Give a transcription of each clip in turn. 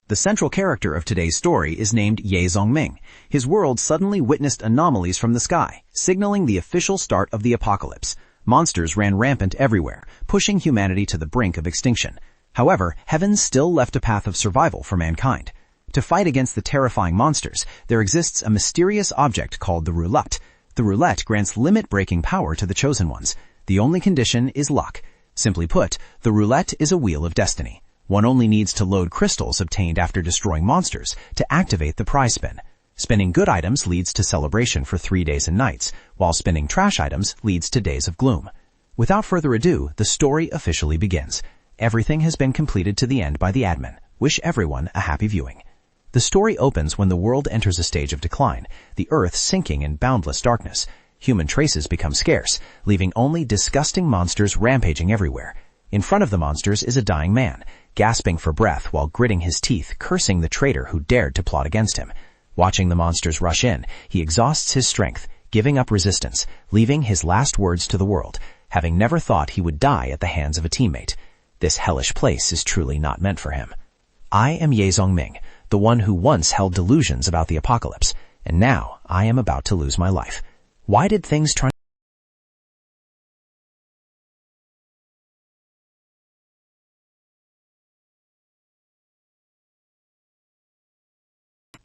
The central character of today's story is named Ye Zongming. His world suddenly witnessed anomalies from the sky, signaling the official start of the apocalypse. Monsters ran rampant everywhere, pushing humanity to the brink of extinction. However, heaven still left a path of survival for mankind. To fight against the terrifying monsters, there exists a mysterious object called the roulette. The roulette grants limit-breaking power to the chosen ones. The only condition is luck. Simply put, the roulette is a wheel of destiny. One only needs to load crystals obtained after destroying monsters to activate the prize spin. Spinning good items leads to celebration for 3 days and nights, while spinning trash items leads to days of gloom. Without further ado, the story officially begins. Everything has been completed to the end by the admin. Wish everyone a happy viewing. The story opens when the world enters a stage of decline, the earth sinking in boundless darkness. Human traces become scarce, leaving only disgusting monsters rampaging everywhere. In front of the monsters is a dying man, gasping for breath while gritting his teeth, cursing the traitor who dared to plot against him. Watching the monsters rush in, he exhausts his strength, giving up resistance, leaving his last words to the world, having never thought he would die at the hands of a teammate. This hellish place is truly not meant for him. I am Ye Zongming, the one who once held delusions about the apocalypse, and now I am about to lose my life. Why did things turn?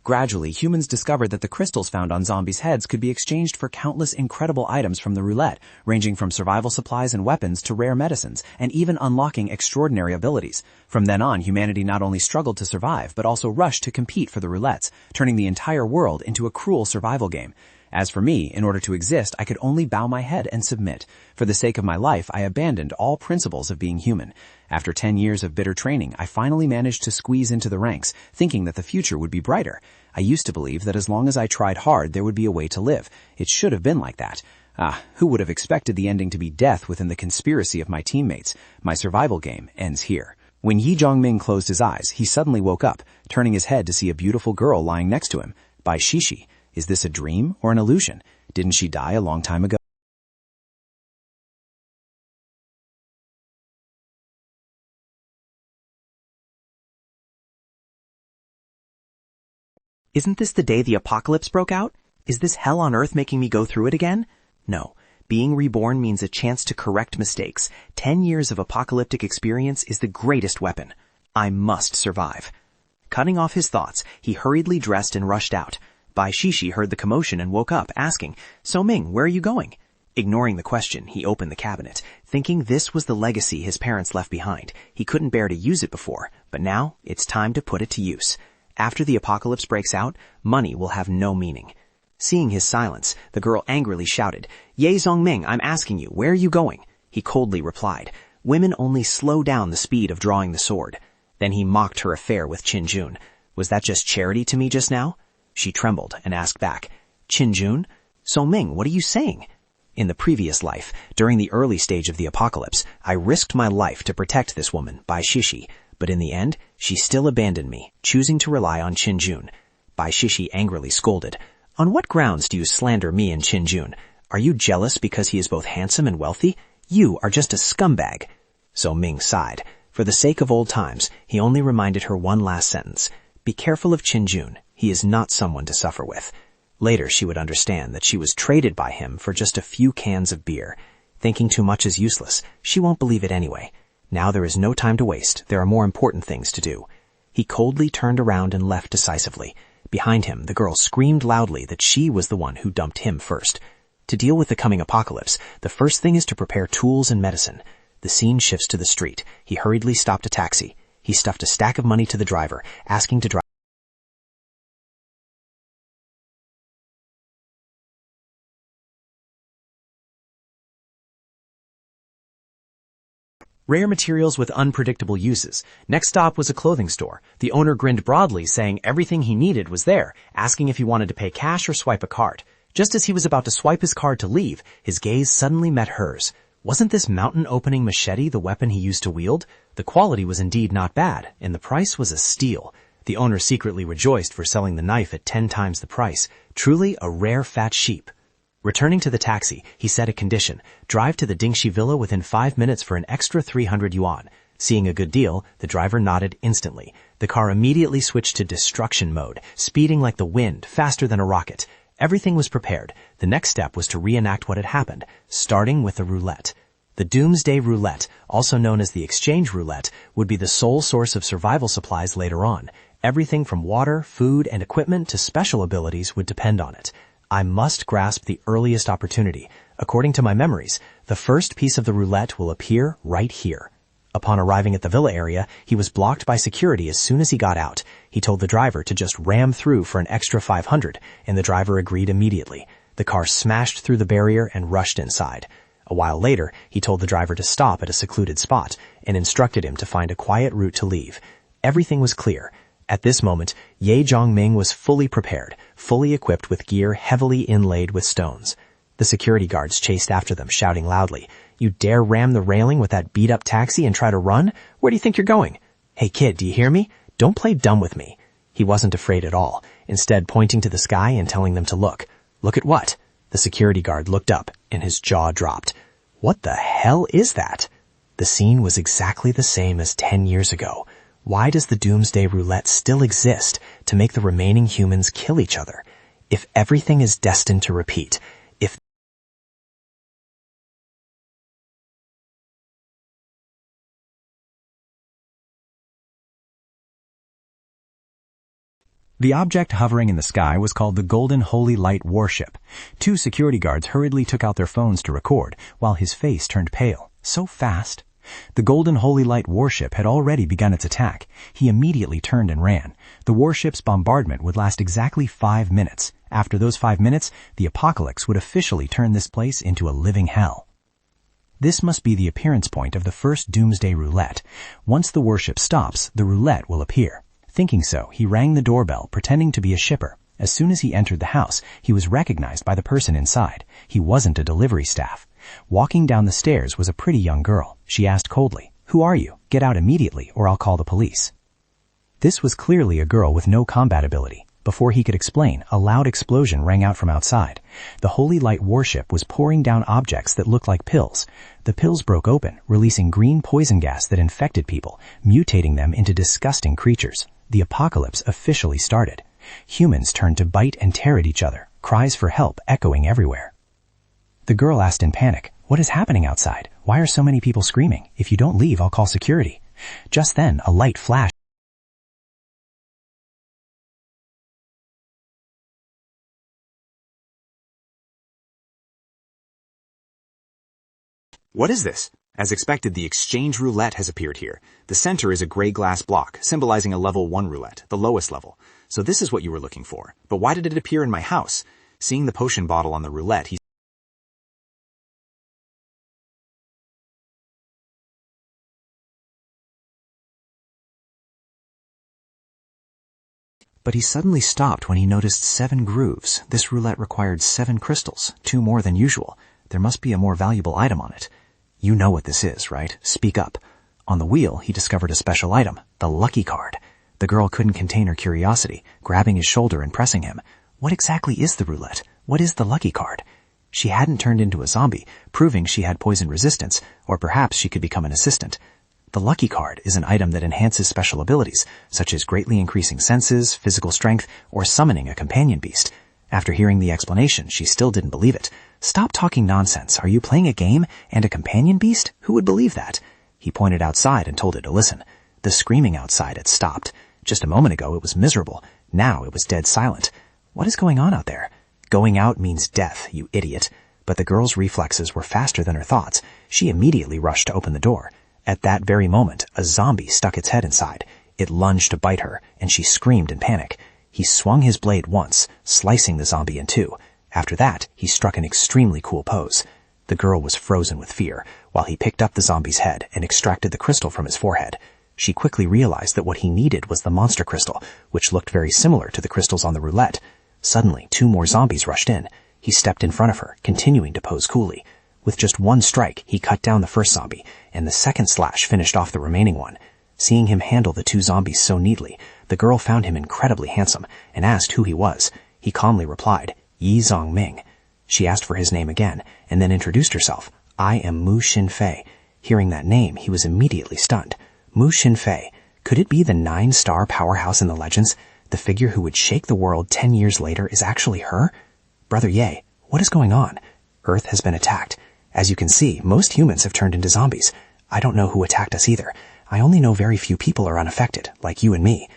Gradually, humans discovered that the crystals found on zombies' heads could be exchanged for countless incredible items from the roulette, ranging from survival supplies and weapons to rare medicines, and even unlocking extraordinary abilities. From then on, humanity not only struggled to survive, but also rushed to compete for the roulettes, turning the entire world into a cruel survival game. As for me, in order to exist, I could only bow my head and submit. For the sake of my life, I abandoned all principles of being human. After 10 years of bitter training, I finally managed to squeeze into the ranks, thinking that the future would be brighter. I used to believe that as long as I tried hard, there would be a way to live. It should have been like that. Who would have expected the ending to be death within the conspiracy of my teammates? My survival game ends here. When Ye Zongming closed his eyes, he suddenly woke up, turning his head to see a beautiful girl lying next to him. Bai Shishi. Is this a dream or an illusion? Didn't she die a long time ago? Isn't this the day the apocalypse broke out? Is this hell on earth making me go through it again? No. Being reborn means a chance to correct mistakes. 10 years of apocalyptic experience is the greatest weapon. I must survive. Cutting off his thoughts, he hurriedly dressed and rushed out. Bai Shishi heard the commotion and woke up, asking, "So Ming, where are you going?" Ignoring the question, he opened the cabinet, thinking this was the legacy his parents left behind. He couldn't bear to use it before, but now it's time to put it to use. After the apocalypse breaks out, money will have no meaning. Seeing his silence, the girl angrily shouted, "Ye Zongming, I'm asking you, where are you going?" He coldly replied, "Women only slow down the speed of drawing the sword." Then he mocked her affair with Qin Jun. "Was that just charity to me just now?" She trembled and asked back, "Qin Jun? So Ming, what are you saying?" In the previous life, during the early stage of the apocalypse, I risked my life to protect this woman, Bai Shishi, but in the end, she still abandoned me, choosing to rely on Qin Jun. Bai Shishi angrily scolded, "On what grounds do you slander me and Qin Jun? Are you jealous because he is both handsome and wealthy? You are just a scumbag." So Ming sighed. For the sake of old times, he only reminded her one last sentence, "Be careful of Qin Jun. He is not someone to suffer with." Later, she would understand that she was traded by him for just a few cans of beer. Thinking too much is useless. She won't believe it anyway. Now there is no time to waste. There are more important things to do. He coldly turned around and left decisively. Behind him, the girl screamed loudly that she was the one who dumped him first. To deal with the coming apocalypse, the first thing is to prepare tools and medicine. The scene shifts to the street. He hurriedly stopped a taxi. He stuffed a stack of money to the driver, asking to drive. Rare materials with unpredictable uses. Next stop was a clothing store. The owner grinned broadly, saying everything he needed was there, asking if he wanted to pay cash or swipe a card. Just as he was about to swipe his card to leave, his gaze suddenly met hers. Wasn't this mountain-opening machete the weapon he used to wield? The quality was indeed not bad, and the price was a steal. The owner secretly rejoiced for selling the knife at 10 times the price. Truly a rare fat sheep. Returning to the taxi, he set a condition. Drive to the Dingxi Villa within 5 minutes for an extra 300 yuan. Seeing a good deal, the driver nodded instantly. The car immediately switched to destruction mode, speeding like the wind, faster than a rocket. Everything was prepared. The next step was to reenact what had happened, starting with the roulette. The Doomsday Roulette, also known as the Exchange Roulette, would be the sole source of survival supplies later on. Everything from water, food, and equipment to special abilities would depend on it. I must grasp the earliest opportunity. According to my memories, the first piece of the roulette will appear right here. Upon arriving at the villa area, he was blocked by security as soon as he got out. He told the driver to just ram through for an extra 500, and the driver agreed immediately. The car smashed through the barrier and rushed inside. A while later, he told the driver to stop at a secluded spot and instructed him to find a quiet route to leave. Everything was clear. At this moment, Ye Zhongming was fully prepared, fully equipped with gear heavily inlaid with stones. The security guards chased after them, shouting loudly, "You dare ram the railing with that beat-up taxi and try to run? Where do you think you're going? Hey kid, do you hear me? Don't play dumb with me." He wasn't afraid at all, instead pointing to the sky and telling them to look. Look at what? The security guard looked up, and his jaw dropped. What the hell is that? The scene was exactly the same as 10 years ago. Why does the Doomsday Roulette still exist to make the remaining humans kill each other? If everything is destined to repeat, if The object hovering in the sky was called the Golden Holy Light Warship. 2 security guards hurriedly took out their phones to record, while his face turned pale. So fast. The Golden Holy Light Warship had already begun its attack. He immediately turned and ran. The warship's bombardment would last exactly 5 minutes. After those 5 minutes, the apocalypse would officially turn this place into a living hell. This must be the appearance point of the first Doomsday Roulette. Once the warship stops, the roulette will appear. Thinking so, he rang the doorbell, pretending to be a shipper. As soon as he entered the house, he was recognized by the person inside. He wasn't a delivery staff. Walking down the stairs was a pretty young girl. She asked coldly, "Who are you? Get out immediately, or I'll call the police." This was clearly a girl with no combat ability. Before he could explain, a loud explosion rang out from outside. The Holy Light Warship was pouring down objects that looked like pills. The pills broke open, releasing green poison gas that infected people, mutating them into disgusting creatures. The apocalypse officially started. Humans turned to bite and tear at each other, cries for help echoing everywhere. The girl asked in panic, "What is happening outside? Why are so many people screaming? If you don't leave, I'll call security." Just then, a light flashed. What is this? As expected, the Exchange Roulette has appeared here. The center is a gray glass block, symbolizing a level 1 roulette, the lowest level. So this is what you were looking for. But why did it appear in my house? Seeing the potion bottle on the roulette, he But he suddenly stopped when he noticed 7 grooves. This roulette required 7 crystals, 2 more than usual. There must be a more valuable item on it. You know what this is, right? Speak up. On the wheel, he discovered a special item, the lucky card. The girl couldn't contain her curiosity, grabbing his shoulder and pressing him. What exactly is the roulette? What is the lucky card? She hadn't turned into a zombie, proving she had poison resistance, or perhaps she could become an assistant. The lucky card is an item that enhances special abilities, such as greatly increasing senses, physical strength, or summoning a companion beast. After hearing the explanation, she still didn't believe it. "Stop talking nonsense. Are you playing a game? And a companion beast? Who would believe that?" He pointed outside and told it to listen. The screaming outside had stopped. Just a moment ago it was miserable. Now it was dead silent. What is going on out there? Going out means death, you idiot. But the girl's reflexes were faster than her thoughts. She immediately rushed to open the door. At that very moment, a zombie stuck its head inside. It lunged to bite her, and she screamed in panic. He swung his blade once, slicing the zombie in 2. After that, he struck an extremely cool pose. The girl was frozen with fear, while he picked up the zombie's head and extracted the crystal from his forehead. She quickly realized that what he needed was the monster crystal, which looked very similar to the crystals on the roulette. Suddenly, 2 more zombies rushed in. He stepped in front of her, continuing to pose coolly. With just 1 strike, he cut down the first zombie, and the second slash finished off the remaining one. Seeing him handle the 2 zombies so neatly, the girl found him incredibly handsome and asked who he was. He calmly replied, "Ye Zhongming." She asked for his name again, and then introduced herself. "I am Mu Xinfei." Hearing that name, he was immediately stunned. Mu Xinfei. Could it be the 9-star powerhouse in the legends? The figure who would shake the world 10 years later is actually her? Brother Ye, what is going on? Earth has been attacked. As you can see, most humans have turned into zombies. I don't know who attacked us either. I only know very few people are unaffected, like you and me.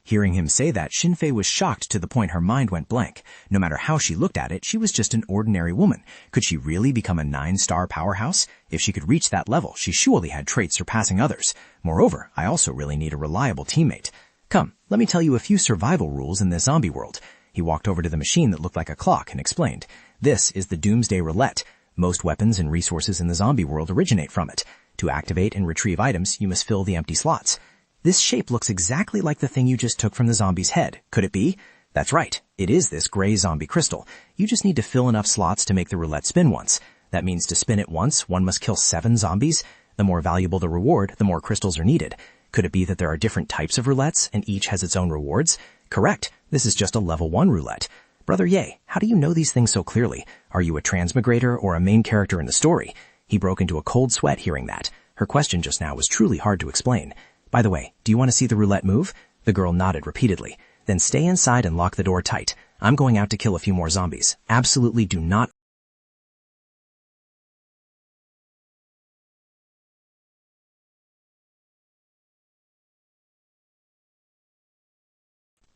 Hearing him say that, Xinfei was shocked to the point her mind went blank. No matter how she looked at it, she was just an ordinary woman. Could she really become a 9-star powerhouse? If she could reach that level, she surely had traits surpassing others. Moreover, I also really need a reliable teammate. Come, let me tell you a few survival rules in this zombie world. He walked over to the machine that looked like a clock and explained. This is the Doomsday Roulette. Most weapons and resources in the zombie world originate from it. To activate and retrieve items, you must fill the empty slots. This shape looks exactly like the thing you just took from the zombie's head. Could it be? That's right. It is this gray zombie crystal. You just need to fill enough slots to make the roulette spin once. That means to spin it once, one must kill 7 zombies. The more valuable the reward, the more crystals are needed. Could it be that there are different types of roulettes and each has its own rewards? Correct. This is just a level 1 roulette. Brother Ye, how do you know these things so clearly? Are you a transmigrator or a main character in the story? He broke into a cold sweat hearing that. Her question just now was truly hard to explain. By the way, do you want to see the roulette move? The girl nodded repeatedly. Then stay inside and lock the door tight. I'm going out to kill a few more zombies. Absolutely do not.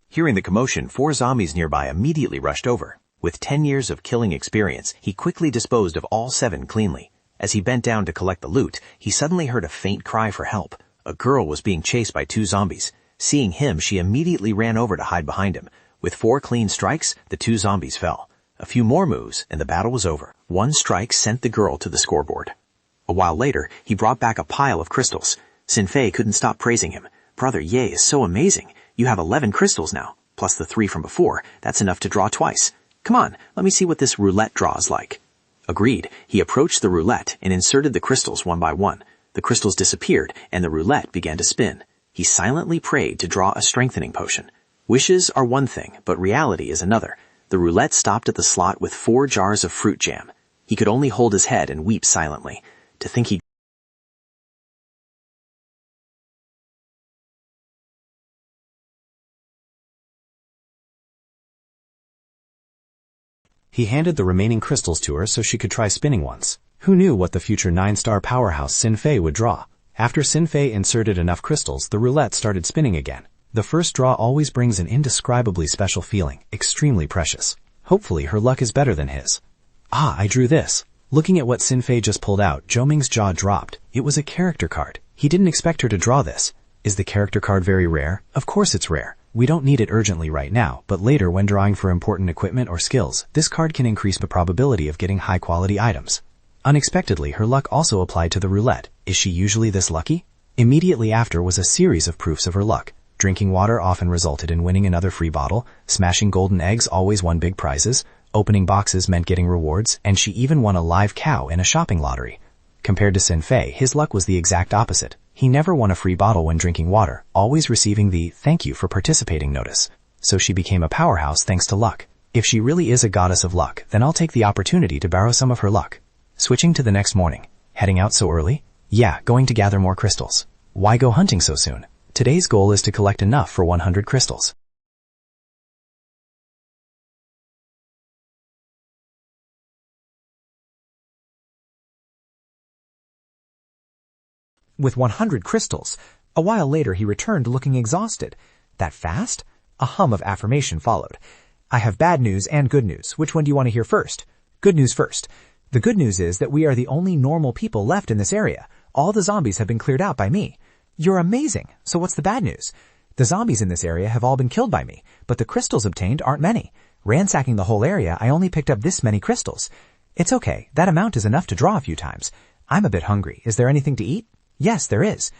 Hearing the commotion, 4 zombies nearby immediately rushed over. With 10 years of killing experience, he quickly disposed of all 7 cleanly. As he bent down to collect the loot, he suddenly heard a faint cry for help. A girl was being chased by 2 zombies. Seeing him, she immediately ran over to hide behind him. With 4 clean strikes, the 2 zombies fell. A few more moves, and the battle was over. 1 strike sent the girl to the scoreboard. A while later, he brought back a pile of crystals. Xinfei couldn't stop praising him. Brother Ye is so amazing. You have 11 crystals now, plus the 3 from before. That's enough to draw twice. Come on, let me see what this roulette draw is like. Agreed. He approached the roulette and inserted the crystals one by one. The crystals disappeared, and the roulette began to spin. He silently prayed to draw a strengthening potion. Wishes are one thing, but reality is another. The roulette stopped at the slot with 4 jars of fruit jam. He could only hold his head and weep silently. To think He handed the remaining crystals to her so she could try spinning once. Who knew what the future 9-star powerhouse Xinfei would draw? After Xinfei inserted enough crystals, the roulette started spinning again. The first draw always brings an indescribably special feeling, extremely precious. Hopefully her luck is better than his. Ah, I drew this. Looking at what Xinfei just pulled out, Zhou jaw dropped. It was a character card. He didn't expect her to draw this. Is the character card very rare? Of course it's rare. We don't need it urgently right now, but later when drawing for important equipment or skills, this card can increase the probability of getting high-quality items. Unexpectedly, her luck also applied to the roulette. Is she usually this lucky? Immediately after was a series of proofs of her luck. Drinking water often resulted in winning another free bottle, smashing golden eggs always won big prizes, opening boxes meant getting rewards, and she even won a live cow in a shopping lottery. Compared to Xinfei, his luck was the exact opposite. He never won a free bottle when drinking water, always receiving the "thank you for participating" notice. So she became a powerhouse thanks to luck. If she really is a goddess of luck, then I'll take the opportunity to borrow some of her luck. Switching to the next morning. Heading out so early? Yeah, going to gather more crystals. Why go hunting so soon? Today's goal is to collect enough for 100 crystals. With 100 crystals, a while later he returned looking exhausted. That fast? A hum of affirmation followed. I have bad news and good news. Which one do you want to hear first? Good news first. The good news is that we are the only normal people left in this area. All the zombies have been cleared out by me. You're amazing. So what's the bad news? The zombies in this area have all been killed by me, but the crystals obtained aren't many. Ransacking the whole area, I only picked up this many crystals. It's okay. That amount is enough to draw a few times. I'm a bit hungry. Is there anything to eat? Yes, there is.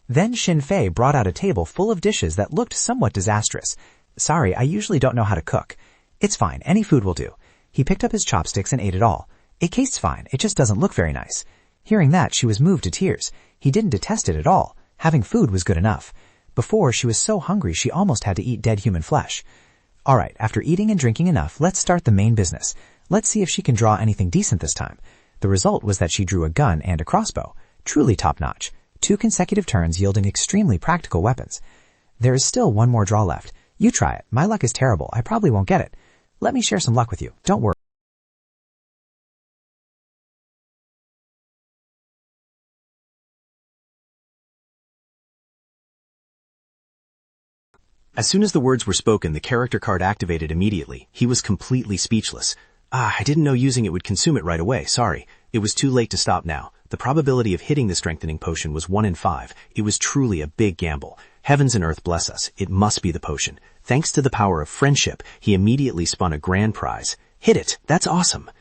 Then Xinfei brought out a table full of dishes that looked somewhat disastrous. Sorry, I usually don't know how to cook. It's fine. Any food will do. He picked up his chopsticks and ate it all. It tastes fine. It just doesn't look very nice. Hearing that, she was moved to tears. He didn't detest it at all. Having food was good enough. Before, she was so hungry she almost had to eat dead human flesh. Alright, after eating and drinking enough, let's start the main business. Let's see if she can draw anything decent this time. The result was that she drew a gun and a crossbow. Truly top-notch. 2 consecutive turns yielding extremely practical weapons. There is still one more draw left. You try it. My luck is terrible. I probably won't get it. Let me share some luck with you. Don't worry. As soon as the words were spoken, the character card activated immediately. He was completely speechless. I didn't know using it would consume it right away, sorry. It was too late to stop now. The probability of hitting the strengthening potion was 1 in 5. It was truly a big gamble. Heavens and earth bless us. It must be the potion. Thanks to the power of friendship, he immediately spun a grand prize. Hit it! That's awesome!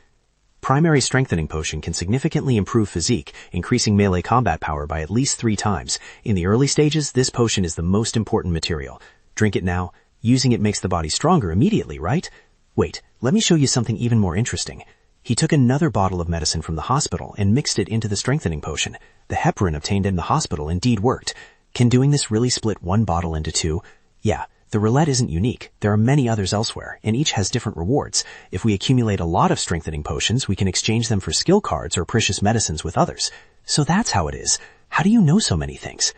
Primary strengthening potion can significantly improve physique, increasing melee combat power by at least 3 times. In the early stages, this potion is the most important material. Drink it now. Using it makes the body stronger immediately, right? Wait, let me show you something even more interesting. He took another bottle of medicine from the hospital and mixed it into the strengthening potion. The heparin obtained in the hospital indeed worked. Can doing this really split one bottle into 2? Yeah, the roulette isn't unique. There are many others elsewhere, and each has different rewards. If we accumulate a lot of strengthening potions, we can exchange them for skill cards or precious medicines with others. So that's how it is. How do you know so many things?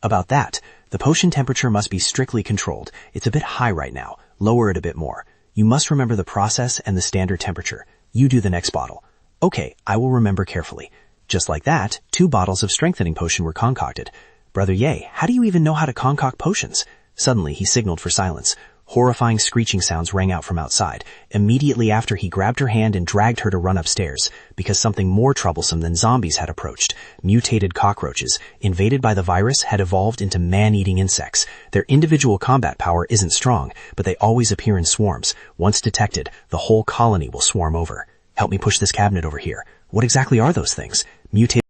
About that. The potion temperature must be strictly controlled. It's a bit high right now. Lower it a bit more. You must remember the process and the standard temperature. You do the next bottle. Okay, I will remember carefully. Just like that, 2 bottles of strengthening potion were concocted. Brother Ye, how do you even know how to concoct potions? Suddenly, he signaled for silence. Horrifying screeching sounds rang out from outside. Immediately after, he grabbed her hand and dragged her to run upstairs, because something more troublesome than zombies had approached. Mutated cockroaches, invaded by the virus, had evolved into man-eating insects. Their individual combat power isn't strong, but they always appear in swarms. Once detected, the whole colony will swarm over. Help me push this cabinet over here. What exactly are those things? Mutated.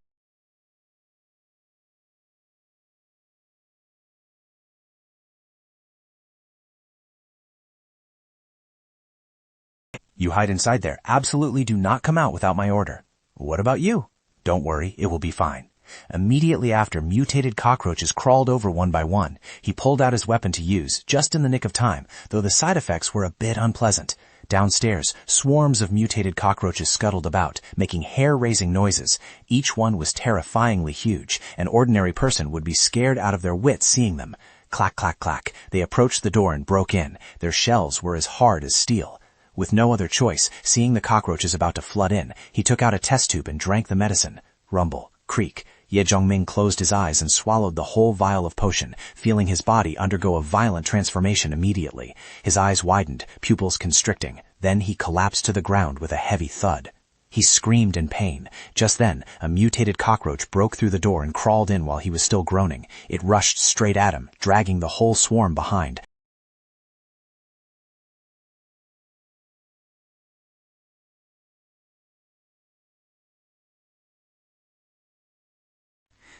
You hide inside there. Absolutely do not come out without my order. What about you? Don't worry, it will be fine. Immediately after, mutated cockroaches crawled over one by one. He pulled out his weapon to use, just in the nick of time, though the side effects were a bit unpleasant. Downstairs, swarms of mutated cockroaches scuttled about, making hair-raising noises. Each one was terrifyingly huge. An ordinary person would be scared out of their wits seeing them. Clack, clack, clack. They approached the door and broke in. Their shells were as hard as steel. With no other choice, seeing the cockroaches about to flood in, he took out a test tube and drank the medicine. Rumble, creak. Ye Zhongming closed his eyes and swallowed the whole vial of potion, feeling his body undergo a violent transformation immediately. His eyes widened, pupils constricting. Then he collapsed to the ground with a heavy thud. He screamed in pain. Just then, a mutated cockroach broke through the door and crawled in while he was still groaning. It rushed straight at him, dragging the whole swarm behind.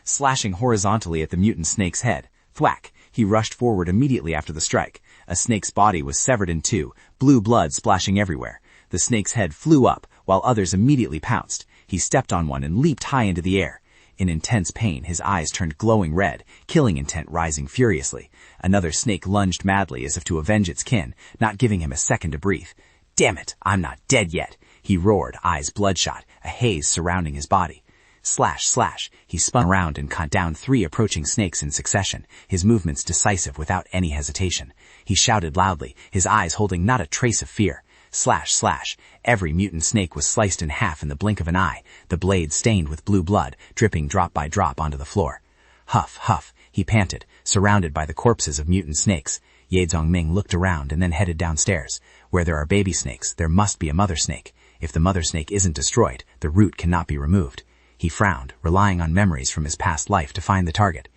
Slashing horizontally at the mutant snake's head. Thwack! He rushed forward immediately after the strike. A snake's body was severed in 2, blue blood splashing everywhere. The snake's head flew up, while others immediately pounced. He stepped on one and leaped high into the air. In intense pain, his eyes turned glowing red, killing intent rising furiously. Another snake lunged madly as if to avenge its kin, not giving him a second to breathe. Damn it, I'm not dead yet, he roared, eyes bloodshot, a haze surrounding his body. Slash, slash. He spun around and cut down 3 approaching snakes in succession, his movements decisive without any hesitation. He shouted loudly, his eyes holding not a trace of fear. Slash, slash. Every mutant snake was sliced in half in the blink of an eye, the blade stained with blue blood, dripping drop by drop onto the floor. Huff, huff. He panted, surrounded by the corpses of mutant snakes. Ye Zhongming looked around and then headed downstairs. Where there are baby snakes, there must be a mother snake. If the mother snake isn't destroyed, the root cannot be removed. He frowned, relying on memories from his past life to find the target.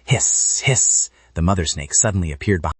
Hiss, hiss! The mother snake suddenly appeared behind.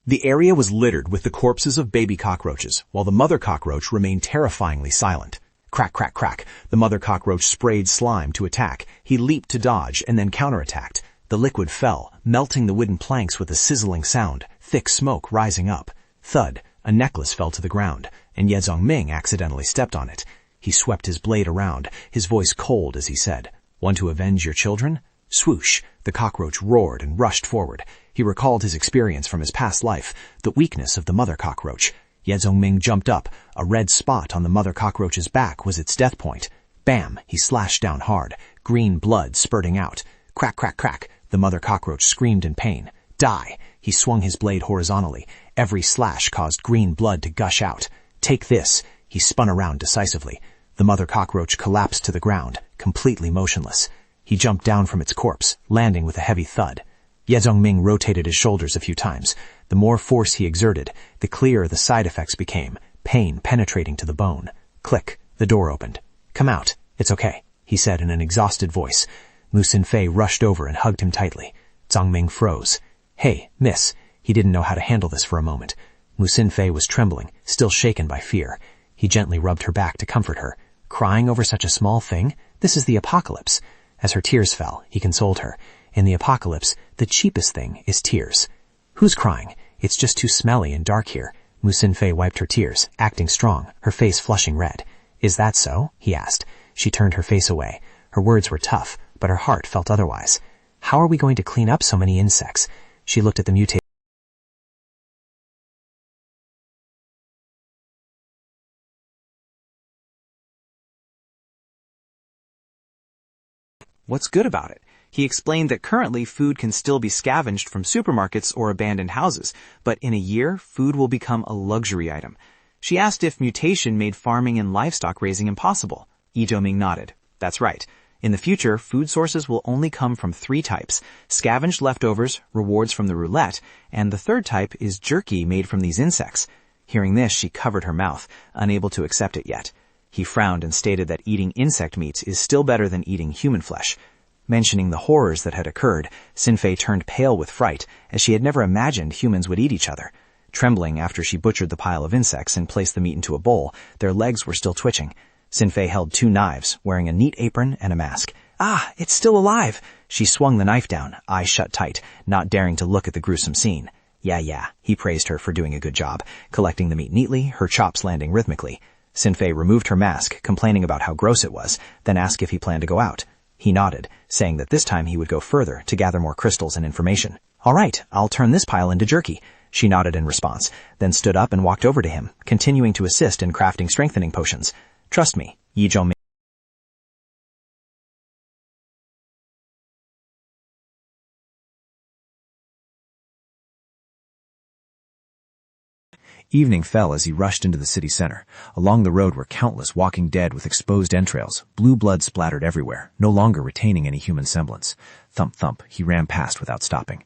The area was littered with the corpses of baby cockroaches, while the mother cockroach remained terrifyingly silent. Crack, crack, crack. The mother cockroach sprayed slime to attack. He leaped to dodge and then counterattacked. The liquid fell, melting the wooden planks with a sizzling sound, thick smoke rising up. Thud, a necklace fell to the ground, and Ye Zhongming accidentally stepped on it. He swept his blade around, his voice cold as he said, "Want to avenge your children?" Swoosh! The cockroach roared and rushed forward. He recalled his experience from his past life, the weakness of the mother cockroach. Ye Zongming jumped up. A red spot on the mother cockroach's back was its death point. Bam! He slashed down hard, green blood spurting out. Crack, crack, crack! The mother cockroach screamed in pain. Die! He swung his blade horizontally. Every slash caused green blood to gush out. Take this! He spun around decisively. The mother cockroach collapsed to the ground, completely motionless. He jumped down from its corpse, landing with a heavy thud. Ye Zongming rotated his shoulders a few times. The more force he exerted, the clearer the side effects became, pain penetrating to the bone. Click. The door opened. "Come out. It's okay," he said in an exhausted voice. Mu Sinfei rushed over and hugged him tightly. Zongming froze. "Hey, miss." He didn't know how to handle this for a moment. Mu Sinfei was trembling, still shaken by fear. He gently rubbed her back to comfort her. Crying over such a small thing? This is the apocalypse. As her tears fell, he consoled her. In the apocalypse, the cheapest thing is tears. "Who's crying? It's just too smelly and dark here." Mu Sinfei wiped her tears, acting strong, her face flushing red. "Is that so?" he asked. She turned her face away. Her words were tough, but her heart felt otherwise. "How are we going to clean up so many insects?" She looked at the mutated. What's good about it? He explained that currently food can still be scavenged from supermarkets or abandoned houses, but in a year, food will become a luxury item. She asked if mutation made farming and livestock raising impossible. Ye Zongming nodded. That's right. In the future, food sources will only come from 3 types: scavenged leftovers, rewards from the roulette, and the third type is jerky made from these insects. Hearing this, she covered her mouth, unable to accept it yet. He frowned and stated that eating insect meats is still better than eating human flesh. Mentioning the horrors that had occurred, Sinfei turned pale with fright, as she had never imagined humans would eat each other. Trembling after she butchered the pile of insects and placed the meat into a bowl, their legs were still twitching. Sinfei held 2 knives, wearing a neat apron and a mask. "Ah, it's still alive!" She swung the knife down, eyes shut tight, not daring to look at the gruesome scene. Yeah, he praised her for doing a good job, collecting the meat neatly, her chops landing rhythmically. Sinfei removed her mask, complaining about how gross it was, then asked if he planned to go out. He nodded, saying that this time he would go further to gather more crystals and information. "All right, I'll turn this pile into jerky." She nodded in response, then stood up and walked over to him, continuing to assist in crafting strengthening potions. "Trust me," Ye Zongming. Evening fell as he rushed into the city center. Along the road were countless walking dead with exposed entrails. Blue blood splattered everywhere, no longer retaining any human semblance. Thump, thump, he ran past without stopping.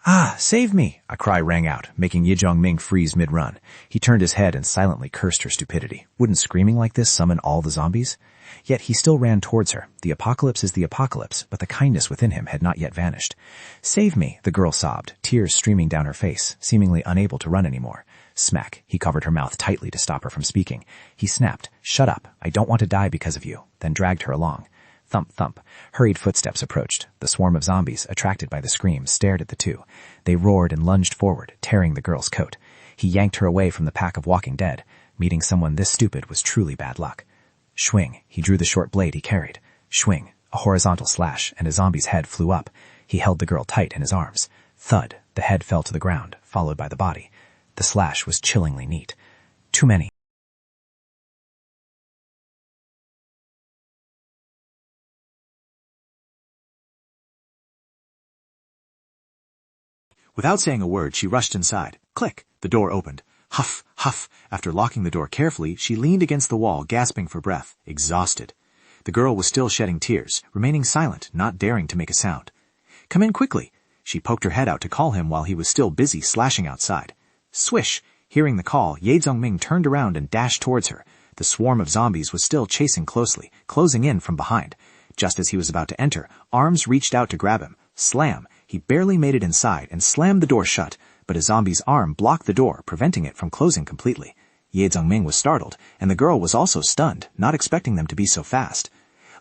"Ah, save me!" a cry rang out, making Ye Zongming freeze mid-run. He turned his head and silently cursed her stupidity. Wouldn't screaming like this summon all the zombies? Yet he still ran towards her. The apocalypse is the apocalypse, but the kindness within him had not yet vanished. "Save me," the girl sobbed, tears streaming down her face, seemingly unable to run anymore. Smack, he covered her mouth tightly to stop her from speaking. He snapped, "Shut up, I don't want to die because of you," then dragged her along. Thump, thump. Hurried footsteps approached. The swarm of zombies, attracted by the screams, stared at the two. They roared and lunged forward, tearing the girl's coat. He yanked her away from the pack of walking dead. Meeting someone this stupid was truly bad luck. Swing. He drew the short blade he carried. Swing. A horizontal slash, and a zombie's head flew up. He held the girl tight in his arms. Thud. The head fell to the ground, followed by the body. The slash was chillingly neat. Too many. Without saying a word, she rushed inside. Click! The door opened. Huff, huff. After locking the door carefully, she leaned against the wall, gasping for breath, exhausted. The girl was still shedding tears, remaining silent, not daring to make a sound. "Come in quickly." She poked her head out to call him while he was still busy slashing outside. Swish! Hearing the call, Ye Zongming turned around and dashed towards her. The swarm of zombies was still chasing closely, closing in from behind. Just as he was about to enter, arms reached out to grab him. Slam! He barely made it inside and slammed the door shut, but a zombie's arm blocked the door, preventing it from closing completely. Ye Zongming was startled, and the girl was also stunned, not expecting them to be so fast.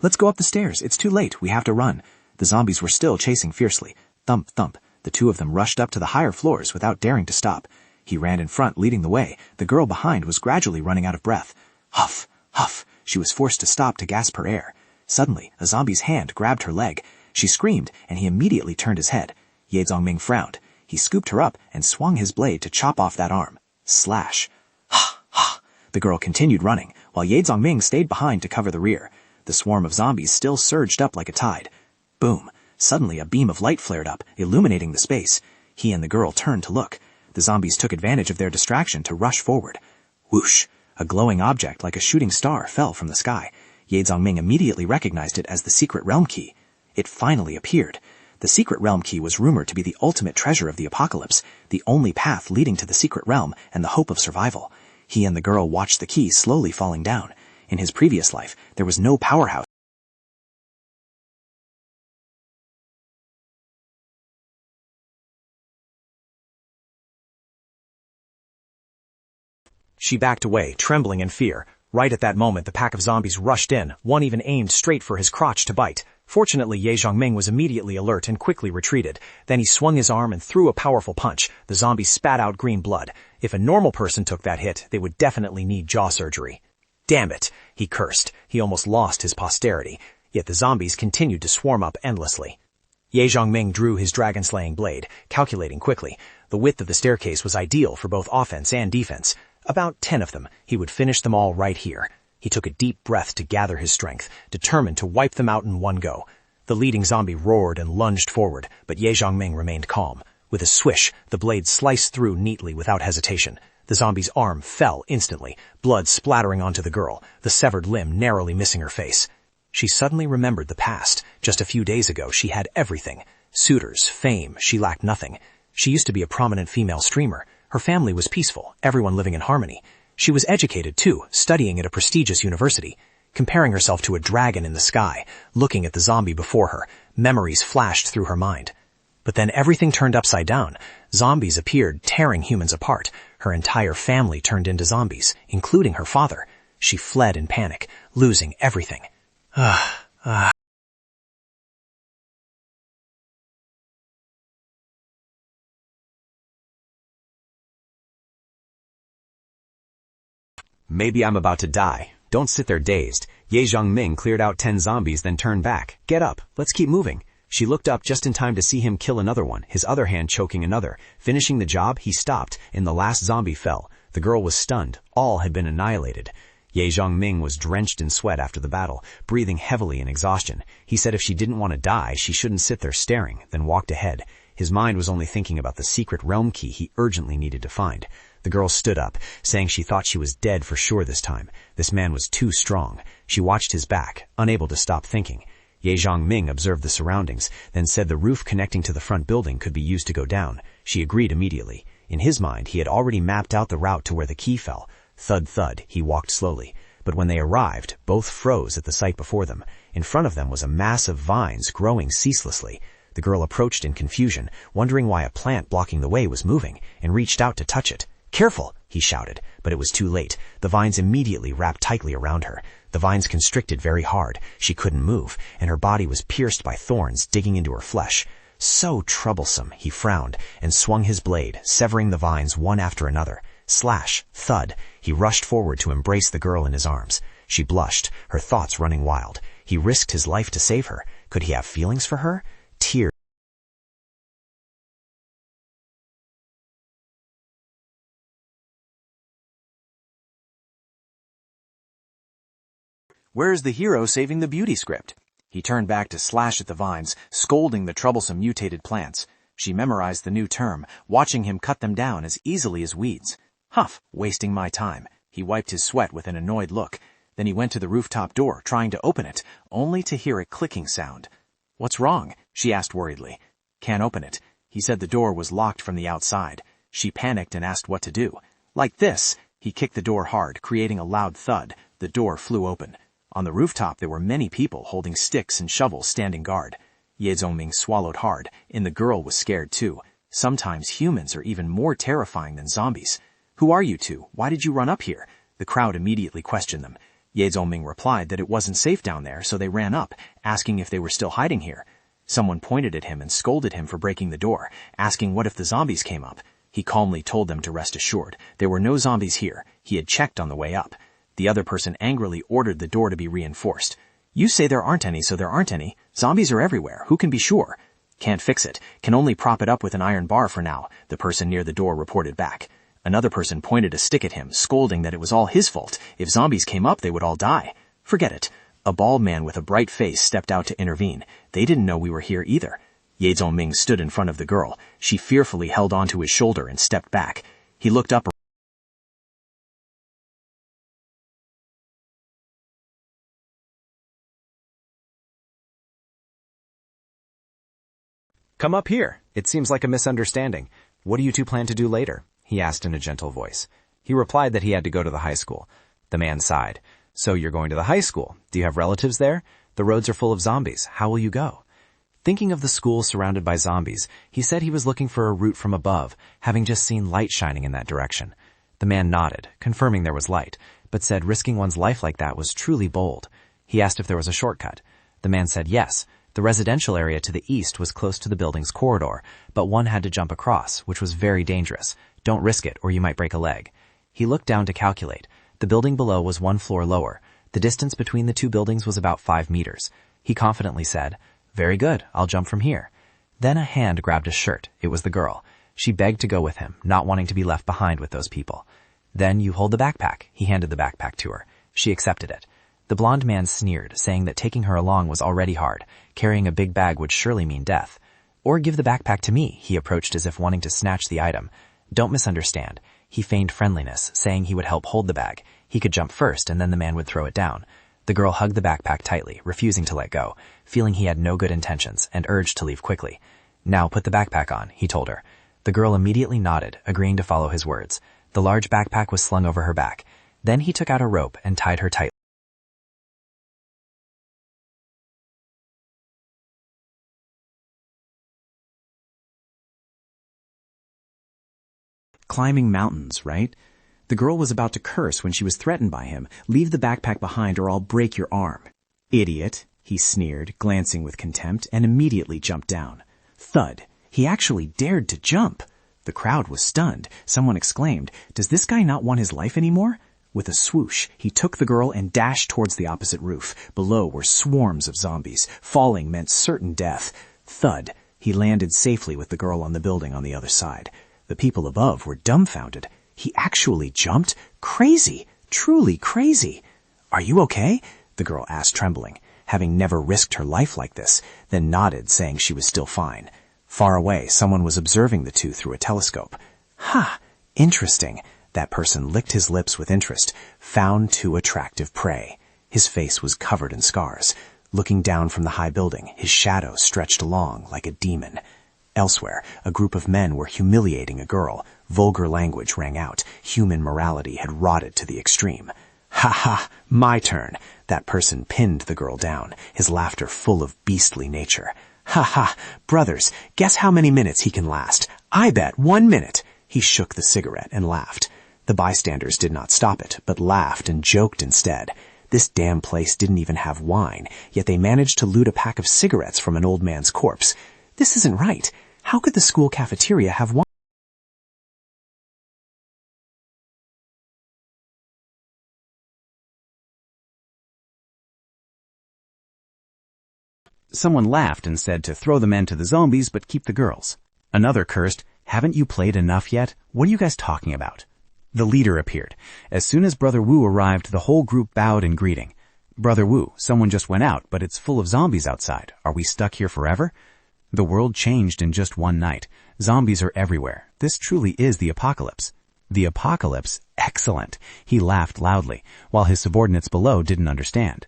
"Let's go up the stairs. It's too late. We have to run." The zombies were still chasing fiercely. Thump, thump. The two of them rushed up to the higher floors without daring to stop. He ran in front, leading the way. The girl behind was gradually running out of breath. Huff, huff. She was forced to stop to gasp her air. Suddenly, a zombie's hand grabbed her leg. She screamed, and he immediately turned his head. Ye Zongming frowned. He scooped her up and swung his blade to chop off that arm. Slash. Ha! Ha! The girl continued running, while Ye Zongming stayed behind to cover the rear. The swarm of zombies still surged up like a tide. Boom! Suddenly a beam of light flared up, illuminating the space. He and the girl turned to look. The zombies took advantage of their distraction to rush forward. Whoosh! A glowing object like a shooting star fell from the sky. Ye Zongming immediately recognized it as the secret realm key. It finally appeared. The secret realm key was rumored to be the ultimate treasure of the apocalypse, the only path leading to the secret realm and the hope of survival. He and the girl watched the key slowly falling down. In his previous life, there was no powerhouse. She backed away, trembling in fear. Right at that moment, the pack of zombies rushed in. One even aimed straight for his crotch to bite. Fortunately, Ye Zongming was immediately alert and quickly retreated. Then he swung his arm and threw a powerful punch. The zombie spat out green blood. If a normal person took that hit, they would definitely need jaw surgery. Damn it, he cursed. He almost lost his posterity. Yet the zombies continued to swarm up endlessly. Ye Zongming drew his dragon-slaying blade, calculating quickly. The width of the staircase was ideal for both offense and defense. About 10 of them. He would finish them all right here. He took a deep breath to gather his strength, determined to wipe them out in one go. The leading zombie roared and lunged forward, but Ye Zongming remained calm. With a swish, the blade sliced through neatly without hesitation. The zombie's arm fell instantly, blood splattering onto the girl, the severed limb narrowly missing her face. She suddenly remembered the past. Just a few days ago, she had everything. Suitors, fame, she lacked nothing. She used to be a prominent female streamer. Her family was peaceful, everyone living in harmony. She was educated, too, studying at a prestigious university. Comparing herself to a dragon in the sky, looking at the zombie before her, memories flashed through her mind. But then everything turned upside down. Zombies appeared, tearing humans apart. Her entire family turned into zombies, including her father. She fled in panic, losing everything. Maybe I'm about to die. Don't sit there dazed. Ye Zongming cleared out 10 zombies, then turned back. Get up. Let's keep moving. She looked up just in time to see him kill another one, his other hand choking another. Finishing the job, he stopped, and the last zombie fell. The girl was stunned. All had been annihilated. Ye Zongming was drenched in sweat after the battle, breathing heavily in exhaustion. He said if she didn't want to die, she shouldn't sit there staring, then walked ahead. His mind was only thinking about the secret realm key he urgently needed to find. The girl stood up, saying she thought she was dead for sure this time. This man was too strong. She watched his back, unable to stop thinking. Ye Zongming observed the surroundings, then said the roof connecting to the front building could be used to go down. She agreed immediately. In his mind, he had already mapped out the route to where the key fell. Thud thud, he walked slowly. But when they arrived, both froze at the sight before them. In front of them was a mass of vines growing ceaselessly. The girl approached in confusion, wondering why a plant blocking the way was moving, and reached out to touch it. "Careful!" he shouted, but it was too late. The vines immediately wrapped tightly around her. The vines constricted very hard. She couldn't move, and her body was pierced by thorns digging into her flesh. So troublesome, he frowned, and swung his blade, severing the vines one after another. Slash, thud, he rushed forward to embrace the girl in his arms. She blushed, her thoughts running wild. He risked his life to save her. Could he have feelings for her? Tears. Where's the hero saving the beauty script? He turned back to slash at the vines, scolding the troublesome mutated plants. She memorized the new term, watching him cut them down as easily as weeds. Huff, wasting my time. He wiped his sweat with an annoyed look. Then he went to the rooftop door, trying to open it, only to hear a clicking sound. "What's wrong?" she asked worriedly. "Can't open it." He said the door was locked from the outside. She panicked and asked what to do. "Like this." He kicked the door hard, creating a loud thud. The door flew open. On the rooftop there were many people holding sticks and shovels standing guard. Ye Zongming swallowed hard, and the girl was scared too. Sometimes humans are even more terrifying than zombies. "Who are you two? Why did you run up here?" The crowd immediately questioned them. Ye Zongming replied that it wasn't safe down there, so they ran up, asking if they were still hiding here. Someone pointed at him and scolded him for breaking the door, asking what if the zombies came up. He calmly told them to rest assured. There were no zombies here. He had checked on the way up. The other person angrily ordered the door to be reinforced. You say there aren't any, so there aren't any. Zombies are everywhere. Who can be sure? Can't fix it. Can only prop it up with an iron bar for now, the person near the door reported back. Another person pointed a stick at him, scolding that it was all his fault. If zombies came up, they would all die. Forget it. A bald man with a bright face stepped out to intervene. They didn't know we were here either. Ye Zhongming stood in front of the girl. She fearfully held onto his shoulder and stepped back. He looked up. Come up here. It seems like a misunderstanding. What do you two plan to do later? He asked in a gentle voice. He replied that he had to go to the high school. The man sighed. So you're going to the high school. Do you have relatives there? The roads are full of zombies. How will you go? Thinking of the school surrounded by zombies, he said he was looking for a route from above, having just seen light shining in that direction. The man nodded, confirming there was light, but said risking one's life like that was truly bold. He asked if there was a shortcut. The man said yes. The residential area to the east was close to the building's corridor, but one had to jump across, which was very dangerous. Don't risk it, or you might break a leg. He looked down to calculate. The building below was 1 floor lower. The distance between the two buildings was about 5 meters. He confidently said, "Very good, I'll jump from here." Then a hand grabbed his shirt. It was the girl. She begged to go with him, not wanting to be left behind with those people. "Then you hold the backpack." He handed the backpack to her. She accepted it. The blonde man sneered, saying that taking her along was already hard. Carrying a big bag would surely mean death. "Or give the backpack to me," he approached as if wanting to snatch the item. Don't misunderstand. He feigned friendliness, saying he would help hold the bag. He could jump first, and then the man would throw it down. The girl hugged the backpack tightly, refusing to let go, feeling he had no good intentions, and urged to leave quickly. "Now put the backpack on," he told her. The girl immediately nodded, agreeing to follow his words. The large backpack was slung over her back. Then he took out a rope and tied her tightly. Climbing mountains, right? The girl was about to curse when she was threatened by him. "Leave the backpack behind or I'll break your arm." "Idiot," he sneered, glancing with contempt, and immediately jumped down. Thud. He actually dared to jump. The crowd was stunned. Someone exclaimed, "Does this guy not want his life anymore?" With a swoosh, he took the girl and dashed towards the opposite roof. Below were swarms of zombies. Falling meant certain death. Thud. He landed safely with the girl on the building on the other side. The people above were dumbfounded. He actually jumped? Crazy. Truly crazy. "Are you okay?" the girl asked, trembling, having never risked her life like this, then nodded, saying she was still fine. Far away, someone was observing the two through a telescope. "Ha! Interesting." That person licked his lips with interest. "Found two attractive prey." His face was covered in scars. Looking down from the high building, his shadow stretched along like a demon. Elsewhere, a group of men were humiliating a girl. Vulgar language rang out. Human morality had rotted to the extreme. "Ha ha! My turn!" That person pinned the girl down, his laughter full of beastly nature. "Ha ha! Brothers, guess how many minutes he can last? I bet 1 minute!" He shook the cigarette and laughed. The bystanders did not stop it, but laughed and joked instead. This damn place didn't even have wine, yet they managed to loot a pack of cigarettes from an old man's corpse. This isn't right. How could the school cafeteria have wine? Someone laughed and said to throw the men to the zombies but keep the girls. Another cursed, "Haven't you played enough yet? What are you guys talking about?" The leader appeared. As soon as Brother Wu arrived, the whole group bowed in greeting. "Brother Wu, someone just went out, but it's full of zombies outside. Are we stuck here forever?" The world changed in just one night. Zombies are everywhere. This truly is the apocalypse. The apocalypse? Excellent. He laughed loudly, while his subordinates below didn't understand.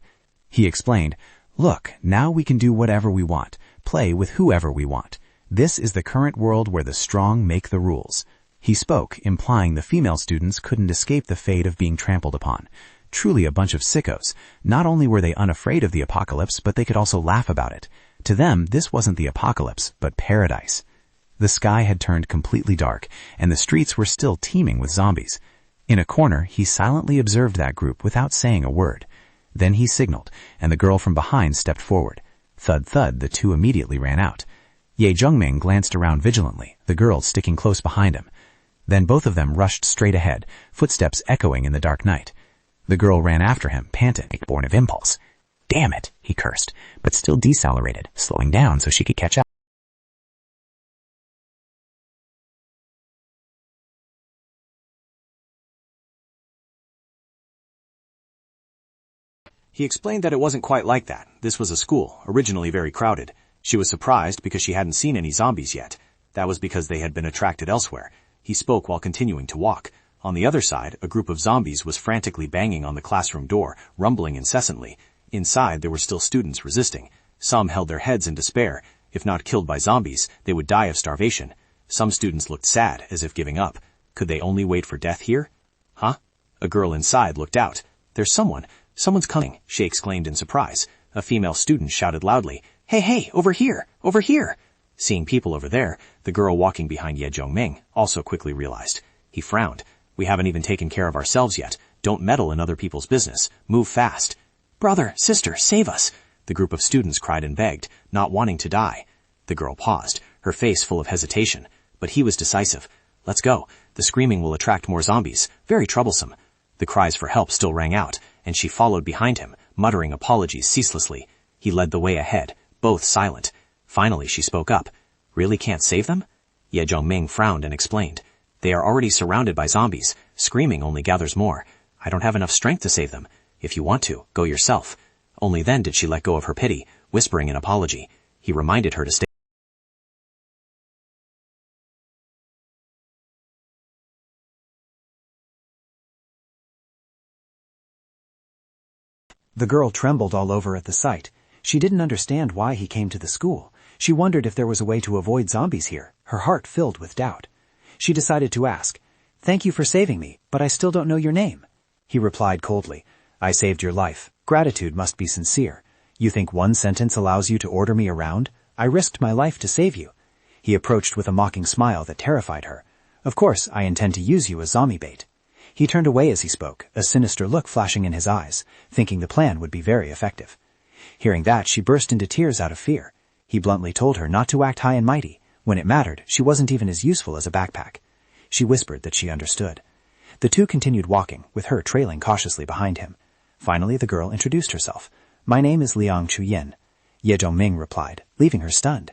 He explained, "Look, now we can do whatever we want, play with whoever we want. This is the current world where the strong make the rules." He spoke, implying the female students couldn't escape the fate of being trampled upon. Truly a bunch of sickos. Not only were they unafraid of the apocalypse, but they could also laugh about it. To them, this wasn't the apocalypse, but paradise. The sky had turned completely dark, and the streets were still teeming with zombies. In a corner, he silently observed that group without saying a word. Then he signaled, and the girl from behind stepped forward. Thud thud, the two immediately ran out. Ye Zhongming glanced around vigilantly, the girl sticking close behind him. Then both of them rushed straight ahead, footsteps echoing in the dark night. The girl ran after him, panting, born of impulse. "Damn it," he cursed, but still decelerated, slowing down so she could catch up. He explained that it wasn't quite like that. This was a school, originally very crowded. She was surprised because she hadn't seen any zombies yet. That was because they had been attracted elsewhere. He spoke while continuing to walk. On the other side, a group of zombies was frantically banging on the classroom door, rumbling incessantly. Inside, there were still students resisting. Some held their heads in despair. If not killed by zombies, they would die of starvation. Some students looked sad, as if giving up. Could they only wait for death here? Huh? A girl inside looked out. "There's someone. Someone's coming," she exclaimed in surprise. A female student shouted loudly, Hey, over here, over here." Seeing people over there, the girl walking behind Ye Zhongming also quickly realized. He frowned. "We haven't even taken care of ourselves yet. Don't meddle in other people's business. Move fast." "Brother, sister, save us," the group of students cried and begged, not wanting to die. The girl paused, her face full of hesitation, but he was decisive. "Let's go. The screaming will attract more zombies. Very troublesome." The cries for help still rang out, and she followed behind him, muttering apologies ceaselessly. He led the way ahead, both silent. Finally, she spoke up. "Really can't save them?" Ye Zhongming frowned and explained. "They are already surrounded by zombies. Screaming only gathers more. I don't have enough strength to save them. If you want to, go yourself." Only then did she let go of her pity, whispering an apology. He reminded her to stay. The girl trembled all over at the sight. She didn't understand why he came to the school. She wondered if there was a way to avoid zombies here, her heart filled with doubt. She decided to ask, "Thank you for saving me, but I still don't know your name." He replied coldly, "I saved your life. Gratitude must be sincere. You think one sentence allows you to order me around? I risked my life to save you." He approached with a mocking smile that terrified her. "Of course, I intend to use you as zombie bait." He turned away as he spoke, a sinister look flashing in his eyes, thinking the plan would be very effective. Hearing that, she burst into tears out of fear. He bluntly told her not to act high and mighty. When it mattered, she wasn't even as useful as a backpack. She whispered that she understood. The two continued walking, with her trailing cautiously behind him. Finally, the girl introduced herself. "My name is Liang Chuyin." Ye Zhongming replied, leaving her stunned.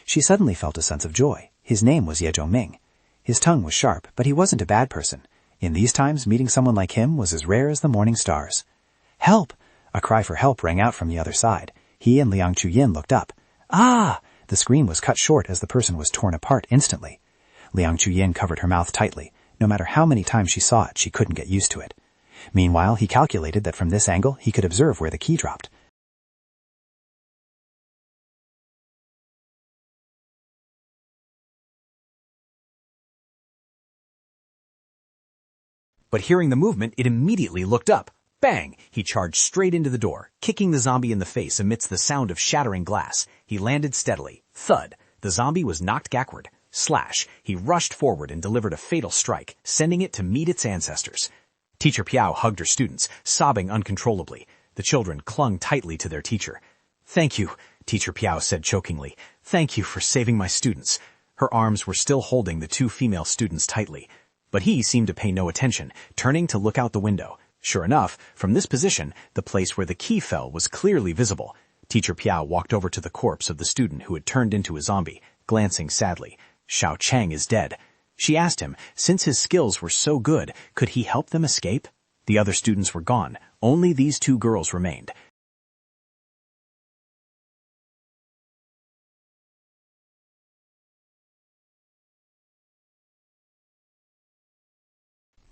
She suddenly felt a sense of joy. His name was Ye Zhongming. His tongue was sharp, but he wasn't a bad person. In these times, meeting someone like him was as rare as the morning stars. "Help!" A cry for help rang out from the other side. He and Liang Chuyin looked up. "Ah!" The scream was cut short as the person was torn apart instantly. Liang Chuyin covered her mouth tightly. No matter how many times she saw it, she couldn't get used to it. Meanwhile, he calculated that from this angle, he could observe where the key dropped. But hearing the movement, it immediately looked up. Bang! He charged straight into the door, kicking the zombie in the face amidst the sound of shattering glass. He landed steadily. Thud! The zombie was knocked backward. Slash! He rushed forward and delivered a fatal strike, sending it to meet its ancestors. Teacher Piao hugged her students, sobbing uncontrollably. The children clung tightly to their teacher. "Thank you," Teacher Piao said chokingly. "Thank you for saving my students." Her arms were still holding the two female students tightly. But he seemed to pay no attention, turning to look out the window. Sure enough, from this position, the place where the key fell was clearly visible. Teacher Piao walked over to the corpse of the student who had turned into a zombie, glancing sadly. "Xiao Chang is dead." She asked him, since his skills were so good, could he help them escape? The other students were gone. Only these two girls remained.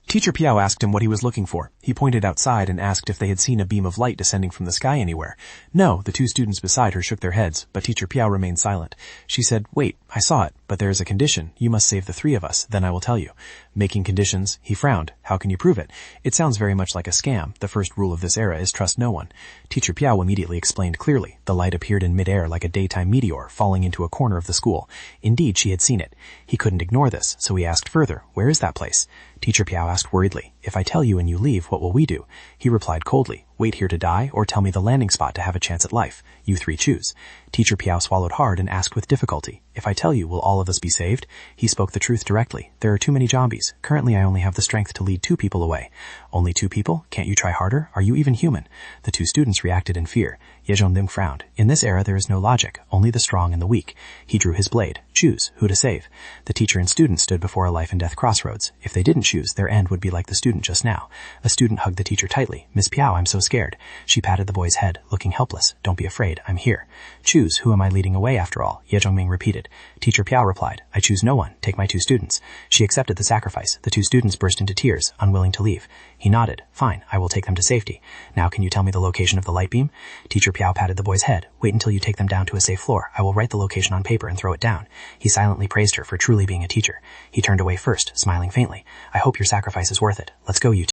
Teacher Piao asked him what he was looking for. He pointed outside and asked if they had seen a beam of light descending from the sky anywhere. No, the two students beside her shook their heads, but Teacher Piao remained silent. She said, "Wait, I saw it, but there is a condition. You must save the three of us, then I will tell you." Making conditions, he frowned. "How can you prove it? It sounds very much like a scam. The first rule of this era is trust no one." Teacher Piao immediately explained clearly. The light appeared in midair like a daytime meteor, falling into a corner of the school. Indeed, she had seen it. He couldn't ignore this, so he asked further, "Where is that place?" Teacher Piao asked worriedly, If I tell you and you leave, what will we do? He replied coldly, wait here to die or tell me the landing spot to have a chance at life. You three choose. Teacher Piao swallowed hard and asked with difficulty, if I tell you, will all of us be saved? He spoke the truth directly. There are too many zombies. Currently I only have the strength to lead 2 people away. Only 2 people? Can't you try harder? Are you even human? The 2 students reacted in fear. Ye Zhongming frowned. In this era there is no logic, only the strong and the weak. He drew his blade. Choose, who to save. The teacher and student stood before a life and death crossroads. If they didn't choose, their end would be like the student just now. A student hugged the teacher tightly. Miss Piao, I'm so scared. She patted the boy's head, looking helpless. Don't be afraid, I'm here. Choose, who am I leading away after all? Ye Zhongming repeated. Teacher Piao replied, I choose no one. Take my 2 students. She accepted the sacrifice. The 2 students burst into tears, unwilling to leave. He nodded. Fine, I will take them to safety. Now can you tell me the location of the light beam? Teacher Piao patted the boy's head. Wait until you take them down to a safe floor. I will write the location on paper and throw it down. He silently praised her for truly being a teacher. He turned away first, smiling faintly. I hope your sacrifice is worth it. Let's go, you two.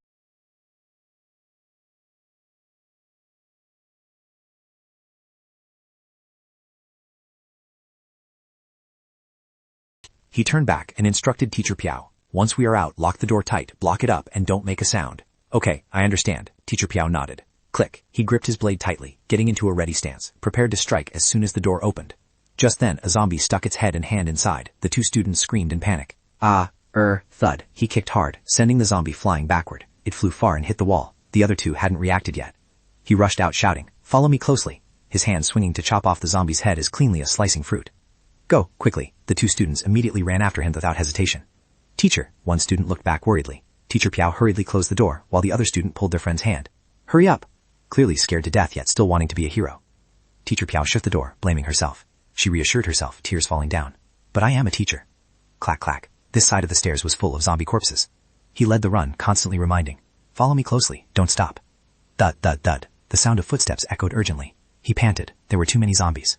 He turned back and instructed Teacher Piao. Once we are out, lock the door tight, block it up, and don't make a sound. Okay, I understand. Teacher Piao nodded. Click. He gripped his blade tightly, getting into a ready stance, prepared to strike as soon as the door opened. Just then, a zombie stuck its head and hand inside. The 2 students screamed in panic. Thud. He kicked hard, sending the zombie flying backward. It flew far and hit the wall. The other 2 hadn't reacted yet. He rushed out shouting, follow me closely, his hand swinging to chop off the zombie's head as cleanly as slicing fruit. Go, quickly. The 2 students immediately ran after him without hesitation. Teacher, one student looked back worriedly. Teacher Piao hurriedly closed the door, while the other student pulled their friend's hand. Hurry up! Clearly scared to death yet still wanting to be a hero. Teacher Piao shut the door, blaming herself. She reassured herself, tears falling down. But I am a teacher. Clack clack. This side of the stairs was full of zombie corpses. He led the run, constantly reminding, follow me closely, don't stop. Thud, thud, thud. The sound of footsteps echoed urgently. He panted. There were too many zombies.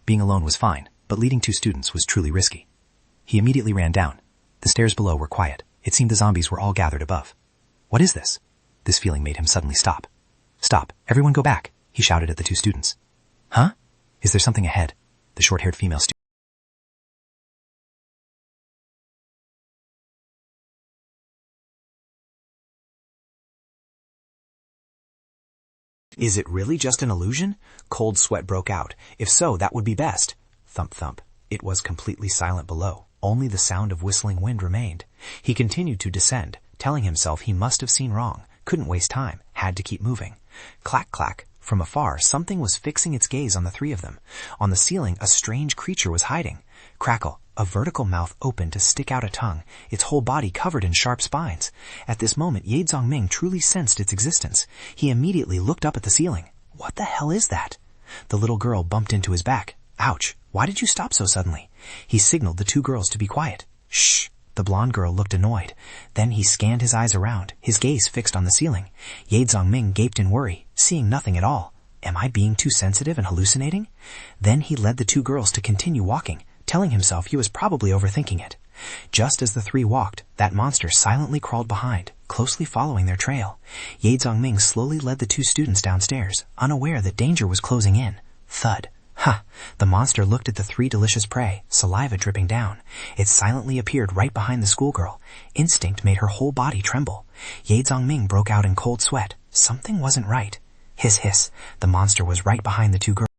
Being alone was fine, but leading 2 students was truly risky. He immediately ran down. The stairs below were quiet. It seemed the zombies were all gathered above. What is this? This feeling made him suddenly stop. Stop, everyone go back, he shouted at the 2 students. Huh? Is there something ahead? The short-haired female student. Is it really just an illusion? Cold sweat broke out. If so, that would be best. Thump thump. It was completely silent below. Only the sound of whistling wind remained. He continued to descend, telling himself he must have seen wrong, couldn't waste time, had to keep moving. Clack clack. From afar, something was fixing its gaze on the 3 of them. On the ceiling, a strange creature was hiding. Crackle. A vertical mouth opened to stick out a tongue, its whole body covered in sharp spines. At this moment, Ye Zhongming truly sensed its existence. He immediately looked up at the ceiling. What the hell is that? The little girl bumped into his back. Ouch. Why did you stop so suddenly? He signaled the 2 girls to be quiet. Shh. The blonde girl looked annoyed. Then he scanned his eyes around, his gaze fixed on the ceiling. Ye Zhongming gaped in worry, seeing nothing at all. Am I being too sensitive and hallucinating? Then he led the 2 girls to continue walking, telling himself he was probably overthinking it. Just as the 3 walked, that monster silently crawled behind, closely following their trail. Ye Zhongming slowly led the 2 students downstairs, unaware that danger was closing in. Thud. Ha! The monster looked at the 3 delicious prey, saliva dripping down. It silently appeared right behind the schoolgirl. Instinct made her whole body tremble. Ye Zhongming broke out in cold sweat. Something wasn't right. Hiss hiss. The monster was right behind the 2 girls.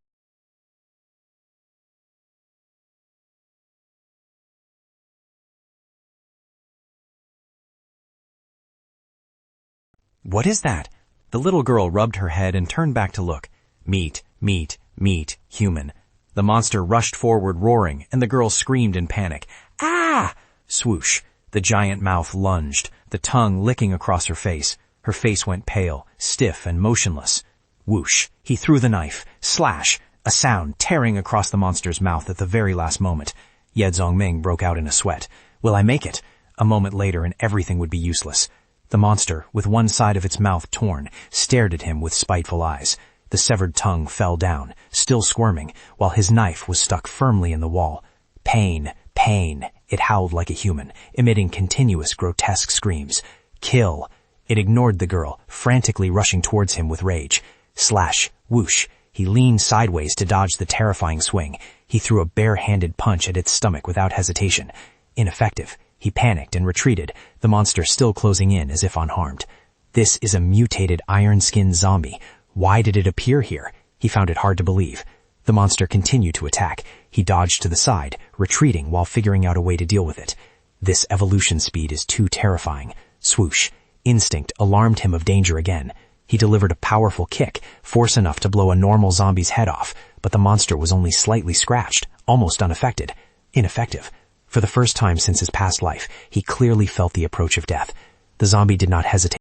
What is that? The little girl rubbed her head and turned back to look. Meat, meat, meat, human. The monster rushed forward roaring, and the girl screamed in panic. Ah! Swoosh. The giant mouth lunged, the tongue licking across her face. Her face went pale, stiff and motionless. Whoosh. He threw the knife. Slash. A sound tearing across the monster's mouth at the very last moment. Ye Zhongming broke out in a sweat. Will I make it? A moment later and everything would be useless. The monster, with one side of its mouth torn, stared at him with spiteful eyes. The severed tongue fell down, still squirming, while his knife was stuck firmly in the wall. Pain, pain. It howled like a human, emitting continuous grotesque screams. Kill. It ignored the girl, frantically rushing towards him with rage. Slash. Whoosh. He leaned sideways to dodge the terrifying swing. He threw a bare-handed punch at its stomach without hesitation. Ineffective. He panicked and retreated, the monster still closing in as if unharmed. This is a mutated iron-skinned zombie. Why did it appear here? He found it hard to believe. The monster continued to attack. He dodged to the side, retreating while figuring out a way to deal with it. This evolution speed is too terrifying. Swoosh. Instinct alarmed him of danger again. He delivered a powerful kick, force enough to blow a normal zombie's head off, but the monster was only slightly scratched, almost unaffected. Ineffective. For the first time since his past life, he clearly felt the approach of death. The zombie did not hesitate.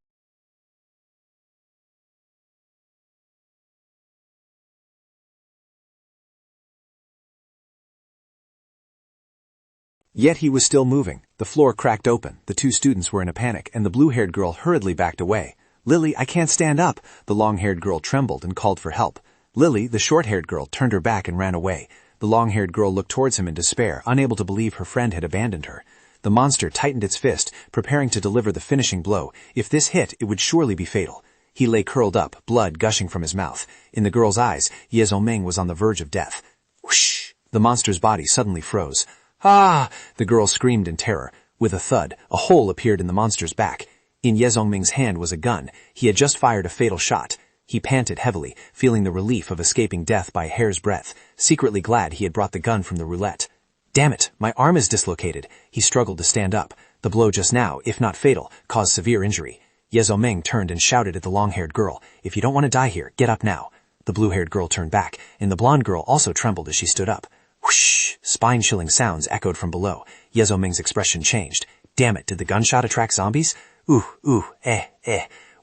Yet he was still moving. The floor cracked open. The two students were in a panic, and the blue-haired girl hurriedly backed away. "Lily, I can't stand up." The long-haired girl trembled and called for help. Lily, the short-haired girl, turned her back and ran away. The long-haired girl looked towards him in despair, unable to believe her friend had abandoned her. The monster tightened its fist, preparing to deliver the finishing blow. If this hit, it would surely be fatal. He lay curled up, blood gushing from his mouth. In the girl's eyes, Ye Zongming was on the verge of death. Whoosh! The monster's body suddenly froze. "Ah!" The girl screamed in terror. With a thud, a hole appeared in the monster's back. In Ye Zongming's hand was a gun. He had just fired a fatal shot. He panted heavily, feeling the relief of escaping death by a hair's breadth, secretly glad he had brought the gun from the roulette. "Damn it, my arm is dislocated." He struggled to stand up. The blow just now, if not fatal, caused severe injury. Ye Zongming turned and shouted at the long-haired girl, "If you don't want to die here, get up now." The blue-haired girl turned back, and the blonde girl also trembled as she stood up. Whoosh! Spine-chilling sounds echoed from below. Ye Zongming's expression changed. Damn it, did the gunshot attract zombies?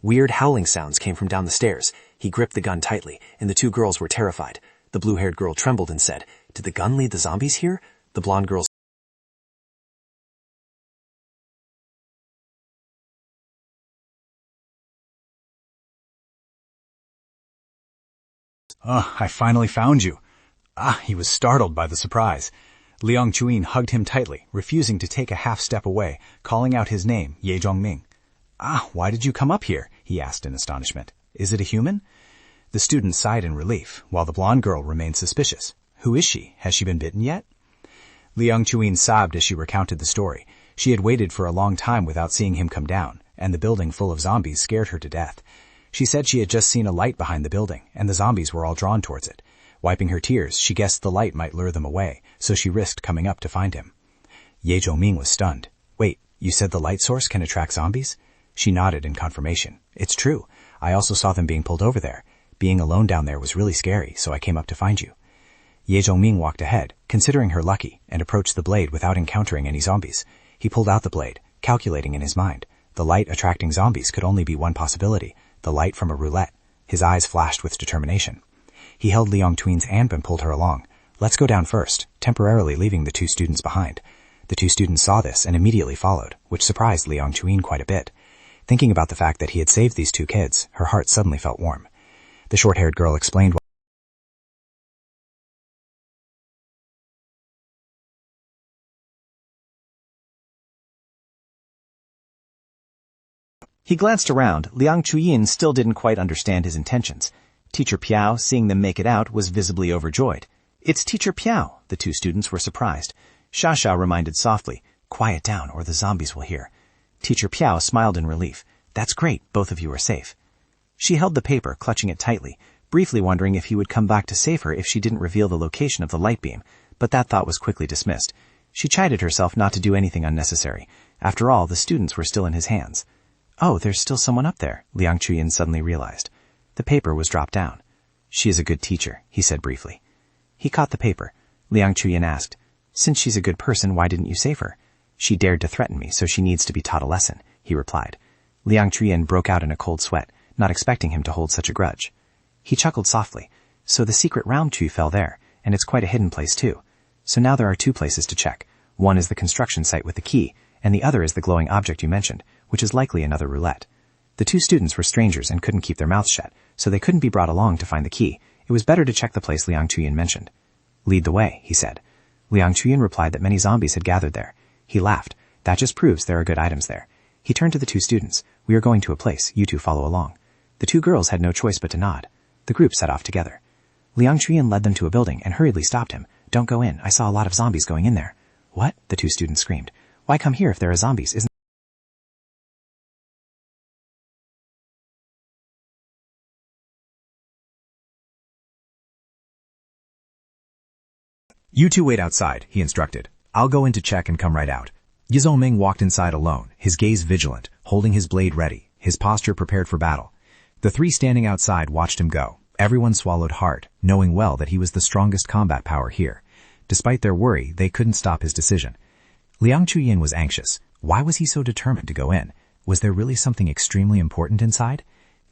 Weird howling sounds came from down the stairs. He gripped the gun tightly, and the two girls were terrified. The blue-haired girl trembled and said, "Did the gun lead the zombies here?" The blonde girl I finally found you. He was startled by the surprise. Liang Chuyin hugged him tightly, refusing to take a half step away, calling out his name, Ye Zongming. Why did you come up here? He asked in astonishment. Is it a human? The student sighed in relief, while the blonde girl remained suspicious. Who is she? Has she been bitten yet? Liang Chuyin sobbed as she recounted the story. She had waited for a long time without seeing him come down, and the building full of zombies scared her to death. She said she had just seen a light behind the building, and the zombies were all drawn towards it. Wiping her tears, she guessed the light might lure them away, so she risked coming up to find him. Ye Zongming was stunned. Wait, you said the light source can attract zombies? She nodded in confirmation. It's true. I also saw them being pulled over there. Being alone down there was really scary, so I came up to find you. Ye Zongming walked ahead, considering her lucky, and approached the blade without encountering any zombies. He pulled out the blade, calculating in his mind. The light attracting zombies could only be one possibility, the light from a roulette. His eyes flashed with determination. He held Liang Chuin's hand and pulled her along. Let's go down first, temporarily leaving the two students behind. The two students saw this and immediately followed, which surprised Liang Chuin quite a bit. Thinking about the fact that he had saved these two kids, her heart suddenly felt warm. The short-haired girl explained He glanced around. Liang Chuyin still didn't quite understand his intentions. Teacher Piao, seeing them make it out, was visibly overjoyed. It's Teacher Piao. The two students were surprised. Sha reminded softly, quiet down or the zombies will hear. Teacher Piao smiled in relief. That's great, both of you are safe. She held the paper, clutching it tightly, briefly wondering if he would come back to save her if she didn't reveal the location of the light beam, but that thought was quickly dismissed. She chided herself not to do anything unnecessary. After all, the students were still in his hands. Oh, there's still someone up there, Liang Chuyin suddenly realized. The paper was dropped down. She is a good teacher, he said briefly. He caught the paper. Liang Chuyin asked, Since she's a good person, why didn't you save her? She dared to threaten me, so she needs to be taught a lesson, he replied. Liang Chuyin broke out in a cold sweat, not expecting him to hold such a grudge. He chuckled softly. So the secret round tree fell there, and it's quite a hidden place too. So now there are two places to check. One is the construction site with the key, and the other is the glowing object you mentioned, which is likely another roulette. The two students were strangers and couldn't keep their mouths shut, so they couldn't be brought along to find the key. It was better to check the place Liang Chuyin mentioned. Lead the way, he said. Liang Chuyin replied that many zombies had gathered there. He laughed. That just proves there are good items there. He turned to the two students. We are going to a place. You two follow along. The two girls had no choice but to nod. The group set off together. Liang Chuyin led them to a building and hurriedly stopped him. Don't go in. I saw a lot of zombies going in there. What? The two students screamed. Why come here if there are zombies? Isn't You two wait outside, he instructed. I'll go in to check and come right out. Ye Zongming walked inside alone, his gaze vigilant, holding his blade ready, his posture prepared for battle. The three standing outside watched him go. Everyone swallowed hard, knowing well that he was the strongest combat power here. Despite their worry, they couldn't stop his decision. Liang Chuyin was anxious. Why was he so determined to go in? Was there really something extremely important inside?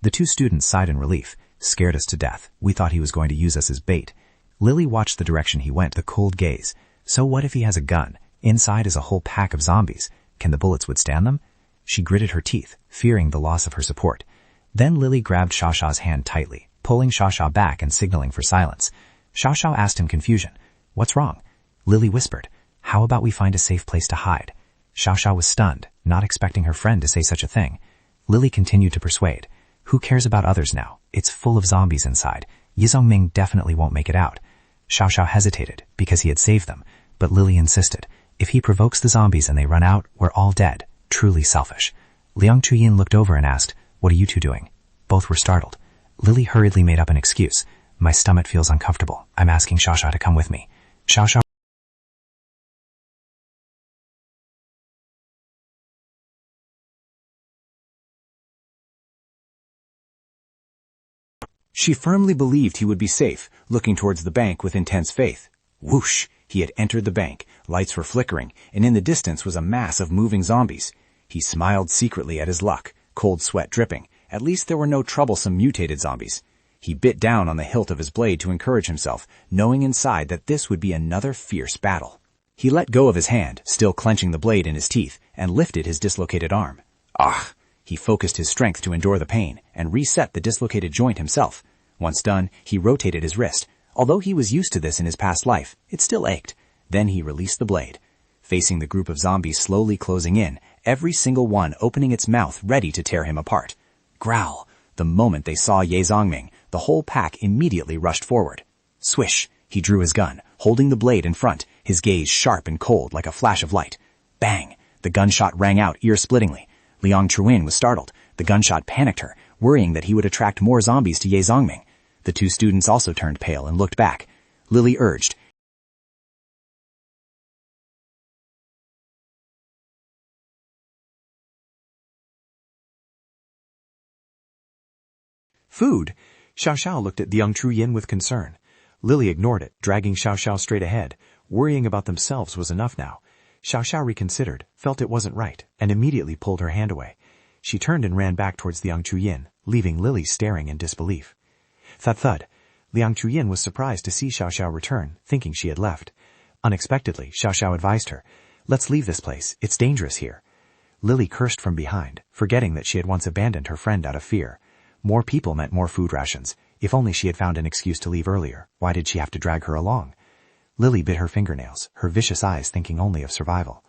The two students sighed in relief. Scared us to death. We thought he was going to use us as bait. Lily watched the direction he went, the cold gaze. So what if he has a gun? Inside is a whole pack of zombies. Can the bullets withstand them? She gritted her teeth, fearing the loss of her support. Then Lily grabbed Xiaoxiao's hand tightly, pulling Xiaoxiao back and signaling for silence. Xiaoxiao asked in confusion, "What's wrong?" Lily whispered, "How about we find a safe place to hide?" Xiaoxiao was stunned, not expecting her friend to say such a thing. Lily continued to persuade. Who cares about others now? It's full of zombies inside. Ye Zongming definitely won't make it out. Xiaoxiao hesitated, because he had saved them, but Lily insisted. If he provokes the zombies and they run out, we're all dead. Truly selfish. Liang Chuyin looked over and asked, "What are you two doing?" Both were startled. Lily hurriedly made up an excuse. "My stomach feels uncomfortable. I'm asking Xiaoxiao to come with me." Xiaoxiao She firmly believed he would be safe, looking towards the bank with intense faith. Whoosh! He had entered the bank, lights were flickering, and in the distance was a mass of moving zombies. He smiled secretly at his luck, cold sweat dripping. At least there were no troublesome mutated zombies. He bit down on the hilt of his blade to encourage himself, knowing inside that this would be another fierce battle. He let go of his hand, still clenching the blade in his teeth, and lifted his dislocated arm. Ah! He focused his strength to endure the pain, and reset the dislocated joint himself. Once done, he rotated his wrist. Although he was used to this in his past life, it still ached. Then he released the blade. Facing the group of zombies slowly closing in, every single one opening its mouth ready to tear him apart. Growl! The moment they saw Ye Zongming, the whole pack immediately rushed forward. Swish! He drew his gun, holding the blade in front, his gaze sharp and cold like a flash of light. Bang! The gunshot rang out ear-splittingly. Liang Chuyin was startled. The gunshot panicked her, worrying that he would attract more zombies to Ye Zongming. The two students also turned pale and looked back. Lily urged, Food? Xiaoxiao looked at Liang Chuyin with concern. Lily ignored it, dragging Xiaoxiao straight ahead. Worrying about themselves was enough now. Xiaoxiao reconsidered, felt it wasn't right, and immediately pulled her hand away. She turned and ran back towards Liang Chuyin, leaving Lily staring in disbelief. Thud. Liang Chuyin was surprised to see Xiaoxiao return, thinking she had left. Unexpectedly, Xiaoxiao advised her, "Let's leave this place. It's dangerous here." Lily cursed from behind, forgetting that she had once abandoned her friend out of fear. More people meant more food rations. If only she had found an excuse to leave earlier. Why did she have to drag her along? Lily bit her fingernails, her vicious eyes thinking only of survival.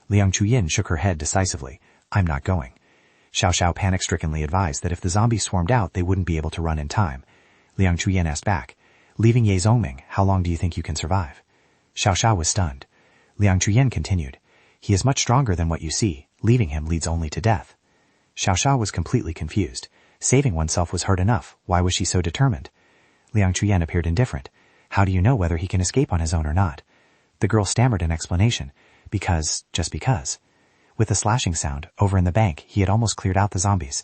Liang Chuyin shook her head decisively. "I'm not going." Xiaoxiao panic-strickenly advised that if the zombies swarmed out, they wouldn't be able to run in time. Liang Chuyin asked back, "Leaving Ye Zongming, how long do you think you can survive?" Xiaoxiao was stunned. Liang Chuyin continued, "He is much stronger than what you see. Leaving him leads only to death." Xiaoxiao was completely confused. Saving oneself was hard enough. Why was she so determined? Liang Chuyin appeared indifferent. "How do you know whether he can escape on his own or not?" The girl stammered an explanation. Just because. With the slashing sound, over in the bank, he had almost cleared out the zombies.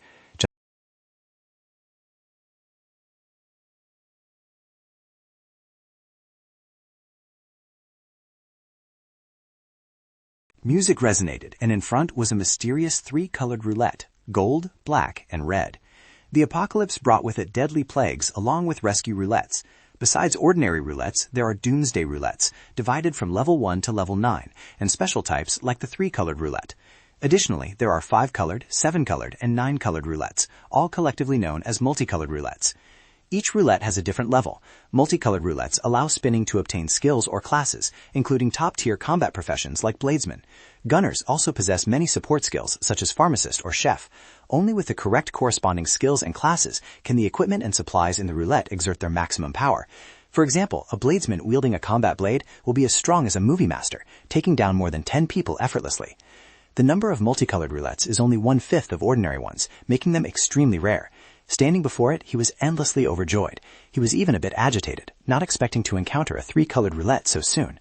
Music resonated, and in front was a mysterious three-colored roulette, gold, black, and red. The apocalypse brought with it deadly plagues along with rescue roulettes. Besides ordinary roulettes, there are doomsday roulettes, divided from level 1 to level 9, and special types like the three-colored roulette. Additionally, there are 5-colored, 7-colored, and 9-colored roulettes, all collectively known as multicolored roulettes. Each roulette has a different level. Multicolored roulettes allow spinning to obtain skills or classes, including top-tier combat professions like bladesmen. Gunners also possess many support skills, such as pharmacist or chef. Only with the correct corresponding skills and classes can the equipment and supplies in the roulette exert their maximum power. For example, a bladesman wielding a combat blade will be as strong as a movie master, taking down more than 10 people effortlessly. The number of multicolored roulettes is only 1/5 of ordinary ones, making them extremely rare. Standing before it, he was endlessly overjoyed. He was even a bit agitated, not expecting to encounter a 3-colored roulette so soon.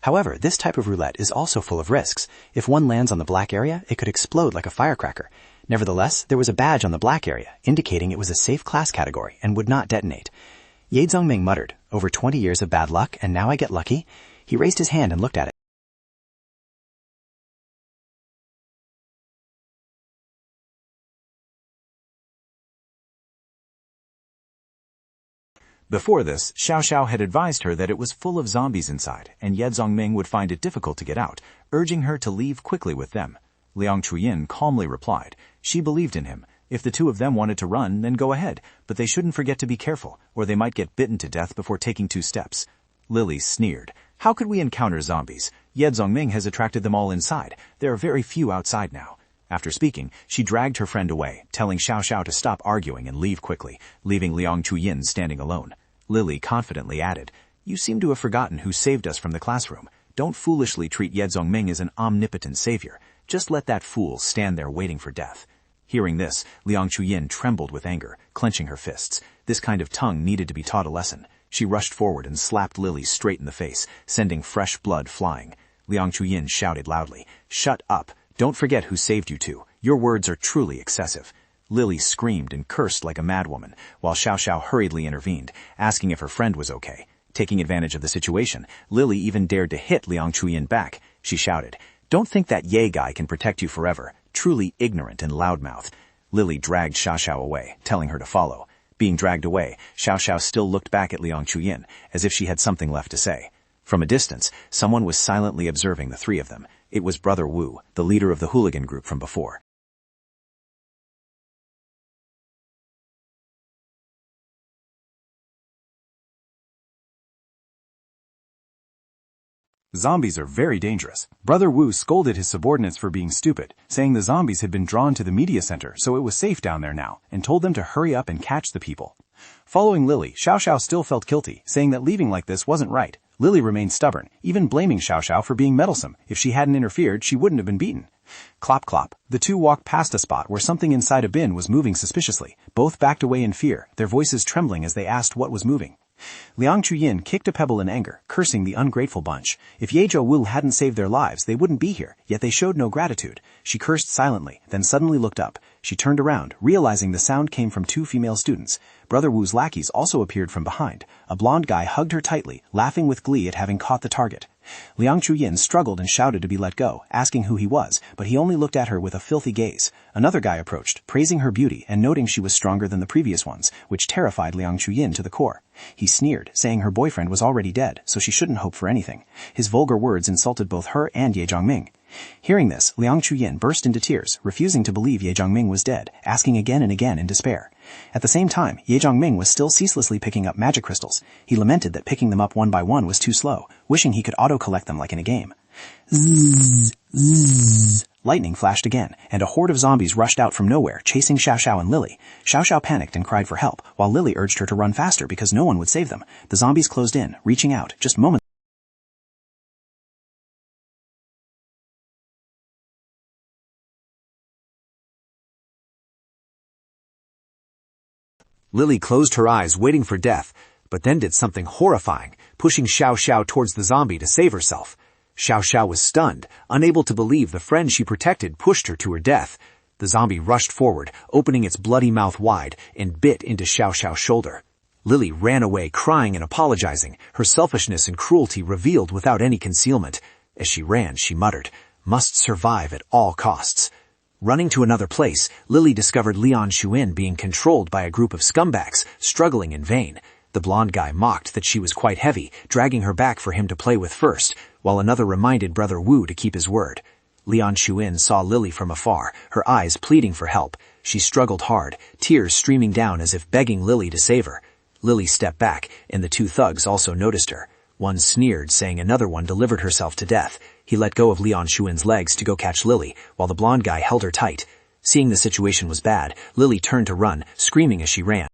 However, this type of roulette is also full of risks. If one lands on the black area, it could explode like a firecracker. Nevertheless, there was a badge on the black area, indicating it was a safe class category and would not detonate. Ye Zongming muttered, "Over 20 years of bad luck, and now I get lucky?" He raised his hand and looked at it. Before this, Xiao Xiao had advised her that it was full of zombies inside, and Ye Zongming would find it difficult to get out, urging her to leave quickly with them. Liang Chuyin calmly replied. She believed in him. If the two of them wanted to run, then go ahead, but they shouldn't forget to be careful, or they might get bitten to death before taking 2 steps. Lily sneered. How could we encounter zombies? Ye Zongming has attracted them all inside. There are very few outside now. After speaking, she dragged her friend away, telling Xiao Xiao to stop arguing and leave quickly, leaving Liang Chuyin standing alone. Lily confidently added, "You seem to have forgotten who saved us from the classroom. Don't foolishly treat Ye Zongming as an omnipotent savior. Just let that fool stand there waiting for death." Hearing this, Liang Chuyin trembled with anger, clenching her fists. This kind of tongue needed to be taught a lesson. She rushed forward and slapped Lily straight in the face, sending fresh blood flying. Liang Chuyin shouted loudly, "Shut up! Don't forget who saved you two. Your words are truly excessive." Lily screamed and cursed like a madwoman, while Xiao Xiao hurriedly intervened, asking if her friend was okay. Taking advantage of the situation, Lily even dared to hit Liang Chuyin back. She shouted, "Don't think that Ye guy can protect you forever. Truly ignorant and loudmouth." Lily dragged Xiao Xiao away, telling her to follow. Being dragged away, Xiao Xiao still looked back at Liang Chuyin, as if she had something left to say. From a distance, someone was silently observing the 3 of them. It was Brother Wu, the leader of the hooligan group from before. Zombies are very dangerous. Brother Wu scolded his subordinates for being stupid, saying the zombies had been drawn to the media center so it was safe down there now, and told them to hurry up and catch the people. Following Lily, Xiao Xiao still felt guilty, saying that leaving like this wasn't right. Lily remained stubborn, even blaming Xiao Xiao for being meddlesome. If she hadn't interfered, she wouldn't have been beaten. Clop clop. The two walked past a spot where something inside a bin was moving suspiciously. Both backed away in fear, their voices trembling as they asked what was moving. Liang Chuyin kicked a pebble in anger, cursing the ungrateful bunch. If Ye Zhou Wu hadn't saved their lives, they wouldn't be here, yet they showed no gratitude. She cursed silently, then suddenly looked up. She turned around, realizing the sound came from 2 female students. Brother Wu's lackeys also appeared from behind. A blonde guy hugged her tightly, laughing with glee at having caught the target. Liang Chuyin struggled and shouted to be let go, asking who he was, but he only looked at her with a filthy gaze. Another guy approached, praising her beauty and noting she was stronger than the previous ones, which terrified Liang Chuyin to the core. He sneered, saying her boyfriend was already dead, so she shouldn't hope for anything. His vulgar words insulted both her and Ye Zongming. Hearing this, Liang Chuyin burst into tears, refusing to believe Ye Zongming was dead, asking again and again in despair. At the same time, Ye Zongming was still ceaselessly picking up magic crystals. He lamented that picking them up one by one was too slow, wishing he could auto-collect them like in a game. Zzz, zzz. Lightning flashed again, and a horde of zombies rushed out from nowhere, chasing Xiao Xiao and Lily. Xiao Xiao panicked and cried for help, while Lily urged her to run faster because no one would save them. The zombies closed in, reaching out, just moments. Lily closed her eyes, waiting for death, but then did something horrifying, pushing Xiao Xiao towards the zombie to save herself. Xiao Xiao was stunned, unable to believe the friend she protected pushed her to her death. The zombie rushed forward, opening its bloody mouth wide, and bit into Xiao Xiao's shoulder. Lily ran away, crying and apologizing, her selfishness and cruelty revealed without any concealment. As she ran, she muttered, "Must survive at all costs." Running to another place, Lily discovered Liang Chuyin being controlled by a group of scumbags, struggling in vain. The blonde guy mocked that she was quite heavy, dragging her back for him to play with first, while another reminded Brother Wu to keep his word. Liang Chuyin saw Lily from afar, her eyes pleading for help. She struggled hard, tears streaming down as if begging Lily to save her. Lily stepped back, and the 2 thugs also noticed her. One sneered, saying another one delivered herself to death. He let go of Liang Chuin's legs to go catch Lily, while the blonde guy held her tight. Seeing the situation was bad, Lily turned to run, screaming as she ran.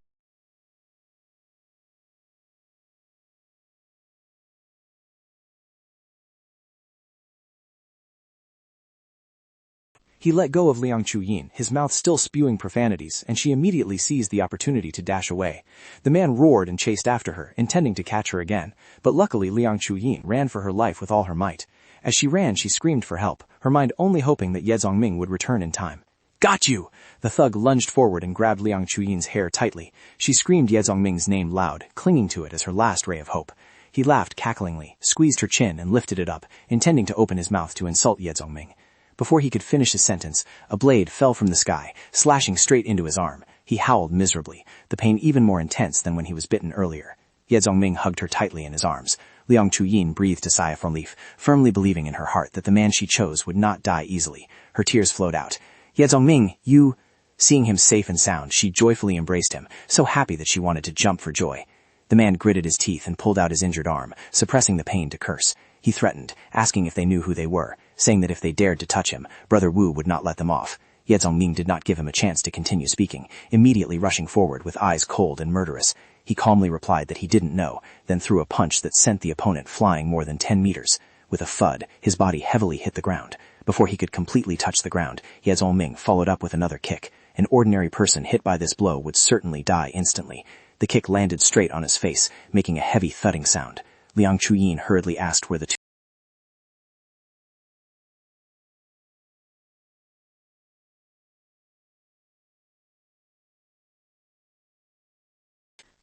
He let go of Liang Chuyin, his mouth still spewing profanities, and she immediately seized the opportunity to dash away. The man roared and chased after her, intending to catch her again, but luckily Liang Chuyin ran for her life with all her might. As she ran, she screamed for help, her mind only hoping that Ye Zongming would return in time. "Got you!" The thug lunged forward and grabbed Liang Chuyin's hair tightly. She screamed Ye Zongming's name loud, clinging to it as her last ray of hope. He laughed cacklingly, squeezed her chin, and lifted it up, intending to open his mouth to insult Ye Zongming. Before he could finish his sentence, a blade fell from the sky, slashing straight into his arm. He howled miserably, the pain even more intense than when he was bitten earlier. Ye Zongming hugged her tightly in his arms. Liang Chuyin breathed a sigh of relief, firmly believing in her heart that the man she chose would not die easily. Her tears flowed out. "Ye Zongming, you—" Seeing him safe and sound, she joyfully embraced him, so happy that she wanted to jump for joy. The man gritted his teeth and pulled out his injured arm, suppressing the pain to curse. He threatened, asking if they knew who they were, saying that if they dared to touch him, Brother Wu would not let them off. Ye Zongming did not give him a chance to continue speaking, immediately rushing forward with eyes cold and murderous. He calmly replied that he didn't know, then threw a punch that sent the opponent flying more than 10 meters. With a thud, his body heavily hit the ground. Before he could completely touch the ground, Ye Zongming followed up with another kick. An ordinary person hit by this blow would certainly die instantly. The kick landed straight on his face, making a heavy thudding sound. Liang Chuyin hurriedly asked where the two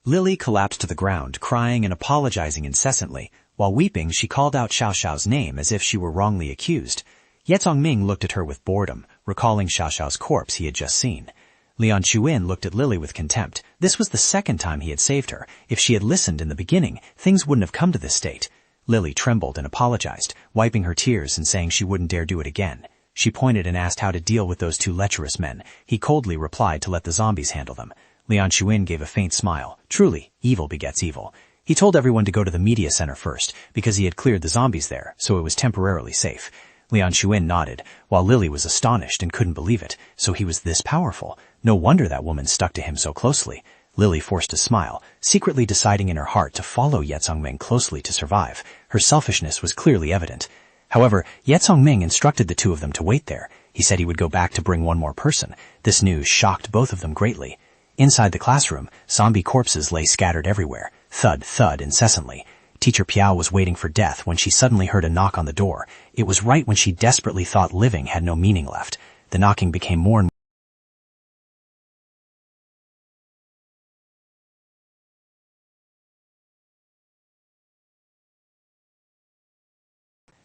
Lily collapsed to the ground, crying and apologizing incessantly. While weeping, she called out Xiao Xiao's name as if she were wrongly accused. Ye Zongming looked at her with boredom, recalling Xiao Xiao's corpse he had just seen. Liang Chuyin looked at Lily with contempt. This was the second time he had saved her. If she had listened in the beginning, things wouldn't have come to this state. Lily trembled and apologized, wiping her tears and saying she wouldn't dare do it again. She pointed and asked how to deal with those two lecherous men. He coldly replied to let the zombies handle them. Liang Chuyin gave a faint smile. Truly, evil begets evil. He told everyone to go to the media center first, because he had cleared the zombies there, so it was temporarily safe. Liang Chuyin nodded, while Lily was astonished and couldn't believe it. So he was this powerful. No wonder that woman stuck to him so closely. Lily forced a smile, secretly deciding in her heart to follow Ye Zongming closely to survive. Her selfishness was clearly evident. However, Ye Zongming instructed the two of them to wait there. He said he would go back to bring one more person. This news shocked both of them greatly. Inside the classroom, zombie corpses lay scattered everywhere. Thud, thud incessantly. Teacher Piao was waiting for death when she suddenly heard a knock on the door. It was right when she desperately thought living had no meaning left. The knocking became more and more.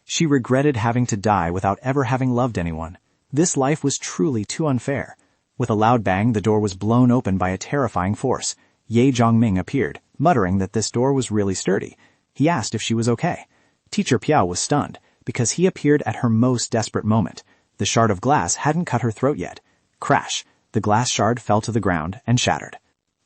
She regretted having to die without ever having loved anyone. This life was truly too unfair. With a loud bang, the door was blown open by a terrifying force. Ye Zongming appeared, muttering that this door was really sturdy. He asked if she was okay. Teacher Piao was stunned, because he appeared at her most desperate moment. The shard of glass hadn't cut her throat yet. Crash! The glass shard fell to the ground and shattered.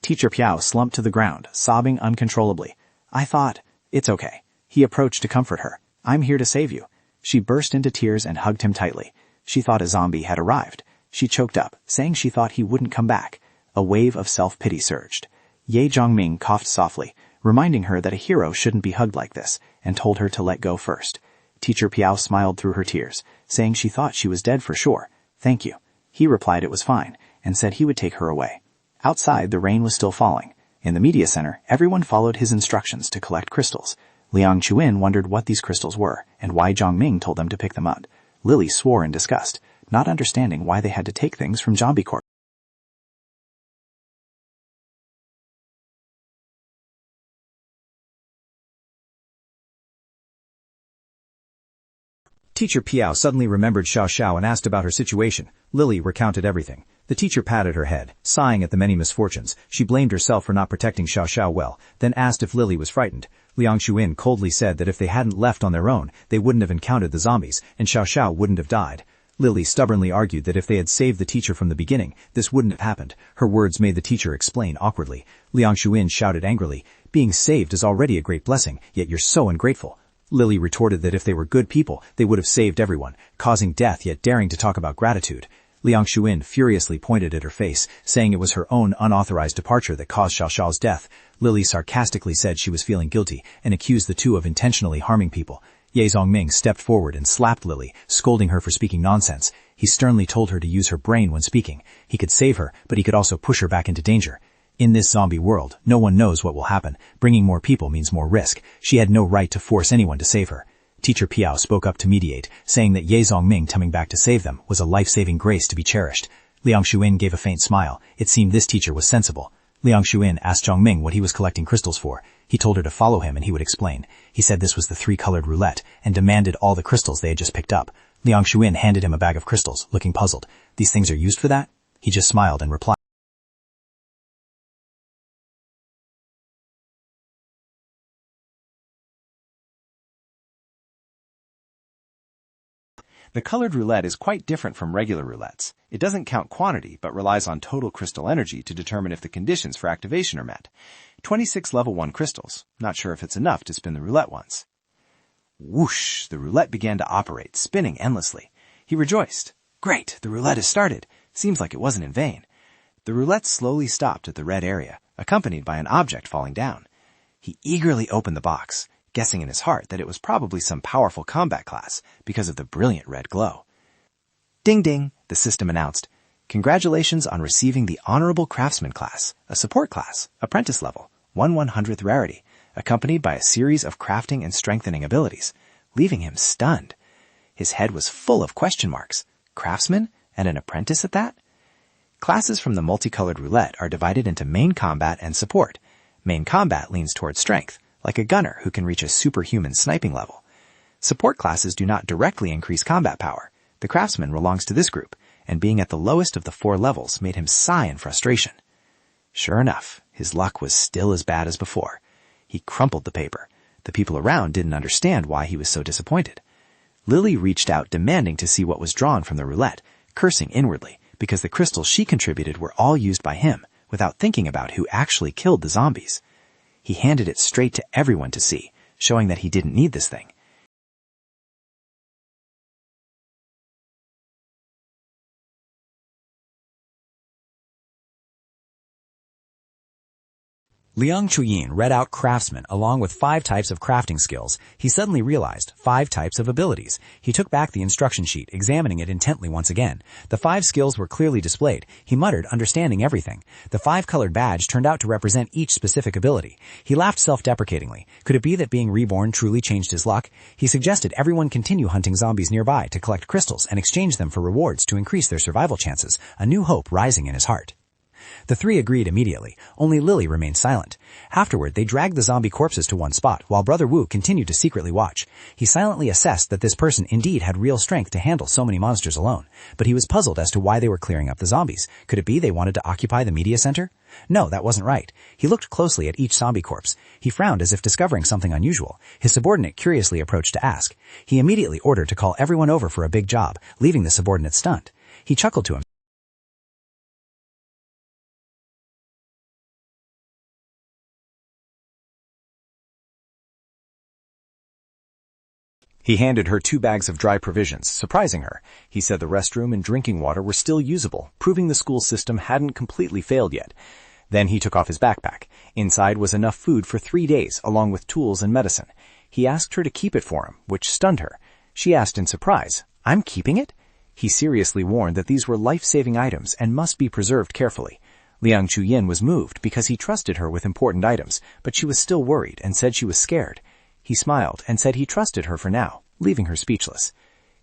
Teacher Piao slumped to the ground, sobbing uncontrollably. "I thought, it's okay." He approached to comfort her. "I'm here to save you." She burst into tears and hugged him tightly. She thought a zombie had arrived. She choked up, saying she thought he wouldn't come back. A wave of self-pity surged. Ye Zongming coughed softly, reminding her that a hero shouldn't be hugged like this, and told her to let go first. Teacher Piao smiled through her tears, saying she thought she was dead for sure. "Thank you." He replied it was fine, and said he would take her away. Outside, the rain was still falling. In the media center, everyone followed his instructions to collect crystals. Liang Chuyin wondered what these crystals were, and why Zongming told them to pick them up. Lily swore in disgust, not understanding why they had to take things from zombie corpses. Teacher Piao suddenly remembered Xiao Xiao and asked about her situation. Lily recounted everything. The teacher patted her head, sighing at the many misfortunes. She blamed herself for not protecting Xiao Xiao well, then asked if Lily was frightened. Liang Chuyin coldly said that if they hadn't left on their own, they wouldn't have encountered the zombies, and Xiao Xiao wouldn't have died. Lily stubbornly argued that if they had saved the teacher from the beginning, this wouldn't have happened. Her words made the teacher explain awkwardly. Liang Chuyin shouted angrily, "Being saved is already a great blessing, yet you're so ungrateful." Lily retorted that if they were good people, they would have saved everyone, causing death yet daring to talk about gratitude. Liang Chuyin furiously pointed at her face, saying it was her own unauthorized departure that caused Xiao Xiao's death. Lily sarcastically said she was feeling guilty and accused the two of intentionally harming people. Ye Zhongming stepped forward and slapped Lily, scolding her for speaking nonsense. He sternly told her to use her brain when speaking. He could save her, but he could also push her back into danger. In this zombie world, no one knows what will happen. Bringing more people means more risk. She had no right to force anyone to save her. Teacher Piao spoke up to mediate, saying that Ye Zhongming coming back to save them was a life-saving grace to be cherished. Liang Shuin gave a faint smile. It seemed this teacher was sensible. Liang Shuin asked Zhongming what he was collecting crystals for. He told her to follow him and he would explain. He said this was the 3-colored roulette and demanded all the crystals they had just picked up. Liang Shuin handed him a bag of crystals, looking puzzled. These things are used for that? He just smiled and replied. The colored roulette is quite different from regular roulettes. It doesn't count quantity, but relies on total crystal energy to determine if the conditions for activation are met. 26 level 1 crystals. Not sure if it's enough to spin the roulette once. Whoosh! The roulette began to operate, spinning endlessly. He rejoiced. Great! The roulette has started. Seems like it wasn't in vain. The roulette slowly stopped at the red area, accompanied by an object falling down. He eagerly opened the box, guessing in his heart that it was probably some powerful combat class because of the brilliant red glow. Ding ding, the system announced. Congratulations on receiving the Honorable Craftsman class, a support class, apprentice level, 1/100th rarity, accompanied by a series of crafting and strengthening abilities, leaving him stunned. His head was full of question marks. Craftsman and an apprentice at that? Classes from the multicolored roulette are divided into main combat and support. Main combat leans towards strength, like a gunner who can reach a superhuman sniping level. Support classes do not directly increase combat power. The craftsman belongs to this group, and being at the lowest of the 4 levels made him sigh in frustration. Sure enough, his luck was still as bad as before. He crumpled the paper. The people around didn't understand why he was so disappointed. Lily reached out demanding to see what was drawn from the roulette, cursing inwardly because the crystals she contributed were all used by him, without thinking about who actually killed the zombies. He handed it straight to everyone to see, showing that he didn't need this thing. Liang Chuyin read out Craftsman along with 5 types of crafting skills. He suddenly realized 5 types of abilities. He took back the instruction sheet, examining it intently once again. The 5 skills were clearly displayed. He muttered, understanding everything. The 5-colored badge turned out to represent each specific ability. He laughed self-deprecatingly. Could it be that being reborn truly changed his luck? He suggested everyone continue hunting zombies nearby to collect crystals and exchange them for rewards to increase their survival chances, a new hope rising in his heart. The 3 agreed immediately. Only Lily remained silent. Afterward, they dragged the zombie corpses to one spot, while Brother Wu continued to secretly watch. He silently assessed that this person indeed had real strength to handle so many monsters alone, but he was puzzled as to why they were clearing up the zombies. Could it be they wanted to occupy the media center? No, that wasn't right. He looked closely at each zombie corpse. He frowned as if discovering something unusual. His subordinate curiously approached to ask. He immediately ordered to call everyone over for a big job, leaving the subordinate stunned. He chuckled to himself. He handed her 2 bags of dry provisions, surprising her. He said the restroom and drinking water were still usable, proving the school system hadn't completely failed yet. Then he took off his backpack. Inside was enough food for 3 days, along with tools and medicine. He asked her to keep it for him, which stunned her. She asked in surprise, "I'm keeping it?" He seriously warned that these were life-saving items and must be preserved carefully. Liang Chuyin was moved because he trusted her with important items, but she was still worried and said she was scared. He smiled and said he trusted her for now, leaving her speechless.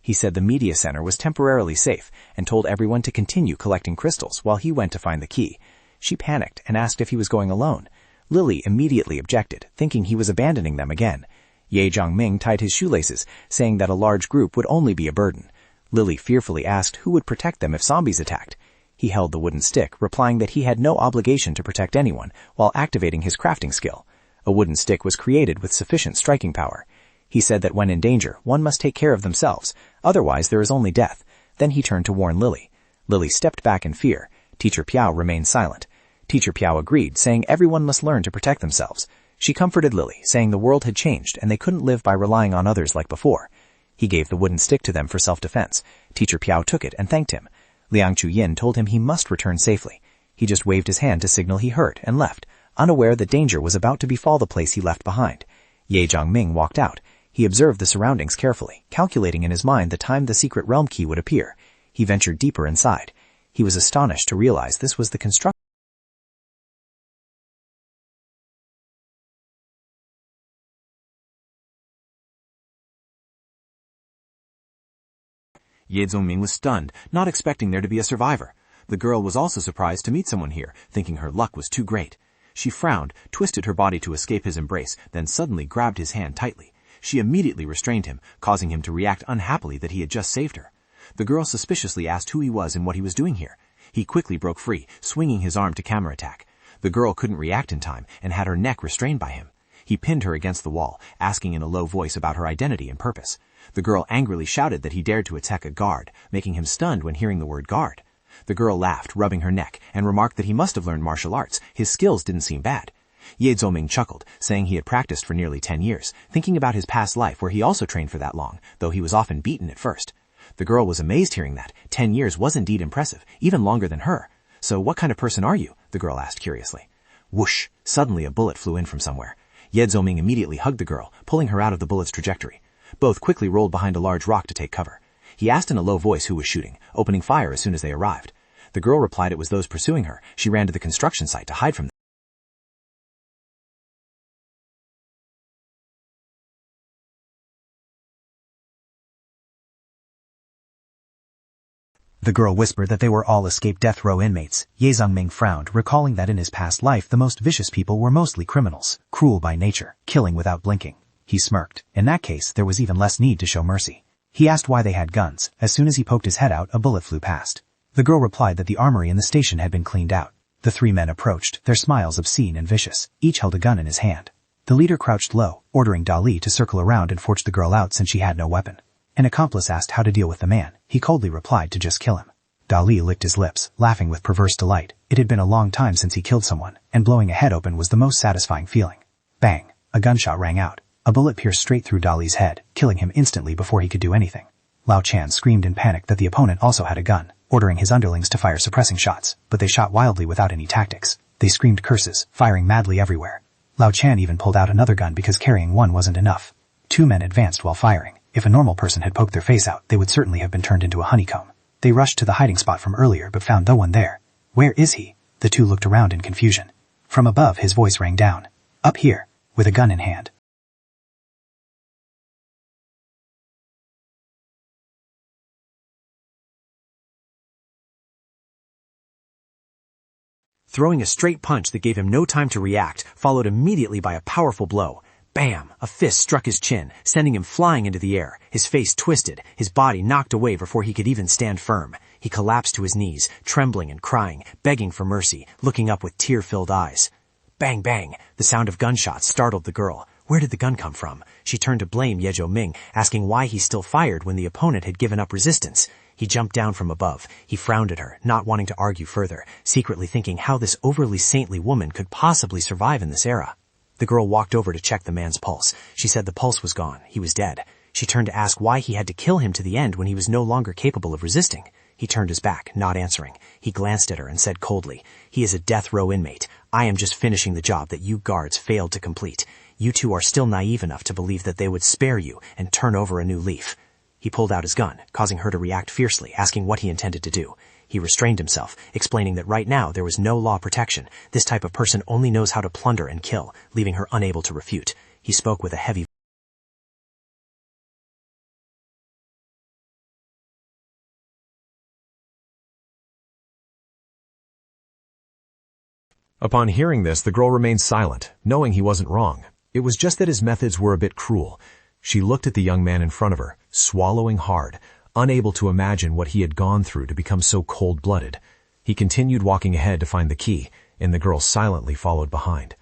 He said the media center was temporarily safe and told everyone to continue collecting crystals while he went to find the key. She panicked and asked if he was going alone. Lily immediately objected, thinking he was abandoning them again. Ye Zhongming tied his shoelaces, saying that a large group would only be a burden. Lily fearfully asked who would protect them if zombies attacked. He held the wooden stick, replying that he had no obligation to protect anyone while activating his crafting skill. A wooden stick was created with sufficient striking power. He said that when in danger, one must take care of themselves, otherwise there is only death. Then he turned to warn Lily. Lily stepped back in fear. Teacher Piao remained silent. Teacher Piao agreed, saying everyone must learn to protect themselves. She comforted Lily, saying the world had changed and they couldn't live by relying on others like before. He gave the wooden stick to them for self-defense. Teacher Piao took it and thanked him. Liang Chuyin told him he must return safely. He just waved his hand to signal he heard and left, unaware that danger was about to befall the place he left behind. Ye Zhongming walked out. He He observed the surroundings carefully, calculating in his mind the time the secret realm key would appear. He ventured deeper inside. He was astonished to realize this was the construction. Ye Zongming was stunned, not expecting there to be a survivor. The girl was also surprised to meet someone here, thinking her luck was too great. She frowned, twisted her body to escape his embrace, then suddenly grabbed his hand tightly. She immediately restrained him, causing him to react unhappily that he had just saved her. The girl suspiciously asked who he was and what he was doing here. He quickly broke free, swinging his arm to counterattack. The girl couldn't react in time and had her neck restrained by him. He pinned her against the wall, asking in a low voice about her identity and purpose. The girl angrily shouted that he dared to attack a guard, making him stunned when hearing the word guard. The girl laughed, rubbing her neck, and remarked that he must have learned martial arts. His skills didn't seem bad. Ye Zongming chuckled, saying he had practiced for nearly 10 years, thinking about his past life where he also trained for that long, though he was often beaten at first. The girl was amazed hearing that. 10 years was indeed impressive, even longer than her. So what kind of person are you? The girl asked curiously. Whoosh! Suddenly a bullet flew in from somewhere. Ye Zongming immediately hugged the girl, pulling her out of the bullet's trajectory. Both quickly rolled behind a large rock to take cover. He asked in a low voice who was shooting, opening fire as soon as they arrived. The girl replied it was those pursuing her. She ran to the construction site to hide from them. The girl whispered that they were all escaped death row inmates. Ye Zongming frowned, recalling that in his past life the most vicious people were mostly criminals, cruel by nature, killing without blinking. He smirked. In that case, there was even less need to show mercy. He asked why they had guns. As soon as he poked his head out, a bullet flew past. The girl replied that the armory in the station had been cleaned out. The 3 men approached, their smiles obscene and vicious. Each held a gun in his hand. The leader crouched low, ordering Dali to circle around and force the girl out since she had no weapon. An accomplice asked how to deal with the man. He coldly replied to just kill him. Dali licked his lips, laughing with perverse delight. It had been a long time since he killed someone, and blowing a head open was the most satisfying feeling. Bang! A gunshot rang out. A bullet pierced straight through Dali's head, killing him instantly before he could do anything. Lao Chan screamed in panic that the opponent also had a gun, ordering his underlings to fire suppressing shots, but they shot wildly without any tactics. They screamed curses, firing madly everywhere. Lao Chan even pulled out another gun because carrying one wasn't enough. 2 men advanced while firing. If a normal person had poked their face out, they would certainly have been turned into a honeycomb. They rushed to the hiding spot from earlier but found no one there. Where is he? The 2 looked around in confusion. From above his voice rang down. Up here, with a gun in hand. Throwing a straight punch that gave him no time to react, followed immediately by a powerful blow. Bam! A fist struck his chin, sending him flying into the air. His face twisted, his body knocked away before he could even stand firm. He collapsed to his knees, trembling and crying, begging for mercy, looking up with tear-filled eyes. Bang, bang! The sound of gunshots startled the girl. Where did the gun come from? She turned to blame Ye Zongming, asking why he still fired when the opponent had given up resistance. He jumped down from above. He frowned at her, not wanting to argue further, secretly thinking how this overly saintly woman could possibly survive in this era. The girl walked over to check the man's pulse. She said the pulse was gone. He was dead. She turned to ask why he had to kill him to the end when he was no longer capable of resisting. He turned his back, not answering. He glanced at her and said coldly, "He is a death row inmate. I am just finishing the job that you guards failed to complete. You 2 are still naive enough to believe that they would spare you and turn over a new leaf." He pulled out his gun, causing her to react fiercely, asking what he intended to do. He restrained himself, explaining that right now there was no law protection. This type of person only knows how to plunder and kill, leaving her unable to refute. He spoke with a heavy Upon hearing this, the girl remained silent, knowing he wasn't wrong. It was just that his methods were a bit cruel. She looked at the young man in front of her, swallowing hard, unable to imagine what he had gone through to become so cold-blooded. He continued walking ahead to find the key, and the girl silently followed behind.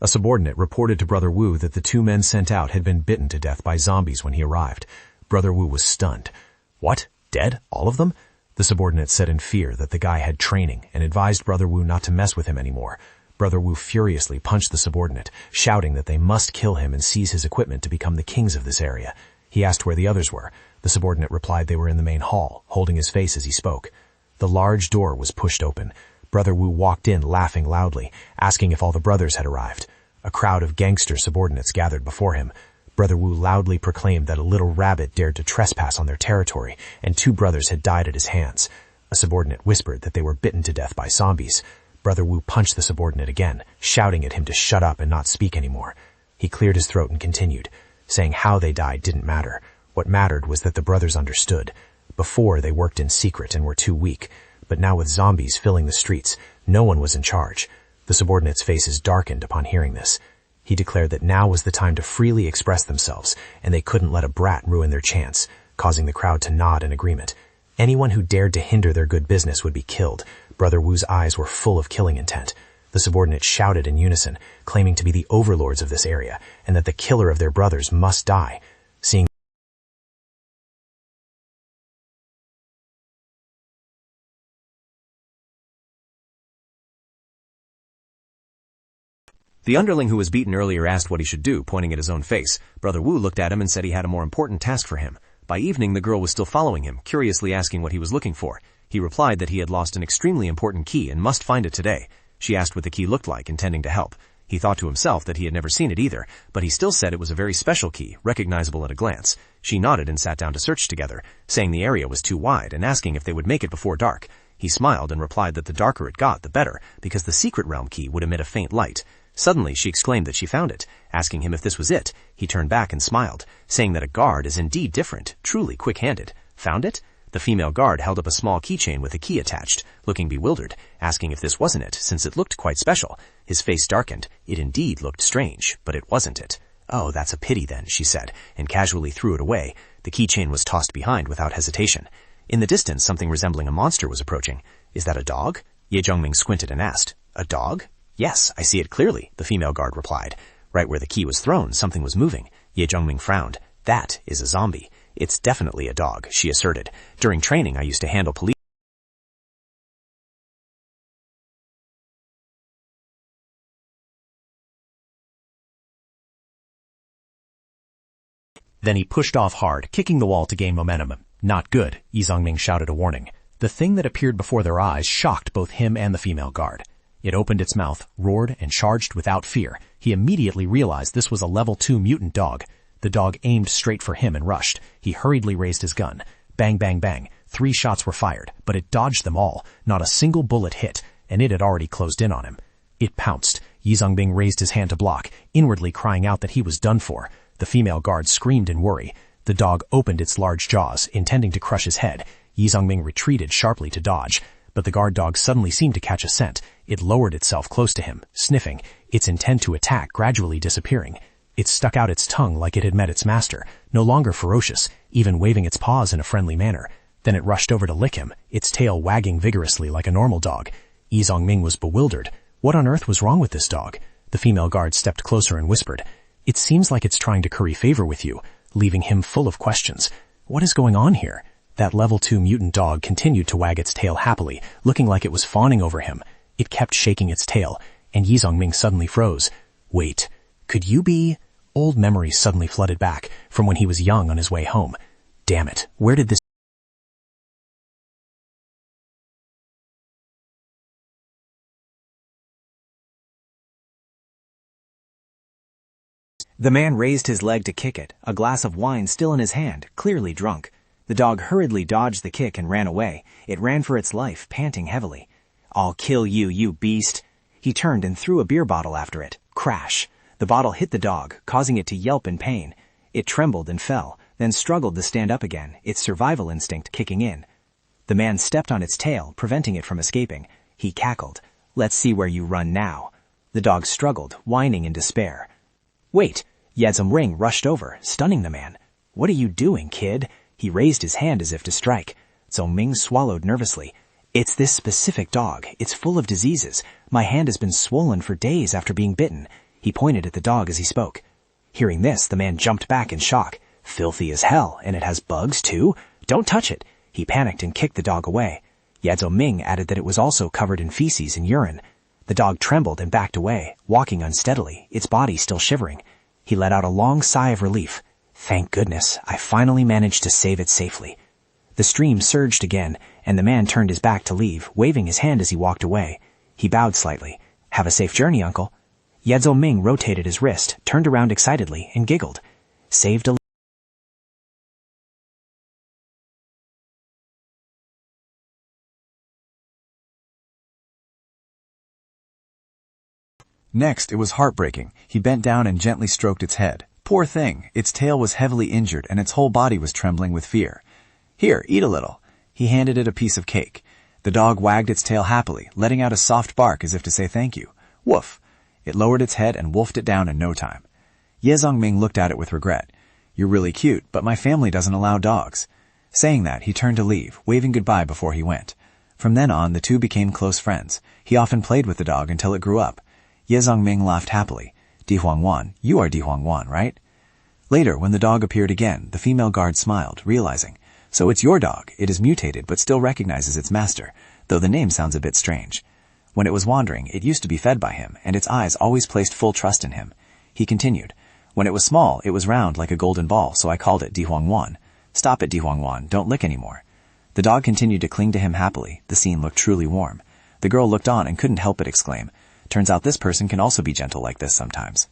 A subordinate reported to Brother Wu that the 2 men sent out had been bitten to death by zombies when he arrived. Brother Wu was stunned. What? Dead? All of them? The subordinate said in fear that the guy had training and advised Brother Wu not to mess with him anymore. Brother Wu furiously punched the subordinate, shouting that they must kill him and seize his equipment to become the kings of this area. He asked where the others were. The subordinate replied they were in the main hall, holding his face as he spoke. The large door was pushed open. Brother Wu walked in, laughing loudly, asking if all the brothers had arrived. A crowd of gangster subordinates gathered before him. Brother Wu loudly proclaimed that a little rabbit dared to trespass on their territory, and 2 brothers had died at his hands. A subordinate whispered that they were bitten to death by zombies. Brother Wu punched the subordinate again, shouting at him to shut up and not speak anymore. He cleared his throat and continued, saying how they died didn't matter. What mattered was that the brothers understood. Before, they worked in secret and were too weak, but now with zombies filling the streets, no one was in charge. The subordinates' faces darkened upon hearing this. He declared that now was the time to freely express themselves, and they couldn't let a brat ruin their chance, causing the crowd to nod in agreement. Anyone who dared to hinder their good business would be killed. Brother Wu's eyes were full of killing intent. The subordinates shouted in unison, claiming to be the overlords of this area, and that the killer of their brothers must die. Seeing The underling who was beaten earlier asked what he should do, pointing at his own face. Brother Wu looked at him and said he had a more important task for him. By evening, the girl was still following him, curiously asking what he was looking for. He replied that he had lost an extremely important key and must find it today. She asked what the key looked like, intending to help. He thought to himself that he had never seen it either, but he still said it was a very special key, recognizable at a glance. She nodded and sat down to search together, saying the area was too wide and asking if they would make it before dark. He smiled and replied that the darker it got, the better, because the secret realm key would emit a faint light. Suddenly, she exclaimed that she found it. Asking him if this was it, he turned back and smiled, saying that a guard is indeed different, truly quick-handed. Found it? The female guard held up a small keychain with a key attached, looking bewildered, asking if this wasn't it, since it looked quite special. His face darkened. It indeed looked strange, but it wasn't it. Oh, that's a pity then, she said, and casually threw it away. The keychain was tossed behind without hesitation. In the distance, something resembling a monster was approaching. Is that a dog? Ye Zhongming squinted and asked. A dog? Yes, I see it clearly, the female guard replied. Right where the key was thrown, something was moving. Ye Zhongming frowned. That is a zombie. It's definitely a dog, she asserted. During training, I used to handle police. Then he pushed off hard, kicking the wall to gain momentum. Not good, Ye Zhongming shouted a warning. The thing that appeared before their eyes shocked both him and the female guard. It opened its mouth, roared, and charged without fear. He immediately realized this was a level 2 mutant dog. The dog aimed straight for him and rushed. He hurriedly raised his gun. Bang, bang, bang. 3 shots were fired, but it dodged them all. Not a single bullet hit, and it had already closed in on him. It pounced. Ye Zhongming raised his hand to block, inwardly crying out that he was done for. The female guard screamed in worry. The dog opened its large jaws, intending to crush his head. Ye Zhongming retreated sharply to dodge. But the guard dog suddenly seemed to catch a scent. It lowered itself close to him, sniffing, its intent to attack gradually disappearing. It stuck out its tongue like it had met its master, no longer ferocious, even waving its paws in a friendly manner. Then it rushed over to lick him, its tail wagging vigorously like a normal dog. Ye Zhongming was bewildered. What on earth was wrong with this dog? The female guard stepped closer and whispered, It seems like it's trying to curry favor with you, leaving him full of questions. What is going on here? That level 2 mutant dog continued to wag its tail happily, looking like it was fawning over him. It kept shaking its tail, and Ye Zhongming suddenly froze. Wait, could you be... Old memories suddenly flooded back, from when he was young on his way home. Damn it, where did this... The man raised his leg to kick it, a glass of wine still in his hand, clearly drunk. The dog hurriedly dodged the kick and ran away. It ran for its life, panting heavily. I'll kill you, you beast. He turned and threw a beer bottle after it. Crash. The bottle hit the dog, causing it to yelp in pain. It trembled and fell, then struggled to stand up again, its survival instinct kicking in. The man stepped on its tail, preventing it from escaping. He cackled. Let's see where you run now. The dog struggled, whining in despair. Wait! Ye Zhongming rushed over, stunning the man. What are you doing, kid? He raised his hand as if to strike. Zhongming swallowed nervously. It's this specific dog. It's full of diseases. My hand has been swollen for days after being bitten. He pointed at the dog as he spoke. Hearing this, the man jumped back in shock. Filthy as hell, and it has bugs too? Don't touch it. He panicked and kicked the dog away. Ye Zhongming added that it was also covered in feces and urine. The dog trembled and backed away, walking unsteadily, its body still shivering. He let out a long sigh of relief. Thank goodness, I finally managed to save it safely. The stream surged again, and the man turned his back to leave, waving his hand as he walked away. He bowed slightly. Have a safe journey, uncle. Ye Zhongming rotated his wrist, turned around excitedly, and giggled. saved a Next, it was heartbreaking. He bent down and gently stroked its head. Poor thing, its tail was heavily injured and its whole body was trembling with fear. Here, eat a little. He handed it a piece of cake. The dog wagged its tail happily, letting out a soft bark as if to say thank you. Woof! It lowered its head and wolfed it down in no time. Ye Zongming looked at it with regret. You're really cute, but my family doesn't allow dogs. Saying that, he turned to leave, waving goodbye before he went. From then on, the two became close friends. He often played with the dog until it grew up. Ye Zongming laughed happily. Di Huangwan, you are Di Huangwan, right? Later, when the dog appeared again, the female guard smiled, realizing, so it's your dog. It is mutated, but still recognizes its master, though the name sounds a bit strange. When it was wandering, it used to be fed by him, and its eyes always placed full trust in him. He continued, when it was small, it was round like a golden ball, so I called it Di Huangwan. Stop it, Di Huangwan, don't lick anymore. The dog continued to cling to him happily. The scene looked truly warm. The girl looked on and couldn't help but exclaim, turns out this person can also be gentle like this sometimes.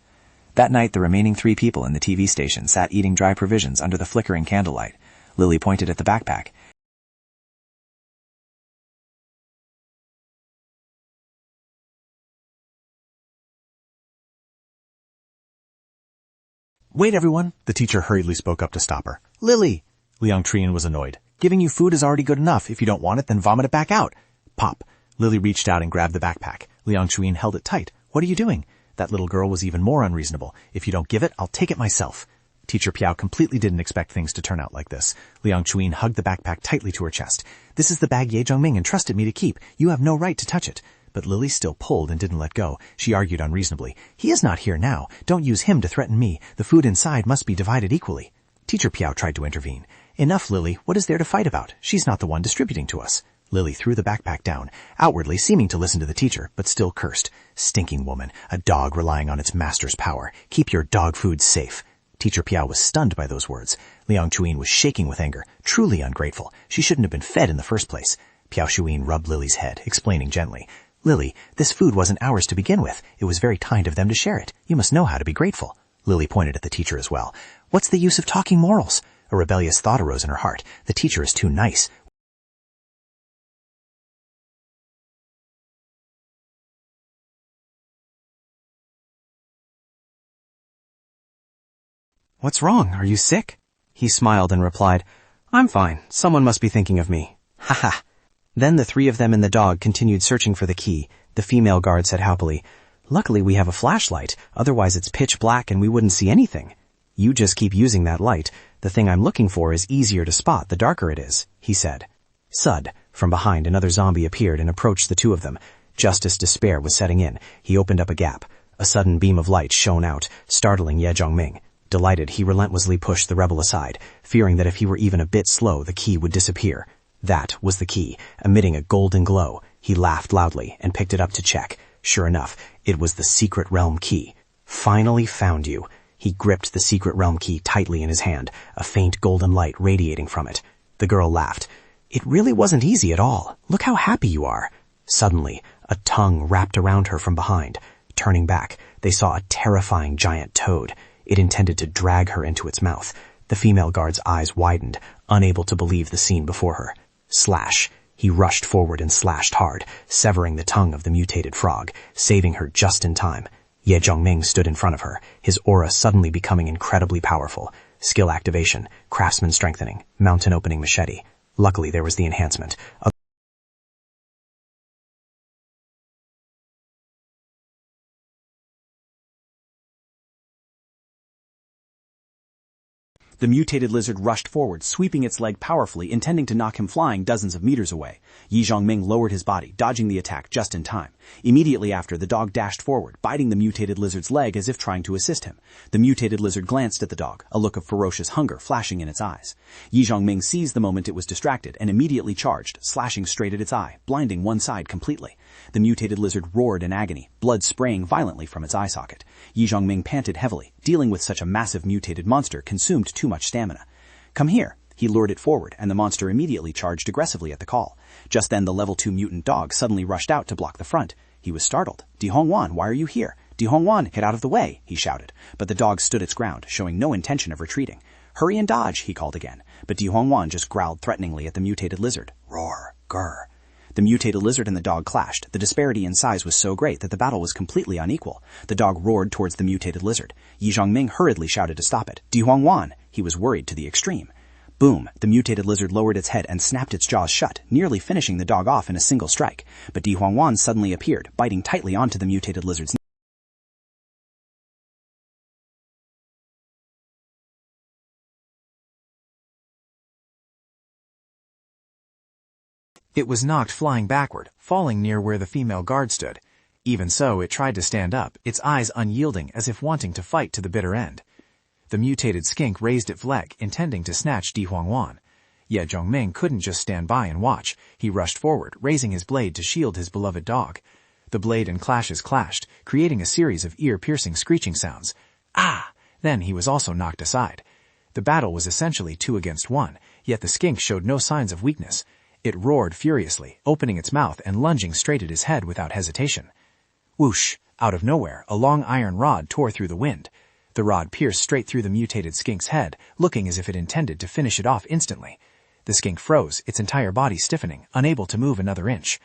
That night, the remaining 3 people in the TV station sat eating dry provisions under the flickering candlelight. Lily pointed at the backpack. Wait, everyone, the teacher hurriedly spoke up to stop her. Lily! Liang Trian was annoyed. Giving you food is already good enough. If you don't want it, then vomit it back out. Pop. Lily reached out and grabbed the backpack. Liang Chuin held it tight. What are you doing? That little girl was even more unreasonable. If you don't give it, I'll take it myself. Teacher Piao completely didn't expect things to turn out like this. Liang Chuin hugged the backpack tightly to her chest. This is the bag Ye Zhongming entrusted me to keep. You have no right to touch it. But Lily still pulled and didn't let go. She argued unreasonably. He is not here now. Don't use him to threaten me. The food inside must be divided equally. Teacher Piao tried to intervene. Enough, Lily. What is there to fight about? She's not the one distributing to us. Lily threw the backpack down, outwardly seeming to listen to the teacher, but still cursed. Stinking woman, a dog relying on its master's power. Keep your dog food safe. Teacher Piao was stunned by those words. Liang Chuin was shaking with anger, truly ungrateful. She shouldn't have been fed in the first place. Piao Shuin rubbed Lily's head, explaining gently. Lily, this food wasn't ours to begin with. It was very kind of them to share it. You must know how to be grateful. Lily pointed at the teacher as well. What's the use of talking morals? A rebellious thought arose in her heart. The teacher is too nice. What's wrong? Are you sick? He smiled and replied, I'm fine. Someone must be thinking of me. Ha ha. Then the 3 of them and the dog continued searching for the key. The female guard said happily, Luckily we have a flashlight, otherwise it's pitch black and we wouldn't see anything. You just keep using that light. The thing I'm looking for is easier to spot the darker it is, he said. Sud. From behind, another zombie appeared and approached the 2 of them. Just as despair was setting in, he opened up a gap. A sudden beam of light shone out, startling Ye Zhongming. Delighted, he relentlessly pushed the rebel aside, fearing that if he were even a bit slow, the key would disappear. That was the key, emitting a golden glow. He laughed loudly and picked it up to check. Sure enough, it was the secret realm key. Finally found you. He gripped the secret realm key tightly in his hand, a faint golden light radiating from it. The girl laughed. It really wasn't easy at all. Look how happy you are. Suddenly, a tongue wrapped around her from behind. Turning back, they saw a terrifying giant toad. It intended to drag her into its mouth. The female guard's eyes widened, unable to believe the scene before her. Slash. He rushed forward and slashed hard, severing the tongue of the mutated frog, saving her just in time. Ye Zhongming stood in front of her, his aura suddenly becoming incredibly powerful. Skill activation, craftsman strengthening, mountain opening machete. Luckily there was the enhancement. The mutated lizard rushed forward, sweeping its leg powerfully, intending to knock him flying dozens of meters away. Ye Zhongming lowered his body, dodging the attack just in time. Immediately after, the dog dashed forward, biting the mutated lizard's leg as if trying to assist him. The mutated lizard glanced at the dog, a look of ferocious hunger flashing in its eyes. Ye Zhongming seized the moment it was distracted and immediately charged, slashing straight at its eye, blinding one side completely. The mutated lizard roared in agony, blood spraying violently from its eye socket. Ye Zhongming panted heavily. Dealing with such a massive mutated monster consumed too much stamina. Come here. He lured it forward, and the monster immediately charged aggressively at the call. Just then the level 2 mutant dog suddenly rushed out to block the front. He was startled. Di Hongwan, why are you here? Di Hongwan, get out of the way, he shouted, but the dog stood its ground, showing no intention of retreating. Hurry and dodge, he called again, but Di Hongwan just growled threateningly at the mutated lizard. Roar, grr. The mutated lizard and the dog clashed. The disparity in size was so great that the battle was completely unequal. The dog roared towards the mutated lizard. Yi Zhongming hurriedly shouted to stop it. Di Hongwan, he was worried to the extreme. Boom! The mutated lizard lowered its head and snapped its jaws shut, nearly finishing the dog off in a single strike. But Di Hongwan suddenly appeared, biting tightly onto the mutated lizard's neck. It was knocked flying backward, falling near where the female guard stood. Even so, it tried to stand up, its eyes unyielding as if wanting to fight to the bitter end. The mutated skink raised its leg, intending to snatch Di Hongwan. Yet Zhongming couldn't just stand by and watch. He rushed forward, raising his blade to shield his beloved dog. The blade and clashes clashed, creating a series of ear-piercing screeching sounds. Ah! Then he was also knocked aside. The battle was essentially 2 against 1, yet the skink showed no signs of weakness. It roared furiously, opening its mouth and lunging straight at his head without hesitation. Whoosh! Out of nowhere, a long iron rod tore through the wind. The rod pierced straight through the mutated skink's head, looking as if it intended to finish it off instantly. The skink froze, its entire body stiffening, unable to move another inch.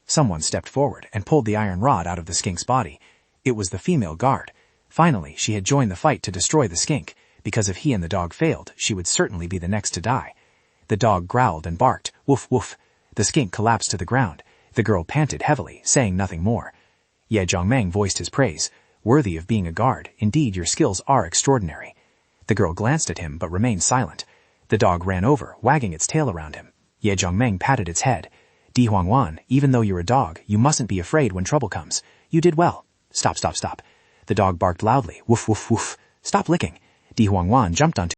Someone stepped forward and pulled the iron rod out of the skink's body. It was the female guard. Finally, she had joined the fight to destroy the skink, because if he and the dog failed, she would certainly be the next to die. The dog growled and barked, woof woof. The skink collapsed to the ground. The girl panted heavily, saying nothing more. Ye Zhongmeng voiced his praise. Worthy of being a guard, indeed your skills are extraordinary. The girl glanced at him but remained silent. The dog ran over, wagging its tail around him. Ye Zhongmeng patted its head. Di Hongwan, even though you're a dog, you mustn't be afraid when trouble comes. You did well. Stop, stop, stop. The dog barked loudly, woof woof woof. Stop licking. Di Hongwan jumped onto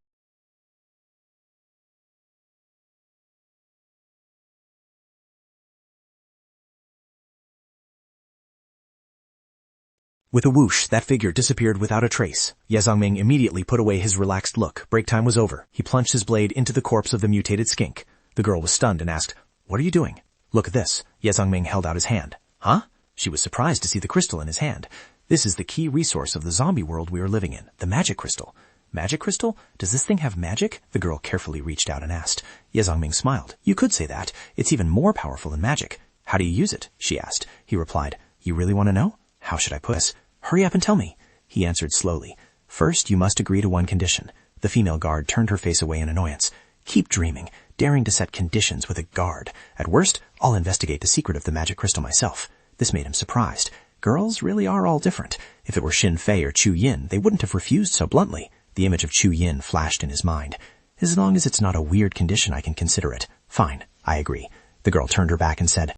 With a whoosh, that figure disappeared without a trace. Ye Zhongming immediately put away his relaxed look. Break time was over. He plunged his blade into the corpse of the mutated skink. The girl was stunned and asked, "What are you doing?" "Look at this." Ye Zhongming held out his hand. "Huh?" She was surprised to see the crystal in his hand. "This is the key resource of the zombie world we are living in, the magic crystal." "Magic crystal? Does this thing have magic?" The girl carefully reached out and asked. Ye Zhongming smiled. "You could say that. It's even more powerful than magic." "How do you use it?" she asked. He replied, "You really want to know? How should I put this?" "Hurry up and tell me." He answered slowly. "First, you must agree to one condition." The female guard turned her face away in annoyance. "Keep dreaming, daring to set conditions with a guard. At worst, I'll investigate the secret of the magic crystal myself." This made him surprised. Girls really are all different. If it were Xin Fei or Chu Yin, they wouldn't have refused so bluntly. The image of Chu Yin flashed in his mind. As long as it's not a weird condition, I can consider it. Fine, I agree. The girl turned her back and said,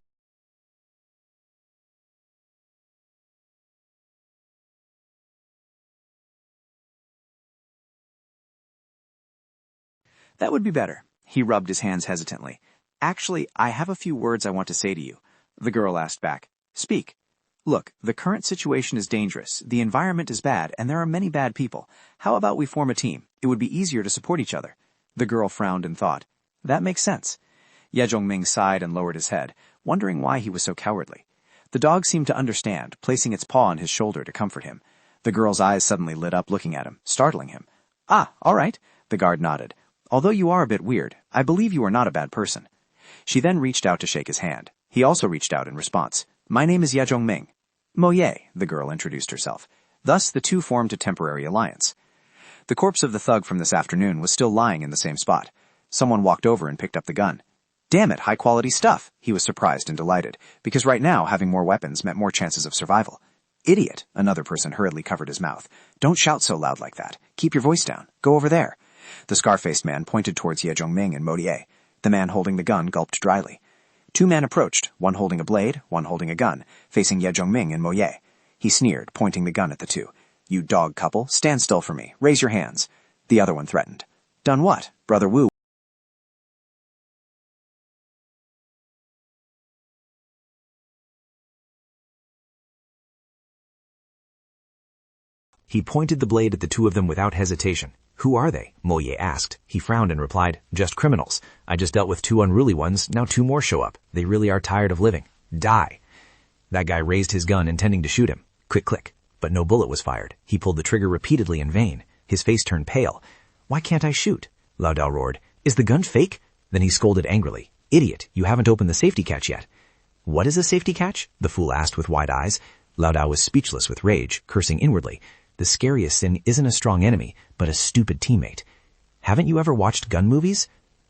"That would be better." He rubbed his hands hesitantly. "Actually, I have a few words I want to say to you." The girl asked back, "Speak." "Look, the current situation is dangerous, the environment is bad, and there are many bad people. How about we form a team? It would be easier to support each other." The girl frowned and thought, "That makes sense." Ye Zhongming sighed and lowered his head, wondering why he was so cowardly. The dog seemed to understand, placing its paw on his shoulder to comfort him. The girl's eyes suddenly lit up looking at him, startling him. "Ah, all right." The guard nodded. "Although you are a bit weird, I believe you are not a bad person." She then reached out to shake his hand. He also reached out in response. "My name is Ye Zhongming." "Mo Ye," the girl introduced herself. Thus, the two formed a temporary alliance. The corpse of the thug from this afternoon was still lying in the same spot. Someone walked over and picked up the gun. "Damn it, high-quality stuff!" He was surprised and delighted, because right now having more weapons meant more chances of survival. "Idiot!" Another person hurriedly covered his mouth. "Don't shout so loud like that. Keep your voice down. Go over there." The scar-faced man pointed towards Ye Zhongming and Mo Ye. The man holding the gun gulped dryly. Two men approached, one holding a blade, one holding a gun, facing Ye Zhongming and Mo Ye. He sneered, pointing the gun at the two. "You dog couple, stand still for me. Raise your hands." The other one threatened. "Done what? Brother Wu." He pointed the blade at the two of them without hesitation. "Who are they?" Mo Ye asked. He frowned and replied, "Just criminals. I just dealt with two unruly ones, now two more show up. They really are tired of living. Die." That guy raised his gun intending to shoot him. Click, click. but no bullet was fired. He pulled the trigger repeatedly in vain. His face turned pale. Why can't I shoot? Lao Dao roared. Is the gun fake? Then he scolded angrily. Idiot, you haven't opened the safety catch yet. What is a safety catch? The fool asked with wide eyes. Lao Dao was speechless with rage, cursing inwardly. The scariest sin isn't a strong enemy, but a stupid teammate. Haven't you ever watched gun movies?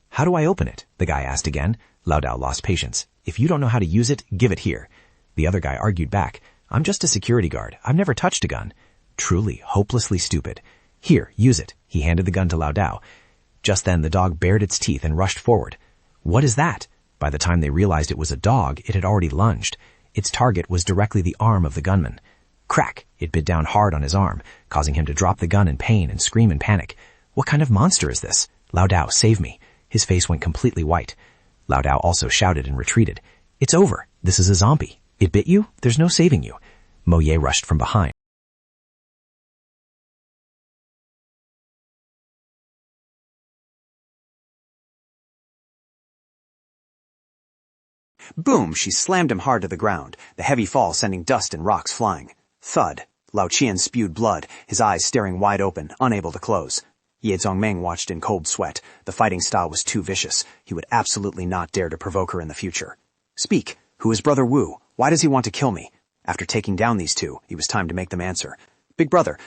How do I open it? The guy asked again. Lao Dao lost patience. If you don't know how to use it, give it here. The other guy argued back. I'm just a security guard. I've never touched a gun. Truly, hopelessly stupid. Here, use it. He handed the gun to Lao Dao. Just then the dog bared its teeth and rushed forward. What is that? By the time they realized it was a dog, it had already lunged. Its target was directly the arm of the gunman. Crack! It bit down hard on his arm, causing him to drop the gun in pain and scream in panic. What kind of monster is this? Lao Dao, save me. His face went completely white. Lao Dao also shouted and retreated. It's over. This is a zombie. It bit you? There's no saving you. Mo Ye rushed from behind. Boom! She slammed him hard to the ground, the heavy fall sending dust and rocks flying. Thud. Lao Qian spewed blood, his eyes staring wide open, unable to close. Ye Zongming watched in cold sweat. The fighting style was too vicious. He would absolutely not dare to provoke her in the future. Speak. Who is Brother Wu? Why does he want to kill me? After taking down these two, it was time to make them answer. Big brother,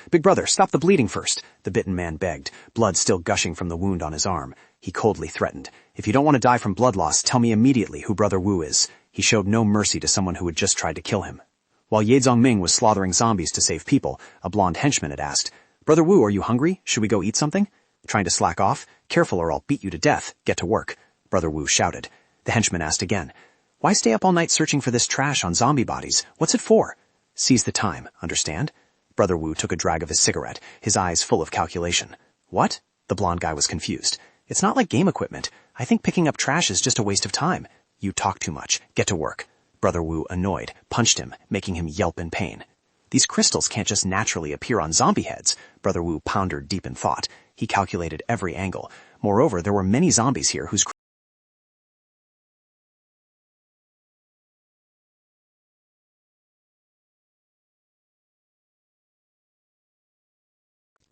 stop the bleeding first, the bitten man begged, blood still gushing from the wound on his arm. He coldly threatened. If you don't want to die from blood loss, tell me immediately who Brother Wu is. He showed no mercy to someone who had just tried to kill him. While Ye Zongming was slaughtering zombies to save people, a blonde henchman had asked, Brother Wu, are you hungry? Should we go eat something? Trying to slack off? Careful or I'll beat you to death. Get to work. Brother Wu shouted. The henchman asked again, Why stay up all night searching for this trash on zombie bodies? What's it for? Seize the time, understand? Brother Wu took a drag of his cigarette, his eyes full of calculation. What? The blonde guy was confused. It's not like game equipment. I think picking up trash is just a waste of time. You talk too much. Get to work. Brother Wu, annoyed, punched him, making him yelp in pain. These crystals can't just naturally appear on zombie heads. Brother Wu pondered deep in thought. He calculated every angle. Moreover, there were many zombies here whose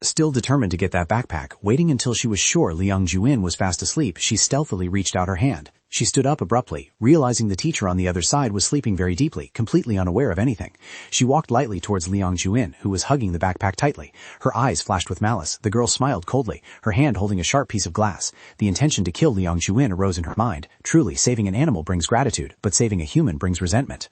Still determined to get that backpack, waiting until she was sure Liang Juin was fast asleep, she stealthily reached out her hand. She stood up abruptly, realizing the teacher on the other side was sleeping very deeply, completely unaware of anything. She walked lightly towards Liang Juin, who was hugging the backpack tightly. Her eyes flashed with malice. The girl smiled coldly, her hand holding a sharp piece of glass. The intention to kill Liang Juin arose in her mind. Truly, saving an animal brings gratitude, but saving a human brings resentment.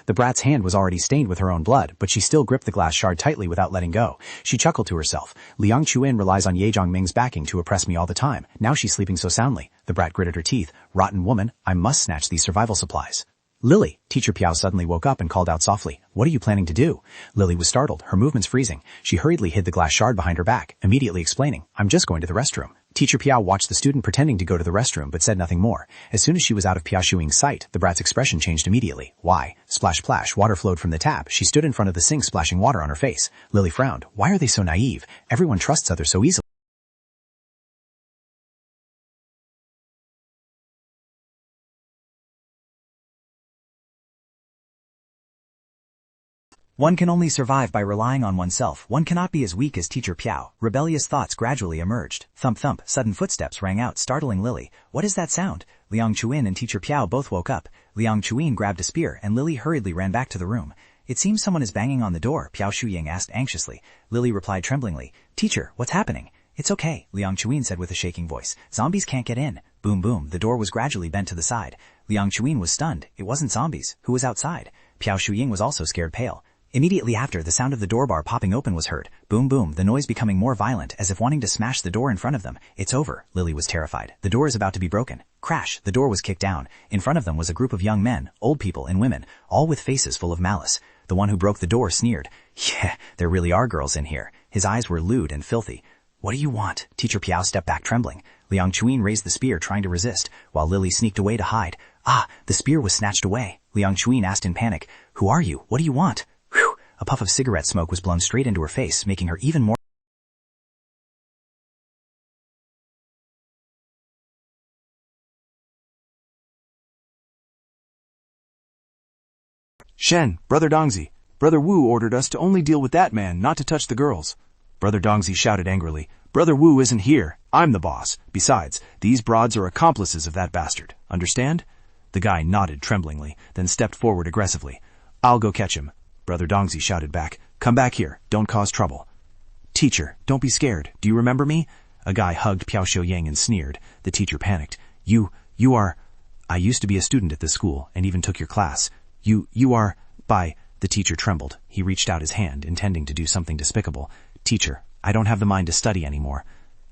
The brat's hand was already stained with her own blood, but she still gripped the glass shard tightly without letting go. She chuckled to herself. Liang Chuin relies on Ye Zhongming's backing to oppress me all the time. Now she's sleeping so soundly. The brat gritted her teeth. Rotten woman, I must snatch these survival supplies. Lily! Teacher Piao suddenly woke up and called out softly. What are you planning to do? Lily was startled, her movements freezing. She hurriedly hid the glass shard behind her back, immediately explaining, I'm just going to the restroom. Teacher Piao watched the student pretending to go to the restroom but said nothing more. As soon as she was out of Piao Shuing's sight, the brat's expression changed immediately. Why? Splash splash, water flowed from the tap. She stood in front of the sink splashing water on her face. Lily frowned. Why are they so naive? Everyone trusts others so easily. One can only survive by relying on oneself. One cannot be as weak as Teacher Piao. Rebellious thoughts gradually emerged. Thump thump, sudden footsteps rang out, startling Lily. What is that sound? Liang Chuin and Teacher Piao both woke up. Liang Chuin grabbed a spear, and Lily hurriedly ran back to the room. It seems someone is banging on the door, Piao Shuying asked anxiously. Lily replied tremblingly. Teacher, what's happening? It's okay, Liang Chuin said with a shaking voice. Zombies can't get in. Boom boom, the door was gradually bent to the side. Liang Chuin was stunned. It wasn't zombies. Who was outside? Piao Shuying was also scared pale. Immediately after, the sound of the door bar popping open was heard. Boom boom, the noise becoming more violent, as if wanting to smash the door in front of them. It's over. Lily was terrified. The door is about to be broken. Crash, the door was kicked down. In front of them was a group of young men, old people and women, all with faces full of malice. The one who broke the door sneered. Yeah, there really are girls in here. His eyes were lewd and filthy. What do you want? Teacher Piao stepped back trembling. Liang Chuin raised the spear, trying to resist, while Lily sneaked away to hide. Ah, the spear was snatched away. Liang Chuin asked in panic. Who are you? What do you want? Whew! A puff of cigarette smoke was blown straight into her face, making her even more Shen, Brother Dongzi, Brother Wu ordered us to only deal with that man, not to touch the girls. Brother Dongzi shouted angrily. Brother Wu isn't here. I'm the boss. Besides, these broads are accomplices of that bastard. Understand? The guy nodded tremblingly, then stepped forward aggressively. I'll go catch him. Brother Dongzi shouted back. Come back here. Don't cause trouble. Teacher, don't be scared. Do you remember me? A guy hugged Piao Xiaoyang and sneered. The teacher panicked. You are... I used to be a student at this school and even took your class. You are... By... The teacher trembled. He reached out his hand, intending to do something despicable. Teacher, I don't have the mind to study anymore.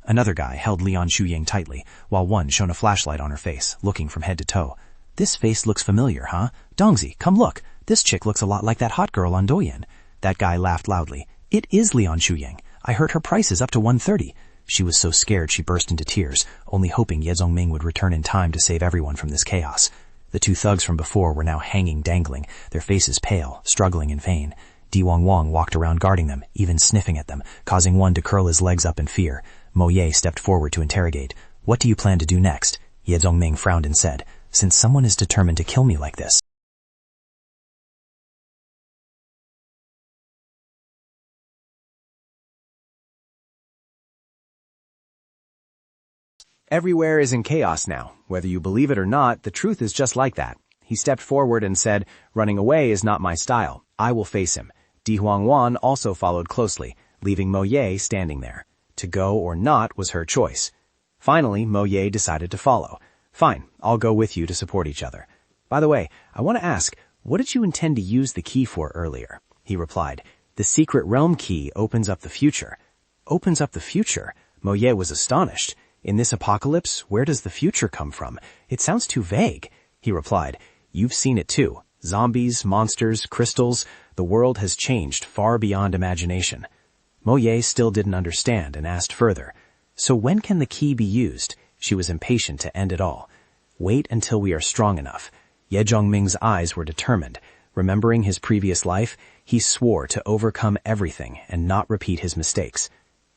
Another guy held Lian Shuyang tightly, while one shone a flashlight on her face, looking from head to toe. This face looks familiar, huh? Dongzi, come look. This chick looks a lot like that hot girl on Douyin. That guy laughed loudly. It is Lian Shuyang. I heard her price is up to 130. She was so scared she burst into tears, only hoping Ye Zongming would return in time to save everyone from this chaos. The two thugs from before were now hanging dangling, their faces pale, struggling in vain. Di Wang walked around guarding them, even sniffing at them, causing one to curl his legs up in fear. Mo Ye stepped forward to interrogate. What do you plan to do next? Ye Zongming frowned and said, Since someone is determined to kill me like this. Everywhere is in chaos now. Whether you believe it or not, the truth is just like that. He stepped forward and said, Running away is not my style. I will face him. Di Huangwan also followed closely, leaving Mo Ye standing there. To go or not was her choice. Finally, Mo Ye decided to follow. Fine, I'll go with you to support each other. By the way, I want to ask, what did you intend to use the key for earlier? He replied, The secret realm key opens up the future. Opens up the future? Mo Ye was astonished. In this apocalypse, where does the future come from? It sounds too vague. He replied, You've seen it too. Zombies, monsters, crystals. The world has changed far beyond imagination. Mo Ye still didn't understand and asked further. So when can the key be used? She was impatient to end it all. Wait until we are strong enough. Ye Zhongming's eyes were determined. Remembering his previous life, he swore to overcome everything and not repeat his mistakes.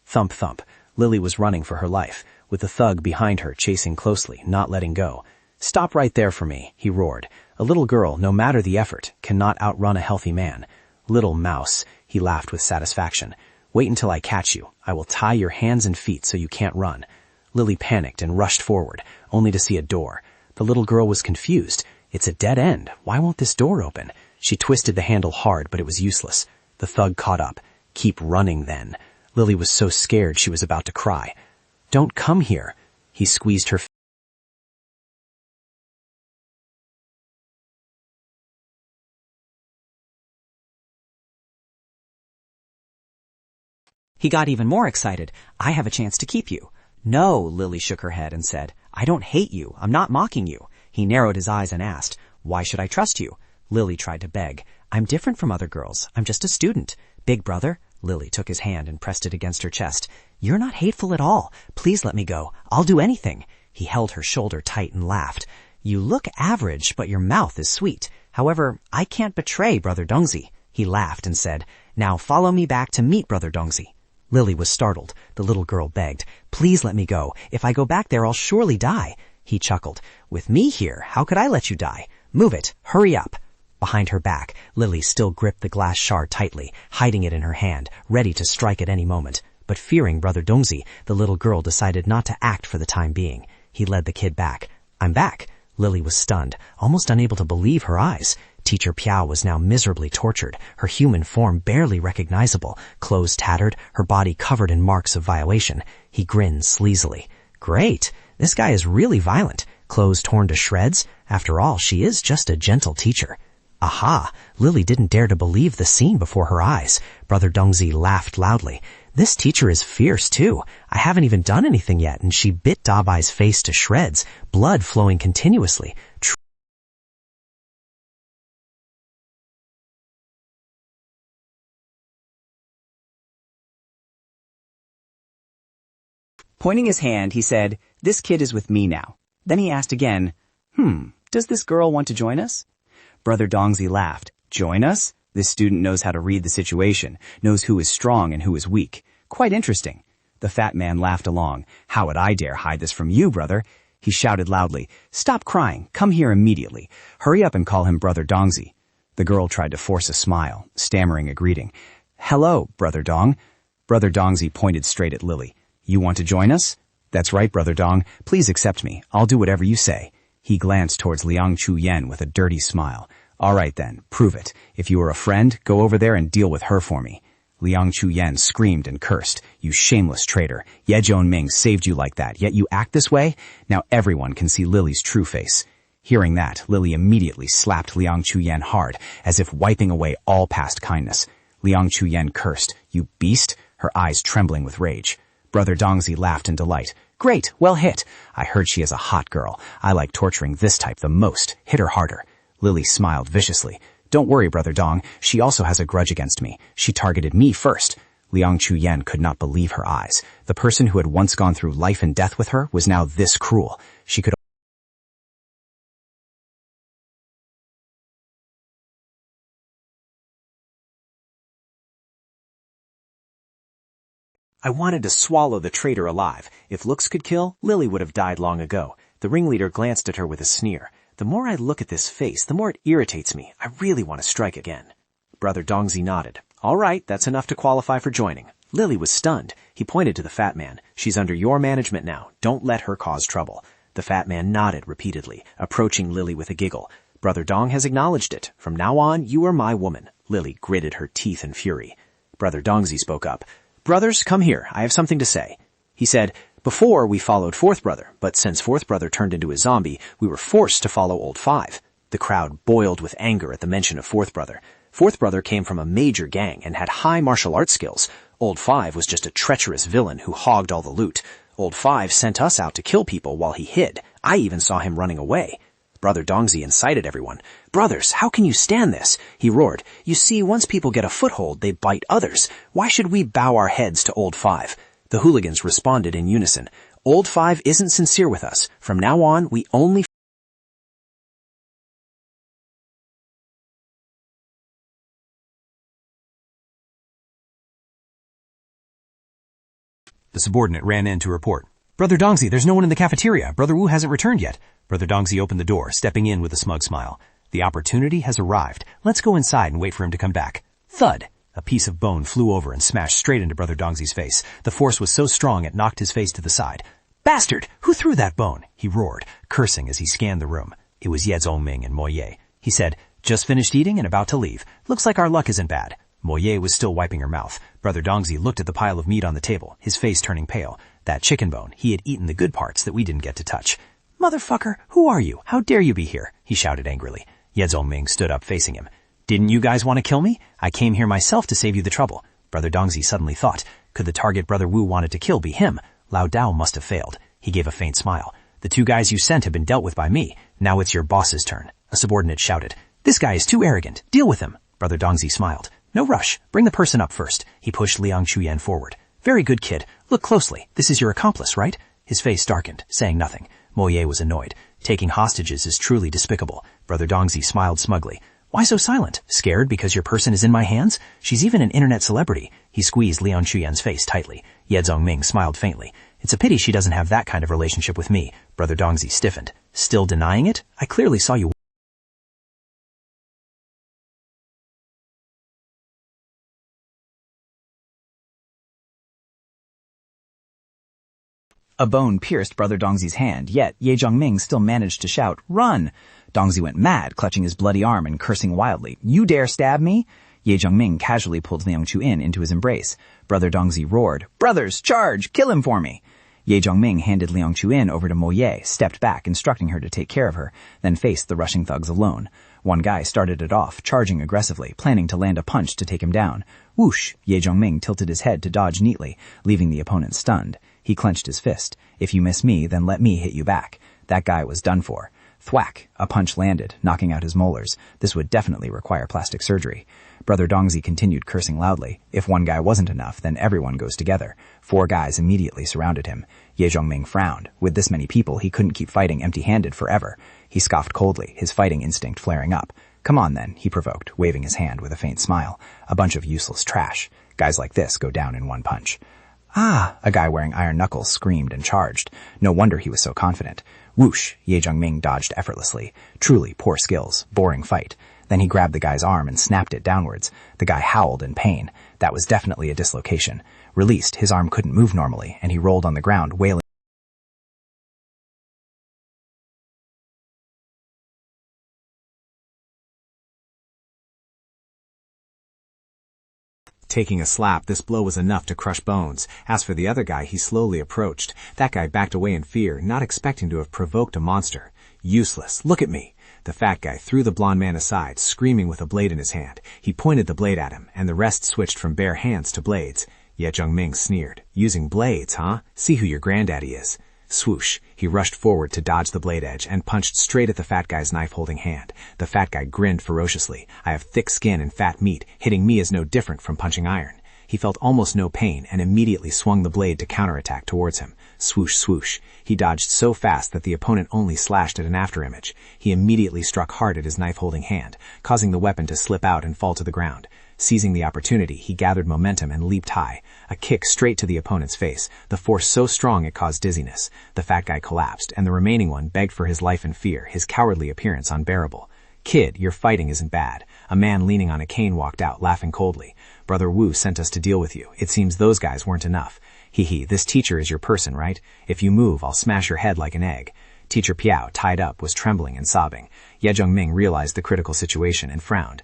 Thump thump. Lily was running for her life, with the thug behind her chasing closely, not letting go. Stop right there for me, he roared. A little girl, no matter the effort, cannot outrun a healthy man. Little mouse, he laughed with satisfaction. Wait until I catch you. I will tie your hands and feet so you can't run. Lily panicked and rushed forward, only to see a door. The little girl was confused. It's a dead end. Why won't this door open? She twisted the handle hard, but it was useless. The thug caught up. Keep running, then. Lily was so scared she was about to cry. Don't come here. He squeezed her. He got even more excited. I have a chance to keep you. No, Lily shook her head and said, I don't hate you. I'm not mocking you. He narrowed his eyes and asked, Why should I trust you? Lily tried to beg. I'm different from other girls. I'm just a student. Big brother. Lily took his hand and pressed it against her chest. You're not hateful at all. Please let me go. I'll do anything. He held her shoulder tight and laughed. You look average, but your mouth is sweet. However, I can't betray Brother Dongzi. He laughed and said, Now follow me back to meet Brother Dongzi. Lily was startled. The little girl begged, Please let me go. If I go back there, I'll surely die. He chuckled. With me here, how could I let you die? Move it. Hurry up. Behind her back, Lily still gripped the glass shard tightly, hiding it in her hand, ready to strike at any moment. But fearing Brother Dongzi, the little girl decided not to act for the time being. He led the kid back. I'm back. Lily was stunned, almost unable to believe her eyes. Teacher Piao was now miserably tortured, her human form barely recognizable, clothes tattered, her body covered in marks of violation. He grinned sleazily. Great. This guy is really violent. Clothes torn to shreds. After all, she is just a gentle teacher. Aha! Lily didn't dare to believe the scene before her eyes. Brother Dongzi laughed loudly. This teacher is fierce, too. I haven't even done anything yet, and she bit Dabai's face to shreds, blood flowing continuously. Pointing his hand, he said, This kid is with me now. Then he asked again, Does this girl want to join us? Brother Dongzi laughed. Join us? This student knows how to read the situation, knows who is strong and who is weak. Quite interesting. The fat man laughed along. How would I dare hide this from you, brother? He shouted loudly, Stop crying. Come here immediately. Hurry up and call him Brother Dongzi. The girl tried to force a smile, stammering a greeting. Hello, Brother Dong. Brother Dongzi pointed straight at Lily. You want to join us? That's right, Brother Dong. Please accept me. I'll do whatever you say. He glanced towards Liang Chu-yen with a dirty smile. All right then, prove it. If you are a friend, go over there and deal with her for me. Liang Chu-yen screamed and cursed. You shameless traitor. Ye Zhongming saved you like that, yet you act this way? Now everyone can see Lily's true face. Hearing that, Lily immediately slapped Liang Chu-yen hard, as if wiping away all past kindness. Liang Chu-yen cursed. You beast? Her eyes trembling with rage. Brother Dongzi laughed in delight. Great, well hit. I heard she is a hot girl. I like torturing this type the most. Hit her harder. Lily smiled viciously. Don't worry, Brother Dong. She also has a grudge against me. She targeted me first. Liang Chu-yen could not believe her eyes. The person who had once gone through life and death with her was now this cruel. She could I wanted to swallow the traitor alive. If looks could kill, Lily would have died long ago. The ringleader glanced at her with a sneer. The more I look at this face, the more it irritates me. I really want to strike again. Brother Dongzi nodded. All right, that's enough to qualify for joining. Lily was stunned. He pointed to the fat man. She's under your management now. Don't let her cause trouble. The fat man nodded repeatedly, approaching Lily with a giggle. Brother Dong has acknowledged it. From now on, you are my woman. Lily gritted her teeth in fury. Brother Dongzi spoke up. Brothers, come here. I have something to say. He said, before we followed Fourth Brother, but since Fourth Brother turned into a zombie, we were forced to follow Old Five. The crowd boiled with anger at the mention of Fourth Brother. Fourth Brother came from a major gang and had high martial arts skills. Old Five was just a treacherous villain who hogged all the loot. Old Five sent us out to kill people while he hid. I even saw him running away. Brother Dongzi incited everyone. Brothers, how can you stand this? He roared. You see, once people get a foothold, they bite others. Why should we bow our heads to Old Five? The hooligans responded in unison. Old Five isn't sincere with us. From now on, we only... The subordinate ran in to report. Brother Dongzi, there's no one in the cafeteria. Brother Wu hasn't returned yet. Brother Dongzi opened the door, stepping in with a smug smile. The opportunity has arrived. Let's go inside and wait for him to come back. Thud! A piece of bone flew over and smashed straight into Brother Dongzi's face. The force was so strong it knocked his face to the side. Bastard! Who threw that bone? He roared, cursing as he scanned the room. It was Ye Zhongming and Moye. He said, just finished eating and about to leave. Looks like our luck isn't bad. Moye was still wiping her mouth. Brother Dongzi looked at the pile of meat on the table, his face turning pale. That chicken bone, he had eaten the good parts that we didn't get to touch. Motherfucker, who are you? How dare you be here? He shouted angrily. Ye Zhongming stood up facing him. Didn't you guys want to kill me? I came here myself to save you the trouble. Brother Dongzi suddenly thought, could the target Brother Wu wanted to kill be him? Lao Dao must have failed. He gave a faint smile. The two guys you sent have been dealt with by me. Now it's your boss's turn. A subordinate shouted. This guy is too arrogant. Deal with him. Brother Dongzi smiled. No rush. Bring the person up first. He pushed Liang Chu-yen forward. Very good, kid. Look closely. This is your accomplice, right? His face darkened, saying nothing. Moye was annoyed. Taking hostages is truly despicable. Brother Dongzi smiled smugly. Why so silent? Scared because your person is in my hands? She's even an internet celebrity. He squeezed Liang Chu-yen's face tightly. Ye Zhongming smiled faintly. It's a pity she doesn't have that kind of relationship with me. Brother Dongzi stiffened. Still denying it? I clearly saw you. A bone pierced Brother Dongzi's hand, yet Ye Zhongming still managed to shout, Run! Dongzi went mad, clutching his bloody arm and cursing wildly. You dare stab me? Ye Zhongming casually pulled Liang Chu-in into his embrace. Brother Dongzi roared, Brothers, charge! Kill him for me! Ye Zhongming handed Liang Chu-in over to Moye, stepped back, instructing her to take care of her, then faced the rushing thugs alone. One guy started it off, charging aggressively, planning to land a punch to take him down. Whoosh! Ye Zhongming tilted his head to dodge neatly, leaving the opponent stunned. He clenched his fist. If you miss me, then let me hit you back. That guy was done for. Thwack! A punch landed, knocking out his molars. This would definitely require plastic surgery. Brother Dongzi continued cursing loudly. If one guy wasn't enough, then everyone goes together. 4 guys immediately surrounded him. Ye Zhongming frowned. With this many people, he couldn't keep fighting empty-handed forever. He scoffed coldly, his fighting instinct flaring up. Come on then, he provoked, waving his hand with a faint smile. A bunch of useless trash. Guys like this go down in one punch. Ah! A guy wearing iron knuckles screamed and charged. No wonder he was so confident. Whoosh! Ye Zhongming dodged effortlessly. Truly poor skills. Boring fight. Then he grabbed the guy's arm and snapped it downwards. The guy howled in pain. That was definitely a dislocation. Released, his arm couldn't move normally, and he rolled on the ground, wailing. Taking a slap, this blow was enough to crush bones. As for the other guy, he slowly approached. That guy backed away in fear, not expecting to have provoked a monster. Useless. Look at me. The fat guy threw the blond man aside, screaming with a blade in his hand. He pointed the blade at him, and the rest switched from bare hands to blades. Ye Jung-ming sneered. Using blades, huh? See who your granddaddy is. Swoosh. He rushed forward to dodge the blade edge and punched straight at the fat guy's knife-holding hand. The fat guy grinned ferociously. I have thick skin and fat meat. Hitting me is no different from punching iron. He felt almost no pain and immediately swung the blade to counterattack towards him. Swoosh, swoosh. He dodged so fast that the opponent only slashed at an afterimage. He immediately struck hard at his knife-holding hand, causing the weapon to slip out and fall to the ground. Seizing the opportunity, he gathered momentum and leaped high. A kick straight to the opponent's face, the force so strong it caused dizziness. The fat guy collapsed, and the remaining one begged for his life in fear, his cowardly appearance unbearable. Kid, your fighting isn't bad. A man leaning on a cane walked out, laughing coldly. Brother Wu sent us to deal with you. It seems those guys weren't enough. Hee, this teacher is your person, right? If you move, I'll smash your head like an egg. Teacher Piao, tied up, was trembling and sobbing. Ye Jung-ming realized the critical situation and frowned.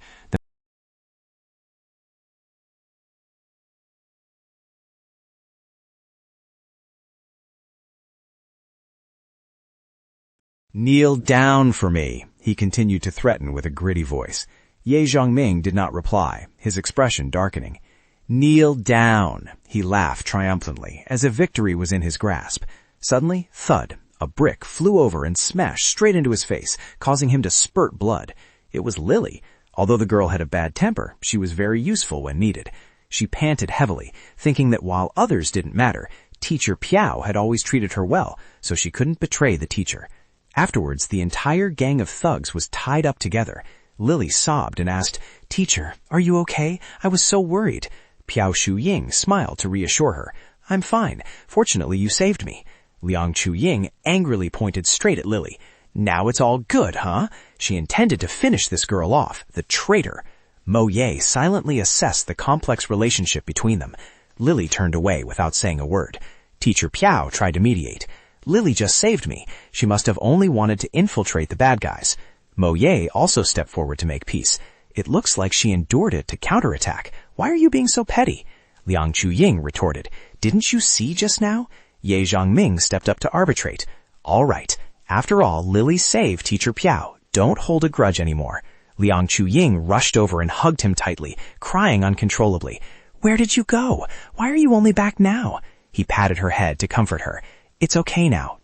Kneel down for me, he continued to threaten with a gritty voice. Ye Zhongming did not reply, his expression darkening. Kneel down, he laughed triumphantly, as if victory was in his grasp. Suddenly, thud, a brick flew over and smashed straight into his face, causing him to spurt blood. It was Lily. Although the girl had a bad temper, she was very useful when needed. She panted heavily, thinking that while others didn't matter, Teacher Piao had always treated her well, so she couldn't betray the teacher. Afterwards, the entire gang of thugs was tied up together. Lily sobbed and asked, Teacher, are you okay? I was so worried. Piao Shu-ying smiled to reassure her. I'm fine. Fortunately, you saved me. Liang Chu-ying angrily pointed straight at Lily. Now it's all good, huh? She intended to finish this girl off, the traitor. Mo Ye silently assessed the complex relationship between them. Lily turned away without saying a word. Teacher Piao tried to mediate. Lily just saved me. She must have only wanted to infiltrate the bad guys. Mo Ye also stepped forward to make peace. It looks like she endured it to counterattack. Why are you being so petty? Liang Chu-ying retorted. Didn't you see just now? Ye Zhongming stepped up to arbitrate. All right. After all, Lily saved Teacher Piao. Don't hold a grudge anymore. Liang Chu-ying rushed over and hugged him tightly, crying uncontrollably. Where did you go? Why are you only back now? He patted her head to comfort her. It's okay now.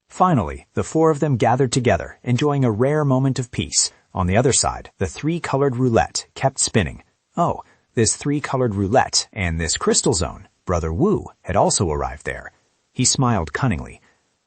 Finally, the four of them gathered together, enjoying a rare moment of peace. On the other side, the three-colored roulette kept spinning. Oh, this three-colored roulette and this crystal zone, Brother Wu, had also arrived there. He smiled cunningly.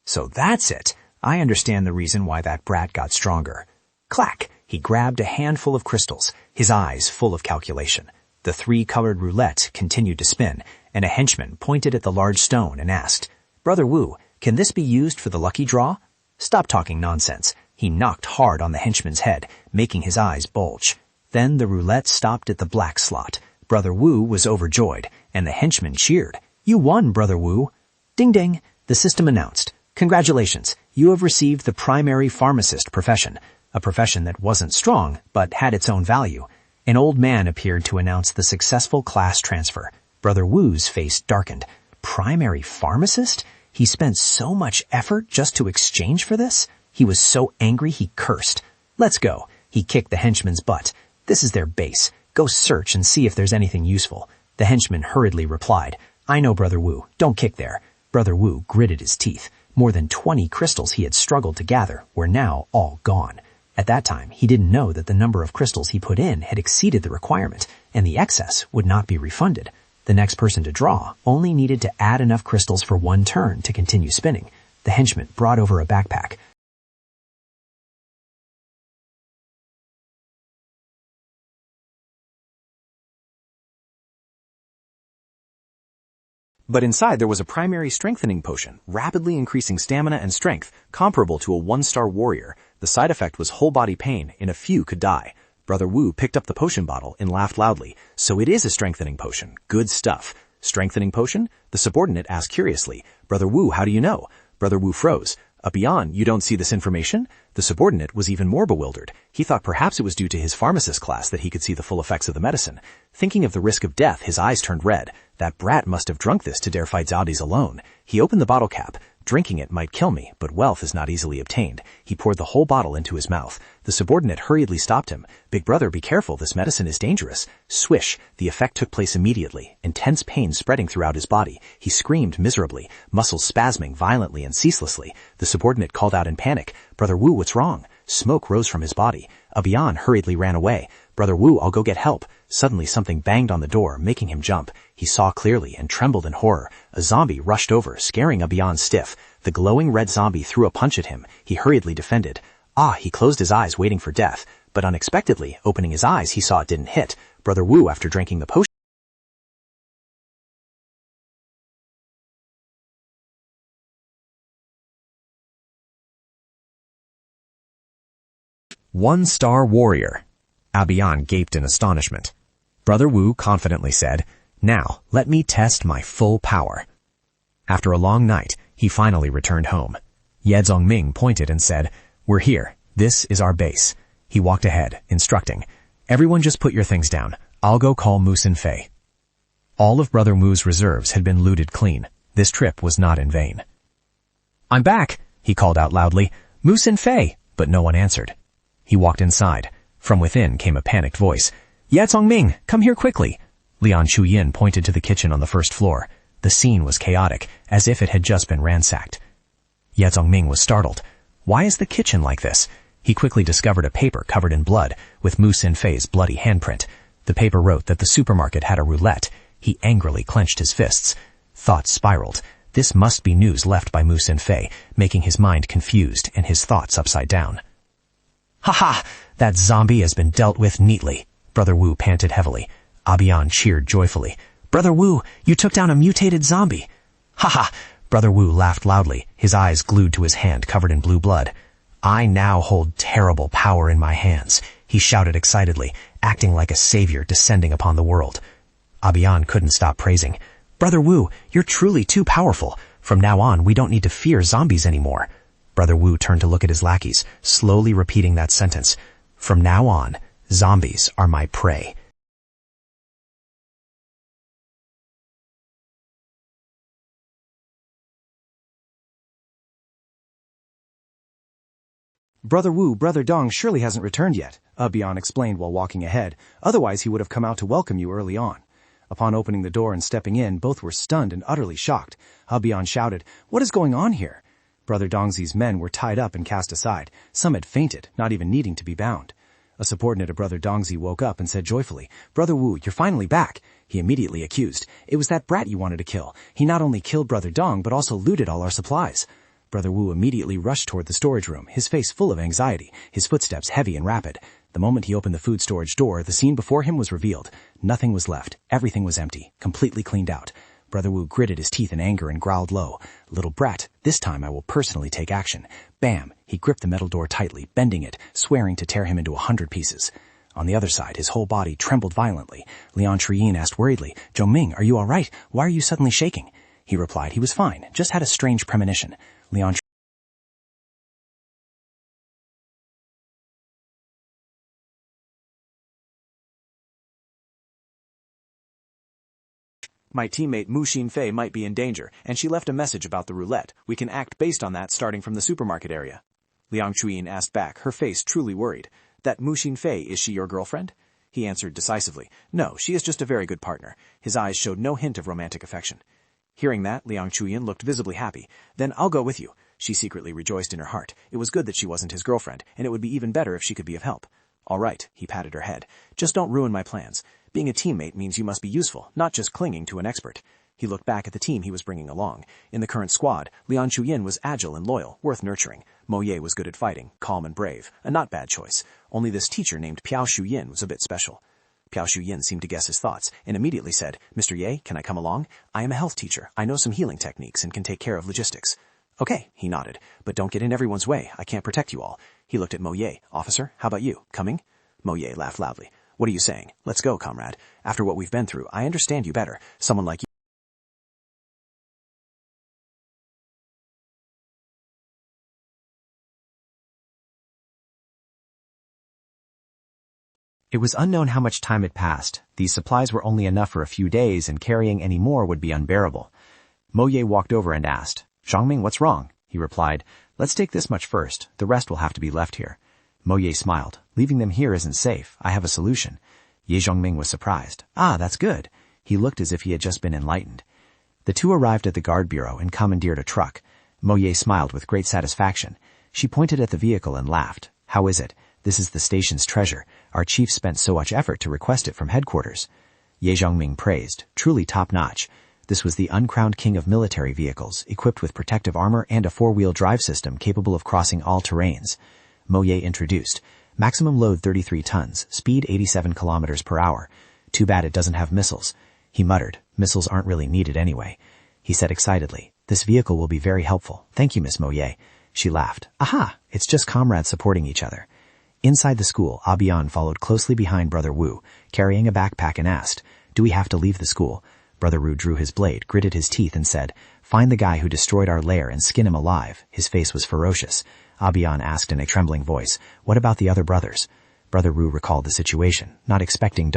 So that's it. I understand the reason why that brat got stronger. Clack! He grabbed a handful of crystals, his eyes full of calculation. The three-colored roulette continued to spin, and a henchman pointed at the large stone and asked, Brother Wu, can this be used for the lucky draw? Stop talking nonsense. He knocked hard on the henchman's head, making his eyes bulge. Then the roulette stopped at the black slot. Brother Wu was overjoyed, and the henchman cheered. You won, Brother Wu. Ding ding, the system announced. Congratulations, you have received the primary pharmacist profession, a profession that wasn't strong, but had its own value. An old man appeared to announce the successful class transfer. Brother Wu's face darkened. Primary pharmacist? He spent so much effort just to exchange for this? He was so angry he cursed. Let's go. He kicked the henchman's butt. This is their base. Go search and see if there's anything useful. The henchman hurriedly replied, I know, Brother Wu. Don't kick there. Brother Wu gritted his teeth. More than 20 crystals he had struggled to gather were now all gone. At that time, he didn't know that the number of crystals he put in had exceeded the requirement, and the excess would not be refunded. The next person to draw only needed to add enough crystals for one turn to continue spinning. The henchman brought over a backpack. But inside there was a primary strengthening potion, rapidly increasing stamina and strength, comparable to a 1-star warrior. The side effect was whole body pain, and a few could die. Brother Wu picked up the potion bottle and laughed loudly. So it is a strengthening potion. Good stuff. Strengthening potion? The subordinate asked curiously. Brother Wu, how do you know? Brother Wu froze. Beyond, you don't see this information? The subordinate was even more bewildered. He thought perhaps it was due to his pharmacist class that he could see the full effects of the medicine. Thinking of the risk of death, his eyes turned red. That brat must have drunk this to dare fight zombies alone. He opened the bottle cap. Drinking it might kill me, but wealth is not easily obtained. He poured the whole bottle into his mouth. The subordinate hurriedly stopped him. Big brother, be careful, this medicine is dangerous. Swish, the effect took place immediately, intense pain spreading throughout his body. He screamed miserably, muscles spasming violently and ceaselessly. The subordinate called out in panic. Brother Wu, what's wrong? Smoke rose from his body. Abian hurriedly ran away. Brother Wu, I'll go get help. Suddenly something banged on the door, making him jump. He saw clearly and trembled in horror. A zombie rushed over, scaring Abian stiff. The glowing red zombie threw a punch at him. He hurriedly defended. He closed his eyes, waiting for death. But unexpectedly, opening his eyes, he saw it didn't hit. Brother Wu, after drinking the potion, One-star warrior. Abian gaped in astonishment. Brother Wu confidently said, Now, let me test my full power. After a long night, he finally returned home. Ye Zongming pointed and said, We're here. This is our base. He walked ahead, instructing, Everyone just put your things down. I'll go call Mu Sin Fei. All of Brother Wu's reserves had been looted clean. This trip was not in vain. I'm back, he called out loudly. Mu Sin Fei, but no one answered. He walked inside. From within came a panicked voice. Ye Zongming, come here quickly. Lian Shuyin pointed to the kitchen on the first floor. The scene was chaotic, as if it had just been ransacked. Ye Zongming was startled. Why is the kitchen like this? He quickly discovered a paper covered in blood, with Mu Sin Fei's bloody handprint. The paper wrote that the supermarket had a roulette. He angrily clenched his fists. Thoughts spiraled. This must be news left by Mu Sin Fei, making his mind confused and his thoughts upside down. Ha! That zombie has been dealt with neatly. Brother Wu panted heavily. Abian cheered joyfully. Brother Wu, you took down a mutated zombie. Ha! Brother Wu laughed loudly, his eyes glued to his hand covered in blue blood. I now hold terrible power in my hands, he shouted excitedly, acting like a savior descending upon the world. Abian couldn't stop praising. Brother Wu, you're truly too powerful. From now on, we don't need to fear zombies anymore. Brother Wu turned to look at his lackeys, slowly repeating that sentence. From now on, zombies are my prey. Brother Wu, Brother Dong surely hasn't returned yet, Abian explained while walking ahead. Otherwise he would have come out to welcome you early on. Upon opening the door and stepping in, both were stunned and utterly shocked. Abian shouted, What is going on here? Brother Dongzi's men were tied up and cast aside. Some had fainted, not even needing to be bound. A subordinate of Brother Dongzi woke up and said joyfully, Brother Wu, you're finally back. He immediately accused, It was that brat you wanted to kill. He not only killed Brother Dong, but also looted all our supplies. Brother Wu immediately rushed toward the storage room, his face full of anxiety, his footsteps heavy and rapid. The moment he opened the food storage door, the scene before him was revealed. Nothing was left. Everything was empty, completely cleaned out. Brother Wu gritted his teeth in anger and growled low, Little brat, this time I will personally take action. Bam! He gripped the metal door tightly, bending it, swearing to tear him into 100 pieces. On the other side, his whole body trembled violently. Lian Shuyin asked worriedly, Zongming, are you all right? Why are you suddenly shaking? He replied he was fine, just had a strange premonition. Lian My teammate Mu Xin Fei might be in danger, and she left a message about the roulette. We can act based on that starting from the supermarket area. Liang Chuyin asked back, her face truly worried. That Mu Xin Fei, is she your girlfriend? He answered decisively, No, she is just a very good partner. His eyes showed no hint of romantic affection. Hearing that, Liang Chuyin looked visibly happy. Then I'll go with you. She secretly rejoiced in her heart. It was good that she wasn't his girlfriend, and it would be even better if she could be of help. All right, he patted her head. Just don't ruin my plans. Being a teammate means you must be useful, not just clinging to an expert. He looked back at the team he was bringing along. In the current squad, Lian Chuyin was agile and loyal, worth nurturing. Mo Ye was good at fighting, calm and brave, a not bad choice. Only this teacher named Piao Shuyin was a bit special. Piao Shuyin seemed to guess his thoughts and immediately said, Mr. Ye, can I come along? I am a health teacher. I know some healing techniques and can take care of logistics. Okay, he nodded, but don't get in everyone's way. I can't protect you all. He looked at Mo Ye. Officer, how about you? Coming? Mo Ye laughed loudly. What are you saying? Let's go, comrade. After what we've been through, I understand you better. Someone like you. It was unknown how much time had passed. These supplies were only enough for a few days, and carrying any more would be unbearable. Mo Ye walked over and asked, Zhongming, what's wrong? He replied, let's take this much first. The rest will have to be left here. Mo Ye smiled. Leaving them here isn't safe. I have a solution. Ye Zhongming was surprised. Ah, that's good. He looked as if he had just been enlightened. The two arrived at the guard bureau and commandeered a truck. Mo Ye smiled with great satisfaction. She pointed at the vehicle and laughed. How is it? This is the station's treasure. Our chief spent so much effort to request it from headquarters. Ye Zhongming praised. Truly top-notch. This was the uncrowned king of military vehicles, equipped with protective armor and a four-wheel drive system capable of crossing all terrains. Mo Ye introduced. Maximum load 33 tons, speed 87 kilometers per hour. Too bad it doesn't have missiles. He muttered. Missiles aren't really needed anyway. He said excitedly, this vehicle will be very helpful. Thank you, Miss Mo Ye. She laughed. Aha! It's just comrades supporting each other. Inside the school, Abian followed closely behind Brother Wu, carrying a backpack and asked, do we have to leave the school? Brother Wu drew his blade, gritted his teeth and said, find the guy who destroyed our lair and skin him alive. His face was ferocious. Abian asked in a trembling voice, what about the other brothers? Brother Wu recalled the situation, not expecting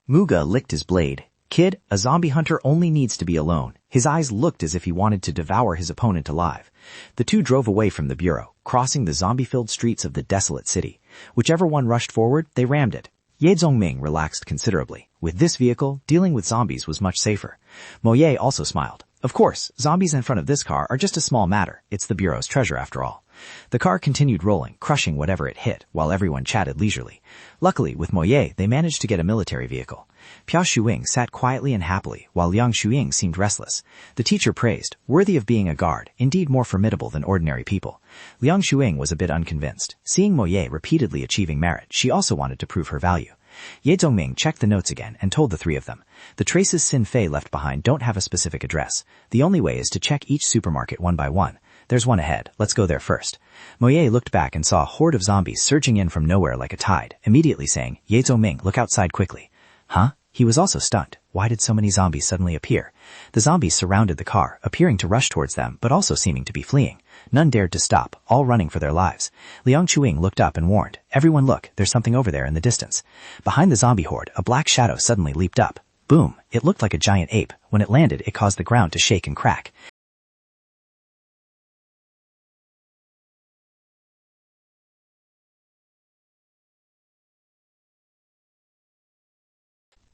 Muga licked his blade. Kid, a zombie hunter only needs to be alone. His eyes looked as if he wanted to devour his opponent alive. The two drove away from the bureau, crossing the zombie-filled streets of the desolate city. Whichever one rushed forward, they rammed it. Ye Zhongming relaxed considerably. With this vehicle, dealing with zombies was much safer. Mo Ye also smiled. Of course, zombies in front of this car are just a small matter. It's the bureau's treasure after all. The car continued rolling, crushing whatever it hit, while everyone chatted leisurely. Luckily, with Mo Ye, they managed to get a military vehicle. Piao Shuing sat quietly and happily, while Liang Shuing seemed restless. The teacher praised, worthy of being a guard, indeed more formidable than ordinary people. Liang Shuing was a bit unconvinced. Seeing Mo Ye repeatedly achieving merit, she also wanted to prove her value. Ye Zhongming checked the notes again and told the three of them. The traces Sin Fei left behind don't have a specific address. The only way is to check each supermarket one by one. There's one ahead. Let's go there first. Mo Ye looked back and saw a horde of zombies surging in from nowhere like a tide, immediately saying, Ye Zhongming, look outside quickly. Huh? He was also stunned. Why did so many zombies suddenly appear? The zombies surrounded the car, appearing to rush towards them, but also seeming to be fleeing. None dared to stop, all running for their lives. Liang Chuing looked up and warned, everyone look, there's something over there in the distance. Behind the zombie horde, a black shadow suddenly leaped up. Boom! It looked like a giant ape. When it landed, it caused the ground to shake and crack.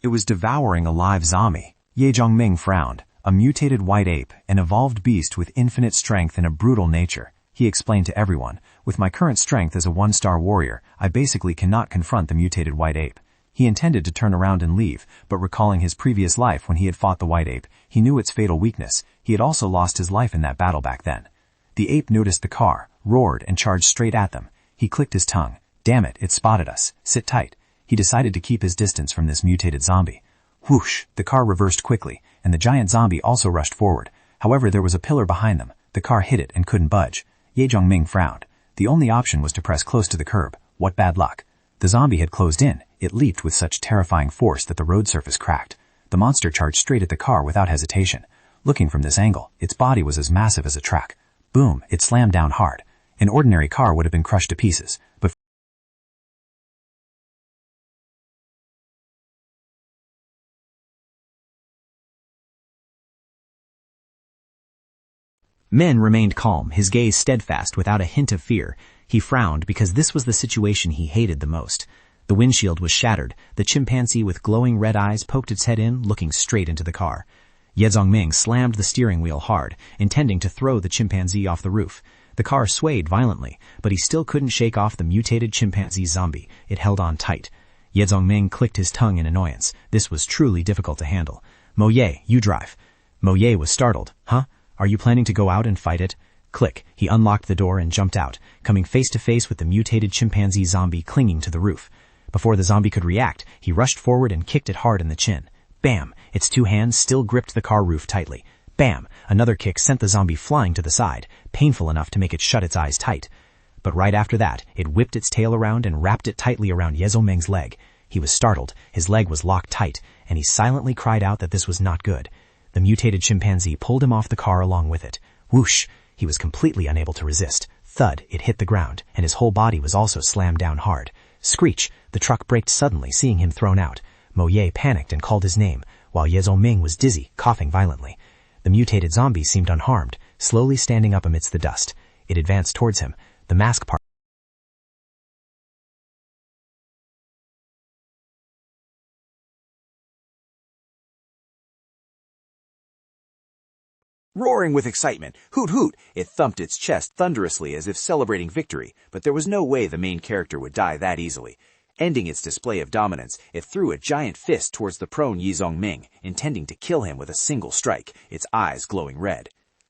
It was devouring a live zombie. Ye Zhongming frowned. A mutated white ape, an evolved beast with infinite strength and a brutal nature. He explained to everyone, with my current strength as a one-star warrior, I basically cannot confront the mutated white ape. He intended to turn around and leave, but recalling his previous life when he had fought the white ape, he knew its fatal weakness. He had also lost his life in that battle back then. The ape noticed the car, roared, and charged straight at them. He clicked his tongue. Damn it, it spotted us. Sit tight. He decided to keep his distance from this mutated zombie. Whoosh! The car reversed quickly, and the giant zombie also rushed forward. However, there was a pillar behind them. The car hit it and couldn't budge. Ye Zhongming frowned. The only option was to press close to the curb. What bad luck. The zombie had closed in. It leaped with such terrifying force that the road surface cracked. The monster charged straight at the car without hesitation. Looking from this angle, its body was as massive as a truck. Boom! It slammed down hard. An ordinary car would have been crushed to pieces, but Min remained calm, his gaze steadfast without a hint of fear. He frowned because this was the situation he hated the most. The windshield was shattered. The chimpanzee with glowing red eyes poked its head in, looking straight into the car. Ye Zhongming slammed the steering wheel hard, intending to throw the chimpanzee off the roof. The car swayed violently, but he still couldn't shake off the mutated chimpanzee zombie. It held on tight. Ye Zhongming clicked his tongue in annoyance. This was truly difficult to handle. Mo Ye, you drive. Moye was startled. Huh? Are you planning to go out and fight it? Click. He unlocked the door and jumped out, coming face to face with the mutated chimpanzee zombie clinging to the roof. Before the zombie could react, he rushed forward and kicked it hard in the chin. Bam! Its two hands still gripped the car roof tightly. Bam! Another kick sent the zombie flying to the side, painful enough to make it shut its eyes tight. But right after that, it whipped its tail around and wrapped it tightly around Ye Zongming's leg. He was startled. His leg was locked tight, and he silently cried out that this was not good. The mutated chimpanzee pulled him off the car along with it. Whoosh! He was completely unable to resist. Thud! It hit the ground, and his whole body was also slammed down hard. Screech! The truck braked suddenly, seeing him thrown out. Moye panicked and called his name, while Ye Zongming was dizzy, coughing violently. The mutated zombie seemed unharmed, slowly standing up amidst the dust. It advanced towards him. The mask part. Roaring with excitement, hoot hoot, it thumped its chest thunderously as if celebrating victory, but there was no way the main character would die that easily. Ending its display of dominance, it threw a giant fist towards the prone Ye Zongming, intending to kill him with a single strike, its eyes glowing red.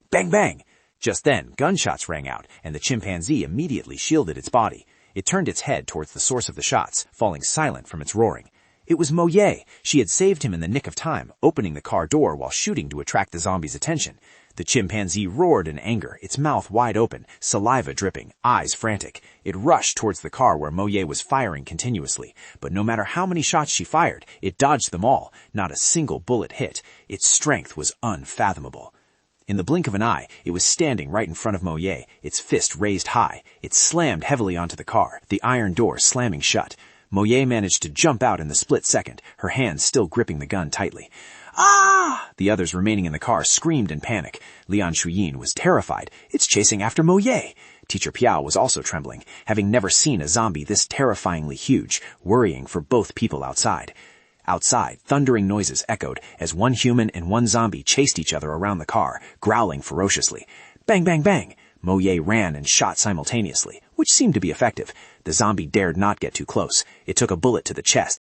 Bang bang! Just then, gunshots rang out, and the chimpanzee immediately shielded its body. It turned its head towards the source of the shots, falling silent from its roaring. It was Moye. She had saved him in the nick of time, opening the car door while shooting to attract the zombie's attention. The chimpanzee roared in anger, its mouth wide open, saliva dripping, eyes frantic. It rushed towards the car where Moye was firing continuously, but no matter how many shots she fired, it dodged them all. Not a single bullet hit. Its strength was unfathomable. In the blink of an eye, it was standing right in front of Moye, its fist raised high. It slammed heavily onto the car, the iron door slamming shut. Moye managed to jump out in the split second, her hands still gripping the gun tightly. Ah! The others remaining in the car screamed in panic. Lian Shuyin was terrified. It's chasing after Moye. Teacher Piao was also trembling, having never seen a zombie this terrifyingly huge, worrying for both people outside. Outside, thundering noises echoed as one human and one zombie chased each other around the car, growling ferociously. Bang, bang, bang! Moye ran and shot simultaneously, which seemed to be effective. The zombie dared not get too close. It took a bullet to the chest.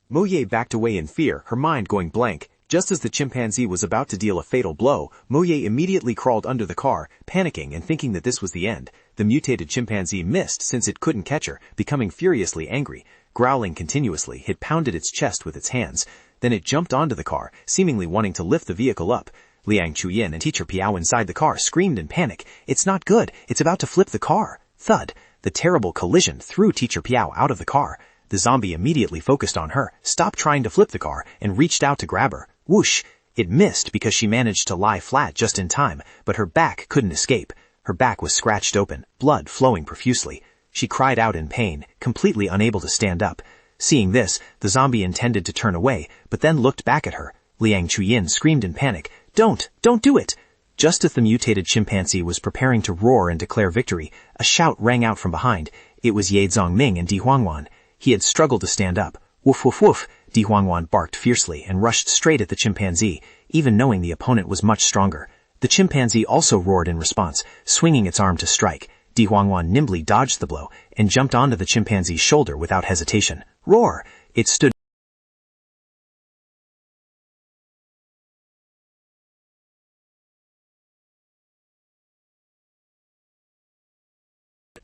Moye backed away in fear, her mind going blank. Just as the chimpanzee was about to deal a fatal blow, Moye immediately crawled under the car, panicking and thinking that this was the end. The mutated chimpanzee missed since it couldn't catch her, becoming furiously angry. Growling continuously, it pounded its chest with its hands. Then it jumped onto the car, seemingly wanting to lift the vehicle up. Liang Chuyin and Teacher Piao inside the car screamed in panic. It's not good. It's about to flip the car. Thud. The terrible collision threw Teacher Piao out of the car. The zombie immediately focused on her, stopped trying to flip the car, and reached out to grab her. Whoosh! It missed because she managed to lie flat just in time, but her back couldn't escape. Her back was scratched open, blood flowing profusely. She cried out in pain, completely unable to stand up. Seeing this, the zombie intended to turn away, but then looked back at her. Liang Chuyin screamed in panic, Don't do it! Just as the mutated chimpanzee was preparing to roar and declare victory, a shout rang out from behind. It was Ye Zongming and Di Huangwan. He had struggled to stand up. Woof woof woof! Di Huangwan barked fiercely and rushed straight at the chimpanzee, even knowing the opponent was much stronger. The chimpanzee also roared in response, swinging its arm to strike. Di Huangwan nimbly dodged the blow and jumped onto the chimpanzee's shoulder without hesitation. Roar! It stood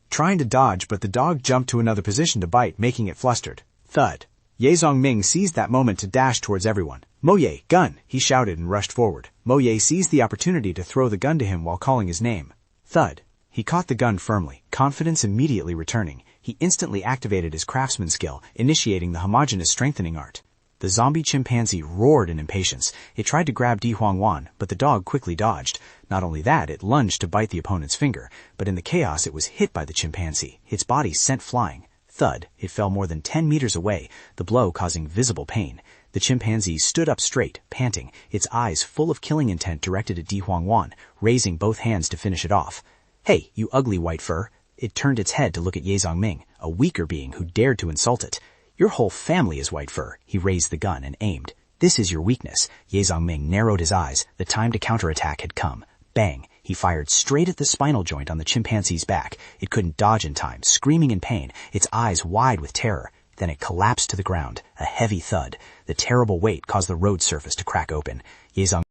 trying to dodge, but the dog jumped to another position to bite, making it flustered. Thud. Ye Zongming seized that moment to dash towards everyone. Moye, gun! He shouted and rushed forward. Moye seized the opportunity to throw the gun to him while calling his name. Thud. He caught the gun firmly, confidence immediately returning. He instantly activated his craftsman skill, initiating the homogeneous strengthening art. The zombie chimpanzee roared in impatience. It tried to grab Di Huangwan, but the dog quickly dodged. Not only that, it lunged to bite the opponent's finger, but in the chaos it was hit by the chimpanzee, its body sent flying. Thud, it fell more than 10 meters away, the blow causing visible pain. The chimpanzee stood up straight, panting, its eyes full of killing intent directed at Di Huangwan, raising both hands to finish it off. Hey, you ugly white fur! It turned its head to look at Ye Zongming, a weaker being who dared to insult it. Your whole family is white fur. He raised the gun and aimed. This is your weakness. Ye Zongming narrowed his eyes. The time to counterattack had come. Bang! He fired straight at the spinal joint on the chimpanzee's back. It couldn't dodge in time, screaming in pain, its eyes wide with terror. Then it collapsed to the ground, a heavy thud. The terrible weight caused the road surface to crack open. Yezong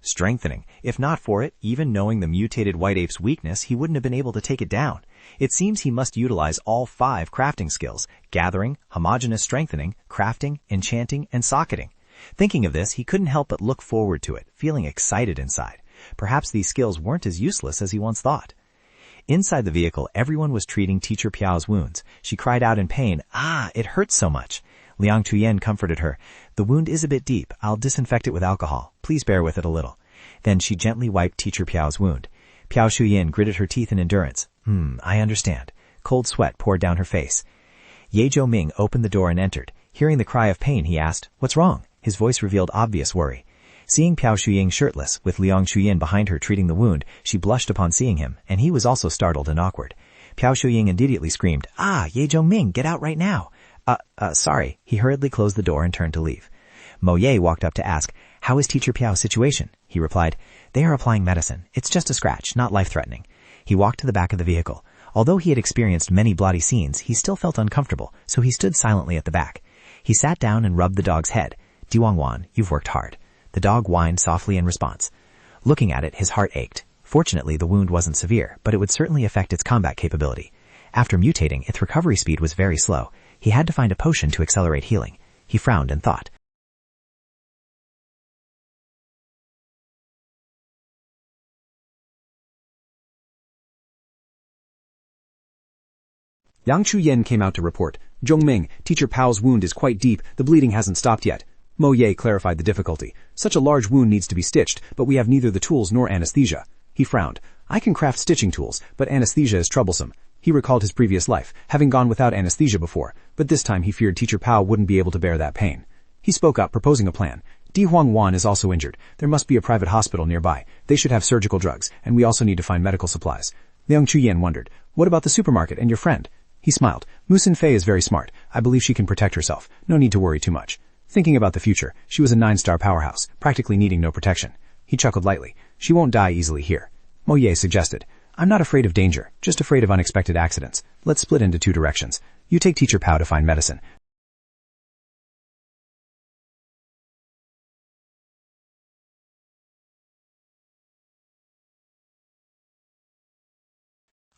strengthening. If not for it, even knowing the mutated white ape's weakness, he wouldn't have been able to take it down. It seems he must utilize all 5 crafting skills: gathering, homogeneous strengthening, crafting, enchanting, and socketing. Thinking of this, he couldn't help but look forward to it, feeling excited inside. Perhaps these skills weren't as useless as he once thought. Inside the vehicle, everyone was treating Teacher Piao's wounds. She cried out in pain, "Ah, it hurts so much." Liang Chuyen comforted her. "The wound is a bit deep. I'll disinfect it with alcohol. Please bear with it a little." Then she gently wiped Teacher Piao's wound. Piao Shuyin gritted her teeth in endurance. I understand." Cold sweat poured down her face. Ye Zhoming opened the door and entered. Hearing the cry of pain, he asked, "What's wrong?" His voice revealed obvious worry. Seeing Piao Shuying shirtless, with Liang Chuyin behind her treating the wound, she blushed upon seeing him, and he was also startled and awkward. Piao Shuying immediately screamed, Ye Zhoming, get out right now." Sorry." He hurriedly closed the door and turned to leave. Mo Ye walked up to ask, "How is Teacher Piao's situation?" He replied, "They are applying medicine. It's just a scratch, not life-threatening." He walked to the back of the vehicle. Although he had experienced many bloody scenes, he still felt uncomfortable, so he stood silently at the back. He sat down and rubbed the dog's head. "Diwangwan, you've worked hard." The dog whined softly in response. Looking at it, his heart ached. Fortunately, the wound wasn't severe, but it would certainly affect its combat capability. After mutating, its recovery speed was very slow. He had to find a potion to accelerate healing. He frowned and thought. Yang Chuyen came out to report. "Zhongming, Teacher Pao's wound is quite deep. The bleeding hasn't stopped yet." Mo Ye clarified the difficulty. "Such a large wound needs to be stitched, but we have neither the tools nor anesthesia." He frowned. "I can craft stitching tools, but anesthesia is troublesome." He recalled his previous life, having gone without anesthesia before, but this time he feared Teacher Pao wouldn't be able to bear that pain. He spoke up, proposing a plan. Di Huangwan is also injured. There must be a private hospital nearby. They should have surgical drugs, and we also need to find medical supplies. Liang Chuyen wondered, "What about the supermarket and your friend?" He smiled. "Musin Fei is very smart. I believe she can protect herself. No need to worry too much." Thinking about the future, she was a 9-star powerhouse, practically needing no protection. He chuckled lightly. "She won't die easily here." Mo Ye suggested, "I'm not afraid of danger, just afraid of unexpected accidents. Let's split into 2 directions. You take Teacher Pao to find medicine."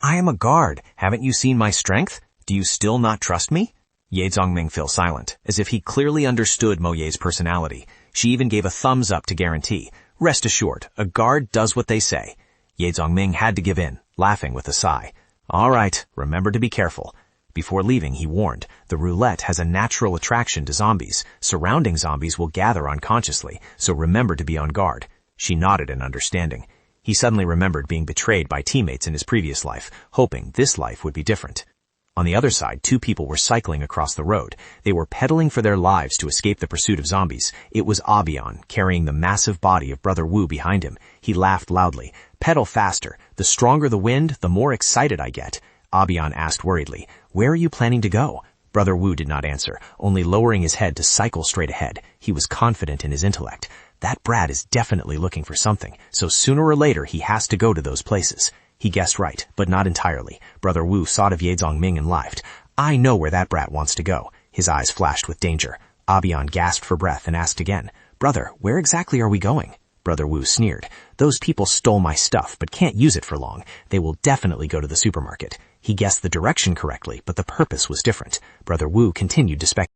"I am a guard. Haven't you seen my strength? Do you still not trust me?" Ye Zhongming fell silent, as if he clearly understood Mo Ye's personality. She even gave a thumbs up to guarantee. Rest assured, a guard does what they say. Ye Zhongming had to give in, laughing with a sigh. "All right, remember to be careful." Before leaving, he warned, the roulette has a natural attraction to zombies. Surrounding zombies will gather unconsciously, so remember to be on guard. She nodded in understanding. He suddenly remembered being betrayed by teammates in his previous life, hoping this life would be different. On the other side, 2 people were cycling across the road. They were pedaling for their lives to escape the pursuit of zombies. It was Abion, carrying the massive body of Brother Wu behind him. He laughed loudly. "Pedal faster. The stronger the wind, the more excited I get." Abion asked worriedly, "Where are you planning to go?" Brother Wu did not answer, only lowering his head to cycle straight ahead. He was confident in his intellect. That brat is definitely looking for something, so sooner or later he has to go to those places. He guessed right, but not entirely. Brother Wu thought of Ye Zhongming and laughed. "I know where that brat wants to go." His eyes flashed with danger. Abion gasped for breath and asked again, "Brother, where exactly are we going?" Brother Wu sneered. "Those people stole my stuff, but can't use it for long. They will definitely go to the supermarket." He guessed the direction correctly, but the purpose was different. Brother Wu continued to speculate.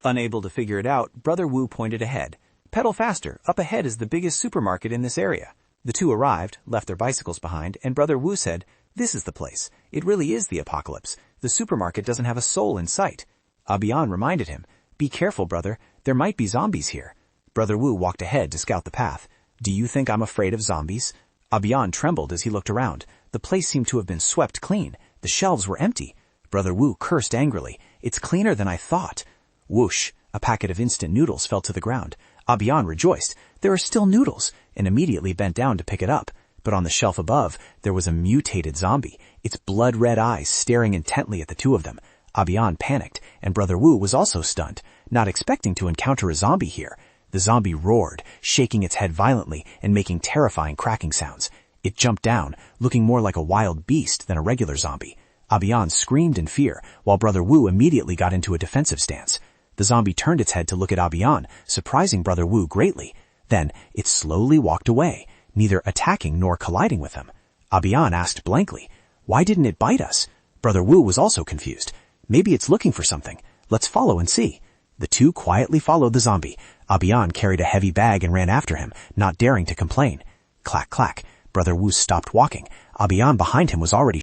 Unable to figure it out, Brother Wu pointed ahead. "Pedal faster. Up ahead is the biggest supermarket in this area." The 2 arrived, left their bicycles behind, and Brother Wu said, "This is the place. It really is the apocalypse. The supermarket doesn't have a soul in sight." Abian reminded him, "Be careful, brother. There might be zombies here." Brother Wu walked ahead to scout the path. "Do you think I'm afraid of zombies?" Abian trembled as he looked around. The place seemed to have been swept clean. The shelves were empty. Brother Wu cursed angrily. "It's cleaner than I thought." Whoosh! A packet of instant noodles fell to the ground. Abian rejoiced. There are still noodles, and immediately bent down to pick it up. But on the shelf above, there was a mutated zombie, its blood-red eyes staring intently at the two of them. Abian panicked, and Brother Wu was also stunned, not expecting to encounter a zombie here. The zombie roared, shaking its head violently and making terrifying cracking sounds. It jumped down, looking more like a wild beast than a regular zombie. Abian screamed in fear, while Brother Wu immediately got into a defensive stance. The zombie turned its head to look at Abian, surprising Brother Wu greatly. Then it slowly walked away, neither attacking nor colliding with him. Abian asked blankly, "Why didn't it bite us?" Brother Wu was also confused. "Maybe it's looking for something. Let's follow and see." The two quietly followed the zombie. Abian carried a heavy bag and ran after him, not daring to complain. Clack, clack. Brother Wu stopped walking. Abian behind him was already...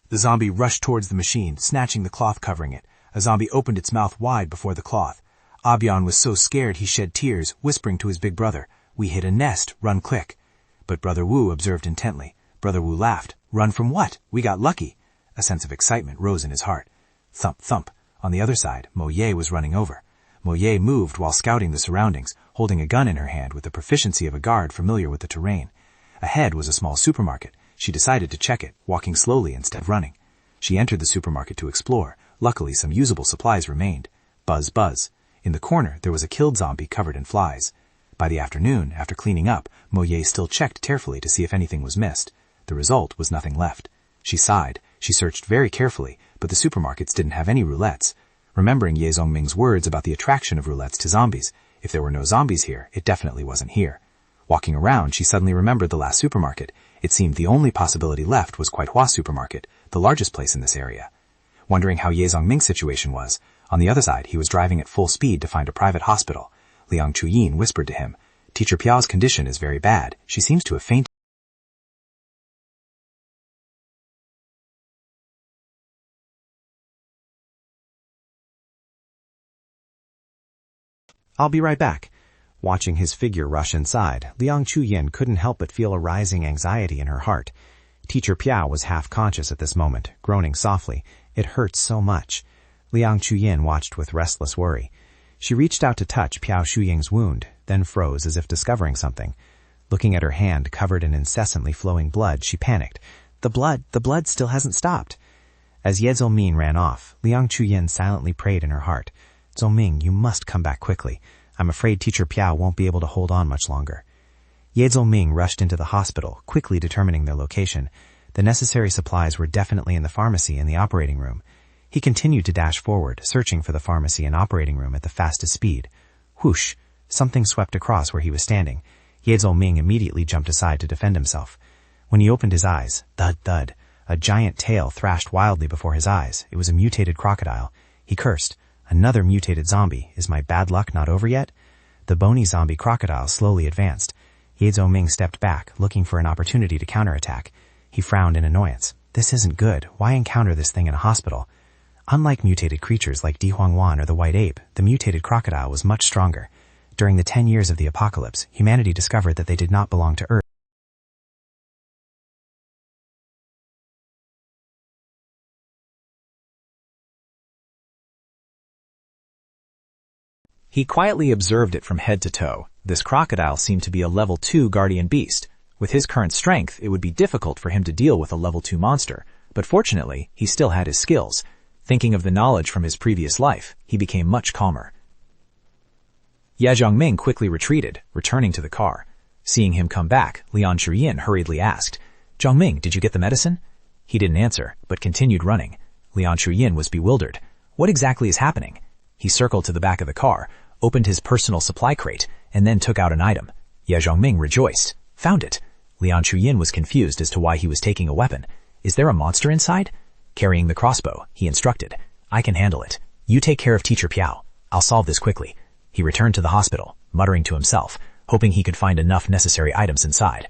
The zombie rushed towards the machine, snatching the cloth covering it. A zombie opened its mouth wide before the cloth. Abian was so scared he shed tears, whispering to his big brother, "We hit a nest, run quick." But Brother Wu observed intently. Brother Wu laughed. "Run from what? We got lucky." A sense of excitement rose in his heart. Thump, thump. On the other side, Mo Ye was running over. Mo Ye moved while scouting the surroundings, holding a gun in her hand with the proficiency of a guard familiar with the terrain. Ahead was a small supermarket. She decided to check it, walking slowly instead of running. She entered the supermarket to explore. Luckily, some usable supplies remained. Buzz, buzz. In the corner, there was a killed zombie covered in flies. By the afternoon, after cleaning up, Mo Ye still checked carefully to see if anything was missed. The result was nothing left. She sighed. She searched very carefully, but the supermarkets didn't have any roulettes. Remembering Ye Zongming's words about the attraction of roulettes to zombies, if there were no zombies here, it definitely wasn't here. Walking around, she suddenly remembered the last supermarket. It seemed the only possibility left was Kuaihua Supermarket, the largest place in this area. Wondering how Ye Zongming's situation was, on the other side he was driving at full speed to find a private hospital. Liang Chuyin whispered to him, "Teacher Piao's condition is very bad. She seems to have fainted." "I'll be right back." Watching his figure rush inside, Liang Chuyin couldn't help but feel a rising anxiety in her heart. Teacher Piao was half conscious at this moment, groaning softly. It hurt so much. Liang Chuyin watched with restless worry. She reached out to touch Piao Shuying's wound, then froze as if discovering something. Looking at her hand covered in incessantly flowing blood, she panicked. The blood still hasn't stopped. As Ye Zongming ran off, Liang Chuyin silently prayed in her heart. "Zongming, you must come back quickly. I'm afraid Teacher Piao won't be able to hold on much longer." Ye Zongming rushed into the hospital, quickly determining their location. The necessary supplies were definitely in the pharmacy and the operating room. He continued to dash forward, searching for the pharmacy and operating room at the fastest speed. Whoosh! Something swept across where he was standing. Ye Zongming immediately jumped aside to defend himself. When he opened his eyes, thud, thud, a giant tail thrashed wildly before his eyes. It was a mutated crocodile. He cursed. "Another mutated zombie. Is my bad luck not over yet?" The bony zombie crocodile slowly advanced. Ye Zongming stepped back, looking for an opportunity to counterattack. He frowned in annoyance. This isn't good. Why encounter this thing in a hospital? Unlike mutated creatures like Di Huangwan or the white ape, the mutated crocodile was much stronger. During the 10 years of the apocalypse, humanity discovered that they did not belong to Earth. He quietly observed it from head to toe. This crocodile seemed to be a level 2 guardian beast. With his current strength, it would be difficult for him to deal with a level 2 monster, but fortunately, he still had his skills. Thinking of the knowledge from his previous life, he became much calmer. Ye Zongming quickly retreated, returning to the car. Seeing him come back, Liang Chuyin hurriedly asked, "Zongming, did you get the medicine?" He didn't answer, but continued running. Liang Chuyin was bewildered. What exactly is happening? He circled to the back of the car, opened his personal supply crate, and then took out an item. Ye Zongming rejoiced. Found it. Liang Chuyin was confused as to why he was taking a weapon. Is there a monster inside? Carrying the crossbow, he instructed. "I can handle it. You take care of Teacher Piao. I'll solve this quickly." He returned to the hospital, muttering to himself, hoping he could find enough necessary items inside.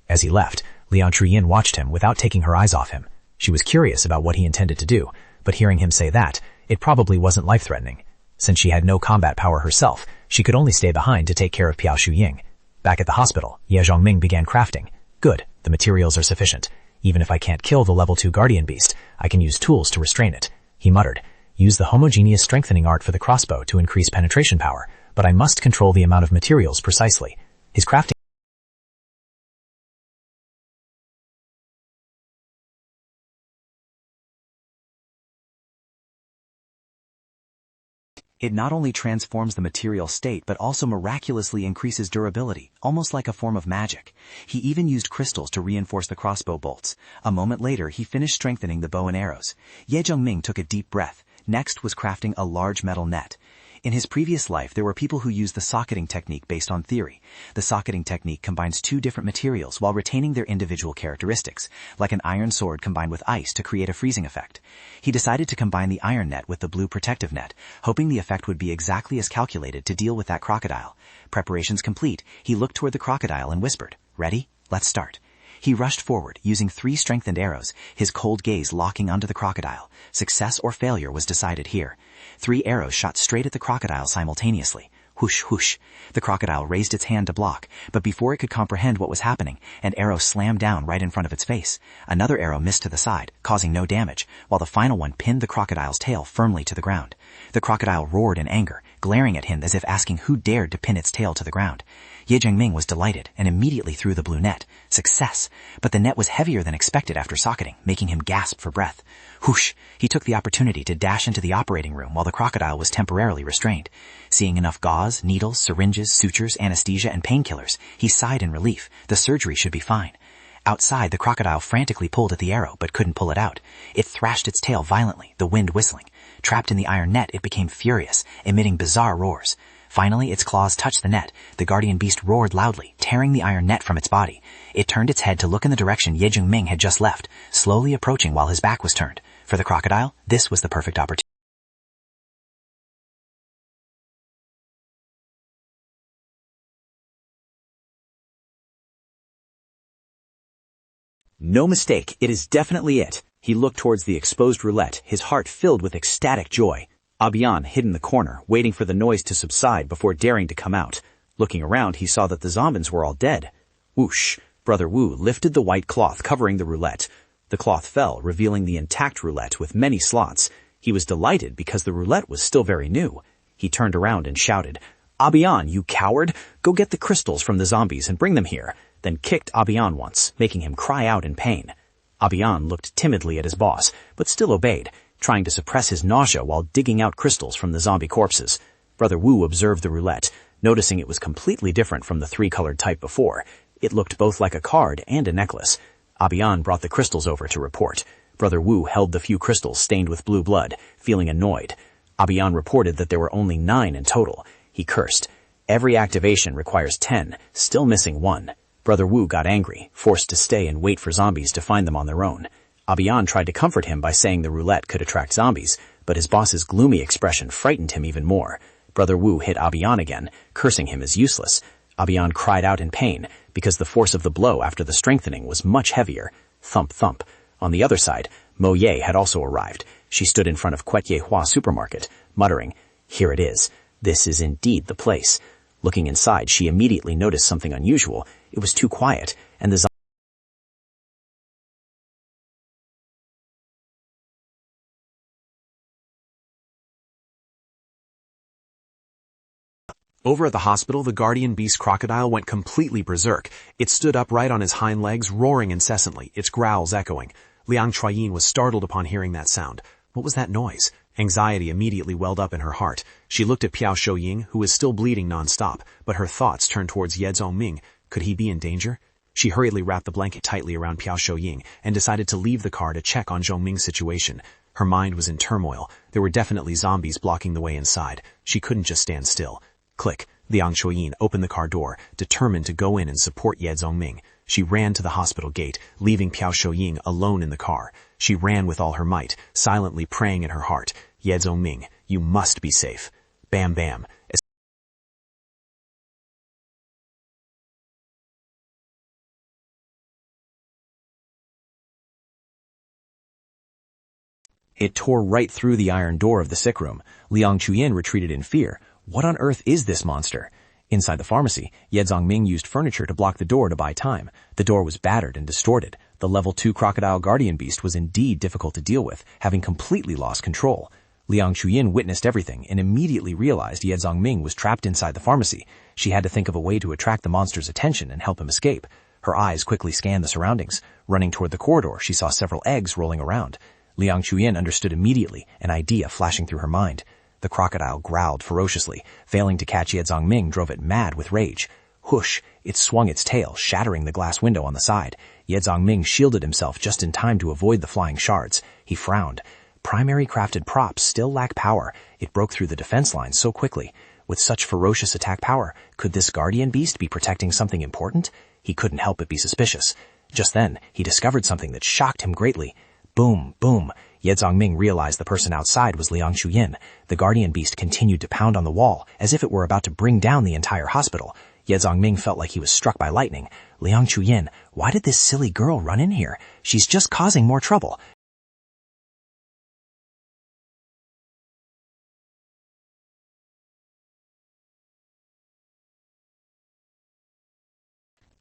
As he left, Liang Chuyin watched him without taking her eyes off him. She was curious about what he intended to do, but hearing him say that, it probably wasn't life-threatening. Since she had no combat power herself, she could only stay behind to take care of Piao Shuying. Back at the hospital, Ye Zongming began crafting. Good, the materials are sufficient. Even if I can't kill the level 2 guardian beast, I can use tools to restrain it. He muttered. Use the homogeneous strengthening art for the crossbow to increase penetration power, but I must control the amount of materials precisely. His crafting It not only transforms the material state, but also miraculously increases durability, almost like a form of magic. He even used crystals to reinforce the crossbow bolts. A moment later, he finished strengthening the bow and arrows. Ye Zhongming took a deep breath. Next was crafting a large metal net. In his previous life, there were people who used the socketing technique based on theory. The socketing technique combines two different materials while retaining their individual characteristics, like an iron sword combined with ice to create a freezing effect. He decided to combine the iron net with the blue protective net, hoping the effect would be exactly as calculated to deal with that crocodile. Preparations complete, he looked toward the crocodile and whispered, "Ready? Let's start." He rushed forward, using 3 strengthened arrows, his cold gaze locking onto the crocodile. Success or failure was decided here. 3 arrows shot straight at the crocodile simultaneously. Whoosh, whoosh. The crocodile raised its hand to block, but before it could comprehend what was happening, an arrow slammed down right in front of its face. Another arrow missed to the side, causing no damage, while the final one pinned the crocodile's tail firmly to the ground. The crocodile roared in anger, glaring at him as if asking who dared to pin its tail to the ground. Ye Zhongming was delighted and immediately threw the blue net. Success! But the net was heavier than expected after socketing, making him gasp for breath. Whoosh! He took the opportunity to dash into the operating room while the crocodile was temporarily restrained. Seeing enough gauze, needles, syringes, sutures, anesthesia, and painkillers, he sighed in relief. The surgery should be fine. Outside, the crocodile frantically pulled at the arrow, but couldn't pull it out. It thrashed its tail violently, the wind whistling. Trapped in the iron net, it became furious, emitting bizarre roars. Finally, its claws touched the net. The guardian beast roared loudly, tearing the iron net from its body. It turned its head to look in the direction Ye Zhongming had just left, slowly approaching while his back was turned. For the crocodile, this was the perfect opportunity. No mistake, it is definitely it. He looked towards the exposed roulette, his heart filled with ecstatic joy. Abian hid in the corner, waiting for the noise to subside before daring to come out. Looking around, he saw that the zombies were all dead. Whoosh! Brother Wu lifted the white cloth covering the roulette. The cloth fell, revealing the intact roulette with many slots. He was delighted because the roulette was still very new. He turned around and shouted, "Abian, you coward! Go get the crystals from the zombies and bring them here," then kicked Abian once, making him cry out in pain. Abian looked timidly at his boss, but still obeyed, trying to suppress his nausea while digging out crystals from the zombie corpses. Brother Wu observed the roulette, noticing it was completely different from the 3-colored type before. It looked both like a card and a necklace. Abian brought the crystals over to report. Brother Wu held the few crystals stained with blue blood, feeling annoyed. Abian reported that there were only 9 in total. He cursed. Every activation requires 10, still missing 1. Brother Wu got angry, forced to stay and wait for zombies to find them on their own. Abian tried to comfort him by saying the roulette could attract zombies, but his boss's gloomy expression frightened him even more. Brother Wu hit Abian again, cursing him as useless. Abian cried out in pain, because the force of the blow after the strengthening was much heavier. Thump thump. On the other side, Mo Ye had also arrived. She stood in front of Kuet-Ye Hua supermarket, muttering, "Here it is. This is indeed the place." Looking inside, she immediately noticed something unusual. It was too quiet, and the Over at the hospital, the guardian beast crocodile went completely berserk. It stood upright on his hind legs, roaring incessantly, its growls echoing. Liang Chuayin was startled upon hearing that sound. What was that noise? Anxiety immediately welled up in her heart. She looked at Piao Shouying, who was still bleeding nonstop, but her thoughts turned towards Ye Zhongming. Could he be in danger? She hurriedly wrapped the blanket tightly around Piao Shouying and decided to leave the car to check on Zhongming's situation. Her mind was in turmoil. There were definitely zombies blocking the way inside. She couldn't just stand still. Click. Liang Chuayin opened the car door, determined to go in and support Ye Zhongming. She ran to the hospital gate, leaving Piao Shouying alone in the car. She ran with all her might, silently praying in her heart, "Ye Zhongming, you must be safe." Bam bam. It tore right through the iron door of the sick room. Liang Chuyin retreated in fear. What on earth is this monster? Inside the pharmacy, Ye Zhongming used furniture to block the door to buy time. The door was battered and distorted. The level 2 crocodile guardian beast was indeed difficult to deal with, having completely lost control. Liang Chuyin witnessed everything and immediately realized Ye Zongming was trapped inside the pharmacy. She had to think of a way to attract the monster's attention and help him escape. Her eyes quickly scanned the surroundings. Running toward the corridor, she saw several eggs rolling around. Liang Chuyin understood immediately, an idea flashing through her mind. The crocodile growled ferociously. Failing to catch Ye Zongming drove it mad with rage. Whoosh! It swung its tail, shattering the glass window on the side. Ye Zongming shielded himself just in time to avoid the flying shards. He frowned. Primary crafted props still lack power. It broke through the defense lines so quickly. With such ferocious attack power, could this guardian beast be protecting something important? He couldn't help but be suspicious. Just then, he discovered something that shocked him greatly. Boom, boom. Ye Zongming realized the person outside was Liang Chuyin. The guardian beast continued to pound on the wall, as if it were about to bring down the entire hospital. Ye Zongming felt like he was struck by lightning. Liang Chuyin, why did this silly girl run in here? She's just causing more trouble.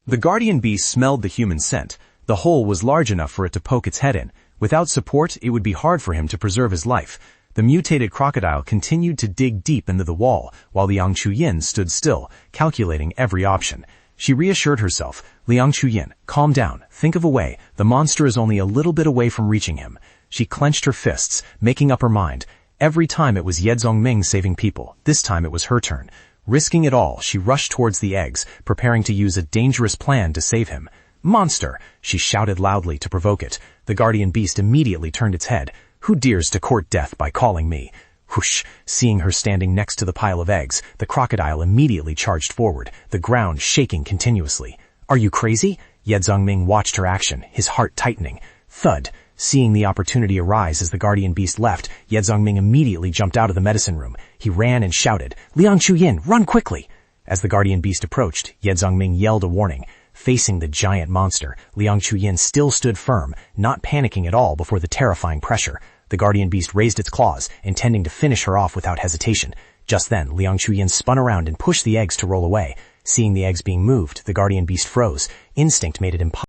The guardian beast smelled the human scent. The hole was large enough for it to poke its head in. Without support, it would be hard for him to preserve his life. The mutated crocodile continued to dig deep into the wall, while Liang Chuyin stood still, calculating every option. She reassured herself, Liang Chuyin, calm down, think of a way, the monster is only a little bit away from reaching him. She clenched her fists, making up her mind. Every time it was Ye Zongming saving people, this time it was her turn. Risking it all, she rushed towards the eggs, preparing to use a dangerous plan to save him. Monster! She shouted loudly to provoke it. The guardian beast immediately turned its head. Who dares to court death by calling me? Whoosh! Seeing her standing next to the pile of eggs, the crocodile immediately charged forward, the ground shaking continuously. Are you crazy? Ye Zongming watched her action, his heart tightening. Thud! Seeing the opportunity arise as the guardian beast left, Ye Zongming immediately jumped out of the medicine room. He ran and shouted, Liang Chuyin, run quickly! As the guardian beast approached, Ye Zongming yelled a warning. Facing the giant monster, Liang Chuyin still stood firm, not panicking at all before the terrifying pressure. The guardian beast raised its claws, intending to finish her off without hesitation. Just then, Liang Chuyin spun around and pushed the eggs to roll away. Seeing the eggs being moved, the guardian beast froze. Instinct made it impossible.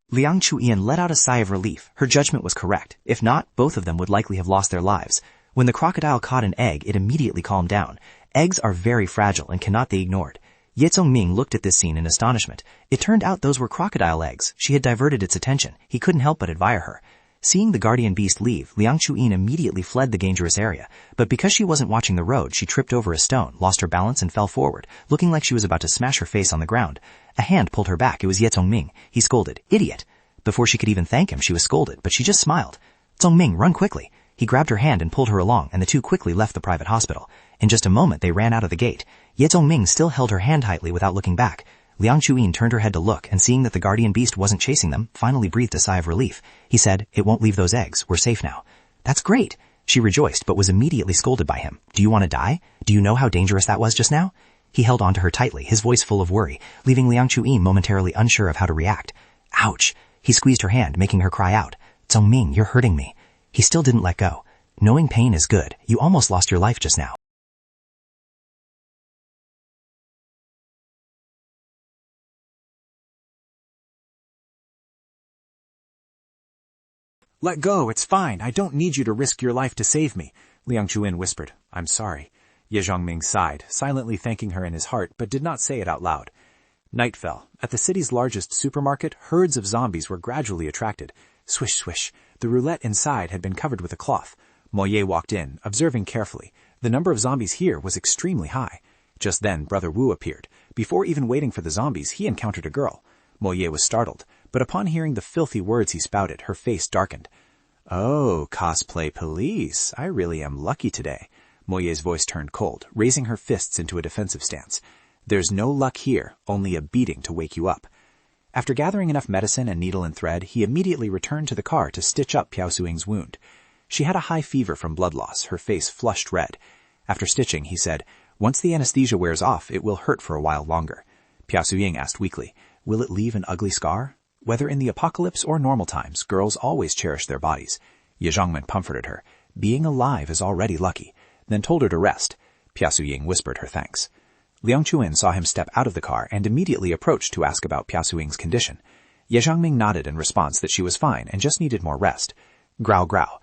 Liang Chuyin let out a sigh of relief. Her judgment was correct. If not, both of them would likely have lost their lives. When the crocodile caught an egg, it immediately calmed down. Eggs are very fragile and cannot be ignored. Ye Zongming looked at this scene in astonishment. It turned out those were crocodile eggs. She had diverted its attention. He couldn't help but admire her. Seeing the guardian beast leave, Liang Chuyin immediately fled the dangerous area. But because she wasn't watching the road, she tripped over a stone, lost her balance, and fell forward, looking like she was about to smash her face on the ground. A hand pulled her back. It was Ye Zongming. He scolded, "Idiot!" Before she could even thank him, she was scolded, but she just smiled. "Zongming, run quickly." He grabbed her hand and pulled her along, and the two quickly left the private hospital. In just a moment, they ran out of the gate. Ye Zongming still held her hand tightly without looking back. Liang Chuyin turned her head to look, and seeing that the guardian beast wasn't chasing them, finally breathed a sigh of relief. He said, "It won't leave those eggs. We're safe now." "That's great." She rejoiced, but was immediately scolded by him. "Do you want to die? Do you know how dangerous that was just now?" He held onto her tightly, his voice full of worry, leaving Liang Chuyin momentarily unsure of how to react. "Ouch." He squeezed her hand, making her cry out, "Zongming, you're hurting me." He still didn't let go. "Knowing pain is good. You almost lost your life just now." Let go, it's fine. I don't need you to risk your life to save me, Liang Chuyin whispered. I'm sorry. Ye Zongming sighed, silently thanking her in his heart, but did not say it out loud. Night fell. At the city's largest supermarket, herds of zombies were gradually attracted. Swish, swish. The roulette inside had been covered with a cloth. Moye walked in, observing carefully. The number of zombies here was extremely high. Just then, Brother Wu appeared. Before even waiting for the zombies, he encountered a girl. Moye was startled, but upon hearing the filthy words he spouted, her face darkened. Oh, cosplay police. I really am lucky today. Moye's voice turned cold, raising her fists into a defensive stance. There's no luck here, only a beating to wake you up. After gathering enough medicine and needle and thread, he immediately returned to the car to stitch up Piao Suing's wound. She had a high fever from blood loss, her face flushed red. After stitching, he said, once the anesthesia wears off, it will hurt for a while longer. Piao Suing asked weakly, will it leave an ugly scar? Whether in the apocalypse or normal times, girls always cherish their bodies. Ye Zongming comforted her. Being alive is already lucky, then told her to rest. Pia Suying whispered her thanks. Liang Chuan saw him step out of the car and immediately approached to ask about Pia Suying's condition. Ye Zhongming nodded in response that she was fine and just needed more rest. Growl, growl.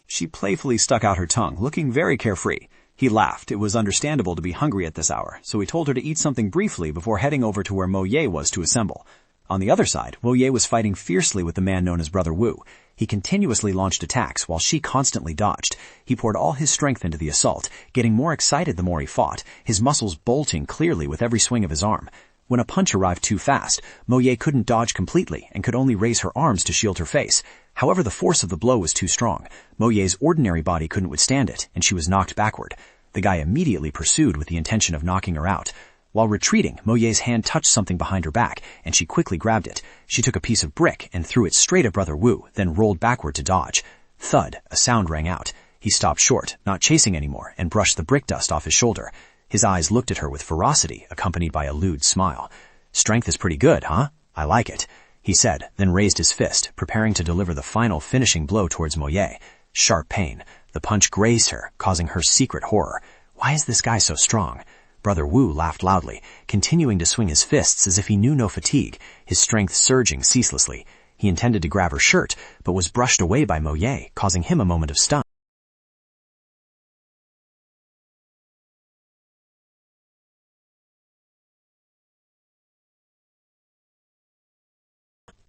She playfully stuck out her tongue, looking very carefree. He laughed. It was understandable to be hungry at this hour, so he told her to eat something briefly before heading over to where Mo Ye was to assemble. On the other side, Mo Ye was fighting fiercely with the man known as Brother Wu. He continuously launched attacks while she constantly dodged. He poured all his strength into the assault, getting more excited the more he fought, his muscles bolting clearly with every swing of his arm. When a punch arrived too fast, Mo Ye couldn't dodge completely and could only raise her arms to shield her face. However, the force of the blow was too strong. Mo Ye's ordinary body couldn't withstand it, and she was knocked backward. The guy immediately pursued with the intention of knocking her out. While retreating, Mo Ye's hand touched something behind her back, and she quickly grabbed it. She took a piece of brick and threw it straight at Brother Wu, then rolled backward to dodge. Thud, a sound rang out. He stopped short, not chasing anymore, and brushed the brick dust off his shoulder. His eyes looked at her with ferocity, accompanied by a lewd smile. "Strength is pretty good, huh? I like it," he said, then raised his fist, preparing to deliver the final finishing blow towards Mo Ye. Sharp pain. The punch grazed her, causing her secret horror. Why is this guy so strong? Brother Wu laughed loudly, continuing to swing his fists as if he knew no fatigue, his strength surging ceaselessly. He intended to grab her shirt, but was brushed away by Mo Ye, causing him a moment of stun.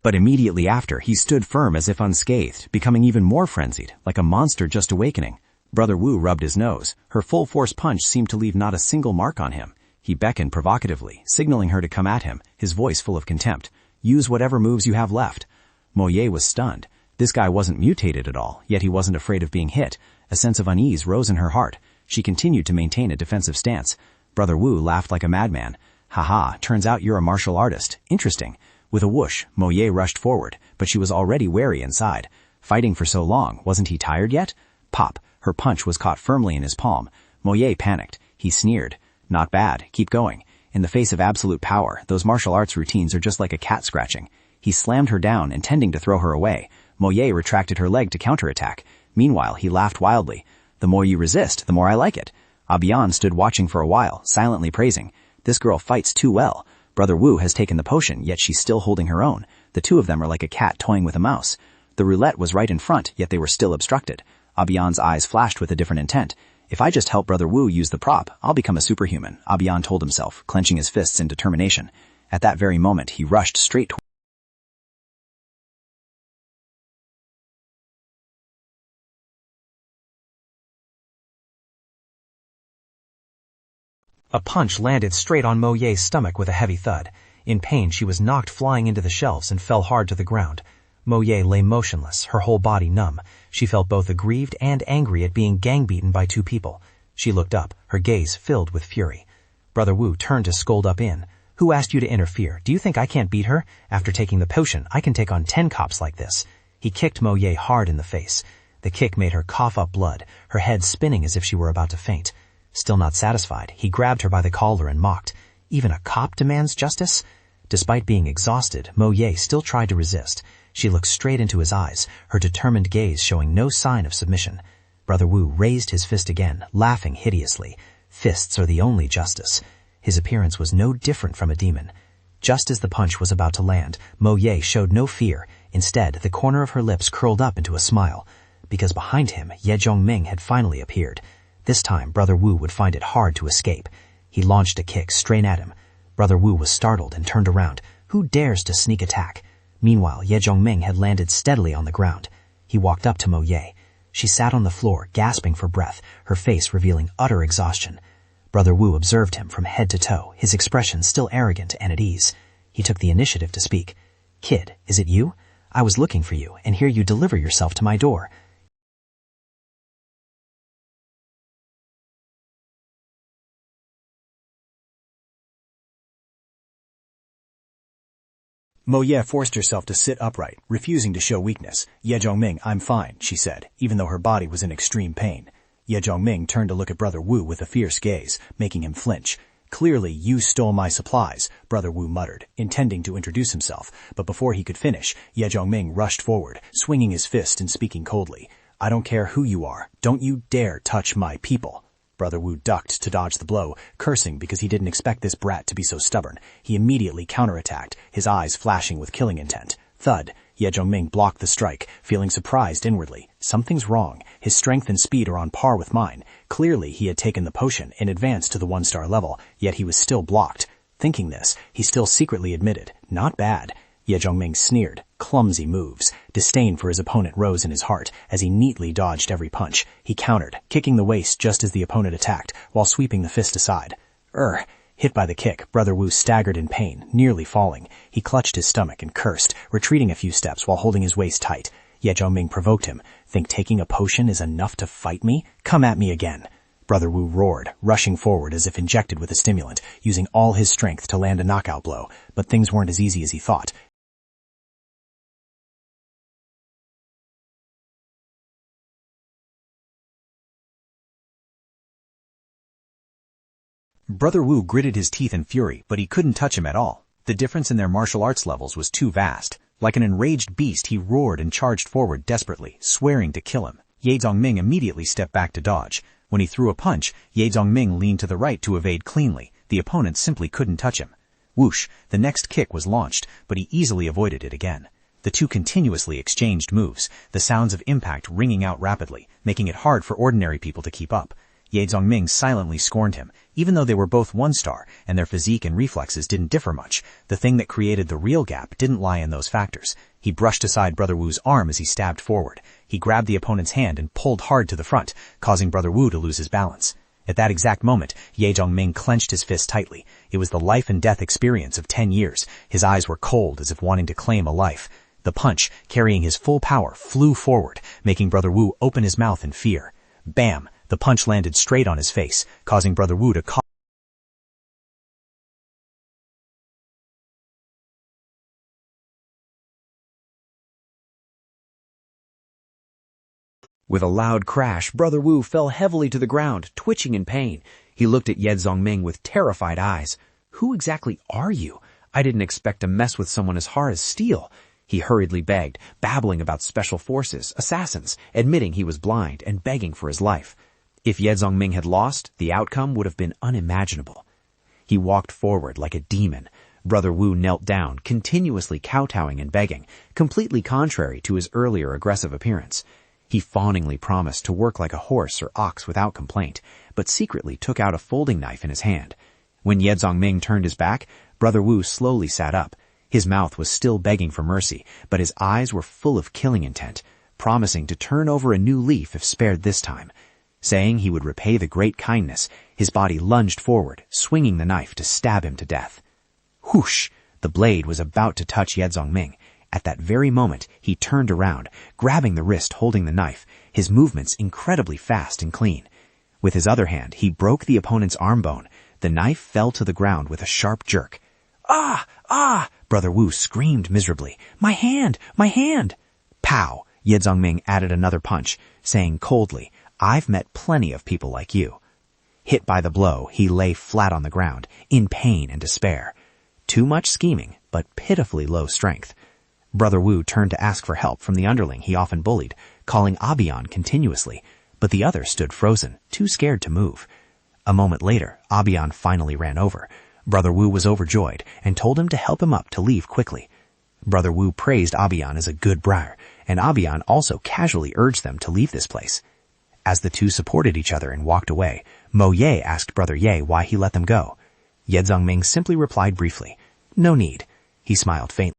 But immediately after, he stood firm as if unscathed, becoming even more frenzied, like a monster just awakening. Brother Wu rubbed his nose. Her full-force punch seemed to leave not a single mark on him. He beckoned provocatively, signaling her to come at him, his voice full of contempt. "Use whatever moves you have left." Mo Ye was stunned. This guy wasn't mutated at all, yet he wasn't afraid of being hit. A sense of unease rose in her heart. She continued to maintain a defensive stance. Brother Wu laughed like a madman. "Haha, turns out you're a martial artist. Interesting." With a whoosh, Mo Ye rushed forward, but she was already wary inside. Fighting for so long, wasn't he tired yet? Pop! Her punch was caught firmly in his palm. Mo Ye panicked. He sneered. "Not bad. Keep going. In the face of absolute power, those martial arts routines are just like a cat scratching." He slammed her down, intending to throw her away. Mo Ye retracted her leg to counterattack. Meanwhile, he laughed wildly. "The more you resist, the more I like it." Abian stood watching for a while, silently praising. "This girl fights too well. Brother Wu has taken the potion, yet she's still holding her own. The two of them are like a cat toying with a mouse." The roulette was right in front, yet they were still obstructed. Abian's eyes flashed with a different intent. "If I just help Brother Wu use the prop, I'll become a superhuman," Abian told himself, clenching his fists in determination. At that very moment, he rushed straight toward A punch landed straight on Mo Ye's stomach with a heavy thud. In pain, she was knocked flying into the shelves and fell hard to the ground. Mo Ye lay motionless, her whole body numb. She felt both aggrieved and angry at being gang-beaten by two people. She looked up, her gaze filled with fury. Brother Wu turned to scold up in. "Who asked you to interfere? Do you think I can't beat her? After taking the potion, I can take on 10 cops like this." He kicked Mo Ye hard in the face. The kick made her cough up blood, her head spinning as if she were about to faint. Still not satisfied, he grabbed her by the collar and mocked. "Even a cop demands justice?" Despite being exhausted, Mo Ye still tried to resist. She looked straight into his eyes, her determined gaze showing no sign of submission. Brother Wu raised his fist again, laughing hideously. Fists are the only justice. His appearance was no different from a demon. Just as the punch was about to land, Mo Ye showed no fear. Instead, the corner of her lips curled up into a smile. Because behind him, Ye Zhongming had finally appeared. This time, Brother Wu would find it hard to escape. He launched a kick straight at him. Brother Wu was startled and turned around. Who dares to sneak attack? Meanwhile, Ye Zhongming had landed steadily on the ground. He walked up to Mo Ye. She sat on the floor, gasping for breath, her face revealing utter exhaustion. Brother Wu observed him from head to toe, his expression still arrogant and at ease. He took the initiative to speak. "Kid, is it you? I was looking for you, and here you deliver yourself to my door." Mo Ye forced herself to sit upright, refusing to show weakness. "Ye Zhongming, I'm fine," she said, even though her body was in extreme pain. Ye Zhongming turned to look at Brother Wu with a fierce gaze, making him flinch. Clearly, you stole my supplies, Brother Wu muttered, intending to introduce himself, but before he could finish, Ye Zhongming rushed forward, swinging his fist and speaking coldly. I don't care who you are. Don't you dare touch my people. Brother Wu ducked to dodge the blow, cursing because he didn't expect this brat to be so stubborn. He immediately counterattacked, his eyes flashing with killing intent. Thud. Ye Zhongming blocked the strike, feeling surprised inwardly. Something's wrong. His strength and speed are on par with mine. Clearly, he had taken the potion in advance to the 1-star level, yet he was still blocked. Thinking this, he still secretly admitted, not bad. Ye Zhongming sneered. Clumsy moves. Disdain for his opponent rose in his heart as he neatly dodged every punch. He countered, kicking the waist just as the opponent attacked, while sweeping the fist aside. Hit by the kick, Brother Wu staggered in pain, nearly falling. He clutched his stomach and cursed, retreating a few steps while holding his waist tight. Ye Zhongming provoked him. Think taking a potion is enough to fight me? Come at me again. Brother Wu roared, rushing forward as if injected with a stimulant, using all his strength to land a knockout blow. But things weren't as easy as he thought. Brother Wu gritted his teeth in fury, but he couldn't touch him at all. The difference in their martial arts levels was too vast. Like an enraged beast, he roared and charged forward desperately, swearing to kill him. Ye Zhongming immediately stepped back to dodge. When he threw a punch, Ye Zhongming leaned to the right to evade cleanly. The opponent simply couldn't touch him. Whoosh! The next kick was launched, but he easily avoided it again. The two continuously exchanged moves, the sounds of impact ringing out rapidly, making it hard for ordinary people to keep up. Ye Zhongming silently scorned him. Even though they were both 1-star, and their physique and reflexes didn't differ much, the thing that created the real gap didn't lie in those factors. He brushed aside Brother Wu's arm as he stabbed forward. He grabbed the opponent's hand and pulled hard to the front, causing Brother Wu to lose his balance. At that exact moment, Ye Zhongming clenched his fist tightly. It was the life-and-death experience of 10 years. His eyes were cold as if wanting to claim a life. The punch, carrying his full power, flew forward, making Brother Wu open his mouth in fear. Bam! The punch landed straight on his face, causing Brother Wu to cough. With a loud crash, Brother Wu fell heavily to the ground, twitching in pain. He looked at Ye Zhongming with terrified eyes. Who exactly are you? I didn't expect to mess with someone as hard as steel. He hurriedly begged, babbling about special forces, assassins, admitting he was blind and begging for his life. If Ye Zhongming had lost, the outcome would have been unimaginable. He walked forward like a demon. Brother Wu knelt down, continuously kowtowing and begging, completely contrary to his earlier aggressive appearance. He fawningly promised to work like a horse or ox without complaint, but secretly took out a folding knife in his hand. When Ye Zhongming turned his back, Brother Wu slowly sat up. His mouth was still begging for mercy, but his eyes were full of killing intent, promising to turn over a new leaf if spared this time. Saying he would repay the great kindness, his body lunged forward, swinging the knife to stab him to death. Whoosh! The blade was about to touch Ye Zhongming. At that very moment, he turned around, grabbing the wrist holding the knife, his movements incredibly fast and clean. With his other hand, he broke the opponent's arm bone. The knife fell to the ground with a sharp jerk. Ah! Ah! Brother Wu screamed miserably. My hand! My hand! Pow! Ye Zhongming added another punch, saying coldly, I've met plenty of people like you. Hit by the blow, he lay flat on the ground, in pain and despair. Too much scheming, but pitifully low strength. Brother Wu turned to ask for help from the underling he often bullied, calling Abian continuously, but the other stood frozen, too scared to move. A moment later, Abian finally ran over. Brother Wu was overjoyed and told him to help him up to leave quickly. Brother Wu praised Abian as a good briar, and Abian also casually urged them to leave this place. As the two supported each other and walked away, Mo Ye asked Brother Ye why he let them go. Ye Zhongming simply replied briefly, No need. He smiled faintly.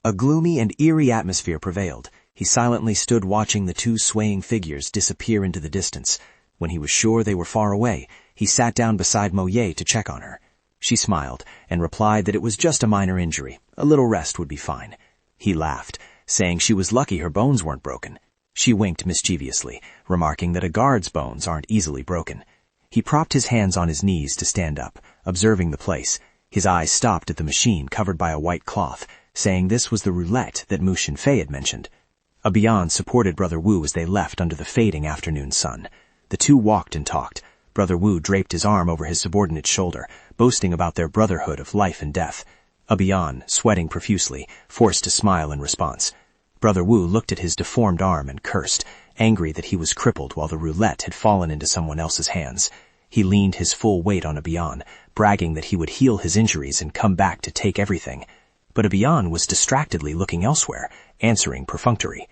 A gloomy and eerie atmosphere prevailed. He silently stood watching the two swaying figures disappear into the distance. When he was sure they were far away, he sat down beside Mo Ye to check on her. She smiled and replied that it was just a minor injury. A little rest would be fine. He laughed, saying she was lucky her bones weren't broken. She winked mischievously, remarking that a guard's bones aren't easily broken. He propped his hands on his knees to stand up, observing the place. His eyes stopped at the machine covered by a white cloth. saying this was the roulette that Mu Shinfei had mentioned. Abian supported Brother Wu as they left under the fading afternoon sun. The two walked and talked. Brother Wu draped his arm over his subordinate's shoulder, boasting about their brotherhood of life and death. Abian, sweating profusely, forced to smile in response. Brother Wu looked at his deformed arm and cursed, angry that he was crippled while the roulette had fallen into someone else's hands. He leaned his full weight on Abian, bragging that he would heal his injuries and come back to take everything. But Abian was distractedly looking elsewhere, answering perfunctory.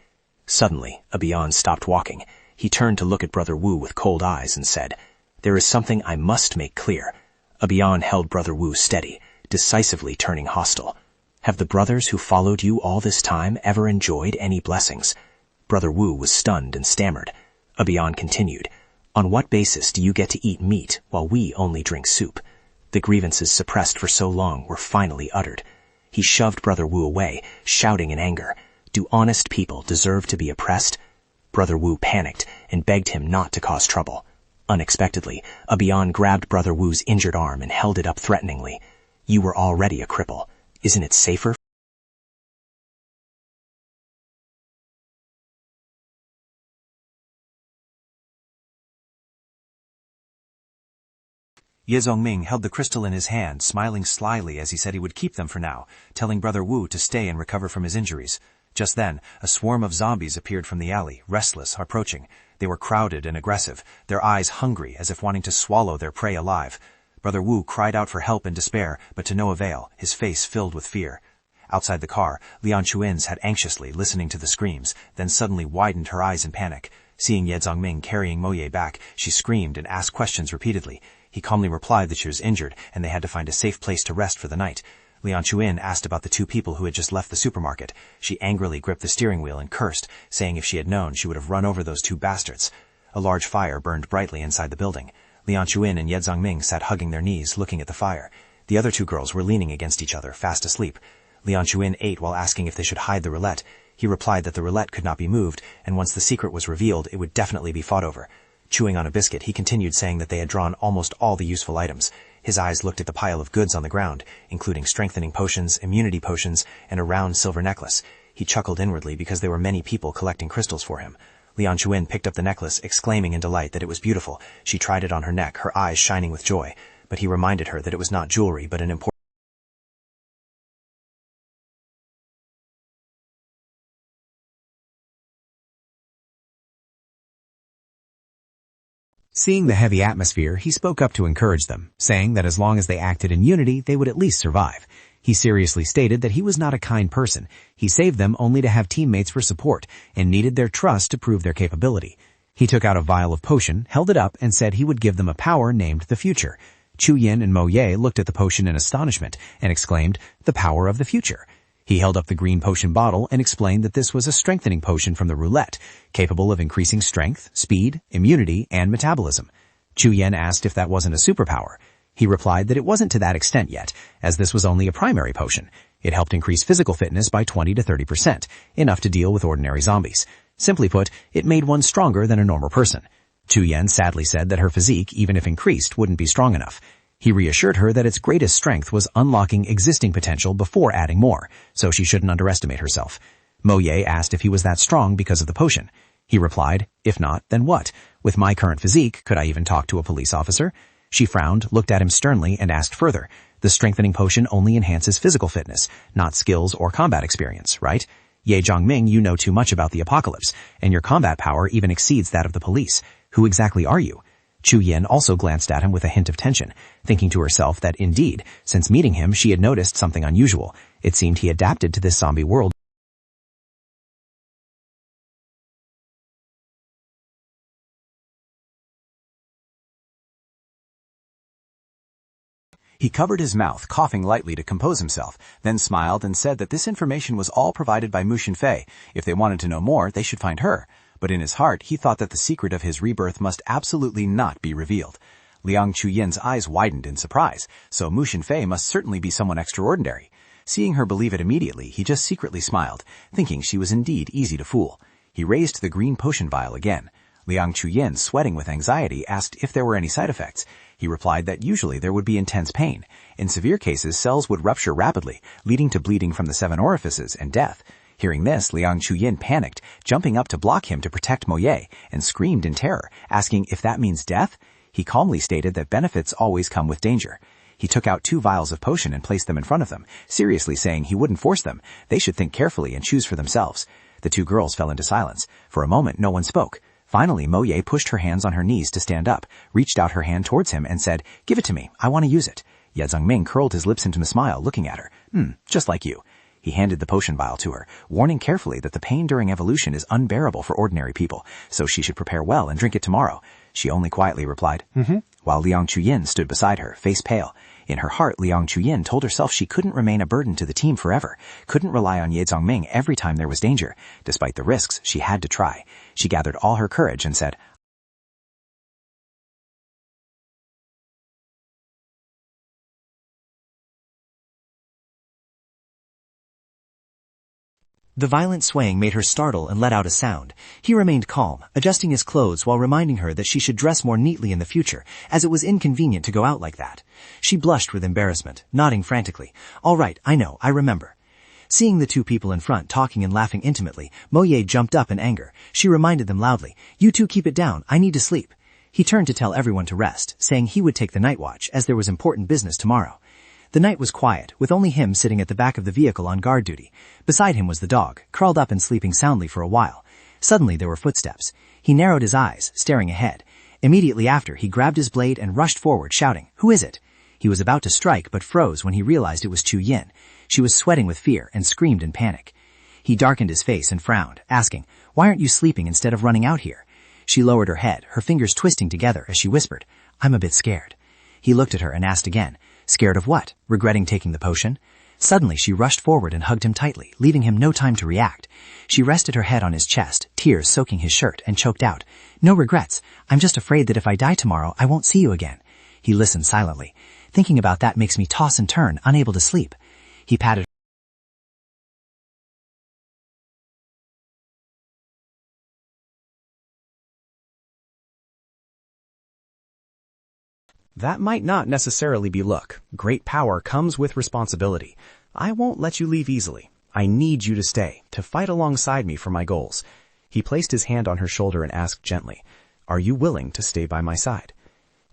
Suddenly, Abian stopped walking. He turned to look at Brother Wu with cold eyes and said, "There is something I must make clear." Abian held Brother Wu steady, decisively turning hostile. "Have the brothers who followed you all this time ever enjoyed any blessings?" Brother Wu was stunned and stammered. Abian continued, "On what basis do you get to eat meat while we only drink soup?" The grievances suppressed for so long were finally uttered. He shoved Brother Wu away, shouting in anger, "Do honest people deserve to be oppressed?" Brother Wu panicked and begged him not to cause trouble. Unexpectedly, Abian grabbed Brother Wu's injured arm and held it up threateningly. "You were already a cripple. Isn't it safer?" Ye Zongming held the crystal in his hand, smiling slyly as he said he would keep them for now, telling Brother Wu to stay and recover from his injuries. Just then, a swarm of zombies appeared from the alley, restless, approaching. They were crowded and aggressive, their eyes hungry as if wanting to swallow their prey alive. Brother Wu cried out for help in despair, but to no avail, his face filled with fear. Outside the car, Lian Chuin sat anxiously, listening to the screams, then suddenly widened her eyes in panic. Seeing Ye Zongming carrying Moye back, she screamed and asked questions repeatedly. He calmly replied that she was injured and they had to find a safe place to rest for the night. Lian Chuin asked about the two people who had just left the supermarket. She angrily gripped the steering wheel and cursed, saying if she had known, she would have run over those two bastards. A large fire burned brightly inside the building. Lian Chuin and Ye Zongming sat hugging their knees, looking at the fire. The other two girls were leaning against each other, fast asleep. Lian Chuin ate while asking if they should hide the roulette. He replied that the roulette could not be moved, and once the secret was revealed, it would definitely be fought over. Chewing on a biscuit, he continued saying that they had drawn almost all the useful items. His eyes looked at the pile of goods on the ground, including strengthening potions, immunity potions, and a round silver necklace. He chuckled inwardly because there were many people collecting crystals for him. Lian Chuin picked up the necklace, exclaiming in delight that it was beautiful. She tried it on her neck, her eyes shining with joy. But he reminded her that it was not jewelry, but an important... Seeing the heavy atmosphere, he spoke up to encourage them, saying that as long as they acted in unity, they would at least survive. He seriously stated that he was not a kind person. He saved them only to have teammates for support, and needed their trust to prove their capability. He took out a vial of potion, held it up, and said he would give them a power named the Future. Chu Yin and Mo Ye looked at the potion in astonishment, and exclaimed, "The power of the future." He held up the green potion bottle and explained that this was a strengthening potion from the roulette, capable of increasing strength, speed, immunity, and metabolism. Chu Yen asked if that wasn't a superpower. He replied that it wasn't to that extent yet, as this was only a primary potion. It helped increase physical fitness by 20 to 30%, enough to deal with ordinary zombies. Simply put, it made one stronger than a normal person. Chu Yen sadly said that her physique, even if increased, wouldn't be strong enough. He reassured her that its greatest strength was unlocking existing potential before adding more, so she shouldn't underestimate herself. Mo Ye asked if he was that strong because of the potion. He replied, "If not, then what? With my current physique, could I even talk to a police officer?" She frowned, looked at him sternly, and asked further, "The strengthening potion only enhances physical fitness, not skills or combat experience, right? Ye Zhongming, you know too much about the apocalypse, and your combat power even exceeds that of the police. Who exactly are you?" Chu Yin also glanced at him with a hint of tension, thinking to herself that indeed, since meeting him, she had noticed something unusual. It seemed he adapted to this zombie world. He covered his mouth, coughing lightly to compose himself, then smiled and said that this information was all provided by Mu Shinfei. If they wanted to know more, they should find her. But in his heart, he thought that the secret of his rebirth must absolutely not be revealed. Liang Chuyin's eyes widened in surprise, so Mu Shinfei must certainly be someone extraordinary. Seeing her believe it immediately, he just secretly smiled, thinking she was indeed easy to fool. He raised the green potion vial again. Liang Chuyin, sweating with anxiety, asked if there were any side effects. He replied that usually there would be intense pain. In severe cases, cells would rupture rapidly, leading to bleeding from the 7 orifices and death. Hearing this, Liang Chuyin panicked, jumping up to block him to protect Mo Ye, and screamed in terror, asking if that means death. He calmly stated that benefits always come with danger. He took out 2 vials of potion and placed them in front of them, seriously saying he wouldn't force them. They should think carefully and choose for themselves. The 2 girls fell into silence. For a moment, no one spoke. Finally, Mo Ye pushed her hands on her knees to stand up, reached out her hand towards him, and said, "Give it to me. I want to use it." Ye Zhongming curled his lips into a smile, looking at her. Just like you." He handed the potion vial to her, warning carefully that the pain during evolution is unbearable for ordinary people, so she should prepare well and drink it tomorrow. She only quietly replied, while Liang Chuyin stood beside her, face pale. In her heart, Liang Chuyin told herself she couldn't remain a burden to the team forever, couldn't rely on Ye Zhongming every time there was danger. Despite the risks, she had to try. She gathered all her courage and said, The violent swaying made her startle and let out a sound. He remained calm, adjusting his clothes while reminding her that she should dress more neatly in the future, as it was inconvenient to go out like that. She blushed with embarrassment, nodding frantically. "All right, I know, I remember." Seeing the 2 people in front talking and laughing intimately, Mo Ye jumped up in anger. She reminded them loudly, "You 2 keep it down, I need to sleep." He turned to tell everyone to rest, saying he would take the night watch as there was important business tomorrow. The night was quiet, with only him sitting at the back of the vehicle on guard duty. Beside him was the dog, curled up and sleeping soundly for a while. Suddenly there were footsteps. He narrowed his eyes, staring ahead. Immediately after, he grabbed his blade and rushed forward, shouting, "Who is it?" He was about to strike, but froze when he realized it was Chu Yin. She was sweating with fear and screamed in panic. He darkened his face and frowned, asking, "Why aren't you sleeping instead of running out here?" She lowered her head, her fingers twisting together as she whispered, "I'm a bit scared." He looked at her and asked again, "Scared of what? Regretting taking the potion?" Suddenly she rushed forward and hugged him tightly, leaving him no time to react. She rested her head on his chest, tears soaking his shirt, and choked out, "No regrets. I'm just afraid that if I die tomorrow, I won't see you again." He listened silently. "Thinking about that makes me toss and turn, unable to sleep." He patted That might not necessarily be luck. Great power comes with responsibility. I won't let you leave easily. I need you to stay, to fight alongside me for my goals. He placed his hand on her shoulder and asked gently, "Are you willing to stay by my side?"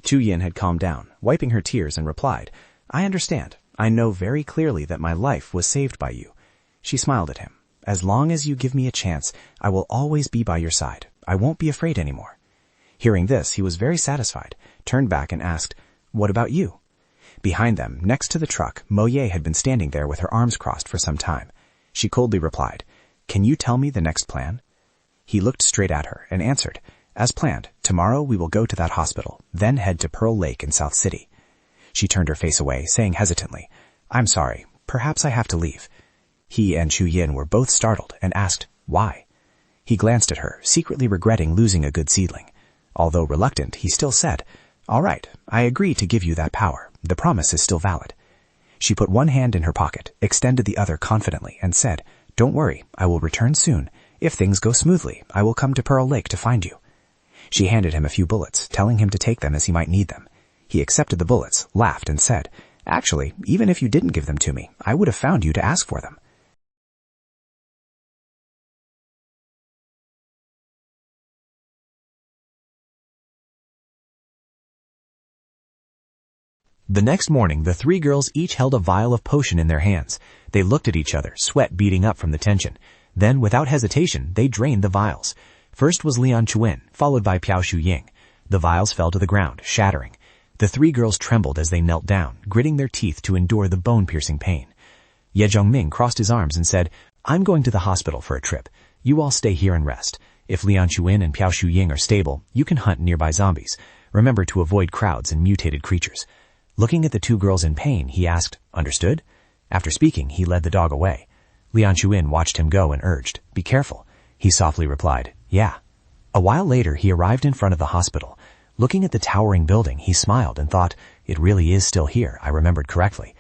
Chu Yin had calmed down, wiping her tears, and replied, "I understand. I know very clearly that my life was saved by you." She smiled at him. "As long as you give me a chance, I will always be by your side. I won't be afraid anymore." Hearing this, he was very satisfied, turned back and asked, "What about you?" Behind them, next to the truck, Mo Ye had been standing there with her arms crossed for some time. She coldly replied, "Can you tell me the next plan?" He looked straight at her and answered, "As planned, tomorrow we will go to that hospital, then head to Pearl Lake in South City." She turned her face away, saying hesitantly, "I'm sorry, perhaps I have to leave." He and Chu Yin were both startled and asked, "Why?" He glanced at her, secretly regretting losing a good seedling. Although reluctant, he still said, "All right, I agree to give you that power. The promise is still valid." She put one hand in her pocket, extended the other confidently, and said, "Don't worry, I will return soon. If things go smoothly, I will come to Pearl Lake to find you." She handed him a few bullets, telling him to take them as he might need them. He accepted the bullets, laughed, and said, "Actually, even if you didn't give them to me, I would have found you to ask for them." The next morning, the 3 girls each held a vial of potion in their hands. They looked at each other, sweat beading up from the tension. Then, without hesitation, they drained the vials. First was Lian Chuin, followed by Piao Shu Ying. The vials fell to the ground, shattering. The 3 girls trembled as they knelt down, gritting their teeth to endure the bone-piercing pain. Ye Zhongming crossed his arms and said, "I'm going to the hospital for a trip. You all stay here and rest. If Lian Chuin and Piao Shu Ying are stable, you can hunt nearby zombies. Remember to avoid crowds and mutated creatures." Looking at the 2 girls in pain, he asked, "Understood?" After speaking, he led the dog away. Lian Chuin watched him go and urged, "Be careful." He softly replied, "Yeah." A while later, he arrived in front of the hospital. Looking at the towering building, he smiled and thought, "It really is still here, I remembered correctly."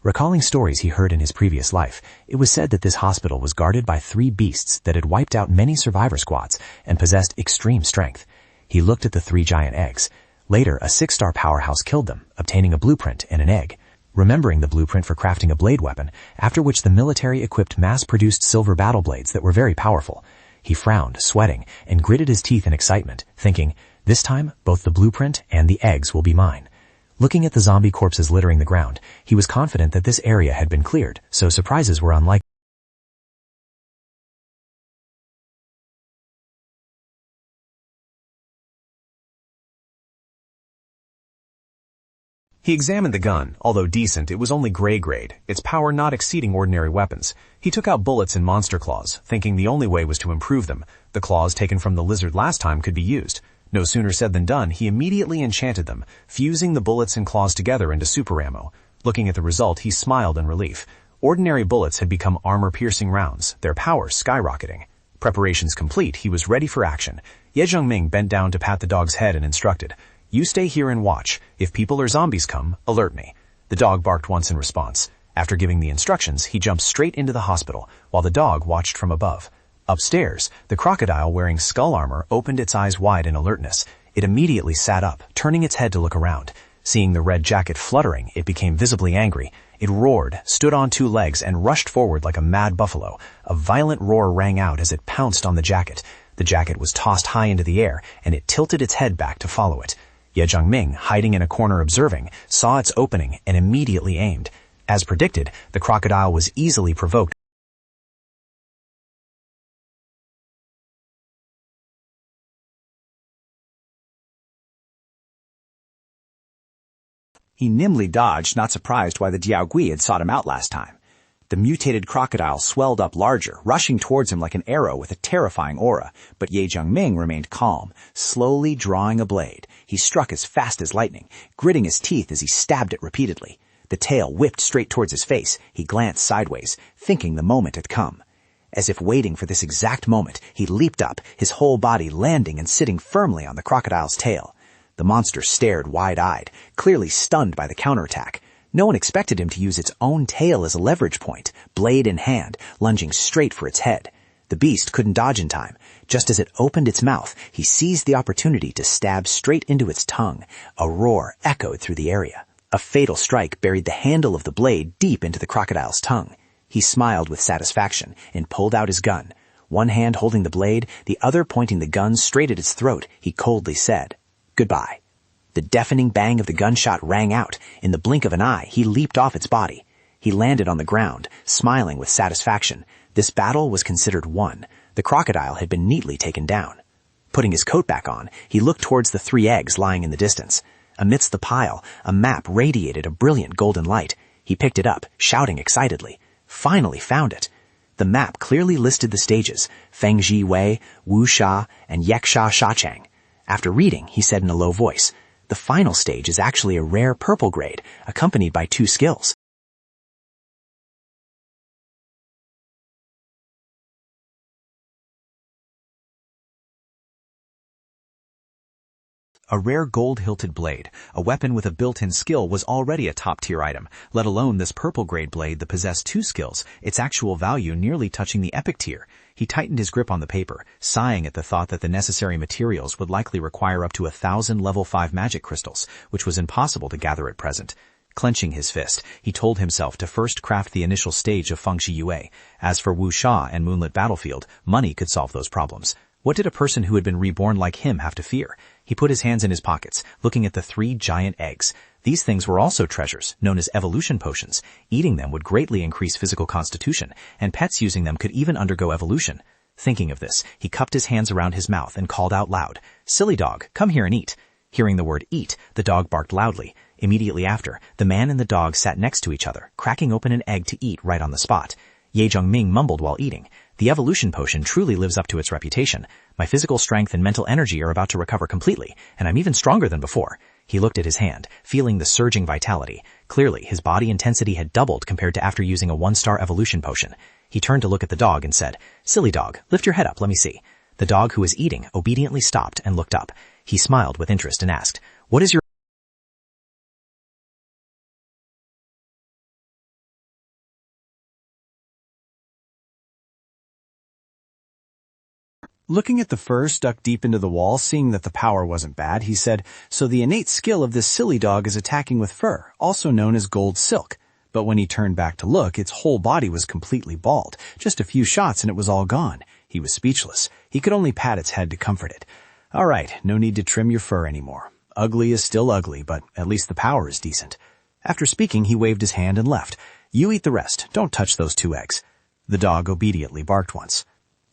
Recalling stories he heard in his previous life, it was said that this hospital was guarded by 3 beasts that had wiped out many survivor squads and possessed extreme strength. He looked at the 3 giant eggs. Later, a 6-star powerhouse killed them, obtaining a blueprint and an egg. Remembering the blueprint for crafting a blade weapon, after which the military equipped mass-produced silver battle blades that were very powerful. He frowned, sweating, and gritted his teeth in excitement, thinking, this time, both the blueprint and the eggs will be mine. Looking at the zombie corpses littering the ground, he was confident that this area had been cleared, so surprises were unlikely. He examined the gun. Although decent, it was only gray grade, its power not exceeding ordinary weapons. He took out bullets and monster claws, thinking the only way was to improve them. The claws taken from the lizard last time could be used. No sooner said than done, he immediately enchanted them, fusing the bullets and claws together into super ammo. Looking at the result, he smiled in relief. Ordinary bullets had become armor-piercing rounds, their power skyrocketing. Preparations complete, he was ready for action. Ye Zhongming bent down to pat the dog's head and instructed, you stay here and watch. If people or zombies come, alert me. The dog barked once in response. After giving the instructions, he jumped straight into the hospital, while the dog watched from above. Upstairs, the crocodile wearing skull armor opened its eyes wide in alertness. It immediately sat up, turning its head to look around. Seeing the red jacket fluttering, it became visibly angry. It roared, stood on 2 legs, and rushed forward like a mad buffalo. A violent roar rang out as it pounced on the jacket. The jacket was tossed high into the air, and it tilted its head back to follow it. Ye Zhongming, hiding in a corner observing, saw its opening and immediately aimed. As predicted, the crocodile was easily provoked. He nimbly dodged, not surprised why the Diaogui had sought him out last time. The mutated crocodile swelled up larger, rushing towards him like an arrow with a terrifying aura, but Ye Zhongming remained calm, slowly drawing a blade. He struck as fast as lightning, gritting his teeth as he stabbed it repeatedly. The tail whipped straight towards his face. He glanced sideways, thinking the moment had come. As if waiting for this exact moment, he leaped up, his whole body landing and sitting firmly on the crocodile's tail. The monster stared wide-eyed, clearly stunned by the counterattack. No one expected him to use its own tail as a leverage point, blade in hand, lunging straight for its head. The beast couldn't dodge in time. Just as it opened its mouth, he seized the opportunity to stab straight into its tongue. A roar echoed through the area. A fatal strike buried the handle of the blade deep into the crocodile's tongue. He smiled with satisfaction and pulled out his gun. One hand holding the blade, the other pointing the gun straight at its throat, he coldly said, "Goodbye." The deafening bang of the gunshot rang out. In the blink of an eye, he leaped off its body. He landed on the ground, smiling with satisfaction. This battle was considered won. The crocodile had been neatly taken down. Putting his coat back on, he looked towards the 3 eggs lying in the distance. Amidst the pile, a map radiated a brilliant golden light. He picked it up, shouting excitedly. Finally found it. The map clearly listed the stages, Fengji Wei, Wu Sha, and Yeksha Shachang. After reading, he said in a low voice, the final stage is actually a rare purple grade, accompanied by 2 skills. A rare gold-hilted blade, a weapon with a built-in skill, was already a top-tier item, let alone this purple-grade blade that possessed 2 skills, its actual value nearly touching the epic tier. He tightened his grip on the paper, sighing at the thought that the necessary materials would likely require up to 1,000 level 5 magic crystals, which was impossible to gather at present. Clenching his fist, he told himself to first craft the initial stage of Fengji Yue. As for Wu Sha and Moonlit Battlefield, money could solve those problems. What did a person who had been reborn like him have to fear? He put his hands in his pockets, looking at the 3 giant eggs. These things were also treasures, known as evolution potions. Eating them would greatly increase physical constitution, and pets using them could even undergo evolution. Thinking of this, he cupped his hands around his mouth and called out loud, "Silly dog, come here and eat." Hearing the word eat, the dog barked loudly. Immediately after, the man and the dog sat next to each other, cracking open an egg to eat right on the spot. Ye Zhongming mumbled while eating. The evolution potion truly lives up to its reputation. My physical strength and mental energy are about to recover completely, and I'm even stronger than before. He looked at his hand, feeling the surging vitality. Clearly, his body intensity had doubled compared to after using a 1-star evolution potion. He turned to look at the dog and said, "Silly dog, lift your head up, let me see." The dog, who was eating, obediently stopped and looked up. He smiled with interest and asked, "What is your..." Looking at the fur stuck deep into the wall, seeing that the power wasn't bad, he said, "So the innate skill of this silly dog is attacking with fur, also known as gold silk." But when he turned back to look, its whole body was completely bald. Just a few shots and it was all gone. He was speechless. He could only pat its head to comfort it. "All right, no need to trim your fur anymore. Ugly is still ugly, but at least the power is decent." After speaking, he waved his hand and left. "You eat the rest. Don't touch those 2 eggs." The dog obediently barked once.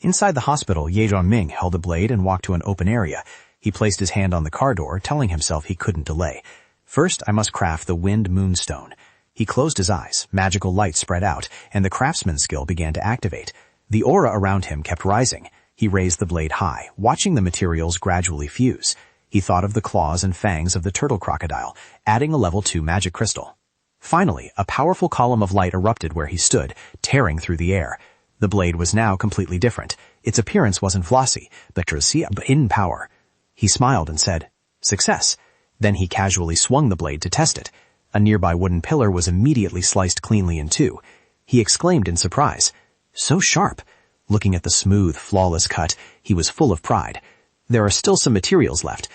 Inside the hospital, Ye Zhongming held a blade and walked to an open area. He placed his hand on the car door, telling himself he couldn't delay. "First, I must craft the Wind Moonstone." He closed his eyes, magical light spread out, and the craftsman's skill began to activate. The aura around him kept rising. He raised the blade high, watching the materials gradually fuse. He thought of the claws and fangs of the turtle crocodile, adding a level 2 magic crystal. Finally, a powerful column of light erupted where he stood, tearing through the air. The blade was now completely different. Its appearance wasn't flossy, but in power. He smiled and said, "Success." Then he casually swung the blade to test it. A nearby wooden pillar was immediately sliced cleanly in 2. He exclaimed in surprise, "So sharp." Looking at the smooth, flawless cut, he was full of pride. There are still some materials left.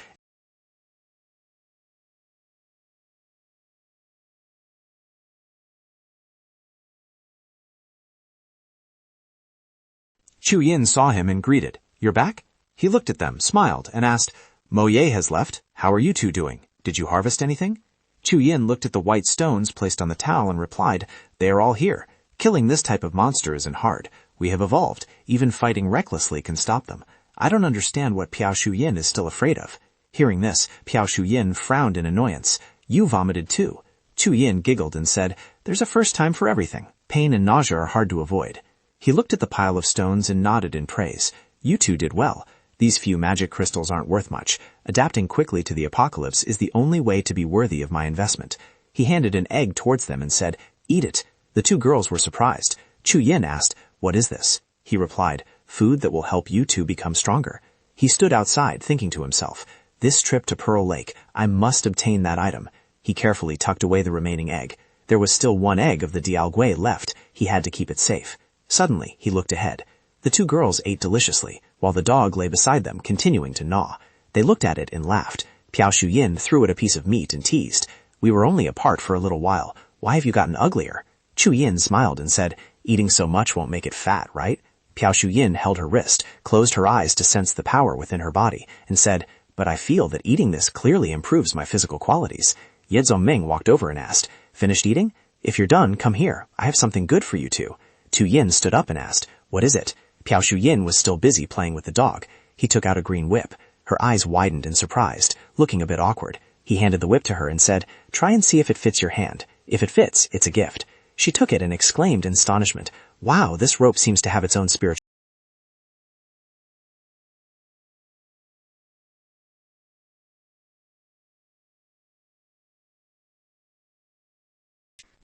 Chu Yin saw him and greeted, "You're back?" He looked at them, smiled, and asked, "Mo Ye has left. How are you two doing? Did you harvest anything?" Chu Yin looked at the white stones placed on the towel and replied, "They are all here. Killing this type of monster isn't hard. We have evolved. Even fighting recklessly can stop them. I don't understand what Piao Shu Yin is still afraid of." Hearing this, Piao Shu Yin frowned in annoyance. "You vomited too." Chu Yin giggled and said, "There's a first time for everything. Pain and nausea are hard to avoid." He looked at the pile of stones and nodded in praise. "You two did well. These few magic crystals aren't worth much. Adapting quickly to the apocalypse is the only way to be worthy of my investment." He handed an egg towards them and said, "Eat it." The 2 girls were surprised. Chu Yin asked, "What is this?" He replied, "Food that will help you two become stronger." He stood outside, thinking to himself, "This trip to Pearl Lake, I must obtain that item." He carefully tucked away the remaining egg. There was still 1 egg of the Diao Gui left. He had to keep it safe. Suddenly, he looked ahead. The 2 girls ate deliciously, while the dog lay beside them, continuing to gnaw. They looked at it and laughed. Piao Shu Yin threw it a piece of meat and teased, "We were only apart for a little while. Why have you gotten uglier?" Chu Yin smiled and said, "Eating so much won't make it fat, right?" Piao Shu Yin held her wrist, closed her eyes to sense the power within her body, and said, "But I feel that eating this clearly improves my physical qualities." Ye Zhongming walked over and asked, "Finished eating? If you're done, come here. I have something good for you two." Chu Yin stood up and asked, "What is it?" Piao Shu Yin was still busy playing with the dog. He took out a green whip. Her eyes widened in surprise, looking a bit awkward. He handed the whip to her and said, "Try and see if it fits your hand. If it fits, it's a gift." She took it and exclaimed in astonishment, "Wow, this rope seems to have its own spiritual..."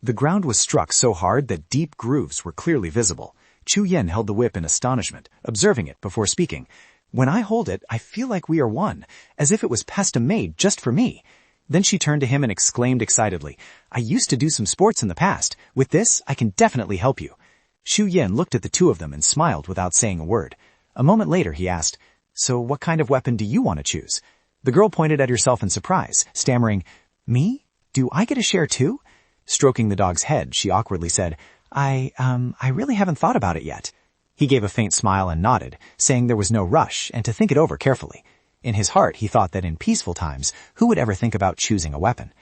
The ground was struck so hard that deep grooves were clearly visible. Chu Yin held the whip in astonishment, observing it before speaking. "When I hold it, I feel like we are one, as if it was custom-made just for me." Then she turned to him and exclaimed excitedly, "I used to do some sports in the past. With this, I can definitely help you." Chu Yin looked at the 2 of them and smiled without saying a word. A moment later, he asked, "So what kind of weapon do you want to choose?" The girl pointed at herself in surprise, stammering, "Me? Do I get a share too?" Stroking the dog's head, she awkwardly said, I really haven't thought about it yet." He gave a faint smile and nodded, saying there was no rush and to think it over carefully. In his heart, he thought that in peaceful times, who would ever think about choosing a weapon?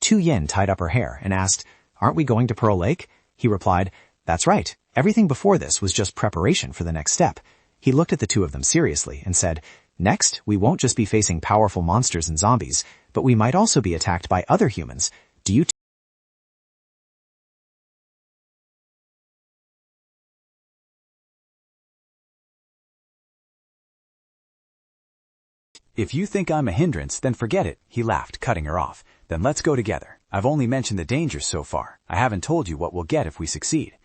Chu Yin tied up her hair and asked, "Aren't we going to Pearl Lake?" He replied, "That's right. Everything before this was just preparation for the next step." He looked at the 2 of them seriously and said, "Next, we won't just be facing powerful monsters and zombies, but we might also be attacked by other humans. Do you "If you think I'm a hindrance, then forget it," he laughed, cutting her off. "Then let's go together. I've only mentioned the dangers so far. I haven't told you what we'll get if we succeed."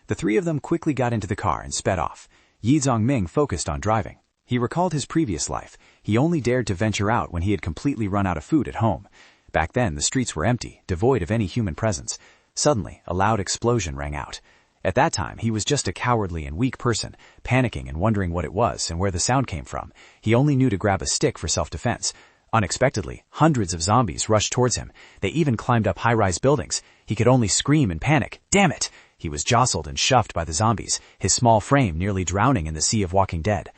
The 3 of them quickly got into the car and sped off. Ye Zhongming focused on driving. He recalled his previous life. He only dared to venture out when he had completely run out of food at home. Back then, the streets were empty, devoid of any human presence. Suddenly, a loud explosion rang out. At that time, he was just a cowardly and weak person, panicking and wondering what it was and where the sound came from. He only knew to grab a stick for self-defense. Unexpectedly, hundreds of zombies rushed towards him. They even climbed up high-rise buildings. He could only scream in panic. Damn it! He was jostled and shoved by the zombies, his small frame nearly drowning in the sea of walking dead.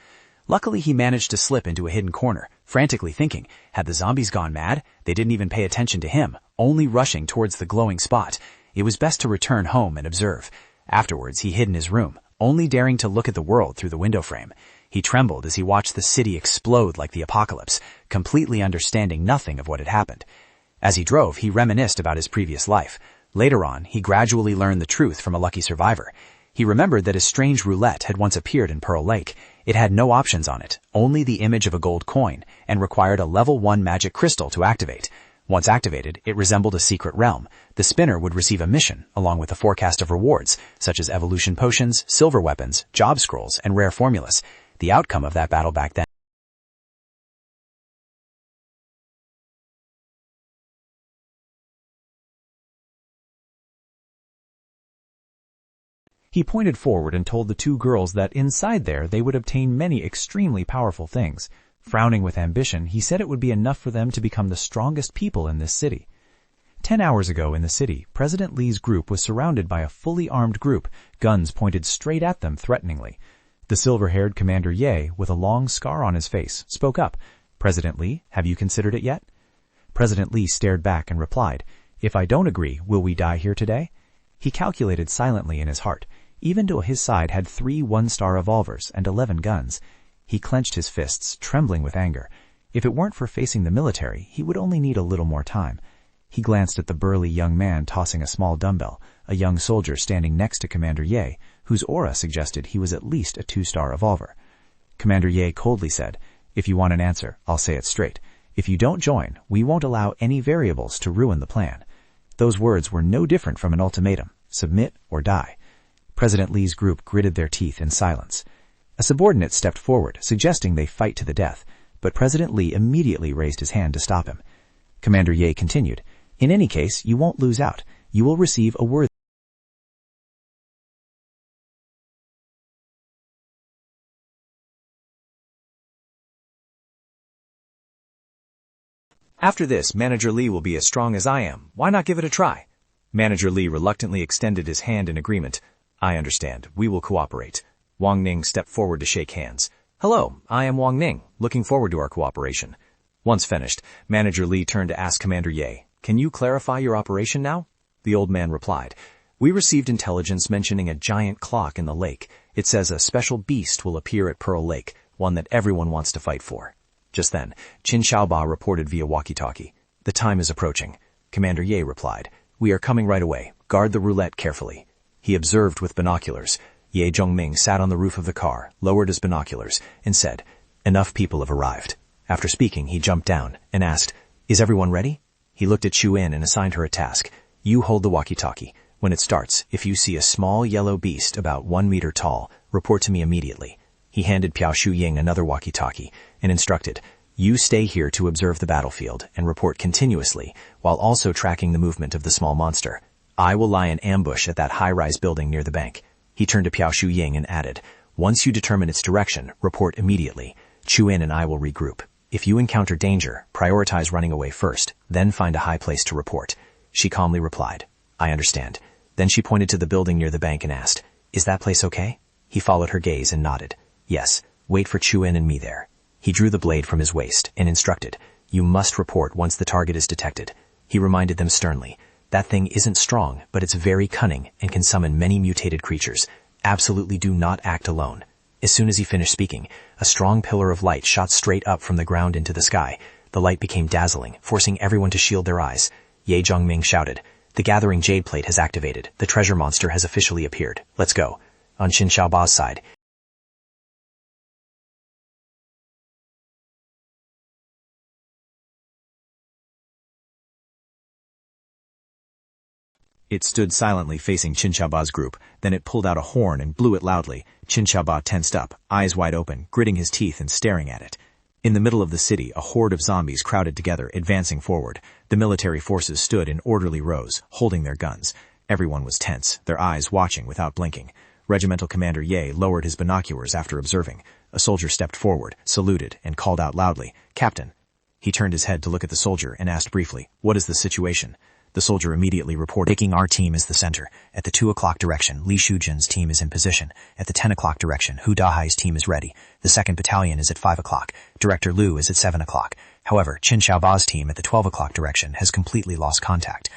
Luckily, he managed to slip into a hidden corner, frantically thinking, had the zombies gone mad? They didn't even pay attention to him, only rushing towards the glowing spot. It was best to return home and observe. Afterwards, he hid in his room, only daring to look at the world through the window frame. He trembled as he watched the city explode like the apocalypse, completely understanding nothing of what had happened. As he drove, he reminisced about his previous life. Later on, he gradually learned the truth from a lucky survivor. He remembered that a strange roulette had once appeared in Pearl Lake. It had no options on it, only the image of a gold coin, and required a level 1 magic crystal to activate. Once activated, it resembled a secret realm. The spinner would receive a mission, along with a forecast of rewards, such as evolution potions, silver weapons, job scrolls, and rare formulas. The outcome of that battle back then. He pointed forward and told the two girls that inside there they would obtain many extremely powerful things. Frowning with ambition, he said it would be enough for them to become the strongest people in this city. 10 hours ago in the city, President Lee's group was surrounded by a fully armed group, guns pointed straight at them threateningly. The silver-haired Commander Ye, with a long scar on his face, spoke up. "President Lee, have you considered it yet?" President Lee stared back and replied, "If I don't agree, will we die here today?" He calculated silently in his heart. Even though his side had 3 one-star revolvers and 11 guns. He clenched his fists, trembling with anger. If it weren't for facing the military, he would only need a little more time. He glanced at the burly young man tossing a small dumbbell, a young soldier standing next to Commander Ye, whose aura suggested he was at least a 2-star revolver. Commander Ye coldly said, "If you want an answer, I'll say it straight. If you don't join, we won't allow any variables to ruin the plan." Those words were no different from an ultimatum: submit or die. President Lee's group gritted their teeth in silence. A subordinate stepped forward, suggesting they fight to the death, but President Lee immediately raised his hand to stop him. Commander Ye continued, "In any case, you won't lose out. You will receive a word." After this, Manager Lee will be as strong as I am. Why not give it a try? Manager Lee reluctantly extended his hand in agreement. "I understand. We will cooperate." Wang Ning stepped forward to shake hands. "Hello, I am Wang Ning. Looking forward to our cooperation." Once finished, Manager Lee turned to ask Commander Ye, "Can you clarify your operation now?" The old man replied, "We received intelligence mentioning a giant clock in the lake. It says a special beast will appear at Pearl Lake, one that everyone wants to fight for." Just then, Qin Xiaoba reported via walkie-talkie, "The time is approaching." Commander Ye replied, "We are coming right away. Guard the roulette carefully." He observed with binoculars. Ye Zhongming sat on the roof of the car, lowered his binoculars, and said, "Enough people have arrived." After speaking, he jumped down and asked, "Is everyone ready?" He looked at Chu In and assigned her a task. "You hold the walkie-talkie. When it starts, if you see a small yellow beast about 1 meter tall, report to me immediately." He handed Piao Shu Ying another walkie-talkie and instructed, "You stay here to observe the battlefield and report continuously while also tracking the movement of the small monster. I will lie in ambush at that high-rise building near the bank." He turned to Piao Shu Ying and added, "Once you determine its direction, report immediately. Chu In and I will regroup. If you encounter danger, prioritize running away first, then find a high place to report." She calmly replied, "I understand." Then she pointed to the building near the bank and asked, "Is that place okay?" He followed her gaze and nodded. "Yes, wait for Chu In and me there." He drew the blade from his waist and instructed, "You must report once the target is detected." He reminded them sternly, "That thing isn't strong, but it's very cunning and can summon many mutated creatures. Absolutely do not act alone." As soon as he finished speaking, a strong pillar of light shot straight up from the ground into the sky. The light became dazzling, forcing everyone to shield their eyes. Ye Zhongming shouted, "The gathering jade plate has activated. The treasure monster has officially appeared. Let's go." On Qin Xiaoba's side, it stood silently facing Qin Xiaoba's group. Then it pulled out a horn and blew it loudly. Qin Xiaoba tensed up, eyes wide open, gritting his teeth and staring at it. In the middle of the city, a horde of zombies crowded together, advancing forward. The military forces stood in orderly rows, holding their guns. Everyone was tense, their eyes watching without blinking. Regimental Commander Ye lowered his binoculars after observing. A soldier stepped forward, saluted, and called out loudly, "Captain." He turned his head to look at the soldier and asked briefly, "What is the situation?" The soldier immediately reported, "Taking our team is the center. At the 2 o'clock direction, Li Shujin's team is in position. At the 10 o'clock direction, Hu Dahai's team is ready. The 2nd Battalion is at 5 o'clock. Director Liu is at 7 o'clock. However, Qin Xiaoba's team at the 12 o'clock direction has completely lost contact."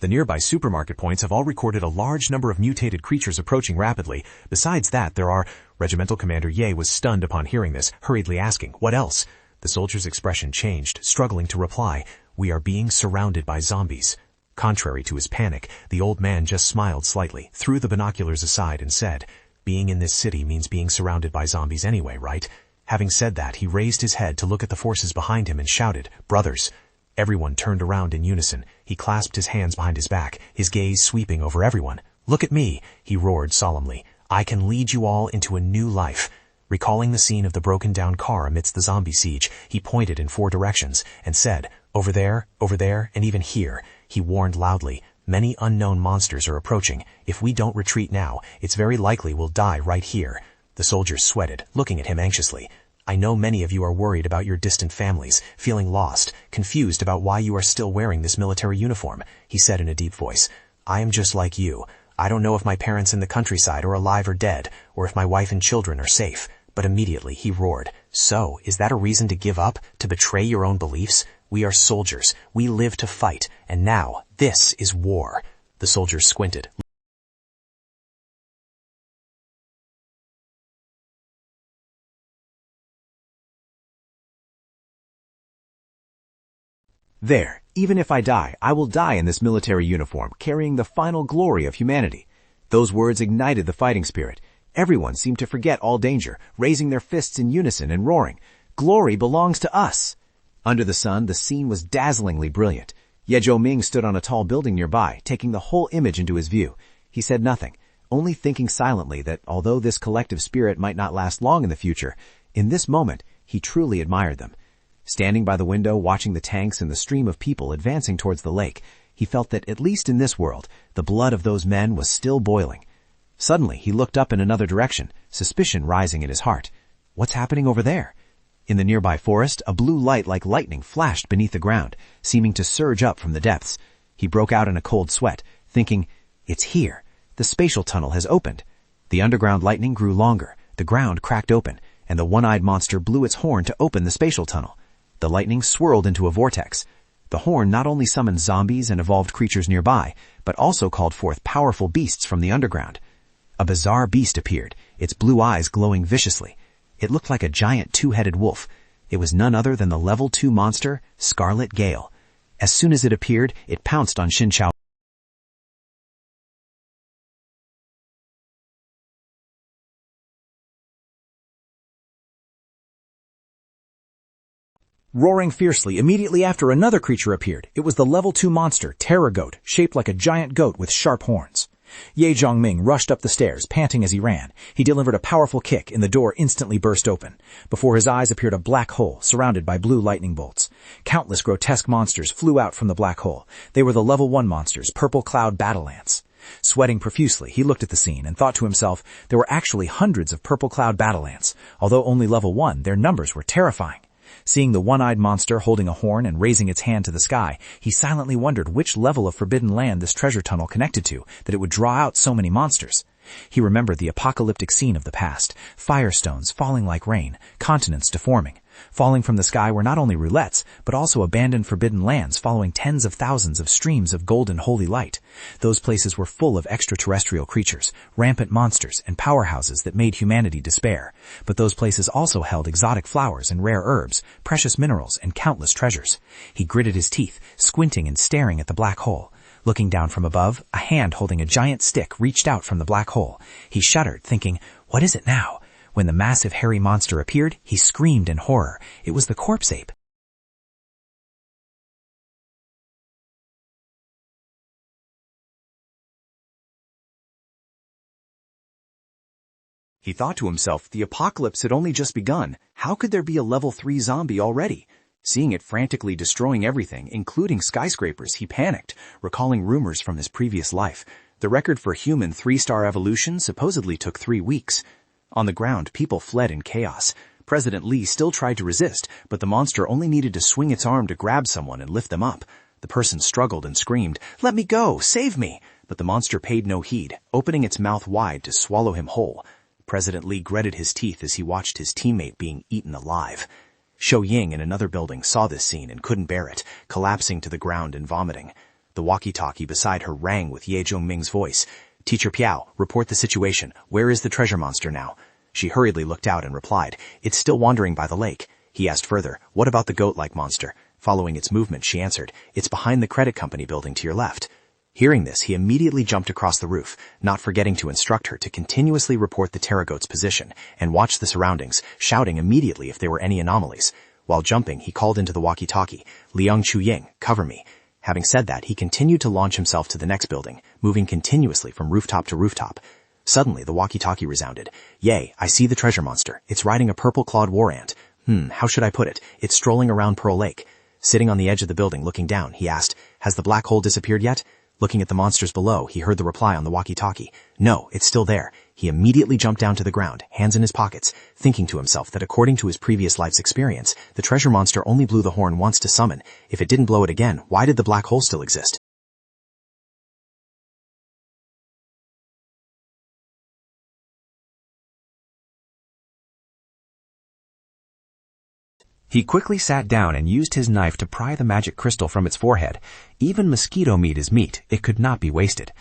The nearby supermarket points have all recorded a large number of mutated creatures approaching rapidly. Besides that, there are... Regimental Commander Ye was stunned upon hearing this, hurriedly asking, "What else?" The soldier's expression changed, struggling to reply, "We are being surrounded by zombies." Contrary to his panic, the old man just smiled slightly, threw the binoculars aside, and said, "Being in this city means being surrounded by zombies anyway, right?" Having said that, he raised his head to look at the forces behind him and shouted, "Brothers!" Everyone turned around in unison. He clasped his hands behind his back, his gaze sweeping over everyone. "Look at me," he roared solemnly. "I can lead you all into a new life." Recalling the scene of the broken-down car amidst the zombie siege, he pointed in 4 directions and said, over there, and even here." He warned loudly, "Many unknown monsters are approaching. If we don't retreat now, it's very likely we'll die right here." The soldiers sweated, looking at him anxiously. "I know many of you are worried about your distant families, feeling lost, confused about why you are still wearing this military uniform," he said in a deep voice. "I am just like you. I don't know if my parents in the countryside are alive or dead, or if my wife and children are safe." But immediately he roared, "So, is that a reason to give up, to betray your own beliefs? We are soldiers. We live to fight. And now, this is war." The soldiers squinted. There, even if I die, I will die in this military uniform, carrying the final glory of humanity. Those words ignited the fighting spirit. Everyone seemed to forget all danger, raising their fists in unison and roaring, "Glory belongs to us!" Under the sun, the scene was dazzlingly brilliant. Ye Zhoming stood on a tall building nearby, taking the whole image into his view. He said nothing, only thinking silently that although this collective spirit might not last long in the future, in this moment, he truly admired them. Standing by the window, watching the tanks and the stream of people advancing towards the lake, he felt that, at least in this world, the blood of those men was still boiling. Suddenly, he looked up in another direction, suspicion rising in his heart. What's happening over there? In the nearby forest, a blue light like lightning flashed beneath the ground, seeming to surge up from the depths. He broke out in a cold sweat, thinking, "It's here. The spatial tunnel has opened." The underground lightning grew longer, the ground cracked open, and the one-eyed monster blew its horn to open the spatial tunnel. The lightning swirled into a vortex. The horn not only summoned zombies and evolved creatures nearby, but also called forth powerful beasts from the underground. A bizarre beast appeared, its blue eyes glowing viciously. It looked like a giant 2-headed wolf. It was none other than the level 2 monster, Scarlet Gale. As soon as it appeared, it pounced on Xin Chao. Roaring fiercely, immediately after another creature appeared. It was the level 2 monster, Terror Goat, shaped like a giant goat with sharp horns. Ye Zhongming rushed up the stairs, panting as he ran. He delivered a powerful kick, and the door instantly burst open. Before his eyes appeared a black hole, surrounded by blue lightning bolts. Countless grotesque monsters flew out from the black hole. They were the level 1 monsters, Purple Cloud Battle Ants. Sweating profusely, he looked at the scene and thought to himself, there were actually hundreds of Purple Cloud Battle Ants. Although only level 1, their numbers were terrifying. Seeing the one-eyed monster holding a horn and raising its hand to the sky, he silently wondered which level of forbidden land this treasure tunnel connected to, that it would draw out so many monsters. He remembered the apocalyptic scene of the past, firestones falling like rain, continents deforming. Falling from the sky were not only roulettes, but also abandoned forbidden lands following tens of thousands of streams of golden holy light. Those places were full of extraterrestrial creatures, rampant monsters, and powerhouses that made humanity despair. But those places also held exotic flowers and rare herbs, precious minerals, and countless treasures. He gritted his teeth, squinting and staring at the black hole. Looking down from above, a hand holding a giant stick reached out from the black hole. He shuddered, thinking, what is it now? When the massive hairy monster appeared, he screamed in horror. It was the corpse ape. He thought to himself, the apocalypse had only just begun. How could there be a level 3 zombie already? Seeing it frantically destroying everything, including skyscrapers, he panicked, recalling rumors from his previous life. The record for human 3-star evolution supposedly took 3 weeks. On the ground, people fled in chaos. President Lee still tried to resist, but the monster only needed to swing its arm to grab someone and lift them up. The person struggled and screamed, "Let me go! Save me!" But the monster paid no heed, opening its mouth wide to swallow him whole. President Lee gritted his teeth as he watched his teammate being eaten alive. Shou Ying in another building saw this scene and couldn't bear it, collapsing to the ground and vomiting. The walkie-talkie beside her rang with Ye Zhongming's voice. "Teacher Piao, report the situation. Where is the treasure monster now?" She hurriedly looked out and replied, "It's still wandering by the lake." He asked further, "What about the goat-like monster?" Following its movement, she answered, "It's behind the credit company building to your left." Hearing this, he immediately jumped across the roof, not forgetting to instruct her to continuously report the Terragoat's position and watch the surroundings, shouting immediately if there were any anomalies. While jumping, he called into the walkie-talkie, "Liang Chuying, cover me." Having said that, he continued to launch himself to the next building, moving continuously from rooftop to rooftop. Suddenly, the walkie-talkie resounded. "Yay, I see the treasure monster. It's riding a purple-clawed war ant. How should I put it? It's strolling around Pearl Lake." Sitting on the edge of the building, looking down, he asked, "Has the black hole disappeared yet?" Looking at the monsters below, he heard the reply on the walkie-talkie. "No, it's still there." He immediately jumped down to the ground, hands in his pockets, thinking to himself that according to his previous life's experience, the treasure monster only blew the horn once to summon. If it didn't blow it again, why did the black hole still exist? He quickly sat down and used his knife to pry the magic crystal from its forehead. Even mosquito meat is meat. It could not be wasted.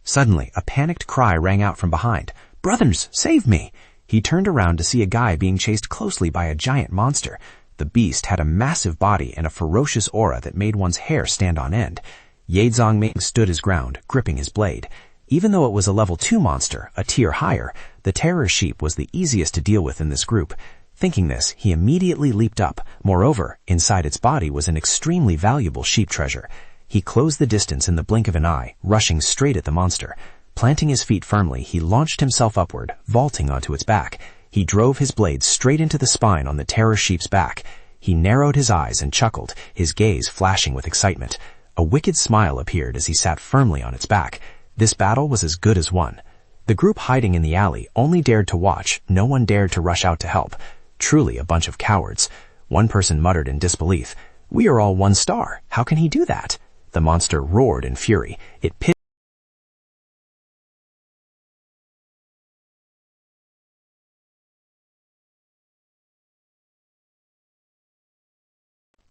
Suddenly, a panicked cry rang out from behind. "Brothers, save me!" He turned around to see a guy being chased closely by a giant monster. The beast had a massive body and a ferocious aura that made one's hair stand on end. Ye Zhongming stood his ground, gripping his blade. Even though it was a level 2 monster, a tier higher, the terror sheep was the easiest to deal with in this group. Thinking this, he immediately leaped up. Moreover, inside its body was an extremely valuable sheep treasure. He closed the distance in the blink of an eye, rushing straight at the monster. Planting his feet firmly, he launched himself upward, vaulting onto its back. He drove his blade straight into the spine on the terror sheep's back. He narrowed his eyes and chuckled, his gaze flashing with excitement. A wicked smile appeared as he sat firmly on its back. This battle was as good as won. The group hiding in the alley only dared to watch. No one dared to rush out to help. Truly a bunch of cowards. One person muttered in disbelief, "We are all 1 star. How can he do that?" The monster roared in fury. It pitched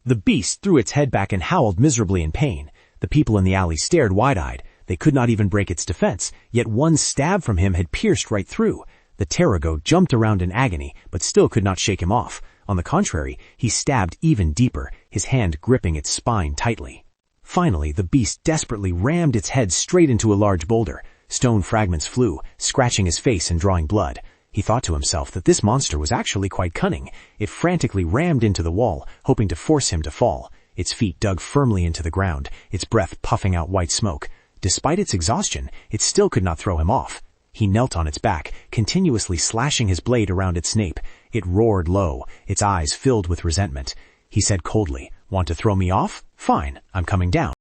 The beast threw its head back and howled miserably in pain. The people in the alley stared wide-eyed. They could not even break its defense, yet one stab from him had pierced right through. The Terragoat jumped around in agony, but still could not shake him off. On the contrary, he stabbed even deeper, his hand gripping its spine tightly. Finally, the beast desperately rammed its head straight into a large boulder. Stone fragments flew, scratching his face and drawing blood. He thought to himself that this monster was actually quite cunning. It frantically rammed into the wall, hoping to force him to fall. Its feet dug firmly into the ground, its breath puffing out white smoke. Despite its exhaustion, it still could not throw him off. He knelt on its back, continuously slashing his blade around its nape. It roared low, its eyes filled with resentment. He said coldly, "Want to throw me off? Fine, I'm coming down."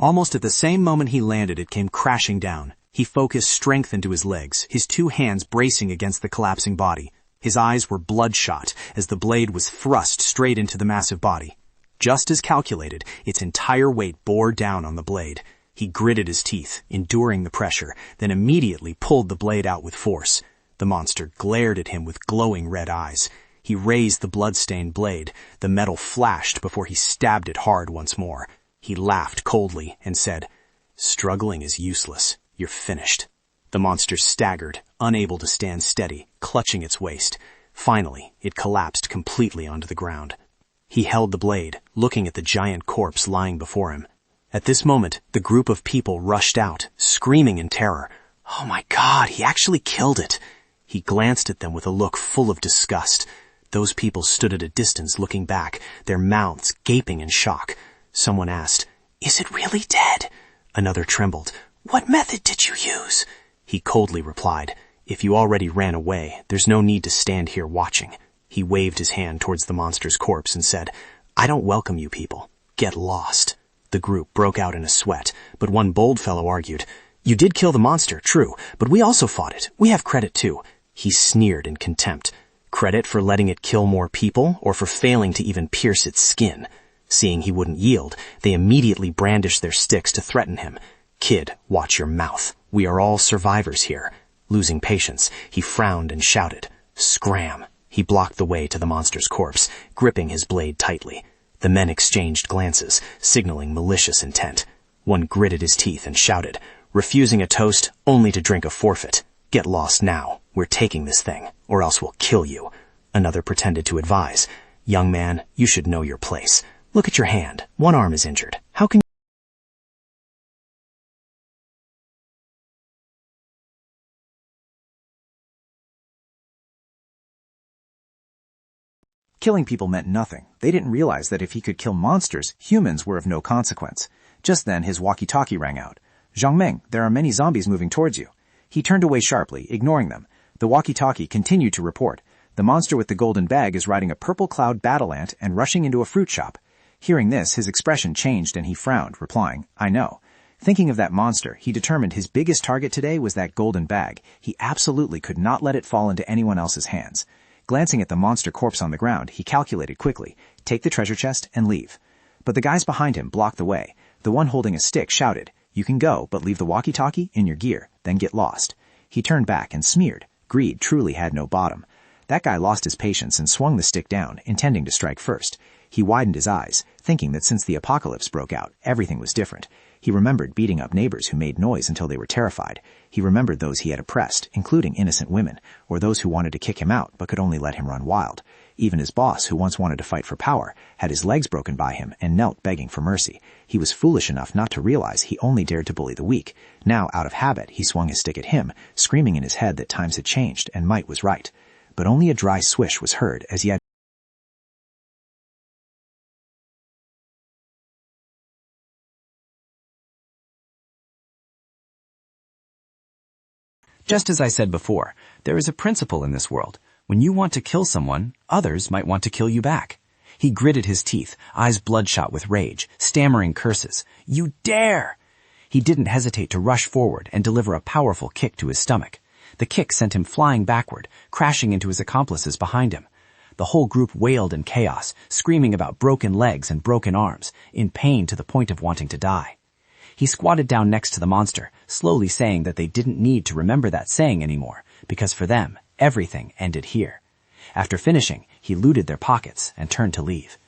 Almost at the same moment he landed, it came crashing down. He focused strength into his legs, his 2 hands bracing against the collapsing body. His eyes were bloodshot as the blade was thrust straight into the massive body. Just as calculated, its entire weight bore down on the blade. He gritted his teeth, enduring the pressure, then immediately pulled the blade out with force. The monster glared at him with glowing red eyes. He raised the blood-stained blade. The metal flashed before he stabbed it hard once more. He laughed coldly and said, "Struggling is useless. You're finished." The monster staggered, unable to stand steady, clutching its waist. Finally, it collapsed completely onto the ground. He held the blade, looking at the giant corpse lying before him. At this moment, the group of people rushed out, screaming in terror. "Oh my God, he actually killed it." He glanced at them with a look full of disgust. Those people stood at a distance looking back, their mouths gaping in shock. Someone asked, "Is it really dead?" Another trembled. "What method did you use?" He coldly replied, "If you already ran away, there's no need to stand here watching." He waved his hand towards the monster's corpse and said, "I don't welcome you people. Get lost." The group broke out in a sweat, but one bold fellow argued, "You did kill the monster, true, but we also fought it. We have credit too." He sneered in contempt. Credit for letting it kill more people, or for failing to even pierce its skin? Seeing he wouldn't yield, they immediately brandished their sticks to threaten him. "Kid, watch your mouth. We are all survivors here." Losing patience, he frowned and shouted, "Scram!" He blocked the way to the monster's corpse, gripping his blade tightly. The men exchanged glances, signaling malicious intent. One gritted his teeth and shouted, "Refusing a toast only to drink a forfeit. Get lost now. We're taking this thing, or else we'll kill you." Another pretended to advise, "Young man, you should know your place. Look at your hand. One arm is injured. How can Killing people meant nothing. They didn't realize that if he could kill monsters, humans were of no consequence. Just then, his walkie-talkie rang out. "Zhang Ming, there are many zombies moving towards you." He turned away sharply, ignoring them. The walkie-talkie continued to report. "The monster with the golden bag is riding a purple cloud battle ant and rushing into a fruit shop." Hearing this, his expression changed and he frowned, replying, "I know." Thinking of that monster, he determined his biggest target today was that golden bag. He absolutely could not let it fall into anyone else's hands. Glancing at the monster corpse on the ground, he calculated quickly, take the treasure chest and leave. But the guys behind him blocked the way. The one holding a stick shouted, "You can go, but leave the walkie-talkie in your gear, then get lost." He turned back and smeared. Greed truly had no bottom. That guy lost his patience and swung the stick down, intending to strike first. He widened his eyes, thinking that since the apocalypse broke out, everything was different. He remembered beating up neighbors who made noise until they were terrified. He remembered those he had oppressed, including innocent women, or those who wanted to kick him out but could only let him run wild. Even his boss, who once wanted to fight for power, had his legs broken by him and knelt begging for mercy. He was foolish enough not to realize he only dared to bully the weak. Now, out of habit, he swung his stick at him, screaming in his head that times had changed and might was right. But only a dry swish was heard as he had Just as I said before, there is a principle in this world. When you want to kill someone, others might want to kill you back. He gritted his teeth, eyes bloodshot with rage, stammering curses. "You dare!" He didn't hesitate to rush forward and deliver a powerful kick to his stomach. The kick sent him flying backward, crashing into his accomplices behind him. The whole group wailed in chaos, screaming about broken legs and broken arms, in pain to the point of wanting to die. He squatted down next to the monster, slowly saying that they didn't need to remember that saying anymore, because for them, everything ended here. After finishing, he looted their pockets and turned to leave.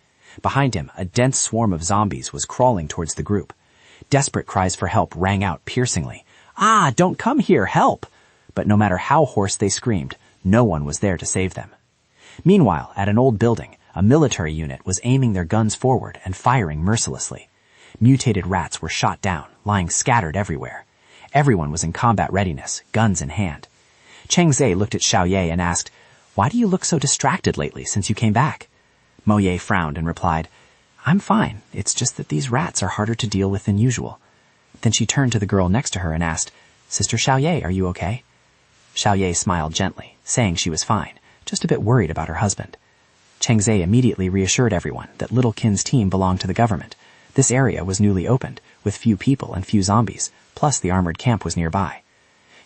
Behind him, a dense swarm of zombies was crawling towards the group. Desperate cries for help rang out piercingly. "Ah, don't come here, help!" But no matter how hoarse they screamed, no one was there to save them. Meanwhile, at an old building, a military unit was aiming their guns forward and firing mercilessly. Mutated rats were shot down, lying scattered everywhere. Everyone was in combat readiness, guns in hand. Cheng Zhe looked at Xiao Ye and asked, "Why do you look so distracted lately since you came back?" Mo Ye frowned and replied, "I'm fine. It's just that these rats are harder to deal with than usual." Then she turned to the girl next to her and asked, "Sister Xiao Ye, are you okay?" Xiao Ye smiled gently, saying she was fine, just a bit worried about her husband. Cheng Zhe immediately reassured everyone that Little Kin's team belonged to the government. This area was newly opened, with few people and few zombies, plus the armored camp was nearby.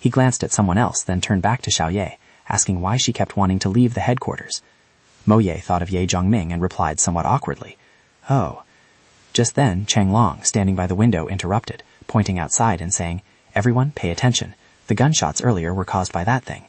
He glanced at someone else, then turned back to Xiao Ye, asking why she kept wanting to leave the headquarters. Mo Ye thought of Ye Zhongming and replied somewhat awkwardly, "Oh." Just then, Cheng Long, standing by the window, interrupted, pointing outside and saying, "Everyone, pay attention. The gunshots earlier were caused by that thing."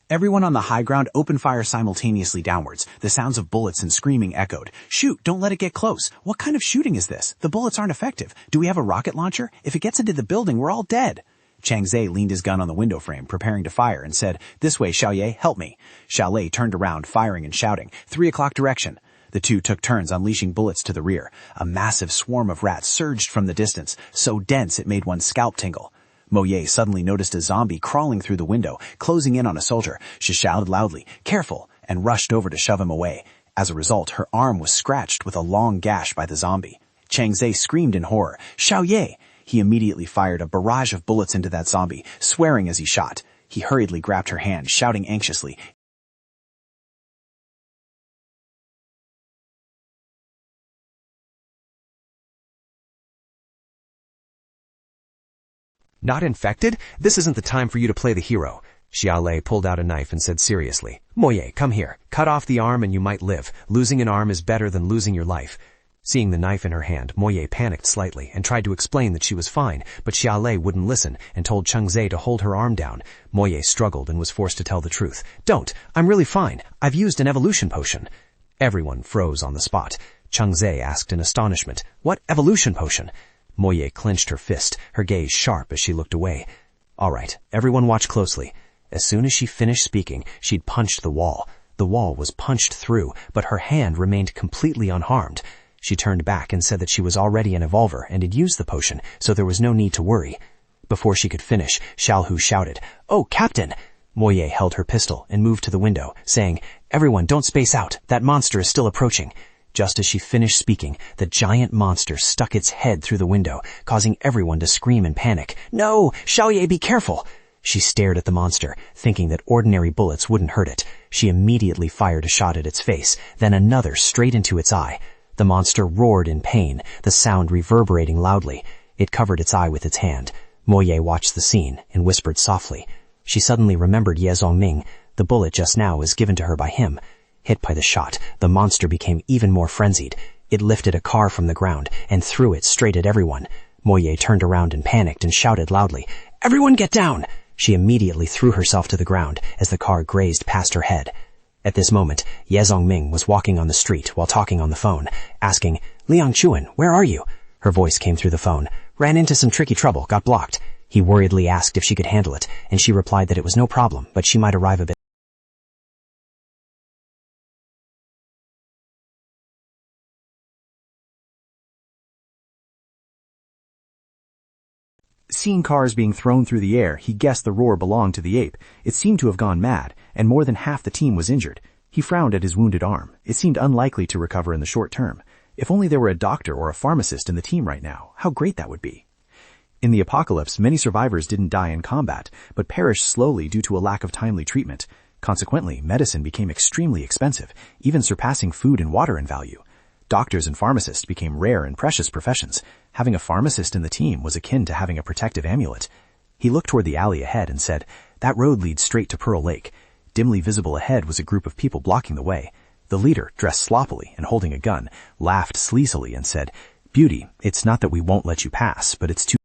Everyone on the high ground opened fire simultaneously downwards. The sounds of bullets and screaming echoed. "Shoot! Don't let it get close! What kind of shooting is this? The bullets aren't effective. Do we have a rocket launcher? If it gets into the building, we're all dead." Chang Zhe leaned his gun on the window frame, preparing to fire, and said, "This way, Xiao Ye, help me." Xiao Lei turned around, firing and shouting, "3 o'clock direction." The The two took turns unleashing bullets to the rear. A massive swarm of rats surged from the distance, so dense it made one's scalp tingle. Moye suddenly noticed a zombie crawling through the window, closing in on a soldier. She shouted loudly, "Careful!" and rushed over to shove him away. As a result, her arm was scratched with a long gash by the zombie. Changzhe screamed in horror, "Xiaoye!" He immediately fired a barrage of bullets into that zombie, swearing as he shot. He hurriedly grabbed her hand, shouting anxiously, Not infected? This isn't the time for you to play the hero. Xiaolei pulled out a knife and said seriously, "Moye, come here. Cut off the arm and you might live. Losing an arm is better than losing your life." Seeing the knife in her hand, Moye panicked slightly and tried to explain that she was fine, but Xiaolei wouldn't listen and told Chengzhe to hold her arm down. Moye struggled and was forced to tell the truth. "Don't. I'm really fine. I've used an evolution potion." Everyone froze on the spot. Chengzhe asked in astonishment, "What evolution potion?" Moye clenched her fist, her gaze sharp as she looked away. "All right, everyone watch closely." As soon as she finished speaking, she'd punched the wall. The wall was punched through, but her hand remained completely unharmed. She turned back and said that she was already an evolver and had used the potion, so there was no need to worry. Before she could finish, Xiaohu shouted, "Oh, Captain!" Moye held her pistol and moved to the window, saying, "Everyone, don't space out. That monster is still approaching." Just as she finished speaking, the giant monster stuck its head through the window, causing everyone to scream in panic. "No! Xiaoye, be careful!" She stared at the monster, thinking that ordinary bullets wouldn't hurt it. She immediately fired a shot at its face, then another straight into its eye. The monster roared in pain, the sound reverberating loudly. It covered its eye with its hand. Moye watched the scene and whispered softly. She suddenly remembered Ye Zongming. The bullet just now was given to her by him. Hit by the shot, the monster became even more frenzied. It lifted a car from the ground and threw it straight at everyone. Moye turned around and panicked and shouted loudly, "Everyone get down!" She immediately threw herself to the ground as the car grazed past her head. At this moment, Ye Zongming was walking on the street while talking on the phone, asking, "Liang Chuan, where are you?" Her voice came through the phone. "Ran into some tricky trouble, got blocked." He worriedly asked if she could handle it, and she replied that it was no problem, but she might arrive a bit. Seeing cars being thrown through the air, he guessed the roar belonged to the ape. It seemed to have gone mad, and more than half the team was injured. He frowned at his wounded arm. It seemed unlikely to recover in the short term. If only there were a doctor or a pharmacist in the team right now, how great that would be. In the apocalypse, many survivors didn't die in combat, but perished slowly due to a lack of timely treatment. Consequently, medicine became extremely expensive, even surpassing food and water in value. Doctors and pharmacists became rare and precious professions. Having a pharmacist in the team was akin to having a protective amulet. He looked toward the alley ahead and said, "That road leads straight to Pearl Lake." Dimly visible ahead was a group of people blocking the way. The leader, dressed sloppily and holding a gun, laughed sleazily and said, "Beauty, it's not that we won't let you pass, but it's too..."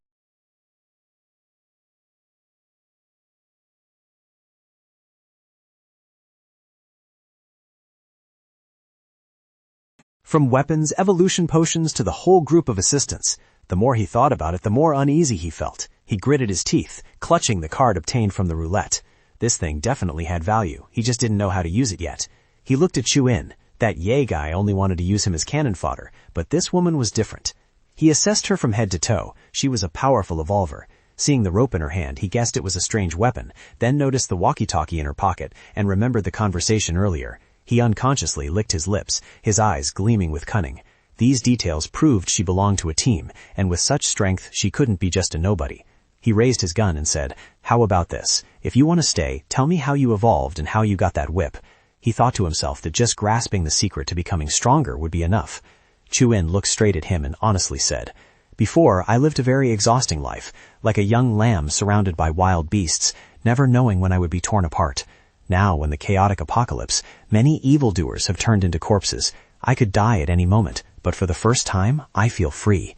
From weapons, evolution potions to the whole group of assistants. The more he thought about it, the more uneasy he felt. He gritted his teeth, clutching the card obtained from the roulette. This thing definitely had value. He just didn't know how to use it yet. He looked at Chu-In. That Ye guy only wanted to use him as cannon fodder, but this woman was different. He assessed her from head to toe. She was a powerful evolver. Seeing the rope in her hand, he guessed it was a strange weapon, then noticed the walkie-talkie in her pocket and remembered the conversation earlier. He unconsciously licked his lips, his eyes gleaming with cunning. These details proved she belonged to a team, and with such strength she couldn't be just a nobody. He raised his gun and said, "How about this? If you want to stay, tell me how you evolved and how you got that whip." He thought to himself that just grasping the secret to becoming stronger would be enough. Chu-In looked straight at him and honestly said, "Before, I lived a very exhausting life, like a young lamb surrounded by wild beasts, never knowing when I would be torn apart. Now, in the chaotic apocalypse, many evildoers have turned into corpses. I could die at any moment, but for the first time, I feel free."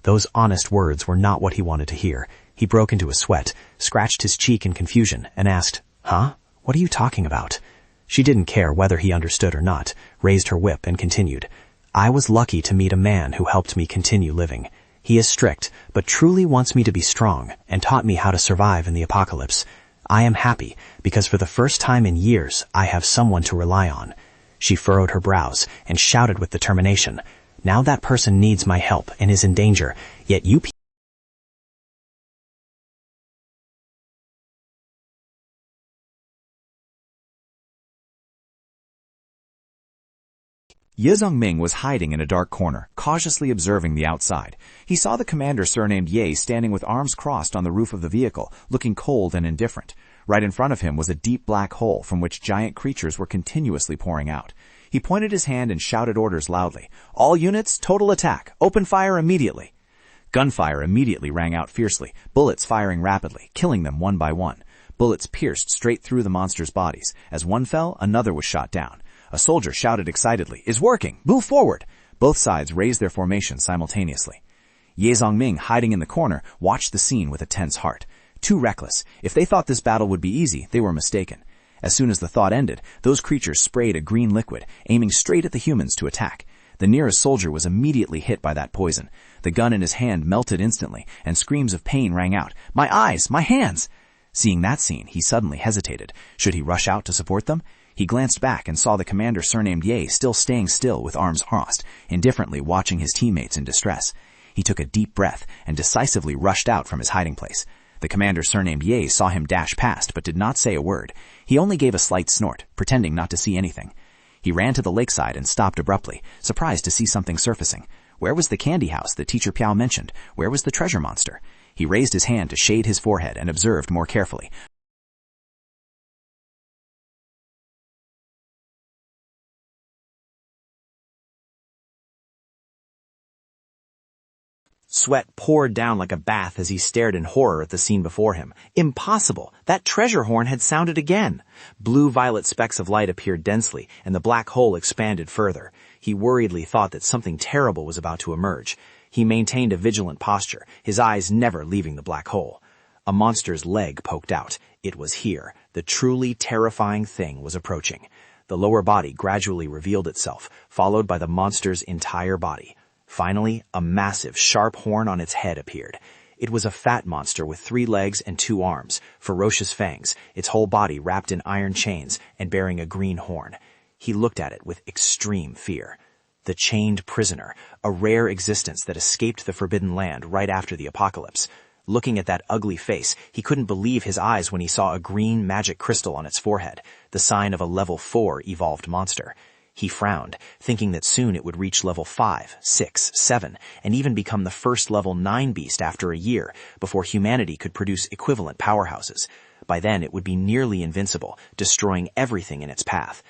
Those honest words were not what he wanted to hear. He broke into a sweat, scratched his cheek in confusion, and asked, "Huh? What are you talking about?" She didn't care whether he understood or not, raised her whip and continued, "I was lucky to meet a man who helped me continue living. He is strict, but truly wants me to be strong, and taught me how to survive in the apocalypse. I am happy, because for the first time in years, I have someone to rely on." She furrowed her brows and shouted with determination, "Now that person needs my help and is in danger, yet you people..." Ye Zongming was hiding in a dark corner, cautiously observing the outside. He saw the commander surnamed Ye standing with arms crossed on the roof of the vehicle, looking cold and indifferent. Right in front of him was a deep black hole from which giant creatures were continuously pouring out. He pointed his hand and shouted orders loudly. "All units, total attack! Open fire immediately!" Gunfire immediately rang out fiercely, bullets firing rapidly, killing them one by one. Bullets pierced straight through the monsters' bodies. As one fell, another was shot down. A soldier shouted excitedly, "It's working! Move forward!" Both sides raised their formation simultaneously. Ye Zongming, hiding in the corner, watched the scene with a tense heart. Too reckless. If they thought this battle would be easy, they were mistaken. As soon as the thought ended, those creatures sprayed a green liquid, aiming straight at the humans to attack. The nearest soldier was immediately hit by that poison. The gun in his hand melted instantly, and screams of pain rang out. "My eyes! My hands!" Seeing that scene, he suddenly hesitated. Should he rush out to support them? He glanced back and saw the commander surnamed Ye still staying still with arms crossed, indifferently watching his teammates in distress. He took a deep breath and decisively rushed out from his hiding place. The commander surnamed Ye saw him dash past but did not say a word. He only gave a slight snort, pretending not to see anything. He ran to the lakeside and stopped abruptly, surprised to see something surfacing. Where was the candy house that Teacher Piao mentioned? Where was the treasure monster? He raised his hand to shade his forehead and observed more carefully. Sweat poured down like a bath as he stared in horror at the scene before him. Impossible! That treasure horn had sounded again. Blue-violet specks of light appeared densely, and the black hole expanded further. He worriedly thought that something terrible was about to emerge. He maintained a vigilant posture, his eyes never leaving the black hole. A monster's leg poked out. It was here. The truly terrifying thing was approaching. The lower body gradually revealed itself, followed by the monster's entire body. Finally, a massive, sharp horn on its head appeared. It was a fat monster with 3 legs and 2 arms, ferocious fangs, its whole body wrapped in iron chains and bearing a green horn. He looked at it with extreme fear. The chained prisoner, a rare existence that escaped the Forbidden Land right after the apocalypse. Looking at that ugly face, he couldn't believe his eyes when he saw a green magic crystal on its forehead, the sign of a level 4 evolved monster. He frowned, thinking that soon it would reach level 5, 6, 7, and even become the first level 9 beast after a year, before humanity could produce equivalent powerhouses. By then it would be nearly invincible, destroying everything in its path.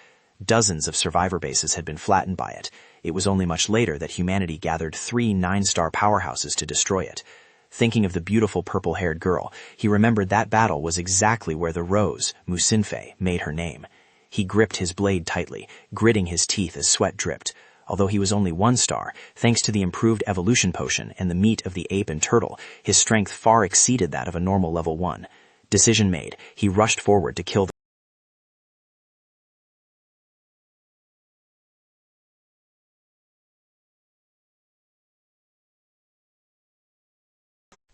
Dozens of survivor bases had been flattened by it. It was only much later that humanity gathered 3 9-star powerhouses to destroy it. Thinking of the beautiful purple-haired girl, he remembered that battle was exactly where the rose, Musinfe, made her name. He gripped his blade tightly, gritting his teeth as sweat dripped. Although he was only 1 star, thanks to the improved evolution potion and the meat of the ape and turtle, his strength far exceeded that of a normal level 1. Decision made, he rushed forward to kill the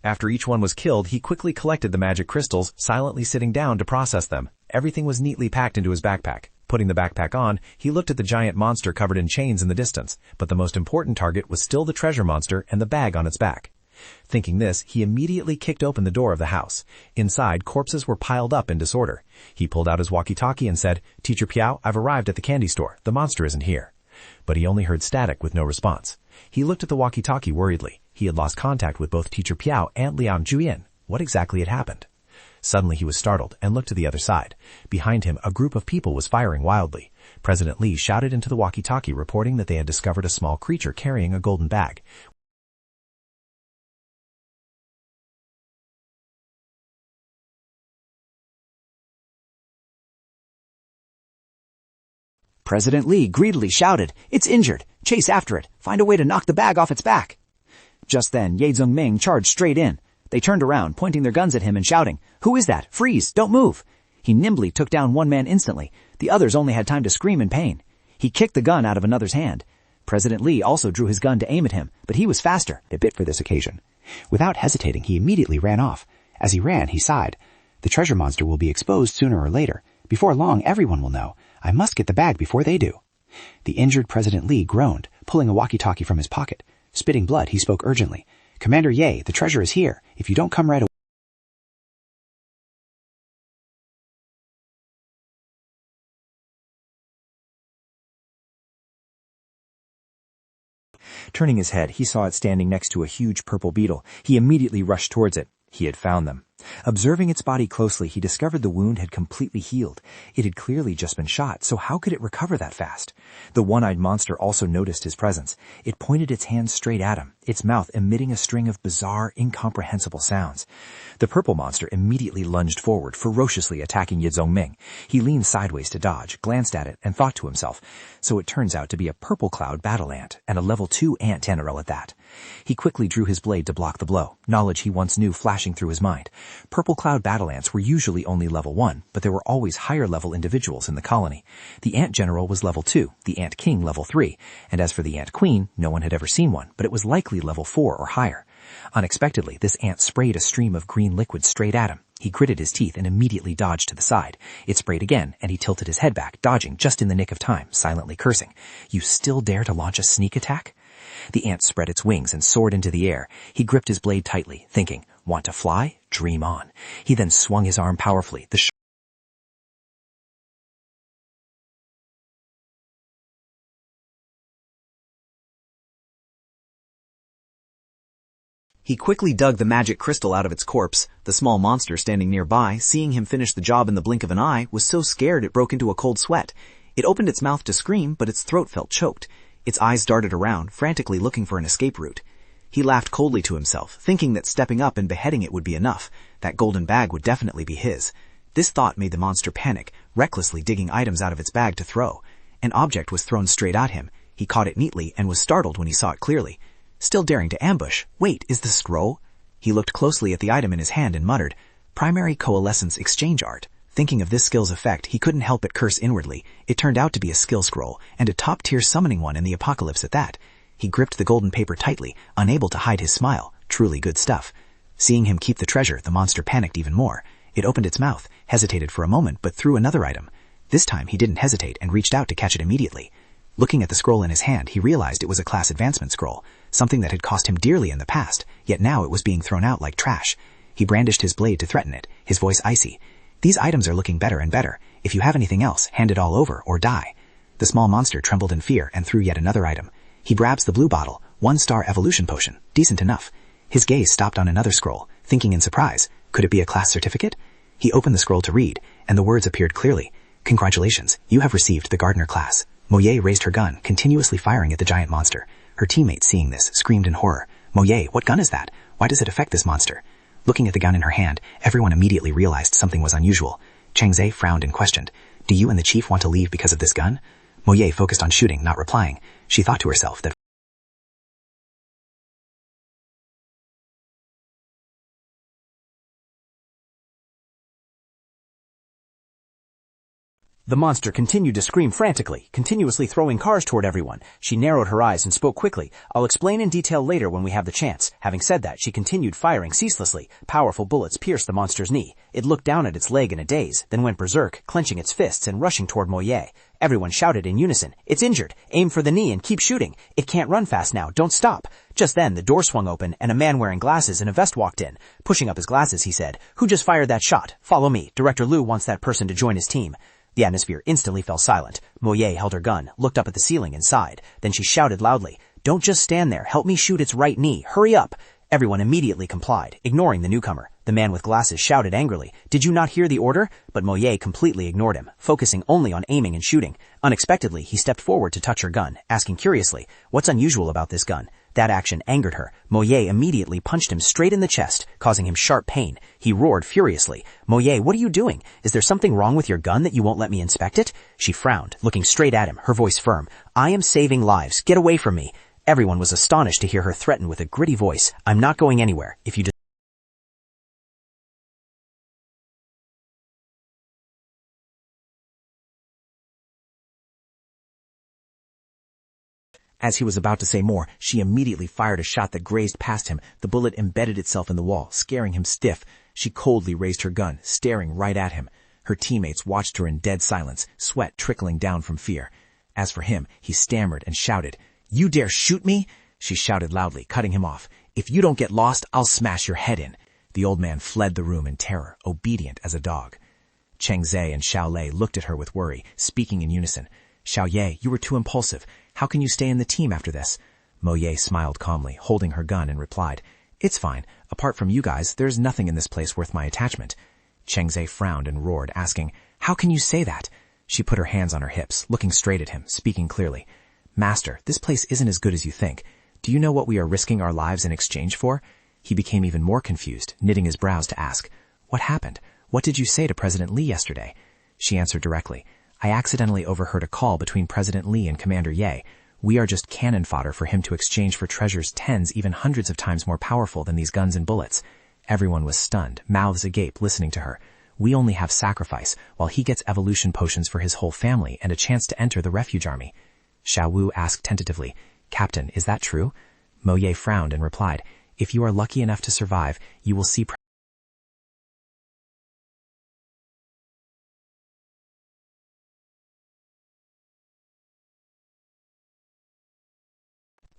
After each one was killed, he quickly collected the magic crystals, silently sitting down to process them. Everything was neatly packed into his backpack. Putting the backpack on, he looked at the giant monster covered in chains in the distance, but the most important target was still the treasure monster and the bag on its back. Thinking this, he immediately kicked open the door of the house. Inside, corpses were piled up in disorder. He pulled out his walkie-talkie and said, "Teacher Piao, I've arrived at the candy store. The monster isn't here." But he only heard static with no response. He looked at the walkie-talkie worriedly. He had lost contact with both Teacher Piao and Liang Juyin. What exactly had happened? Suddenly he was startled and looked to the other side. Behind him, a group of people was firing wildly. President Li shouted into the walkie-talkie reporting that they had discovered a small creature carrying a golden bag. President Li greedily shouted, "It's injured! Chase after it! Find a way to knock the bag off its back!" Just then, Ye Zongming charged straight in. They turned around, pointing their guns at him and shouting, "Who is that? Freeze! Don't move!" He nimbly took down one man instantly. The others only had time to scream in pain. He kicked the gun out of another's hand. President Li also drew his gun to aim at him, but he was faster, a bit for this occasion. Without hesitating, he immediately ran off. As he ran, he sighed. "The treasure monster will be exposed sooner or later. Before long, everyone will know. I must get the bag before they do." The injured President Lee groaned, pulling a walkie-talkie from his pocket. Spitting blood, he spoke urgently. Commander Ye, the treasure is here. If you don't come right away... Turning his head, he saw it standing next to a huge purple beetle. He immediately rushed towards it. He had found them. Observing its body closely, he discovered the wound had completely healed. It had clearly just been shot, so how could it recover that fast? The one-eyed monster also noticed his presence. It pointed its hand straight at him, its mouth emitting a string of bizarre, incomprehensible sounds. The purple monster immediately lunged forward, ferociously attacking Ye Zongming. He leaned sideways to dodge, glanced at it, and thought to himself, so it turns out to be a purple cloud battle ant, and a level 2 ant general at that. He quickly drew his blade to block the blow, knowledge he once knew flashing through his mind. Purple cloud battle ants were usually only level 1, but there were always higher level individuals in the colony. The ant general was level 2, the ant king level 3, and as for the ant queen, no one had ever seen one, but it was likely level 4 or higher. Unexpectedly, this ant sprayed a stream of green liquid straight at him. He gritted his teeth and immediately dodged to the side. It sprayed again, and he tilted his head back, dodging just in the nick of time, silently cursing. You still dare to launch a sneak attack? The ant spread its wings and soared into the air. He gripped his blade tightly, thinking, want to fly? Dream on. He then swung his arm powerfully. He quickly dug the magic crystal out of its corpse. The small monster standing nearby, seeing him finish the job in the blink of an eye, was so scared it broke into a cold sweat. It opened its mouth to scream, but its throat felt choked. Its eyes darted around, frantically looking for an escape route. He laughed coldly to himself, thinking that stepping up and beheading it would be enough. That golden bag would definitely be his. This thought made the monster panic, recklessly digging items out of its bag to throw. An object was thrown straight at him. He caught it neatly and was startled when he saw it clearly. Still daring to ambush. Wait, is the scroll? He looked closely at the item in his hand and muttered, Primary Coalescence Exchange Art. Thinking of this skill's effect, he couldn't help but curse inwardly. It turned out to be a skill scroll, and a top-tier summoning one in the apocalypse at that. He gripped the golden paper tightly, unable to hide his smile. Truly good stuff. Seeing him keep the treasure, the monster panicked even more. It opened its mouth, hesitated for a moment, but threw another item. This time he didn't hesitate and reached out to catch it immediately. Looking at the scroll in his hand, he realized it was a class advancement scroll, something that had cost him dearly in the past, yet now it was being thrown out like trash. He brandished his blade to threaten it, his voice icy. These items are looking better and better. If you have anything else, hand it all over or die. The small monster trembled in fear and threw yet another item. He grabs the blue bottle, 1-star evolution potion, decent enough. His gaze stopped on another scroll, thinking in surprise, could it be a class certificate? He opened the scroll to read, and the words appeared clearly. Congratulations, you have received the Gardener class. Moye raised her gun, continuously firing at the giant monster. Her teammates, seeing this, screamed in horror. Moye, what gun is that? Why does it affect this monster? Looking at the gun in her hand, everyone immediately realized something was unusual. Changze frowned and questioned, Do you and the chief want to leave because of this gun? Moye focused on shooting, not replying. She thought to herself that The monster continued to scream frantically, continuously throwing cars toward everyone. She narrowed her eyes and spoke quickly. I'll explain in detail later when we have the chance. Having said that, she continued firing ceaselessly. Powerful bullets pierced the monster's knee. It looked down at its leg in a daze, then went berserk, clenching its fists and rushing toward Moye. Everyone shouted in unison, It's injured! Aim for the knee and keep shooting! It can't run fast now, don't stop! Just then, the door swung open and a man wearing glasses and a vest walked in. Pushing up his glasses, he said, Who just fired that shot? Follow me. Director Liu wants that person to join his team. The atmosphere instantly fell silent. Moye held her gun, looked up at the ceiling and sighed. Then she shouted loudly, Don't just stand there, help me shoot its right knee, hurry up! Everyone immediately complied, ignoring the newcomer. The man with glasses shouted angrily, Did you not hear the order? But Moye completely ignored him, focusing only on aiming and shooting. Unexpectedly, he stepped forward to touch her gun, asking curiously, What's unusual about this gun? That action angered her. Moye immediately punched him straight in the chest, causing him sharp pain. He roared furiously, Moye, what are you doing? Is there something wrong with your gun that you won't let me inspect it? She frowned, looking straight at him, her voice firm. I am saving lives. Get away from me. Everyone was astonished to hear her threaten with a gritty voice. I'm not going anywhere. If you As he was about to say more, she immediately fired a shot that grazed past him. The bullet embedded itself in the wall, scaring him stiff. She coldly raised her gun, staring right at him. Her teammates watched her in dead silence, sweat trickling down from fear. As for him, he stammered and shouted, "You dare shoot me?" She shouted loudly, cutting him off. "If you don't get lost, I'll smash your head in." The old man fled the room in terror, obedient as a dog. Cheng Zhe and Xiao Lei looked at her with worry, speaking in unison. "Xiao Ye, you were too impulsive. How can you stay in the team after this?" Mo Ye smiled calmly, holding her gun, and replied, "It's fine. Apart from you guys, there's nothing in this place worth my attachment." Cheng Zhe frowned and roared, asking, "How can you say that?" She put her hands on her hips, looking straight at him, speaking clearly. "Master, this place isn't as good as you think. Do you know what we are risking our lives in exchange for?" He became even more confused, knitting his brows to ask, "What happened? What did you say to President Li yesterday?" She answered directly, "I accidentally overheard a call between President Li and Commander Ye. We are just cannon fodder for him to exchange for treasures tens, even hundreds of times more powerful than these guns and bullets." Everyone was stunned, mouths agape, listening to her. "We only have sacrifice, while he gets evolution potions for his whole family and a chance to enter the refuge army." Xiao Wu asked tentatively, "Captain, is that true?" Mo Ye frowned and replied, "If you are lucky enough to survive, you will see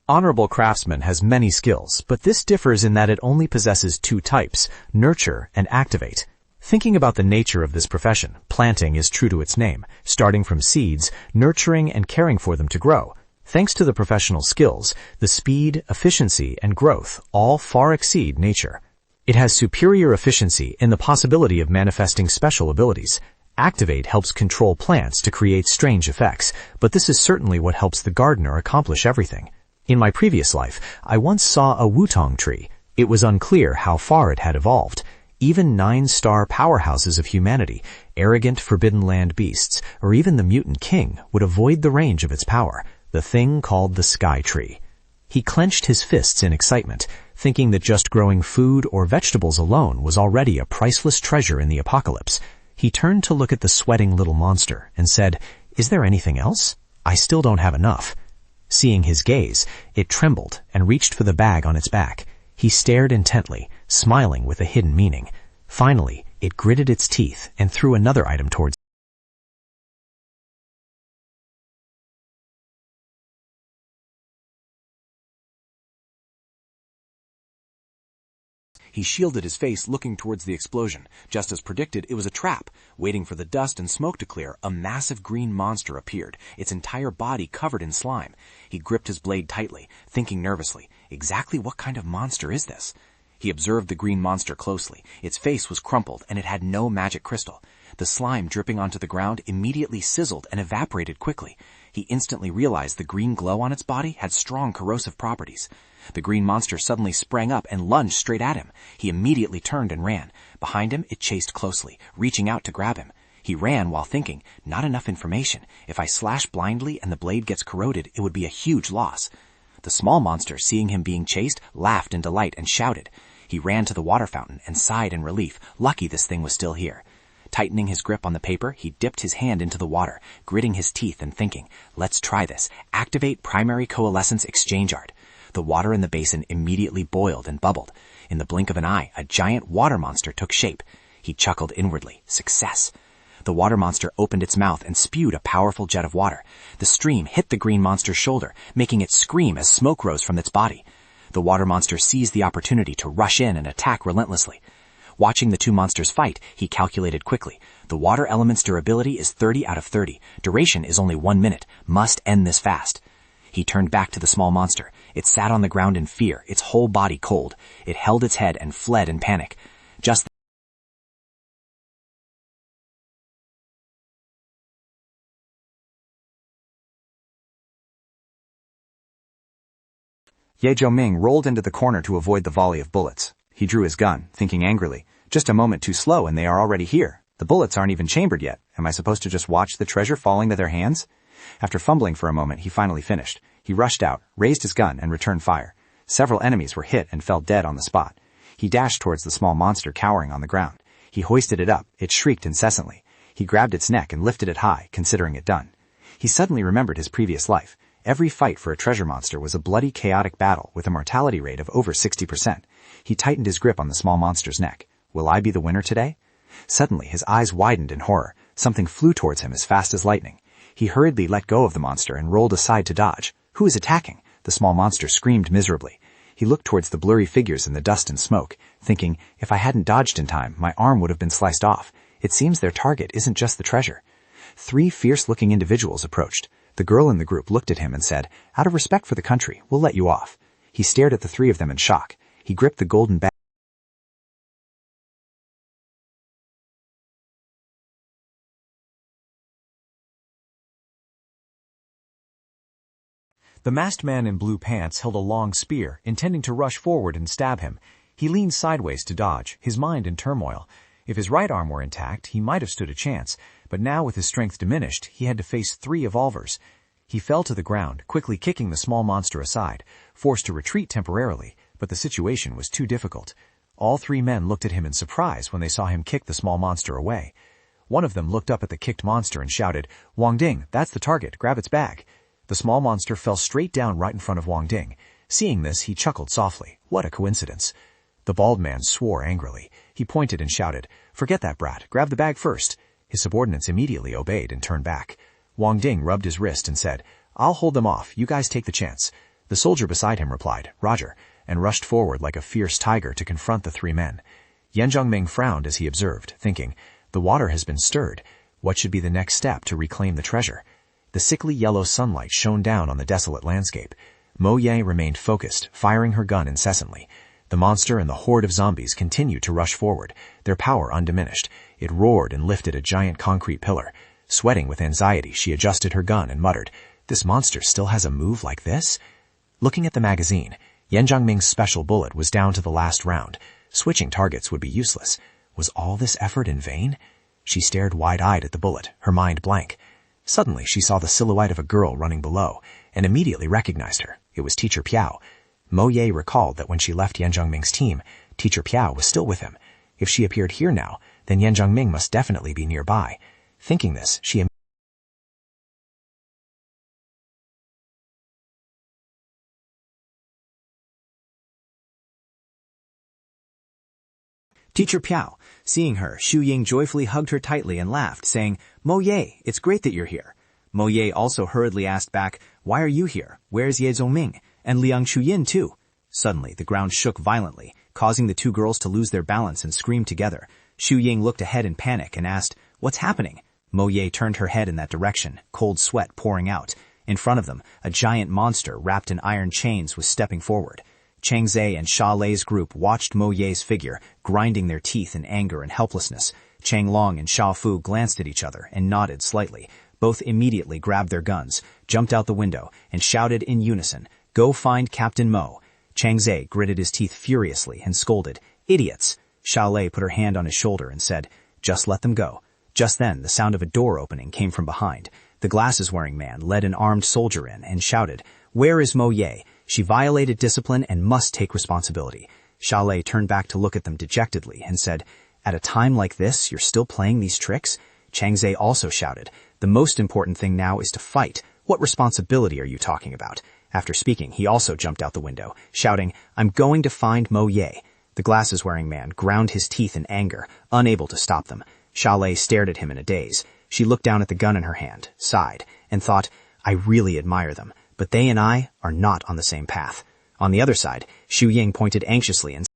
Honorable craftsman has many skills, but this differs in that it only possesses two types, nurture and activate. Thinking about the nature of this profession, planting is true to its name, starting from seeds, nurturing and caring for them to grow. Thanks to the professional skills, the speed, efficiency, and growth all far exceed nature. It has superior efficiency in the possibility of manifesting special abilities. Activate helps control plants to create strange effects, but this is certainly what helps the gardener accomplish everything. In my previous life, I once saw a wutong tree. It was unclear how far it had evolved. Even 9-star powerhouses of humanity, arrogant forbidden land beasts, or even the mutant king would avoid the range of its power, the thing called the sky tree. He clenched his fists in excitement, thinking that just growing food or vegetables alone was already a priceless treasure in the apocalypse. He turned to look at the sweating little monster and said, "Is there anything else? I still don't have enough." Seeing his gaze, it trembled and reached for the bag on its back. He stared intently, smiling with a hidden meaning. Finally, it gritted its teeth and threw another item towards He shielded his face, looking towards the explosion. Just as predicted, it was a trap. Waiting for the dust and smoke to clear, a massive green monster appeared, its entire body covered in slime. He gripped his blade tightly, thinking nervously, exactly what kind of monster is this? He observed the green monster closely. Its face was crumpled, and it had no magic crystal. The slime dripping onto the ground immediately sizzled and evaporated quickly. He instantly realized the green glow on its body had strong corrosive properties. The green monster suddenly sprang up and lunged straight at him. He immediately turned and ran. Behind him, it chased closely, reaching out to grab him. He ran while thinking, not enough information. If I slash blindly and the blade gets corroded, it would be a huge loss. The small monster, seeing him being chased, laughed in delight and shouted. He ran to the water fountain and sighed in relief. Lucky this thing was still here. Tightening his grip on the paper, he dipped his hand into the water, gritting his teeth and thinking, let's try this. Activate primary coalescence exchange art. The water in the basin immediately boiled and bubbled. In the blink of an eye, a giant water monster took shape. He chuckled inwardly. Success. The water monster opened its mouth and spewed a powerful jet of water. The stream hit the green monster's shoulder, making it scream as smoke rose from its body. The water monster seized the opportunity to rush in and attack relentlessly. Watching the two monsters fight, he calculated quickly. The water element's durability is 30 out of 30. Duration is only 1 minute. Must end this fast. He turned back to the small monster. It sat on the ground in fear, its whole body cold. It held its head and fled in panic. Just Ye Zhongming rolled into the corner to avoid the volley of bullets. He drew his gun, thinking angrily, just a moment too slow and they are already here. The bullets aren't even chambered yet. Am I supposed to just watch the treasure falling to their hands? After fumbling for a moment, he finally finished. He rushed out, raised his gun, and returned fire. Several enemies were hit and fell dead on the spot. He dashed towards the small monster cowering on the ground. He hoisted it up. It shrieked incessantly. He grabbed its neck and lifted it high, considering it done. He suddenly remembered his previous life. Every fight for a treasure monster was a bloody, chaotic battle with a mortality rate of over 60%. He tightened his grip on the small monster's neck. Will I be the winner today? Suddenly, his eyes widened in horror. Something flew towards him as fast as lightning. He hurriedly let go of the monster and rolled aside to dodge. Who is attacking? The small monster screamed miserably. He looked towards the blurry figures in the dust and smoke, thinking, if I hadn't dodged in time, my arm would have been sliced off. It seems their target isn't just the treasure. 3 fierce-looking individuals approached. The girl in the group looked at him and said, out of respect for the country, we'll let you off. He stared at the 3 of them in shock. He gripped the golden bag. The masked man in blue pants held a long spear, intending to rush forward and stab him. He leaned sideways to dodge, his mind in turmoil. If his right arm were intact, he might have stood a chance, but now with his strength diminished, he had to face 3 evolvers. He fell to the ground, quickly kicking the small monster aside, forced to retreat temporarily, but the situation was too difficult. All 3 men looked at him in surprise when they saw him kick the small monster away. One of them looked up at the kicked monster and shouted, Wang Ding, that's the target, grab its bag. The small monster fell straight down right in front of Wang Ding. Seeing this, he chuckled softly. What a coincidence. The bald man swore angrily. He pointed and shouted, forget that brat, grab the bag first. His subordinates immediately obeyed and turned back. Wang Ding rubbed his wrist and said, I'll hold them off, you guys take the chance. The soldier beside him replied, Roger, and rushed forward like a fierce tiger to confront the 3 men. Yan Zhongming frowned as he observed, thinking, the water has been stirred. What should be the next step to reclaim the treasure? The sickly yellow sunlight shone down on the desolate landscape. Mo Ye remained focused, firing her gun incessantly. The monster and the horde of zombies continued to rush forward, their power undiminished. It roared and lifted a giant concrete pillar. Sweating with anxiety, she adjusted her gun and muttered, this monster still has a move like this? Looking at the magazine, Yan Zhongming's special bullet was down to the last round. Switching targets would be useless. Was all this effort in vain? She stared wide-eyed at the bullet, her mind blank. Suddenly, she saw the silhouette of a girl running below, and immediately recognized her. It was Teacher Piao. Mo Ye recalled that when she left Yan Zhongming's team, Teacher Piao was still with him. If she appeared here now, then Yan Zhongming must definitely be nearby. Thinking this, she Teacher Piao. Seeing her, Xu Ying joyfully hugged her tightly and laughed, saying, Mo Ye, it's great that you're here. Mo Ye also hurriedly asked back, why are you here? Where's Ye Zongming? And Liang Chuyin too. Suddenly, the ground shook violently, causing the 2 girls to lose their balance and scream together. Xu Ying looked ahead in panic and asked, what's happening? Mo Ye turned her head in that direction, cold sweat pouring out. In front of them, a giant monster wrapped in iron chains was stepping forward. Chang Zhe and Sha Lei's group watched Mo Ye's figure, grinding their teeth in anger and helplessness. Chang Long and Sha Fu glanced at each other and nodded slightly. Both immediately grabbed their guns, jumped out the window, and shouted in unison, go find Captain Mo. Chang Zhe gritted his teeth furiously and scolded, idiots. Sha Lei put her hand on his shoulder and said, just let them go. Just then, the sound of a door opening came from behind. The glasses-wearing man led an armed soldier in and shouted, where is Mo Ye? She violated discipline and must take responsibility. Sha Lei turned back to look at them dejectedly and said, at a time like this, you're still playing these tricks? Chang Zhe also shouted, the most important thing now is to fight. What responsibility are you talking about? After speaking, he also jumped out the window, shouting, I'm going to find Mo Ye. The glasses-wearing man ground his teeth in anger, unable to stop them. Sha Lei stared at him in a daze. She looked down at the gun in her hand, sighed, and thought, I really admire them, but they and I are not on the same path. On the other side, Xu Ying pointed anxiously and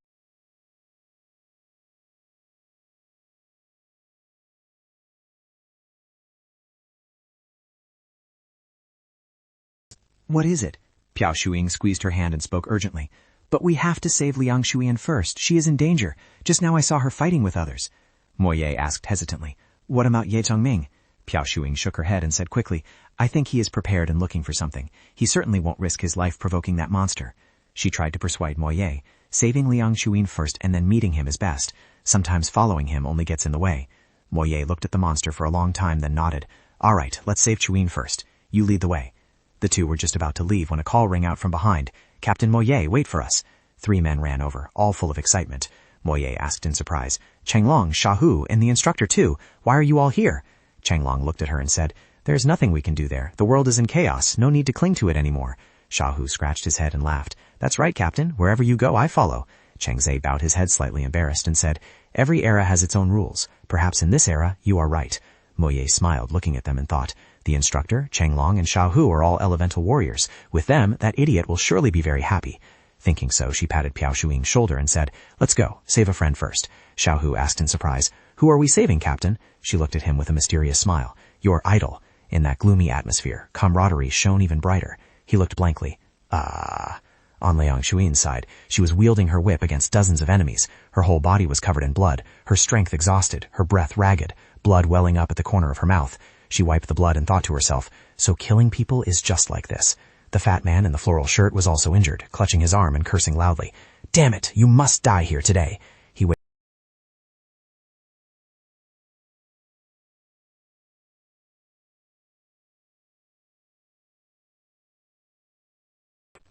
What is it? Piao Shuing squeezed her hand and spoke urgently. But we have to save Liang Shuyan first. She is in danger. Just now I saw her fighting with others. Mo Ye asked hesitantly, what about Ye Zhongming? Piao Shuing shook her head and said quickly, I think he is prepared and looking for something. He certainly won't risk his life provoking that monster. She tried to persuade Mo Ye. Saving Liang Shuyin first and then meeting him is best. Sometimes following him only gets in the way. Mo Ye looked at the monster for a long time, then nodded. All right, let's save Shuyin first. You lead the way. The 2 were just about to leave when a call rang out from behind. Captain Mo Ye, wait for us. 3 men ran over, all full of excitement. Mo Ye asked in surprise, Changlong, Shahu, and the instructor too. Why are you all here? Changlong looked at her and said, there's nothing we can do there. The world is in chaos. No need to cling to it anymore. Shahu scratched his head and laughed. That's right, Captain. Wherever you go, I follow. Chang Zhe bowed his head slightly embarrassed and said, every era has its own rules. Perhaps in this era, you are right. Moye smiled, looking at them, and thought, the instructor, Chenglong, and Xiaohu are all elemental warriors. With them, that idiot will surely be very happy. Thinking so, she patted Piao Shuing's shoulder and said, let's go, save a friend first. Xiaohu asked in surprise, who are we saving, Captain? She looked at him with a mysterious smile. Your idol. In that gloomy atmosphere, camaraderie shone even brighter. He looked blankly. On Liang Shuin's side, she was wielding her whip against dozens of enemies. Her whole body was covered in blood, her strength exhausted, her breath ragged, blood welling up at the corner of her mouth. She wiped the blood and thought to herself, so killing people is just like this. The fat man in the floral shirt was also injured, clutching his arm and cursing loudly. Damn it, you must die here today.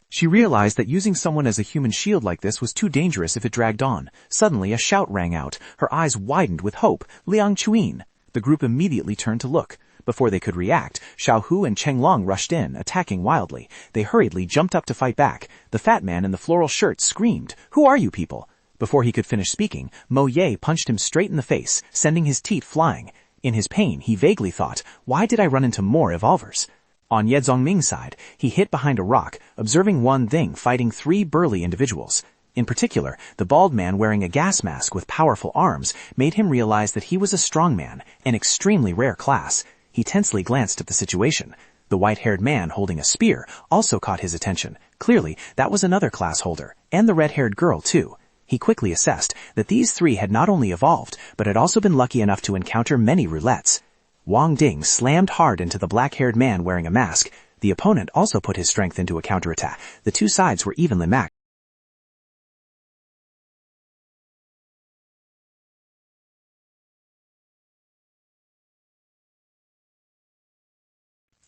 She realized that using someone as a human shield like this was too dangerous if it dragged on. Suddenly, a shout rang out. Her eyes widened with hope. Liang Chuin! The group immediately turned to look. Before they could react, Xiaohu and Chenglong rushed in, attacking wildly. They hurriedly jumped up to fight back. The fat man in the floral shirt screamed, "Who are you people?" Before he could finish speaking, Mo Ye punched him straight in the face, sending his teeth flying. In his pain, he vaguely thought, why did I run into more evolvers? On Ye Zongming's side, he hid behind a rock, observing Wan Ding fighting 3 burly individuals. In particular, the bald man wearing a gas mask with powerful arms made him realize that he was a strong man, an extremely rare class. He tensely glanced at the situation. The white-haired man holding a spear also caught his attention. Clearly, that was another class holder, and the red-haired girl, too. He quickly assessed that these 3 had not only evolved, but had also been lucky enough to encounter many roulettes. Wang Ding slammed hard into the black-haired man wearing a mask. The opponent also put his strength into a counterattack. The 2 sides were evenly matched.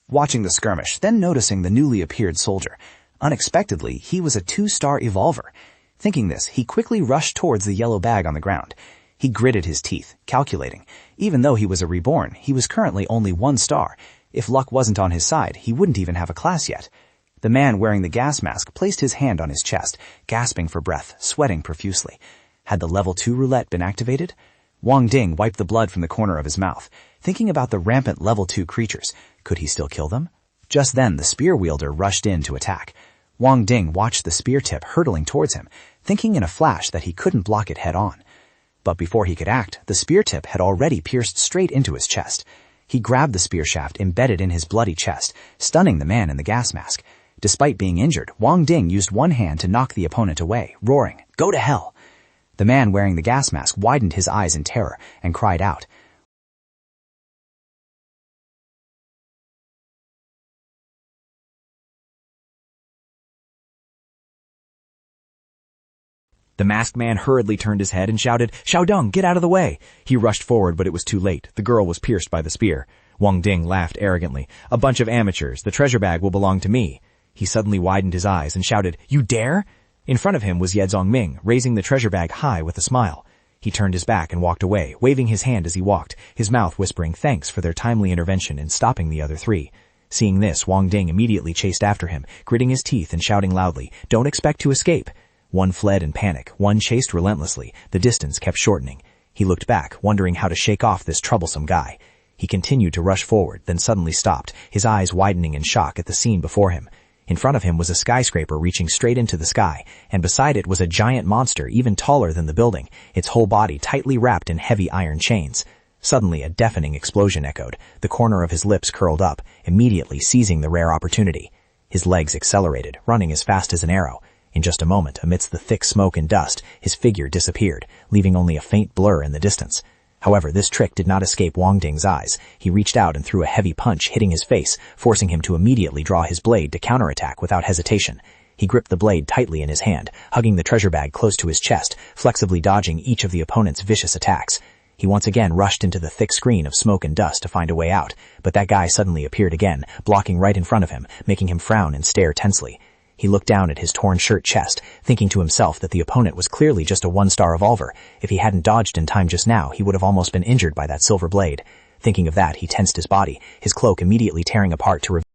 Watching the skirmish, then noticing the newly appeared soldier. Unexpectedly, he was a 2-star evolver. Thinking this, he quickly rushed towards the yellow bag on the ground. He gritted his teeth, calculating. Even though he was a reborn, he was currently only 1 star. If luck wasn't on his side, he wouldn't even have a class yet. The man wearing the gas mask placed his hand on his chest, gasping for breath, sweating profusely. Had the level 2 roulette been activated? Wang Ding wiped the blood from the corner of his mouth, thinking about the rampant level 2 creatures. Could he still kill them? Just then, the spear wielder rushed in to attack. Wang Ding watched the spear tip hurtling towards him, thinking in a flash that he couldn't block it head on. But before he could act, the spear tip had already pierced straight into his chest. He grabbed the spear shaft embedded in his bloody chest, stunning the man in the gas mask. Despite being injured, Wang Ding used one hand to knock the opponent away, roaring, "Go to hell!" The man wearing the gas mask widened his eyes in terror and cried out. The masked man hurriedly turned his head and shouted, "Xiaodong, get out of the way!" He rushed forward, but it was too late. The girl was pierced by the spear. Wang Ding laughed arrogantly. "A bunch of amateurs. The treasure bag will belong to me." He suddenly widened his eyes and shouted, "You dare?" In front of him was Ye Zongming, raising the treasure bag high with a smile. He turned his back and walked away, waving his hand as he walked, his mouth whispering thanks for their timely intervention in stopping the other 3. Seeing this, Wang Ding immediately chased after him, gritting his teeth and shouting loudly, "Don't expect to escape." One fled in panic, one chased relentlessly. The distance kept shortening. He looked back, wondering how to shake off this troublesome guy. He continued to rush forward, then suddenly stopped, his eyes widening in shock at the scene before him. In front of him was a skyscraper reaching straight into the sky, and beside it was a giant monster even taller than the building, its whole body tightly wrapped in heavy iron chains. Suddenly, a deafening explosion echoed. The corner of his lips curled up, immediately seizing the rare opportunity. His legs accelerated, running as fast as an arrow. In just a moment, amidst the thick smoke and dust, his figure disappeared, leaving only a faint blur in the distance. However, this trick did not escape Wang Ding's eyes. He reached out and threw a heavy punch, hitting his face, forcing him to immediately draw his blade to counterattack without hesitation. He gripped the blade tightly in his hand, hugging the treasure bag close to his chest, flexibly dodging each of the opponent's vicious attacks. He once again rushed into the thick screen of smoke and dust to find a way out, but that guy suddenly appeared again, blocking right in front of him, making him frown and stare tensely. He looked down at his torn shirt chest, thinking to himself that the opponent was clearly just a 1-star evolver. If he hadn't dodged in time just now, he would have almost been injured by that silver blade. Thinking of that, he tensed his body, his cloak immediately tearing apart to reveal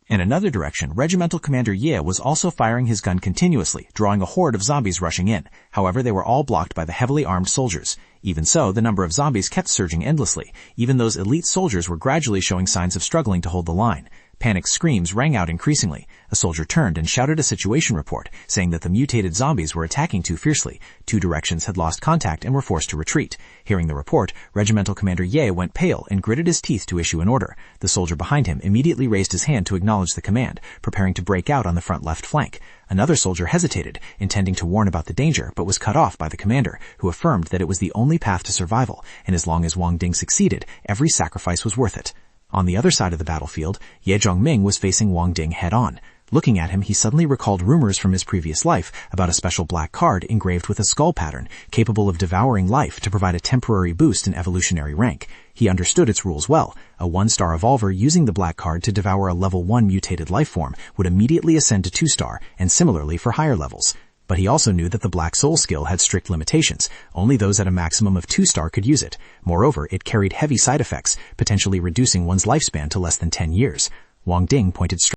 In another direction, Regimental Commander Ye was also firing his gun continuously, drawing a horde of zombies rushing in. However, they were all blocked by the heavily armed soldiers. Even so, the number of zombies kept surging endlessly. Even those elite soldiers were gradually showing signs of struggling to hold the line. Panicked screams rang out increasingly. A soldier turned and shouted a situation report, saying that the mutated zombies were attacking too fiercely. Two directions had lost contact and were forced to retreat. Hearing the report, Regimental Commander Ye went pale and gritted his teeth to issue an order. The soldier behind him immediately raised his hand to acknowledge the command, preparing to break out on the front left flank. Another soldier hesitated, intending to warn about the danger, but was cut off by the commander, who affirmed that it was the only path to survival, and as long as Wang Ding succeeded, every sacrifice was worth it. On the other side of the battlefield, Ye Zhongming was facing Wang Ding head-on. Looking at him, he suddenly recalled rumors from his previous life about a special black card engraved with a skull pattern, capable of devouring life to provide a temporary boost in evolutionary rank. He understood its rules well. A 1-star evolver using the black card to devour a level 1 mutated life form would immediately ascend to 2-star, and similarly for higher levels. But he also knew that the Black Soul skill had strict limitations. Only those at a maximum of 2-star could use it. Moreover, it carried heavy side effects, potentially reducing one's lifespan to less than 10 years. Wang Ding pointed straight.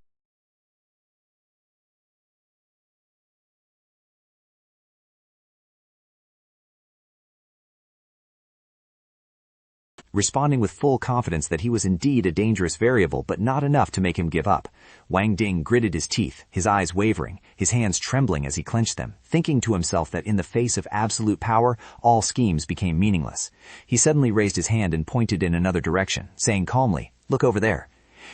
Responding with full confidence that he was indeed a dangerous variable, but not enough to make him give up. Wang Ding gritted his teeth, his eyes wavering, his hands trembling as he clenched them, thinking to himself that in the face of absolute power, all schemes became meaningless. He suddenly raised his hand and pointed in another direction, saying calmly, "Look over there."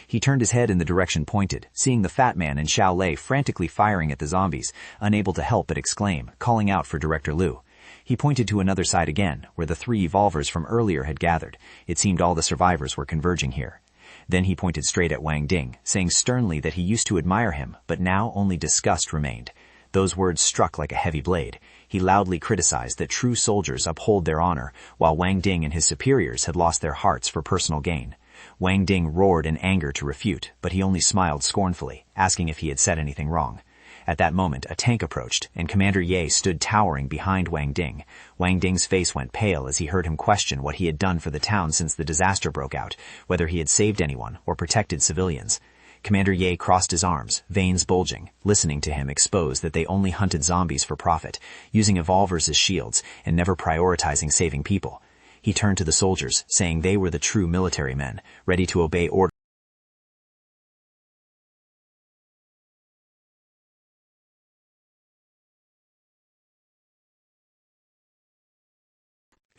He turned his head in the direction pointed, seeing the fat man and Xiao Lei frantically firing at the zombies, unable to help but exclaim, calling out for Director Liu. He pointed to another side again, where the 3 evolvers from earlier had gathered. It seemed all the survivors were converging here. Then he pointed straight at Wang Ding, saying sternly that he used to admire him, but now only disgust remained. Those words struck like a heavy blade. He loudly criticized that true soldiers uphold their honor, while Wang Ding and his superiors had lost their hearts for personal gain. Wang Ding roared in anger to refute, but he only smiled scornfully, asking if he had said anything wrong. At that moment, a tank approached, and Commander Ye stood towering behind Wang Ding. Wang Ding's face went pale as he heard him question what he had done for the town since the disaster broke out, whether he had saved anyone or protected civilians. Commander Ye crossed his arms, veins bulging, listening to him expose that they only hunted zombies for profit, using evolvers as shields, and never prioritizing saving people. He turned to the soldiers, saying they were the true military men, ready to obey orders.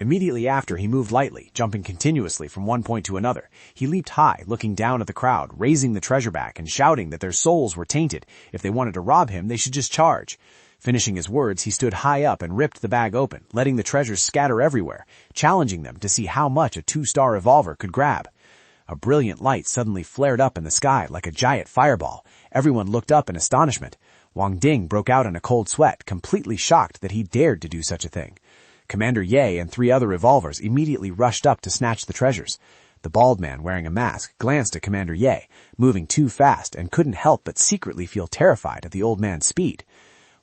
Immediately after, he moved lightly, jumping continuously from one point to another. He leaped high, looking down at the crowd, raising the treasure back and shouting that their souls were tainted. If they wanted to rob him, they should just charge. Finishing his words, he stood high up and ripped the bag open, letting the treasures scatter everywhere, challenging them to see how much a 2-star evolver could grab. A brilliant light suddenly flared up in the sky like a giant fireball. Everyone looked up in astonishment. Wang Ding broke out in a cold sweat, completely shocked that he dared to do such a thing. Commander Ye and 3 other evolvers immediately rushed up to snatch the treasures. The bald man wearing a mask glanced at Commander Ye, moving too fast, and couldn't help but secretly feel terrified at the old man's speed.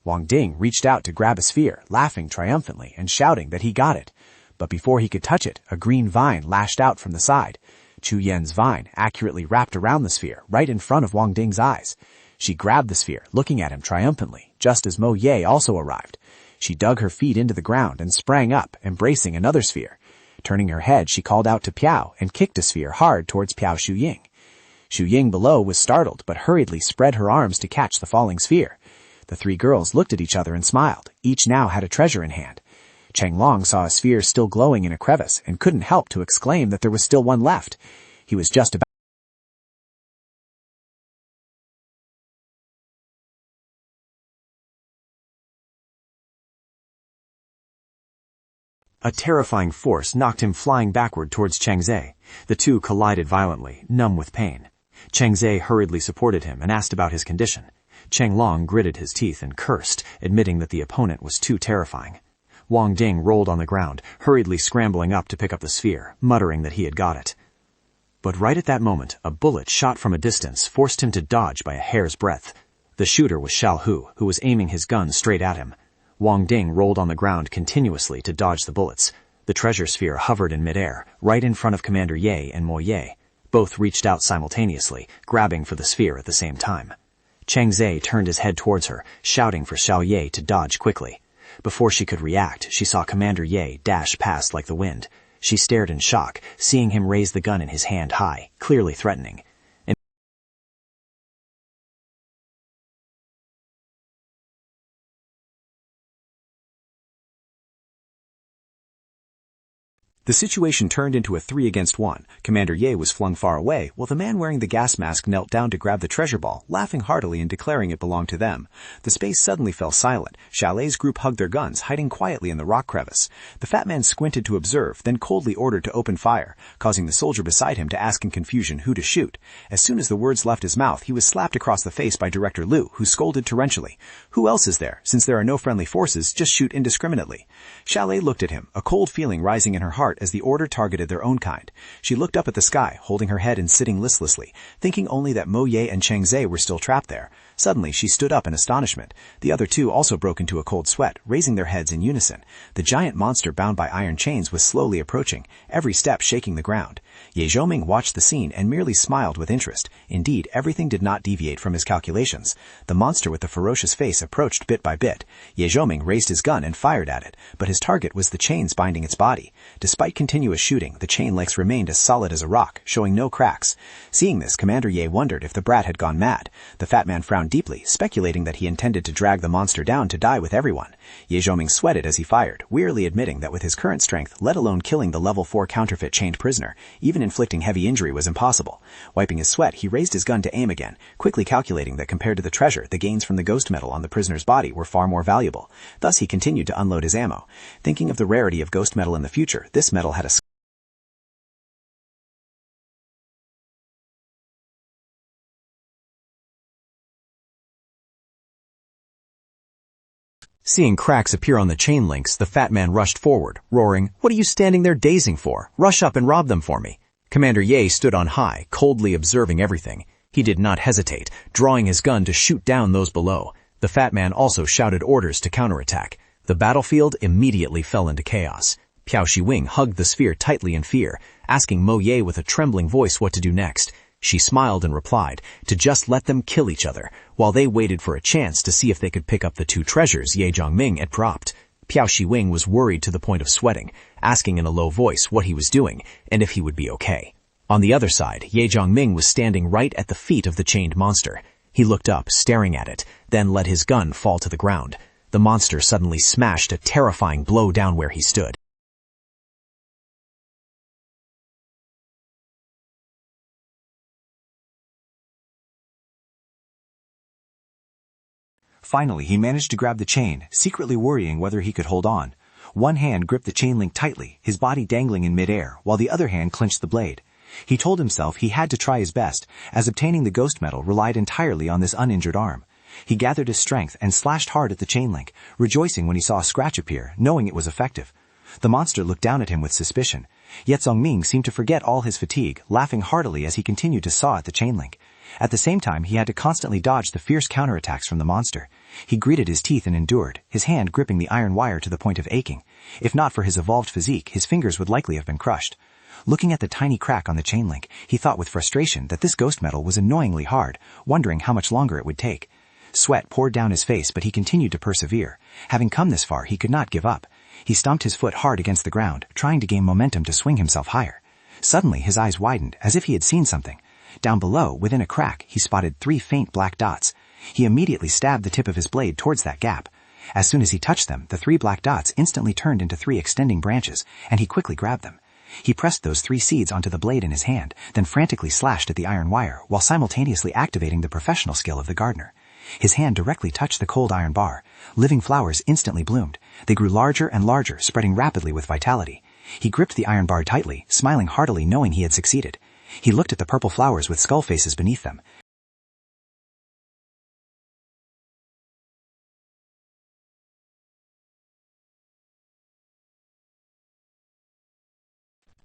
Wang Ding reached out to grab a sphere, laughing triumphantly and shouting that he got it. But before he could touch it, a green vine lashed out from the side. Chu Yen's vine accurately wrapped around the sphere, right in front of Wang Ding's eyes. She grabbed the sphere, looking at him triumphantly, just as Mo Ye also arrived. She dug her feet into the ground and sprang up, embracing another sphere. Turning her head, she called out to Piao and kicked a sphere hard towards Piao Shuying. Shuying below was startled, but hurriedly spread her arms to catch the falling sphere. The 3 girls looked at each other and smiled. Each now had a treasure in hand. Cheng Long saw a sphere still glowing in a crevice and couldn't help to exclaim that there was still one left. He was just about A terrifying force knocked him flying backward towards Cheng Zhe. The two collided violently, numb with pain. Cheng Zhe hurriedly supported him and asked about his condition. Cheng Long gritted his teeth and cursed, admitting that the opponent was too terrifying. Wang Ding rolled on the ground, hurriedly scrambling up to pick up the sphere, muttering that he had got it. But right at that moment, a bullet shot from a distance forced him to dodge by a hair's breadth. The shooter was Xiao Hu, who was aiming his gun straight at him. Wang Ding rolled on the ground continuously to dodge the bullets. The treasure sphere hovered in midair, right in front of Commander Ye and Mo Ye. Both reached out simultaneously, grabbing for the sphere at the same time. Cheng Zhe turned his head towards her, shouting for Xiao Ye to dodge quickly. Before she could react, she saw Commander Ye dash past like the wind. She stared in shock, seeing him raise the gun in his hand high, clearly threatening. The situation turned into a 3-against-1. Commander Ye was flung far away, while the man wearing the gas mask knelt down to grab the treasure ball, laughing heartily and declaring it belonged to them. The space suddenly fell silent. Chalet's group hugged their guns, hiding quietly in the rock crevice. The fat man squinted to observe, then coldly ordered to open fire, causing the soldier beside him to ask in confusion who to shoot. As soon as the words left his mouth, he was slapped across the face by Director Liu, who scolded torrentially. Who else is there? Since there are no friendly forces, just shoot indiscriminately. Chalet looked at him, a cold feeling rising in her heart as the order targeted their own kind. She looked up at the sky, holding her head and sitting listlessly, thinking only that Mo Ye and Cheng Zhe were still trapped there. Suddenly, she stood up in astonishment. The other two also broke into a cold sweat, raising their heads in unison. The giant monster bound by iron chains was slowly approaching, every step shaking the ground. Ye Zhoming watched the scene and merely smiled with interest. Indeed, everything did not deviate from his calculations. The monster with the ferocious face approached bit by bit. Ye Zhoming raised his gun and fired at it, but his target was the chains binding its body. Despite continuous shooting, the chain links remained as solid as a rock, showing no cracks. Seeing this, Commander Ye wondered if the brat had gone mad. The fat man frowned deeply, speculating that he intended to drag the monster down to die with everyone. Ye Zhoming sweated as he fired, wearily admitting that with his current strength, let alone killing the level 4 counterfeit chained prisoner, even inflicting heavy injury was impossible. Wiping his sweat, he raised his gun to aim again, quickly calculating that compared to the treasure, the gains from the ghost metal on the prisoner's body were far more valuable. Thus he continued to unload his ammo. Thinking of the rarity of ghost metal in the future, this metal had a Seeing cracks appear on the chain links, the fat man rushed forward, roaring, "What are you standing there dazing for? Rush up and rob them for me." Commander Ye stood on high, coldly observing everything. He did not hesitate, drawing his gun to shoot down those below. The fat man also shouted orders to counterattack. The battlefield immediately fell into chaos. Piao Shiwing hugged the sphere tightly in fear, asking Mo Ye with a trembling voice what to do next. She smiled and replied, to just let them kill each other, while they waited for a chance to see if they could pick up the 2 treasures Ye Zhongming had dropped. Piao Shiwing was worried to the point of sweating, asking in a low voice what he was doing, and if he would be okay. On the other side, Ye Zhongming was standing right at the feet of the chained monster. He looked up, staring at it, then let his gun fall to the ground. The monster suddenly smashed a terrifying blow down where he stood. Finally, he managed to grab the chain, secretly worrying whether he could hold on. One hand gripped the chain link tightly, his body dangling in midair, while the other hand clenched the blade. He told himself he had to try his best, as obtaining the ghost metal relied entirely on this uninjured arm. He gathered his strength and slashed hard at the chain link, rejoicing when he saw a scratch appear, knowing it was effective. The monster looked down at him with suspicion. Yet Zhongming seemed to forget all his fatigue, laughing heartily as he continued to saw at the chain link. At the same time, he had to constantly dodge the fierce counterattacks from the monster. He gritted his teeth and endured, his hand gripping the iron wire to the point of aching. If not for his evolved physique, his fingers would likely have been crushed. Looking at the tiny crack on the chain link, he thought with frustration that this ghost metal was annoyingly hard, wondering how much longer it would take. Sweat poured down his face, but he continued to persevere. Having come this far, he could not give up. He stomped his foot hard against the ground, trying to gain momentum to swing himself higher. Suddenly, his eyes widened, as if he had seen something. Down below, within a crack, he spotted 3 faint black dots. He immediately stabbed the tip of his blade towards that gap. As soon as he touched them, the 3 black dots instantly turned into 3 extending branches, and he quickly grabbed them. He pressed those 3 seeds onto the blade in his hand, then frantically slashed at the iron wire, while simultaneously activating the professional skill of the gardener. His hand directly touched the cold iron bar. Living flowers instantly bloomed. They grew larger and larger, spreading rapidly with vitality. He gripped the iron bar tightly, smiling heartily knowing he had succeeded. He looked at the purple flowers with skull faces beneath them.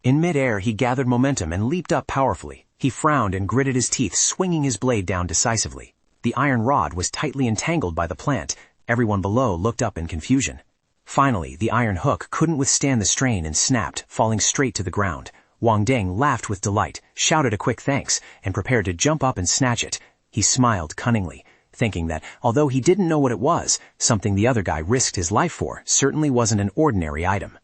In midair, he gathered momentum and leaped up powerfully. He frowned and gritted his teeth, swinging his blade down decisively. The iron rod was tightly entangled by the plant. Everyone below looked up in confusion. Finally, the iron hook couldn't withstand the strain and snapped, falling straight to the ground. Wang Ding laughed with delight, shouted a quick thanks, and prepared to jump up and snatch it. He smiled cunningly, thinking that, although he didn't know what it was, something the other guy risked his life for certainly wasn't an ordinary item.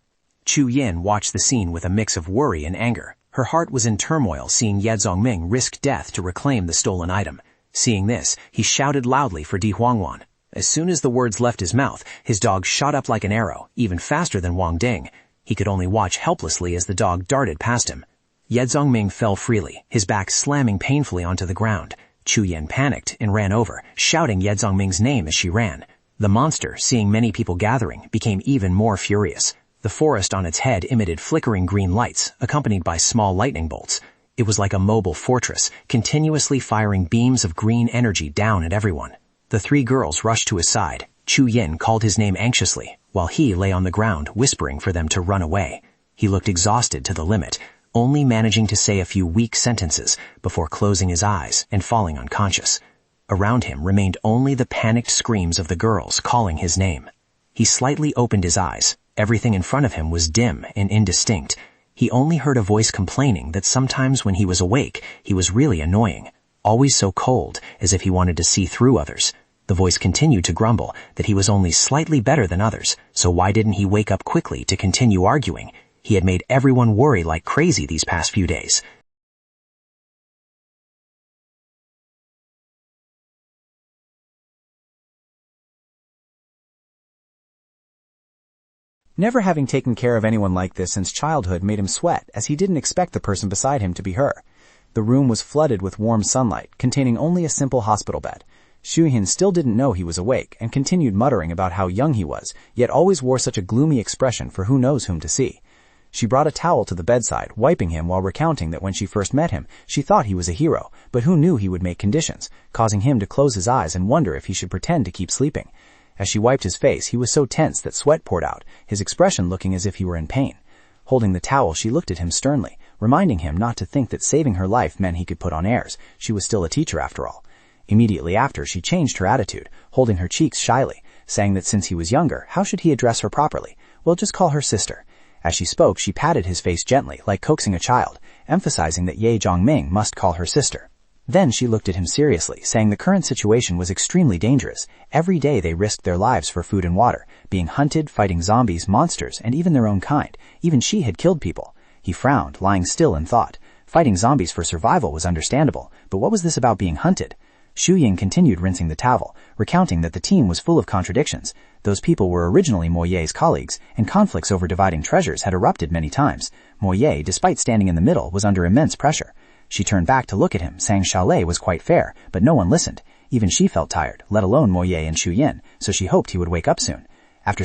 Chu Yin watched the scene with a mix of worry and anger. Her heart was in turmoil seeing Ye Zongming risk death to reclaim the stolen item. Seeing this, he shouted loudly for Di Huangwan. As soon as the words left his mouth, his dog shot up like an arrow, even faster than Wang Ding. He could only watch helplessly as the dog darted past him. Ye Zongming fell freely, his back slamming painfully onto the ground. Chu Yin panicked and ran over, shouting Ye Zongming's name as she ran. The monster, seeing many people gathering, became even more furious. The forest on its head emitted flickering green lights, accompanied by small lightning bolts. It was like a mobile fortress, continuously firing beams of green energy down at everyone. The three girls rushed to his side. Chu Yin called his name anxiously, while he lay on the ground whispering for them to run away. He looked exhausted to the limit, only managing to say a few weak sentences before closing his eyes and falling unconscious. Around him remained only the panicked screams of the girls calling his name. He slightly opened his eyes. Everything in front of him was dim and indistinct. He only heard a voice complaining that sometimes when he was awake, he was really annoying, always so cold, as if he wanted to see through others. The voice continued to grumble that he was only slightly better than others, so why didn't he wake up quickly to continue arguing? He had made everyone worry like crazy these past few days. Never having taken care of anyone like this since childhood made him sweat, as he didn't expect the person beside him to be her. The room was flooded with warm sunlight, containing only a simple hospital bed. Shuyin still didn't know he was awake, and continued muttering about how young he was, yet always wore such a gloomy expression for who knows whom to see. She brought a towel to the bedside, wiping him while recounting that when she first met him, she thought he was a hero, but who knew he would make conditions, causing him to close his eyes and wonder if he should pretend to keep sleeping. As she wiped his face, he was so tense that sweat poured out, his expression looking as if he were in pain. Holding the towel, she looked at him sternly, reminding him not to think that saving her life meant he could put on airs. She was still a teacher after all. Immediately after, she changed her attitude, holding her cheeks shyly, saying that since he was younger, how should he address her properly? Well, just call her sister. As she spoke, she patted his face gently, like coaxing a child, emphasizing that Ye Zongming must call her sister. Then she looked at him seriously, saying the current situation was extremely dangerous. Every day they risked their lives for food and water, being hunted, fighting zombies, monsters, and even their own kind. Even she had killed people. He frowned, lying still in thought. Fighting zombies for survival was understandable, but what was this about being hunted? Shu Ying continued rinsing the towel, recounting that the team was full of contradictions. Those people were originally Mo Ye's colleagues, and conflicts over dividing treasures had erupted many times. Mo Ye, despite standing in the middle, was under immense pressure. She turned back to look at him, saying Chalet was quite fair, but no one listened. Even she felt tired, let alone Mo Ye and Shu Yin, so she hoped he would wake up soon. After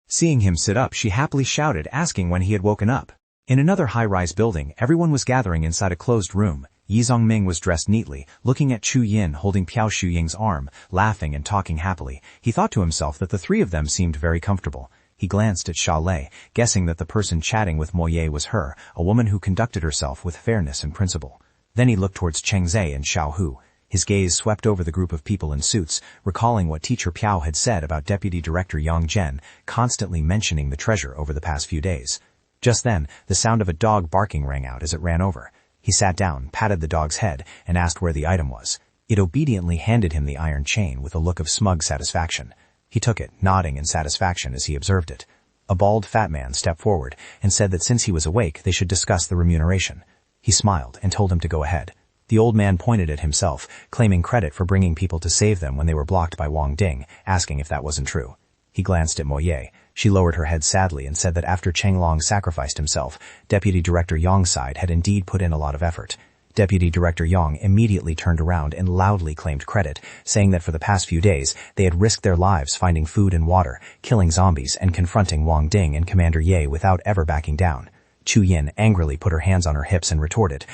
Seeing him sit up, she happily shouted, asking when he had woken up. In another high-rise building, everyone was gathering inside a closed room. Ye Zongming was dressed neatly, looking at Chu Yin holding Piao Shuying's arm, laughing and talking happily. He thought to himself that the three of them seemed very comfortable. He glanced at Chalet, guessing that the person chatting with Mo Ye was her, a woman who conducted herself with fairness and principle. Then he looked towards Cheng Zhe and Xiao Hu. His gaze swept over the group of people in suits, recalling what Teacher Piao had said about Deputy Director Yang Zhen, constantly mentioning the treasure over the past few days. Just then, the sound of a dog barking rang out as it ran over. He sat down, patted the dog's head, and asked where the item was. It obediently handed him the iron chain with a look of smug satisfaction. He took it, nodding in satisfaction as he observed it. A bald fat man stepped forward and said that since he was awake, they should discuss the remuneration. He smiled and told him to go ahead. The old man pointed at himself, claiming credit for bringing people to save them when they were blocked by Wang Ding, asking if that wasn't true. He glanced at Mo Ye. She lowered her head sadly and said that after Cheng Long sacrificed himself, Deputy Director Yang's side had indeed put in a lot of effort. Deputy Director Yang immediately turned around and loudly claimed credit, saying that for the past few days, they had risked their lives finding food and water, killing zombies, and confronting Wang Ding and Commander Ye without ever backing down. Chu Yin angrily put her hands on her hips and retorted,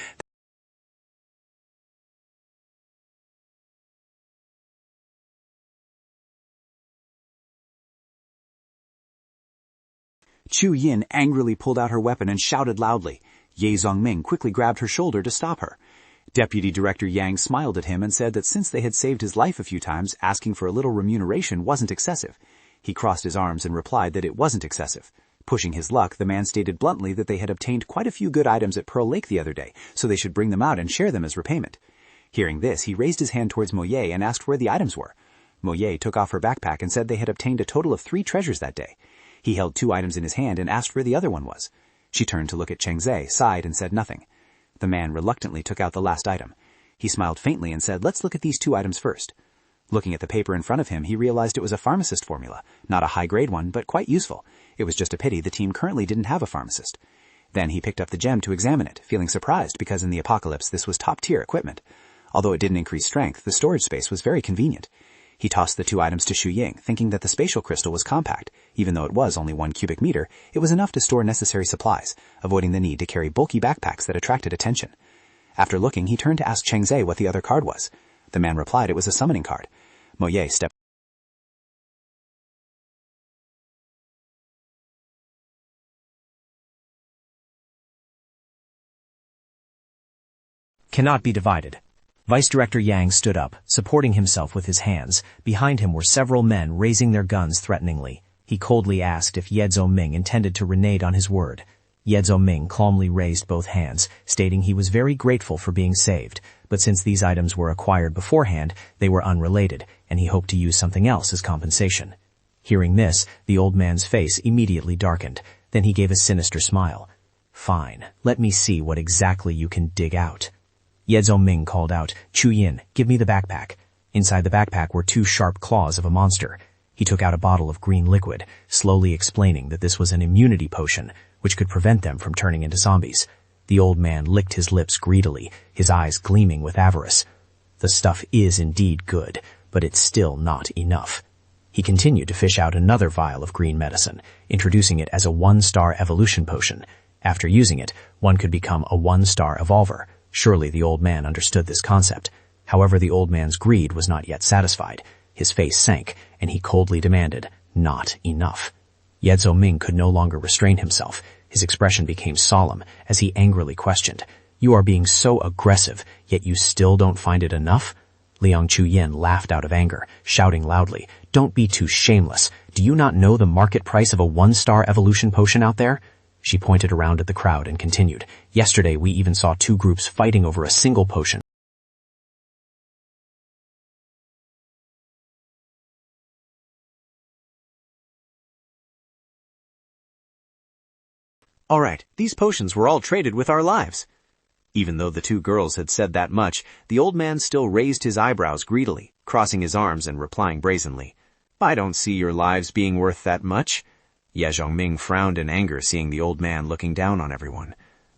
Chu Yin angrily pulled out her weapon and shouted loudly. Ye Zongming quickly grabbed her shoulder to stop her. Deputy Director Yang smiled at him and said that since they had saved his life a few times, asking for a little remuneration wasn't excessive. He crossed his arms and replied that it wasn't excessive. Pushing his luck, the man stated bluntly that they had obtained quite a few good items at Pearl Lake the other day, so they should bring them out and share them as repayment. Hearing this, he raised his hand towards Moye and asked where the items were. Moye took off her backpack and said they had obtained a total of 3 treasures that day. He held 2 items in his hand and asked where the other one was. She turned to look at Chengze, sighed, and said nothing. The man reluctantly took out the last item. He smiled faintly and said, "Let's look at these 2 items first." Looking at the paper in front of him, he realized it was a pharmacist formula, not a high-grade one, but quite useful. It was just a pity the team currently didn't have a pharmacist. Then he picked up the gem to examine it, feeling surprised because in the apocalypse this was top-tier equipment. Although it didn't increase strength, the storage space was very convenient. He tossed the 2 items to Xu Ying, thinking that the spatial crystal was compact. Even though it was only 1 cubic meter, it was enough to store necessary supplies, avoiding the need to carry bulky backpacks that attracted attention. After looking, he turned to ask Chengze what the other card was. The man replied it was a summoning card. Moye stepped. Cannot be divided. Vice Director Yang stood up, supporting himself with his hands. Behind him were several men raising their guns threateningly. He coldly asked if Ye Zhongming intended to renege on his word. Ye Zhongming calmly raised both hands, stating he was very grateful for being saved, but since these items were acquired beforehand, they were unrelated, and he hoped to use something else as compensation. Hearing this, the old man's face immediately darkened. Then he gave a sinister smile. "Fine, let me see what exactly you can dig out." Ye Zhongming called out, "Chu Yin, give me the backpack." Inside the backpack were 2 sharp claws of a monster. He took out a bottle of green liquid, slowly explaining that this was an immunity potion, which could prevent them from turning into zombies. The old man licked his lips greedily, his eyes gleaming with avarice. The stuff is indeed good, but it's still not enough. He continued to fish out another vial of green medicine, introducing it as a 1-star evolution potion. After using it, one could become a 1-star evolver. Surely the old man understood this concept. However, the old man's greed was not yet satisfied. His face sank, and he coldly demanded, "Not enough." Ye Zhongming could no longer restrain himself. His expression became solemn as he angrily questioned, "You are being so aggressive, yet you still don't find it enough?" Liang Chuyin laughed out of anger, shouting loudly, "Don't be too shameless. Do you not know the market price of a 1-star evolution potion out there?" She pointed around at the crowd and continued, "Yesterday we even saw 2 groups fighting over a single potion." All right, these potions were all traded with our lives. Even though the 2 girls had said that much, the old man still raised his eyebrows greedily, crossing his arms and replying brazenly, "I don't see your lives being worth that much." Ye Zhongming frowned in anger seeing the old man looking down on everyone.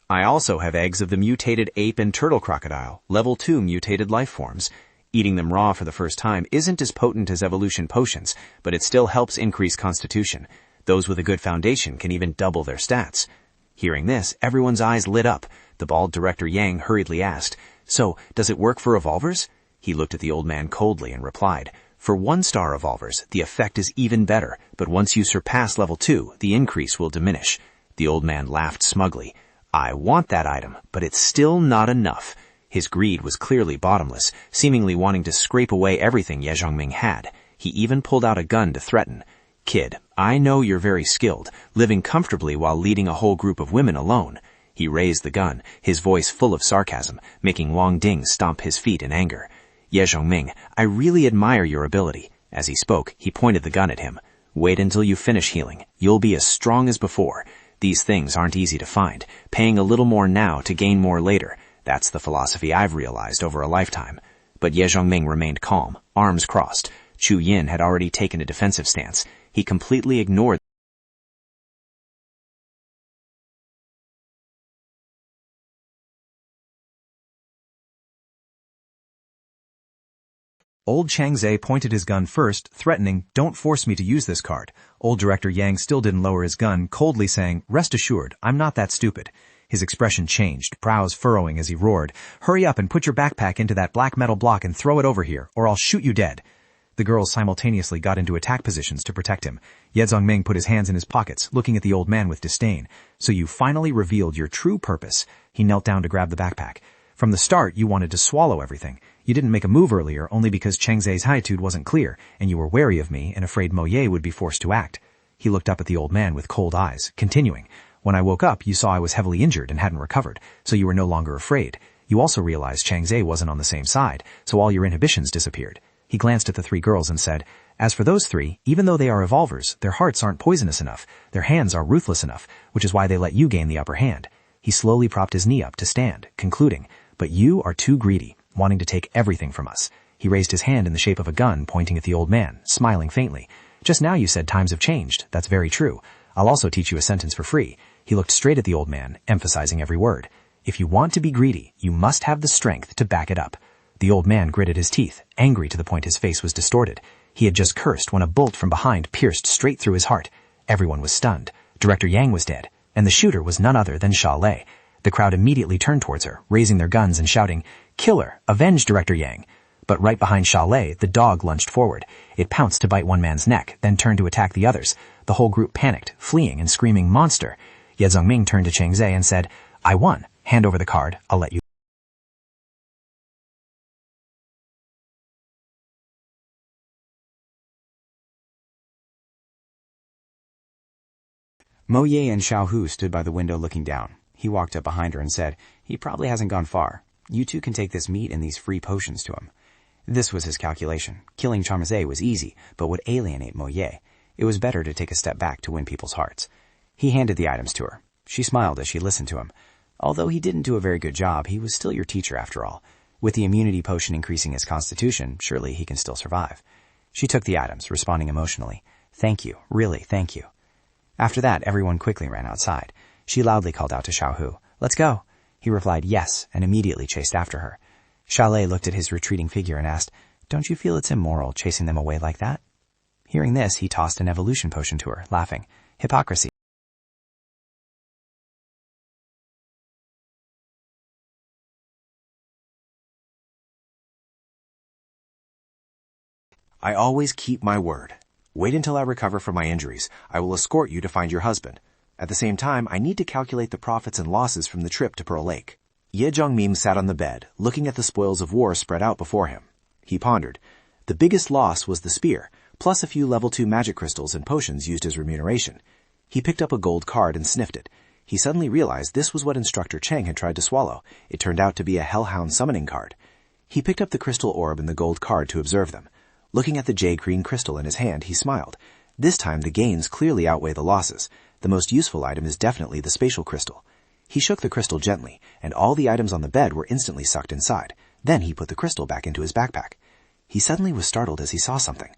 "I also have eggs of the mutated ape and turtle crocodile, level 2 mutated life forms. Eating them raw for the first time isn't as potent as evolution potions, but it still helps increase constitution. Those with a good foundation can even double their stats." Hearing this, everyone's eyes lit up. The bald Director Yang hurriedly asked, "So, does it work for evolvers?" He looked at the old man coldly and replied, "For 1-star evolvers, the effect is even better, but once you surpass level 2, the increase will diminish." The old man laughed smugly. "I want that item, but it's still not enough." His greed was clearly bottomless, seemingly wanting to scrape away everything Ye Zhongming had. He even pulled out a gun to threaten. "Kid, I know you're very skilled, living comfortably while leading a whole group of women alone." He raised the gun, his voice full of sarcasm, making Wang Ding stomp his feet in anger. "Ye Zhongming, I really admire your ability." As he spoke, he pointed the gun at him. "Wait until you finish healing. You'll be as strong as before. These things aren't easy to find. Paying a little more now to gain more later. That's the philosophy I've realized over a lifetime." But Ye Zhongming remained calm, arms crossed. Chu Yin had already taken a defensive stance. He completely ignored Old Changze pointed his gun first, threatening, "Don't force me to use this card." Old Director Yang still didn't lower his gun, coldly saying, "Rest assured, I'm not that stupid." His expression changed, brows furrowing as he roared, "Hurry up and put your backpack into that black metal block and throw it over here, or I'll shoot you dead." The girls simultaneously got into attack positions to protect him. Ye Zhongming put his hands in his pockets, looking at the old man with disdain. "So you finally revealed your true purpose." He knelt down to grab the backpack. From the start, you wanted to swallow everything. You didn't make a move earlier only because Changzhe's attitude wasn't clear, and you were wary of me and afraid Mo Ye would be forced to act. He looked up at the old man with cold eyes, continuing. When I woke up, you saw I was heavily injured and hadn't recovered, so you were no longer afraid. You also realized Changzhe wasn't on the same side, so all your inhibitions disappeared. He glanced at the three girls and said, as for those three, even though they are evolvers, their hearts aren't poisonous enough, their hands are ruthless enough, which is why they let you gain the upper hand. He slowly propped his knee up to stand, concluding, but you are too greedy, wanting to take everything from us. He raised his hand in the shape of a gun, pointing at the old man, smiling faintly. Just now you said times have changed. That's very true. I'll also teach you a sentence for free. He looked straight at the old man, emphasizing every word. If you want to be greedy, you must have the strength to back it up. The old man gritted his teeth, angry to the point his face was distorted. He had just cursed when a bolt from behind pierced straight through his heart. Everyone was stunned. Director Yang was dead, and the shooter was none other than Sha Lei. The crowd immediately turned towards her, raising their guns and shouting, "Killer! Avenge Director Yang!" But right behind Sha Lei, the dog lunged forward. It pounced to bite one man's neck, then turned to attack the others. The whole group panicked, fleeing and screaming, "Monster!" Ye Zongming turned to Changzhe and said, "I won. Hand over the card. I'll let you." Mo Ye and Xiao Hu stood by the window looking down. He walked up behind her and said, "He probably hasn't gone far. You two can take this meat and these free potions to him." This was his calculation. Killing Charmazet was easy, but would alienate Mo Ye. It was better to take a step back to win people's hearts. He handed the items to her. She smiled as she listened to him. Although he didn't do a very good job, he was still your teacher after all. With the immunity potion increasing his constitution, surely he can still survive. She took the items, responding emotionally. "Thank you. Really, thank you." After that, everyone quickly ran outside. She loudly called out to Xiao Hu, "Let's go." He replied yes, and immediately chased after her. Sha Lei looked at his retreating figure and asked, "Don't you feel it's immoral chasing them away like that?" Hearing this, he tossed an evolution potion to her, laughing. "Hypocrisy." I always keep my word. Wait until I recover from my injuries. I will escort you to find your husband. At the same time, I need to calculate the profits and losses from the trip to Pearl Lake. Ye Zhongming sat on the bed, looking at the spoils of war spread out before him. He pondered. The biggest loss was the spear, plus a few level 2 magic crystals and potions used as remuneration. He picked up a gold card and sniffed it. He suddenly realized this was what Instructor Cheng had tried to swallow. It turned out to be a Hellhound summoning card. He picked up the crystal orb and the gold card to observe them. Looking at the jade green crystal in his hand, he smiled. This time the gains clearly outweigh the losses. The most useful item is definitely the spatial crystal. He shook the crystal gently, and all the items on the bed were instantly sucked inside. Then he put the crystal back into his backpack. He suddenly was startled as he saw something.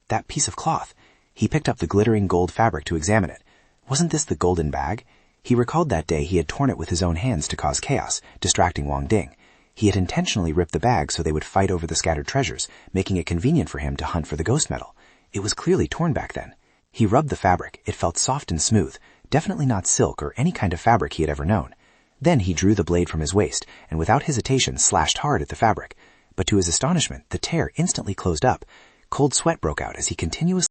That piece of cloth. He picked up the glittering gold fabric to examine it. Wasn't this the golden bag? He recalled that day he had torn it with his own hands to cause chaos, distracting Wang Ding. He had intentionally ripped the bag so they would fight over the scattered treasures, making it convenient for him to hunt for the ghost metal. It was clearly torn back then. He rubbed the fabric. It felt soft and smooth, definitely not silk or any kind of fabric he had ever known. Then he drew the blade from his waist and without hesitation slashed hard at the fabric. But to his astonishment, the tear instantly closed up. Cold sweat broke out as he continuously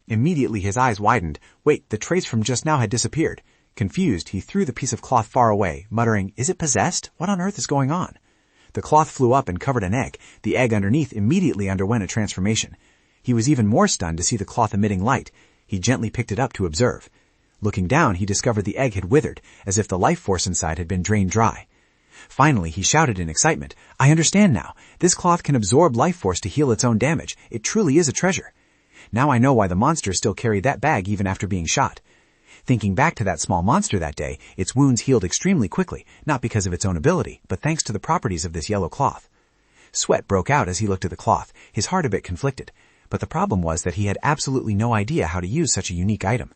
Immediately his eyes widened. Wait, the trace from just now had disappeared. Confused, he threw the piece of cloth far away, muttering, "Is it possessed? What on earth is going on?" The cloth flew up and covered an egg. The egg underneath immediately underwent a transformation. He was even more stunned to see the cloth emitting light. He gently picked it up to observe. Looking down, he discovered the egg had withered, as if the life force inside had been drained dry. Finally, he shouted in excitement, "I understand now. This cloth can absorb life force to heal its own damage. It truly is a treasure. Now I know why the monster still carried that bag even after being shot." Thinking back to that small monster that day, its wounds healed extremely quickly, not because of its own ability, but thanks to the properties of this yellow cloth. Sweat broke out as he looked at the cloth, his heart a bit conflicted. But the problem was that he had absolutely no idea how to use such a unique item.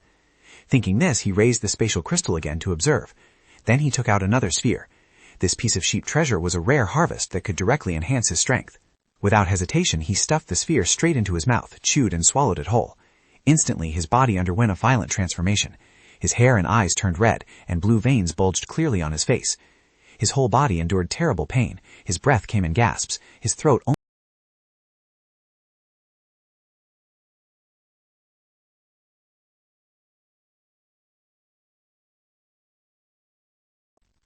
Thinking this, he raised the spatial crystal again to observe. Then he took out another sphere. This piece of sheep treasure was a rare harvest that could directly enhance his strength. Without hesitation, he stuffed the sphere straight into his mouth, chewed and swallowed it whole. Instantly, his body underwent a violent transformation. His hair and eyes turned red, and blue veins bulged clearly on his face. His whole body endured terrible pain. His breath came in gasps. His throat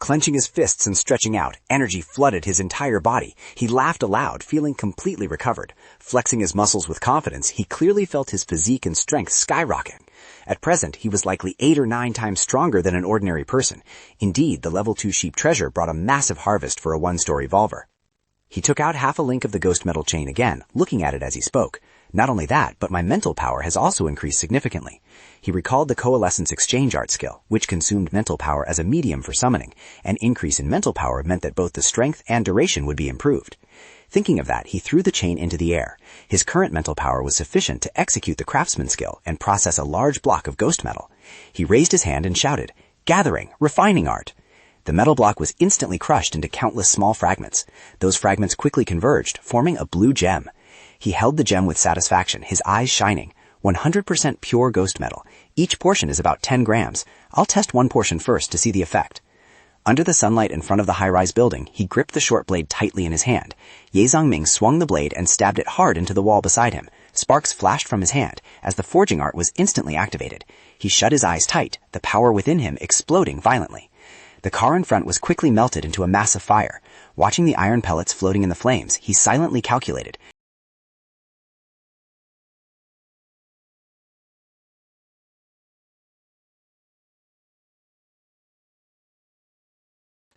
Clenching his fists and stretching out, energy flooded his entire body. He laughed aloud, feeling completely recovered. Flexing his muscles with confidence, he clearly felt his physique and strength skyrocketing. At present, he was likely 8 or 9 times stronger than an ordinary person. Indeed, the level 2 sheep treasure brought a massive harvest for a 1-star revolver. He took out half a link of the ghost metal chain again, looking at it as he spoke. Not only that, but my mental power has also increased significantly. He recalled the coalescence exchange art skill, which consumed mental power as a medium for summoning. An increase in mental power meant that both the strength and duration would be improved. Thinking of that, he threw the chain into the air. His current mental power was sufficient to execute the craftsman skill and process a large block of ghost metal. He raised his hand and shouted, "Gathering, refining art." The metal block was instantly crushed into countless small fragments. Those fragments quickly converged, forming a blue gem. He held the gem with satisfaction, his eyes shining. 100% pure ghost metal. Each portion is about 10 grams. I'll test one portion first to see the effect. Under the sunlight in front of the high-rise building, he gripped the short blade tightly in his hand. Ye Zongming swung the blade and stabbed it hard into the wall beside him. Sparks flashed from his hand, as the forging art was instantly activated. He shut his eyes tight, the power within him exploding violently. The car in front was quickly melted into a mass of fire. Watching the iron pellets floating in the flames, he silently calculated.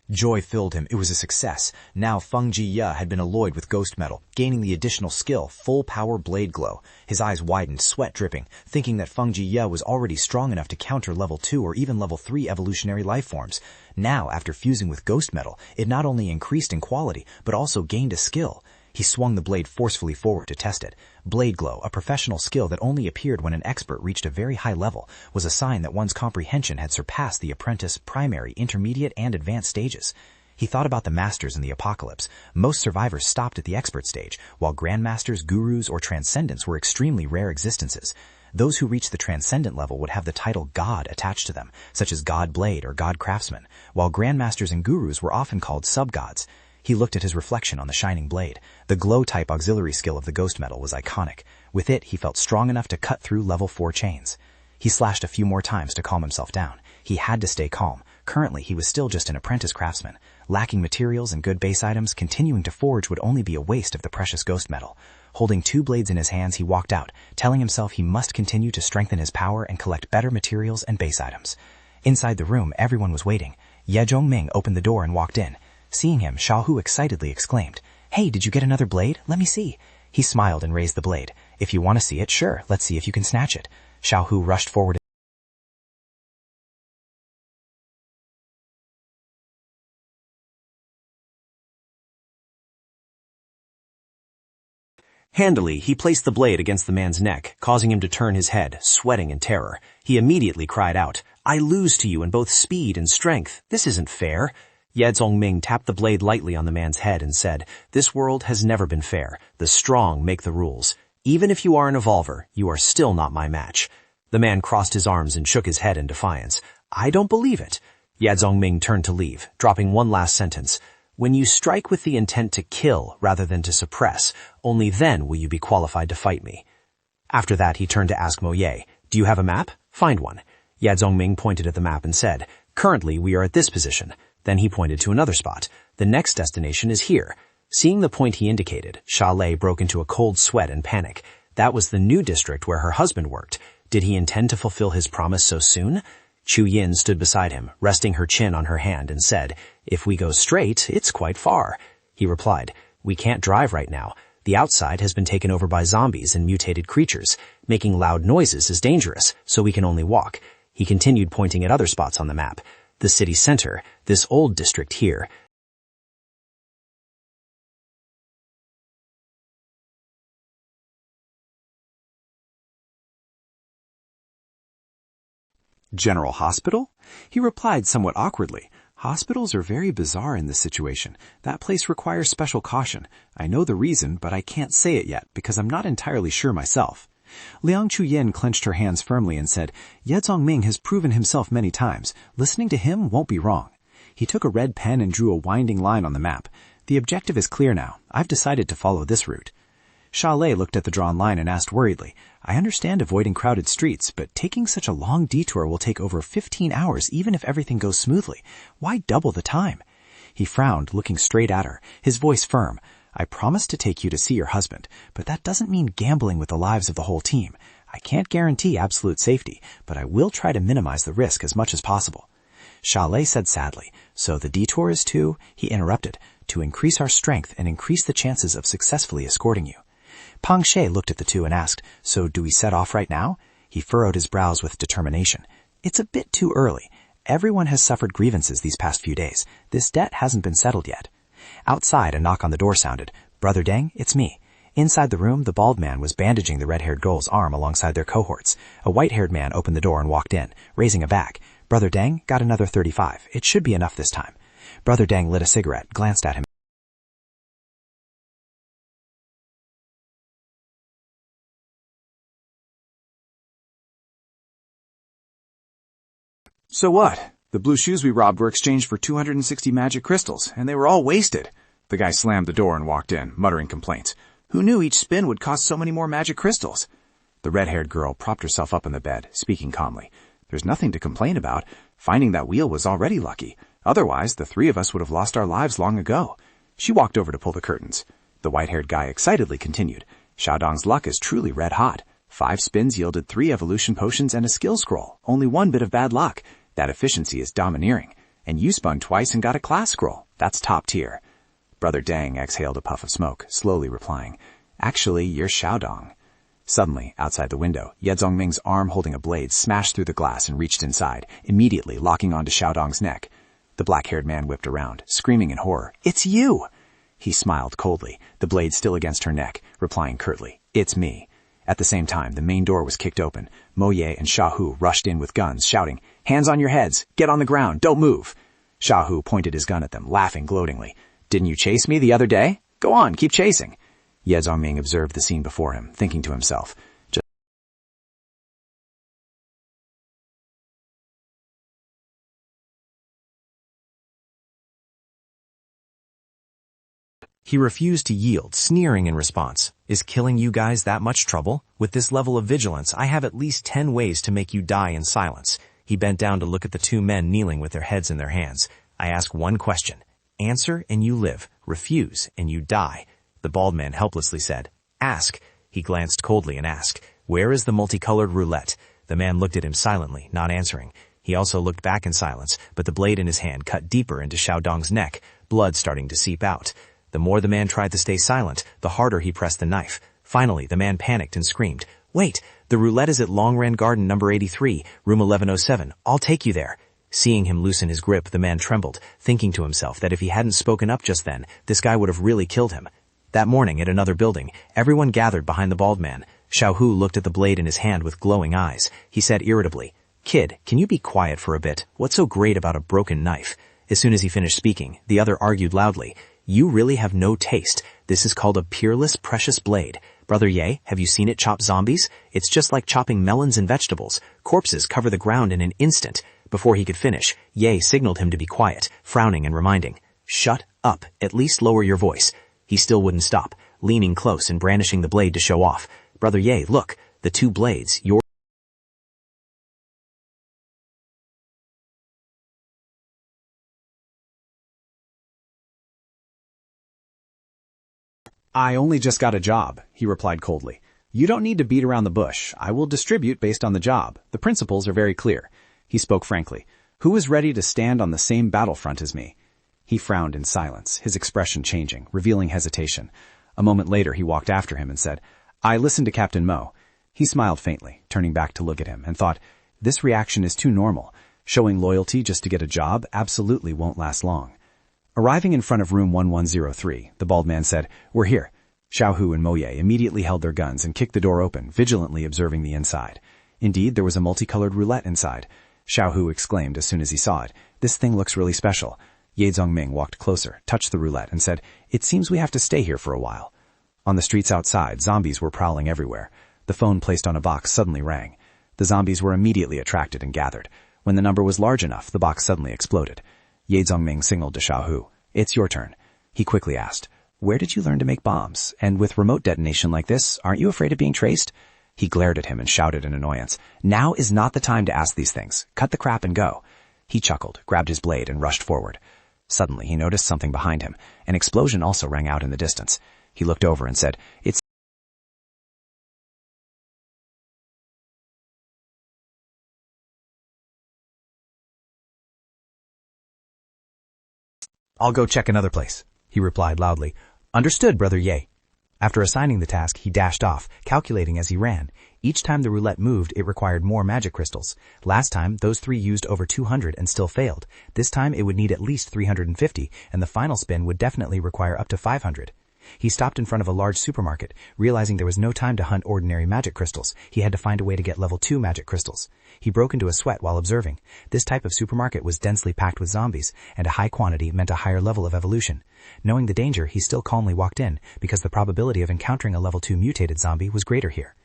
Joy filled him. It was a success. Now Feng Ji had been alloyed with ghost metal, gaining the additional skill, full power blade glow. His eyes widened, sweat dripping, thinking that Feng Ji was already strong enough to counter level 2 or even level 3 evolutionary life forms. Now, after fusing with ghost metal, it not only increased in quality, but also gained a skill. He swung the blade forcefully forward to test it. Blade glow, a professional skill that only appeared when an expert reached a very high level, was a sign that one's comprehension had surpassed the apprentice, primary, intermediate, and advanced stages. He thought about the masters in the apocalypse. Most survivors stopped at the expert stage, while grandmasters, gurus, or transcendents were extremely rare existences. Those who reached the transcendent level would have the title God attached to them, such as God Blade or God Craftsman, while grandmasters and gurus were often called sub-gods. He looked at his reflection on the shining blade. The glow-type auxiliary skill of the ghost metal was iconic. With it, he felt strong enough to cut through level 4 chains. He slashed a few more times to calm himself down. He had to stay calm. Currently, he was still just an apprentice craftsman. Lacking materials and good base items, continuing to forge would only be a waste of the precious ghost metal. Holding 2 blades in his hands, he walked out, telling himself he must continue to strengthen his power and collect better materials and base items. Inside the room, everyone was waiting. Ye Zongming opened the door and walked in. Seeing him, Xiaohu excitedly exclaimed, "Hey, did you get another blade? Let me see." He smiled and raised the blade. "If you want to see it, sure, let's see if you can snatch it." Xiaohu rushed forward. Handily, he placed the blade against the man's neck, causing him to turn his head, sweating in terror. He immediately cried out, "I lose to you in both speed and strength. This isn't fair." Ye Zongming tapped the blade lightly on the man's head and said, "This world has never been fair. The strong make the rules. Even if you are an evolver, you are still not my match." The man crossed his arms and shook his head in defiance. "I don't believe it." Ye Zongming turned to leave, dropping one last sentence. "When you strike with the intent to kill rather than to suppress, only then will you be qualified to fight me." After that, he turned to ask Mo Ye, "Do you have a map? Find one." Ye Zongming pointed at the map and said, "Currently, we are at this position." Then he pointed to another spot. "The next destination is here." Seeing the point he indicated, Sha broke into a cold sweat and panic. That was the new district where her husband worked. Did he intend to fulfill his promise so soon? Chu Yin stood beside him, resting her chin on her hand, and said, "If we go straight, it's quite far." He replied, "We can't drive right now. The outside has been taken over by zombies and mutated creatures. Making loud noises is dangerous, so we can only walk." He continued, pointing at other spots on the map. "The city center, this old district here." General Hospital? He replied somewhat awkwardly. Hospitals are very bizarre in this situation. That place requires special caution. I know the reason, but I can't say it yet because I'm not entirely sure myself. Liang Chuyin clenched her hands firmly and said, "Ye Zongming has proven himself many times. Listening to him won't be wrong." He took a red pen and drew a winding line on the map. "The objective is clear now. I've decided to follow this route." Lei looked at the drawn line and asked worriedly, I understand avoiding crowded streets, but taking such a long detour will take over 15 hours even if everything goes smoothly. Why double the time? He frowned, looking straight at her, his voice firm. I promised to take you to see your husband, but that doesn't mean gambling with the lives of the whole team. I can't guarantee absolute safety, but I will try to minimize the risk as much as possible. Lei said sadly, so the detour is to, he interrupted, to increase our strength and increase the chances of successfully escorting you. Pang She looked at the two and asked, so do we set off right now? He furrowed his brows with determination. It's a bit too early. Everyone has suffered grievances these past few days. This debt hasn't been settled yet. Outside, a knock on the door sounded. Brother Deng, it's me. Inside the room, the bald man was bandaging the red-haired girl's arm alongside their cohorts. A white-haired man opened the door and walked in, raising a bag. Brother Deng got another 35. It should be enough this time. Brother Deng lit a cigarette, glanced at him. So what? The blue shoes we robbed were exchanged for 260 magic crystals, and they were all wasted. The guy slammed the door and walked in, muttering complaints. Who knew each spin would cost so many more magic crystals? The red-haired girl propped herself up in the bed, speaking calmly. There's nothing to complain about. Finding that wheel was already lucky. Otherwise, the three of us would have lost our lives long ago. She walked over to pull the curtains. The white-haired guy excitedly continued. Xiaodong's luck is truly red-hot. 5 spins yielded 3 evolution potions and a skill scroll. Only 1 bit of bad luck. That efficiency is domineering. And you spun twice and got a class scroll. That's top tier. Brother Deng exhaled a puff of smoke, slowly replying, Actually, you're Xiaodong. Suddenly, outside the window, Ye Zongming's arm holding a blade smashed through the glass and reached inside, immediately locking onto Xiaodong's neck. The black-haired man whipped around, screaming in horror, It's you! He smiled coldly, the blade still against her neck, replying curtly, It's me. At the same time, the main door was kicked open. Mo Ye and Sha Hu rushed in with guns, shouting, Hands on your heads! Get on the ground! Don't move! Sha Hu pointed his gun at them, laughing gloatingly. Didn't you chase me the other day? Go on, keep chasing. Ye Zongming observed the scene before him, thinking to himself, He refused to yield, sneering in response. Is killing you guys that much trouble? With this level of vigilance, I have at least 10 ways to make you die in silence. He bent down to look at the 2 men kneeling with their heads in their hands. I ask one question. Answer and you live. Refuse and you die. The bald man helplessly said, Ask. He glanced coldly and asked, Where is the multicolored roulette? The man looked at him silently, not answering. He also looked back in silence, but the blade in his hand cut deeper into Xiaodong's neck, blood starting to seep out. The more the man tried to stay silent, the harder he pressed the knife. Finally, the man panicked and screamed, Wait! The roulette is at Longran Garden number 83, room 1107. I'll take you there. Seeing him loosen his grip, the man trembled, thinking to himself that if he hadn't spoken up just then, this guy would have really killed him. That morning, at another building, everyone gathered behind the bald man. Xiao Hu looked at the blade in his hand with glowing eyes. He said irritably, Kid, can you be quiet for a bit? What's so great about a broken knife? As soon as he finished speaking, the other argued loudly, You really have no taste. This is called a peerless, precious blade. Brother Ye, have you seen it chop zombies? It's just like chopping melons and vegetables. Corpses cover the ground in an instant. Before he could finish, Ye signaled him to be quiet, frowning and reminding, Shut up. At least lower your voice. He still wouldn't stop, leaning close and brandishing the blade to show off. Brother Ye, look. The 2 blades, your I only just got a job, he replied coldly. You don't need to beat around the bush. I will distribute based on the job. The principles are very clear. He spoke frankly. Who is ready to stand on the same battlefront as me? He frowned in silence, his expression changing, revealing hesitation. A moment later he walked after him and said, I listened to Captain Mo. He smiled faintly, turning back to look at him, and thought, this reaction is too normal. Showing loyalty just to get a job absolutely won't last long. Arriving in front of room 1103, the bald man said, We're here. Xiao Hu and Mo Ye immediately held their guns and kicked the door open, vigilantly observing the inside. Indeed, there was a multicolored roulette inside. Xiao Hu exclaimed as soon as he saw it, This thing looks really special. Ye Zongming walked closer, touched the roulette, and said, It seems we have to stay here for a while. On the streets outside, zombies were prowling everywhere. The phone placed on a box suddenly rang. The zombies were immediately attracted and gathered. When the number was large enough, the box suddenly exploded. Ye Zongming signaled to Xiao Hu, It's your turn. He quickly asked, Where did you learn to make bombs? And with remote detonation like this, aren't you afraid of being traced? He glared at him and shouted in annoyance. Now is not the time to ask these things. Cut the crap and go. He chuckled, grabbed his blade, and rushed forward. Suddenly, he noticed something behind him. An explosion also rang out in the distance. He looked over and said, "It's..." I'll go check another place, he replied loudly. Understood, Brother Ye. After assigning the task, he dashed off, calculating as he ran. Each time the roulette moved, it required more magic crystals. Last time, those 3 used over 200 and still failed. This time, it would need at least 350, and the final spin would definitely require up to 500. He stopped in front of a large supermarket, realizing there was no time to hunt ordinary magic crystals. He had to find a way to get level 2 magic crystals. He broke into a sweat while observing. This type of supermarket was densely packed with zombies, and a high quantity meant a higher level of evolution. Knowing the danger, he still calmly walked in, because the probability of encountering a level 2 mutated zombie was greater here.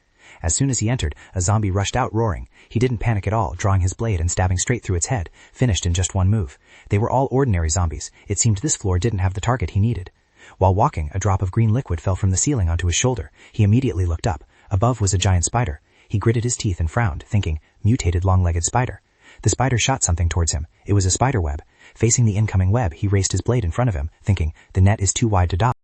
As soon as he entered, a zombie rushed out roaring. He didn't panic at all, drawing his blade and stabbing straight through its head, finished in just one move. They were all ordinary zombies. It seemed this floor didn't have the target he needed. While walking, a drop of green liquid fell from the ceiling onto his shoulder. He immediately looked up. Above was a giant spider. He gritted his teeth and frowned, thinking, mutated long-legged spider. The spider shot something towards him. It was a spider web. Facing the incoming web, he raised his blade in front of him, thinking, the net is too wide to dodge.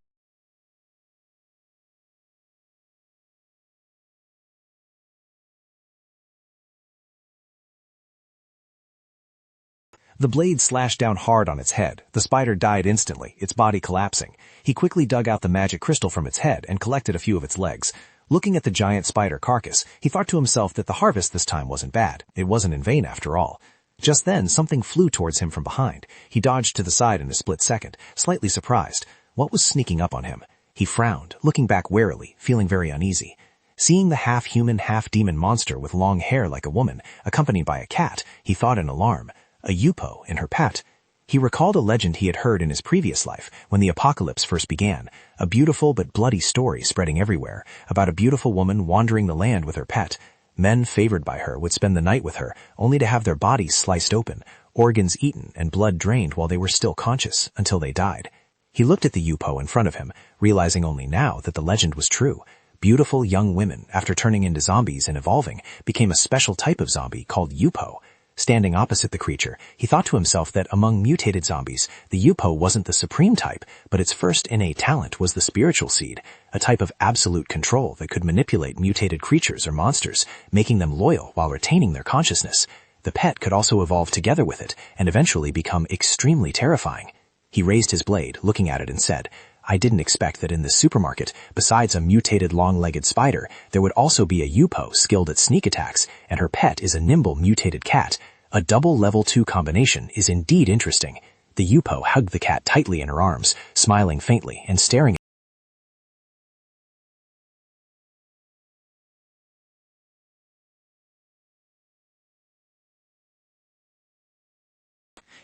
The blade slashed down hard on its head. The spider died instantly, its body collapsing. He quickly dug out the magic crystal from its head and collected a few of its legs. Looking at the giant spider carcass, he thought to himself that the harvest this time wasn't bad. It wasn't in vain after all. Just then, something flew towards him from behind. He dodged to the side in a split second, slightly surprised. What was sneaking up on him? He frowned, looking back warily, feeling very uneasy. Seeing the half-human, half-demon monster with long hair like a woman, accompanied by a cat, he thought in alarm. A Yupo in her pet. He recalled a legend he had heard in his previous life when the apocalypse first began, a beautiful but bloody story spreading everywhere, about a beautiful woman wandering the land with her pet. Men favored by her would spend the night with her, only to have their bodies sliced open, organs eaten, and blood drained while they were still conscious, until they died. He looked at the Yupo in front of him, realizing only now that the legend was true. Beautiful young women, after turning into zombies and evolving, became a special type of zombie called Yupo. Standing opposite the creature, he thought to himself that among mutated zombies, the Yupo wasn't the supreme type, but its first innate talent was the spiritual seed, a type of absolute control that could manipulate mutated creatures or monsters, making them loyal while retaining their consciousness. The pet could also evolve together with it, and eventually become extremely terrifying. He raised his blade, looking at it, and said, I didn't expect that in this supermarket, besides a mutated long-legged spider, there would also be a Yupo skilled at sneak attacks, and her pet is a nimble mutated cat. A double level 2 combination is indeed interesting. The Yupo hugged the cat tightly in her arms, smiling faintly and staring at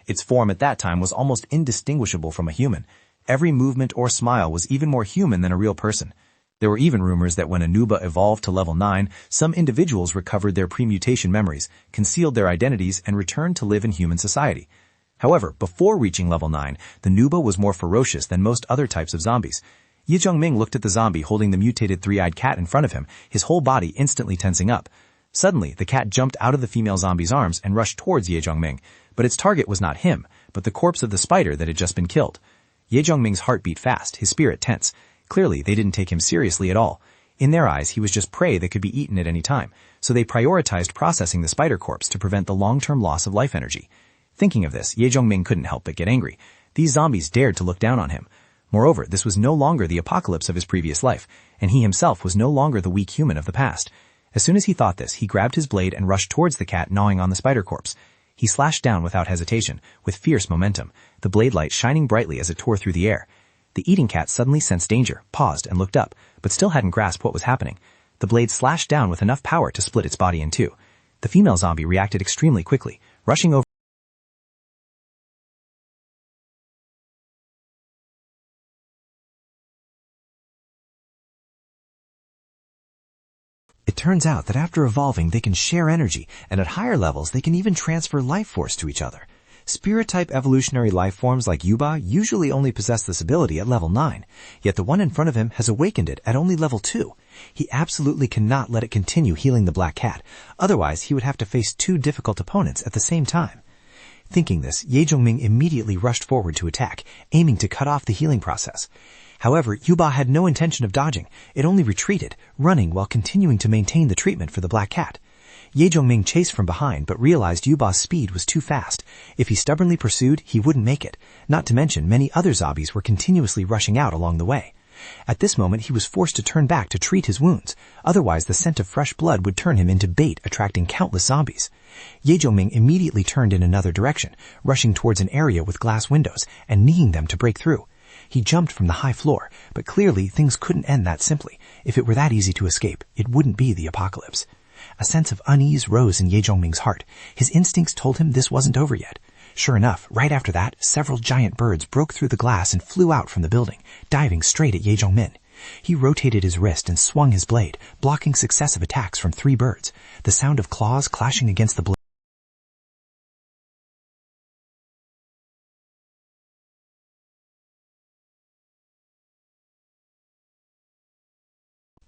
Its form at that time was almost indistinguishable from a human. Every movement or smile was even more human than a real person. There were even rumors that when Anuba evolved to level 9, some individuals recovered their premutation memories, concealed their identities, and returned to live in human society. However, before reaching level 9, the Nuba was more ferocious than most other types of zombies. Ye Zhongming looked at the zombie holding the mutated three-eyed cat in front of him, his whole body instantly tensing up. Suddenly, the cat jumped out of the female zombie's arms and rushed towards Ye Zhongming, but its target was not him, but the corpse of the spider that had just been killed. Ye Zhongming's heart beat fast, his spirit tense. Clearly, they didn't take him seriously at all. In their eyes, he was just prey that could be eaten at any time, so they prioritized processing the spider corpse to prevent the long-term loss of life energy. Thinking of this, Ye Zhongming couldn't help but get angry. These zombies dared to look down on him. Moreover, this was no longer the apocalypse of his previous life, and he himself was no longer the weak human of the past. As soon as he thought this, he grabbed his blade and rushed towards the cat gnawing on the spider corpse. He slashed down without hesitation, with fierce momentum, the blade light shining brightly as it tore through the air. The eating cat suddenly sensed danger, paused, and looked up, but still hadn't grasped what was happening. The blade slashed down with enough power to split its body in two. The female zombie reacted extremely quickly, rushing over. It turns out that after evolving, they can share energy, and at higher levels, they can even transfer life force to each other. Spirit-type evolutionary life forms like Yuba usually only possess this ability at level 9, yet the one in front of him has awakened it at only level 2. He absolutely cannot let it continue healing the black cat, otherwise he would have to face 2 difficult opponents at the same time. Thinking this, Ye Zhongming immediately rushed forward to attack, aiming to cut off the healing process. However, Yuba had no intention of dodging. It only retreated, running while continuing to maintain the treatment for the black cat. Ye Zhongming chased from behind but realized Yuba's speed was too fast. If he stubbornly pursued, he wouldn't make it. Not to mention, many other zombies were continuously rushing out along the way. At this moment, he was forced to turn back to treat his wounds. Otherwise, the scent of fresh blood would turn him into bait, attracting countless zombies. Ye Zhongming immediately turned in another direction, rushing towards an area with glass windows and kneeing them to break through. He jumped from the high floor, but clearly things couldn't end that simply. If it were that easy to escape, it wouldn't be the apocalypse. A sense of unease rose in Ye Zhongming's heart. His instincts told him this wasn't over yet. Sure enough, right after that, several giant birds broke through the glass and flew out from the building, diving straight at Ye Zhongming. He rotated his wrist and swung his blade, blocking successive attacks from 3 birds. The sound of claws clashing against the blade.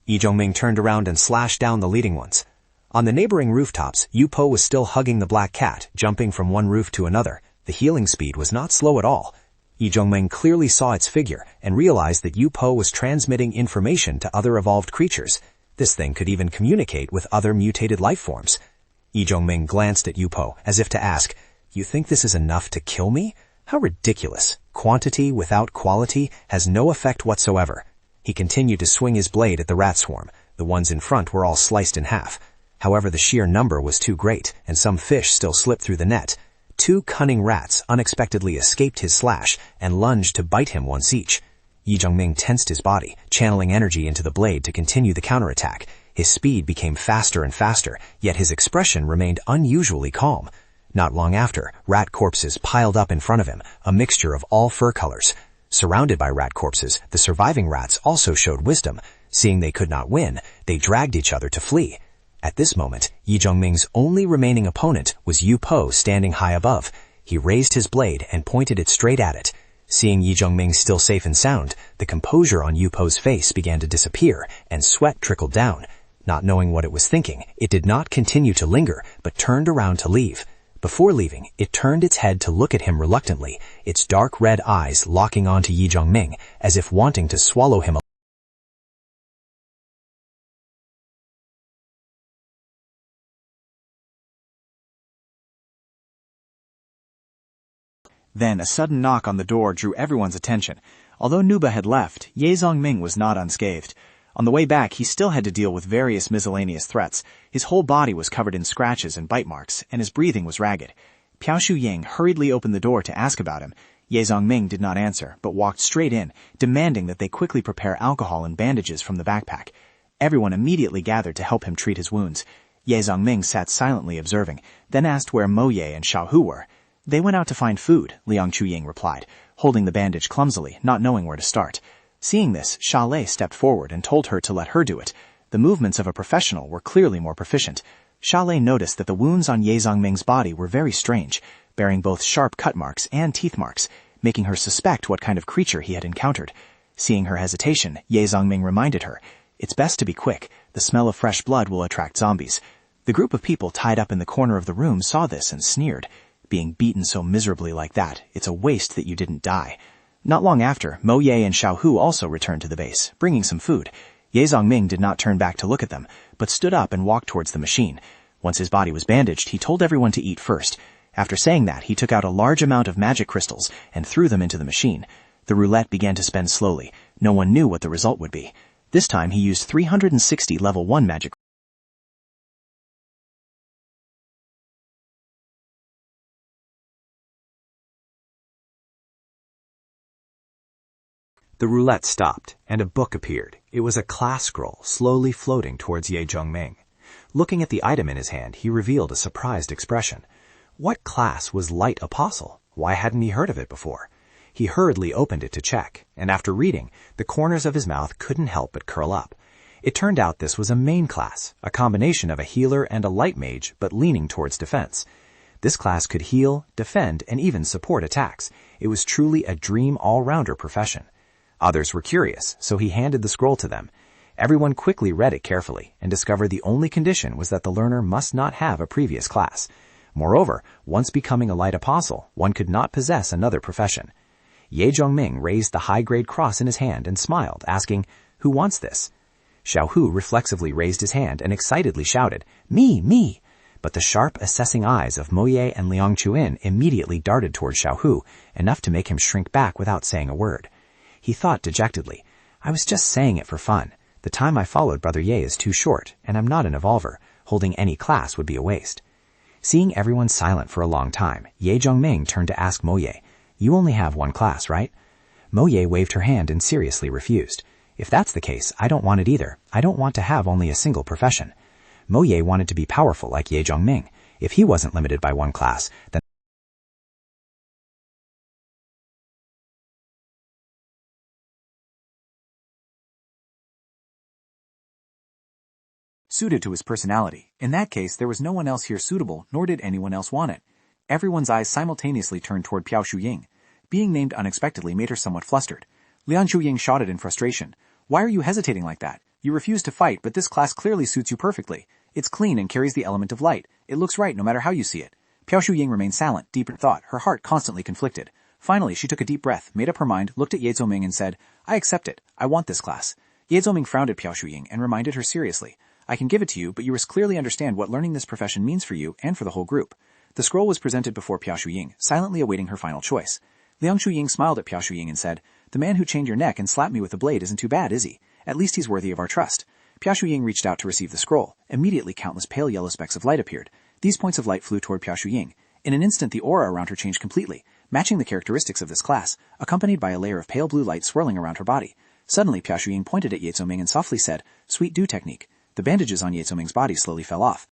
Ye Zhongming turned around and slashed down the leading ones. On the neighboring rooftops, Yu-Po was still hugging the black cat, jumping from one roof to another. The healing speed was not slow at all. Ye Zhongming clearly saw its figure and realized that Yu-Po was transmitting information to other evolved creatures. This thing could even communicate with other mutated life forms. Ye Zhongming glanced at Yu-Po as if to ask, "You think this is enough to kill me? How ridiculous. Quantity without quality has no effect whatsoever." He continued to swing his blade at the rat swarm. The ones in front were all sliced in half. However, the sheer number was too great, and some fish still slipped through the net. 2 cunning rats unexpectedly escaped his slash and lunged to bite him once each. Ye Zhongming tensed his body, channeling energy into the blade to continue the counterattack. His speed became faster and faster, yet his expression remained unusually calm. Not long after, rat corpses piled up in front of him, a mixture of all fur colors. Surrounded by rat corpses, the surviving rats also showed wisdom. Seeing they could not win, they dragged each other to flee. At this moment, Ye Zhongming's only remaining opponent was Yu-Po standing high above. He raised his blade and pointed it straight at it. Seeing Ye Zhongming still safe and sound, the composure on Yu-Po's face began to disappear, and sweat trickled down. Not knowing what it was thinking, it did not continue to linger, but turned around to leave. Before leaving, it turned its head to look at him reluctantly, its dark red eyes locking onto Ye Zhongming, as if wanting to swallow him. Then a sudden knock on the door drew everyone's attention. Although Nuba had left, Ye Zhongming was not unscathed. On the way back, he still had to deal with various miscellaneous threats. His whole body was covered in scratches and bite marks, and his breathing was ragged. Piao Shu Ying hurriedly opened the door to ask about him. Ye Zhongming did not answer, but walked straight in, demanding that they quickly prepare alcohol and bandages from the backpack. Everyone immediately gathered to help him treat his wounds. Ye Zhongming sat silently observing, then asked where Mo Ye and Xiao Hu were. "They went out to find food," Liang Chu-Ying replied, holding the bandage clumsily, not knowing where to start. Seeing this, Sha Lei stepped forward and told her to let her do it. The movements of a professional were clearly more proficient. Sha Lei noticed that the wounds on Ye Zhongming's body were very strange, bearing both sharp cut marks and teeth marks, making her suspect what kind of creature he had encountered. Seeing her hesitation, Ye Zhongming reminded her, "It's best to be quick. The smell of fresh blood will attract zombies." The group of people tied up in the corner of the room saw this and sneered. "Being beaten so miserably like that, it's a waste that you didn't die." Not long after, Mo Ye and Xiao Hu also returned to the base, bringing some food. Ye Zhongming did not turn back to look at them, but stood up and walked towards the machine. Once his body was bandaged, he told everyone to eat first. After saying that, he took out a large amount of magic crystals and threw them into the machine. The roulette began to spin slowly. No one knew what the result would be. This time he used 360 level 1 magic. The roulette stopped, and a book appeared. It was a class scroll, slowly floating towards Ye Zhongming. Looking at the item in his hand, he revealed a surprised expression. What class was Light Apostle? Why hadn't he heard of it before? He hurriedly opened it to check, and after reading, the corners of his mouth couldn't help but curl up. It turned out this was a main class, a combination of a healer and a light mage, but leaning towards defense. This class could heal, defend, and even support attacks. It was truly a dream all-rounder profession. Others were curious, so he handed the scroll to them. Everyone quickly read it carefully and discovered the only condition was that the learner must not have a previous class. Moreover, once becoming a light apostle, one could not possess another profession. Ye Zhongming raised the high-grade cross in his hand and smiled, asking, "Who wants this?" Xiao Hu reflexively raised his hand and excitedly shouted, "Me, me!" But the sharp, assessing eyes of Mo Ye and Liang Chuin immediately darted toward Xiao Hu, enough to make him shrink back without saying a word. He thought dejectedly, "I was just saying it for fun. The time I followed Brother Ye is too short, and I'm not an evolver. Holding any class would be a waste." Seeing everyone silent for a long time, Ye Zhongming turned to ask Mo Ye, "You only have one class, right?" Mo Ye waved her hand and seriously refused. "If that's the case, I don't want it either. I don't want to have only a single profession." Mo Ye wanted to be powerful like Ye Zhongming. If he wasn't limited by one class, then suited to his personality. In that case, there was no one else here suitable, nor did anyone else want it. Everyone's eyes simultaneously turned toward Piao Shuying. Being named unexpectedly made her somewhat flustered. Liang Shuying shouted in frustration, "Why are you hesitating like that? You refuse to fight, but this class clearly suits you perfectly. It's clean and carries the element of light. It looks right no matter how you see it." Piao Shuying remained silent, deep in thought, her heart constantly conflicted. Finally, she took a deep breath, made up her mind, looked at Ye Zhongming and said, "I accept it. I want this class." Ye Zhongming frowned at Piao Shuying and reminded her seriously, "I can give it to you, but you must clearly understand what learning this profession means for you and for the whole group." The scroll was presented before Piao Shuying, silently awaiting her final choice. Liang Shuying smiled at Piao Shuying and said, "The man who chained your neck and slapped me with a blade isn't too bad, is he? At least he's worthy of our trust." Piao Shuying reached out to receive the scroll. Immediately countless pale yellow specks of light appeared. These points of light flew toward Piao Shuying. In an instant the aura around her changed completely, matching the characteristics of this class, accompanied by a layer of pale blue light swirling around her body. Suddenly Piao Shuying pointed at Ye Zhongming and softly said, "Sweet dew technique." The bandages on Ye Zhongming's body slowly fell off.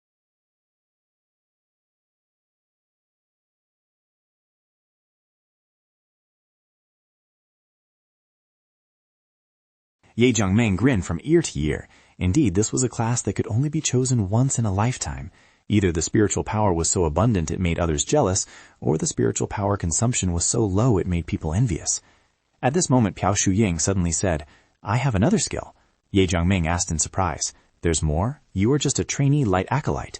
Ye Zhongming grinned from ear to ear. Indeed, this was a class that could only be chosen once in a lifetime. Either the spiritual power was so abundant it made others jealous, or the spiritual power consumption was so low it made people envious. At this moment, Piao Shuying suddenly said, "I have another skill." Ye Zhongming asked in surprise, "There's more? You are just a trainee light acolyte."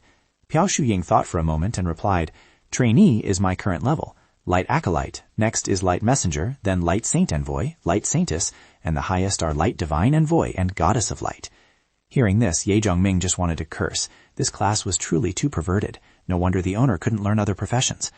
Piao Shuying thought for a moment and replied, "Trainee is my current level. Light acolyte, next is light messenger, then light saint envoy, light saintess, and the highest are light divine envoy and goddess of light." Hearing this, Ye Zhongming just wanted to curse. This class was truly too perverted. No wonder the owner couldn't learn other professions.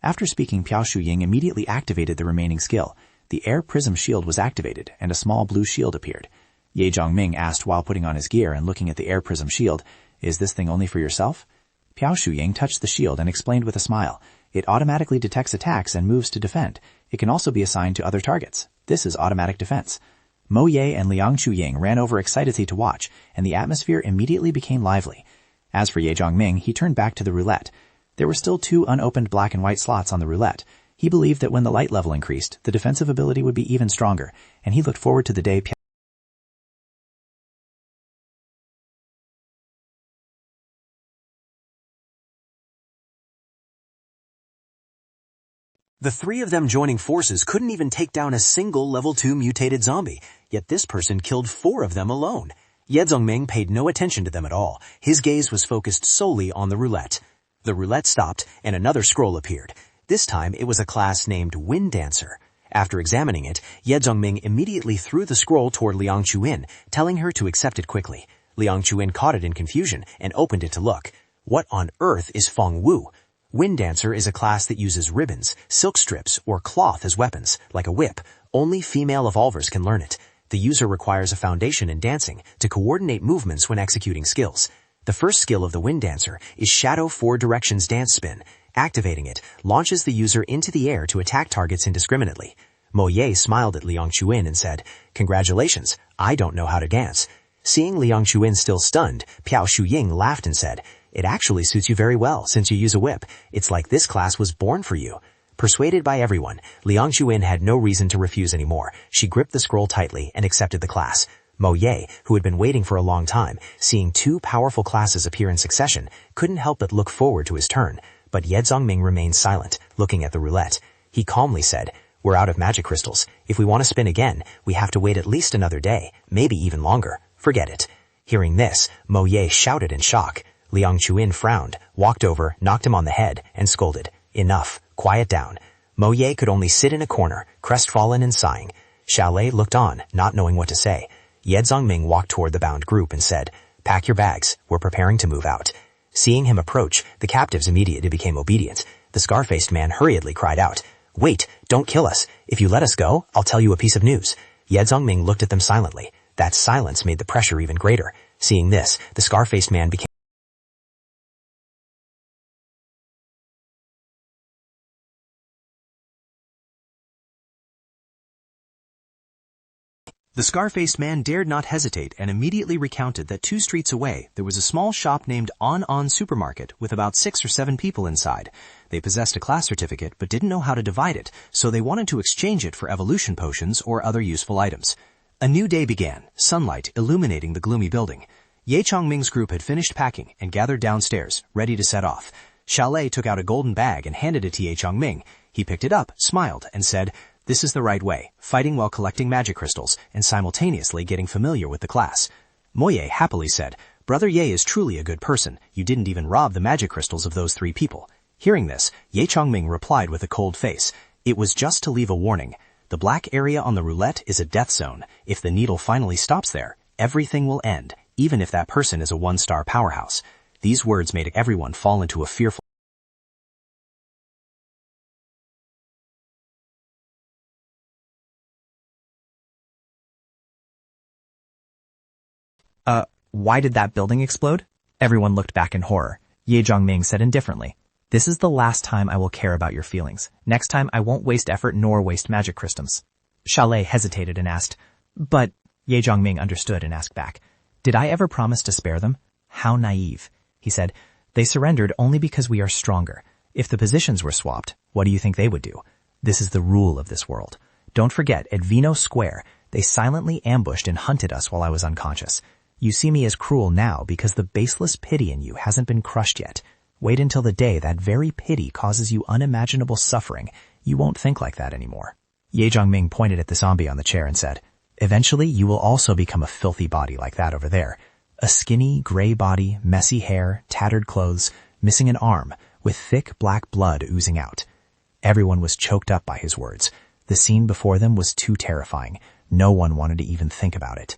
After speaking, Piao Shuying immediately activated the remaining skill. The air prism shield was activated, and a small blue shield appeared. Ye Zhongming asked while putting on his gear and looking at the air prism shield, "Is this thing only for yourself?" Piao Shuying touched the shield and explained with a smile, "It automatically detects attacks and moves to defend. It can also be assigned to other targets. This is automatic defense." Mo Ye and Liang Shuying ran over excitedly to watch, and the atmosphere immediately became lively. As for Ye Zhongming, he turned back to the roulette. There were still 2 unopened black and white slots on the roulette. He believed that when the light level increased, the defensive ability would be even stronger, and he looked forward to the day The 3 of them joining forces couldn't even take down a single level 2 mutated zombie, yet this person killed 4 of them alone. Ye Zhongming paid no attention to them at all. His gaze was focused solely on the roulette. The roulette stopped, and another scroll appeared. This time, it was a class named Wind Dancer. After examining it, Ye Zhongming immediately threw the scroll toward Liang Chuin, telling her to accept it quickly. Liang Chuin caught it in confusion and opened it to look. What on earth is Feng Wu? Wind Dancer is a class that uses ribbons, silk strips, or cloth as weapons, like a whip. Only female evolvers can learn it. The user requires a foundation in dancing to coordinate movements when executing skills. The first skill of the Wind Dancer is Shadow 4 Directions Dance Spin. Activating it launches the user into the air to attack targets indiscriminately. Mo Ye smiled at Liang Chuin and said, "Congratulations, I don't know how to dance." Seeing Liang Chuin still stunned, Piao Shuying laughed and said, "It actually suits you very well since you use a whip. It's like this class was born for you." Persuaded by everyone, Liang Chuin had no reason to refuse anymore. She gripped the scroll tightly and accepted the class. Mo Ye, who had been waiting for a long time, seeing 2 powerful classes appear in succession, couldn't help but look forward to his turn. but Ye Zongming remained silent, looking at the roulette. He calmly said, "We're out of magic crystals. If we want to spin again, we have to wait at least another day, maybe even longer. Forget it." Hearing this, Mo Ye shouted in shock. Liang Chuin frowned, walked over, knocked him on the head, and scolded, "Enough. Quiet down." Mo Ye could only sit in a corner, crestfallen and sighing. Xiaolei looked on, not knowing what to say. Ye Zongming walked toward the bound group and said, "Pack your bags. We're preparing to move out." Seeing him approach, the captives immediately became obedient. The scar-faced man hurriedly cried out, "Wait, don't kill us. If you let us go, I'll tell you a piece of news." Ye Zongming looked at them silently. That silence made the pressure even greater. Seeing this, the scar-faced man became The scar-faced man dared not hesitate and immediately recounted that 2 streets away there was a small shop named On Supermarket with about 6 or 7 people inside. They possessed a class certificate but didn't know how to divide it, so they wanted to exchange it for evolution potions or other useful items. A new day began, sunlight illuminating the gloomy building. Ye Chongming's group had finished packing and gathered downstairs, ready to set off. Xiaolei took out a golden bag and handed it to Ye Chongming. He picked it up, smiled, and said, "This is the right way, fighting while collecting magic crystals and simultaneously getting familiar with the class." Moye happily said, "Brother Ye is truly a good person. You didn't even rob the magic crystals of those 3 people." Hearing this, Ye Chongming replied with a cold face, "It was just to leave a warning. The black area on the roulette is a death zone. If the needle finally stops there, everything will end, even if that person is a 1-star powerhouse." These words made everyone fall into a fearful Why did that building explode? Everyone looked back in horror. Ye Zhongming said indifferently, "This is the last time I will care about your feelings. Next time I won't waste effort nor waste magic crystals." Xiaolei hesitated and asked, "But..." Ye Zhongming understood and asked back, "Did I ever promise to spare them?" "How naive." He said, "They surrendered only because we are stronger. If the positions were swapped, what do you think they would do? This is the rule of this world. Don't forget, at Vino Square, they silently ambushed and hunted us while I was unconscious. You see me as cruel now because the baseless pity in you hasn't been crushed yet. Wait until the day that very pity causes you unimaginable suffering. You won't think like that anymore." Ye Zhongming pointed at the zombie on the chair and said, "Eventually you will also become a filthy body like that over there. A skinny, gray body, messy hair, tattered clothes, missing an arm, with thick black blood oozing out." Everyone was choked up by his words. The scene before them was too terrifying. No one wanted to even think about it.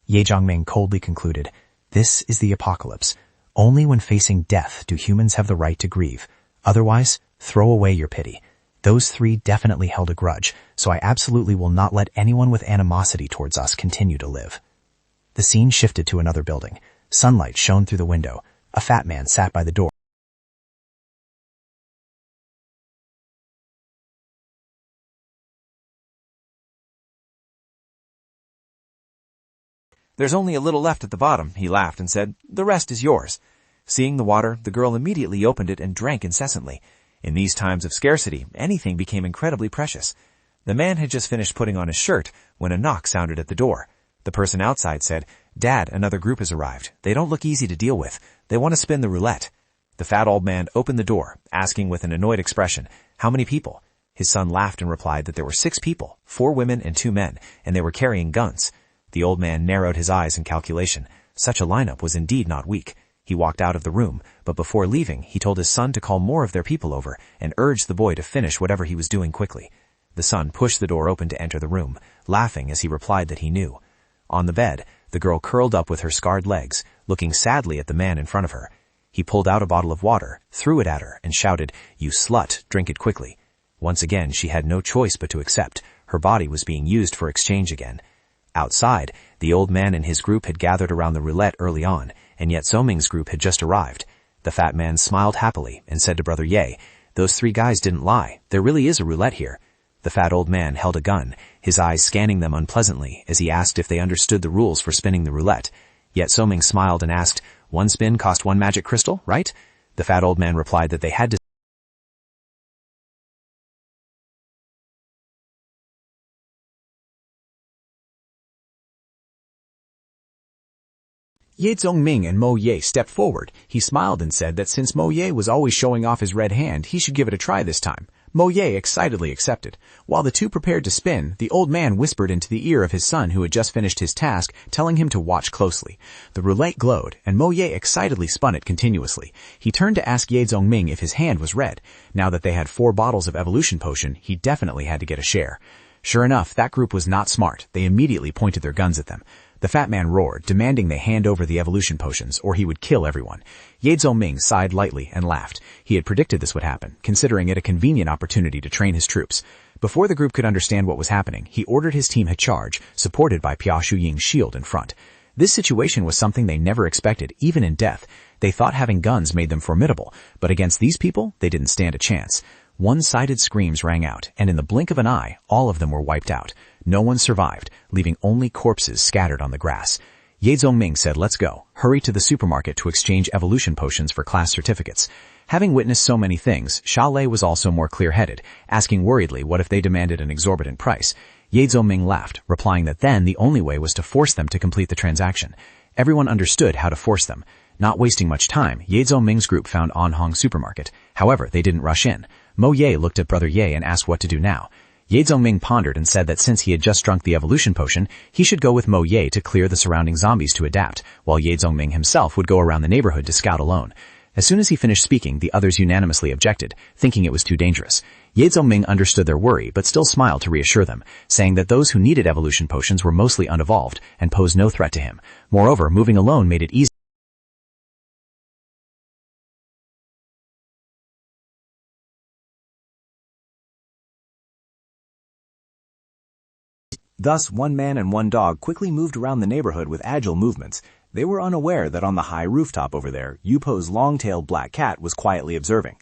Ye Zhongming coldly concluded, "This is the apocalypse. Only when facing death do humans have the right to grieve. Otherwise, throw away your pity. Those 3 definitely held a grudge, so I absolutely will not let anyone with animosity towards us continue to live." The scene shifted to another building. Sunlight shone through the window. A fat man sat by the door. "There's only a little left at the bottom," he laughed and said. "The rest is yours." Seeing the water, the girl immediately opened it and drank incessantly. In these times of scarcity, anything became incredibly precious. The man had just finished putting on his shirt when a knock sounded at the door. The person outside said, "Dad, another group has arrived. They don't look easy to deal with. They want to spin the roulette." The fat old man opened the door, asking with an annoyed expression, "How many people?" His son laughed and replied that there were 6 people, 4 women and 2 men, and they were carrying guns. The old man narrowed his eyes in calculation. Such a lineup was indeed not weak. He walked out of the room, but before leaving, he told his son to call more of their people over and urged the boy to finish whatever he was doing quickly. The son pushed the door open to enter the room, laughing as he replied that he knew. On the bed, the girl curled up with her scarred legs, looking sadly at the man in front of her. He pulled out a bottle of water, threw it at her, and shouted, "You slut, drink it quickly." Once again, she had no choice but to accept. Her body was being used for exchange again. Outside, the old man and his group had gathered around the roulette early on, and yet Soming's group had just arrived. The fat man smiled happily and said to Brother Ye, "Those 3 guys didn't lie. There really is a roulette here." The fat old man held a gun, his eyes scanning them unpleasantly as he asked if they understood the rules for spinning the roulette. Yet Soming smiled and asked, "1 spin cost 1 magic crystal, right?" The fat old man replied that they had to Ye Zhongming and Mo Ye stepped forward. He smiled and said that since Mo Ye was always showing off his red hand, he should give it a try this time. Mo Ye excitedly accepted. While the two prepared to spin, the old man whispered into the ear of his son who had just finished his task, telling him to watch closely. The roulette glowed, and Mo Ye excitedly spun it continuously. He turned to ask Ye Zhongming if his hand was red. Now that they had 4 bottles of evolution potion, he definitely had to get a share. Sure enough, that group was not smart. They immediately pointed their guns at them. The fat man roared, demanding they hand over the evolution potions, or he would kill everyone. Ye Zhongming sighed lightly and laughed. He had predicted this would happen, considering it a convenient opportunity to train his troops. Before the group could understand what was happening, he ordered his team to charge, supported by Pia Shuying's shield in front. This situation was something they never expected, even in death. They thought having guns made them formidable, but against these people, they didn't stand a chance. One-sided screams rang out, and in the blink of an eye, all of them were wiped out. No one survived, leaving only corpses scattered on the grass. Ye Zhongming said, "Let's go. Hurry to the supermarket to exchange evolution potions for class certificates." Having witnessed so many things, Sha Lei was also more clear-headed, asking worriedly what if they demanded an exorbitant price. Ye Zhongming laughed, replying that then the only way was to force them to complete the transaction. Everyone understood how to force them. Not wasting much time, Ye Zhongming's group found Anhong supermarket. However, they didn't rush in. Mo Ye looked at Brother Ye and asked what to do now. Ye Zhongming pondered and said that since he had just drunk the evolution potion, he should go with Mo Ye to clear the surrounding zombies to adapt, while Ye Zhongming himself would go around the neighborhood to scout alone. As soon as he finished speaking, the others unanimously objected, thinking it was too dangerous. Ye Zhongming understood their worry, but still smiled to reassure them, saying that those who needed evolution potions were mostly unevolved and posed no threat to him. Moreover, moving alone made it easy. Thus, 1 man and 1 dog quickly moved around the neighborhood with agile movements. They were unaware that on the high rooftop over there, Yupo's long-tailed black cat was quietly observing.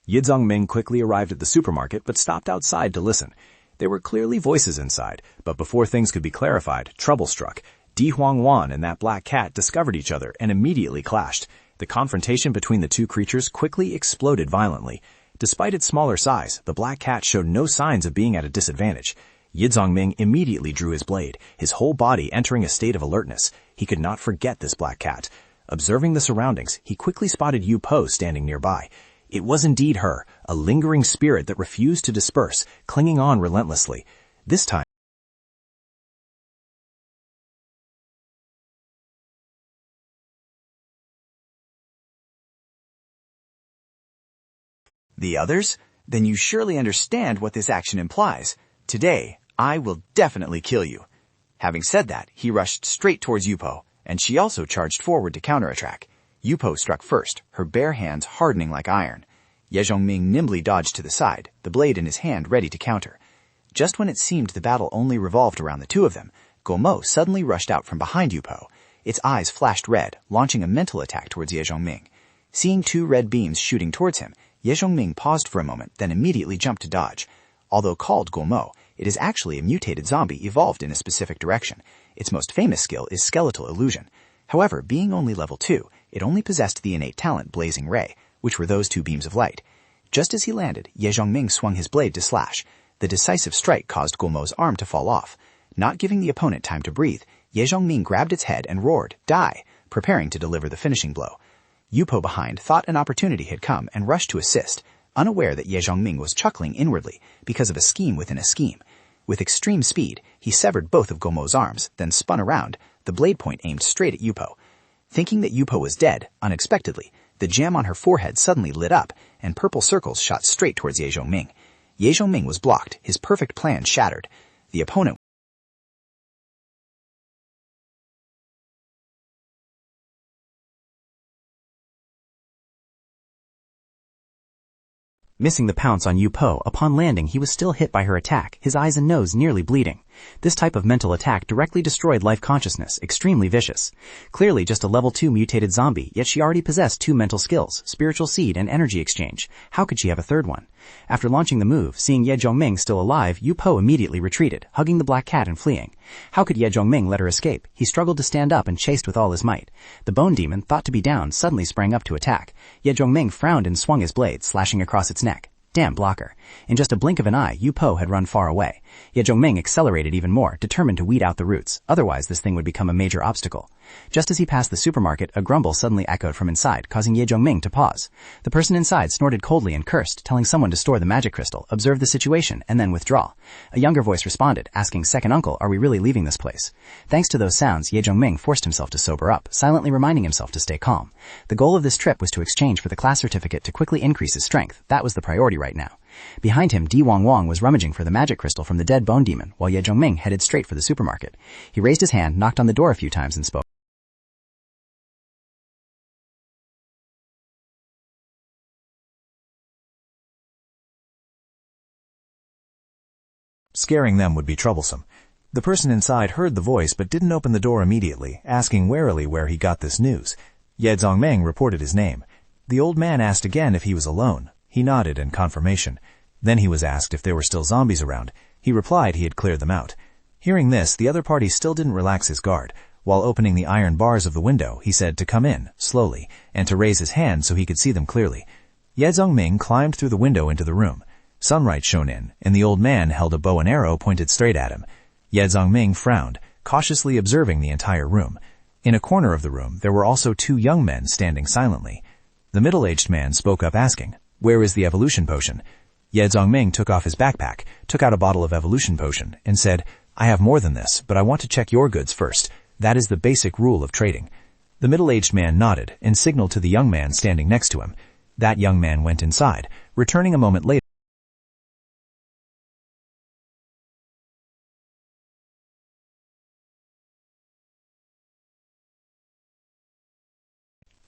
Ye Zhongming quickly arrived at the supermarket but stopped outside to listen. There were clearly voices inside, but before things could be clarified, trouble struck. Di Huangwan and that black cat discovered each other and immediately clashed. The confrontation between the two creatures quickly exploded violently. Despite its smaller size, the black cat showed no signs of being at a disadvantage. Ye Zhongming immediately drew his blade, his whole body entering a state of alertness. He could not forget this black cat. Observing the surroundings, he quickly spotted Yu Po standing nearby. It was indeed her, a lingering spirit that refused to disperse, clinging on relentlessly. This time, The others? Then you surely understand what this action implies. Today, I will definitely kill you. Having said that, he rushed straight towards Yupo, and she also charged forward to counterattack. Yupo struck first, her bare hands hardening like iron. Ye Zhongming nimbly dodged to the side, the blade in his hand ready to counter. Just when it seemed the battle only revolved around the two of them, Gomo suddenly rushed out from behind Yupo. Its eyes flashed red, launching a mental attack towards Ye Zhongming. Seeing 2 red beams shooting towards him, Ye Zhongming paused for a moment, then immediately jumped to dodge. Although called Gomo, it is actually a mutated zombie evolved in a specific direction. Its most famous skill is skeletal illusion. However, being only level 2, it only possessed the innate talent Blazing Ray, which were those 2 beams of light. Just as he landed, Ye Zhongming swung his blade to slash. The decisive strike caused Gomo's arm to fall off. Not giving the opponent time to breathe, Ye Zhongming grabbed its head and roared, "Die!" preparing to deliver the finishing blow. Yupo behind thought an opportunity had come and rushed to assist, unaware that Ye Zhongming was chuckling inwardly because of a scheme within a scheme. With extreme speed, he severed both of Gomo's arms, then spun around, the blade point aimed straight at Yupo. Thinking that Yupo was dead, unexpectedly, the gem on her forehead suddenly lit up, and purple circles shot straight towards Ye Zhongming. Ye Zhongming was blocked, his perfect plan shattered. The opponent missing the pounce on Yu Po, upon landing he was still hit by her attack, his eyes and nose nearly bleeding. This type of mental attack directly destroyed life consciousness, extremely vicious. Clearly just a level 2 mutated zombie, yet she already possessed 2 mental skills, spiritual seed and energy exchange. How could she have a third one? After launching the move, seeing Ye Zhongming still alive, Yu Po immediately retreated, hugging the black cat and fleeing. How could Ye Zhongming let her escape? He struggled to stand up and chased with all his might. The bone demon, thought to be down, suddenly sprang up to attack. Ye Zhongming frowned and swung his blade, slashing across its neck. Damn blocker. In just a blink of an eye, Yu Po had run far away. Ye Zhongming accelerated even more, determined to weed out the roots. Otherwise, this thing would become a major obstacle. Just as he passed the supermarket, a grumble suddenly echoed from inside, causing Ye Zhongming to pause. The person inside snorted coldly and cursed, telling someone to store the magic crystal, observe the situation, and then withdraw. A younger voice responded, asking, "Second uncle, are we really leaving this place?" Thanks to those sounds, Ye Zhongming forced himself to sober up, silently reminding himself to stay calm. The goal of this trip was to exchange for the class certificate to quickly increase his strength. That was the priority right now. Behind him, Di Wang Wang was rummaging for the magic crystal from the dead bone demon, while Ye Zhongming headed straight for the supermarket. He raised his hand, knocked on the door a few times, and spoke. Scaring them would be troublesome. The person inside heard the voice but didn't open the door immediately, asking warily where he got this news. Ye Zhongming reported his name. The old man asked again if he was alone. He nodded in confirmation. Then he was asked if there were still zombies around. He replied he had cleared them out. Hearing this, the other party still didn't relax his guard. While opening the iron bars of the window, he said to come in, slowly, and to raise his hand so he could see them clearly. Ye Zhongming climbed through the window into the room. Sunlight shone in, and the old man held a bow and arrow pointed straight at him. Ye Zhongming frowned, cautiously observing the entire room. In a corner of the room, there were also two young men standing silently. The middle-aged man spoke up asking, "Where is the evolution potion?" Ye Zhongming took off his backpack, took out a bottle of evolution potion, and said, "I have more than this, but I want to check your goods first. That is the basic rule of trading." The middle-aged man nodded and signaled to the young man standing next to him. That young man went inside, returning a moment later.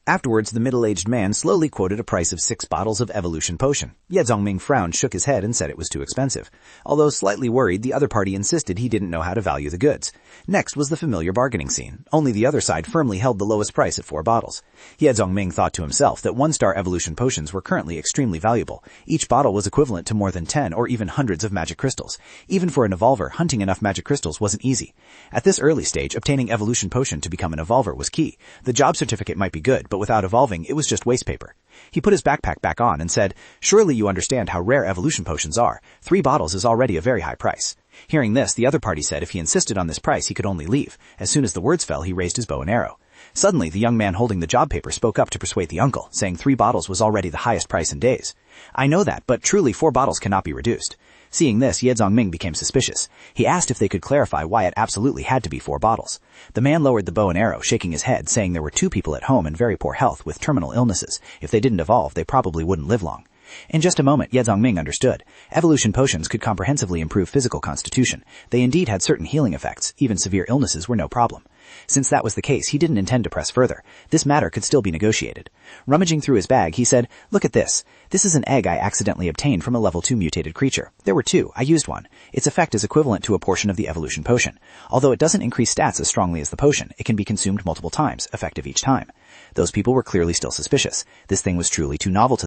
Afterwards, the middle-aged man slowly quoted a price of 6 bottles of evolution potion. Ye Zhongming frowned, shook his head, and said it was too expensive. Although slightly worried, the other party insisted he didn't know how to value the goods. Next was the familiar bargaining scene. Only the other side firmly held the lowest price at 4 bottles. Ye Zhongming thought to himself that 1-star evolution potions were currently extremely valuable. Each bottle was equivalent to more than 10 or even hundreds of magic crystals. Even for an evolver, hunting enough magic crystals wasn't easy. At this early stage, obtaining evolution potion to become an evolver was key. The job certificate might be good, but without evolving, it was just waste paper. He put his backpack back on and said, "Surely you understand how rare evolution potions are. 3 bottles is already a very high price." Hearing this, the other party said if he insisted on this price, he could only leave. As soon as the words fell, he raised his bow and arrow. Suddenly, the young man holding the job paper spoke up to persuade the uncle, saying 3 bottles was already the highest price in days. "I know that, but truly 4 bottles cannot be reduced." Seeing this, Ye Zhongming became suspicious. He asked if they could clarify why it absolutely had to be 4 bottles. The man lowered the bow and arrow, shaking his head, saying there were 2 people at home in very poor health with terminal illnesses. If they didn't evolve, they probably wouldn't live long. In just a moment, Ye Zhongming understood. Evolution potions could comprehensively improve physical constitution. They indeed had certain healing effects. Even severe illnesses were no problem. Since that was the case, he didn't intend to press further. This matter could still be negotiated. Rummaging through his bag, he said, "Look at this. This is an egg I accidentally obtained from a level 2 mutated creature. There were 2. I used one. Its effect is equivalent to a portion of the evolution potion. Although it doesn't increase stats as strongly as the potion, it can be consumed multiple times, effective each time." Those people were clearly still suspicious. This thing was truly too novel to them.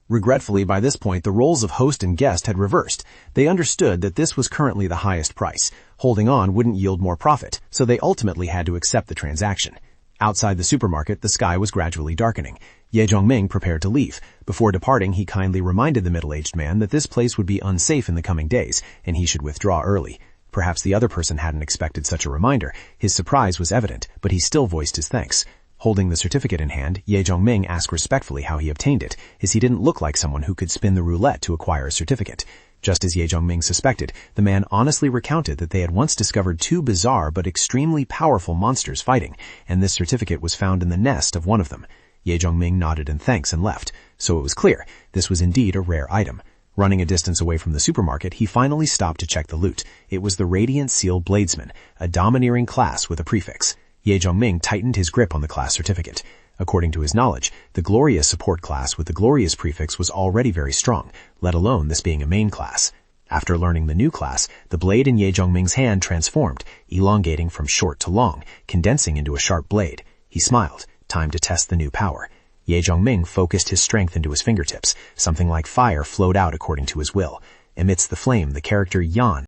Regretfully, by this point, the roles of host and guest had reversed. They understood that this was currently the highest price. Holding on wouldn't yield more profit, so they ultimately had to accept the transaction. Outside the supermarket, the sky was gradually darkening. Ye Zhongming prepared to leave. Before departing, he kindly reminded the middle-aged man that this place would be unsafe in the coming days, and he should withdraw early. Perhaps the other person hadn't expected such a reminder. His surprise was evident, but he still voiced his thanks. Holding the certificate in hand, Ye Zhongming asked respectfully how he obtained it, as he didn't look like someone who could spin the roulette to acquire a certificate. Just as Ye Zhongming suspected, the man honestly recounted that they had once discovered 2 bizarre but extremely powerful monsters fighting, and this certificate was found in the nest of one of them. Ye Zhongming nodded in thanks and left, so it was clear this was indeed a rare item. Running a distance away from the supermarket, he finally stopped to check the loot. It was the Radiant Seal Bladesman, a domineering class with a prefix. Ye Zhongming tightened his grip on the class certificate. According to his knowledge, the Glorious support class with the Glorious prefix was already very strong, let alone this being a main class. After learning the new class, the blade in Ye Zhongming's hand transformed, elongating from short to long, condensing into a sharp blade. He smiled. Time to test the new power. Ye Zhongming focused his strength into his fingertips. Something like fire flowed out according to his will. Amidst the flame, the character Yan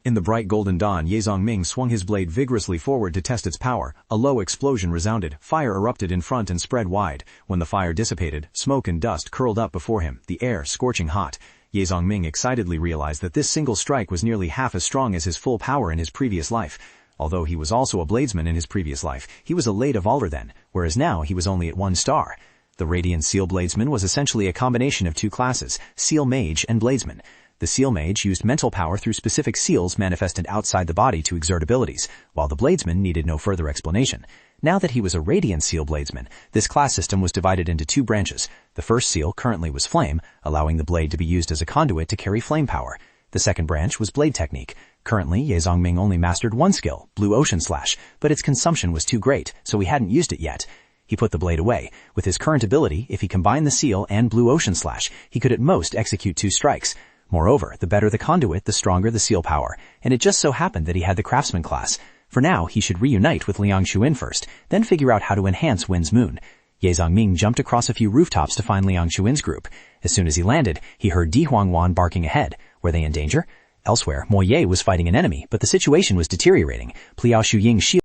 In the bright golden dawn, Ye Zongming swung his blade vigorously forward to test its power. A low explosion resounded, fire erupted in front and spread wide. When the fire dissipated, smoke and dust curled up before him, the air scorching hot. Ye Zongming excitedly realized that this single strike was nearly half as strong as his full power in his previous life. Although he was also a bladesman in his previous life, he was a late evolver then, whereas now he was only at 1 star. The Radiant Seal Bladesman was essentially a combination of 2 classes, Seal Mage and Bladesman. The Seal Mage used mental power through specific seals manifested outside the body to exert abilities, while the Bladesman needed no further explanation. Now that he was a Radiant Seal Bladesman, this class system was divided into 2 branches. The first seal currently was Flame, allowing the blade to be used as a conduit to carry flame power. The second branch was Blade Technique. Currently, Ye Zongming only mastered 1 skill, Blue Ocean Slash, but its consumption was too great, so he hadn't used it yet. He put the blade away. With his current ability, if he combined the seal and Blue Ocean Slash, he could at most execute 2 strikes. Moreover, the better the conduit, the stronger the seal power, and it just so happened that he had the Craftsman class. For now, he should reunite with Liang Shuin first, then figure out how to enhance Wind's Moon. Ye Zongming jumped across a few rooftops to find Liang Shuin's group. As soon as he landed, he heard Di Huangwan barking ahead. Were they in danger? Elsewhere, Mo Ye was fighting an enemy, but the situation was deteriorating. Pliao Shuying's shield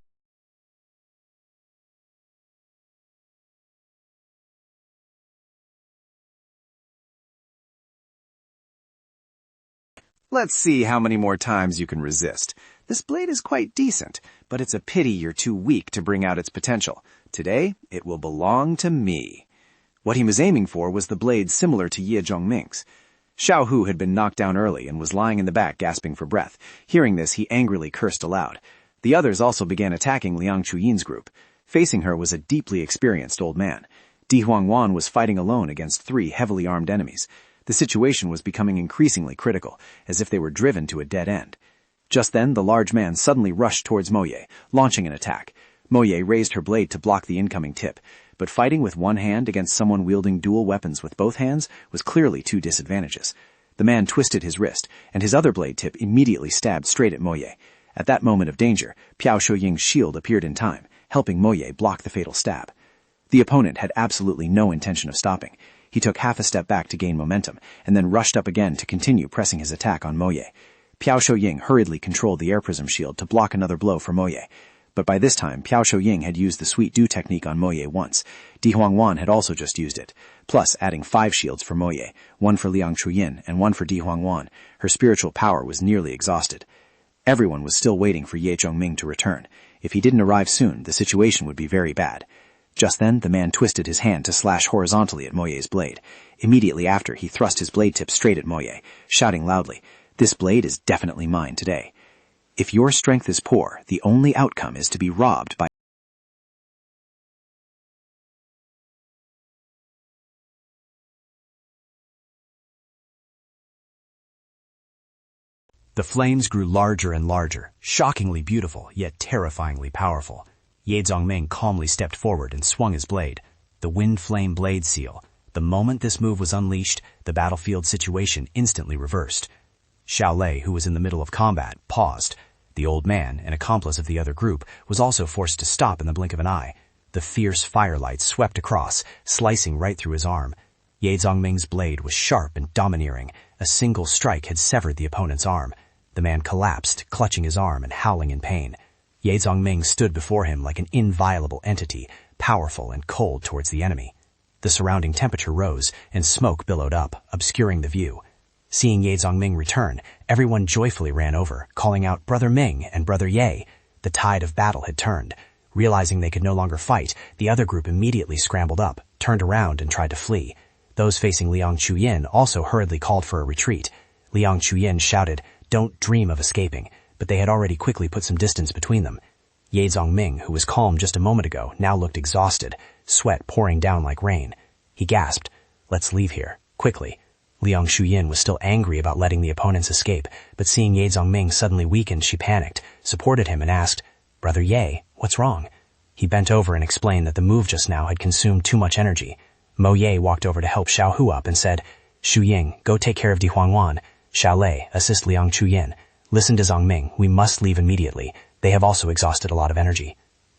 Let's see how many more times you can resist. This blade is quite decent, but it's a pity you're too weak to bring out its potential. Today, it will belong to me. What he was aiming for was the blade similar to Ye Zongming's. Xiao Hu had been knocked down early and was lying in the back gasping for breath. Hearing this, he angrily cursed aloud. The others also began attacking Liang Chuyin's group. Facing her was a deeply experienced old man. Di Huangwan was fighting alone against 3 heavily armed enemies. The situation was becoming increasingly critical, as if they were driven to a dead end. Just then, the large man suddenly rushed towards Mo Ye, launching an attack. Mo Ye raised her blade to block the incoming tip, but fighting with one hand against someone wielding dual weapons with both hands was clearly 2 disadvantages. The man twisted his wrist, and his other blade tip immediately stabbed straight at Mo Ye. At that moment of danger, Piao Shouying's shield appeared in time, helping Mo Ye block the fatal stab. The opponent had absolutely no intention of stopping. He took half a step back to gain momentum, and then rushed up again to continue pressing his attack on Mo Ye. Piao Shouying hurriedly controlled the air prism shield to block another blow for Mo Ye. But by this time, Piao Shouying had used the Sweet Dew technique on Mo Ye once. Di Huangwan had also just used it, plus adding 5 shields for Mo Ye, 1 for Liang Chuyin and 1 for Di Huangwan. Her spiritual power was nearly exhausted. Everyone was still waiting for Ye Zongming to return. If he didn't arrive soon, the situation would be very bad. Just then, the man twisted his hand to slash horizontally at Mo Ye's blade. Immediately after, he thrust his blade tip straight at Mo Ye, shouting loudly, "This blade is definitely mine today. If your strength is poor, the only outcome is to be robbed by..." The flames grew larger and larger, shockingly beautiful, yet terrifyingly powerful. Ye Zongming calmly stepped forward and swung his blade, the Wind Flame Blade Seal. The moment this move was unleashed, the battlefield situation instantly reversed. Xiao Lei, who was in the middle of combat, paused. The old man, an accomplice of the other group, was also forced to stop in the blink of an eye. The fierce firelight swept across, slicing right through his arm. Ye Zongming's blade was sharp and domineering. A single strike had severed the opponent's arm. The man collapsed, clutching his arm and howling in pain. Ye Zongming stood before him like an inviolable entity, powerful and cold towards the enemy. The surrounding temperature rose, and smoke billowed up, obscuring the view. Seeing Ye Zongming return, everyone joyfully ran over, calling out "Brother Ming" and "Brother Ye." The tide of battle had turned. Realizing they could no longer fight, the other group immediately scrambled up, turned around, and tried to flee. Those facing Liang Chuyin also hurriedly called for a retreat. Liang Chuyin shouted, "Don't dream of escaping," but they had already quickly put some distance between them. Ye Zongming, who was calm just a moment ago, now looked exhausted, sweat pouring down like rain. He gasped, "Let's leave here, quickly." Liang Shuyin was still angry about letting the opponents escape, but seeing Ye Zongming suddenly weakened, she panicked, supported him, and asked, "Brother Ye, what's wrong?" He bent over and explained that the move just now had consumed too much energy. Mo Ye walked over to help Xiao Hu up and said, "Shuying, go take care of Di Huangwan. Xiao Lei, assist Liang Chuyin. Listen to Zongming, we must leave immediately. They have also exhausted a lot of energy."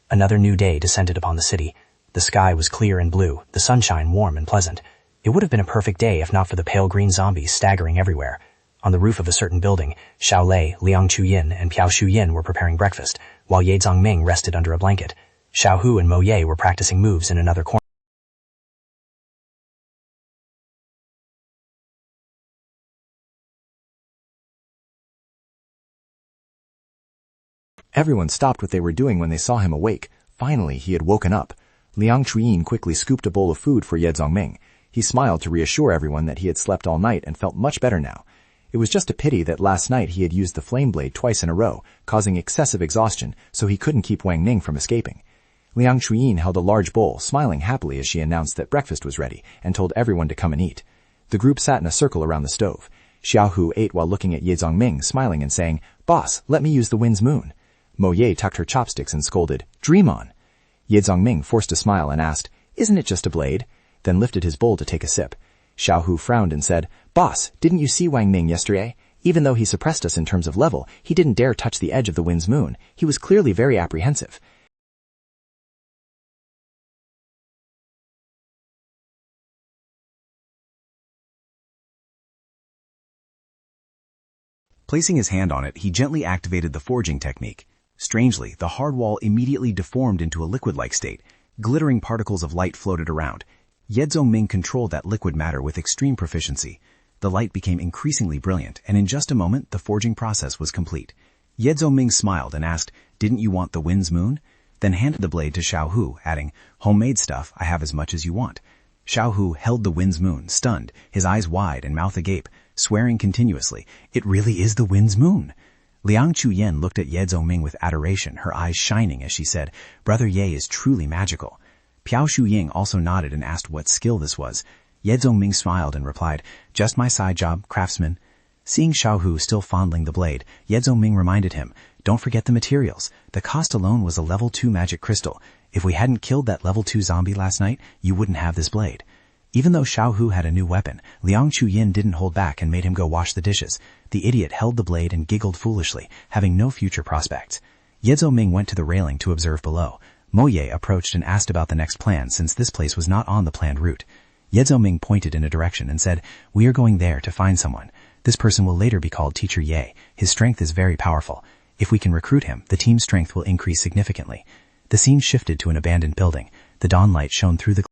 Another new day descended upon the city. The sky was clear and blue, the sunshine warm and pleasant. It would have been a perfect day if not for the pale green zombies staggering everywhere. On the roof of a certain building, Xiao Lei, Liang Chuyin, and Piao Shuyin were preparing breakfast, while Ye Zongming rested under a blanket. Xiao Hu and Mo Ye were practicing moves in another corner. Everyone stopped what they were doing when they saw him awake. Finally, he had woken up. Liang Chuyin quickly scooped a bowl of food for Ye Zongming. He smiled to reassure everyone that he had slept all night and felt much better now. It was just a pity that last night he had used the flame blade twice in a row, causing excessive exhaustion, so he couldn't keep Wang Ning from escaping. Liang Chuyin held a large bowl, smiling happily as she announced that breakfast was ready, and told everyone to come and eat. The group sat in a circle around the stove. Xiao Hu ate while looking at Ye Zongming, smiling and saying, "Boss, let me use the wind's moon." Mo Ye tucked her chopsticks and scolded, "Dream on." Ye Zongming forced a smile and asked, "Isn't it just a blade?" Then lifted his bowl to take a sip. Xiao Hu frowned and said, "Boss, didn't you see Wang Ning yesterday? Even though he suppressed us in terms of level, he didn't dare touch the edge of the wind's moon. He was clearly very apprehensive." Placing his hand on it, he gently activated the forging technique. Strangely, the hard wall immediately deformed into a liquid-like state. Glittering particles of light floated around. Ye Zongming controlled that liquid matter with extreme proficiency. The light became increasingly brilliant, and in just a moment, the forging process was complete. Ye Zongming smiled and asked, "Didn't you want the wind's moon?" Then handed the blade to Xiao Hu, adding, "Homemade stuff, I have as much as you want." Xiao Hu held the wind's moon, stunned, his eyes wide and mouth agape, swearing continuously, "It really is the wind's moon." Liang Chuyin looked at Ye Zongming with adoration, her eyes shining as she said, "Brother Ye is truly magical." Piao Shuying also nodded and asked what skill this was. Ye Zongming smiled and replied, "Just my side job, craftsman." Seeing Xiao Hu still fondling the blade, Ye Zongming reminded him, "Don't forget the materials. The cost alone was a level 2 magic crystal. If we hadn't killed that level 2 zombie last night, you wouldn't have this blade." Even though Xiao Hu had a new weapon, Liang Chuyin didn't hold back and made him go wash the dishes. The idiot held the blade and giggled foolishly, having no future prospects. Ye Zongming went to the railing to observe below. Mo Ye approached and asked about the next plan since this place was not on the planned route. Ye Zongming pointed in a direction and said, "We are going there to find someone. This person will later be called Teacher Ye. His strength is very powerful. If we can recruit him, the team's strength will increase significantly." The scene shifted to an abandoned building. The dawn light shone through the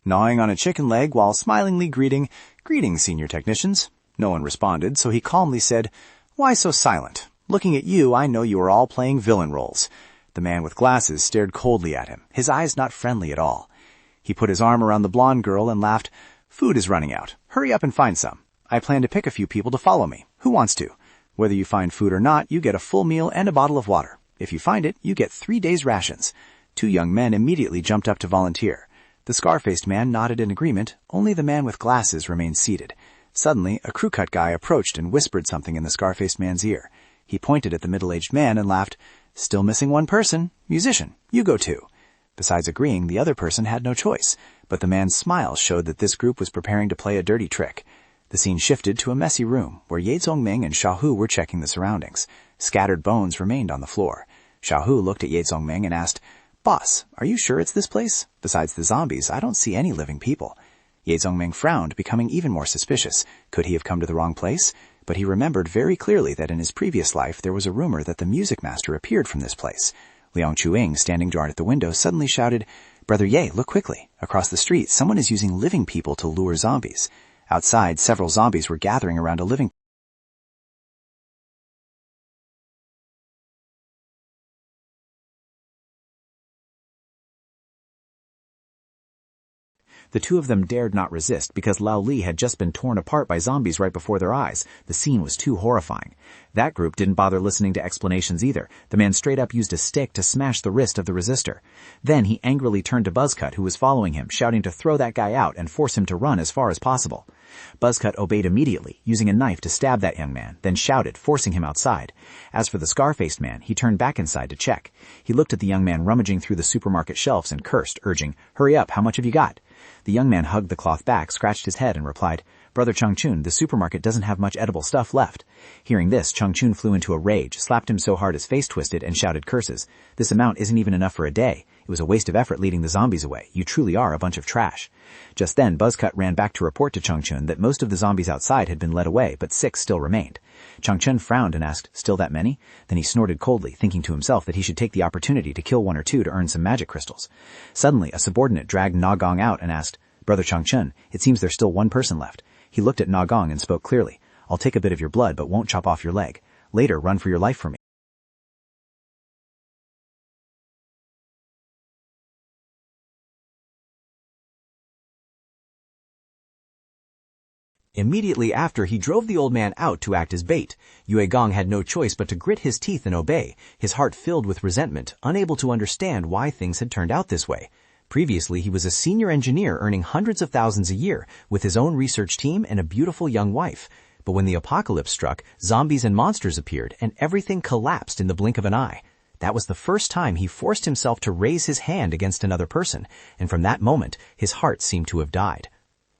gnawing on a chicken leg while smilingly greeting, "Greetings, senior technicians." No one responded, so he calmly said, "Why so silent? Looking at you, I know you are all playing villain roles." The man with glasses stared coldly at him, his eyes not friendly at all. He put his arm around the blonde girl and laughed, "Food is running out. Hurry up and find some. I plan to pick a few people to follow me. Who wants to? Whether you find food or not, you get a full meal and a bottle of water. If you find it, you get 3 days' rations." 2 young men immediately jumped up to volunteer. The scar-faced man nodded in agreement. Only the man with glasses remained seated. Suddenly, a crew-cut guy approached and whispered something in the scar-faced man's ear. He pointed at the middle-aged man and laughed, "Still missing one person. Musician. You go too." Besides agreeing, the other person had no choice, but the man's smile showed that this group was preparing to play a dirty trick. The scene shifted to a messy room, where Ye Zongming and Xiao Hu were checking the surroundings. Scattered bones remained on the floor. Xiao Hu looked at Ye Zongming and asked, "Boss, are you sure it's this place? Besides the zombies, I don't see any living people." Ye Zongming frowned, becoming even more suspicious. Could he have come to the wrong place? But he remembered very clearly that in his previous life there was a rumor that the music master appeared from this place. Liang Chuing, standing guard at the window, suddenly shouted, "Brother Ye, look quickly. Across the street, someone is using living people to lure zombies." Outside, several zombies were gathering around a living The two of them dared not resist because Lao Li had just been torn apart by zombies right before their eyes. The scene was too horrifying. That group didn't bother listening to explanations either. The man straight up used a stick to smash the wrist of the resistor. Then he angrily turned to Buzzcut, who was following him, shouting to throw that guy out and force him to run as far as possible. Buzzcut obeyed immediately, using a knife to stab that young man, then shouted, forcing him outside. As for the scar-faced man, he turned back inside to check. He looked at the young man rummaging through the supermarket shelves and cursed, urging, "Hurry up, how much have you got?" The young man hugged the cloth back, scratched his head, and replied, "Brother Changchun, the supermarket doesn't have much edible stuff left." Hearing this, Changchun flew into a rage, slapped him so hard his face twisted, and shouted curses. "This amount isn't even enough for a day. It was a waste of effort leading the zombies away. You truly are a bunch of trash." Just then, Buzzcut ran back to report to Changchun that most of the zombies outside had been led away, but 6 still remained. Changchun frowned and asked, "Still that many?" Then he snorted coldly, thinking to himself that he should take the opportunity to kill 1 or 2 to earn some magic crystals. Suddenly, a subordinate dragged Na Gong out and asked, "Brother Changchun, it seems there's still 1 person left." He looked at Na Gong and spoke clearly. "I'll take a bit of your blood but won't chop off your leg. Later, run for your life for me." Immediately after, he drove the old man out to act as bait. Yue Gong had no choice but to grit his teeth and obey, his heart filled with resentment, unable to understand why things had turned out this way. Previously, he was a senior engineer earning hundreds of thousands a year, with his own research team and a beautiful young wife. But when the apocalypse struck, zombies and monsters appeared, and everything collapsed in the blink of an eye. That was the first time he forced himself to raise his hand against another person, and from that moment, his heart seemed to have died.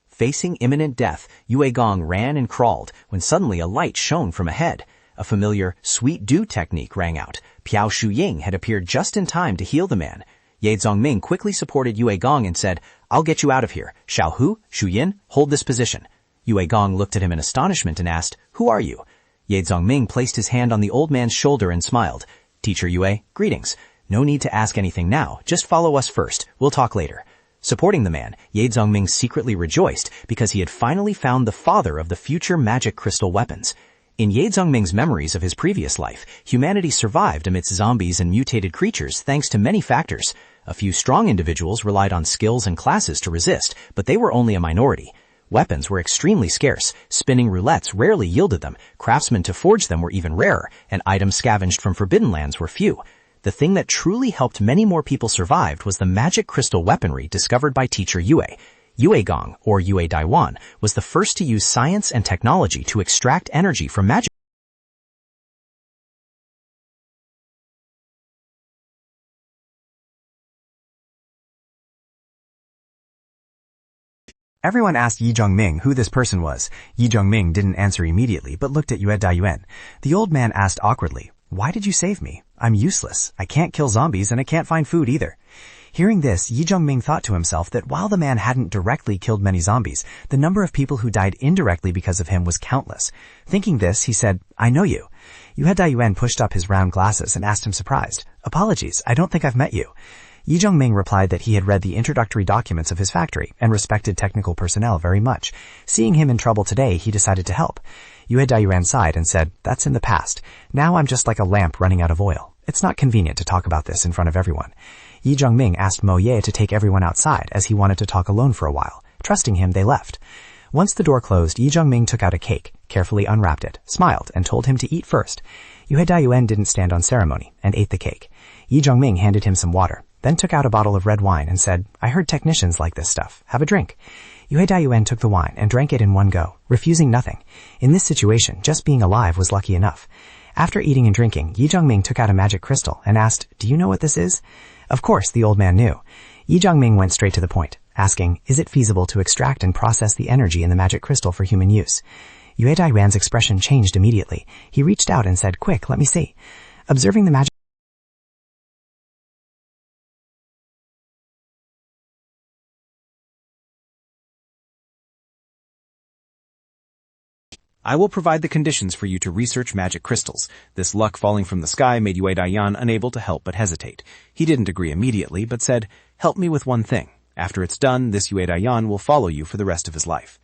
Facing imminent death, Yue Gong ran and crawled when suddenly a light shone from ahead. A familiar sweet dew technique rang out. Piao Shuying had appeared just in time to heal the man. Ye Zongming quickly supported Yue Gong and said, "I'll get you out of here. Xiao Hu, Shuyin, hold this position." Yue Gong looked at him in astonishment and asked, "Who are you?" Ye Zongming placed his hand on the old man's shoulder and smiled. "Teacher Yue, greetings. No need to ask anything now. Just follow us first. We'll talk later." Supporting the man, Ye Zongming secretly rejoiced because he had finally found the father of the future magic crystal weapons. In Ye Zongming's memories of his previous life, humanity survived amidst zombies and mutated creatures thanks to many factors. A few strong individuals relied on skills and classes to resist, but they were only a minority. Weapons were extremely scarce, spinning roulettes rarely yielded them, craftsmen to forge them were even rarer, and items scavenged from forbidden lands were few. The thing that truly helped many more people survive was the magic crystal weaponry discovered by teacher Yue. Yue Gong, or Yue Daiwan, was the first to use science and technology to extract energy from magic. Everyone asked Yi Zhongming who this person was. Yi Zhongming didn't answer immediately, but looked at Yue Daiyuan. The old man asked awkwardly, "Why did you save me? I'm useless. I can't kill zombies and I can't find food either." Hearing this, Yi Zhongming thought to himself that while the man hadn't directly killed many zombies, the number of people who died indirectly because of him was countless. Thinking this, he said, "I know you." Yue Daiyuan pushed up his round glasses and asked him surprised, "Apologies, I don't think I've met you." Yi Zhongming replied that he had read the introductory documents of his factory and respected technical personnel very much. Seeing him in trouble today, he decided to help. Yue Daiyuan sighed and said, "That's in the past. Now I'm just like a lamp running out of oil. It's not convenient to talk about this in front of everyone." Yi Zhongming asked Mo Ye to take everyone outside as he wanted to talk alone for a while. Trusting him, they left. Once the door closed, Yi Zhongming took out a cake, carefully unwrapped it, smiled, and told him to eat first. Yue Daiyuan didn't stand on ceremony and ate the cake. Yi Zhongming handed him some water, then took out a bottle of red wine and said, "I heard technicians like this stuff. Have a drink." Yue Daiyuan took the wine and drank it in one go, refusing nothing. In this situation, just being alive was lucky enough. After eating and drinking, Yi Zhongming took out a magic crystal and asked, "Do you know what this is?" Of course, the old man knew. Yi Zhongming went straight to the point, asking, "Is it feasible to extract and process the energy in the magic crystal for human use?" Yue Daiyuan's expression changed immediately. He reached out and said, "Quick, let me see." Observing the magic I will provide the conditions for you to research magic crystals. This luck falling from the sky made Yue Dayan unable to help but hesitate. He didn't agree immediately, but said, "Help me with one thing. After it's done, this Yue Dayan will follow you for the rest of his life."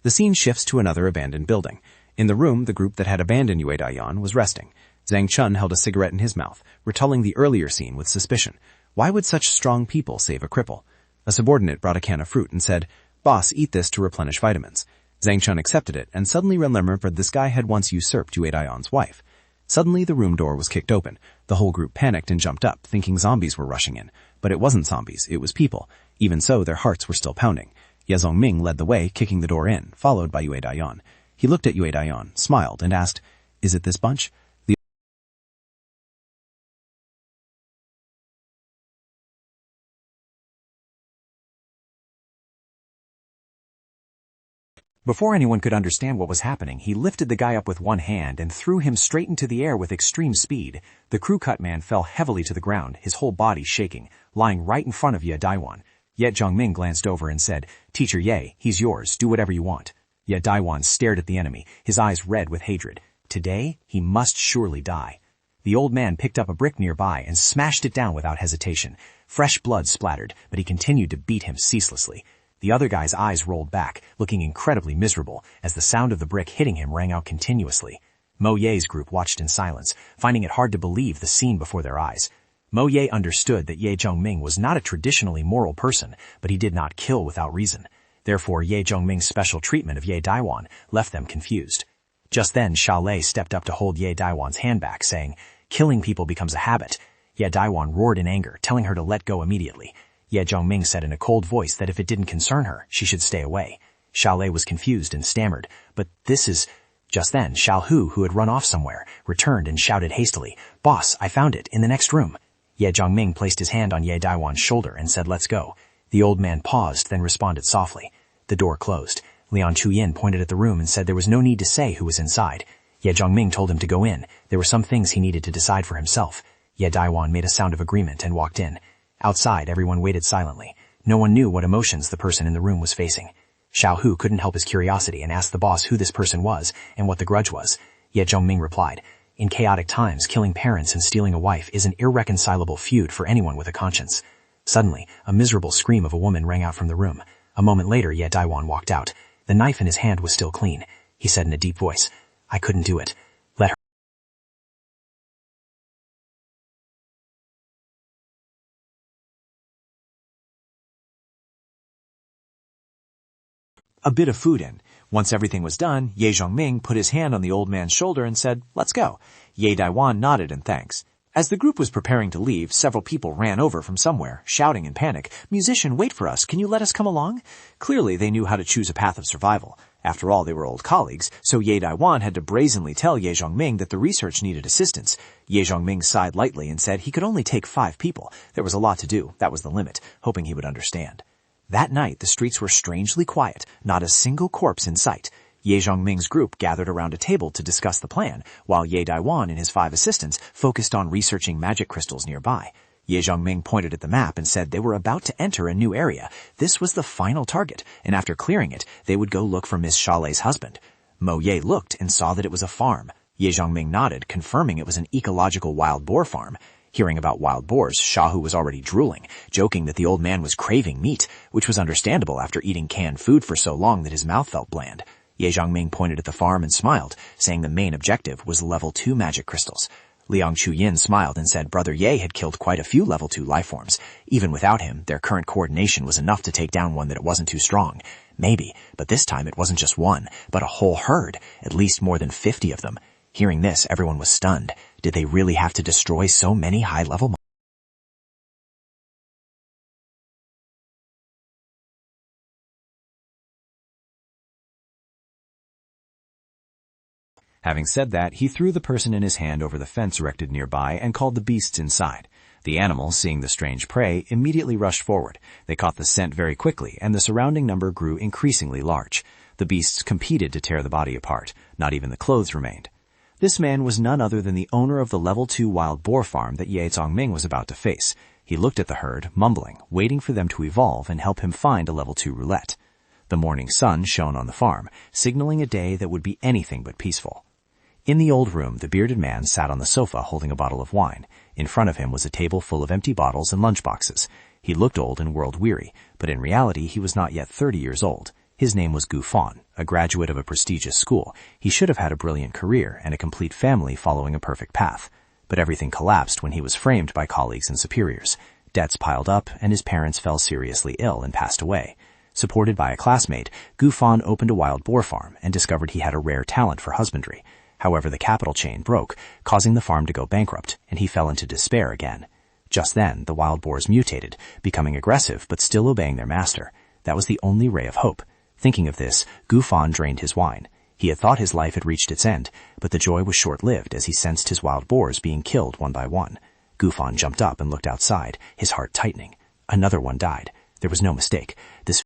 The scene shifts to another abandoned building. In the room, the group that had abandoned Yue Dayan was resting. Zhang Chun held a cigarette in his mouth, retelling the earlier scene with suspicion. Why would such strong people save a cripple? A subordinate brought a can of fruit and said, "Boss, eat this to replenish vitamins." Zhang Chun accepted it and suddenly remembered that this guy had once usurped Yue Dayan's wife. Suddenly, the room door was kicked open. The whole group panicked and jumped up, thinking zombies were rushing in. But it wasn't zombies, it was people. Even so, their hearts were still pounding. Ye Zongming led the way, kicking the door in, followed by Yue Dayan. He looked at Yue Dayan, smiled, and asked, "Is it this bunch?" Before anyone could understand what was happening, he lifted the guy up with one hand and threw him straight into the air with extreme speed. The crew cut man fell heavily to the ground, his whole body shaking, lying right in front of Ye Daiwan. Yet Zhongming glanced over and said, "Teacher Ye, he's yours. Do whatever you want." Ye Daiwan stared at the enemy, his eyes red with hatred. Today, he must surely die. The old man picked up a brick nearby and smashed it down without hesitation. Fresh blood splattered, but he continued to beat him ceaselessly. The other guy's eyes rolled back, looking incredibly miserable, as the sound of the brick hitting him rang out continuously. Mo Ye's group watched in silence, finding it hard to believe the scene before their eyes. Mo Ye understood that Ye Zhongming was not a traditionally moral person, but he did not kill without reason. Therefore, Ye Zhongming's special treatment of Ye Daiwan left them confused. Just then, Xiao Lei stepped up to hold Ye Daiwan's hand back, saying, "Killing people becomes a habit." Ye Daiwan roared in anger, telling her to let go immediately. Ye Zhongming said in a cold voice that if it didn't concern her, she should stay away. Xiao Lei was confused and stammered, "But this is—" Just then, Xiao Hu, who had run off somewhere, returned and shouted hastily, "Boss, I found it, in the next room." Ye Zhongming placed his hand on Ye Daiwan's shoulder and said, "Let's go." The old man paused, then responded softly. The door closed. Liang Chuyin pointed at the room and said there was no need to say who was inside. Ye Zhongming told him to go in. There were some things he needed to decide for himself. Ye Daiwan made a sound of agreement and walked in. Outside, everyone waited silently. No one knew what emotions the person in the room was facing. Xiao Hu couldn't help his curiosity and asked the boss who this person was and what the grudge was. Ye Zhongming replied, "In chaotic times, killing parents and stealing a wife is an irreconcilable feud for anyone with a conscience." Suddenly, a miserable scream of a woman rang out from the room. A moment later, Ye Daiwan walked out. The knife in his hand was still clean. He said in a deep voice, "I couldn't do it. Let her." A bit of food in. Once everything was done, Ye Zhongming put his hand on the old man's shoulder and said, "Let's go." Ye Daiwan nodded in thanks. As the group was preparing to leave, several people ran over from somewhere, shouting in panic, "Musician, wait for us. Can you let us come along?" Clearly, they knew how to choose a path of survival. After all, they were old colleagues, so Ye Daiwan had to brazenly tell Ye Zhongming that the research needed assistance. Ye Zhongming sighed lightly and said he could only take 5 people. There was a lot to do. That was the limit, hoping he would understand. That night, the streets were strangely quiet, not a single corpse in sight. Ye Zhongming's group gathered around a table to discuss the plan, while Ye Daiwan and his 5 assistants focused on researching magic crystals nearby. Ye Zhongming pointed at the map and said they were about to enter a new area. This was the final target, and after clearing it, they would go look for Miss Shale's husband. Mo Ye looked and saw that it was a farm. Ye Zhongming nodded, confirming it was an ecological wild boar farm. Hearing about wild boars, Xiaohu was already drooling, joking that the old man was craving meat, which was understandable after eating canned food for so long that his mouth felt bland. Ye Zhongming pointed at the farm and smiled, saying the main objective was level 2 magic crystals. Liang Chuyin smiled and said Brother Ye had killed quite a few level 2 lifeforms. Even without him, their current coordination was enough to take down one that it wasn't too strong. Maybe, but this time it wasn't just one, but a whole herd, at least more than 50 of them. Hearing this, everyone was stunned. Did they really have to destroy so many high-level monsters? Having said that, he threw the person in his hand over the fence erected nearby and called the beasts inside. The animals, seeing the strange prey, immediately rushed forward. They caught the scent very quickly, and the surrounding number grew increasingly large. The beasts competed to tear the body apart. Not even the clothes remained. This man was none other than the owner of the level 2 wild boar farm that Ye Zhongming was about to face. He looked at the herd, mumbling, waiting for them to evolve and help him find a level 2 roulette. The morning sun shone on the farm, signaling a day that would be anything but peaceful. In the old room, the bearded man sat on the sofa holding a bottle of wine. In front of him was a table full of empty bottles and lunchboxes. He looked old and world-weary, but in reality he was not yet 30 years old. His name was Gu Fan, a graduate of a prestigious school. He should have had a brilliant career and a complete family following a perfect path. But everything collapsed when he was framed by colleagues and superiors. Debts piled up, and his parents fell seriously ill and passed away. Supported by a classmate, Gu Fan opened a wild boar farm and discovered he had a rare talent for husbandry. However, the capital chain broke, causing the farm to go bankrupt, and he fell into despair again. Just then, the wild boars mutated, becoming aggressive but still obeying their master. That was the only ray of hope. Thinking of this, Gu Fan drained his wine. He had thought his life had reached its end, but the joy was short-lived as he sensed his wild boars being killed one by one. Gu Fan jumped up and looked outside, his heart tightening. Another one died. There was no mistake. This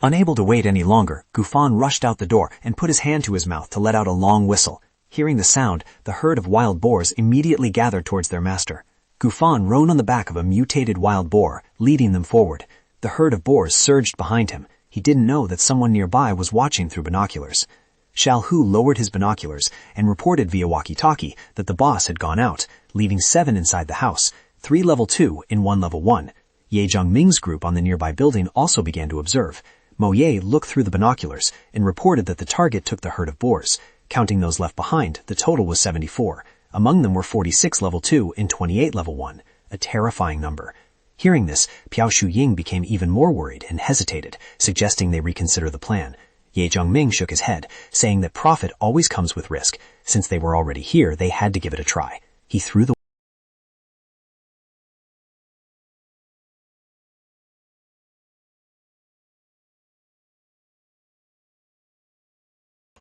Unable to wait any longer, Gufan rushed out the door and put his hand to his mouth to let out a long whistle. Hearing the sound, the herd of wild boars immediately gathered towards their master. Gufan rode on the back of a mutated wild boar, leading them forward. The herd of boars surged behind him. He didn't know that someone nearby was watching through binoculars. Xiao Hu lowered his binoculars and reported via walkie-talkie that the boss had gone out, leaving 7 inside the house, 3 level 2 and 1 level 1. Ye Zhongming's group on the nearby building also began to observe. Mo Ye looked through the binoculars and reported that the target took the herd of boars. Counting those left behind, the total was 74. Among them were 46 level 2 and 28 level 1, a terrifying number. Hearing this, Piao Shuying became even more worried and hesitated, suggesting they reconsider the plan. Ye Zhongming shook his head, saying that profit always comes with risk. Since they were already here, they had to give it a try. He threw the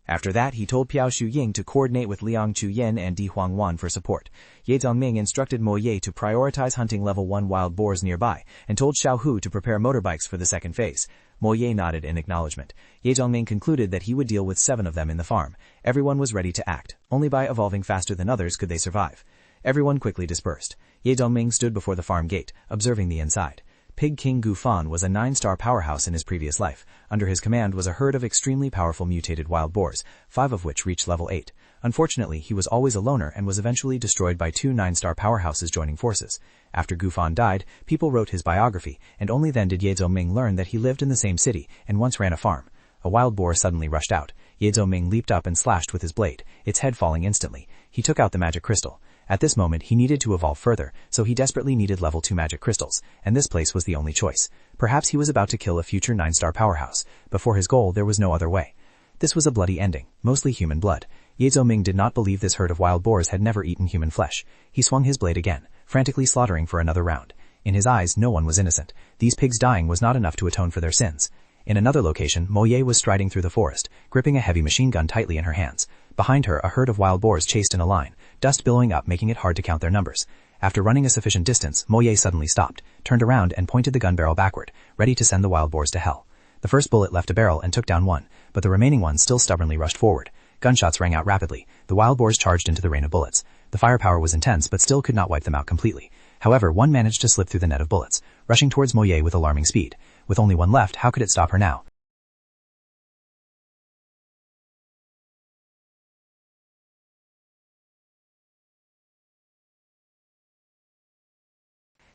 After that, he told Piao Shuying to coordinate with Liang Chuyin and Di Huangwan for support. Ye Zhongming instructed Mo Ye to prioritize hunting level 1 wild boars nearby, and told Xiao Hu to prepare motorbikes for the second phase. Mo Ye nodded in acknowledgement. Ye Zhongming concluded that he would deal with 7 of them in the farm. Everyone was ready to act. Only by evolving faster than others could they survive. Everyone quickly dispersed. Ye Zhongming stood before the farm gate, observing the inside. Pig King Gufan was a 9-star powerhouse in his previous life. Under his command was a herd of extremely powerful mutated wild boars, 5 of which reached level 8. Unfortunately, he was always a loner and was eventually destroyed by 2 9-star powerhouses joining forces. After Gufan died, people wrote his biography, and only then did Ye Zhongming learn that he lived in the same city and once ran a farm. A wild boar suddenly rushed out. Ye Zhongming leaped up and slashed with his blade, its head falling instantly. He took out the magic crystal. At this moment, he needed to evolve further, so he desperately needed level 2 magic crystals, and this place was the only choice. Perhaps he was about to kill a future 9-star powerhouse, but for his goal there was no other way. This was a bloody ending, mostly human blood. Ye Zhongming did not believe this herd of wild boars had never eaten human flesh. He swung his blade again, frantically slaughtering for another round. In his eyes, no one was innocent. These pigs dying was not enough to atone for their sins. In another location, Mo Ye was striding through the forest, gripping a heavy machine gun tightly in her hands. Behind her, a herd of wild boars chased in a line, dust billowing up, making it hard to count their numbers. After running a sufficient distance, Mo Ye suddenly stopped, turned around and pointed the gun barrel backward, ready to send the wild boars to hell. The first bullet left a barrel and took down one, but the remaining one still stubbornly rushed forward. Gunshots rang out rapidly. The wild boars charged into the rain of bullets. The firepower was intense, but still could not wipe them out completely. However, one managed to slip through the net of bullets, rushing towards Mo Ye with alarming speed. With only one left, how could it stop her now?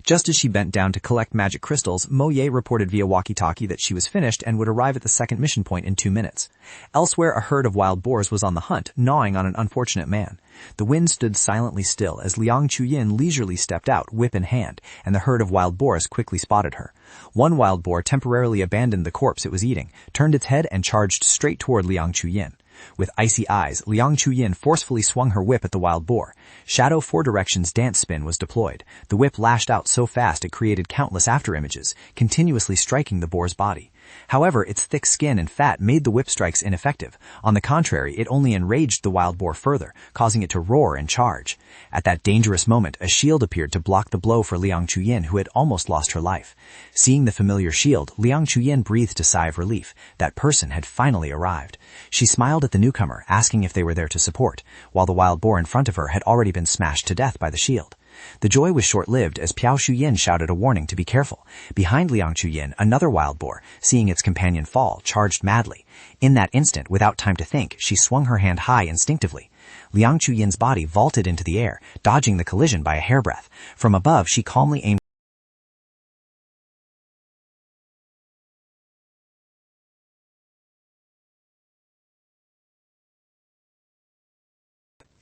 Just as she bent down to collect magic crystals, Mo Ye reported via walkie-talkie that she was finished and would arrive at the second mission point in 2 minutes. Elsewhere, a herd of wild boars was on the hunt, gnawing on an unfortunate man. The wind stood silently still as Liang Chuyin leisurely stepped out, whip in hand, and the herd of wild boars quickly spotted her. One wild boar temporarily abandoned the corpse it was eating, turned its head and charged straight toward Liang Chuyin. With icy eyes, Liang Chuyin forcefully swung her whip at the wild boar. Shadow 4 Directions dance spin was deployed. The whip lashed out so fast it created countless afterimages, continuously striking the boar's body. However, its thick skin and fat made the whip strikes ineffective. On the contrary, it only enraged the wild boar further, causing it to roar and charge. At that dangerous moment, a shield appeared to block the blow for Liang Chuyin, who had almost lost her life. Seeing the familiar shield, Liang Chuyin breathed a sigh of relief. That person had finally arrived. She smiled at the newcomer, asking if they were there to support, while the wild boar in front of her had already been smashed to death by the shield. The joy was short-lived as Piao Shuyin shouted a warning to be careful. Behind Liang Chuyin, another wild boar, seeing its companion fall, charged madly. In that instant, without time to think, she swung her hand high instinctively. Liang Chuyin's body vaulted into the air, dodging the collision by a hairbreadth. From above, she calmly aimed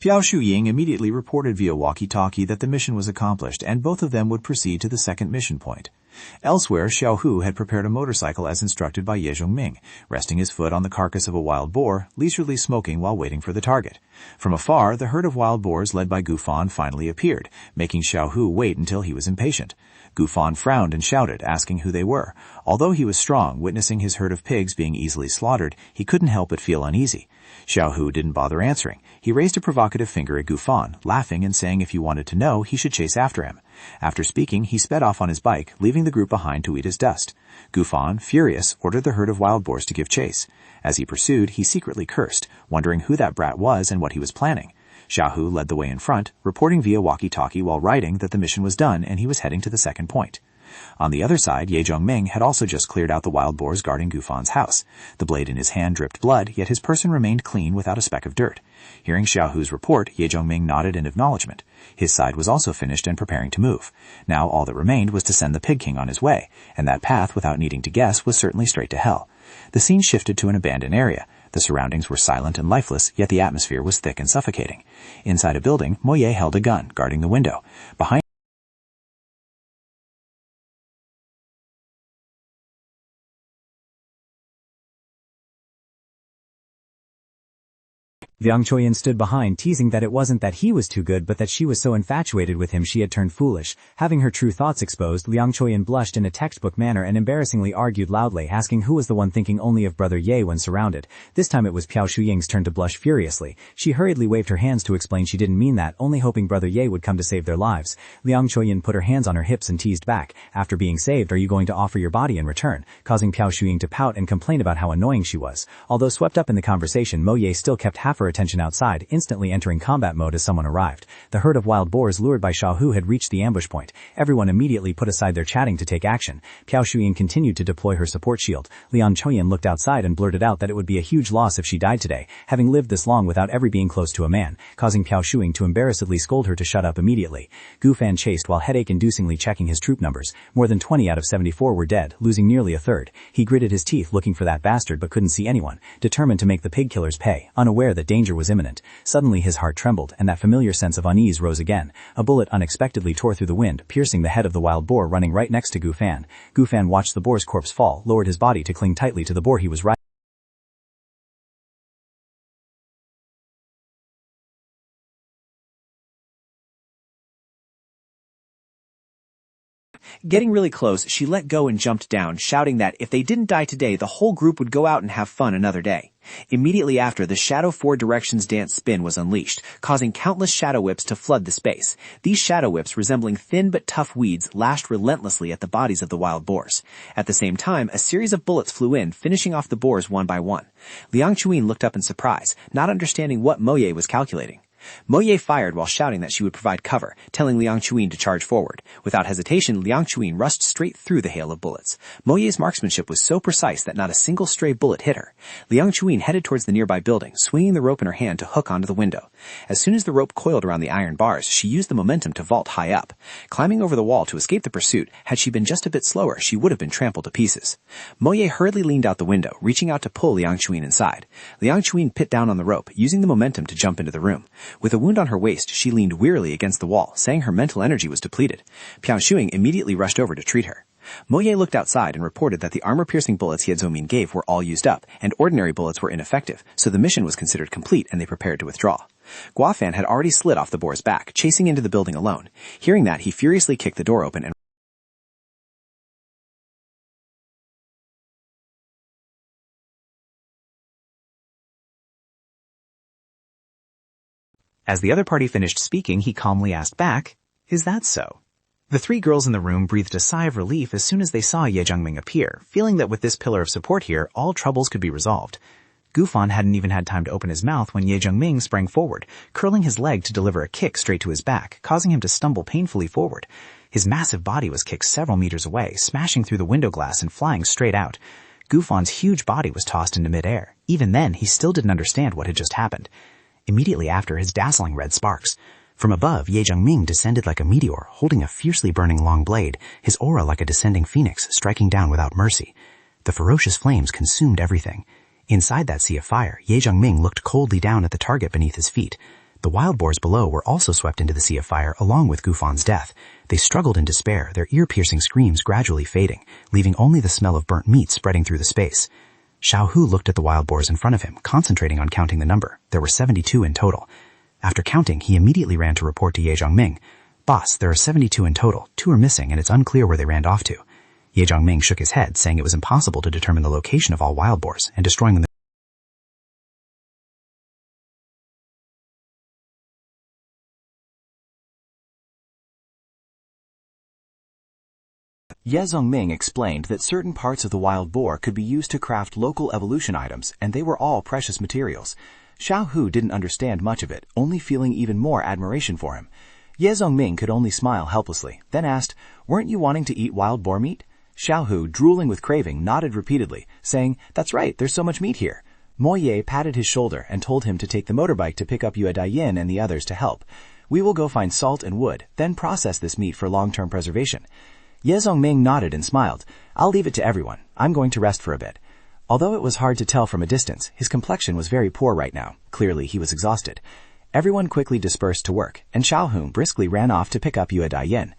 Piao Shuying immediately reported via walkie-talkie that the mission was accomplished and both of them would proceed to the second mission point. Elsewhere, Xiao Hu had prepared a motorcycle as instructed by Ye Zhongming, resting his foot on the carcass of a wild boar, leisurely smoking while waiting for the target. From afar, the herd of wild boars led by Gufan finally appeared, making Xiao Hu wait until he was impatient. Gufan frowned and shouted, asking who they were. Although he was strong, witnessing his herd of pigs being easily slaughtered, he couldn't help but feel uneasy. Xiao Hu didn't bother answering. He raised a provocative finger at Gufan, laughing and saying if he wanted to know, he should chase after him. After speaking, he sped off on his bike, leaving the group behind to eat his dust. Gufan, furious, ordered the herd of wild boars to give chase. As he pursued, he secretly cursed, wondering who that brat was and what he was planning. Xiao Hu led the way in front, reporting via walkie-talkie while riding that the mission was done and he was heading to the second point. On the other side, Ye Zhongming had also just cleared out the wild boars guarding Gufan's house. The blade in his hand dripped blood, yet his person remained clean without a speck of dirt. Hearing Xiao Hu's report, Ye Zhongming nodded in acknowledgement. His side was also finished and preparing to move. Now all that remained was to send the Pig King on his way, and that path, without needing to guess, was certainly straight to hell. The scene shifted to an abandoned area. The surroundings were silent and lifeless, yet the atmosphere was thick and suffocating. Inside a building, Moye held a gun, guarding the window. Behind Liang Choyan stood behind, teasing that it wasn't that he was too good but that she was so infatuated with him she had turned foolish. Having her true thoughts exposed, Liang Choyan blushed in a textbook manner and embarrassingly argued loudly, asking who was the one thinking only of brother Ye when surrounded. This time it was Piao Shuying's turn to blush furiously. She hurriedly waved her hands to explain she didn't mean that, only hoping brother Ye would come to save their lives. Liang Choyan put her hands on her hips and teased back, after being saved, are you going to offer your body in return? Causing Piao Shuying to pout and complain about how annoying she was. Although swept up in the conversation, Mo Ye still kept half her attention outside, instantly entering combat mode as someone arrived. The herd of wild boars lured by Xiao Hu had reached the ambush point. Everyone immediately put aside their chatting to take action. Piao Shuying continued to deploy her support shield. Liang Choyan looked outside and blurted out that it would be a huge loss if she died today, having lived this long without ever being close to a man, causing Piao Shuying to embarrassedly scold her to shut up immediately. Gufan chased while headache-inducingly checking his troop numbers. More than 20 out of 74 were dead, losing nearly a third. He gritted his teeth looking for that bastard but couldn't see anyone, determined to make the pig killers pay, unaware that danger was imminent. Suddenly his heart trembled, and that familiar sense of unease rose again. A bullet unexpectedly tore through the wind, piercing the head of the wild boar running right next to Gufan. Gufan watched the boar's corpse fall, lowered his body to cling tightly to the boar he was riding. Getting really close, she let go and jumped down, shouting that if they didn't die today, the whole group would go out and have fun another day. Immediately after, the Shadow Four Directions dance spin was unleashed, causing countless shadow whips to flood the space. These shadow whips, resembling thin but tough weeds, lashed relentlessly at the bodies of the wild boars. At the same time, a series of bullets flew in, finishing off the boars one by one. Liang Chuyin looked up in surprise, not understanding what Moye was calculating. Moye fired while shouting that she would provide cover, telling Liang Chuyin to charge forward. Without hesitation, Liang Chuyin rushed straight through the hail of bullets. Moye's marksmanship was so precise that not a single stray bullet hit her. Liang Chuyin headed towards the nearby building, swinging the rope in her hand to hook onto the window. As soon as the rope coiled around the iron bars, she used the momentum to vault high up. Climbing over the wall to escape the pursuit, had she been just a bit slower, she would have been trampled to pieces. Moye hurriedly leaned out the window, reaching out to pull Liang Chuyin inside. Liang Chuyin pit down on the rope, using the momentum to jump into the room. With a wound on her waist, she leaned wearily against the wall, saying her mental energy was depleted. Piao Shuying immediately rushed over to treat her. Moye looked outside and reported that the armor-piercing bullets Ye Zongming gave were all used up, and ordinary bullets were ineffective, so the mission was considered complete and they prepared to withdraw. Guafan had already slid off the boar's back, chasing into the building alone. Hearing that, he furiously kicked the door open and As the other party finished speaking, he calmly asked back, "Is that so?" The three girls in the room breathed a sigh of relief as soon as they saw Ye Zhongming appear, feeling that with this pillar of support here, all troubles could be resolved. Gufan hadn't even had time to open his mouth when Ye Zhongming sprang forward, curling his leg to deliver a kick straight to his back, causing him to stumble painfully forward. His massive body was kicked several meters away, smashing through the window glass and flying straight out. Gufan's huge body was tossed into midair. Even then, he still didn't understand what had just happened. Immediately after, his dazzling red sparks. From above, Ye Zhongming descended like a meteor, holding a fiercely burning long blade, his aura like a descending phoenix, striking down without mercy. The ferocious flames consumed everything. Inside that sea of fire, Ye Zhongming looked coldly down at the target beneath his feet. The wild boars below were also swept into the sea of fire along with Gufan's death. They struggled in despair, their ear-piercing screams gradually fading, leaving only the smell of burnt meat spreading through the space. Xiao Hu looked at the wild boars in front of him, concentrating on counting the number. There were 72 in total. After counting, he immediately ran to report to Ye Zhongming. "Boss, there are 72 in total. 2 are missing, and it's unclear where they ran off to." Ye Zhongming shook his head, saying it was impossible to determine the location of all wild boars, and destroying them. Ye Zhongming explained that certain parts of the wild boar could be used to craft local evolution items, and they were all precious materials. Xiao Hu didn't understand much of it, only feeling even more admiration for him. Ye Zhongming could only smile helplessly, then asked, "Weren't you wanting to eat wild boar meat?" Xiao Hu, drooling with craving, nodded repeatedly, saying, "That's right, there's so much meat here." Mo Ye patted his shoulder and told him to take the motorbike to pick up Yue Daiyin and the others to help. "We will go find salt and wood, then process this meat for long-term preservation." Ye Zhongming nodded and smiled. "I'll leave it to everyone. I'm going to rest for a bit." Although it was hard to tell from a distance, his complexion was very poor right now. Clearly, he was exhausted. Everyone quickly dispersed to work, and Xiao Hu briskly ran off to pick up Yue Daiyin.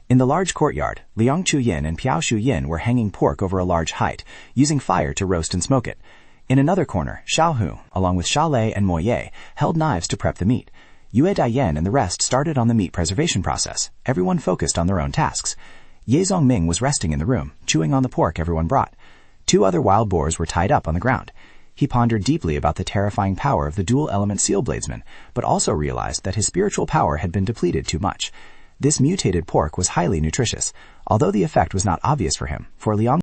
In the large courtyard, Liang Chuyin and Piao Shuyin were hanging pork over a large height, using fire to roast and smoke it. In another corner, Xiao Hu, along with Xia Lei and Mo Ye, held knives to prep the meat. Yue Daiyin and the rest started on the meat preservation process. Everyone focused on their own tasks. Ye Zhongming was resting in the room, chewing on the pork everyone brought. 2 other wild boars were tied up on the ground. He pondered deeply about the terrifying power of the dual-element seal bladesman, but also realized that his spiritual power had been depleted too much. This mutated pork was highly nutritious, although the effect was not obvious for him, for Liang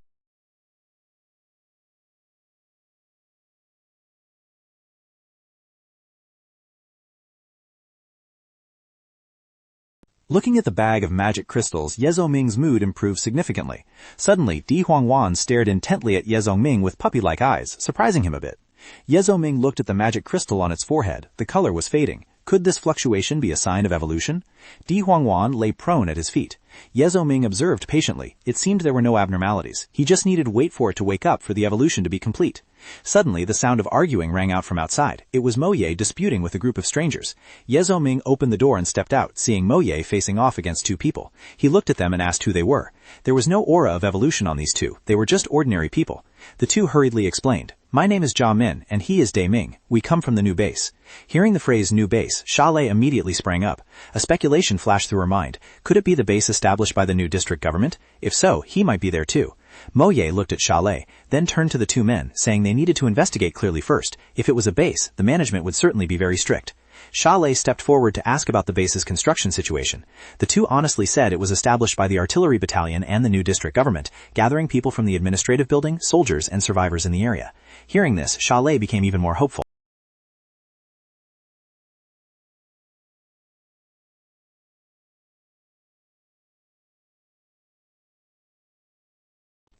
Looking at the bag of magic crystals, Ye Zhongming's mood improved significantly. Suddenly, Di Huangwan stared intently at Ye Zhongming with puppy-like eyes, surprising him a bit. Ye Zhongming looked at the magic crystal on its forehead. The color was fading. Could this fluctuation be a sign of evolution? Di Huangwan lay prone at his feet. Ye Zhongming observed patiently. It seemed there were no abnormalities. He just needed to wait for it to wake up for the evolution to be complete. Suddenly, the sound of arguing rang out from outside. It was Mo Ye disputing with a group of strangers. Ye Zhongming opened the door and stepped out, seeing Mo Ye facing off against 2 people. He looked at them and asked who they were. There was no aura of evolution on these 2. They were just ordinary people. The 2 hurriedly explained, "My name is Jia Min, and he is Dai Ming. We come from the new base." Hearing the phrase new base, Xia Lei immediately sprang up. A speculation flashed through her mind. Could it be the base established by the new district government? If so, he might be there too. Mo Ye looked at Xia Lei, then turned to the 2 men, saying they needed to investigate clearly first. If it was a base, the management would certainly be very strict. Xia Lei stepped forward to ask about the base's construction situation. The 2 honestly said it was established by the artillery battalion and the new district government, gathering people from the administrative building, soldiers, and survivors in the area. Hearing this, Xia Lei became even more hopeful.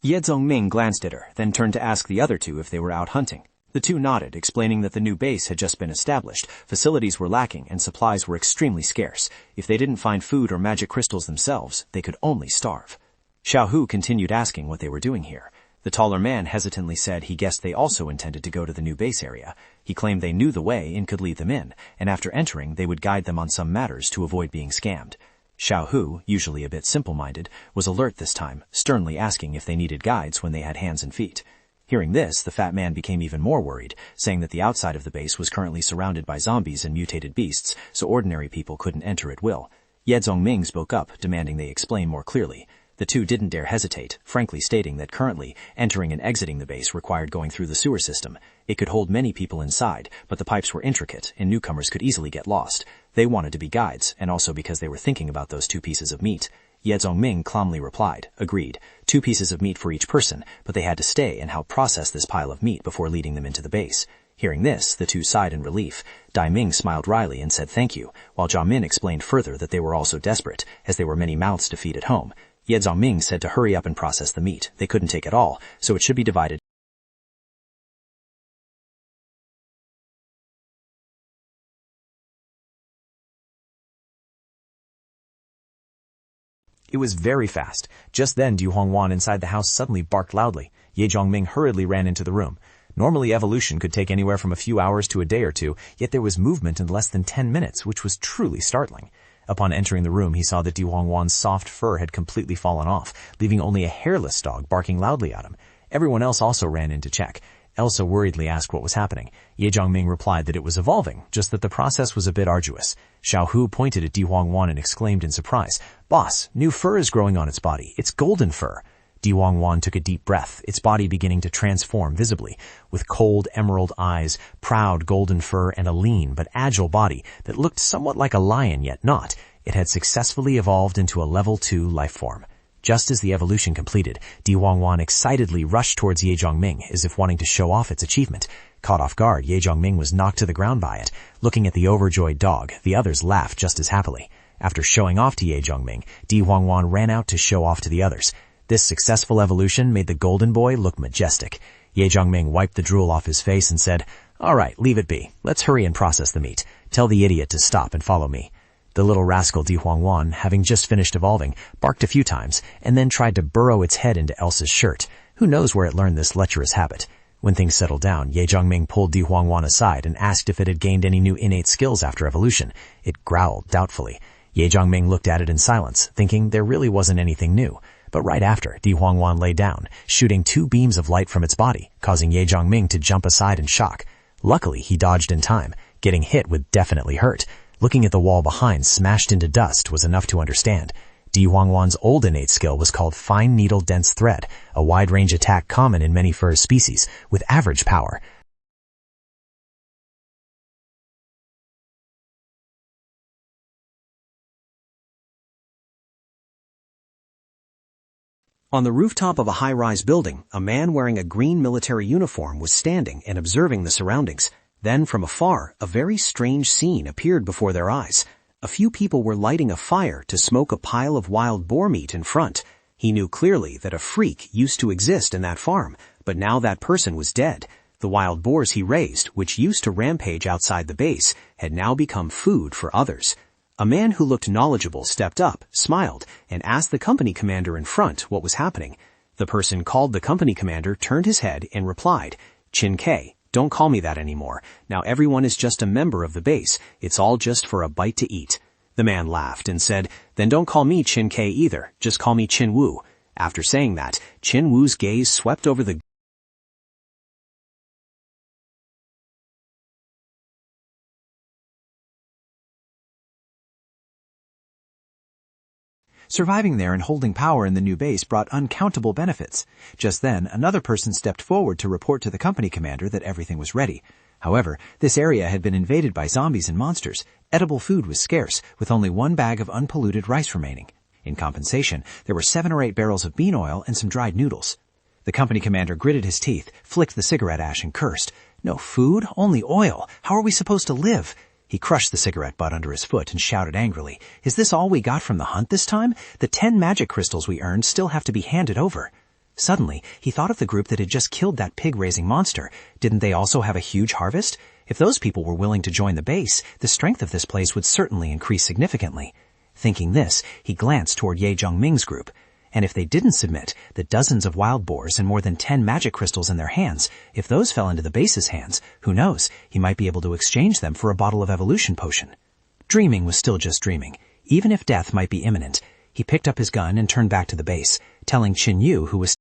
Ye Zhongming glanced at her, then turned to ask the other 2 if they were out hunting. The 2 nodded, explaining that the new base had just been established, facilities were lacking, and supplies were extremely scarce. If they didn't find food or magic crystals themselves, they could only starve. Xiao Hu continued asking what they were doing here. The taller man hesitantly said he guessed they also intended to go to the new base area. He claimed they knew the way and could lead them in, and after entering, they would guide them on some matters to avoid being scammed. Xiao Hu, usually a bit simple-minded, was alert this time, sternly asking if they needed guides when they had hands and feet. Hearing this, the fat man became even more worried, saying that the outside of the base was currently surrounded by zombies and mutated beasts, so ordinary people couldn't enter at will. Ye Zhongming spoke up, demanding they explain more clearly. The 2 didn't dare hesitate, frankly stating that currently, entering and exiting the base required going through the sewer system. It could hold many people inside, but the pipes were intricate, and newcomers could easily get lost. They wanted to be guides, and also because they were thinking about those 2 pieces of meat. Ye Zhongming calmly replied, agreed. 2 pieces of meat for each person, but they had to stay and help process this pile of meat before leading them into the base. Hearing this, the 2 sighed in relief. Dai Ming smiled wryly and said thank you, while Jia Min explained further that they were also desperate, as there were many mouths to feed at home. Ye Zhongming said to hurry up and process the meat. They couldn't take it all, so it should be divided. It was very fast. Just then, Du Hongwan inside the house suddenly barked loudly. Ye Zhongming hurriedly ran into the room. Normally, evolution could take anywhere from a few hours to a day or 2, yet there was movement in less than 10 minutes, which was truly startling. Upon entering the room, he saw that Du Hongwan's soft fur had completely fallen off, leaving only a hairless dog barking loudly at him. Everyone else also ran in to check. Elsa worriedly asked what was happening. Ye Zhongming replied that it was evolving, just that the process was a bit arduous. Xiao Hu pointed at Di Huangwan and exclaimed in surprise, "Boss, new fur is growing on its body. It's golden fur." Di Huangwan took a deep breath, its body beginning to transform visibly, with cold emerald eyes, proud golden fur, and a lean but agile body that looked somewhat like a lion yet not. It had successfully evolved into a level 2 life form. Just as the evolution completed, Di Huangwan excitedly rushed towards Ye Zhongming as if wanting to show off its achievement. Caught off guard, Ye Zhongming was knocked to the ground by it. Looking at the overjoyed dog, the others laughed just as happily. After showing off to Ye Zhongming, Di Huangwan ran out to show off to the others. This successful evolution made the golden boy look majestic. Ye Zhongming wiped the drool off his face and said, "All right, leave it be. Let's hurry and process the meat. Tell the idiot to stop and follow me." The little rascal Di Huangwan, having just finished evolving, barked a few times and then tried to burrow its head into Elsa's shirt. Who knows where it learned this lecherous habit? When things settled down, Ye Zhongming pulled Di Huangwan aside and asked if it had gained any new innate skills after evolution. It growled doubtfully. Ye Zhongming looked at it in silence, thinking there really wasn't anything new. But right after, Di Huangwan lay down, shooting 2 beams of light from its body, causing Ye Zhongming to jump aside in shock. Luckily, he dodged in time. Getting hit would definitely hurt. Looking at the wall behind, smashed into dust, was enough to understand. Di Huangwan's old innate skill was called Fine Needle Dense Thread, a wide-range attack common in many fur species, with average power. On the rooftop of a high-rise building, a man wearing a green military uniform was standing and observing the surroundings. Then, from afar, a very strange scene appeared before their eyes. A few people were lighting a fire to smoke a pile of wild boar meat in front. He knew clearly that a freak used to exist in that farm, but now that person was dead. The wild boars he raised, which used to rampage outside the base, had now become food for others. A man who looked knowledgeable stepped up, smiled, and asked the company commander in front what was happening. The person called the company commander turned his head and replied, "Chin K. Don't call me that anymore. Now everyone is just a member of the base. It's all just for a bite to eat." The man laughed and said, "Then don't call me Chin K either. Just call me Chin Wu." After saying that, Chin Wu's gaze swept over the Surviving there and holding power in the new base brought uncountable benefits. Just then, another person stepped forward to report to the company commander that everything was ready. However, this area had been invaded by zombies and monsters. Edible food was scarce, with only 1 bag of unpolluted rice remaining. In compensation, there were 7 or 8 barrels of bean oil and some dried noodles. The company commander gritted his teeth, flicked the cigarette ash, and cursed. "No food, only oil. How are we supposed to live?" He crushed the cigarette butt under his foot and shouted angrily, "Is this all we got from the hunt this time? The 10 magic crystals we earned still have to be handed over." Suddenly, he thought of the group that had just killed that pig-raising monster. Didn't they also have a huge harvest? If those people were willing to join the base, the strength of this place would certainly increase significantly. Thinking this, he glanced toward Ye Zhongming's group. And if they didn't submit, the dozens of wild boars and more than 10 magic crystals in their hands, if those fell into the base's hands, who knows, he might be able to exchange them for a bottle of evolution potion. Dreaming was still just dreaming. Even if death might be imminent, he picked up his gun and turned back to the base, telling Chin Yu, who was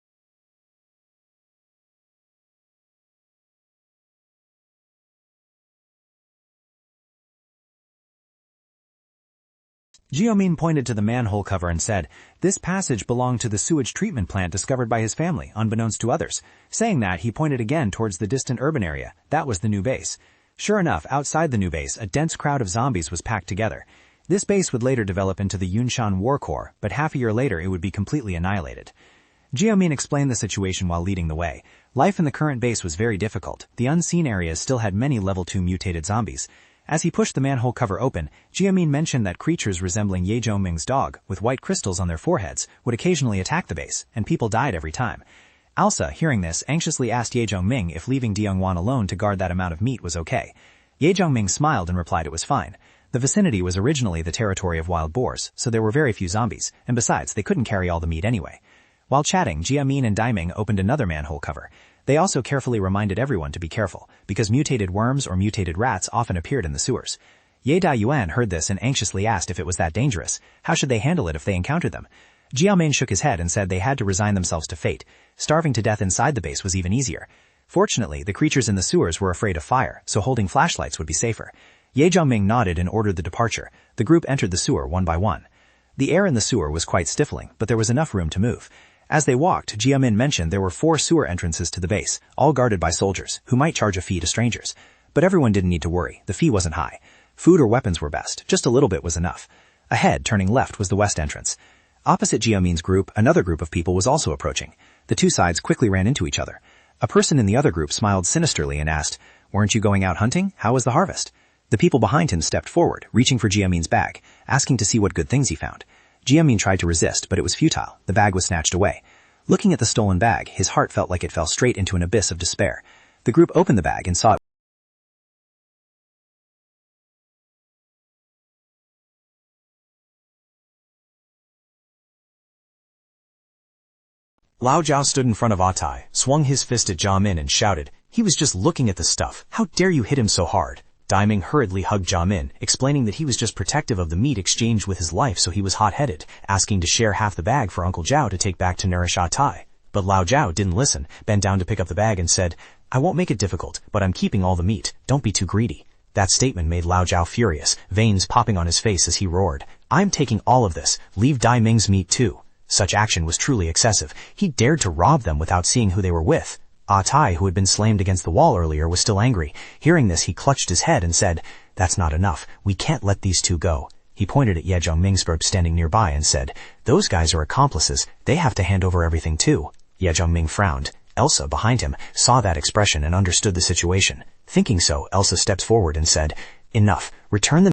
Jiaomin pointed to the manhole cover and said, "This passage belonged to the sewage treatment plant discovered by his family, unbeknownst to others." Saying that, he pointed again towards the distant urban area. That was the new base. Sure enough, outside the new base, a dense crowd of zombies was packed together. This base would later develop into the Yunshan War Corps, but half a year later it would be completely annihilated. Jiaomin explained the situation while leading the way. Life in the current base was very difficult. The unseen areas still had many level 2 mutated zombies. As he pushed the manhole cover open, Jiaomin mentioned that creatures resembling Ye Zhongming's dog, with white crystals on their foreheads, would occasionally attack the base, and people died every time. Elsa, hearing this, anxiously asked Ye Zhongming if leaving Di Huangwan alone to guard that amount of meat was okay. Ye Zhongming smiled and replied it was fine. The vicinity was originally the territory of wild boars, so there were very few zombies, and besides, they couldn't carry all the meat anyway. While chatting, Jiaomin and Daiming opened another manhole cover. They also carefully reminded everyone to be careful, because mutated worms or mutated rats often appeared in the sewers. Ye Daiyuan heard this and anxiously asked if it was that dangerous. How should they handle it if they encountered them? Jiaomin shook his head and said they had to resign themselves to fate. Starving to death inside the base was even easier. Fortunately, the creatures in the sewers were afraid of fire, so holding flashlights would be safer. Ye Zhongming nodded and ordered the departure. The group entered the sewer one by one. The air in the sewer was quite stifling, but there was enough room to move. As they walked, Jiamin mentioned there were 4 sewer entrances to the base, all guarded by soldiers, who might charge a fee to strangers. But everyone didn't need to worry, the fee wasn't high. Food or weapons were best, just a little bit was enough. Ahead, turning left, was the west entrance. Opposite Jiamin's group, another group of people was also approaching. The two sides quickly ran into each other. A person in the other group smiled sinisterly and asked, "Weren't you going out hunting? How was the harvest?" The people behind him stepped forward, reaching for Jiamin's bag, asking to see what good things he found. Jiamin tried to resist, but it was futile. The bag was snatched away. Looking at the stolen bag, his heart felt like it fell straight into an abyss of despair. The group opened the bag and saw it. Lao Zhao stood in front of Atai, swung his fist at Jiamin and shouted, "He was just looking at the stuff. How dare you hit him so hard?" Dai Ming hurriedly hugged Jiamin, explaining that he was just protective of the meat exchanged with his life, so he was hot-headed, asking to share half the bag for Uncle Zhao to take back to nourish Atai. But Lao Zhao didn't listen, bent down to pick up the bag and said, "I won't make it difficult, but I'm keeping all the meat. Don't be too greedy." That statement made Lao Zhao furious, veins popping on his face as he roared, "I'm taking all of this. Leave Dai Ming's meat too." Such action was truly excessive. He dared to rob them without seeing who they were with. Tai, who had been slammed against the wall earlier, was still angry. Hearing this, he clutched his head and said, "That's not enough. We can't let these two go." He pointed at Ye Zhongming's group standing nearby and said, "Those guys are accomplices. They have to hand over everything too." Ye Zhongming frowned. Elsa, behind him, saw that expression and understood the situation. Thinking so, Elsa stepped forward and said, "Enough. Return the..."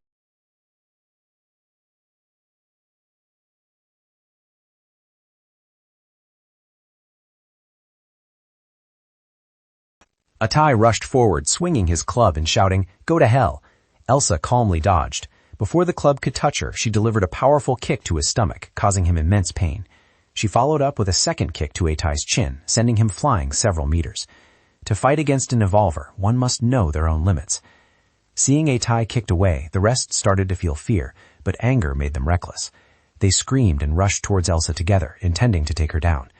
Atai rushed forward, swinging his club and shouting, "Go to hell." Elsa calmly dodged. Before the club could touch her, she delivered a powerful kick to his stomach, causing him immense pain. She followed up with a second kick to Atai's chin, sending him flying several meters. To fight against an evolver, one must know their own limits. Seeing Atai kicked away, the rest started to feel fear, but anger made them reckless. They screamed and rushed towards Elsa together, intending to take her down.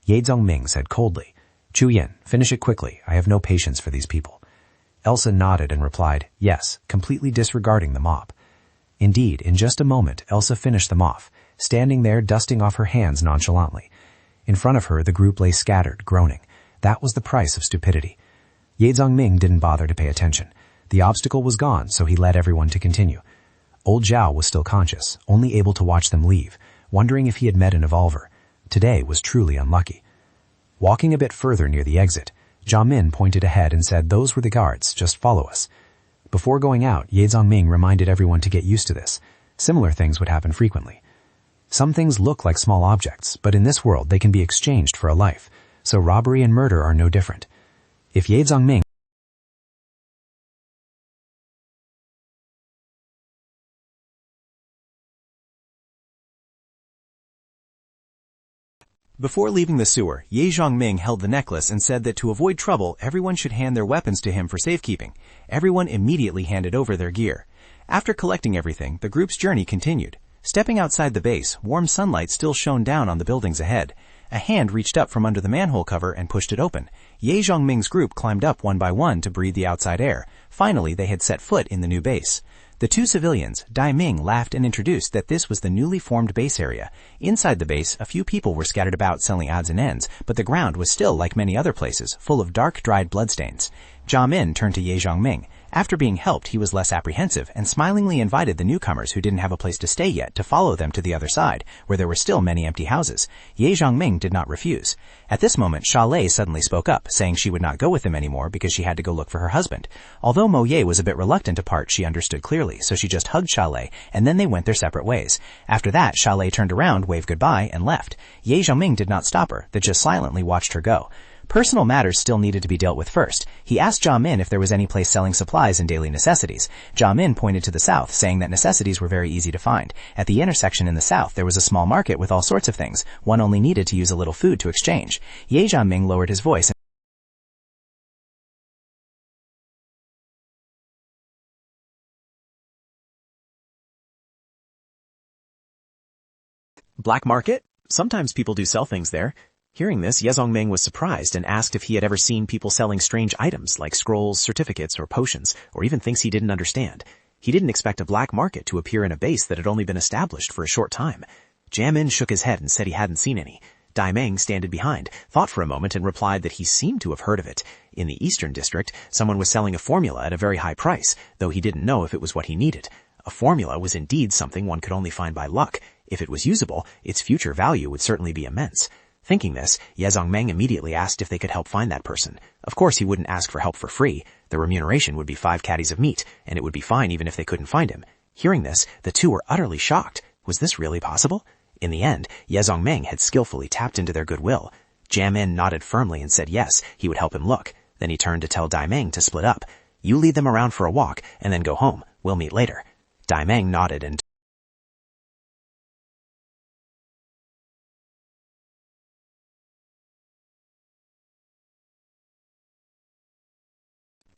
Ye Zhongming said coldly, "Chu Yin, finish it quickly. I have no patience for these people." Elsa nodded and replied, "Yes," completely disregarding the mob. Indeed, in just a moment, Elsa finished them off, standing there dusting off her hands nonchalantly. In front of her, the group lay scattered, groaning. That was the price of stupidity. Ye Zhongming didn't bother to pay attention. The obstacle was gone, so he led everyone to continue. Old Zhao was still conscious, only able to watch them leave, wondering if he had met an evolver. Today was truly unlucky. Walking a bit further near the exit, Jiamin pointed ahead and said, "Those were the guards, just follow us." Before going out, Ye Zhongming reminded everyone to get used to this. Similar things would happen frequently. Some things look like small objects, but in this world they can be exchanged for a life, so robbery and murder are no different. If Ye Zhongming Before leaving the sewer, Ye Zhongming held the necklace and said that to avoid trouble, everyone should hand their weapons to him for safekeeping. Everyone immediately handed over their gear. After collecting everything, the group's journey continued. Stepping outside the base, warm sunlight still shone down on the buildings ahead. A hand reached up from under the manhole cover and pushed it open. Ye Zhongming's group climbed up one by one to breathe the outside air. Finally, they had set foot in the new base. The two civilians, Dai Ming, laughed and introduced that this was the newly formed base area. Inside the base, a few people were scattered about selling odds and ends, but the ground was still, like many other places, full of dark, dried bloodstains. Jiamin turned to Ye Zhongming. After being helped, he was less apprehensive and smilingly invited the newcomers who didn't have a place to stay yet to follow them to the other side, where there were still many empty houses. Ye Zhongming did not refuse. At this moment, Shalei suddenly spoke up, saying she would not go with them anymore because she had to go look for her husband. Although Mo Ye was a bit reluctant to part, she understood clearly, so she just hugged Shalei, and then they went their separate ways. After that, Shalei turned around, waved goodbye, and left. Ye Zhongming did not stop her, but just silently watched her go. Personal matters still needed to be dealt with first. He asked Jiamin if there was any place selling supplies and daily necessities. Jiamin pointed to the south, saying that necessities were very easy to find. At the intersection in the south, there was a small market with all sorts of things. One only needed to use a little food to exchange. Ye Zhongming lowered his voice. Black market? Sometimes people do sell things there. Hearing this, Ye Zongming was surprised and asked if he had ever seen people selling strange items like scrolls, certificates, or potions, or even things he didn't understand. He didn't expect a black market to appear in a base that had only been established for a short time. Jamin shook his head and said he hadn't seen any. Daimeng standed behind, thought for a moment, and replied that he seemed to have heard of it. In the Eastern District, someone was selling a formula at a very high price, though he didn't know if it was what he needed. A formula was indeed something one could only find by luck. If it was usable, its future value would certainly be immense. Thinking this, Ye Zongming immediately asked if they could help find that person. Of course he wouldn't ask for help for free. The remuneration would be 5 caddies of meat, and it would be fine even if they couldn't find him. Hearing this, the two were utterly shocked. Was this really possible? In the end, Ye Zongming had skillfully tapped into their goodwill. Jamin nodded firmly and said yes, he would help him look. Then he turned to tell Daimeng to split up. You lead them around for a walk, and then go home. We'll meet later. Daimeng nodded and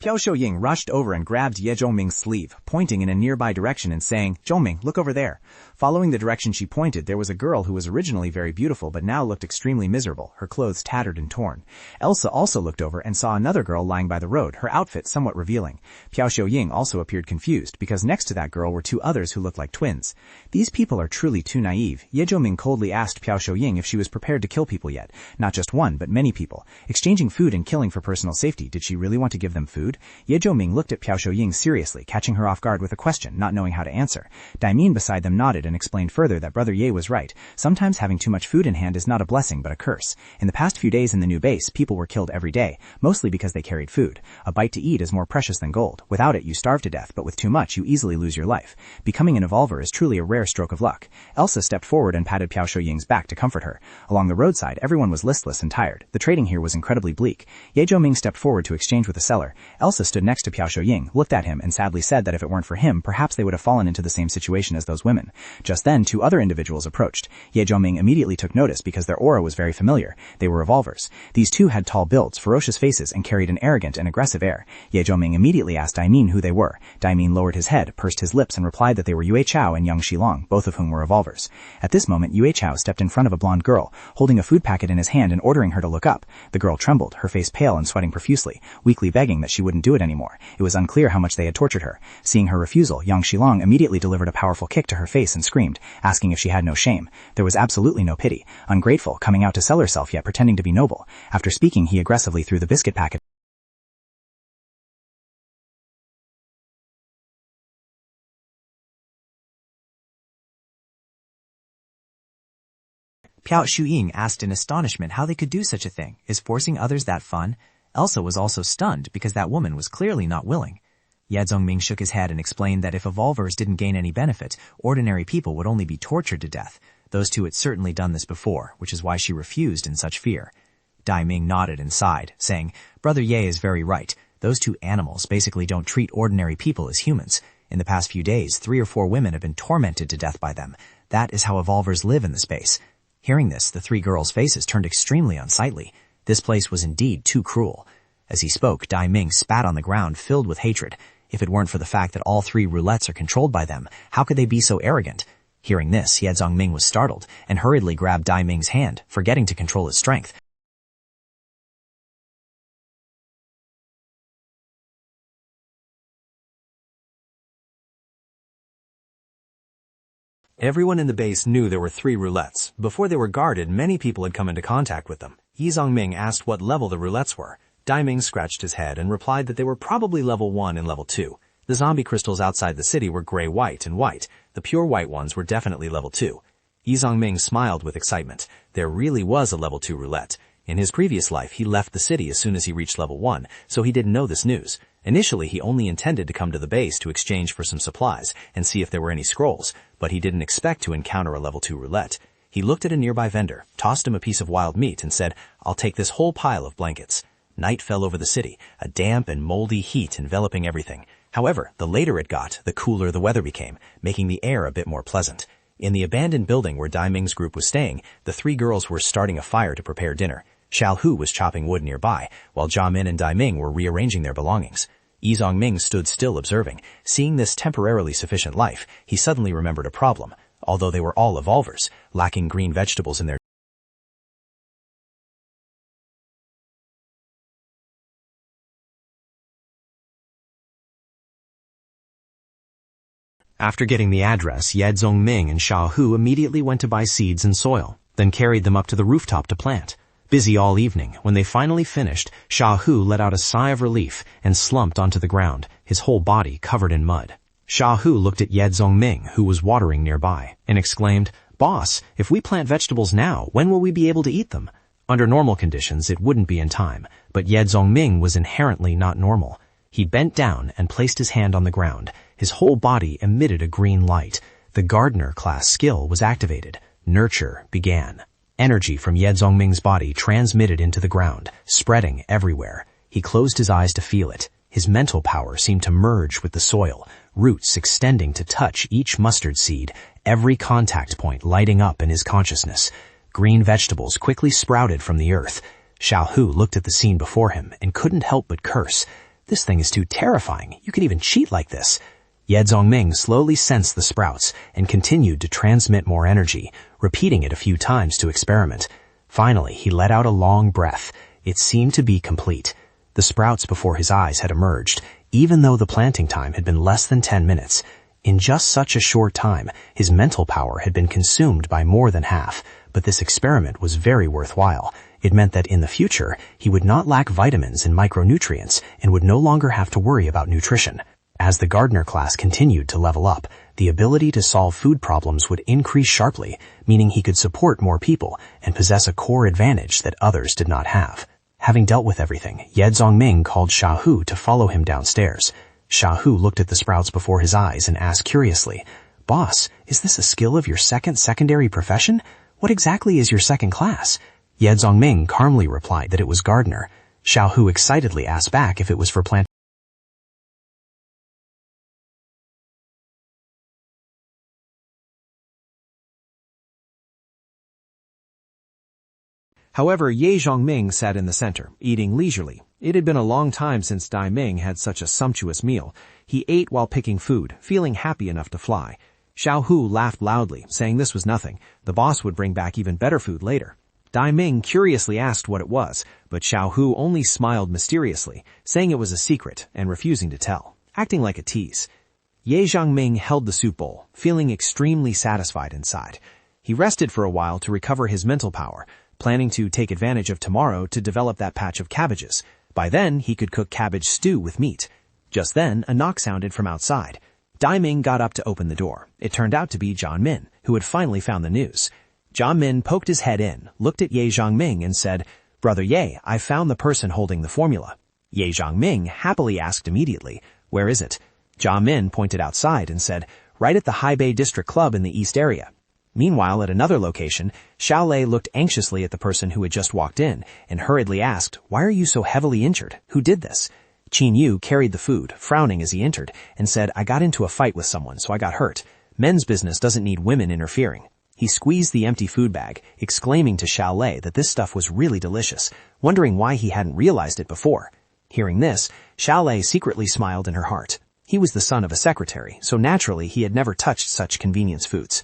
Piao Shouying rushed over and grabbed Ye Zhongming's sleeve, pointing in a nearby direction and saying, Zhongming, look over there. Following the direction she pointed, there was a girl who was originally very beautiful but now looked extremely miserable, her clothes tattered and torn. Elsa also looked over and saw another girl lying by the road, her outfit somewhat revealing. Piao Shouying also appeared confused, because next to that girl were 2 others who looked like twins. These people are truly too naive. Ye Zhongming coldly asked Piao Shouying if she was prepared to kill people yet. Not just one, but many people. Exchanging food and killing for personal safety, did she really want to give them food? Ye Zhongming looked at Piao Shouying seriously, catching her off guard with a question, not knowing how to answer. Daimin beside them nodded and explained further that Brother Ye was right. Sometimes having too much food in hand is not a blessing but a curse. In the past few days in the new base, people were killed every day, mostly because they carried food. A bite to eat is more precious than gold. Without it, you starve to death, but with too much, you easily lose your life. Becoming an evolver is truly a rare stroke of luck. Elsa stepped forward and patted Piao Shouying's back to comfort her. Along the roadside, everyone was listless and tired. The trading here was incredibly bleak. Ye Zhongming stepped forward to exchange with a seller. Elsa stood next to Piao Shouying, looked at him, and sadly said that if it weren't for him, perhaps they would have fallen into the same situation as those women. Just then, 2 other individuals approached. Ye Zhongming immediately took notice because their aura was very familiar. They were evolvers. These 2 had tall builds, ferocious faces, and carried an arrogant and aggressive air. Ye Zhongming immediately asked Daimin who they were. Daimin lowered his head, pursed his lips, and replied that they were Yue Chao and Yang Shilong, both of whom were evolvers. At this moment, Yue Chao stepped in front of a blonde girl, holding a food packet in his hand and ordering her to look up. The girl trembled, her face pale and sweating profusely, weakly begging that she wouldn't do it anymore. It was unclear how much they had tortured her. Seeing her refusal, Yang Shilong immediately delivered a powerful kick to her face and screamed, asking if she had no shame. There was absolutely no pity. Ungrateful, coming out to sell herself yet pretending to be noble. After speaking, he aggressively threw the biscuit packet. Piao Shouying asked in astonishment how they could do such a thing. Is forcing others that fun? Elsa was also stunned because that woman was clearly not willing. Ye Zongming shook his head and explained that if evolvers didn't gain any benefit, ordinary people would only be tortured to death. Those 2 had certainly done this before, which is why she refused in such fear. Daiming nodded and sighed, saying, Brother Ye is very right. Those 2 animals basically don't treat ordinary people as humans. In the past few days, 3 or 4 women have been tormented to death by them. That is how evolvers live in the space. Hearing this, the 3 girls' faces turned extremely unsightly. This place was indeed too cruel. As he spoke, Daiming spat on the ground, filled with hatred. If it weren't for the fact that all 3 roulettes are controlled by them, how could they be so arrogant? Hearing this, Ye Zongming was startled and hurriedly grabbed Daiming's hand, forgetting to control his strength. Everyone in the base knew there were 3 roulettes. Before they were guarded, many people had come into contact with them. Ye Zongming asked what level the roulettes were. Daiming scratched his head and replied that they were probably level 1 and level 2. The zombie crystals outside the city were gray-white and white. The pure white ones were definitely level 2. Ye Zongming smiled with excitement. There really was a level 2 roulette. In his previous life, he left the city as soon as he reached level 1, so he didn't know this news. Initially, he only intended to come to the base to exchange for some supplies and see if there were any scrolls, but he didn't expect to encounter a level 2 roulette. He looked at a nearby vendor, tossed him a piece of wild meat, and said, I'll take this whole pile of blankets. Night fell over the city, a damp and moldy heat enveloping everything. However, the later it got, the cooler the weather became, making the air a bit more pleasant. In the abandoned building where Daiming's group was staying, the 3 girls were starting a fire to prepare dinner. Xiao Hu was chopping wood nearby, while Jia Min and Daiming were rearranging their belongings. Yi Zongming stood still observing. Seeing this temporarily sufficient life, he suddenly remembered a problem. Although they were all evolvers, lacking green vegetables in their After getting the address, Ye Zongming and Xiao Hu immediately went to buy seeds and soil, then carried them up to the rooftop to plant. Busy all evening, when they finally finished, Xiao Hu let out a sigh of relief and slumped onto the ground, his whole body covered in mud. Xiao Hu looked at Ye Zongming, who was watering nearby, and exclaimed, "Boss, if we plant vegetables now, when will we be able to eat them?" Under normal conditions, it wouldn't be in time, but Ye Zongming was inherently not normal. He bent down and placed his hand on the ground. His whole body emitted a green light. The gardener class skill was activated. Nurture began. Energy from Ye Zongming's body transmitted into the ground, spreading everywhere. He closed his eyes to feel it. His mental power seemed to merge with the soil, roots extending to touch each mustard seed, every contact point lighting up in his consciousness. Green vegetables quickly sprouted from the earth. Xiao Hu looked at the scene before him and couldn't help but curse. "This thing is too terrifying. You can even cheat like this." Ye Zongming slowly sensed the sprouts and continued to transmit more energy, repeating it a few times to experiment. Finally, he let out a long breath. It seemed to be complete. The sprouts before his eyes had emerged, even though the planting time had been less than 10 minutes. In just such a short time, his mental power had been consumed by more than half, but this experiment was very worthwhile. It meant that in the future, he would not lack vitamins and micronutrients and would no longer have to worry about nutrition. As the gardener class continued to level up, the ability to solve food problems would increase sharply, meaning he could support more people and possess a core advantage that others did not have. Having dealt with everything, Ye Zongming called Xiao Hu to follow him downstairs. Xiao Hu looked at the sprouts before his eyes and asked curiously, "Boss, is this a skill of your secondary profession? What exactly is your second class?" Ye Zongming calmly replied that it was gardener. Xiao Hu excitedly asked back if it was for planting. However, Ye Zongming sat in the center, eating leisurely. It had been a long time since Dai Ming had such a sumptuous meal. He ate while picking food, feeling happy enough to fly. Xiao Hu laughed loudly, saying this was nothing. The boss would bring back even better food later. Dai Ming curiously asked what it was, but Xiao Hu only smiled mysteriously, saying it was a secret and refusing to tell, acting like a tease. Ye Zongming held the soup bowl, feeling extremely satisfied inside. He rested for a while to recover his mental power, planning to take advantage of tomorrow to develop that patch of cabbages. By then, he could cook cabbage stew with meat. Just then, a knock sounded from outside. Dai Ming got up to open the door. It turned out to be John Min, who had finally found the news. John Min poked his head in, looked at Ye Zongming and said, "Brother Ye, I found the person holding the formula." Ye Zongming happily asked immediately, "Where is it?" John Min pointed outside and said, "Right at the High Bay District Club in the East area." Meanwhile, at another location, Xiao Lei looked anxiously at the person who had just walked in and hurriedly asked, "Why are you so heavily injured? Who did this?" Qin Yu carried the food, frowning as he entered, and said, "I got into a fight with someone, so I got hurt. Men's business doesn't need women interfering." He squeezed the empty food bag, exclaiming to Xiao Lei that this stuff was really delicious, wondering why he hadn't realized it before. Hearing this, Xiao Lei secretly smiled in her heart. He was the son of a secretary, so naturally he had never touched such convenience foods.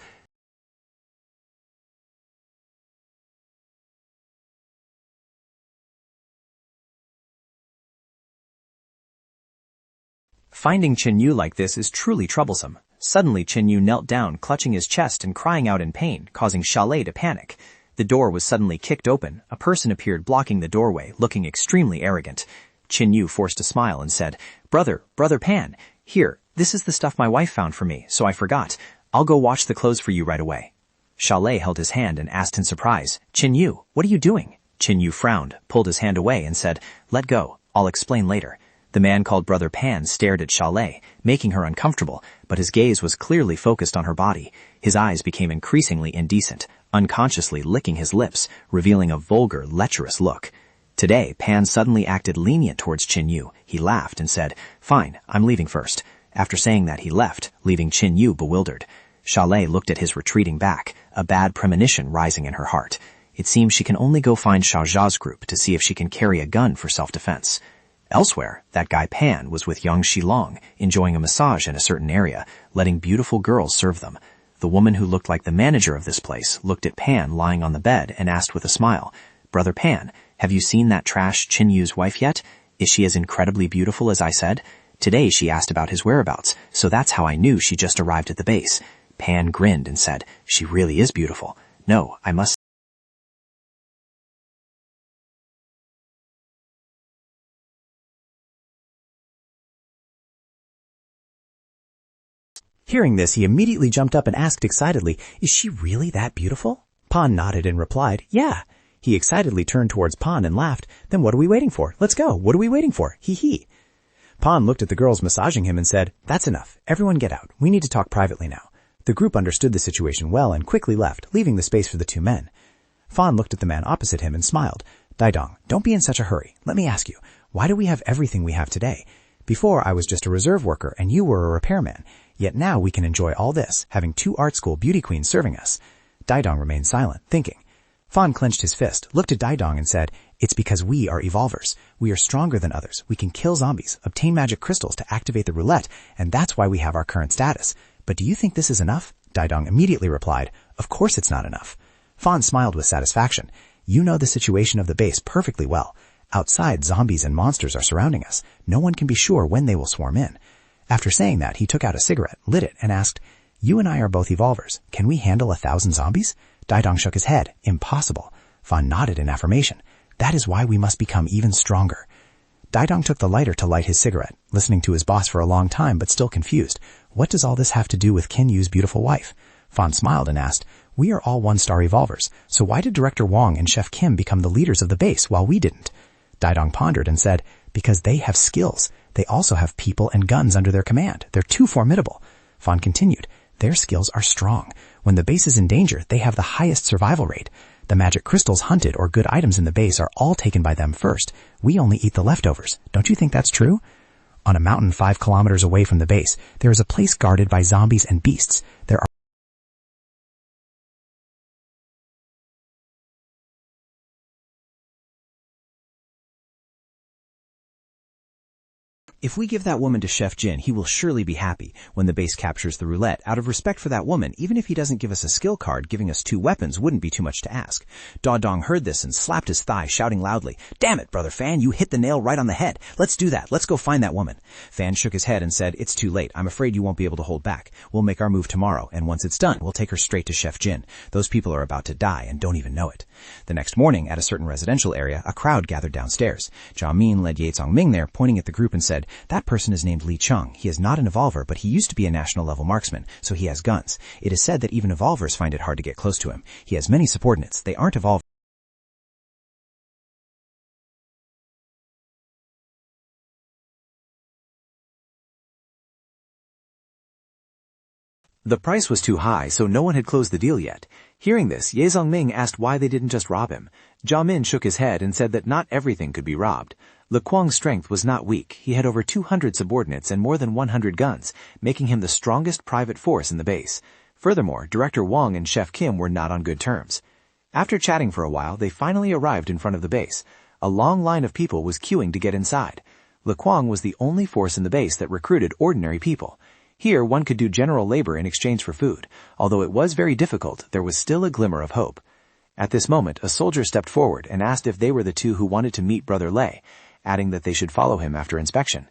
Finding Qin Yu like this is truly troublesome. Suddenly Qin Yu knelt down, clutching his chest and crying out in pain, causing Xiao Lei to panic. The door was suddenly kicked open. A person appeared blocking the doorway, looking extremely arrogant. Qin Yu forced a smile and said, Brother Pan, here, this is the stuff my wife found for me, so I forgot. I'll go wash the clothes for you right away." Xiao Lei held his hand and asked in surprise, "Qin Yu, what are you doing?" Qin Yu frowned, pulled his hand away and said, "Let go. I'll explain later." The man called Brother Pan stared at Xiao Lei, making her uncomfortable, but his gaze was clearly focused on her body. His eyes became increasingly indecent, unconsciously licking his lips, revealing a vulgar, lecherous look. Today, Pan suddenly acted lenient towards Qin Yu. He laughed and said, "Fine, I'm leaving first." After saying that, he left, leaving Qin Yu bewildered. Xiao Lei looked at his retreating back, a bad premonition rising in her heart. It seems she can only go find Xiao Zha's group to see if she can carry a gun for self-defense. Elsewhere, that guy Pan was with young Shilong, enjoying a massage in a certain area, letting beautiful girls serve them. The woman who looked like the manager of this place looked at Pan lying on the bed and asked with a smile, "Brother Pan, have you seen that trash Qin Yu's wife yet? Is she as incredibly beautiful as I said?" Today she asked about his whereabouts, so that's how I knew she just arrived at the base. Pan grinned and said, "She really is beautiful. No, I must..." Hearing this, he immediately jumped up and asked excitedly, "Is she really that beautiful?" Pan nodded and replied, "Yeah." He excitedly turned towards Pan and laughed. "Then what are we waiting for? Let's go. What are we waiting for? Hee hee." Pan looked at the girls massaging him and said, "That's enough. Everyone get out. We need to talk privately now." The group understood the situation well and quickly left, leaving the space for the two men. Fan looked at the man opposite him and smiled. "Daidong, don't be in such a hurry. Let me ask you, why do we have everything we have today? Before I was just a reserve worker and you were a repairman, yet now we can enjoy all this, having two art school beauty queens serving us." Daidong remained silent, thinking. Fan clenched his fist, looked at Daidong and said, "It's because we are evolvers. We are stronger than others. We can kill zombies, obtain magic crystals to activate the roulette, and that's why we have our current status. But do you think this is enough?" Daidong immediately replied, "Of course it's not enough." Fan smiled with satisfaction. "You know the situation of the base perfectly well. Outside, zombies and monsters are surrounding us. No one can be sure when they will swarm in." After saying that, he took out a cigarette, lit it, and asked, "You and I are both evolvers. Can we handle 1,000 zombies?" Daidong shook his head. "Impossible." Fan nodded in affirmation. "That is why we must become even stronger." Daidong took the lighter to light his cigarette, listening to his boss for a long time but still confused. What does all this have to do with Kinyu's beautiful wife? Fan smiled and asked, "We are all one-star evolvers, so why did Director Wong and Chef Kim become the leaders of the base while we didn't?" Daidong pondered and said, "Because they have skills. They also have people and guns under their command. They're too formidable." Fan continued, "Their skills are strong. When the base is in danger, they have the highest survival rate. The magic crystals hunted or good items in the base are all taken by them first. We only eat the leftovers. Don't you think that's true?" On a mountain 5 kilometers away from the base, there is a place guarded by zombies and beasts. There are If we give that woman to Chef Jin, he will surely be happy when the base captures the roulette. Out of respect for that woman, even if he doesn't give us a skill card, giving us 2 weapons wouldn't be too much to ask. Daidong heard this and slapped his thigh, shouting loudly, "Damn it, Brother Fan, you hit the nail right on the head. Let's do that. Let's go find that woman." Fan shook his head and said, "It's too late. I'm afraid you won't be able to hold back. We'll make our move tomorrow, and once it's done, we'll take her straight to Chef Jin. Those people are about to die and don't even know it." The next morning, at a certain residential area, a crowd gathered downstairs. Jiamin led Ye Zongming there, pointing at the group and said, "That person is named Li Cheng. He is not an evolver, but he used to be a national level marksman, so he has guns. It is said that even evolvers find it hard to get close to him. He has many subordinates. They aren't evolvers." The price was too high, so no one had closed the deal yet. Hearing this, Ye Zongming asked why they didn't just rob him. Jiamin shook his head and said that not everything could be robbed. Le Quang's strength was not weak. He had over 200 subordinates and more than 100 guns, making him the strongest private force in the base. Furthermore, Director Wong and Chef Kim were not on good terms. After chatting for a while, they finally arrived in front of the base. A long line of people was queuing to get inside. Le Quang was the only force in the base that recruited ordinary people. Here, one could do general labor in exchange for food. Although it was very difficult, there was still a glimmer of hope. At this moment, a soldier stepped forward and asked if they were the 2 who wanted to meet Brother Lei, adding that they should follow him after inspection.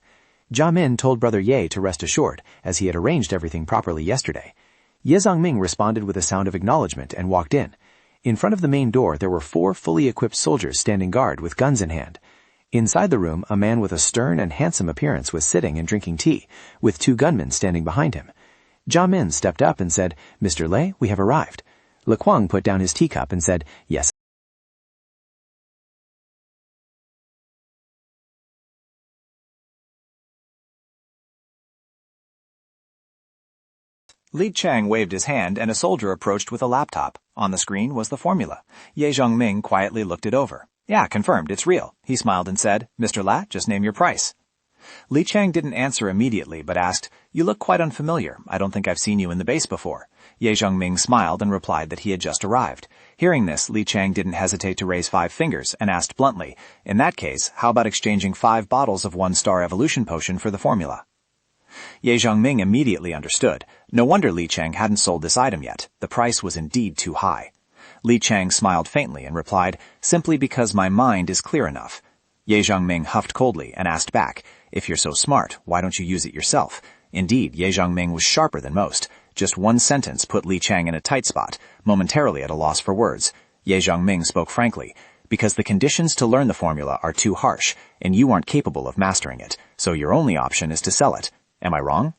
Jiamin told Brother Ye to rest assured, as he had arranged everything properly yesterday. Ye Zongming responded with a sound of acknowledgement and walked in. In front of the main door, there were 4 fully equipped soldiers standing guard with guns in hand. Inside the room, a man with a stern and handsome appearance was sitting and drinking tea, with 2 gunmen standing behind him. Jiamin stepped up and said, "Mr. Lei, we have arrived." Le Quang put down his teacup and said, "Yes." Li Cheng waved his hand and a soldier approached with a laptop. On the screen was the formula. Ye Zongming quietly looked it over. "Yeah, confirmed, it's real." He smiled and said, "Mr. La, just name your price." Li Cheng didn't answer immediately, but asked, "You look quite unfamiliar. I don't think I've seen you in the base before." Ye Zongming smiled and replied that he had just arrived. Hearing this, Li Cheng didn't hesitate to raise 5 fingers and asked bluntly, "In that case, how about exchanging 5 bottles of 1-star evolution potion for the formula?" Ye Zongming immediately understood. No wonder Li Cheng hadn't sold this item yet. The price was indeed too high. Li Cheng smiled faintly and replied, "Simply because my mind is clear enough." Ye Zongming huffed coldly and asked back, If you're so smart, why don't you use it yourself? Indeed, Ye Zhongming was sharper than most. Just one sentence put Li Chang in a tight spot, momentarily at a loss for words. Ye Zhongming spoke frankly. Because the conditions to learn the formula are too harsh, and you aren't capable of mastering it, so your only option is to sell it. Am I wrong?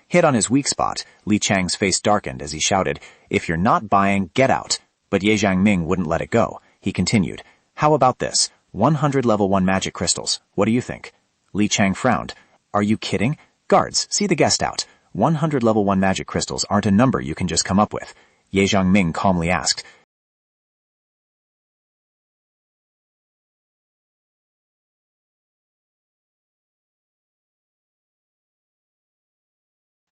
Hit on his weak spot, Li Chang's face darkened as he shouted, "If you're not buying, get out." But Ye Zhongming wouldn't let it go. He continued, "How about this? 100 level 1 magic crystals. What do you think?" Li Chang frowned. "Are you kidding? Guards, see the guest out. 100 level 1 magic crystals aren't a number you can just come up with." Ye Zhongming calmly asked,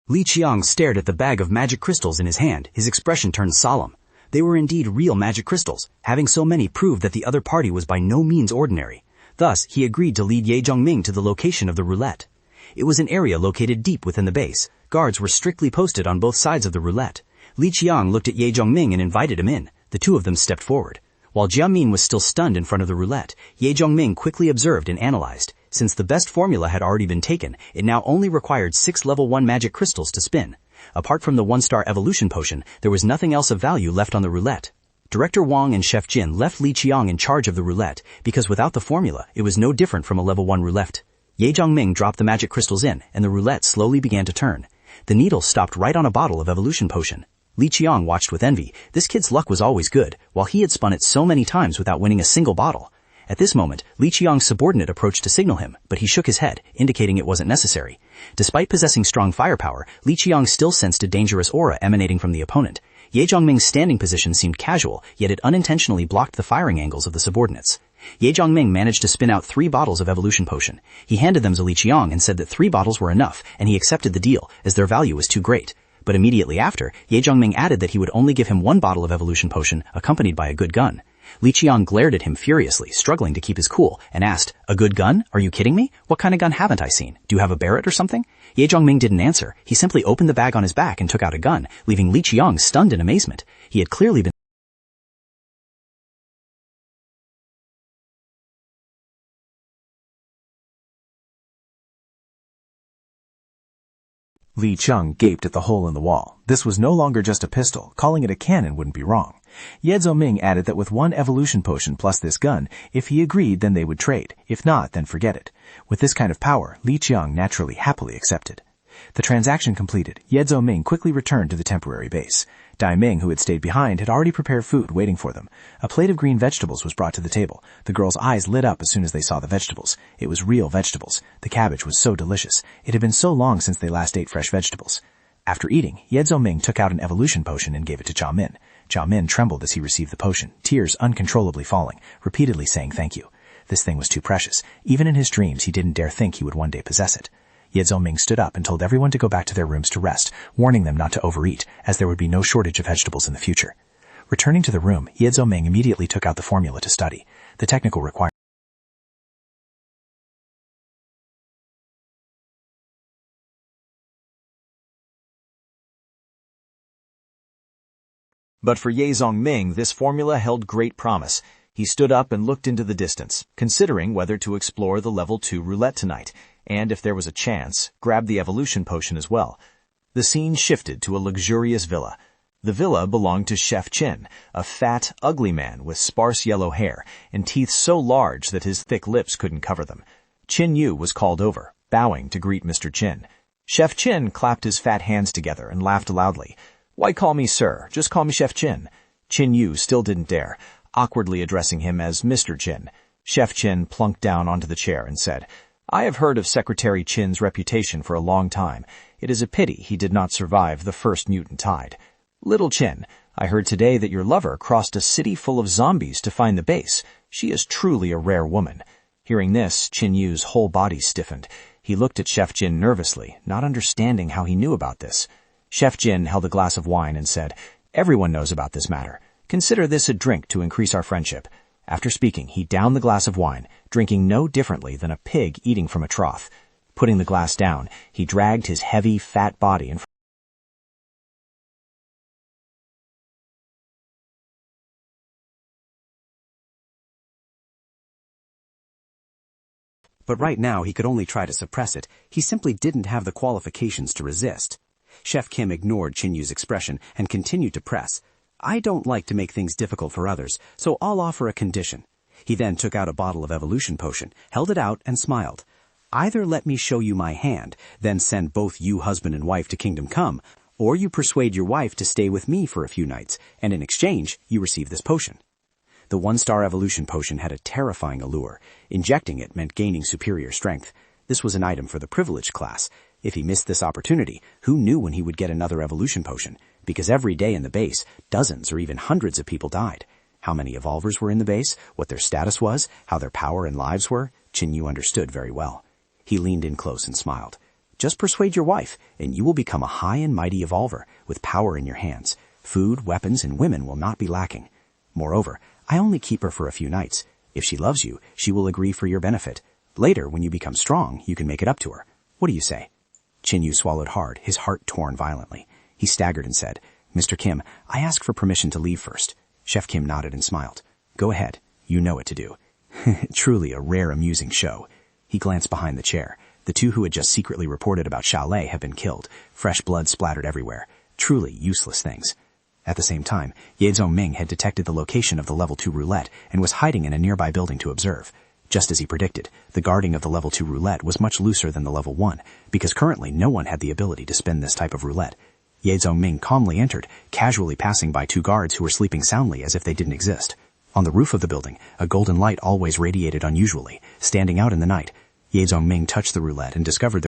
Li Qiang stared at the bag of magic crystals in his hand, his expression turned solemn. They were indeed real magic crystals. Having so many proved that the other party was by no means ordinary. Thus, he agreed to lead Ye Zhongming to the location of the roulette. It was an area located deep within the base. Guards were strictly posted on both sides of the roulette. Li Qiang looked at Ye Zhongming and invited him in. The two of them stepped forward. While Jiamin was still stunned in front of the roulette, Ye Zhongming quickly observed and analyzed. Since the best formula had already been taken, it now only required 6 level 1 magic crystals to spin. Apart from the 1-star evolution potion, there was nothing else of value left on the roulette. Director Wang and Chef Jin left Li Qiang in charge of the roulette, because without the formula, it was no different from a level 1 roulette. Ye Zhongming dropped the magic crystals in, and the roulette slowly began to turn. The needle stopped right on a bottle of evolution potion. Li Qiang watched with envy. This kid's luck was always good, while he had spun it so many times without winning a single bottle. At this moment, Li Qiang's subordinate approached to signal him, but he shook his head, indicating it wasn't necessary. Despite possessing strong firepower, Li Qiang still sensed a dangerous aura emanating from the opponent. Ye Zhongming's standing position seemed casual, yet it unintentionally blocked the firing angles of the subordinates. Ye Zhongming managed to spin out 3 bottles of evolution potion. He handed them to Li Qiang and said that 3 bottles were enough, and he accepted the deal, as their value was too great. But immediately after, Ye Zhongming added that he would only give him 1 bottle of evolution potion, accompanied by a good gun. Li Qiang glared at him furiously, struggling to keep his cool, and asked, "A good gun? Are you kidding me? What kind of gun haven't I seen? Do you have a Barrett or something?" Ye Zhongming didn't answer. He simply opened the bag on his back and took out a gun, leaving Li Qiang stunned in amazement. He had clearly been Li Qiang gaped at the hole in the wall. This was no longer just a pistol. Calling it a cannon wouldn't be wrong. Ye Zhongming added that with 1 evolution potion plus this gun, if he agreed, then they would trade. If not, then forget it. With this kind of power, Li Qiang naturally happily accepted. The transaction completed, Ye Zhongming quickly returned to the temporary base. Dai Ming, who had stayed behind, had already prepared food waiting for them. A plate of green vegetables was brought to the table. The girls' eyes lit up as soon as they saw the vegetables. It was real vegetables. The cabbage was so delicious. It had been so long since they last ate fresh vegetables. After eating, Ye Zhongming took out an evolution potion and gave it to Jiamin. Jiamin trembled as he received the potion, tears uncontrollably falling, repeatedly saying thank you. This thing was too precious. Even in his dreams, he didn't dare think he would one day possess it. Ye Zhongming stood up and told everyone to go back to their rooms to rest, warning them not to overeat, as there would be no shortage of vegetables in the future. Returning to the room, Ye Zhongming immediately took out the formula to study. The technical requirements But for Ye Zhongming, this formula held great promise. He stood up and looked into the distance, considering whether to explore the level 2 roulette tonight, and if there was a chance, grab the evolution potion as well. The scene shifted to a luxurious villa. The villa belonged to Chef Chin, a fat, ugly man with sparse yellow hair and teeth so large that his thick lips couldn't cover them. Chin Yu was called over, bowing to greet Mr. Chin. Chef Chin clapped his fat hands together and laughed loudly. "Why call me sir? Just call me Chef Chin." Chin Yu still didn't dare, awkwardly addressing him as Mr. Chin. Chef Chin plunked down onto the chair and said, "I have heard of Secretary Chin's reputation for a long time. It is a pity he did not survive the first mutant tide. Little Chin, I heard today that your lover crossed a city full of zombies to find the base. She is truly a rare woman." Hearing this, Chin Yu's whole body stiffened. He looked at Chef Jin nervously, not understanding how he knew about this. Chef Jin held a glass of wine and said, "Everyone knows about this matter. Consider this a drink to increase our friendship." After speaking, he downed the glass of wine, drinking no differently than a pig eating from a trough. Putting the glass down, he dragged his heavy, fat body in but right now he could only try to suppress it. He simply didn't have the qualifications to resist. Chef Kim ignored Chin Yu's expression and continued to press. I don't like to make things difficult for others, so I'll offer a condition. He then took out a bottle of evolution potion, held it out, and smiled. Either let me show you my hand, then send both you husband and wife to Kingdom Come, or you persuade your wife to stay with me for a few nights, and in exchange, you receive this potion. The one-star evolution potion had a terrifying allure. Injecting it meant gaining superior strength. This was an item for the privileged class. If he missed this opportunity, who knew when he would get another evolution potion? Because every day in the base, dozens or even hundreds of people died. How many evolvers were in the base, what their status was, how their power and lives were, Chin Yu understood very well. He leaned in close and smiled. Just persuade your wife, and you will become a high and mighty evolver, with power in your hands. Food, weapons, and women will not be lacking. Moreover, I only keep her for a few nights. If she loves you, she will agree for your benefit. Later, when you become strong, you can make it up to her. What do you say? Chin Yu swallowed hard, his heart torn violently. He staggered and said, Mr. Kim, I ask for permission to leave first. Chef Kim nodded and smiled. Go ahead. You know what to do. Truly a rare, amusing show. He glanced behind the chair. The two who had just secretly reported about Xiaolei had been killed. Fresh blood splattered everywhere. Truly useless things. At the same time, Ye Zhongming had detected the location of the level 2 roulette and was hiding in a nearby building to observe. Just as he predicted, the guarding of the level 2 roulette was much looser than the level 1, because currently no one had the ability to spin this type of roulette. Ye Zhongming calmly entered, casually passing by two guards who were sleeping soundly as if they didn't exist. On the roof of the building, a golden light always radiated unusually, standing out in the night. Ye Zhongming touched the roulette and discovered the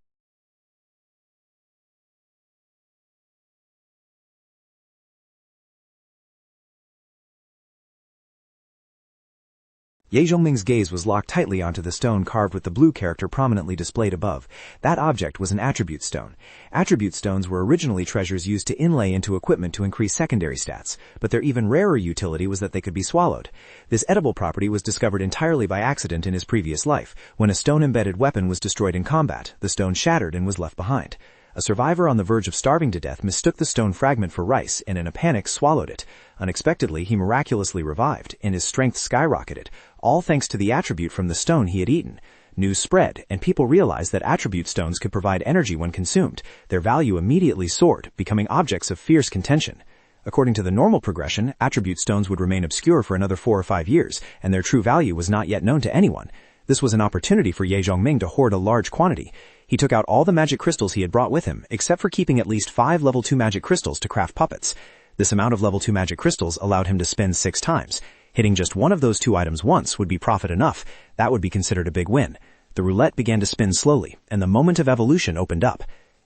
Ye Zhongming's gaze was locked tightly onto the stone carved with the blue character prominently displayed above. That object was an attribute stone. Attribute stones were originally treasures used to inlay into equipment to increase secondary stats, but their even rarer utility was that they could be swallowed. This edible property was discovered entirely by accident in his previous life. When a stone-embedded weapon was destroyed in combat, the stone shattered and was left behind. A survivor on the verge of starving to death mistook the stone fragment for rice and in a panic swallowed it. Unexpectedly, he miraculously revived, and his strength skyrocketed, all thanks to the attribute from the stone he had eaten. News spread, and people realized that attribute stones could provide energy when consumed. Their value immediately soared, becoming objects of fierce contention. According to the normal progression, attribute stones would remain obscure for another 4 or 5 years, and their true value was not yet known to anyone. This was an opportunity for Ye Zhongming to hoard a large quantity. He took out all the magic crystals he had brought with him, except for keeping at least 5 level 2 magic crystals to craft puppets. This amount of level 2 magic crystals allowed him to spend 6 times. Hitting just one of those 2 items once would be profit enough. That would be considered a big win. The roulette began to spin slowly, and the moment of evolution opened up.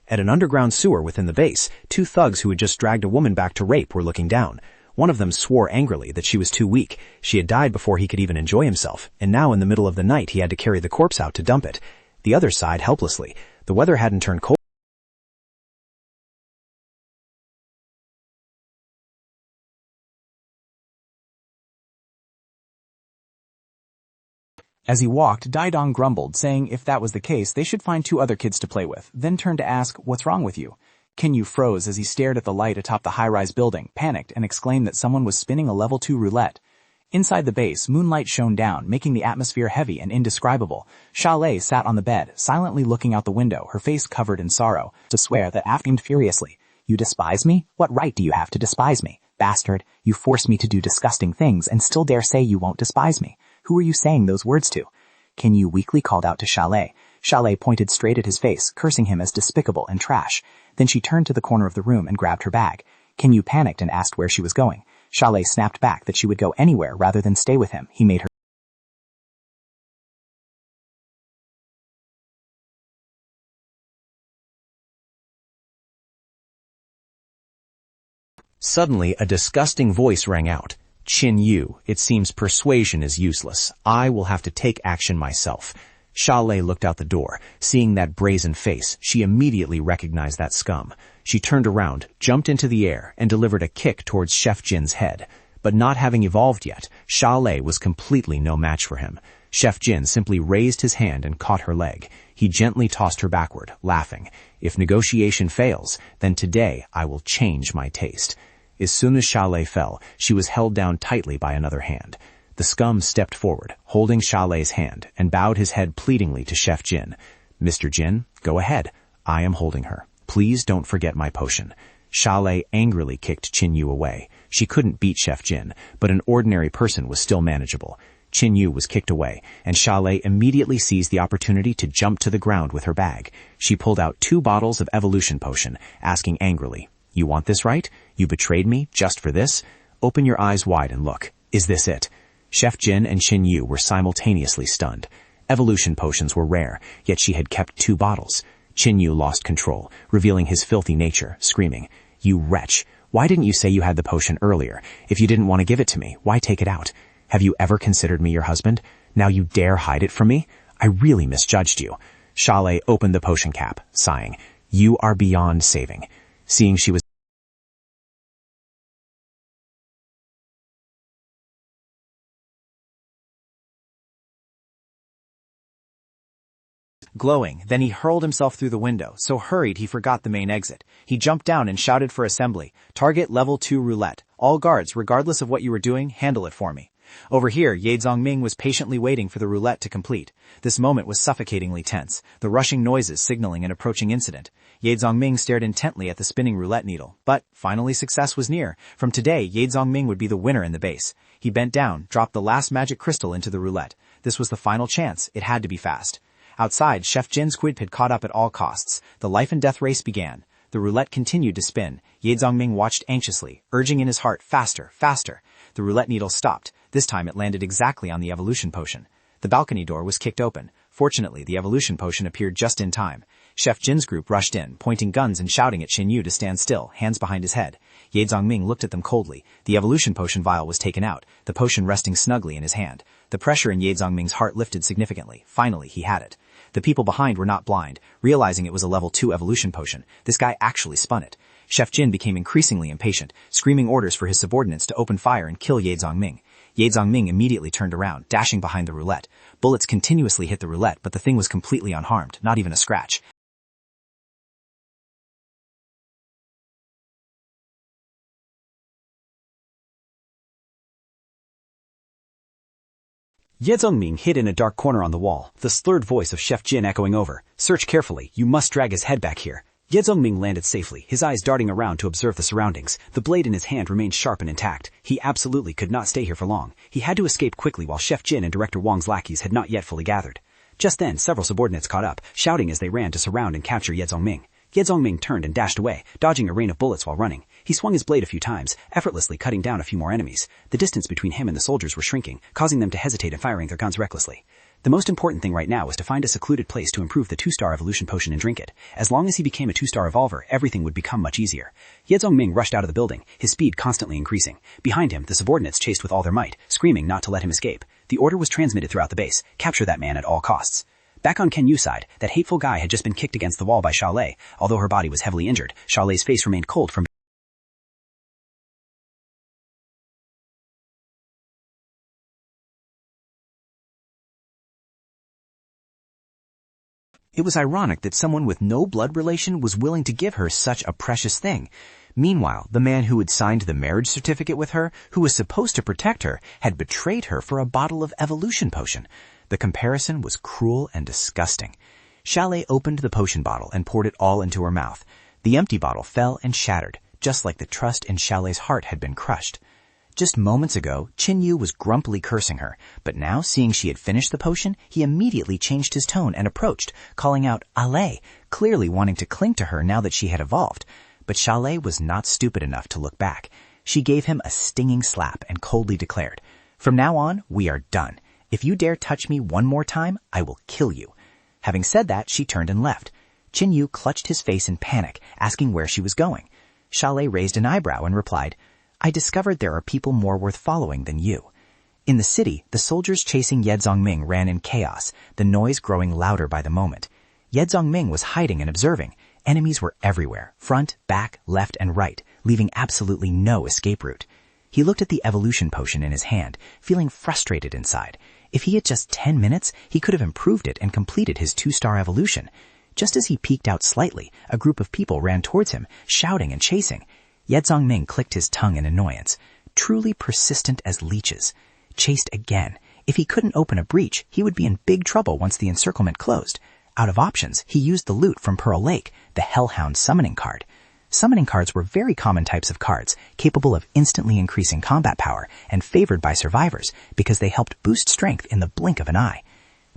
At an underground sewer within the base, 2 thugs who had just dragged a woman back to rape were looking down. One of them swore angrily that she was too weak. She had died before he could even enjoy himself, and now in the middle of the night he had to carry the corpse out to dump it. The other sighed helplessly. The weather hadn't turned cold. As he walked, Daidong grumbled, saying if that was the case, they should find 2 other kids to play with, then turned to ask, what's wrong with you? Kinyu froze as he stared at the light atop the high-rise building, panicked, and exclaimed that someone was spinning a level 2 roulette. Inside the base, moonlight shone down, making the atmosphere heavy and indescribable. Xiaolei sat on the bed, silently looking out the window, her face covered in sorrow. To swear that affirmed furiously, "You despise me? What right do you have to despise me? Bastard, you force me to do disgusting things and still dare say you won't despise me. Who are you saying those words to?" Kinyu weakly called out to Xiaolei. Xiaolei pointed straight at his face, cursing him as despicable and trash. Then she turned to the corner of the room and grabbed her bag. Kinyu panicked and asked where she was going. Xiaolei snapped back that she would go anywhere rather than stay with him. He made her Suddenly, a disgusting voice rang out. Chin Yu, it seems persuasion is useless. I will have to take action myself. Xiaolei looked out the door. Seeing that brazen face, she immediately recognized that scum. She turned around, jumped into the air, and delivered a kick towards Chef Jin's head. But not having evolved yet, Xiaolei was completely no match for him. Chef Jin simply raised his hand and caught her leg. He gently tossed her backward, laughing. If negotiation fails, then today I will change my taste. As soon as Xiaolei fell, she was held down tightly by another hand. The The scum stepped forward, holding Shalei's hand, and bowed his head pleadingly to Chef Jin. Mr. Jin, go ahead. I am holding her. Please don't forget my potion. Shalei angrily kicked Qin Yu away. She couldn't beat Chef Jin, but an ordinary person was still manageable. Qin Yu was kicked away, and Shalei immediately seized the opportunity to jump to the ground with her bag. She pulled out 2 bottles of evolution potion, asking angrily, "You want this, right? You betrayed me just for this? Open your eyes wide and look. Is this it?" Chef Jin and Qin Yu were simultaneously stunned. Evolution potions were rare, yet she had kept 2 bottles. Qin Yu lost control, revealing his filthy nature, screaming, "You wretch! Why didn't you say you had the potion earlier? If you didn't want to give it to me, why take it out? Have you ever considered me your husband? Now you dare hide it from me? I really misjudged you." Shalei opened the potion cap, sighing, "You are beyond saving." Seeing she was glowing, then he hurled himself through the window, so hurried he forgot the main exit. He jumped down and shouted for assembly. "Target level 2 roulette. All guards, regardless of what you were doing, handle it for me." Over here, Ye Zongming was patiently waiting for the roulette to complete. This moment was suffocatingly tense, the rushing noises signaling an approaching incident. Ye Zongming stared intently at the spinning roulette needle, but finally success was near. From today, Ye Zongming would be the winner in the base. He bent down, dropped the last magic crystal into the roulette. This was the final chance. It had to be fast. Outside, Chef Jin's quid had caught up at all costs. The life and death race began. The roulette continued to spin. Ye Zongming watched anxiously, urging in his heart, faster, faster. The roulette needle stopped. This time it landed exactly on the evolution potion. The balcony door was kicked open. Fortunately, the evolution potion appeared just in time. Chef Jin's group rushed in, pointing guns and shouting at Qin Yu to stand still, hands behind his head. Ye Zongming looked at them coldly. The evolution potion vial was taken out, the potion resting snugly in his hand. The pressure in Ye Zongming's heart lifted significantly. Finally, he had it. The people behind were not blind. Realizing it was a level 2 evolution potion, this guy actually spun it. Chef Jin became increasingly impatient, screaming orders for his subordinates to open fire and kill Ye Zongming. Ye Zongming immediately turned around, dashing behind the roulette. Bullets continuously hit the roulette, but the thing was completely unharmed, not even a scratch. Ye Zongming hid in a dark corner on the wall, the slurred voice of Chef Jin echoing over. "Search carefully. You must drag his head back here." Ye Zongming landed safely, his eyes darting around to observe the surroundings. The blade in his hand remained sharp and intact. He absolutely could not stay here for long. He had to escape quickly while Chef Jin and Director Wang's lackeys had not yet fully gathered. Just then, several subordinates caught up, shouting as they ran to surround and capture Ye Zongming. Ye Zongming turned and dashed away, dodging a rain of bullets while running. He swung his blade a few times, effortlessly cutting down a few more enemies. The distance between him and the soldiers were shrinking, causing them to hesitate and firing their guns recklessly. The most important thing right now was to find a secluded place to improve the 2-star evolution potion and drink it. As long as he became a 2-star evolver, everything would become much easier. Ye Zongming rushed out of the building, his speed constantly increasing. Behind him, the subordinates chased with all their might, screaming not to let him escape. The order was transmitted throughout the base: capture that man at all costs. Back on Qin Yu's side, that hateful guy had just been kicked against the wall by Shalei. Although her body was heavily injured, Shalei's face remained cold from It was ironic that someone with no blood relation was willing to give her such a precious thing. Meanwhile, the man who had signed the marriage certificate with her, who was supposed to protect her, had betrayed her for a bottle of evolution potion. The comparison was cruel and disgusting. Shalei opened the potion bottle and poured it all into her mouth. The empty bottle fell and shattered, just like the trust in Shalei's heart had been crushed. Just moments ago, Qin Yu was grumpily cursing her, but now, seeing she had finished the potion, he immediately changed his tone and approached, calling out "Allez," clearly wanting to cling to her now that she had evolved. But Shalei was not stupid enough to look back. She gave him a stinging slap and coldly declared, "From now on, we are done. If you dare touch me one more time, I will kill you." Having said that, she turned and left. Qin Yu clutched his face in panic, asking where she was going. Shalei raised an eyebrow and replied, "I discovered there are people more worth following than you." In the city, the soldiers chasing Ye Zongming ran in chaos, the noise growing louder by the moment. Ye Zongming was hiding and observing. Enemies were everywhere, front, back, left, and right, leaving absolutely no escape route. He looked at the evolution potion in his hand, feeling frustrated inside. If he had just 10 minutes, he could have improved it and completed his 2-star evolution. Just as he peeked out slightly, a group of people ran towards him, shouting and chasing. Ye Zongming clicked his tongue in annoyance. Truly persistent as leeches. chased again. If he couldn't open a breach, he would be in big trouble once the encirclement closed. Out of options, he used the loot from Pearl Lake, the Hellhound summoning card. Summoning cards were very common types of cards, capable of instantly increasing combat power and favored by survivors because they helped boost strength in the blink of an eye.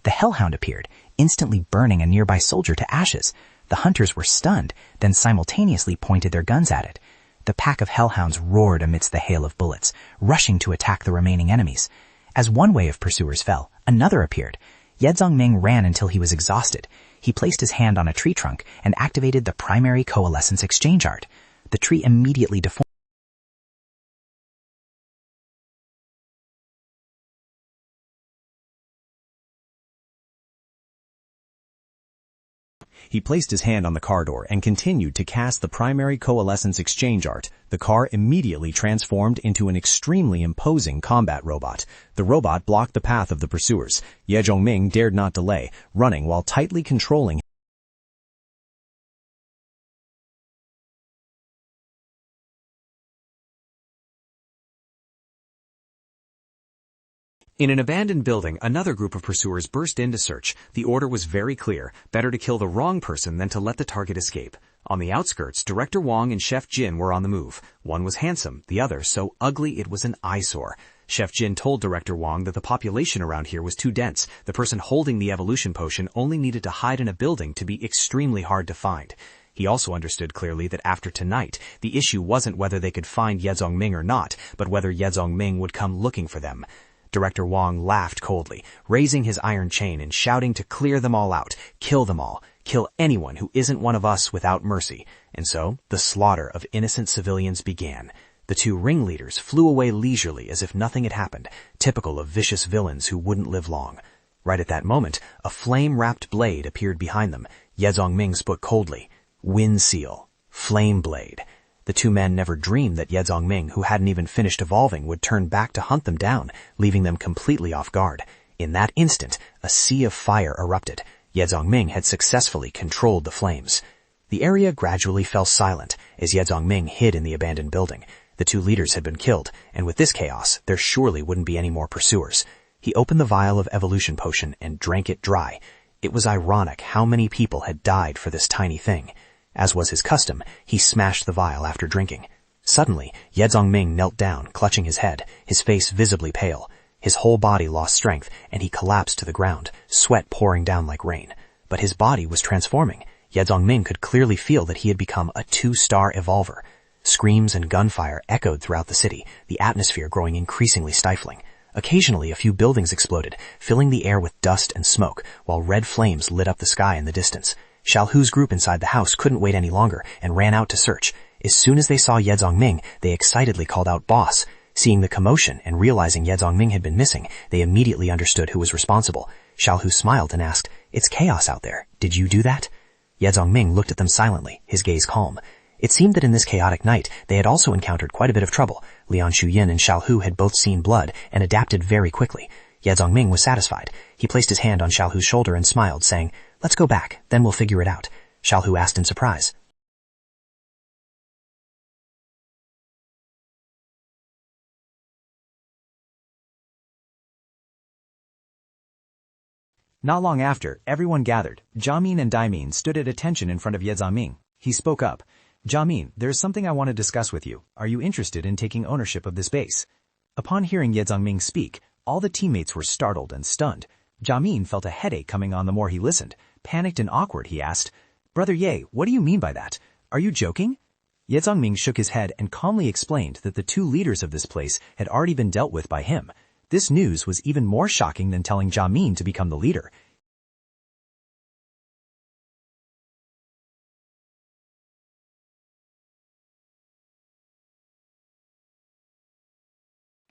The Hellhound appeared, instantly burning a nearby soldier to ashes. The hunters were stunned, then simultaneously pointed their guns at it. The pack of Hellhounds roared amidst the hail of bullets, rushing to attack the remaining enemies. As one wave of pursuers fell, another appeared. Yedzongming ran until he was exhausted. He placed his hand on a tree trunk and activated the primary coalescence exchange art. The tree immediately deformed. He placed his hand on the car door and continued to cast the primary coalescence exchange art. The car immediately transformed into an extremely imposing combat robot. The robot blocked the path of the pursuers. Ye Zhongming dared not delay, running while tightly controlling. In an abandoned building, another group of pursuers burst in to search. The order was very clear: better to kill the wrong person than to let the target escape. On the outskirts, Director Wong and Chef Jin were on the move. One was handsome, the other so ugly it was an eyesore. Chef Jin told Director Wong that the population around here was too dense. The person holding the evolution potion only needed to hide in a building to be extremely hard to find. He also understood clearly that after tonight, the issue wasn't whether they could find Ye Zhongming or not, but whether Ye Zhongming would come looking for them. Director Wong laughed coldly, raising his iron chain and shouting to clear them all out, kill them all, kill anyone who isn't one of us without mercy. And so, the slaughter of innocent civilians began. The two ringleaders flew away leisurely as if nothing had happened, typical of vicious villains who wouldn't live long. Right at that moment, a flame-wrapped blade appeared behind them. Ye Zhongming spoke coldly. Wind Seal. Flame Blade. The two men never dreamed that Ye Zhongming, who hadn't even finished evolving, would turn back to hunt them down, leaving them completely off guard. In that instant, a sea of fire erupted. Ye Zhongming had successfully controlled the flames. The area gradually fell silent as Ye Zhongming hid in the abandoned building. The two leaders had been killed, and with this chaos, there surely wouldn't be any more pursuers. He opened the vial of evolution potion and drank it dry. It was ironic how many people had died for this tiny thing. As was his custom, he smashed the vial after drinking. Suddenly, Ye Zhongming knelt down, clutching his head, his face visibly pale. His whole body lost strength, and he collapsed to the ground, sweat pouring down like rain. But his body was transforming. Ye Zhongming could clearly feel that he had become a 2-star evolver. Screams and gunfire echoed throughout the city, the atmosphere growing increasingly stifling. Occasionally, a few buildings exploded, filling the air with dust and smoke, while red flames lit up the sky in the distance. Xiaohu's group inside the house couldn't wait any longer and ran out to search. As soon as they saw Ye Zhongming, they excitedly called out, "Boss!" Seeing the commotion and realizing Ye Zhongming had been missing, they immediately understood who was responsible. Xiaohu smiled and asked, "It's chaos out there. Did you do that?" Ye Zhongming looked at them silently, his gaze calm. It seemed that in this chaotic night, they had also encountered quite a bit of trouble. Lian Shuyin and Xiaohu had both seen blood and adapted very quickly. Ye Zhongming was satisfied. He placed his hand on Xiaohu's shoulder and smiled, saying, "Let's go back, then we'll figure it out." Xiaohu asked in surprise. Not long after, everyone gathered. Jiamin and Daimin stood at attention in front of Ye Zhongming. He spoke up. "Jiamin, there's something I want to discuss with you. Are you interested in taking ownership of this base?" Upon hearing Ye Zhongming speak, all the teammates were startled and stunned. Jiamin felt a headache coming on the more he listened. Panicked and awkward, he asked, "Brother Ye, what do you mean by that? Are you joking?" Ye Zhongming shook his head and calmly explained that the two leaders of this place had already been dealt with by him. This news was even more shocking than telling Jiamin to become the leader.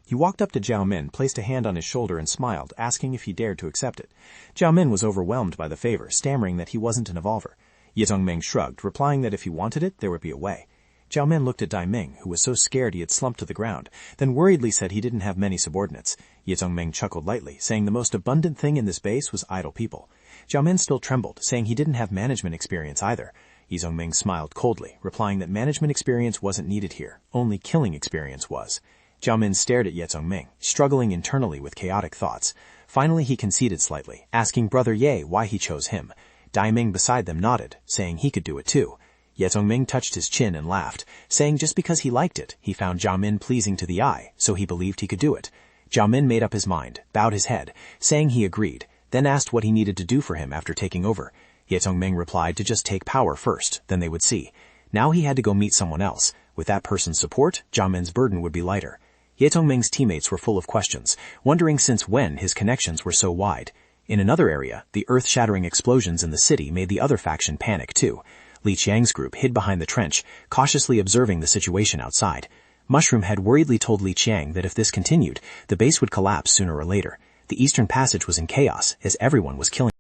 He walked up to Jiao Min, placed a hand on his shoulder and smiled, asking if he dared to accept it. Jiao Min was overwhelmed by the favor, stammering that he wasn't an evolver. Ye Zhongming shrugged, replying that if he wanted it, there would be a way. Jiao Min looked at Dai Ming, who was so scared he had slumped to the ground, then worriedly said he didn't have many subordinates. Ye Zhongming chuckled lightly, saying the most abundant thing in this base was idle people. Jiao Min still trembled, saying he didn't have management experience either. Ye Zhongming smiled coldly, replying that management experience wasn't needed here, only killing experience was. Jiamin stared at Ye Zongming, struggling internally with chaotic thoughts. Finally he conceded slightly, asking Brother Ye why he chose him. Daiming beside them nodded, saying he could do it too. Ye Zongming touched his chin and laughed, saying just because he liked it, he found Jiamin pleasing to the eye, so he believed he could do it. Jiamin made up his mind, bowed his head, saying he agreed, then asked what he needed to do for him after taking over. Ye Zongming replied to just take power first, then they would see. Now he had to go meet someone else. With that person's support, Jiamin's burden would be lighter. Ye Zongming's teammates were full of questions, wondering since when his connections were so wide. In another area, the earth-shattering explosions in the city made the other faction panic too. Li Qiang's group hid behind the trench, cautiously observing the situation outside. Mushroom had worriedly told Li Qiang that if this continued, the base would collapse sooner or later. The eastern passage was in chaos, as everyone was killing.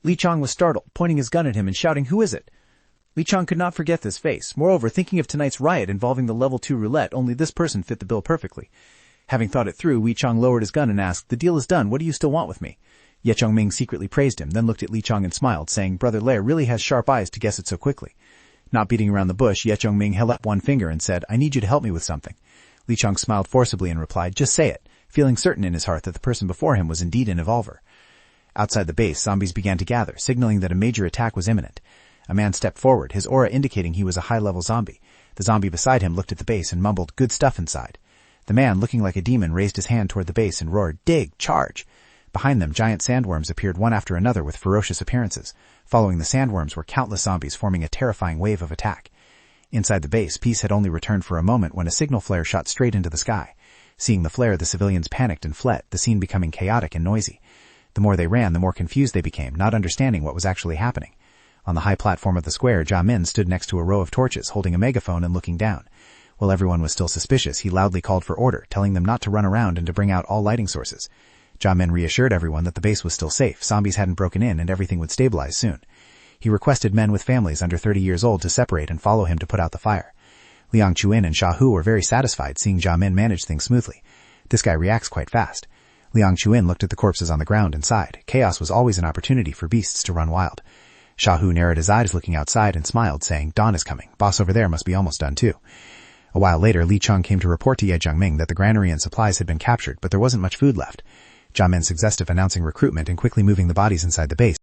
Li Qiang was startled, pointing his gun at him and shouting, "Who is it?" Li Qiang could not forget this face. Moreover, thinking of tonight's riot involving the level 2 roulette, only this person fit the bill perfectly. Having thought it through, Li Qiang lowered his gun and asked, "The deal is done. What do you still want with me?" Ye Zongming secretly praised him, then looked at Li Qiang and smiled, saying, "Brother Lair really has sharp eyes to guess it so quickly." Not beating around the bush, Ye Zongming held up one finger and said, "I need you to help me with something." Li Qiang smiled forcibly and replied, "Just say it," feeling certain in his heart that the person before him was indeed an evolver. Outside the base, zombies began to gather, signaling that a major attack was imminent. A man stepped forward, his aura indicating he was a high-level zombie. The zombie beside him looked at the base and mumbled, "Good stuff inside." The man, looking like a demon, raised his hand toward the base and roared, "Dig! Charge!" Behind them, giant sandworms appeared one after another with ferocious appearances. Following the sandworms were countless zombies forming a terrifying wave of attack. Inside the base, peace had only returned for a moment when a signal flare shot straight into the sky. Seeing the flare, the civilians panicked and fled, the scene becoming chaotic and noisy. The more they ran, the more confused they became, not understanding what was actually happening. On the high platform of the square, Jiamin stood next to a row of torches, holding a megaphone and looking down. While everyone was still suspicious, he loudly called for order, telling them not to run around and to bring out all lighting sources. Jiamin reassured everyone that the base was still safe, zombies hadn't broken in, and everything would stabilize soon. He requested men with families under 30 years old to separate and follow him to put out the fire. Liang Chuin and Xiaohu were very satisfied seeing Jiamin manage things smoothly. This guy reacts quite fast. Liang Chuin looked at the corpses on the ground and sighed. Chaos was always an opportunity for beasts to run wild. Xiaohu narrowed his eyes looking outside and smiled, saying, "Dawn is coming. Boss over there must be almost done too." A while later, Li Qiang came to report to Ye Zongming that the granary and supplies had been captured, but there wasn't much food left. Jiamin suggested announcing recruitment and quickly moving the bodies inside the base.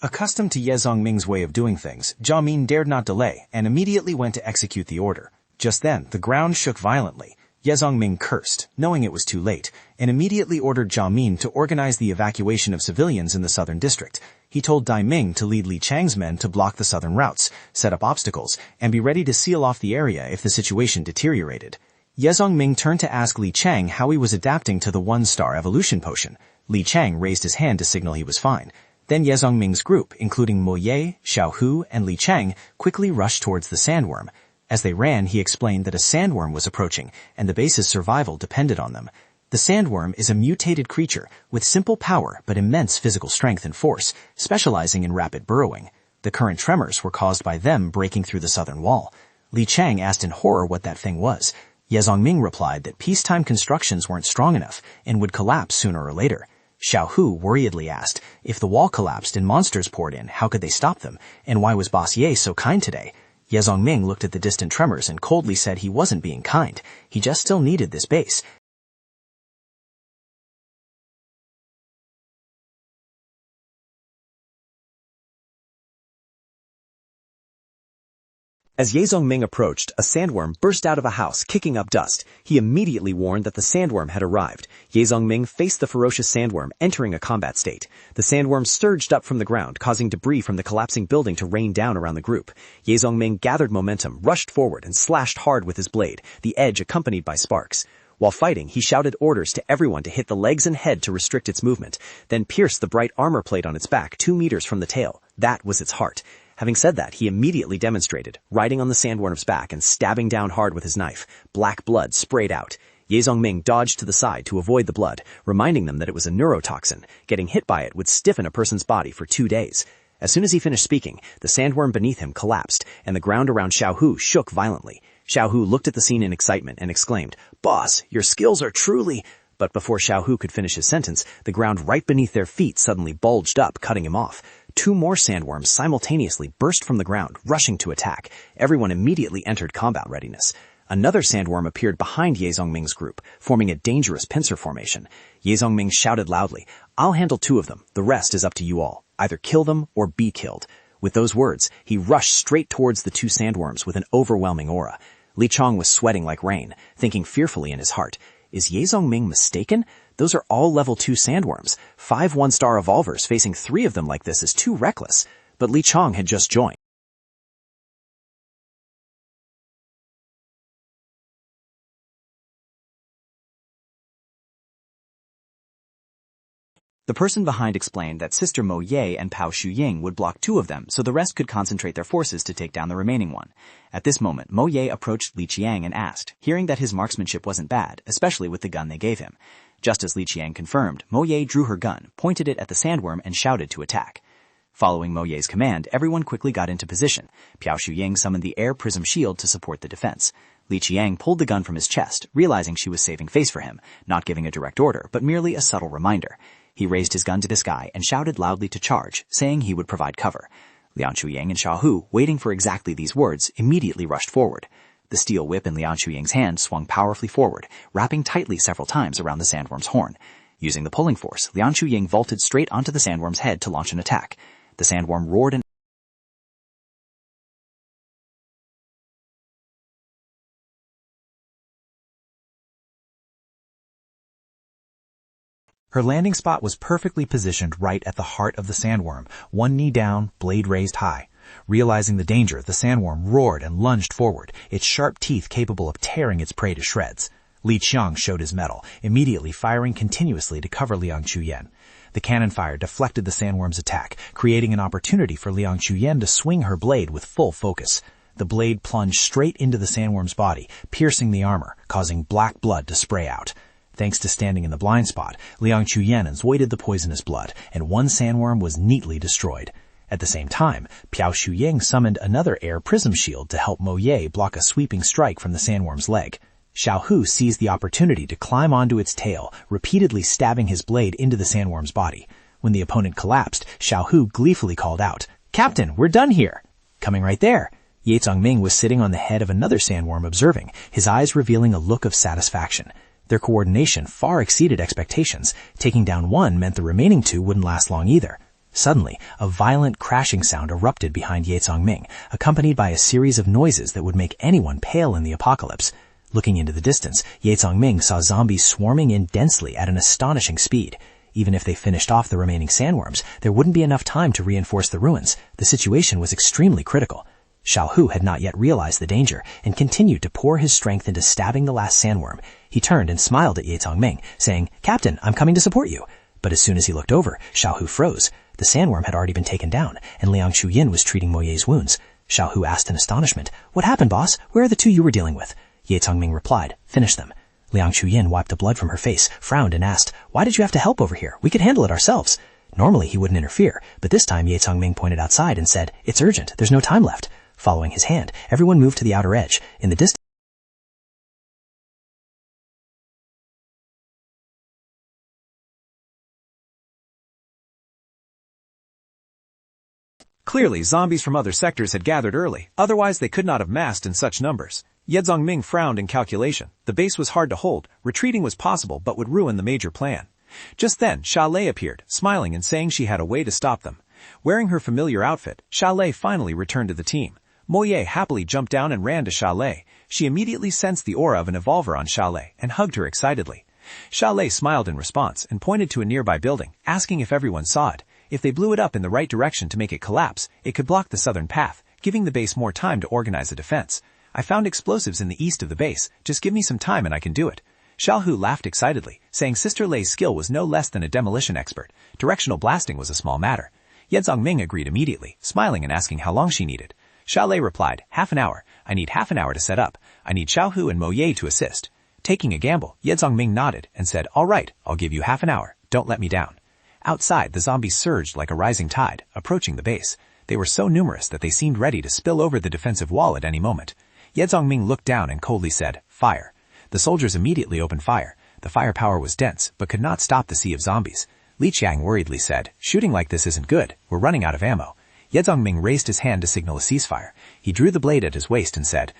Accustomed to Ye Zongming's way of doing things, Jiamin dared not delay and immediately went to execute the order. Just then, the ground shook violently. Ye Zongming cursed, knowing it was too late, and immediately ordered Jiamin to organize the evacuation of civilians in the southern district. He told Daiming to lead Li Qiang's men to block the southern routes, set up obstacles, and be ready to seal off the area if the situation deteriorated. Ye Zongming turned to ask Li Qiang how he was adapting to the one-star evolution potion. Li Qiang raised his hand to signal he was fine. Then Ye Zongming's group, including Mo Ye, Xiaohu, and Li Qiang, quickly rushed towards the sandworm. As they ran, he explained that a sandworm was approaching, and the base's survival depended on them. The sandworm is a mutated creature with simple power but immense physical strength and force, specializing in rapid burrowing. The current tremors were caused by them breaking through the southern wall. Li Qiang asked in horror what that thing was. Ye Zongming replied that peacetime constructions weren't strong enough and would collapse sooner or later. Xiaohu worriedly asked, if the wall collapsed and monsters poured in, how could they stop them? And why was Boss Ye so kind today? Ye Zongming looked at the distant tremors and coldly said he wasn't being kind. He just still needed this base. As Ye Zongming approached, a sandworm burst out of a house, kicking up dust. He immediately warned that the sandworm had arrived. Ye Zongming faced the ferocious sandworm, entering a combat state. The sandworm surged up from the ground, causing debris from the collapsing building to rain down around the group. Ye Zongming gathered momentum, rushed forward, and slashed hard with his blade, the edge accompanied by sparks. While fighting, he shouted orders to everyone to hit the legs and head to restrict its movement, then pierced the bright armor plate on its back 2 meters from the tail. That was its heart. Having said that, he immediately demonstrated, riding on the sandworm's back and stabbing down hard with his knife. Black blood sprayed out. Ye Zongming dodged to the side to avoid the blood, reminding them that it was a neurotoxin. Getting hit by it would stiffen a person's body for 2 days. As soon as he finished speaking, the sandworm beneath him collapsed, and the ground around Xiaohu shook violently. Xiaohu looked at the scene in excitement and exclaimed, "Boss, your skills are truly—" But before Xiaohu could finish his sentence, the ground right beneath their feet suddenly bulged up, cutting him off. 2 more sandworms simultaneously burst from the ground, rushing to attack. Everyone immediately entered combat readiness. Another sandworm appeared behind Ye Zongming's group, forming a dangerous pincer formation. Ye Zongming shouted loudly, "I'll handle 2 of them. The rest is up to you all. Either kill them or be killed." With those words, he rushed straight towards the 2 sandworms with an overwhelming aura. Li Chong was sweating like rain, thinking fearfully in his heart, "Is Ye Zongming mistaken? Those are all level 2 sandworms. 5 1-star evolvers facing 3 of them like this is too reckless." But Li Chong had just joined. The person behind explained that Sister Mo Ye and Pao Shuying would block 2 of them so the rest could concentrate their forces to take down the remaining one. At this moment, Mo Ye approached Li Qiang and asked, hearing that his marksmanship wasn't bad, especially with the gun they gave him. Just as Li Qiang confirmed, Mo Ye drew her gun, pointed it at the sandworm, and shouted to attack. Following Mo Ye's command, everyone quickly got into position. Pao Shuying summoned the air prism shield to support the defense. Li Qiang pulled the gun from his chest, realizing she was saving face for him, not giving a direct order, but merely a subtle reminder. He raised his gun to the sky and shouted loudly to charge, saying he would provide cover. Liang Chuying and Xiaohu, waiting for exactly these words, immediately rushed forward. The steel whip in Liang Chuying's hand swung powerfully forward, wrapping tightly several times around the sandworm's horn. Using the pulling force, Liang Chuying vaulted straight onto the sandworm's head to launch an attack. The sandworm roared and Her landing spot was perfectly positioned right at the heart of the sandworm, one knee down, blade raised high. Realizing the danger, the sandworm roared and lunged forward, its sharp teeth capable of tearing its prey to shreds. Li Qiang showed his mettle, immediately firing continuously to cover Liang Chuyen. The cannon fire deflected the sandworm's attack, creating an opportunity for Liang Chuyen to swing her blade with full focus. The blade plunged straight into the sandworm's body, piercing the armor, causing black blood to spray out. Thanks to standing in the blind spot, Liang Chuyen avoided the poisonous blood, and one sandworm was neatly destroyed. At the same time, Pao Shuying summoned another air prism shield to help Mo Ye block a sweeping strike from the sandworm's leg. Xiaohu seized the opportunity to climb onto its tail, repeatedly stabbing his blade into the sandworm's body. When the opponent collapsed, Xiaohu gleefully called out, "Captain, we're done here!" Coming right there, Ye Zongming was sitting on the head of another sandworm observing, his eyes revealing a look of satisfaction. Their coordination far exceeded expectations. Taking down one meant the remaining 2 wouldn't last long either. Suddenly, a violent crashing sound erupted behind Ye Zongming, accompanied by a series of noises that would make anyone pale in the apocalypse. Looking into the distance, Ye Zongming saw zombies swarming in densely at an astonishing speed. Even if they finished off the remaining sandworms, there wouldn't be enough time to reinforce the ruins. The situation was extremely critical. Xiaohu had not yet realized the danger and continued to pour his strength into stabbing the last sandworm. He turned and smiled at Ye Zongming, saying, "Captain, I'm coming to support you." But as soon as he looked over, Xiaohu froze. The sandworm had already been taken down, and Liang Chuyin was treating Mo Ye's wounds. Xiaohu asked in astonishment, "What happened, boss? Where are the 2 you were dealing with?" Ye Zongming replied, "Finish them." Liang Chuyin wiped the blood from her face, frowned, and asked, "Why did you have to help over here? We could handle it ourselves." Normally he wouldn't interfere, but this time Ye Zongming pointed outside and said, "It's urgent. There's no time left." Following his hand, everyone moved to the outer edge. In the distance, Clearly, zombies from other sectors had gathered early, otherwise they could not have massed in such numbers. Ye Zongming frowned in calculation. The base was hard to hold, retreating was possible but would ruin the major plan. Just then, Sha Lei appeared, smiling and saying she had a way to stop them. Wearing her familiar outfit, Sha Lei finally returned to the team. Mo Ye happily jumped down and ran to Sha Lei. She immediately sensed the aura of an evolver on Sha Lei and hugged her excitedly. Sha Lei smiled in response and pointed to a nearby building, asking if everyone saw it. If they blew it up in the right direction to make it collapse, it could block the southern path, giving the base more time to organize a defense. "I found explosives in the east of the base. Just give me some time and I can do it." Xiaohu laughed excitedly, saying Sister Lei's skill was no less than a demolition expert. Directional blasting was a small matter. Ye Zongming agreed immediately, smiling and asking how long she needed. Sha Lei replied, "Half an hour. I need half an hour to set up. I need Xiaohu and Mo Ye to assist." Taking a gamble, Ye Zongming nodded and said, "All right, I'll give you half an hour. Don't let me down." Outside, the zombies surged like a rising tide, approaching the base. They were so numerous that they seemed ready to spill over the defensive wall at any moment. Ye Zongming looked down and coldly said, "Fire." The soldiers immediately opened fire. The firepower was dense, but could not stop the sea of zombies. Li Qiang worriedly said, "Shooting like this isn't good. We're running out of ammo." Ye Zongming raised his hand to signal a ceasefire. He drew the blade at his waist and said,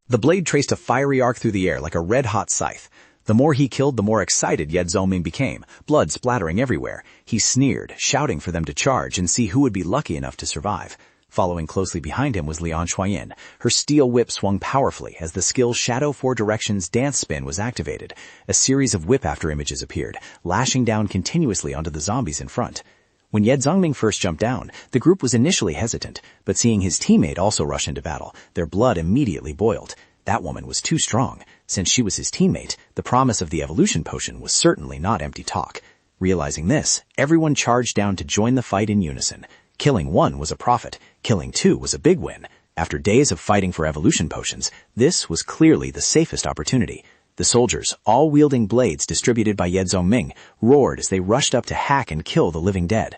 The blade traced a fiery arc through the air like a red-hot scythe. The more he killed, the more excited Ye Zongming became, blood splattering everywhere. He sneered, shouting for them to charge and see who would be lucky enough to survive. Following closely behind him was Liang Shuayin. Her steel whip swung powerfully as the skill Shadow 4 Directions dance spin was activated. A series of whip after images appeared, lashing down continuously onto the zombies in front. When Ye Zongming first jumped down, the group was initially hesitant, but seeing his teammate also rush into battle, their blood immediately boiled. That woman was too strong. Since she was his teammate, the promise of the evolution potion was certainly not empty talk. Realizing this, everyone charged down to join the fight in unison. Killing one was a profit. Killing two was a big win. After days of fighting for evolution potions, this was clearly the safest opportunity. The soldiers, all wielding blades distributed by Ye Zongming, roared as they rushed up to hack and kill the living dead.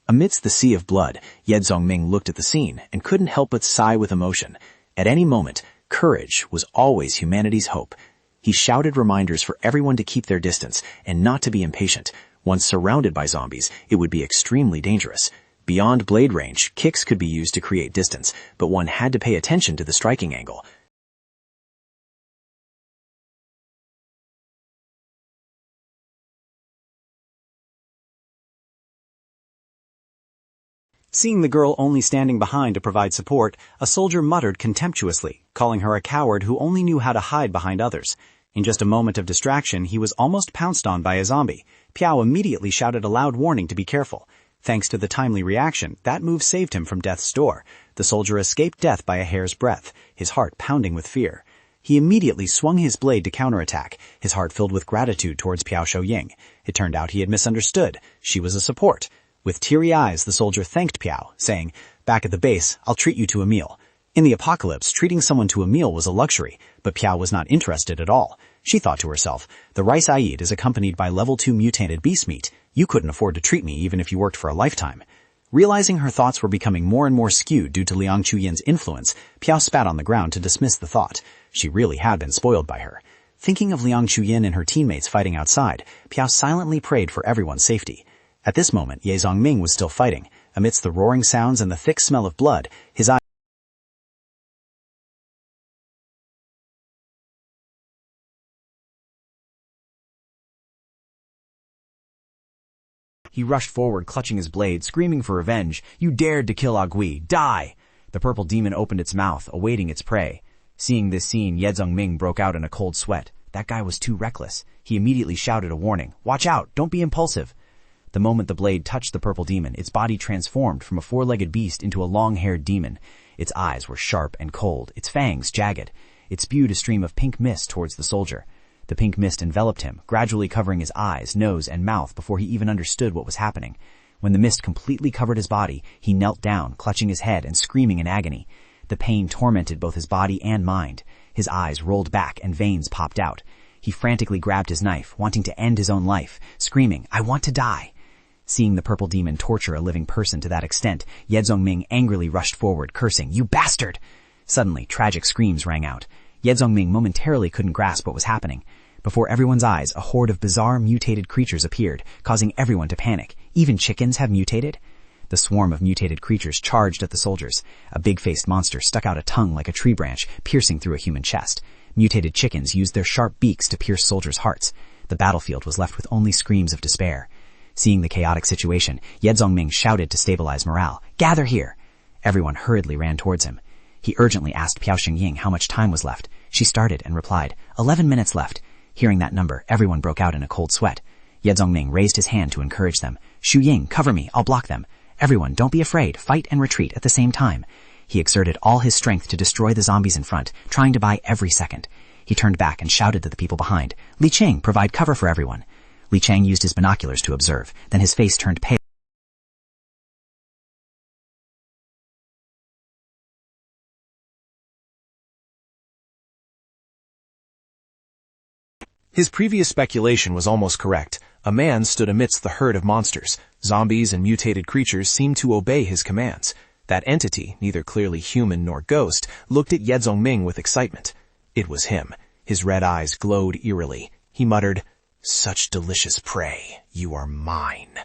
Amidst the sea of blood, Ye Zongming looked at the scene and couldn't help but sigh with emotion. At any moment, courage was always humanity's hope. He shouted reminders for everyone to keep their distance and not to be impatient. Once surrounded by zombies, it would be extremely dangerous. Beyond blade range, kicks could be used to create distance, but one had to pay attention to the striking angle. Seeing the girl only standing behind to provide support, a soldier muttered contemptuously, calling her a coward who only knew how to hide behind others. In just a moment of distraction, he was almost pounced on by a zombie. Piao immediately shouted a loud warning to be careful. Thanks to the timely reaction, that move saved him from death's door. The soldier escaped death by a hair's breadth, his heart pounding with fear. He immediately swung his blade to counterattack, his heart filled with gratitude towards Piao Shouying. It turned out he had misunderstood. She was a support. With teary eyes, the soldier thanked Piao, saying, "Back at the base, I'll treat you to a meal." In the apocalypse, treating someone to a meal was a luxury, but Piao was not interested at all. She thought to herself, "The rice I eat is accompanied by level 2 mutated beast meat. You couldn't afford to treat me even if you worked for a lifetime." Realizing her thoughts were becoming more and more skewed due to Liang Chuyin's influence, Piao spat on the ground to dismiss the thought. She really had been spoiled by her. Thinking of Liang Chuyin and her teammates fighting outside, Piao silently prayed for everyone's safety. At this moment, Ye Zongming was still fighting. Amidst the roaring sounds and the thick smell of blood, his eyes He rushed forward, clutching his blade, screaming for revenge. "You dared to kill Agui! Die!" The purple demon opened its mouth, awaiting its prey. Seeing this scene, Ye Zongming broke out in a cold sweat. That guy was too reckless. He immediately shouted a warning. "Watch out! Don't be impulsive!" The moment the blade touched the purple demon, its body transformed from a four-legged beast into a long-haired demon. Its eyes were sharp and cold, its fangs jagged. It spewed a stream of pink mist towards the soldier. The pink mist enveloped him, gradually covering his eyes, nose, and mouth before he even understood what was happening. When the mist completely covered his body, he knelt down, clutching his head and screaming in agony. The pain tormented both his body and mind. His eyes rolled back and veins popped out. He frantically grabbed his knife, wanting to end his own life, screaming, "I want to die!" Seeing the purple demon torture a living person to that extent, Ye Zongming angrily rushed forward, cursing, "You bastard!" Suddenly, tragic screams rang out. Ye Zongming momentarily couldn't grasp what was happening. Before everyone's eyes, a horde of bizarre mutated creatures appeared, causing everyone to panic. Even chickens have mutated? The swarm of mutated creatures charged at the soldiers. A big-faced monster stuck out a tongue like a tree branch, piercing through a human chest. Mutated chickens used their sharp beaks to pierce soldiers' hearts. The battlefield was left with only screams of despair. Seeing the chaotic situation, Ye Zongming shouted to stabilize morale. "Gather here!" Everyone hurriedly ran towards him. He urgently asked Piao Xingying how much time was left. She started and replied, 11 minutes left. Hearing that number, everyone broke out in a cold sweat. Ye Zongming raised his hand to encourage them. "Xu Ying, cover me, I'll block them. Everyone, don't be afraid, fight and retreat at the same time." He exerted all his strength to destroy the zombies in front, trying to buy every second. He turned back and shouted to the people behind, "Li Qing, provide cover for everyone." Li Chang used his binoculars to observe, then his face turned pale. His previous speculation was almost correct. A man stood amidst the herd of monsters. Zombies and mutated creatures seemed to obey his commands. That entity, neither clearly human nor ghost, looked at Ye Zongming with excitement. It was him. His red eyes glowed eerily. He muttered, "Such delicious prey. You are mine."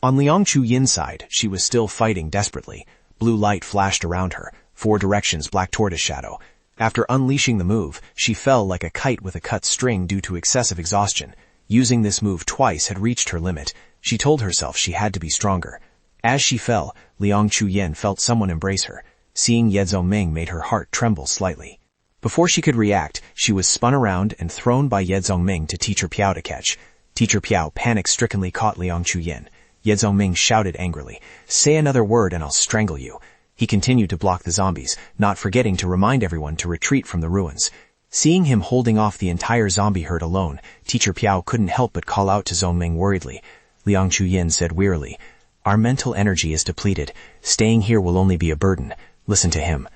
On Liang Chu-yin's side, she was still fighting desperately. Blue light flashed around her, 4 directions black tortoise shadow. After unleashing the move, she fell like a kite with a cut string due to excessive exhaustion. Using this move twice had reached her limit. She told herself she had to be stronger. As she fell, Liang Chu-yin felt someone embrace her. Seeing Ye Zongming made her heart tremble slightly. Before she could react, she was spun around and thrown by Ye Zongming to Teacher Piao to catch. Teacher Piao panic-strickenly caught Liang Chu-yin. Ye Zongming shouted angrily, "Say another word and I'll strangle you." He continued to block the zombies, not forgetting to remind everyone to retreat from the ruins. Seeing him holding off the entire zombie herd alone, Teacher Piao couldn't help but call out to Zongming worriedly. Liang Chu-yin said wearily, "Our mental energy is depleted. Staying here will only be a burden. Listen to him."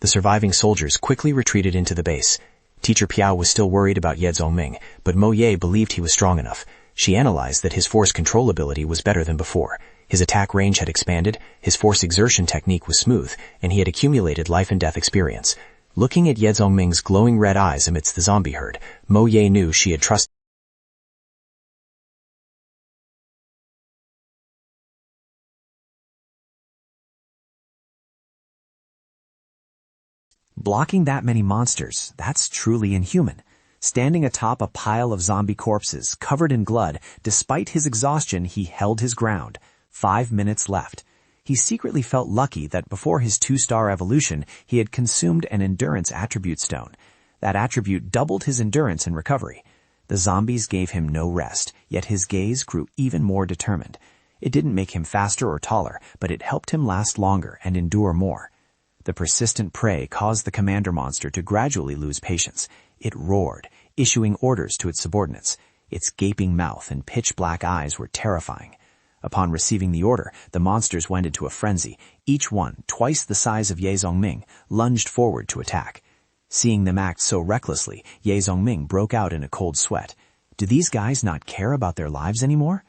The surviving soldiers quickly retreated into the base. Teacher Piao was still worried about Ye Zongming, but Mo Ye believed he was strong enough. She analyzed that his force control ability was better than before. His attack range had expanded, his force exertion technique was smooth, and he had accumulated life and death experience. Looking at Ye Zongming's glowing red eyes amidst the zombie herd, Mo Ye knew she had trusted. Blocking that many monsters, that's truly inhuman. Standing atop a pile of zombie corpses, covered in blood, despite his exhaustion, he held his ground. 5 minutes left. He secretly felt lucky that before his 2-star evolution, he had consumed an endurance attribute stone. That attribute doubled his endurance and recovery. The zombies gave him no rest, yet his gaze grew even more determined. It didn't make him faster or taller, but it helped him last longer and endure more. The persistent prey caused the commander monster to gradually lose patience. It roared, issuing orders to its subordinates. Its gaping mouth and pitch-black eyes were terrifying. Upon receiving the order, the monsters went into a frenzy. Each one, twice the size of Ye Zongming, lunged forward to attack. Seeing them act so recklessly, Ye Zongming broke out in a cold sweat. Do these guys not care about their lives anymore?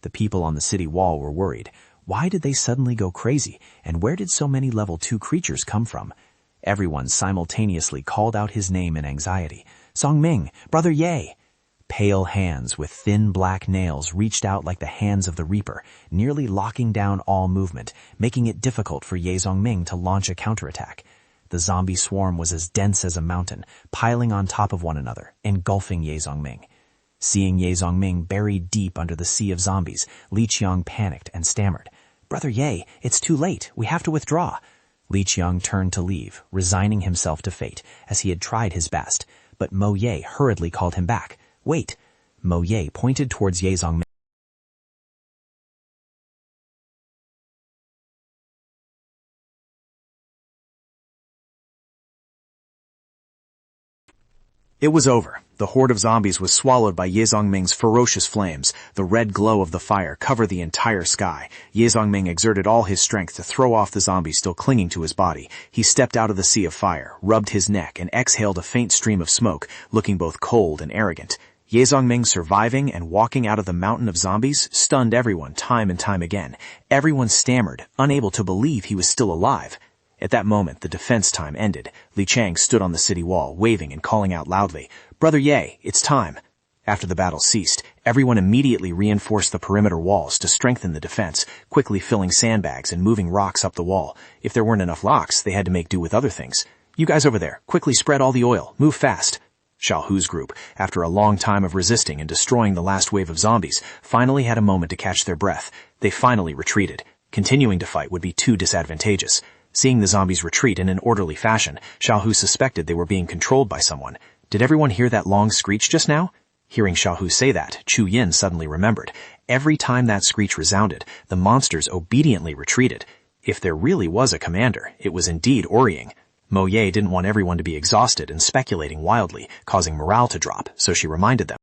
The people on the city wall were worried. Why did they suddenly go crazy, and where did so many level 2 creatures come from? Everyone simultaneously called out his name in anxiety. "Zongming, Brother Ye!" Pale hands with thin black nails reached out like the hands of the Reaper, nearly locking down all movement, making it difficult for Ye Zongming to launch a counterattack. The zombie swarm was as dense as a mountain, piling on top of one another, engulfing Ye Zongming. Seeing Ye Zongming buried deep under the sea of zombies, Li Qiang panicked and stammered, "Brother Ye, it's too late. We have to withdraw." Li Qiang turned to leave, resigning himself to fate, as he had tried his best. But Mo Ye hurriedly called him back. "Wait." Mo Ye pointed towards Ye Zongming. It was over. The horde of zombies was swallowed by Ye Zongming's ferocious flames. The red glow of the fire covered the entire sky. Ye Zongming exerted all his strength to throw off the zombies still clinging to his body. He stepped out of the sea of fire, rubbed his neck, and exhaled a faint stream of smoke, looking both cold and arrogant. Ye Zongming surviving and walking out of the mountain of zombies stunned everyone time and time again. Everyone stammered, unable to believe he was still alive. At that moment, the defense time ended. Li Qiang stood on the city wall, waving and calling out loudly, "Brother Ye, it's time." After the battle ceased, everyone immediately reinforced the perimeter walls to strengthen the defense, quickly filling sandbags and moving rocks up the wall. If there weren't enough rocks, they had to make do with other things. "You guys over there, quickly spread all the oil. Move fast." Xiao Hu's group, after a long time of resisting and destroying the last wave of zombies, finally had a moment to catch their breath. They finally retreated. Continuing to fight would be too disadvantageous. Seeing the zombies retreat in an orderly fashion, Xiao Hu suspected they were being controlled by someone. Did everyone hear that long screech just now? Hearing Xiao Hu say that, Chu Yin suddenly remembered. Every time that screech resounded, the monsters obediently retreated. If there really was a commander, it was indeed Orying. Mo Ye didn't want everyone to be exhausted and speculating wildly, causing morale to drop, so she reminded them.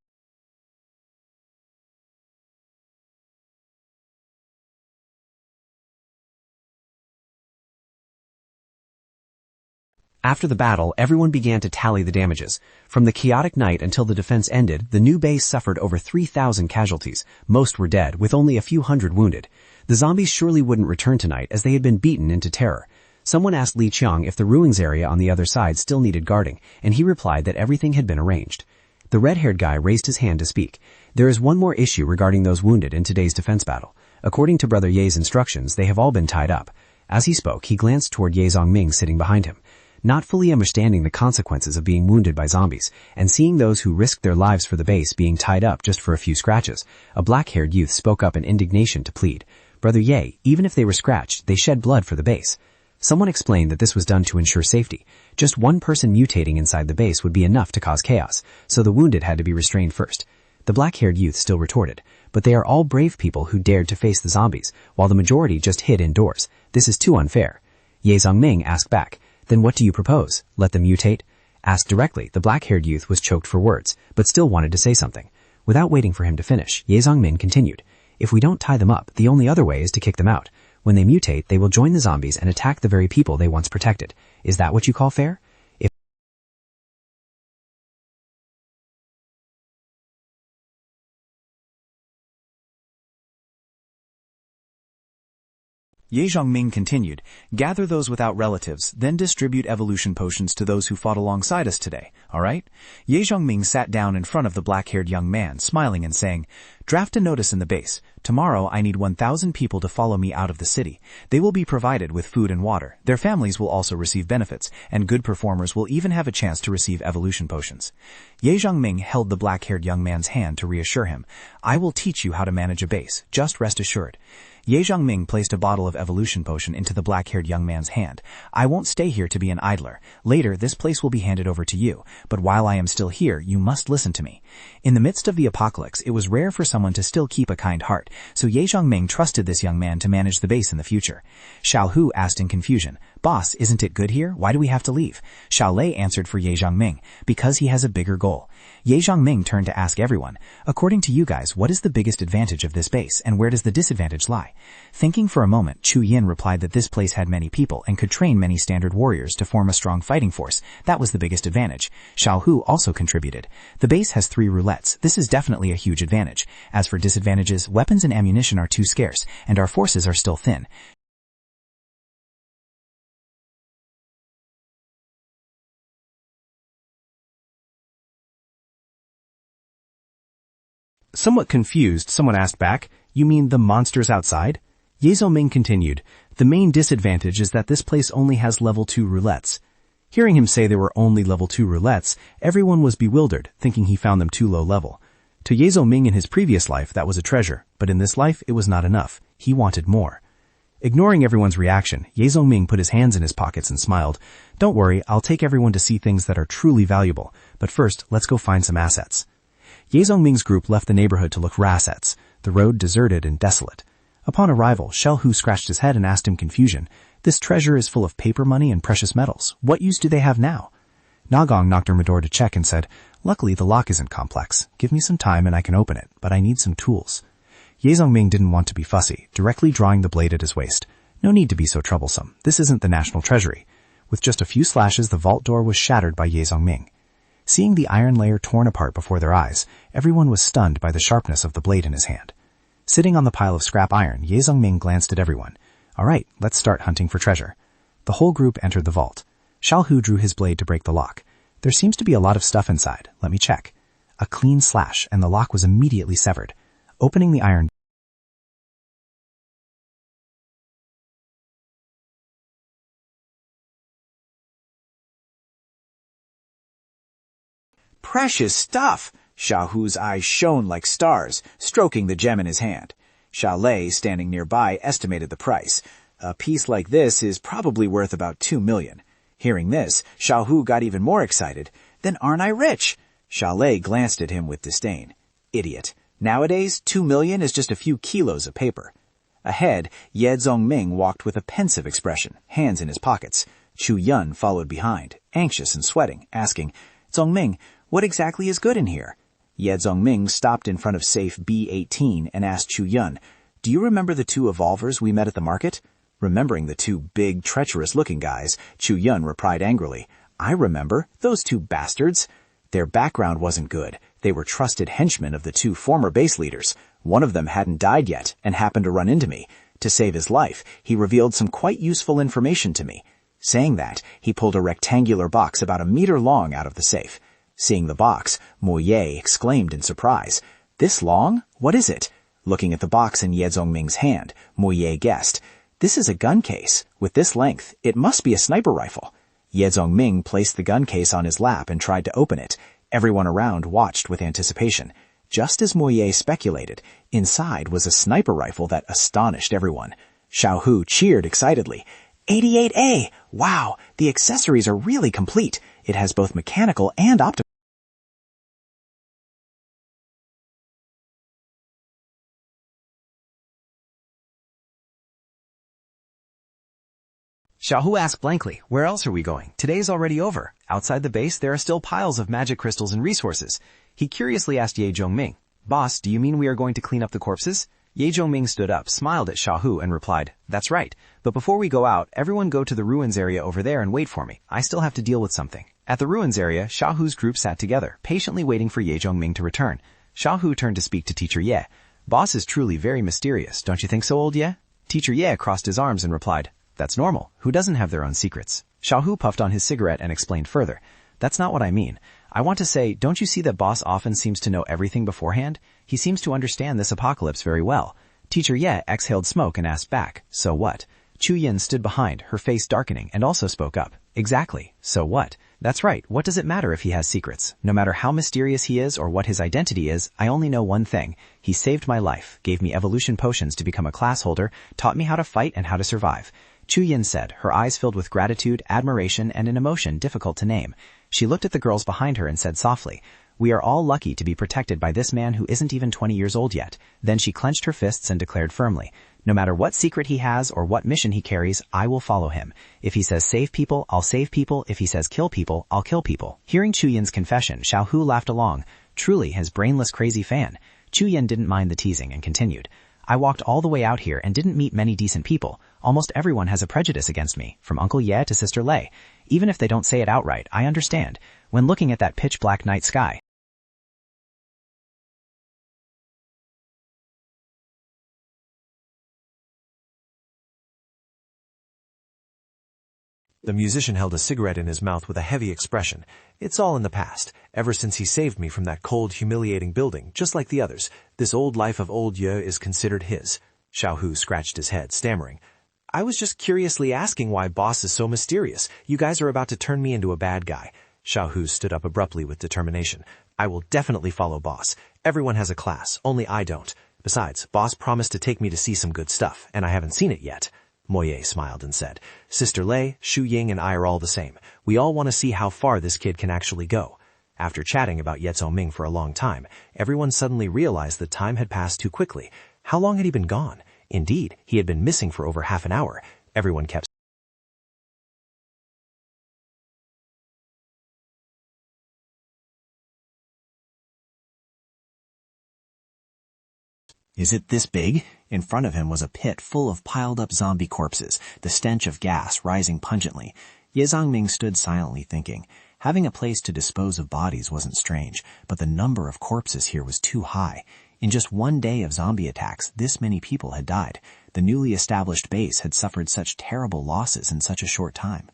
After the battle, everyone began to tally the damages. From the chaotic night until the defense ended, the new base suffered over 3,000 casualties. Most were dead, with only a few hundred wounded. The zombies surely wouldn't return tonight, as they had been beaten into terror. Someone asked Li Qiang if the ruins area on the other side still needed guarding, and he replied that everything had been arranged. The red-haired guy raised his hand to speak. There is one more issue regarding those wounded in today's defense battle. According to Brother Ye's instructions, they have all been tied up. As he spoke, he glanced toward Ye Zongming sitting behind him. Not fully understanding the consequences of being wounded by zombies, and seeing those who risked their lives for the base being tied up just for a few scratches, a black-haired youth spoke up in indignation to plead. Brother Ye, even if they were scratched, they shed blood for the base. Someone explained that this was done to ensure safety. Just one person mutating inside the base would be enough to cause chaos, so the wounded had to be restrained first. The black-haired youth still retorted, but they are all brave people who dared to face the zombies, while the majority just hid indoors. This is too unfair. Ye Zongming asked back, "Then what do you propose? Let them mutate?" Asked directly, the black-haired youth was choked for words, but still wanted to say something. Without waiting for him to finish, Ye Zongmin continued, "If we don't tie them up, the only other way is to kick them out. When they mutate, they will join the zombies and attack the very people they once protected. Is that what you call fair?" Ye Zhongming continued, "Gather those without relatives, then distribute evolution potions to those who fought alongside us today, alright?" Ye Zhongming sat down in front of the black-haired young man, smiling and saying, "Draft a notice in the base. Tomorrow I need 1,000 people to follow me out of the city. They will be provided with food and water. Their families will also receive benefits, and good performers will even have a chance to receive evolution potions." Ye Zhongming held the black-haired young man's hand to reassure him. "I will teach you how to manage a base. Just rest assured." Ye Zhongming placed a bottle of evolution potion into the black-haired young man's hand. "I won't stay here to be an idler. Later, this place will be handed over to you, but while I am still here, you must listen to me." In the midst of the apocalypse, it was rare for someone to still keep a kind heart, so Ye Zhongming trusted this young man to manage the base in the future. Xiao Hu asked in confusion, "Boss, isn't it good here? Why do we have to leave?" Xiao Lei answered for Ye Zhongming, "Because he has a bigger goal." Ye Zhongming turned to ask everyone, "According to you guys, what is the biggest advantage of this base, and where does the disadvantage lie?" Thinking for a moment, Chu Yin replied that this place had many people and could train many standard warriors to form a strong fighting force. That was the biggest advantage. Xiao Hu also contributed. "The base has 3 roulettes. This is definitely a huge advantage. As for disadvantages, weapons and ammunition are too scarce, and our forces are still thin." Somewhat confused, someone asked back, "You mean the monsters outside?" Ye Zongming continued, "The main disadvantage is that this place only has level 2 roulettes." Hearing him say there were only level 2 roulettes, everyone was bewildered, thinking he found them too low level. To Ye Zongming in his previous life, that was a treasure, but in this life, it was not enough. He wanted more. Ignoring everyone's reaction, Ye Zongming put his hands in his pockets and smiled. "Don't worry, I'll take everyone to see things that are truly valuable, but first, let's go find some assets." Ye Zongming's group left the neighborhood to look for assets, the road deserted and desolate. Upon arrival, Xiao Hu scratched his head and asked in confusion, "This treasure is full of paper money and precious metals. What use do they have now?" Nagong knocked on the door to check and said, "Luckily the lock isn't complex. Give me some time and I can open it, but I need some tools." Ye Zongming didn't want to be fussy, directly drawing the blade at his waist. No need to be so troublesome. This isn't the National Treasury. With just a few slashes, the vault door was shattered by Ye Zongming. Seeing the iron layer torn apart before their eyes, everyone was stunned by the sharpness of the blade in his hand. Sitting on the pile of scrap iron, Ye Zongming glanced at everyone. "All right, let's start hunting for treasure." The whole group entered the vault. Xiao Hu drew his blade to break the lock. "There seems to be a lot of stuff inside. Let me check." A clean slash, and the lock was immediately severed. Opening the iron "Precious stuff!" Xiao Hu's eyes shone like stars, stroking the gem in his hand. Xiao Lei, standing nearby, estimated the price. A piece like this is probably worth about 2 million. Hearing this, Xiao Hu got even more excited. "Then aren't I rich?" Xiao Lei glanced at him with disdain. "Idiot. Nowadays, 2 million is just a few kilos of paper." Ahead, Ye Zongming walked with a pensive expression, hands in his pockets. Chu Yun followed behind, anxious and sweating, asking, "Zongming, what exactly is good in here?" Ye Zongming stopped in front of safe B18 and asked Chu Yun, "Do you remember the 2 evolvers we met at the market?" Remembering the two big, treacherous-looking guys, Chu Yun replied angrily, I remember, those two bastards. Their background wasn't good. They were trusted henchmen of the two former base leaders. One of them hadn't died yet and happened to run into me. To save his life, he revealed some quite useful information to me. Saying that, he pulled a rectangular box about a meter long out of the safe. Seeing the box, Mo Ye exclaimed in surprise, This long? What is it? Looking at the box in Ye Zongming's hand, Mo Ye guessed, This is a gun case. With this length, it must be a sniper rifle. Ye Zongming placed the gun case on his lap and tried to open it. Everyone around watched with anticipation. Just as Mo Ye speculated, inside was a sniper rifle that astonished everyone. Xiao Hu cheered excitedly. 88A! Wow, the accessories are really complete. It has both mechanical and optical. Xiao Hu asked blankly, where else are we going? Today's already over. Outside the base, there are still piles of magic crystals and resources. He curiously asked Ye Zhongming, Boss, do you mean we are going to clean up the corpses? Ye Zhongming stood up, smiled at Xiao Hu, and replied, That's right. But before we go out, everyone go to the ruins area over there and wait for me. I still have to deal with something. At the ruins area, Xiao Hu's group sat together, patiently waiting for Ye Zhongming to return. Xiao Hu turned to speak to Teacher Ye. Boss is truly very mysterious, don't you think so, old Ye? Teacher Ye crossed his arms and replied, That's normal. Who doesn't have their own secrets? Xiao Hu puffed on his cigarette and explained further. That's not what I mean. I want to say, don't you see that Boss often seems to know everything beforehand? He seems to understand this apocalypse very well. Teacher Ye exhaled smoke and asked back, So what? Chu Yin stood behind, her face darkening, and also spoke up. Exactly. So what? That's right. What does it matter if he has secrets? No matter how mysterious he is or what his identity is, I only know one thing. He saved my life, gave me evolution potions to become a class holder, taught me how to fight and how to survive. Chu Yin said, her eyes filled with gratitude, admiration, and an emotion difficult to name. She looked at the girls behind her and said softly, We are all lucky to be protected by this man who isn't even 20 years old yet. Then she clenched her fists and declared firmly, No matter what secret he has or what mission he carries, I will follow him. If he says save people, I'll save people. If he says kill people, I'll kill people. Hearing Chu Yin's confession, Xiao Hu laughed along. Truly his brainless crazy fan. Chu Yin didn't mind the teasing and continued. I walked all the way out here and didn't meet many decent people. Almost everyone has a prejudice against me, from Uncle Ye to Sister Lei. Even if they don't say it outright, I understand. When looking at that pitch-black night sky, The musician held a cigarette in his mouth with a heavy expression. It's all in the past. Ever since he saved me from that cold, humiliating building, just like the others, this old life of old Ye is considered his. Xiao Hu scratched his head, stammering. I was just curiously asking why Boss is so mysterious. You guys are about to turn me into a bad guy. Xiao Hu stood up abruptly with determination. I will definitely follow Boss. Everyone has a class, only I don't. Besides, Boss promised to take me to see some good stuff, and I haven't seen it yet. Mo Ye smiled and said, Sister Lei, Shu Ying, and I are all the same. We all want to see how far this kid can actually go. After chatting about Ye Zongming for a long time, everyone suddenly realized that time had passed too quickly. How long had he been gone? Indeed, he had been missing for over half an hour. Everyone kept Is it this big? In front of him was a pit full of piled-up zombie corpses, the stench of gas rising pungently. Ye Zongming stood silently thinking. Having a place to dispose of bodies wasn't strange, but the number of corpses here was too high. In just one day of zombie attacks, this many people had died. The newly established base had suffered such terrible losses in such a short time.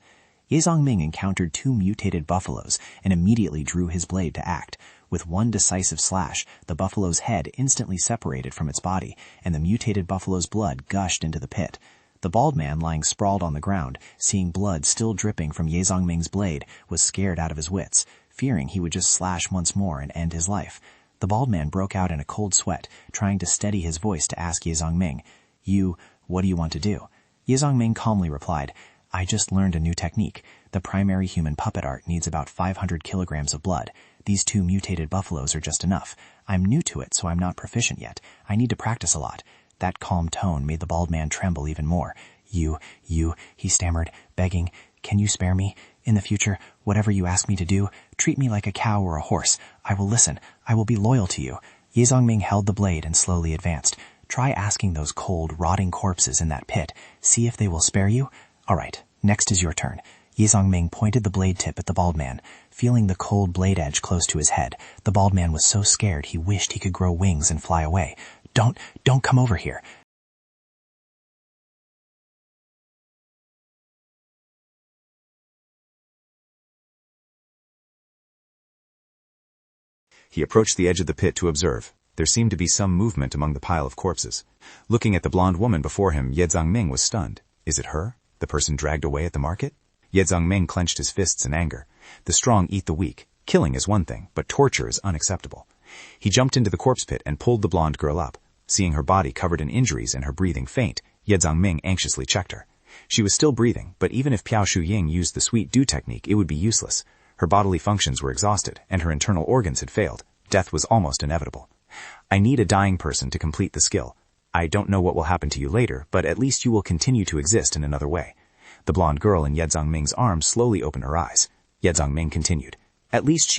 Ye Zongming encountered 2 mutated buffaloes and immediately drew his blade to act. With one decisive slash, the buffalo's head instantly separated from its body, and the mutated buffalo's blood gushed into the pit. The bald man lying sprawled on the ground, seeing blood still dripping from Ye Zongming's blade, was scared out of his wits, fearing he would just slash once more and end his life. The bald man broke out in a cold sweat, trying to steady his voice to ask Ye Zongming, what do you want to do? Ye Zongming calmly replied, I just learned a new technique. The primary human puppet art needs about 500 kilograms of blood. These 2 mutated buffaloes are just enough. I'm new to it, so I'm not proficient yet. I need to practice a lot. That calm tone made the bald man tremble even more. He stammered, begging, Can you spare me? In the future, whatever you ask me to do, treat me like a cow or a horse. I will listen. I will be loyal to you. Ye Zongming held the blade and slowly advanced. Try asking those cold, rotting corpses in that pit. See if they will spare you. All right, next is your turn. Ye Zongming pointed the blade tip at the bald man, feeling the cold blade edge close to his head. The bald man was so scared he wished he could grow wings and fly away. Don't come over here. He approached the edge of the pit to observe. There seemed to be some movement among the pile of corpses. Looking at the blonde woman before him, Ye Zongming was stunned. Is it her? The person dragged away at the market? Ye Zongming clenched his fists in anger. The strong eat the weak. Killing is one thing, but torture is unacceptable. He jumped into the corpse pit and pulled the blonde girl up. Seeing her body covered in injuries and her breathing faint, Ye Zongming anxiously checked her. She was still breathing, but even if Piao Shuying used the sweet dew technique, it would be useless. Her bodily functions were exhausted, and her internal organs had failed. Death was almost inevitable. I need a dying person to complete the skill. I don't know what will happen to you later, but at least you will continue to exist in another way. The blonde girl in Ye Zongming's arms slowly opened her eyes. Ye Zongming continued. At least she...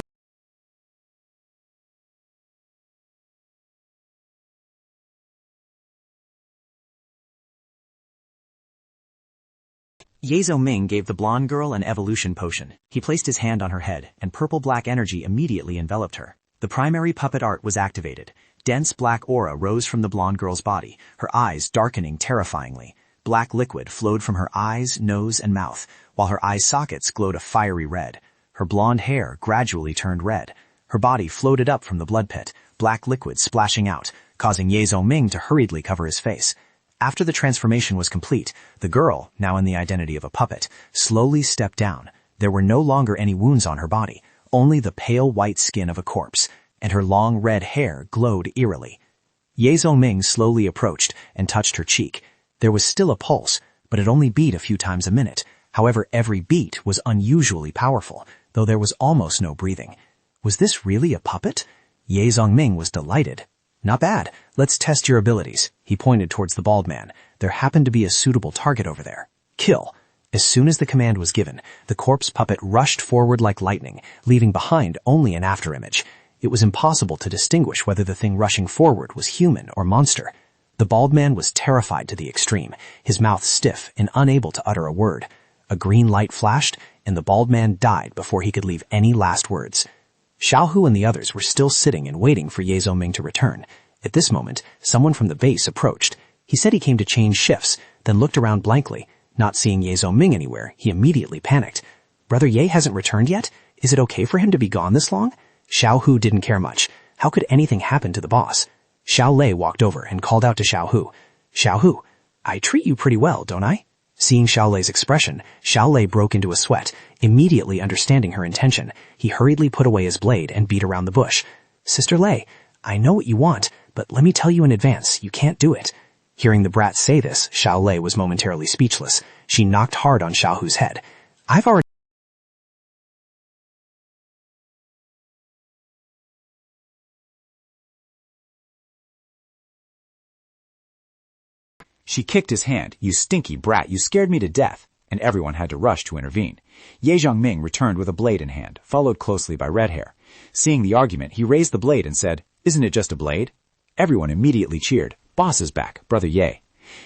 Ye Zongming gave the blonde girl an evolution potion. He placed his hand on her head, and purple-black energy immediately enveloped her. The primary puppet art was activated. Dense black aura rose from the blonde girl's body, her eyes darkening terrifyingly. Black liquid flowed from her eyes, nose, and mouth, while her eye sockets glowed a fiery red. Her blonde hair gradually turned red. Her body floated up from the blood pit, black liquid splashing out, causing Ye Zongming to hurriedly cover his face. After the transformation was complete, the girl, now in the identity of a puppet, slowly stepped down. There were no longer any wounds on her body, only the pale white skin of a corpse, and her long red hair glowed eerily. Ye Zongming slowly approached and touched her cheek. There was still a pulse, but it only beat a few times a minute. However, every beat was unusually powerful, though there was almost no breathing. Was this really a puppet? Ye Zongming was delighted. Not bad. Let's test your abilities. He pointed towards the bald man. There happened to be a suitable target over there. Kill. As soon as the command was given, the corpse puppet rushed forward like lightning, leaving behind only an afterimage. It was impossible to distinguish whether the thing rushing forward was human or monster. The bald man was terrified to the extreme, his mouth stiff and unable to utter a word. A green light flashed, and the bald man died before he could leave any last words. Xiaohu and the others were still sitting and waiting for Ye Zongming to return. At this moment, someone from the base approached. He said he came to change shifts, then looked around blankly. Not seeing Ye Zongming anywhere, he immediately panicked. Brother Ye hasn't returned yet? Is it okay for him to be gone this long? Xiaohu didn't care much. How could anything happen to the boss? Xiao Lei walked over and called out to Xiaohu. Xiaohu, I treat you pretty well, don't I? Seeing Xiao Lei's expression, Xiao Lei broke into a sweat. Immediately understanding her intention, he hurriedly put away his blade and beat around the bush. Sister Lei, I know what you want, but let me tell you in advance, you can't do it. Hearing the brat say this, Xiao Lei was momentarily speechless. She knocked hard on Xiaohu's head. I've already... She kicked his hand. You stinky brat, you scared me to death. And everyone had to rush to intervene. Ye Zongming returned with a blade in hand, followed closely by Red Hair. Seeing the argument, he raised the blade and said, Isn't it just a blade? Everyone immediately cheered. Boss is back, Brother Ye.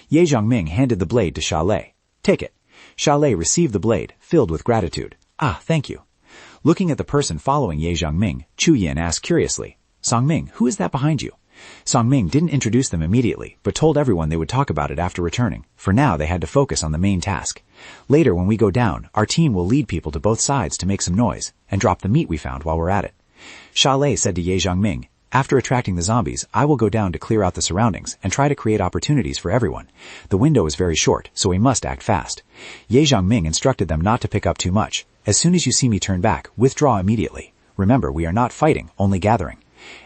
Ye Zongming handed the blade to Xiao Lei. Take it. Xiao Lei received the blade, filled with gratitude. Ah, thank you. Looking at the person following Ye Zongming, Chu Yin asked curiously, Zongming, who is that behind you? Zongming didn't introduce them immediately, but told everyone they would talk about it after returning. For now, they had to focus on the main task. Later, when we go down, our team will lead people to both sides to make some noise, and drop the meat we found while we're at it. Xiao Lei said to Ye Zongming, After attracting the zombies, I will go down to clear out the surroundings and try to create opportunities for everyone. The window is very short, so we must act fast. Ye Zongming instructed them not to pick up too much. As soon as you see me turn back, withdraw immediately. Remember, we are not fighting, only gathering.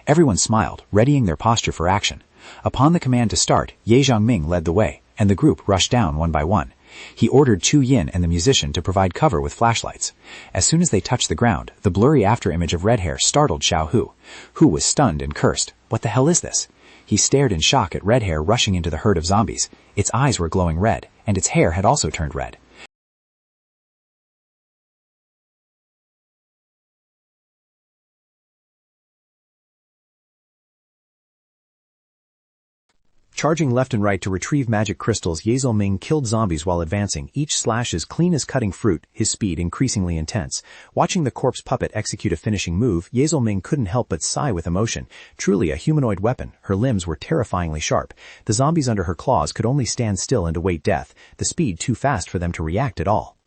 Everyone smiled, readying their posture for action. Upon the command to start, Ye Zongming led the way, and the group rushed down one by one. He ordered Chu Yin and the musician to provide cover with flashlights. As soon as they touched the ground, the blurry afterimage of Red Hair startled Xiaohu, who was stunned and cursed. What the hell is this? He stared in shock at Red Hair rushing into the herd of zombies. Its eyes were glowing red, and its hair had also turned red. Charging left and right to retrieve magic crystals, Ye Zongming killed zombies while advancing, each slash as clean as cutting fruit, his speed increasingly intense. Watching the corpse puppet execute a finishing move, Ye Zongming couldn't help but sigh with emotion. Truly a humanoid weapon, her limbs were terrifyingly sharp. The zombies under her claws could only stand still and await death, the speed too fast for them to react at all.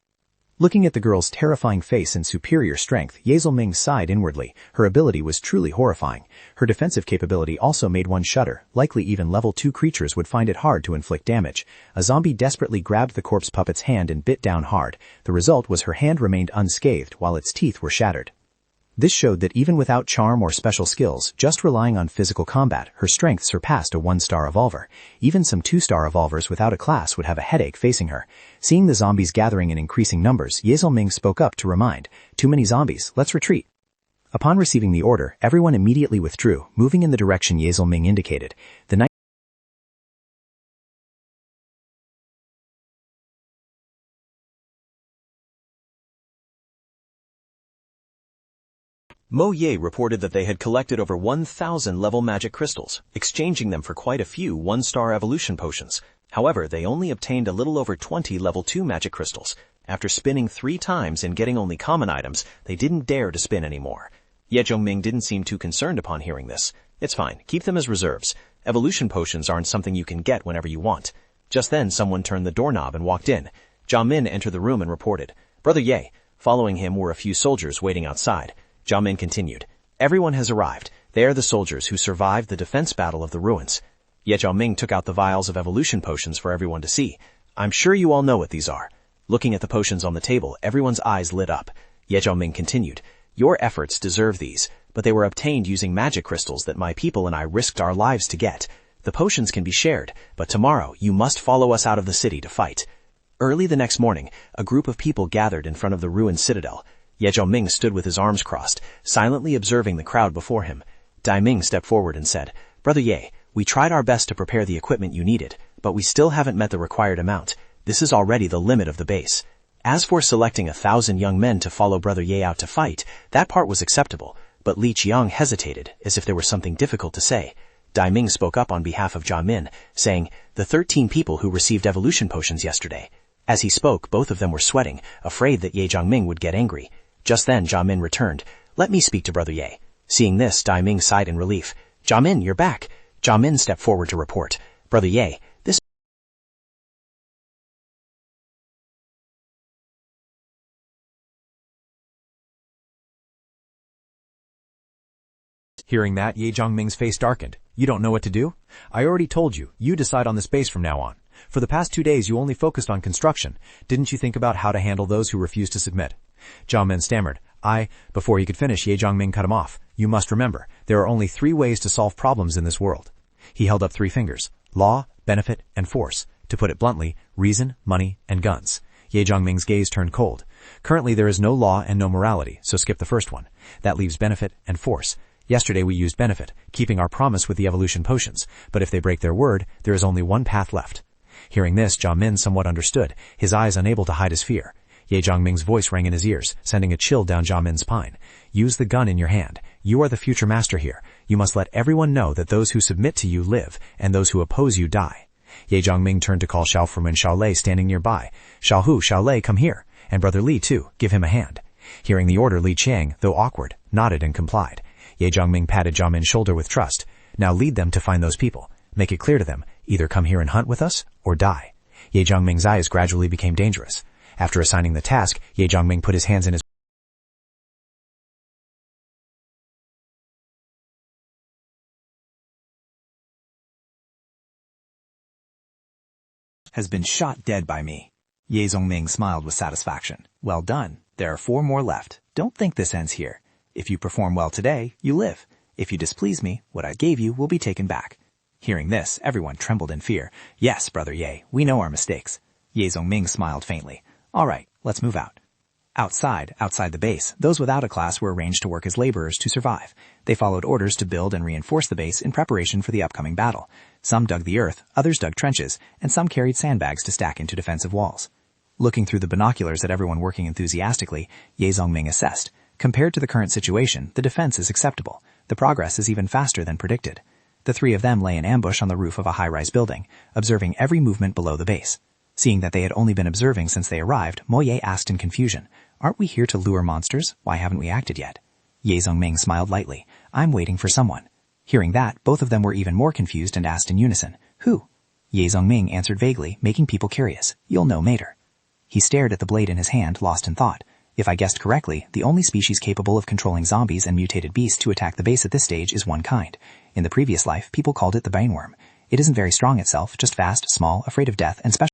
Looking at the girl's terrifying face and superior strength, Ye Zongming sighed inwardly. Her ability was truly horrifying. Her defensive capability also made one shudder. Likely even level 2 creatures would find it hard to inflict damage. A zombie desperately grabbed the corpse puppet's hand and bit down hard. The result was her hand remained unscathed while its teeth were shattered. This showed that even without charm or special skills, just relying on physical combat, her strength surpassed a 1-star evolver. Even some 2-star evolvers without a class would have a headache facing her. Seeing the zombies gathering in increasing numbers, Ye Zongming spoke up to remind, "Too many zombies, let's retreat." Upon receiving the order, everyone immediately withdrew, moving in the direction Ye Zongming indicated. The night Mo Ye reported that they had collected over 1,000 level magic crystals, exchanging them for quite a few 1-star evolution potions. However, they only obtained a little over 20 level 2 magic crystals. After spinning 3 times and getting only common items, they didn't dare to spin anymore. Ye Zongming didn't seem too concerned upon hearing this. It's fine, keep them as reserves. Evolution potions aren't something you can get whenever you want. Just then, someone turned the doorknob and walked in. Jiamin entered the room and reported, "Brother Ye." Following him were a few soldiers waiting outside. Jiamin continued, "Everyone has arrived. They are the soldiers who survived the defense battle of the ruins." Ye Zongming took out the vials of evolution potions for everyone to see. "I'm sure you all know what these are." Looking at the potions on the table, everyone's eyes lit up. Ye Zongming continued, "Your efforts deserve these, but they were obtained using magic crystals that my people and I risked our lives to get. The potions can be shared, but tomorrow you must follow us out of the city to fight." Early the next morning, a group of people gathered in front of the ruined citadel. Ye Zongming stood with his arms crossed, silently observing the crowd before him. Dai Ming stepped forward and said, "Brother Ye, we tried our best to prepare the equipment you needed, but we still haven't met the required amount. This is already the limit of the base. As for selecting 1,000 young men to follow Brother Ye out to fight, that part was acceptable, but Li Qiang hesitated, as if there was something difficult to say. Dai Ming spoke up on behalf of Jiamin, saying, "The 13 people who received evolution potions yesterday." As he spoke, both of them were sweating, afraid that Ye Zongming would get angry. Just then, Jiamin returned. "Let me speak to Brother Ye." Seeing this, Dai Ming sighed in relief. "Jiamin, you're back." Jiamin stepped forward to report, "Brother Ye, this..." Hearing that, Ye Zongming's face darkened. "You don't know what to do? I already told you, you decide on the space from now on. For the past 2 days you only focused on construction. Didn't you think about how to handle those who refuse to submit?" Jiamin stammered. Before he could finish, Ye Zongming cut him off. "You must remember, there are only 3 ways to solve problems in this world." He held up 3 fingers. Law, benefit, and force. To put it bluntly, reason, money, and guns. Ye Zongming's gaze turned cold. Currently there is no law and no morality, so skip the first one. That leaves benefit and force. Yesterday we used benefit, keeping our promise with the evolution potions, but if they break their word, there is only one path left. Hearing this, Jiamin somewhat understood, his eyes unable to hide his fear. Ye Zongming's voice rang in his ears, sending a chill down Jiamin's spine. "Use the gun in your hand. You are the future master here. You must let everyone know that those who submit to you live, and those who oppose you die." Ye Zongming turned to call Xiaofu and Xiaolei standing nearby. "Xiaohu, Xiaolei, come here. And Brother Li too, give him a hand." Hearing the order, Li Qiang, though awkward, nodded and complied. Ye Zongming patted Jiamin's shoulder with trust. "Now lead them to find those people. Make it clear to them, either come here and hunt with us, or die." Ye Zongming's eyes gradually became dangerous. After assigning the task, Ye Zongming put his hands in his has been shot dead by me. Ye Zongming smiled with satisfaction. "Well done. There are 4 more left. Don't think this ends here. If you perform well today, you live. If you displease me, what I gave you will be taken back." Hearing this, everyone trembled in fear. "Yes, Brother Ye, we know our mistakes." Ye Zongming smiled faintly. "All right, let's move out." Outside the base, those without a class were arranged to work as laborers to survive. They followed orders to build and reinforce the base in preparation for the upcoming battle. Some dug the earth, others dug trenches, and some carried sandbags to stack into defensive walls. Looking through the binoculars at everyone working enthusiastically, Ye Zongming assessed. Compared to the current situation, the defense is acceptable. The progress is even faster than predicted. The three of them lay in ambush on the roof of a high-rise building, observing every movement below the base. Seeing that they had only been observing since they arrived, Mo Ye asked in confusion, "Aren't we here to lure monsters? Why haven't we acted yet?" Ye Zongming smiled lightly. "I'm waiting for someone." Hearing that, both of them were even more confused and asked in unison, "Who?" Ye Zongming answered vaguely, making people curious. "You'll know later." He stared at the blade in his hand, lost in thought. If I guessed correctly, the only species capable of controlling zombies and mutated beasts to attack the base at this stage is one kind. In the previous life, people called it the brainworm. It isn't very strong itself, just fast, small, afraid of death, and special.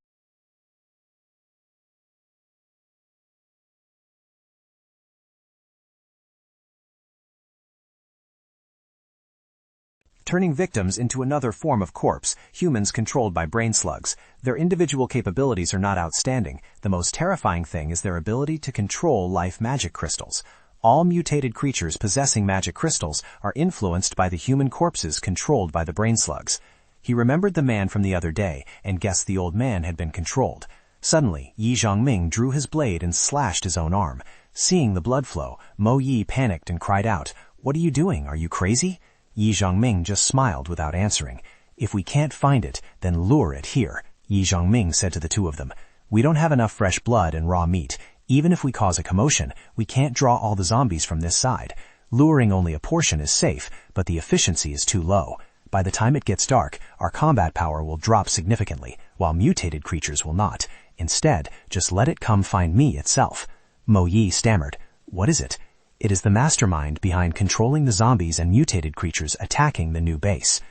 Turning victims into another form of corpse, humans controlled by brain slugs. Their individual capabilities are not outstanding. The most terrifying thing is their ability to control life magic crystals. All mutated creatures possessing magic crystals are influenced by the human corpses controlled by the brain slugs. He remembered the man from the other day and guessed the old man had been controlled. Suddenly, Yi Zhongming drew his blade and slashed his own arm. Seeing the blood flow, Mo Yi panicked and cried out, "What are you doing? Are you crazy?" Yi Zhongming just smiled without answering. "If we can't find it, then lure it here," Yi Zhongming said to the two of them. "We don't have enough fresh blood and raw meat. Even if we cause a commotion, we can't draw all the zombies from this side. Luring only a portion is safe, but the efficiency is too low. By the time it gets dark, our combat power will drop significantly, while mutated creatures will not. Instead, just let it come find me itself." Mo Yi stammered, "What is it?" "It is the mastermind behind controlling the zombies and mutated creatures attacking the new base."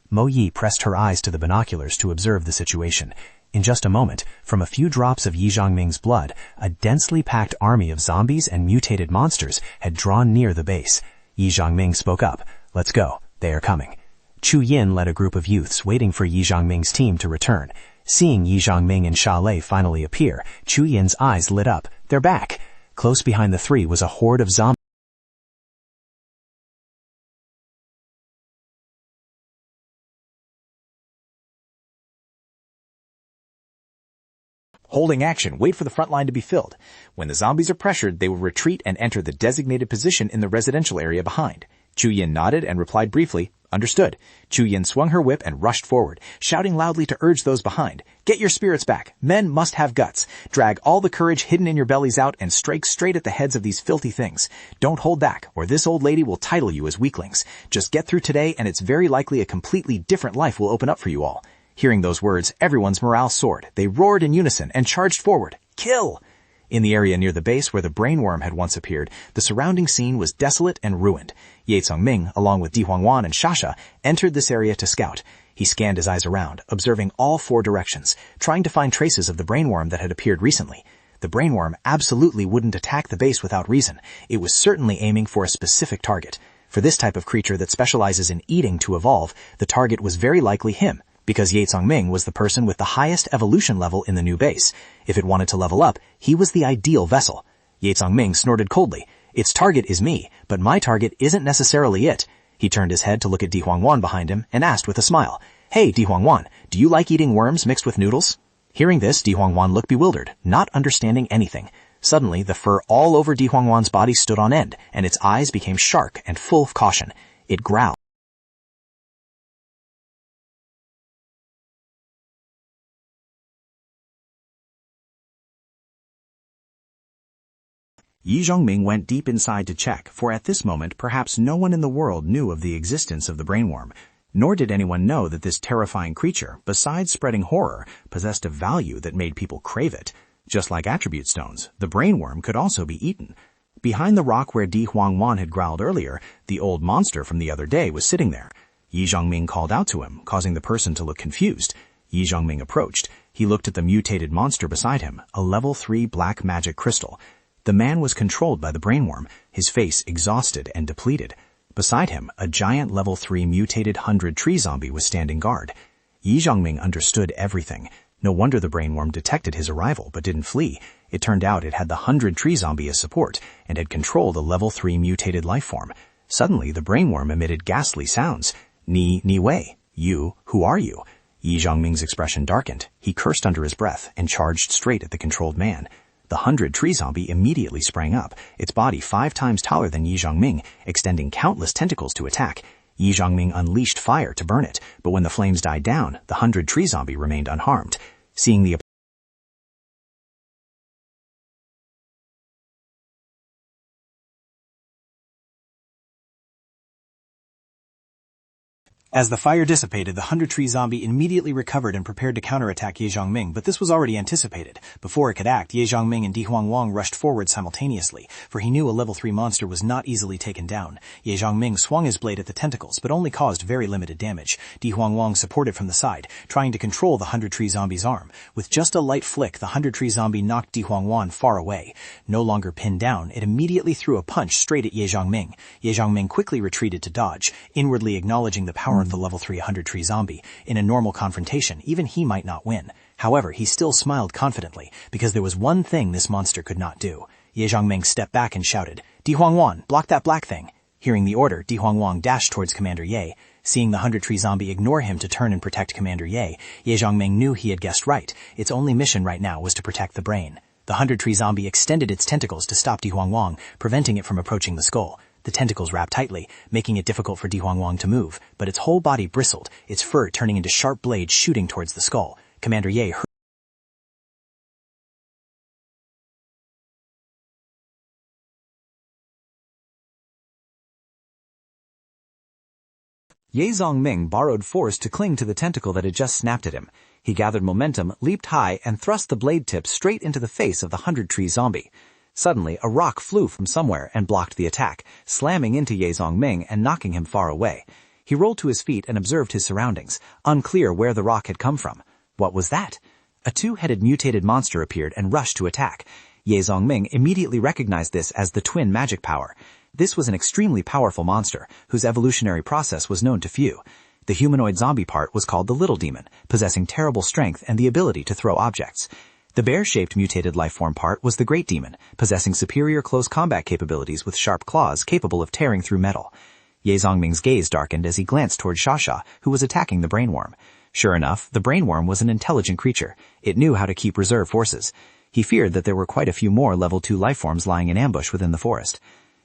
Mo Yi pressed her eyes to the binoculars to observe the situation. In just a moment, from a few drops of Yi Zhongming's blood, a densely packed army of zombies and mutated monsters had drawn near the base. Yi Zhongming spoke up, "Let's go. They are coming." Chu Yin led a group of youths waiting for Yi Zhongming's team to return. Seeing Yi Zhongming and Sha Lei finally appear, Chu Yin's eyes lit up. They're back. Close behind the three was a horde of zombies. Holding action, wait for the front line to be filled. When the zombies are pressured, they will retreat and enter the designated position in the residential area behind. Chu Yin nodded and replied briefly, "Understood." Chu Yin swung her whip and rushed forward, shouting loudly to urge those behind. "Get your spirits back. Men must have guts. Drag all the courage hidden in your bellies out and strike straight at the heads of these filthy things. Don't hold back, or this old lady will title you as weaklings. Just get through today and it's very likely a completely different life will open up for you all." Hearing those words, everyone's morale soared. They roared in unison and charged forward. Kill! In the area near the base where the brainworm had once appeared, the surrounding scene was desolate and ruined. Ye Zongming, along with Di Huangwan and Shasha, entered this area to scout. He scanned his eyes around, observing all four directions, trying to find traces of the brainworm that had appeared recently. The brainworm absolutely wouldn't attack the base without reason. It was certainly aiming for a specific target. For this type of creature that specializes in eating to evolve, the target was very likely him, because Ye Zongming was the person with the highest evolution level in the new base. If it wanted to level up, he was the ideal vessel. Ye Zongming snorted coldly. "Its target is me, but my target isn't necessarily it." He turned his head to look at Di Huangwan behind him and asked with a smile, "Hey, Di Huangwan, do you like eating worms mixed with noodles?" Hearing this, Di Huangwan looked bewildered, not understanding anything. Suddenly, the fur all over Di Huangwan's body stood on end, and its eyes became sharp and full of caution. It growled. Yi Zhongming went deep inside to check, for at this moment perhaps no one in the world knew of the existence of the brainworm. Nor did anyone know that this terrifying creature, besides spreading horror, possessed a value that made people crave it. Just like attribute stones, the brainworm could also be eaten. Behind the rock where Di Huangwan had growled earlier, the old monster from the other day was sitting there. Yi Zhongming called out to him, causing the person to look confused. Yi Zhongming approached. He looked at the mutated monster beside him, a level 3 black magic crystal. The man was controlled by the brainworm, his face exhausted and depleted. Beside him, a giant level 3 mutated 100 tree zombie was standing guard. Yi Zhongming understood everything. No wonder the brainworm detected his arrival but didn't flee. It turned out it had the 100 tree zombie as support and had controlled a level 3 mutated life form. Suddenly, the brainworm emitted ghastly sounds. Ni Wei, you, who are you? Yi Zhongming's expression darkened. He cursed under his breath and charged straight at the controlled man. The 100 tree zombie immediately sprang up, its body 5 times taller than Yi Zhongming, extending countless tentacles to attack. Yi Zhongming unleashed fire to burn it, but when the flames died down, the 100-tree zombie remained unharmed. Seeing the As the fire dissipated, the 100-tree zombie immediately recovered and prepared to counterattack Ye Zhongming, but this was already anticipated. Before it could act, Ye Zhongming and Di Huangwang rushed forward simultaneously, for he knew a level 3 monster was not easily taken down. Ye Zhongming swung his blade at the tentacles, but only caused very limited damage. Di Huangwang supported from the side, trying to control the 100-tree zombie's arm. With just a light flick, the 100-tree zombie knocked Di Huangwang far away. No longer pinned down, it immediately threw a punch straight at Ye Zhongming. Ye Zhongming quickly retreated to dodge, inwardly acknowledging the power of the level 3 100-tree zombie. In a normal confrontation, even he might not win. However, he still smiled confidently, because there was one thing this monster could not do. Ye Zhongming stepped back and shouted, "Di Huangwan, block that black thing." Hearing the order, Di Huangwang dashed towards Commander Ye. Seeing the 100-tree zombie ignore him to turn and protect Commander Ye, Ye Zhongming knew he had guessed right. Its only mission right now was to protect the brain. The 100-tree zombie extended its tentacles to stop Di Huangwang, preventing it from approaching the skull. The tentacles wrapped tightly, making it difficult for Di Huangwang to move, but its whole body bristled, its fur turning into sharp blades shooting towards the skull. Commander Ye heard Ye Zhongming borrowed force to cling to the tentacle that had just snapped at him. He gathered momentum, leaped high, and thrust the blade tip straight into the face of the 100-tree zombie. Suddenly, a rock flew from somewhere and blocked the attack, slamming into Ye Zhongming and knocking him far away. He rolled to his feet and observed his surroundings, unclear where the rock had come from. What was that? A two-headed mutated monster appeared and rushed to attack. Ye Zhongming immediately recognized this as the twin magic power. This was an extremely powerful monster, whose evolutionary process was known to few. The humanoid zombie part was called the Little Demon, possessing terrible strength and the ability to throw objects. The bear-shaped mutated lifeform part was the Great Demon, possessing superior close combat capabilities with sharp claws capable of tearing through metal. Ye Zhongming's gaze darkened as he glanced toward Shasha, who was attacking the brainworm. Sure enough, the brainworm was an intelligent creature. It knew how to keep reserve forces. He feared that there were quite a few more level 2 lifeforms lying in ambush within the forest.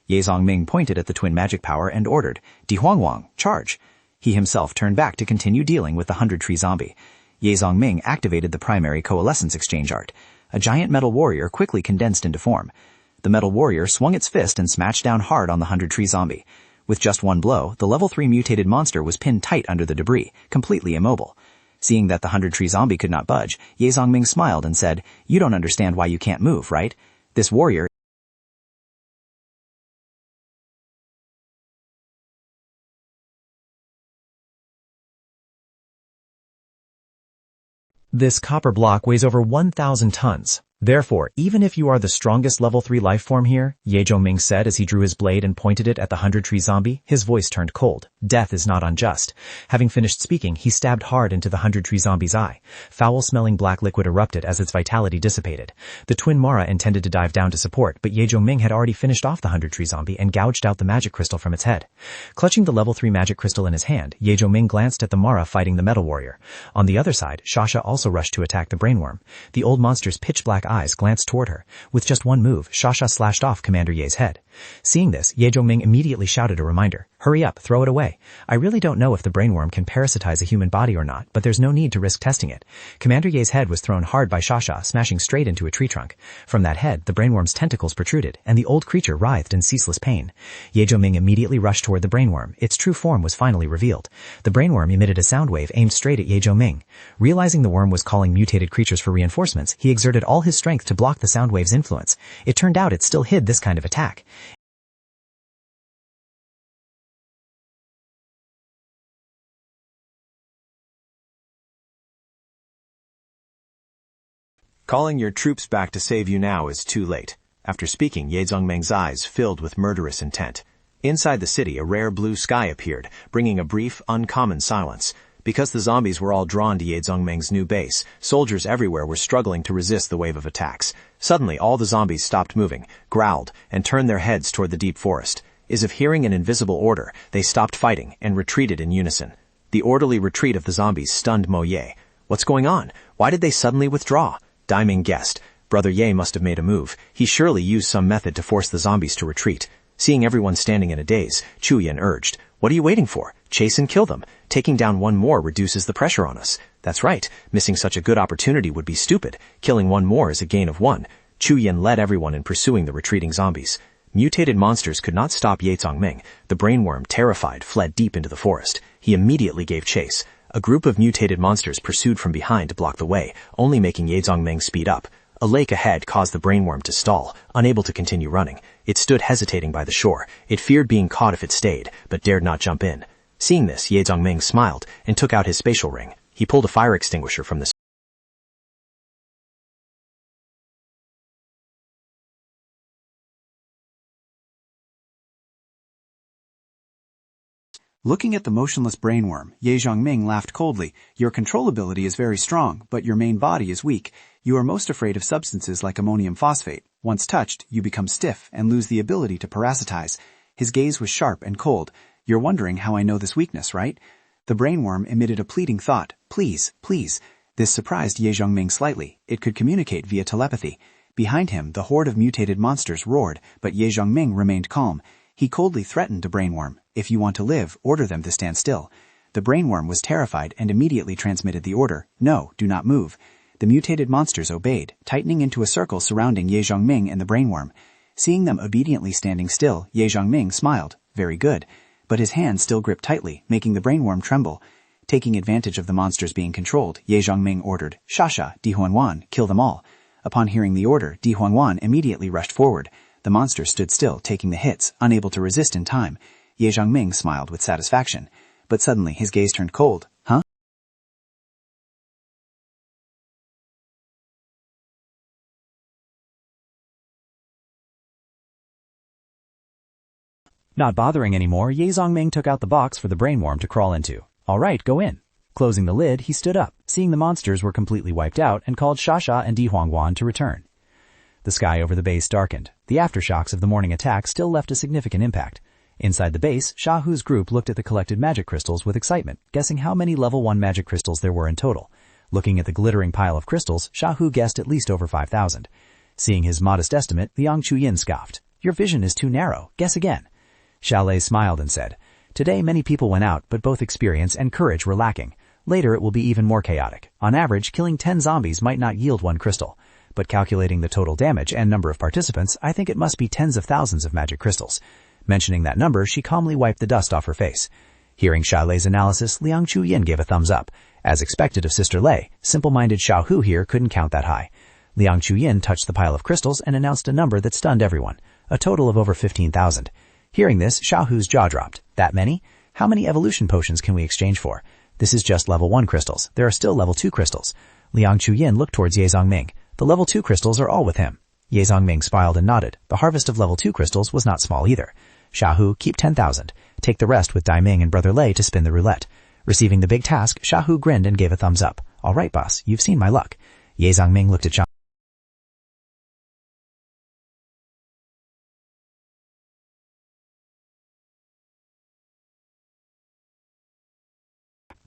Ye Zhongming pointed at the twin magic power and ordered, "Di Huangwang, charge!" He himself turned back to continue dealing with the 100-tree zombie. Ye Zhongming activated the primary coalescence exchange art. A giant metal warrior quickly condensed into form. The metal warrior swung its fist and smashed down hard on the 100-tree zombie. With just one blow, the level 3 mutated monster was pinned tight under the debris, completely immobile. Seeing that the 100-tree zombie could not budge, Ye Zhongming smiled and said, "You don't understand why you can't move, right? This warrior This copper block weighs over 1,000 tons. Therefore, even if you are the strongest level 3 life form here," Ye Zhongming said as he drew his blade and pointed it at the 100-tree zombie, his voice turned cold. Death is not unjust. Having finished speaking, he stabbed hard into the 100-tree zombie's eye. Foul-smelling black liquid erupted as its vitality dissipated. The twin Mara intended to dive down to support, but Ye Zhongming had already finished off the 100-tree zombie and gouged out the magic crystal from its head. Clutching the level 3 magic crystal in his hand, Ye Zhongming glanced at the Mara fighting the metal warrior. On the other side, Shasha also rushed to attack the brainworm. The old monster's pitch-black eyes glanced toward her. With just one move, Shasha slashed off Commander Ye's head. Seeing this, Ye Zhongming immediately shouted a reminder. "Hurry up, throw it away. I really don't know if the brainworm can parasitize a human body or not, but there's no need to risk testing it." Commander Ye's head was thrown hard by Shasha, smashing straight into a tree trunk. From that head, the brainworm's tentacles protruded, and the old creature writhed in ceaseless pain. Ye Zhongming immediately rushed toward the brainworm. Its true form was finally revealed. The brainworm emitted a sound wave aimed straight at Ye Zhongming. Realizing the worm was calling mutated creatures for reinforcements, he exerted all his strength to block the sound wave's influence. It turned out it still hid this kind of attack. Calling your troops back to save you now is too late. After speaking, Ye Zhongming's eyes filled with murderous intent. Inside the city, a rare blue sky appeared, bringing a brief, uncommon silence. Because the zombies were all drawn to Ye Zhongming's new base, soldiers everywhere were struggling to resist the wave of attacks. Suddenly, all the zombies stopped moving, growled, and turned their heads toward the deep forest. As if hearing an invisible order, they stopped fighting and retreated in unison. The orderly retreat of the zombies stunned Mo Ye. What's going on? Why did they suddenly withdraw? Daiming guessed. Brother Ye must have made a move. He surely used some method to force the zombies to retreat. Seeing everyone standing in a daze, Chuyin urged, "What are you waiting for? Chase and kill them. Taking down one more reduces the pressure on us." "That's right. Missing such a good opportunity would be stupid. Killing one more is a gain of one." Chuyin led everyone in pursuing the retreating zombies. Mutated monsters could not stop Ye Zongming. The brainworm, terrified, fled deep into the forest. He immediately gave chase. A group of mutated monsters pursued from behind to block the way, only making Ye Zongming speed up. A lake ahead caused the brainworm to stall, unable to continue running. It stood hesitating by the shore. It feared being caught if it stayed, but dared not jump in. Seeing this, Ye Zongming smiled and took out his spatial ring. He pulled a fire extinguisher from the Looking at the motionless brainworm, Ye Zhongming laughed coldly. "Your control ability is very strong, but your main body is weak. You are most afraid of substances like ammonium phosphate. Once touched, you become stiff and lose the ability to parasitize." His gaze was sharp and cold. "You're wondering how I know this weakness, right?" The brainworm emitted a pleading thought. "Please, please." This surprised Ye Zhongming slightly. It could communicate via telepathy. Behind him, the horde of mutated monsters roared, but Ye Zhongming remained calm. He coldly threatened the brainworm. "If you want to live, order them to stand still." The brainworm was terrified and immediately transmitted the order, "No, do not move." The mutated monsters obeyed, tightening into a circle surrounding Ye Zhongming and the brainworm. Seeing them obediently standing still, Ye Zhongming smiled. "Very good." But his hand still gripped tightly, making the brainworm tremble. Taking advantage of the monsters being controlled, Ye Zhongming ordered, "Shasha, Di Huanwan, kill them all." Upon hearing the order, Di Huanwan immediately rushed forward. The monster stood still, taking the hits, unable to resist in time. Ye Zhongming smiled with satisfaction. But suddenly his gaze turned cold. "Huh?" Not bothering anymore, Ye Zongming took out the box for the brainworm to crawl into. "All right, go in." Closing the lid, he stood up, seeing the monsters were completely wiped out, and called Shasha and Di Huangwan to return. The sky over the base darkened. The aftershocks of the morning attack still left a significant impact. Inside the base, Shahu's group looked at the collected magic crystals with excitement, guessing how many level 1 magic crystals there were in total. Looking at the glittering pile of crystals, Shahu guessed at least over 5,000. Seeing his modest estimate, Liang Chuyin scoffed. "Your vision is too narrow. Guess again." Xiaolei smiled and said, "Today many people went out, but both experience and courage were lacking. Later it will be even more chaotic. On average, killing 10 zombies might not yield 1 crystal. But calculating the total damage and number of participants, I think it must be tens of thousands of magic crystals." Mentioning that number, she calmly wiped the dust off her face. Hearing Xiaolei's analysis, Liang Chuyin gave a thumbs up. As expected of Sister Lei, simple-minded Xiaohu here couldn't count that high. Liang Chuyin touched the pile of crystals and announced a number that stunned everyone, a total of over 15,000. Hearing this, Xiaohu's jaw dropped. "That many? How many evolution potions can we exchange for? This is just level 1 crystals. There are still level 2 crystals." Liang Chuyin looked towards Ye Zongming. "The level 2 crystals are all with him." Ye Zongming smiled and nodded. The harvest of level 2 crystals was not small either. "Shahu, keep 10,000. Take the rest with Dai Ming and Brother Lei to spin the roulette." Receiving the big task, Shahu grinned and gave a thumbs up. "All right, boss, you've seen my luck." Ye Zongming looked at Xiao.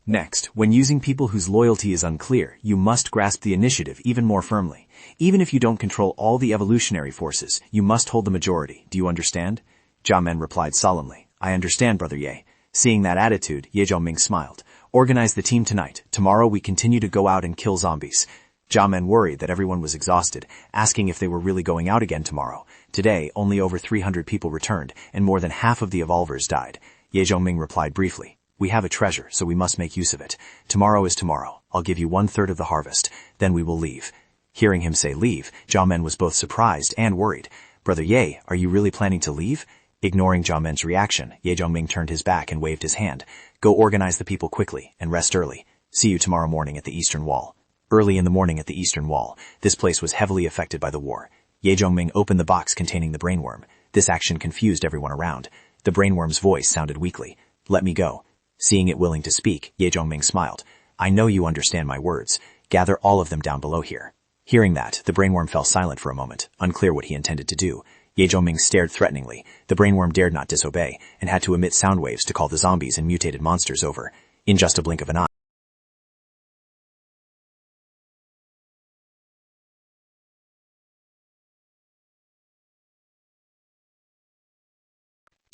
Next, when using people whose loyalty is unclear, you must grasp the initiative even more firmly. Even if you don't control all the evolutionary forces, you must hold the majority. Do you understand? Jiamen replied solemnly. "I understand, Brother Ye." Seeing that attitude, Ye Zhongming smiled. "Organize the team tonight. Tomorrow we continue to go out and kill zombies." Jiamen worried that everyone was exhausted, asking if they were really going out again tomorrow. Today, only over 300 people returned, and more than half of the evolvers died. Ye Zhongming replied briefly. "We have a treasure, so we must make use of it. Tomorrow is tomorrow. I'll give you 1/3 of the harvest. Then we will leave." Hearing him say leave, Jiamen was both surprised and worried. "Brother Ye, are you really planning to leave?" Ignoring Jiamen's reaction, Ye Zhongming turned his back and waved his hand. "Go organize the people quickly, and rest early. See you tomorrow morning at the Eastern Wall." Early in the morning at the Eastern Wall, this place was heavily affected by the war. Ye Zhongming opened the box containing the brainworm. This action confused everyone around. The brainworm's voice sounded weakly. "Let me go." Seeing it willing to speak, Ye Zhongming smiled. "I know you understand my words. Gather all of them down below here." Hearing that, the brainworm fell silent for a moment, unclear what he intended to do. Ye Zhongming stared threateningly. The brainworm dared not disobey, and had to emit sound waves to call the zombies and mutated monsters over. In just a blink of an eye,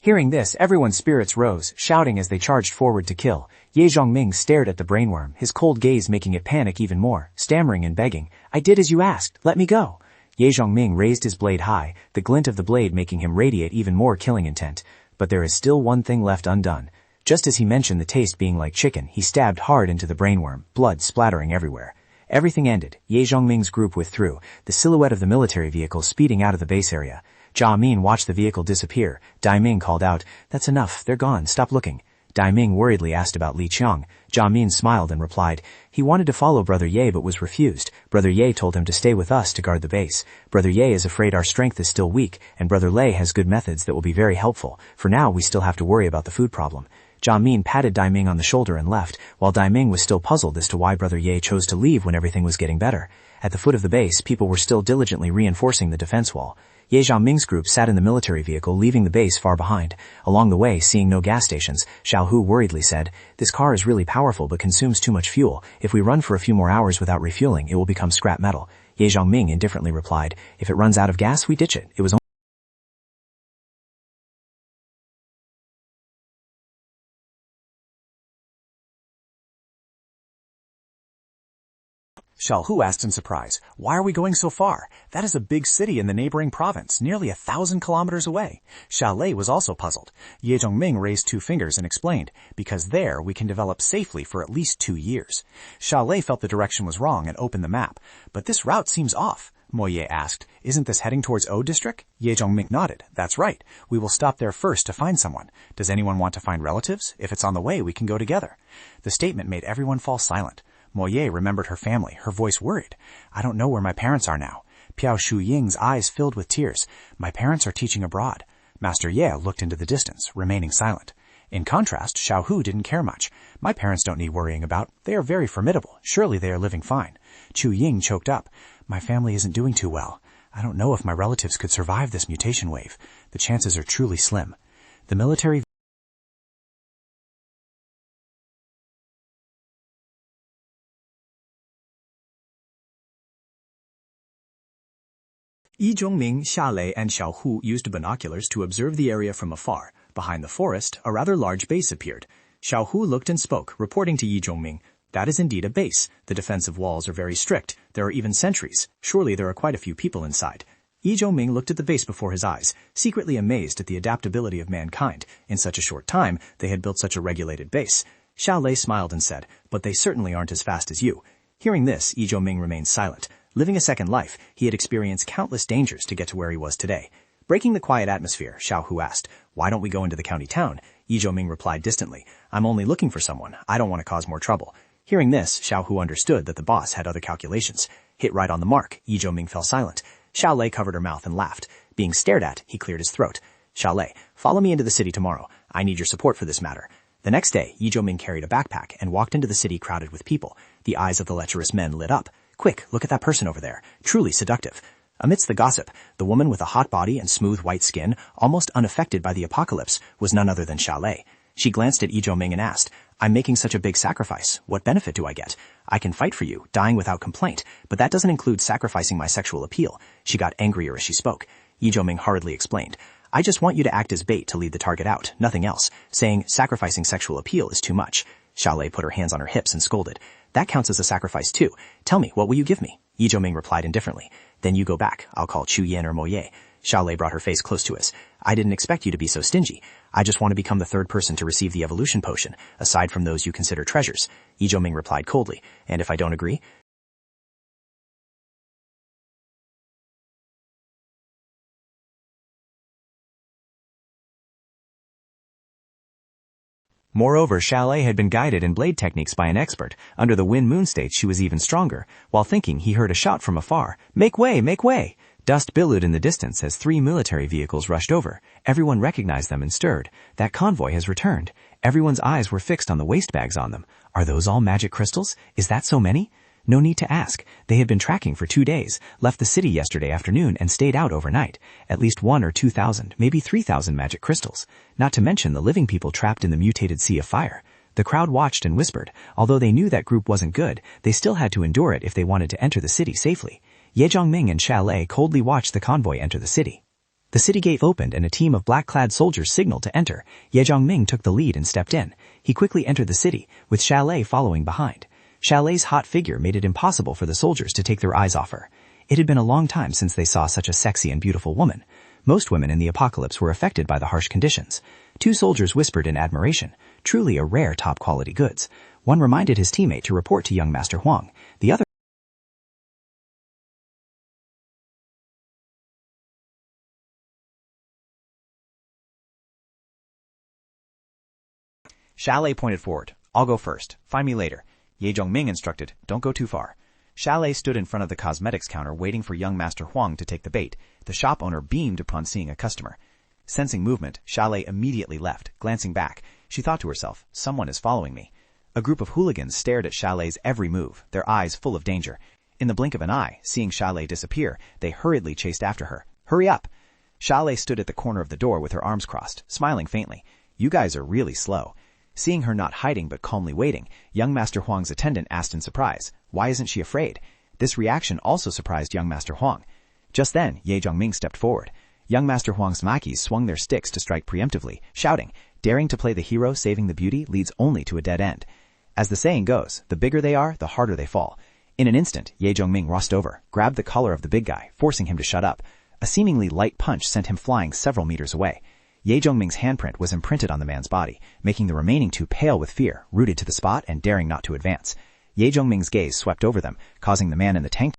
Hearing this, everyone's spirits rose, shouting as they charged forward to kill. Ye Zhongming stared at the brainworm, his cold gaze making it panic even more, stammering and begging, "I did as you asked, let me go." Ye Zhongming raised his blade high, the glint of the blade making him radiate even more killing intent. But there is still one thing left undone. Just as he mentioned the taste being like chicken, he stabbed hard into the brainworm, blood splattering everywhere. Everything ended. Ye Zhongming's group withdrew, the silhouette of the military vehicle speeding out of the base area. Jia Min watched the vehicle disappear. Dai Ming called out, "That's enough, they're gone, stop looking." Dai Ming worriedly asked about Li Qiang. Jia Min smiled and replied, "He wanted to follow Brother Ye but was refused. Brother Ye told him to stay with us to guard the base. Brother Ye is afraid our strength is still weak, and Brother Lei has good methods that will be very helpful. For now, we still have to worry about the food problem." Jia Min patted Dai Ming on the shoulder and left, while Dai Ming was still puzzled as to why Brother Ye chose to leave when everything was getting better. At the foot of the base, people were still diligently reinforcing the defense wall. Ye Zhongming's group sat in the military vehicle, leaving the base far behind. Along the way, seeing no gas stations, Xiao Hu worriedly said, "This car is really powerful but consumes too much fuel. If we run for a few more hours without refueling, it will become scrap metal." Ye Zhongming indifferently replied, "If it runs out of gas, we ditch it. It was Xiao Hu asked in surprise, "Why are we going so far? That is a big city in the neighboring province, nearly 1,000 kilometers away." Xia Lei was also puzzled. Ye Zhongming raised 2 fingers and explained, "Because there we can develop safely for at least 2 years." Xia Lei felt the direction was wrong and opened the map. "But this route seems off." Mo Ye asked, "Isn't this heading towards O District?" Ye Zhongming nodded. "That's right. We will stop there first to find someone. Does anyone want to find relatives? If it's on the way, we can go together." The statement made everyone fall silent. Mo Ye remembered her family, her voice worried. "I don't know where my parents are now." Piao Shu Ying's eyes filled with tears. "My parents are teaching abroad." Master Ye looked into the distance, remaining silent. In contrast, Xiao Hu didn't care much. "My parents don't need worrying about. They are very formidable. Surely they are living fine." Chu Ying choked up. "My family isn't doing too well. I don't know if my relatives could survive this mutation wave. The chances are truly slim." The military Yi Zhongming, Xia Lei, and Xiao Hu used binoculars to observe the area from afar. Behind the forest, a rather large base appeared. Xiao Hu looked and spoke, reporting to Yi Zhongming, "That is indeed a base. The defensive walls are very strict. There are even sentries. Surely there are quite a few people inside." Yi Zhongming looked at the base before his eyes, secretly amazed at the adaptability of mankind. In such a short time, they had built such a regulated base. Xia Lei smiled and said, "But they certainly aren't as fast as you." Hearing this, Yi Zhongming remained silent. Living a second life, he had experienced countless dangers to get to where he was today. Breaking the quiet atmosphere, Xiao Hu asked, "Why don't we go into the county town?" Yi Zhongming replied distantly, "I'm only looking for someone. I don't want to cause more trouble." Hearing this, Xiao Hu understood that the boss had other calculations. Hit right on the mark, Yi Zhongming fell silent. Xiao Lei covered her mouth and laughed. Being stared at, he cleared his throat. "Xiao Lei, follow me into the city tomorrow. I need your support for this matter." The next day, Yi Zhongming carried a backpack and walked into the city crowded with people. The eyes of the lecherous men lit up. "Quick, look at that person over there. Truly seductive." Amidst the gossip, the woman with a hot body and smooth white skin, almost unaffected by the apocalypse, was none other than Xia Lei. She glanced at Yi Zhongming and asked, "I'm making such a big sacrifice. What benefit do I get? I can fight for you, dying without complaint, but that doesn't include sacrificing my sexual appeal." She got angrier as she spoke. Yi Zhongming hurriedly explained, "I just want you to act as bait to lead the target out, nothing else. Saying sacrificing sexual appeal is too much." Xia Lei put her hands on her hips and scolded, "That counts as a sacrifice too. Tell me, what will you give me?" Yi Zhongming replied indifferently, "Then you go back. I'll call Chu Yin or Mo Ye." Xia Lei brought her face close to his. "I didn't expect you to be so stingy. I just want to become the third person to receive the evolution potion, aside from those you consider treasures." Yi Zhongming replied coldly, "And if I don't agree?" Moreover, Xia Lei had been guided in blade techniques by an expert. Under the Wind Moon state, she was even stronger. While thinking, he heard a shout from afar. "Make way! Make way!" Dust billowed in the distance as 3 military vehicles rushed over. Everyone recognized them and stirred. That convoy has returned. Everyone's eyes were fixed on the waste bags on them. Are those all magic crystals? Is that so many? No need to ask. They had been tracking for 2 days, left the city yesterday afternoon, and stayed out overnight. At least 1 or 2,000, maybe 3,000 magic crystals. Not to mention the living people trapped in the mutated sea of fire. The crowd watched and whispered. Although they knew that group wasn't good, they still had to endure it if they wanted to enter the city safely. Ye Zhongming and Xia Lei coldly watched the convoy enter the city. The city gate opened and a team of black-clad soldiers signaled to enter. Ye Zhongming took the lead and stepped in. He quickly entered the city, with Chalet following behind. Chalet's hot figure made it impossible for the soldiers to take their eyes off her. It had been a long time since they saw such a sexy and beautiful woman. Most women in the apocalypse were affected by the harsh conditions. Two soldiers whispered in admiration, truly a rare top-quality goods. One reminded his teammate to report to young Master Huang. The other Chalet pointed forward. I'll go first. Find me later. Ye Zhongming instructed, don't go too far. Chalet stood in front of the cosmetics counter waiting for young Master Huang to take the bait. The shop owner beamed upon seeing a customer. Sensing movement, Chalet immediately left, glancing back. She thought to herself, someone is following me. A group of hooligans stared at Chalet's every move, their eyes full of danger. In the blink of an eye, seeing Chalet disappear, they hurriedly chased after her. Hurry up! Chalet stood at the corner of the door with her arms crossed, smiling faintly. You guys are really slow. Seeing her not hiding but calmly waiting, young Master Huang's attendant asked in surprise, why isn't she afraid? This reaction also surprised young Master Huang. Just then, Ye Zhongming stepped forward. Young Master Huang's mackeys swung their sticks to strike preemptively, shouting, daring to play the hero saving the beauty leads only to a dead end. As the saying goes, the bigger they are, the harder they fall. In an instant, Ye Zhongming rushed over, grabbed the collar of the big guy, forcing him to shut up. A seemingly light punch sent him flying several meters away. Ye Zhongming's handprint was imprinted on the man's body, making the remaining two pale with fear, rooted to the spot and daring not to advance. Ye Zhongming's gaze swept over them, causing the man in the tank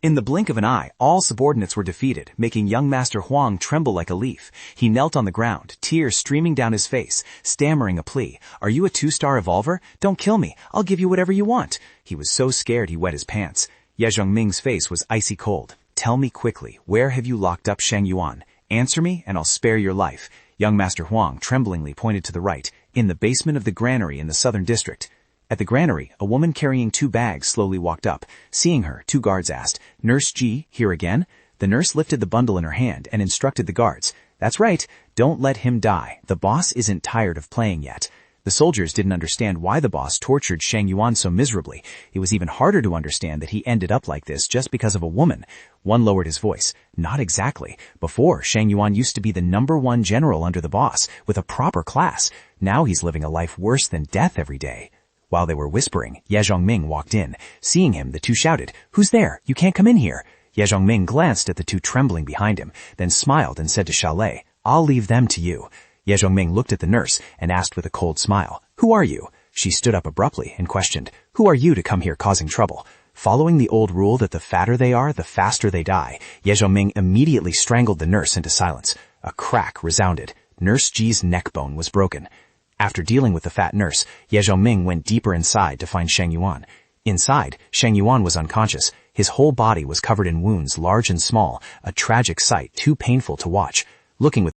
In the blink of an eye, all subordinates were defeated, making young Master Huang tremble like a leaf. He knelt on the ground, tears streaming down his face, stammering a plea. Are you a 2-star evolver? Don't kill me. I'll give you whatever you want. He was so scared he wet his pants. Ye Zhongming's face was icy cold. Tell me quickly, where have you locked up Sheng Yuan? Answer me, and I'll spare your life. Young Master Huang tremblingly pointed to the right, in the basement of the granary in the southern district. At the granary, a woman carrying 2 bags slowly walked up. Seeing her, 2 guards asked, Nurse G, here again? The nurse lifted the bundle in her hand and instructed the guards. That's right, don't let him die. The boss isn't tired of playing yet. The soldiers didn't understand why the boss tortured Sheng Yuan so miserably. It was even harder to understand that he ended up like this just because of a woman. One lowered his voice. Not exactly. Before, Sheng Yuan used to be the #1 general under the boss, with a proper class. Now he's living a life worse than death every day. While they were whispering, Ye Zhongming walked in. Seeing him, the two shouted, Who's there? You can't come in here. Ye Zhongming glanced at the two trembling behind him, then smiled and said to Chalet, I'll leave them to you. Ye Zhongming looked at the nurse and asked with a cold smile, Who are you? She stood up abruptly and questioned, Who are you to come here causing trouble? Following the old rule that the fatter they are, the faster they die, Ye Zhongming immediately strangled the nurse into silence. A crack resounded. Nurse G's neck bone was broken. After dealing with the fat nurse, Ye Zhongming went deeper inside to find Sheng Yuan. Inside, Sheng Yuan was unconscious. His whole body was covered in wounds large and small, a tragic sight too painful to watch. Looking with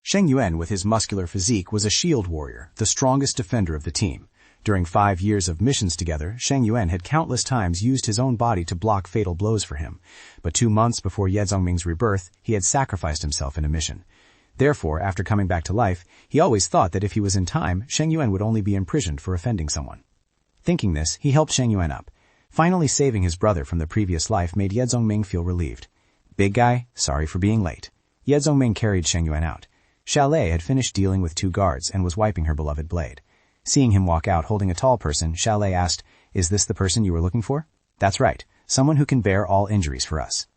Sheng Yuan with his muscular physique was a shield warrior, the strongest defender of the team. During 5 years of missions together, Sheng Yuan had countless times used his own body to block fatal blows for him. But 2 months before Ye Zhongming's rebirth, he had sacrificed himself in a mission. Therefore, after coming back to life, he always thought that if he was in time, Sheng Yuan would only be imprisoned for offending someone. Thinking this, he helped Sheng Yuan up. Finally saving his brother from the previous life made Ye Zhongming feel relieved. Big guy, sorry for being late. Ye Zhongming carried Sheng Yuan out. Chalet had finished dealing with 2 guards and was wiping her beloved blade. Seeing him walk out holding a tall person, Chalet asked, Is this the person you were looking for? That's right, someone who can bear all injuries for us.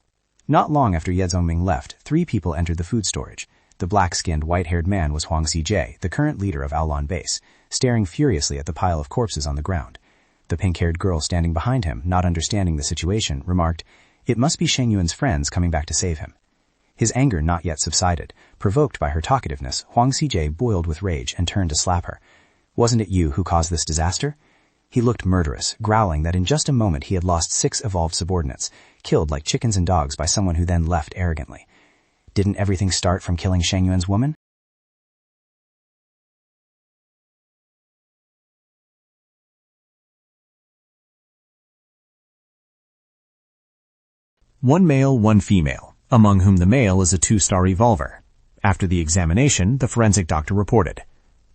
Not long after Ye Zhongming left, 3 people entered the food storage. The black-skinned, white-haired man was Huang Xijie, the current leader of Aolon Base, staring furiously at the pile of corpses on the ground. The pink-haired girl standing behind him, not understanding the situation, remarked, It must be Sheng Yuan's friends coming back to save him. His anger not yet subsided. Provoked by her talkativeness, Huang Xijie boiled with rage and turned to slap her. Wasn't it you who caused this disaster? He looked murderous, growling that in just a moment he had lost 6 evolved subordinates, killed like chickens and dogs by someone who then left arrogantly. Didn't everything start from killing Sheng Yuan's woman? One male, one female, among whom the male is a 2-star revolver. After the examination, the forensic doctor reported,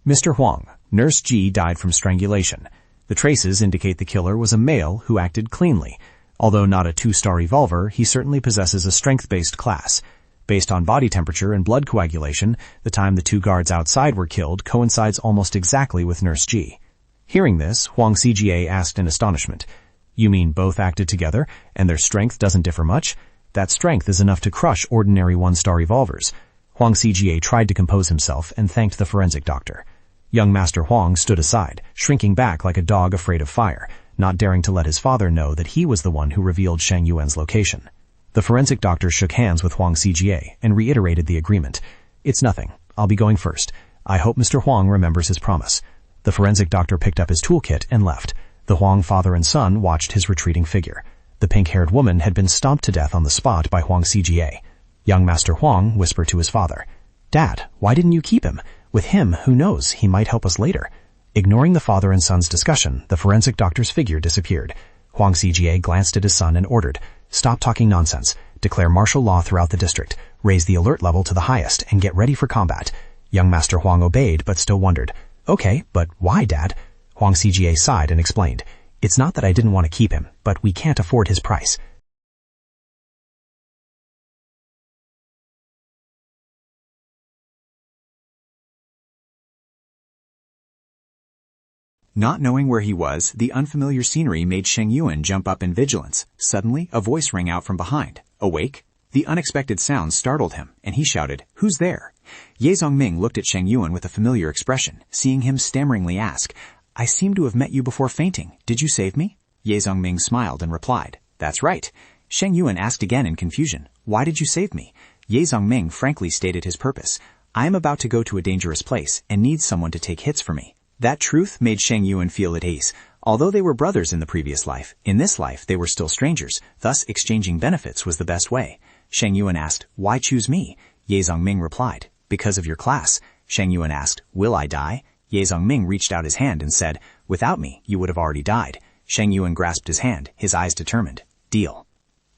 Mr. Huang, Nurse G died from strangulation. The traces indicate the killer was a male who acted cleanly. Although not a 2-star revolver, he certainly possesses a strength-based class. Based on body temperature and blood coagulation, the time the 2 guards outside were killed coincides almost exactly with Nurse G. Hearing this, Huang CGA asked in astonishment, You mean both acted together, and their strength doesn't differ much? That strength is enough to crush ordinary 1-star revolvers. Huang CGA tried to compose himself and thanked the forensic doctor. Young Master Huang stood aside, shrinking back like a dog afraid of fire, not daring to let his father know that he was the one who revealed Sheng Yuan's location. The forensic doctor shook hands with Huang CGA and reiterated the agreement. It's nothing. I'll be going first. I hope Mr. Huang remembers his promise. The forensic doctor picked up his toolkit and left. The Huang father and son watched his retreating figure. The pink-haired woman had been stomped to death on the spot by Huang CGA. Young Master Huang whispered to his father, Dad, why didn't you keep him? With him, who knows, he might help us later. Ignoring the father and son's discussion, the forensic doctor's figure disappeared. Huang CGA glanced at his son and ordered, Stop talking nonsense. Declare martial law throughout the district. Raise the alert level to the highest and get ready for combat. Young Master Huang obeyed but still wondered. Okay, but why, Dad? Huang CGA sighed and explained. It's not that I didn't want to keep him, but we can't afford his price. Not knowing where he was, the unfamiliar scenery made Sheng Yuan jump up in vigilance. Suddenly, a voice rang out from behind. Awake? The unexpected sound startled him, and he shouted, Who's there? Ye Zongming looked at Sheng Yuan with a familiar expression, seeing him stammeringly ask, I seem to have met you before fainting. Did you save me? Ye Zongming smiled and replied, That's right. Sheng Yuan asked again in confusion, Why did you save me? Ye Zongming frankly stated his purpose. I am about to go to a dangerous place and need someone to take hits for me. That truth made Sheng Yuan feel at ease. Although they were brothers in the previous life, in this life they were still strangers, thus exchanging benefits was the best way. Sheng Yuan asked, Why choose me? Ye Zongming replied, Because of your class. Sheng Yuan asked, Will I die? Ye Zongming reached out his hand and said, Without me, you would have already died. Sheng Yuan grasped his hand, his eyes determined. Deal.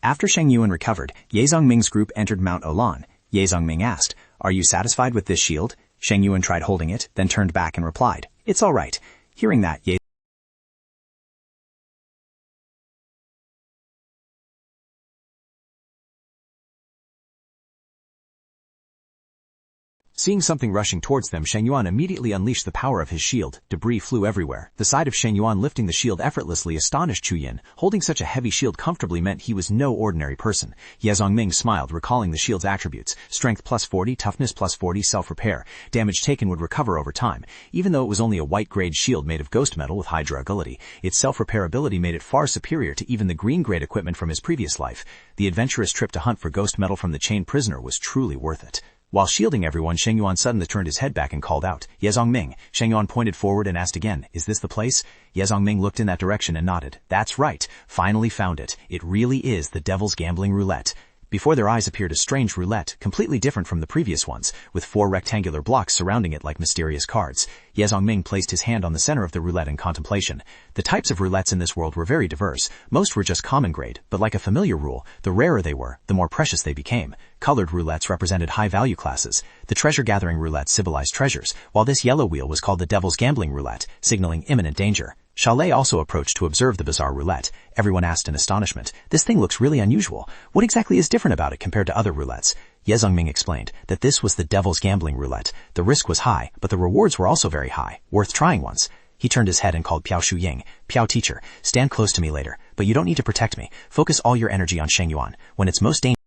After Sheng Yuan recovered, Ye Zongming's group entered Mount Olan. Ye Zongming asked, Are you satisfied with this shield? Sheng Yuan tried holding it, then turned back and replied, It's all right. Hearing that, Ye Seeing something rushing towards them, Sheng Yuan immediately unleashed the power of his shield. Debris flew everywhere. The sight of Sheng Yuan lifting the shield effortlessly astonished Chu Yin. Holding such a heavy shield comfortably meant he was no ordinary person. Ye Zongming smiled, recalling the shield's attributes. Strength plus 40, toughness plus 40, self-repair. Damage taken would recover over time. Even though it was only a white-grade shield made of ghost metal with high durability, its self-repair ability made it far superior to even the green-grade equipment from his previous life. The adventurous trip to hunt for ghost metal from the chained prisoner was truly worth it. While shielding everyone, Sheng Yuan suddenly turned his head back and called out, Ye Zongming. Sheng Yuan pointed forward and asked again, Is this the place? Ye Zongming looked in that direction and nodded. That's right. Finally found it. It really is the Devil's Gambling Roulette. Before their eyes appeared a strange roulette, completely different from the previous ones, with 4 rectangular blocks surrounding it like mysterious cards. Ye Zongming placed his hand on the center of the roulette in contemplation. The types of roulettes in this world were very diverse. Most were just common grade, but like a familiar rule, the rarer they were, the more precious they became. Colored roulettes represented high-value classes. The treasure-gathering roulette symbolized treasures, while this yellow wheel was called the Devil's Gambling Roulette, signaling imminent danger. Chalet also approached to observe the bizarre roulette. Everyone asked in astonishment, This thing looks really unusual. What exactly is different about it compared to other roulettes? Ye Zongming explained that this was the Devil's Gambling Roulette. The risk was high, but the rewards were also very high, worth trying once. He turned his head and called Piao Shu Ying. Piao teacher, stand close to me later, but you don't need to protect me. Focus all your energy on Sheng Yuan. When it's most dangerous,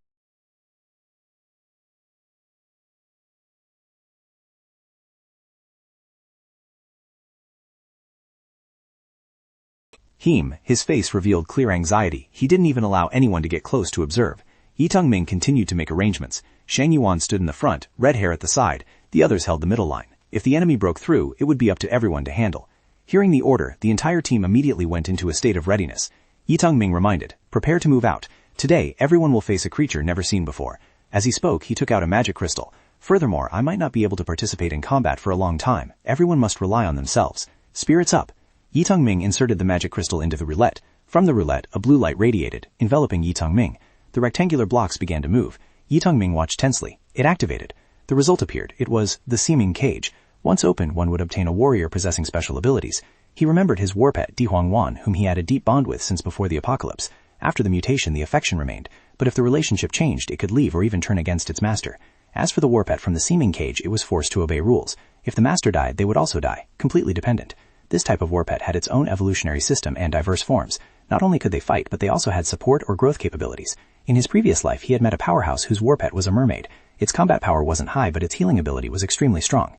his face revealed clear anxiety. He didn't even allow anyone to get close to observe. Yi Tengming continued to make arrangements. Sheng Yuan stood in the front, red hair at the side. The others held the middle line. If the enemy broke through, it would be up to everyone to handle. Hearing the order, the entire team immediately went into a state of readiness. Yi Tengming reminded, Prepare to move out. Today, everyone will face a creature never seen before. As he spoke, he took out a magic crystal. Furthermore, I might not be able to participate in combat for a long time. Everyone must rely on themselves. Spirits up. Yi Tengming inserted the magic crystal into the roulette. From the roulette, a blue light radiated, enveloping Yi Tengming. The rectangular blocks began to move. Ye Zhongming watched tensely. It activated. The result appeared. It was the seeming cage. Once open, one would obtain a warrior possessing special abilities. He remembered his war pet, Di Huangwan, whom he had a deep bond with since before the apocalypse. After the mutation, the affection remained, but if the relationship changed, it could leave or even turn against its master. As for the war pet from the seeming cage, it was forced to obey rules. If the master died, they would also die, completely dependent. This type of war pet had its own evolutionary system and diverse forms. Not only could they fight, but they also had support or growth capabilities. In his previous life, he had met a powerhouse whose war pet was a mermaid. Its combat power wasn't high, but its healing ability was extremely strong.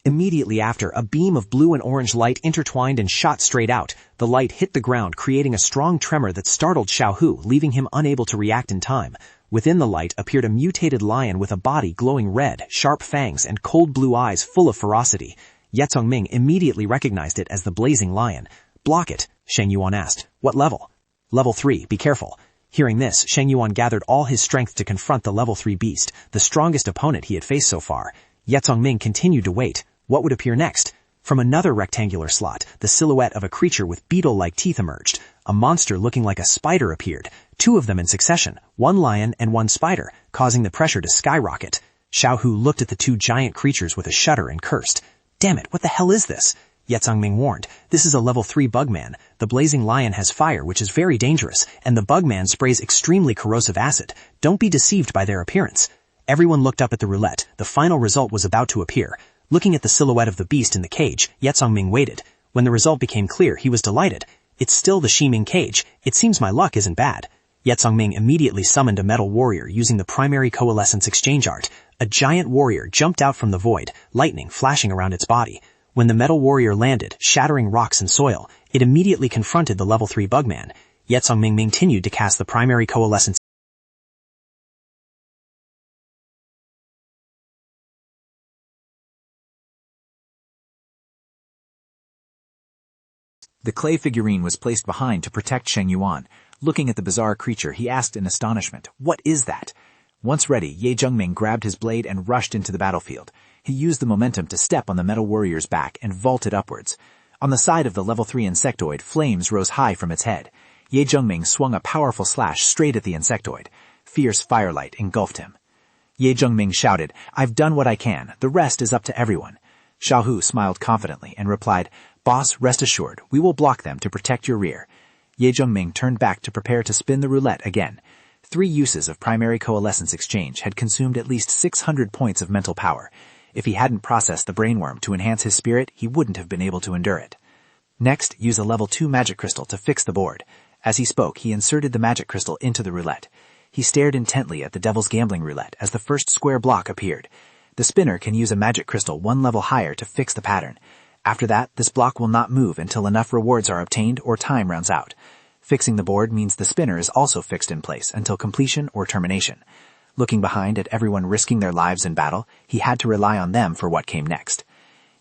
Immediately after, a beam of blue and orange light intertwined and shot straight out. The light hit the ground, creating a strong tremor that startled Xiaohu, leaving him unable to react in time. Within the light appeared a mutated lion with a body glowing red, sharp fangs, and cold blue eyes full of ferocity. Ye Zhongming immediately recognized it as the blazing lion. "Block it," Sheng Yuan asked. "What level?" "Level 3, be careful." Hearing this, Sheng Yuan gathered all his strength to confront the level 3 beast, the strongest opponent he had faced so far. Ye Zhongming continued to wait. What would appear next? From another rectangular slot, the silhouette of a creature with beetle-like teeth emerged. A monster looking like a spider appeared, 2 of them in succession, 1 lion and 1 spider, causing the pressure to skyrocket. Xiaohu looked at the 2 giant creatures with a shudder and cursed. "Damn it, what the hell is this?" Ye Zhongming warned. "This is a level 3 bugman. The blazing lion has fire, which is very dangerous, and the bugman sprays extremely corrosive acid. Don't be deceived by their appearance." Everyone looked up at the roulette. The final result was about to appear. Looking at the silhouette of the beast in the cage, Ye Zhongming waited. When the result became clear, he was delighted. "It's still the Shiming cage. It seems my luck isn't bad." Ye Zhongming immediately summoned a metal warrior using the primary coalescence exchange art. A giant warrior jumped out from the void, lightning flashing around its body. When the metal warrior landed, shattering rocks and soil, it immediately confronted the level 3 bugman. Ye Zhongming continued to cast the primary coalescence. The clay figurine was placed behind to protect Sheng Yuan. Looking at the bizarre creature, he asked in astonishment, "What is that?" Once ready, Ye Zhongming grabbed his blade and rushed into the battlefield. He used the momentum to step on the metal warrior's back and vaulted upwards. On the side of the level 3 insectoid, flames rose high from its head. Ye Zhongming swung a powerful slash straight at the insectoid. Fierce firelight engulfed him. Ye Zhongming shouted, "I've done what I can. The rest is up to everyone." Xiaohu smiled confidently and replied, "Boss, rest assured, we will block them to protect your rear." Ye Zhongming turned back to prepare to spin the roulette again. 3 uses of primary coalescence exchange had consumed at least 600 points of mental power. If he hadn't processed the brainworm to enhance his spirit, he wouldn't have been able to endure it. Next, use a level 2 magic crystal to fix the board. As he spoke, he inserted the magic crystal into the roulette. He stared intently at the devil's gambling roulette as the first square block appeared. The spinner can use a magic crystal 1 level higher to fix the pattern. After that, this block will not move until enough rewards are obtained or time runs out. Fixing the board means the spinner is also fixed in place until completion or termination. Looking behind at everyone risking their lives in battle, he had to rely on them for what came next.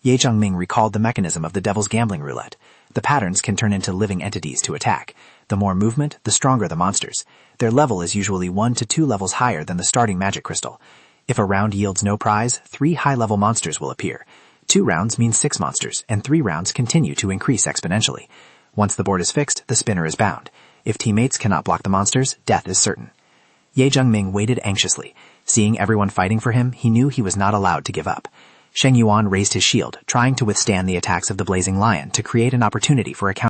Ye Zhongming recalled the mechanism of the devil's gambling roulette. The patterns can turn into living entities to attack. The more movement, the stronger the monsters. Their level is usually 1 to 2 levels higher than the starting magic crystal. If a round yields no prize, 3 high-level monsters will appear. 2 rounds means 6 monsters, and 3 rounds continue to increase exponentially. Once the board is fixed, the spinner is bound. If teammates cannot block the monsters, death is certain. Ye Zhongming waited anxiously. Seeing everyone fighting for him, he knew he was not allowed to give up. Sheng Yuan raised his shield, trying to withstand the attacks of the blazing lion to create an opportunity for a counter.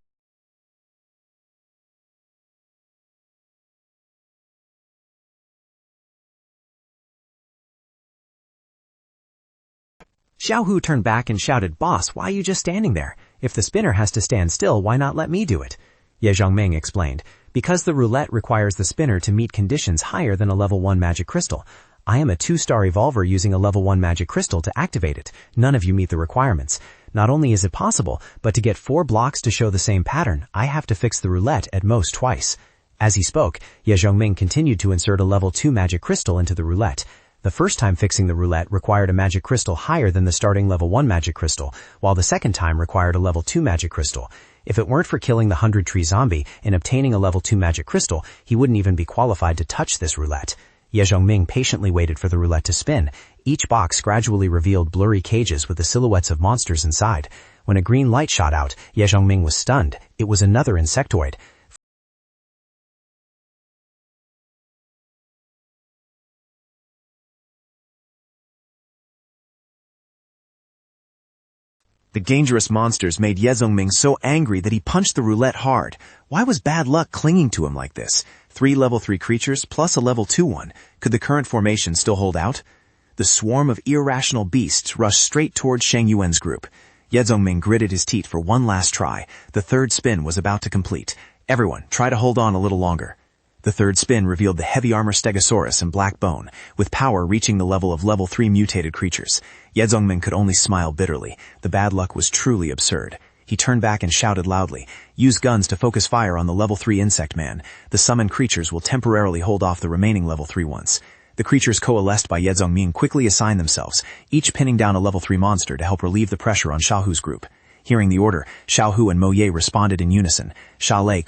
Xiaohu turned back and shouted, "Boss, why are you just standing there? If the spinner has to stand still, why not let me do it?" Ye Zhongming explained, "Because the roulette requires the spinner to meet conditions higher than a level 1 magic crystal. I am a 2-star evolver using a level 1 magic crystal to activate it. None of you meet the requirements. Not only is it possible, but to get 4 blocks to show the same pattern, I have to fix the roulette at most twice." As he spoke, Ye Zhongming continued to insert a level 2 magic crystal into the roulette. The first time fixing the roulette required a magic crystal higher than the starting level 1 magic crystal, while the second time required a level 2 magic crystal. If it weren't for killing the 100-tree zombie and obtaining a level 2 magic crystal, he wouldn't even be qualified to touch this roulette. Ye Zhongming patiently waited for the roulette to spin. Each box gradually revealed blurry cages with the silhouettes of monsters inside. When a green light shot out, Ye Zhongming was stunned. It was another insectoid. The dangerous monsters made Ye Zhongming so angry that he punched the roulette hard. Why was bad luck clinging to him like this? 3 level 3 creatures plus a level 2 one. Could the current formation still hold out? The swarm of irrational beasts rushed straight towards Shang Yuan's group. Ye Zhongming gritted his teeth for one last try. The third spin was about to complete. Everyone, try to hold on a little longer. The third spin revealed the heavy armor Stegosaurus and Black Bone, with power reaching the level of level 3 mutated creatures. Ye Zhongming could only smile bitterly. The bad luck was truly absurd. He turned back and shouted loudly, "Use guns to focus fire on the level 3 insect man. The summoned creatures will temporarily hold off the remaining level 3 ones." The creatures coalesced by Ye Zhongming quickly assigned themselves, each pinning down a level 3 monster to help relieve the pressure on Xiaohu's group. Hearing the order, Xiaohu and Mo Ye responded in unison. Xiaolei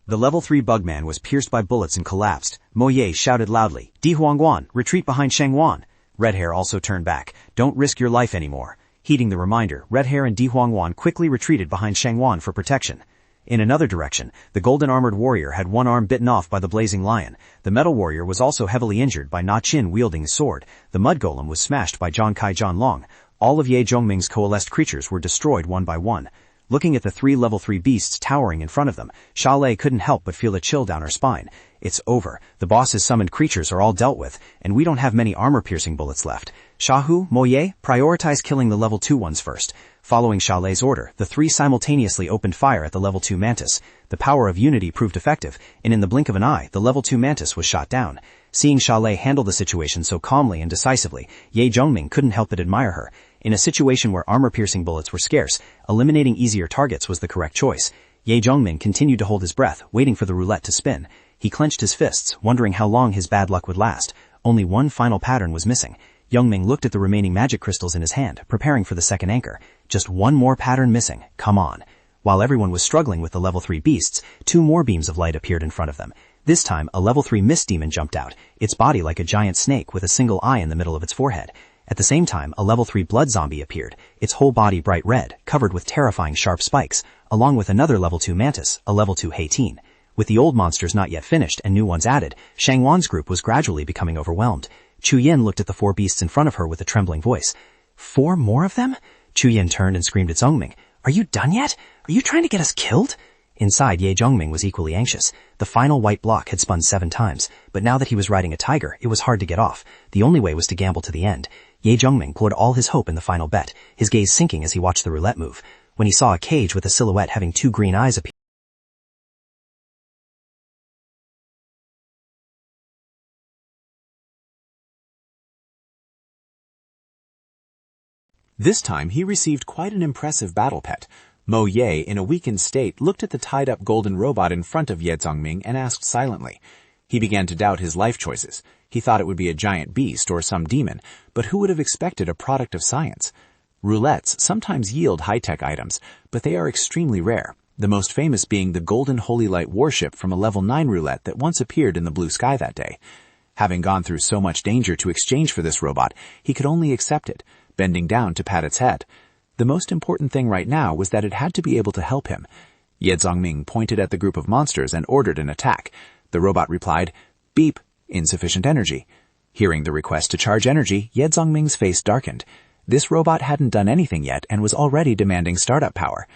The level 3 bugman was pierced by bullets and collapsed. Mo Ye shouted loudly, "Di Huangguan, retreat behind Shang Wan." Red Hair also turned back. "Don't risk your life anymore." Heeding the reminder, Red Hair and Di Huangguan quickly retreated behind Shang Wan for protection. In another direction, the golden armored warrior had one arm bitten off by the blazing lion. The metal warrior was also heavily injured by Na Qin wielding a sword. The mud golem was smashed by Zhang Kai Zhan Long. All of Ye Zhongming's coalesced creatures were destroyed one by one. Looking at the 3 level 3 beasts towering in front of them, Xiaolei couldn't help but feel a chill down her spine. It's over. The boss's summoned creatures are all dealt with, and we don't have many armor-piercing bullets left. Xiaohu, Mo Ye, prioritize killing the level 2 ones first. Following Xiaolei's order, the 3 simultaneously opened fire at the level 2 mantis. The power of unity proved effective, and in the blink of an eye, the level 2 mantis was shot down. Seeing Xiaolei handle the situation so calmly and decisively, Ye Zhongming couldn't help but admire her. In a situation where armor-piercing bullets were scarce, eliminating easier targets was the correct choice. Ye Zhongming continued to hold his breath, waiting for the roulette to spin. He clenched his fists, wondering how long his bad luck would last. Only one final pattern was missing. Youngming looked at the remaining magic crystals in his hand, preparing for the second anchor. Just one more pattern missing. Come on. While everyone was struggling with the level 3 beasts, 2 more beams of light appeared in front of them. This time, a level 3 mist demon jumped out, its body like a giant snake with a single eye in the middle of its forehead. At the same time, a level 3 blood zombie appeared, its whole body bright red, covered with terrifying sharp spikes, along with another level 2 mantis, a level 2 Heiteen. With the old monsters not yet finished and new ones added, Shang Wan's group was gradually becoming overwhelmed. Chu Yin looked at the 4 beasts in front of her with a trembling voice. 4 more of them? Chu Yin turned and screamed at Zhongming. "Are you done yet? Are you trying to get us killed?" Inside, Ye Zhongming was equally anxious. The final white block had spun 7 times, but now that he was riding a tiger, it was hard to get off. The only way was to gamble to the end. Ye Zhongming poured all his hope in the final bet, his gaze sinking as he watched the roulette move. When he saw a cage with a silhouette having 2 green eyes appear, This time, he received quite an impressive battle pet. Mo Ye, in a weakened state, looked at the tied-up golden robot in front of Ye Zhongming and asked silently. He began to doubt his life choices. He thought it would be a giant beast or some demon, but who would have expected a product of science? Roulettes sometimes yield high-tech items, but they are extremely rare, the most famous being the golden holy light warship from a level 9 roulette that once appeared in the blue sky that day. Having gone through so much danger to exchange for this robot, he could only accept it, bending down to pat its head. The most important thing right now was that it had to be able to help him. Ye Zhongming pointed at the group of monsters and ordered an attack. The robot replied, "Beep, insufficient energy." Hearing the request to charge energy, Ye Zhongming's face darkened. This robot hadn't done anything yet and was already demanding startup power.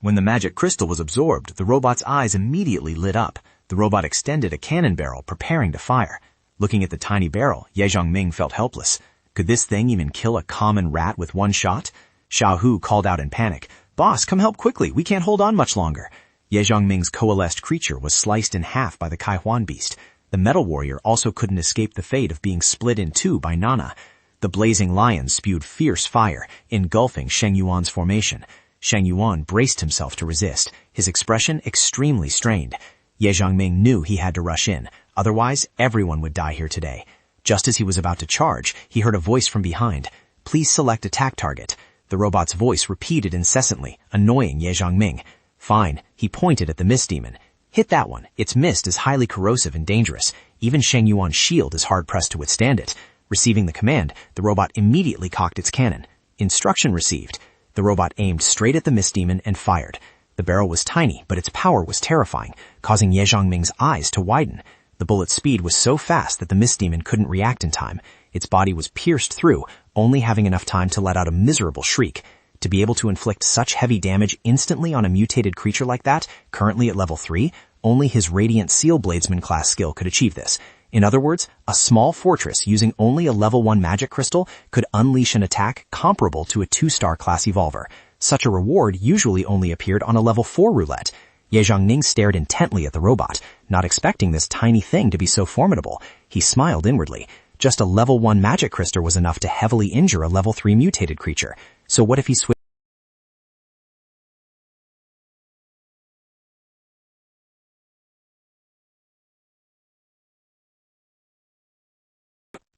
When the magic crystal was absorbed, the robot's eyes immediately lit up. The robot extended a cannon barrel, preparing to fire. Looking at the tiny barrel, Ye Zhongming felt helpless. Could this thing even kill a common rat with one shot? Xiaohu called out in panic, "Boss, come help quickly, we can't hold on much longer." Ye Zhongming's coalesced creature was sliced in half by the Kaihuan beast. The metal warrior also couldn't escape the fate of being split in 2 by Nana. The blazing lion spewed fierce fire, engulfing Sheng Yuan's formation. Shang Yuan braced himself to resist, his expression extremely strained. Ye Zhongming knew he had to rush in, otherwise everyone would die here today. Just as he was about to charge, he heard a voice from behind. Please select attack target. The robot's voice repeated incessantly, annoying Ye Zhongming. Fine, he pointed at the mist demon. Hit that one. Its mist is highly corrosive and dangerous. Even Shang Yuan's shield is hard-pressed to withstand it. Receiving the command, the robot immediately cocked its cannon. Instruction received. The robot aimed straight at the mist demon and fired. The barrel was tiny, but its power was terrifying, causing Ye Zhongming's eyes to widen. The bullet's speed was so fast that the mist demon couldn't react in time. Its body was pierced through, only having enough time to let out a miserable shriek. To be able to inflict such heavy damage instantly on a mutated creature like that, currently at level 3, only his Radiant Seal Bladesman class skill could achieve this. In other words, a small fortress using only a level 1 magic crystal could unleash an attack comparable to a 2-star class evolver. Such a reward usually only appeared on a level 4 roulette. Ye Zhongming stared intently at the robot, not expecting this tiny thing to be so formidable. He smiled inwardly. Just a level 1 magic crystal was enough to heavily injure a level 3 mutated creature. So what if he switched?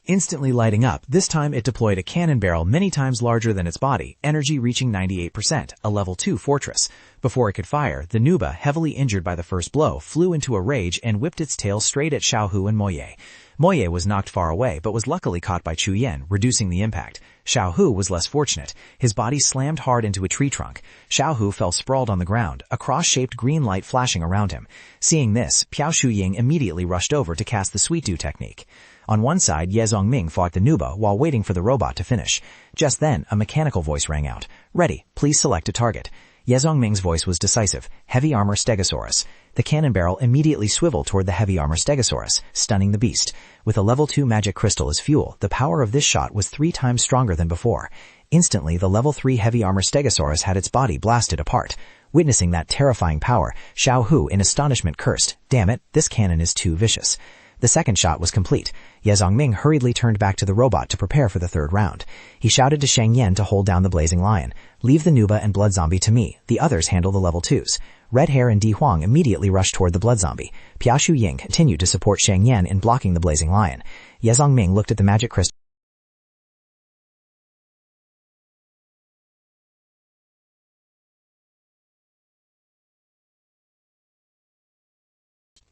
Instantly lighting up, this time it deployed a cannon barrel many times larger than its body, energy reaching 98%, a level 2 fortress. Before it could fire, the Nuba, heavily injured by the first blow, flew into a rage and whipped its tail straight at Xiaohu and Moye. Moye was knocked far away, but was luckily caught by Chu Yen, reducing the impact. Xiaohu was less fortunate. His body slammed hard into a tree trunk. Xiaohu fell sprawled on the ground, a cross-shaped green light flashing around him. Seeing this, Piao Shuying immediately rushed over to cast the Sweet Dew technique. On one side, Ye Zhongming fought the Nuba while waiting for the robot to finish. Just then, a mechanical voice rang out. Ready, please select a target. Ye Zhongming's voice was decisive. Heavy armor Stegosaurus. The cannon barrel immediately swiveled toward the heavy armor Stegosaurus, stunning the beast. With a level 2 magic crystal as fuel, the power of this shot was 3 times stronger than before. Instantly, the level 3 heavy armor Stegosaurus had its body blasted apart. Witnessing that terrifying power, Xiaohu in astonishment cursed, "Damn it, this cannon is too vicious." The second shot was complete. Ye Zhongming hurriedly turned back to the robot to prepare for the third round. He shouted to Shang Yen to hold down the blazing lion. "Leave the Nuba and blood zombie to me. The others handle the level 2s. Red Hair and Di Huang immediately rushed toward the blood zombie. Piao Shuying continued to support Shang Yen in blocking the blazing lion. Ye Zhongming looked at the magic crystal.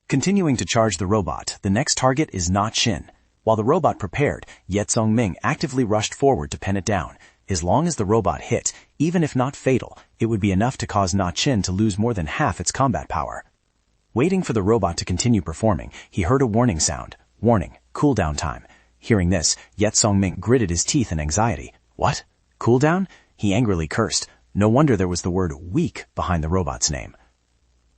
Continuing to charge the robot, the next target is not Shin. While the robot prepared, Ye Zhongming actively rushed forward to pin it down. As long as the robot hit, even if not fatal, it would be enough to cause Na Qin to lose more than half its combat power. Waiting for the robot to continue performing, he heard a warning sound. Warning, cooldown time. Hearing this, Ye Zhongming gritted his teeth in anxiety. What? Cooldown? He angrily cursed. No wonder there was the word weak behind the robot's name.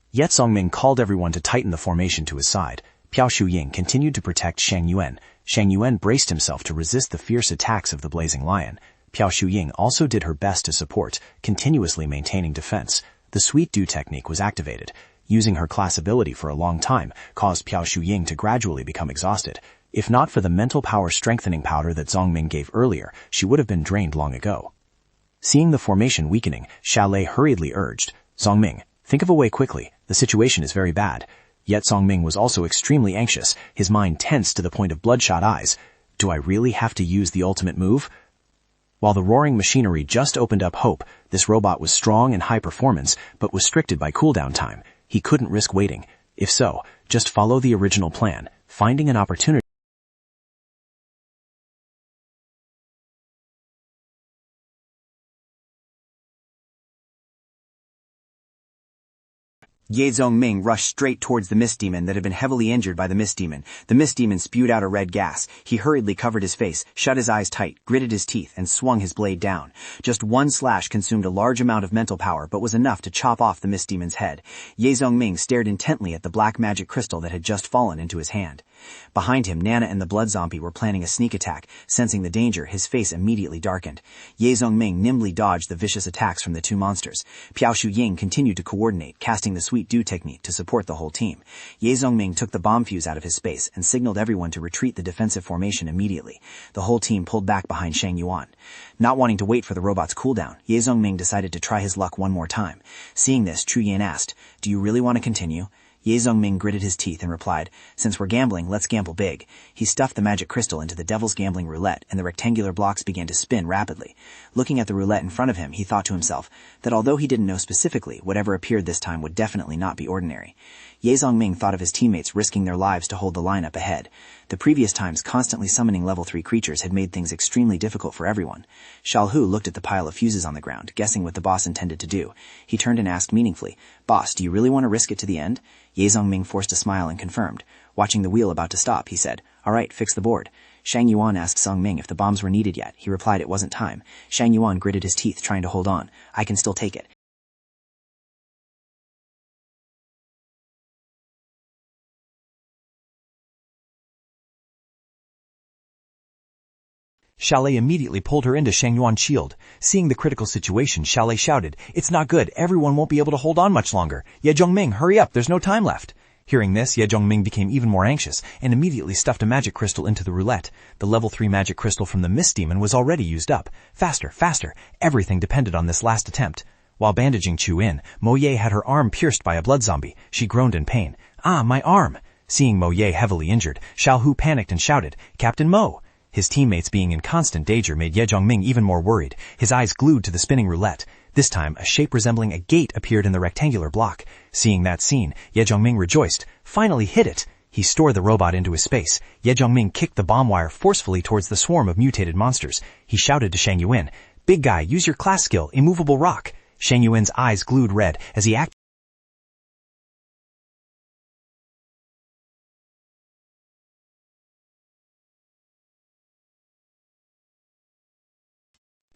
Ye Zhongming called everyone to tighten the formation to his side. Piao Shuying continued to protect Shang Yuan. Shang Yuan braced himself to resist the fierce attacks of the blazing lion. Piao Shuying also did her best to support, continuously maintaining defense. The Sweet Dew technique was activated. Using her class ability for a long time caused Piao Shuying to gradually become exhausted. If not for the mental power strengthening powder that Zhongming gave earlier, she would have been drained long ago. Seeing the formation weakening, Xiaolei hurriedly urged, "Zhongming, think of a way quickly. The situation is very bad." Yet Zhongming was also extremely anxious, his mind tense to the point of bloodshot eyes. Do I really have to use the ultimate move? While the roaring machinery just opened up hope, this robot was strong and high performance, but was restricted by cooldown time. He couldn't risk waiting. If so, just follow the original plan, finding an opportunity. Ye Zhongming rushed straight towards the mist demon that had been heavily injured by the mist demon. The mist demon spewed out a red gas. He hurriedly covered his face, shut his eyes tight, gritted his teeth, and swung his blade down. Just one slash consumed a large amount of mental power, but was enough to chop off the mist demon's head. Ye Zhongming stared intently at the black magic crystal that had just fallen into his hand. Behind him, Nana and the blood zombie were planning a sneak attack. Sensing the danger, his face immediately darkened. Ye Zhongming nimbly dodged the vicious attacks from the two monsters. Piao Shuying continued to coordinate, casting the Sweet Dew technique to support the whole team. Ye Zhongming took the bomb fuse out of his space and signaled everyone to retreat the defensive formation immediately. The whole team pulled back behind Shang Yuan. Not wanting to wait for the robot's cooldown, Ye Zhongming decided to try his luck one more time. Seeing this, Chu Yan asked, "Do you really want to continue?" Ye Zhongming gritted his teeth and replied, "Since we're gambling, let's gamble big." He stuffed the magic crystal into the devil's gambling roulette, and the rectangular blocks began to spin rapidly. Looking at the roulette in front of him, he thought to himself that although he didn't know specifically, whatever appeared this time would definitely not be ordinary. Ye Zhongming thought of his teammates risking their lives to hold the line up ahead. The previous times constantly summoning level 3 creatures had made things extremely difficult for everyone. Xiaohu looked at the pile of fuses on the ground, guessing what the boss intended to do. He turned and asked meaningfully, "Boss, do you really want to risk it to the end?" Ye Zhongming forced a smile and confirmed. Watching the wheel about to stop, he said, "All right, fix the board." Shang Yuan asked Zhongming if the bombs were needed yet. He replied it wasn't time. Shang Yuan gritted his teeth, trying to hold on. "I can still take it." Chalet immediately pulled her into Shang Yuan's shield. Seeing the critical situation, Chalet shouted, "It's not good. Everyone won't be able to hold on much longer. Ye Zhongming, hurry up. There's no time left." Hearing this, Ye Zhongming became even more anxious and immediately stuffed a magic crystal into the roulette. The level 3 magic crystal from the Mist Demon was already used up. Faster, faster. Everything depended on this last attempt. While bandaging Chu In, Mo Ye had her arm pierced by a blood zombie. She groaned in pain. "Ah, my arm!" Seeing Mo Ye heavily injured, Xiaohu panicked and shouted, "Captain Mo!" His teammates being in constant danger made Ye Zhongming even more worried, his eyes glued to the spinning roulette. This time, a shape resembling a gate appeared in the rectangular block. Seeing that scene, Ye Zhongming rejoiced. Finally hit it! He stored the robot into his space. Ye Zhongming kicked the bomb wire forcefully towards the swarm of mutated monsters. He shouted to Shang Yuan, "Big guy, use your class skill, Immovable Rock." Shang Yuan's eyes glued red as he acted.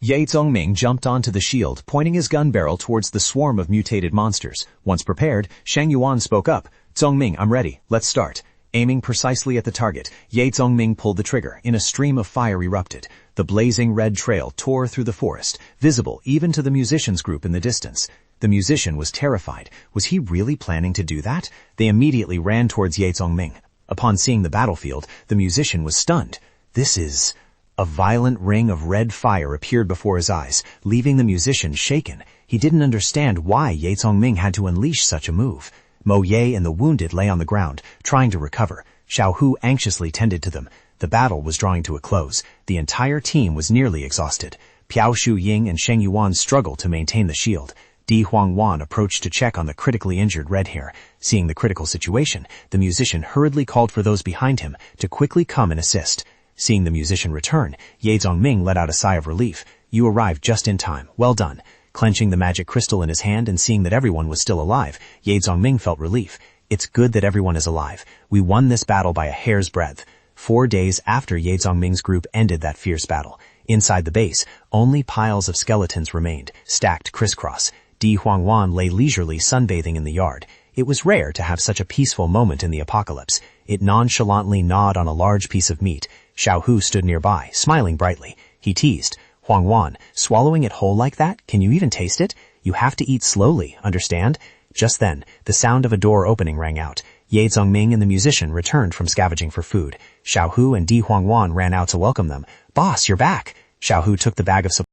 Ye Zhongming jumped onto the shield, pointing his gun barrel towards the swarm of mutated monsters. Once prepared, Shang Yuan spoke up, "Zhongming, I'm ready. Let's start." Aiming precisely at the target, Ye Zhongming pulled the trigger. In a stream of fire erupted. The blazing red trail tore through the forest, visible even to the musicians group in the distance. The musician was terrified. Was he really planning to do that? They immediately ran towards Ye Zhongming. Upon seeing the battlefield, the musician was stunned. This is... A violent ring of red fire appeared before his eyes, leaving the musician shaken. He didn't understand why Ye Zhongming had to unleash such a move. Mo Ye and the wounded lay on the ground, trying to recover. Xiaohu anxiously tended to them. The battle was drawing to a close. The entire team was nearly exhausted. Piao Shuying and Sheng Yuan struggled to maintain the shield. Di Huangwan approached to check on the critically injured red hair. Seeing the critical situation, the musician hurriedly called for those behind him to quickly come and assist. Seeing the musician return, Ye Zhongming let out a sigh of relief. "You arrived just in time. Well done." Clenching the magic crystal in his hand and seeing that everyone was still alive, Ye Zhongming felt relief. "It's good that everyone is alive. We won this battle by a hair's breadth." 4 days after Ye Zhongming's group ended that fierce battle, inside the base, only piles of skeletons remained, stacked crisscross. Di Huangwan lay leisurely sunbathing in the yard. It was rare to have such a peaceful moment in the apocalypse. It nonchalantly gnawed on a large piece of meat. Xiaohu stood nearby, smiling brightly. He teased, "Huangwan, swallowing it whole like that? Can you even taste it? You have to eat slowly, understand?" Just then, the sound of a door opening rang out. Ye Zhongming and the musician returned from scavenging for food. Xiaohu and Di Huangwan ran out to welcome them. "Boss, you're back." Xiaohu took the bag of supplies.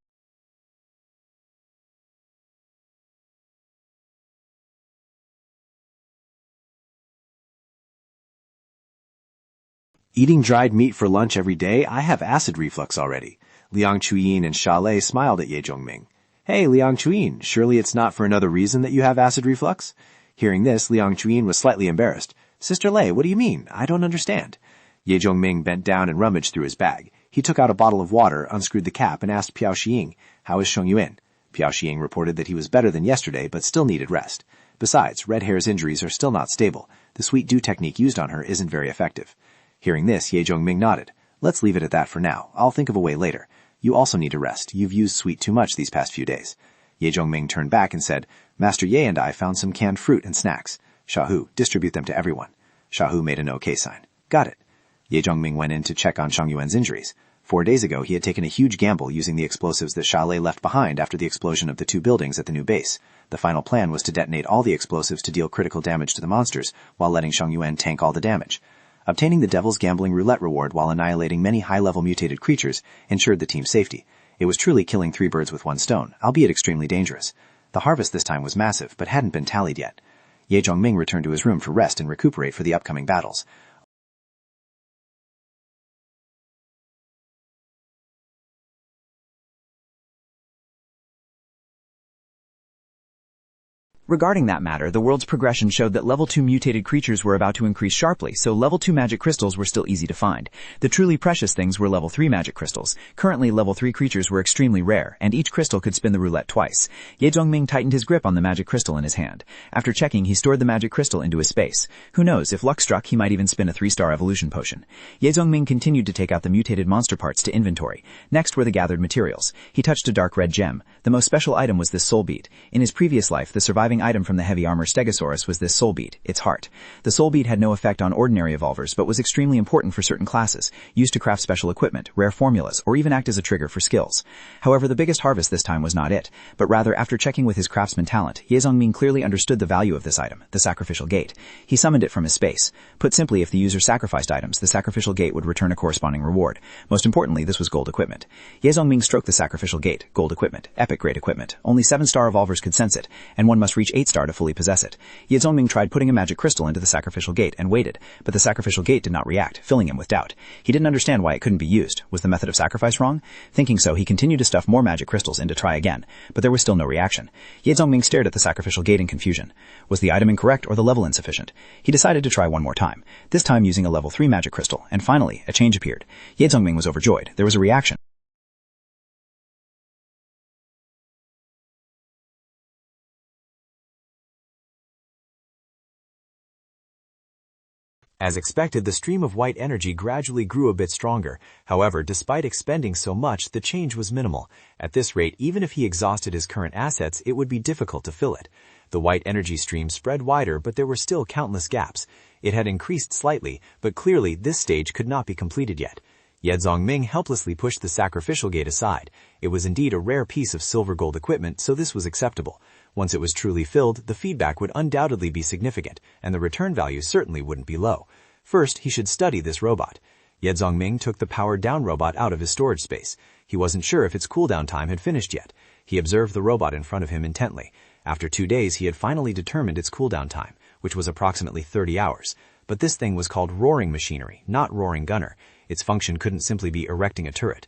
Eating dried meat for lunch every day, I have acid reflux already. Liang Chuyin and Chalet smiled at Ye Zhongming. "Hey, Liang Chuyin, surely it's not for another reason that you have acid reflux?" Hearing this, Liang Chuyin was slightly embarrassed. "Sister Lei, what do you mean? I don't understand." Ye Zhongming bent down and rummaged through his bag. He took out a bottle of water, unscrewed the cap, and asked Piao Xiying, "How is Sheng Yuan?" Piao Xiying reported that he was better than yesterday, but still needed rest. Besides, Red Hair's injuries are still not stable. The sweet dew technique used on her isn't very effective. Hearing this, Ye Zhongming nodded. "Let's leave it at that for now. I'll think of a way later. You also need to rest. You've used sweet too much these past few days." Ye Zhongming turned back and said, "Master Ye and I found some canned fruit and snacks. Xiaohu, distribute them to everyone." Xiaohu made an okay sign. Got it. Ye Zhongming went in to check on Shang Yuan's injuries. 4 days ago, he had taken a huge gamble using the explosives that Sha left behind after the explosion of the 2 buildings at the new base. The final plan was to detonate all the explosives to deal critical damage to the monsters, while letting Shang Yuan tank all the damage. Obtaining the Devil's Gambling Roulette reward while annihilating many high-level mutated creatures ensured the team's safety. It was truly killing 3 birds with 1 stone, albeit extremely dangerous. The harvest this time was massive, but hadn't been tallied yet. Ye Zhongming returned to his room for rest and recuperate for the upcoming battles. Regarding that matter, the world's progression showed that level 2 mutated creatures were about to increase sharply, so level 2 magic crystals were still easy to find. The truly precious things were level 3 magic crystals. Currently, level 3 creatures were extremely rare, and each crystal could spin the roulette twice. Ye Zhongming tightened his grip on the magic crystal in his hand. After checking, he stored the magic crystal into his space. Who knows, if luck struck, he might even spin a 3-star evolution potion. Ye Zhongming continued to take out the mutated monster parts to inventory. Next were the gathered materials. He touched a dark red gem. The most special item was this soul bead. In his previous life, the surviving item from the heavy armor Stegosaurus was this soul bead, its heart. The soul bead had no effect on ordinary evolvers, but was extremely important for certain classes, used to craft special equipment, rare formulas, or even act as a trigger for skills. However, the biggest harvest this time was not it, but rather after checking with his craftsman talent, Ye Zhongming clearly understood the value of this item, the sacrificial gate. He summoned it from his space. Put simply, if the user sacrificed items, the sacrificial gate would return a corresponding reward. Most importantly, this was gold equipment. Ye Zhongming stroked the sacrificial gate, gold equipment, epic grade equipment. Only 7-star evolvers could sense it, and one must reach 8-star to fully possess it. Ye Zhongming tried putting a magic crystal into the sacrificial gate and waited, but the sacrificial gate did not react, filling him with doubt. He didn't understand why it couldn't be used. Was the method of sacrifice wrong? Thinking so, he continued to stuff more magic crystals in to try again, but there was still no reaction. Ye Zhongming stared at the sacrificial gate in confusion. Was the item incorrect or the level insufficient? He decided to try one more time, this time using a level 3 magic crystal, and finally, a change appeared. Ye Zhongming was overjoyed. There was a reaction. As expected, the stream of white energy gradually grew a bit stronger. However, despite expending so much, the change was minimal. At this rate, even if he exhausted his current assets, it would be difficult to fill it. The white energy stream spread wider, but there were still countless gaps. It had increased slightly, but clearly this stage could not be completed yet. Ye Zhongming helplessly pushed the sacrificial gate aside. It was indeed a rare piece of silver gold equipment, so this was acceptable. Once it was truly filled, the feedback would undoubtedly be significant, and the return value certainly wouldn't be low. First, he should study this robot. Ye Zhongming took the powered-down robot out of his storage space. He wasn't sure if its cooldown time had finished yet. He observed the robot in front of him intently. After 2 days, he had finally determined its cooldown time, which was approximately 30 hours. But this thing was called roaring machinery, not roaring gunner. Its function couldn't simply be erecting a turret.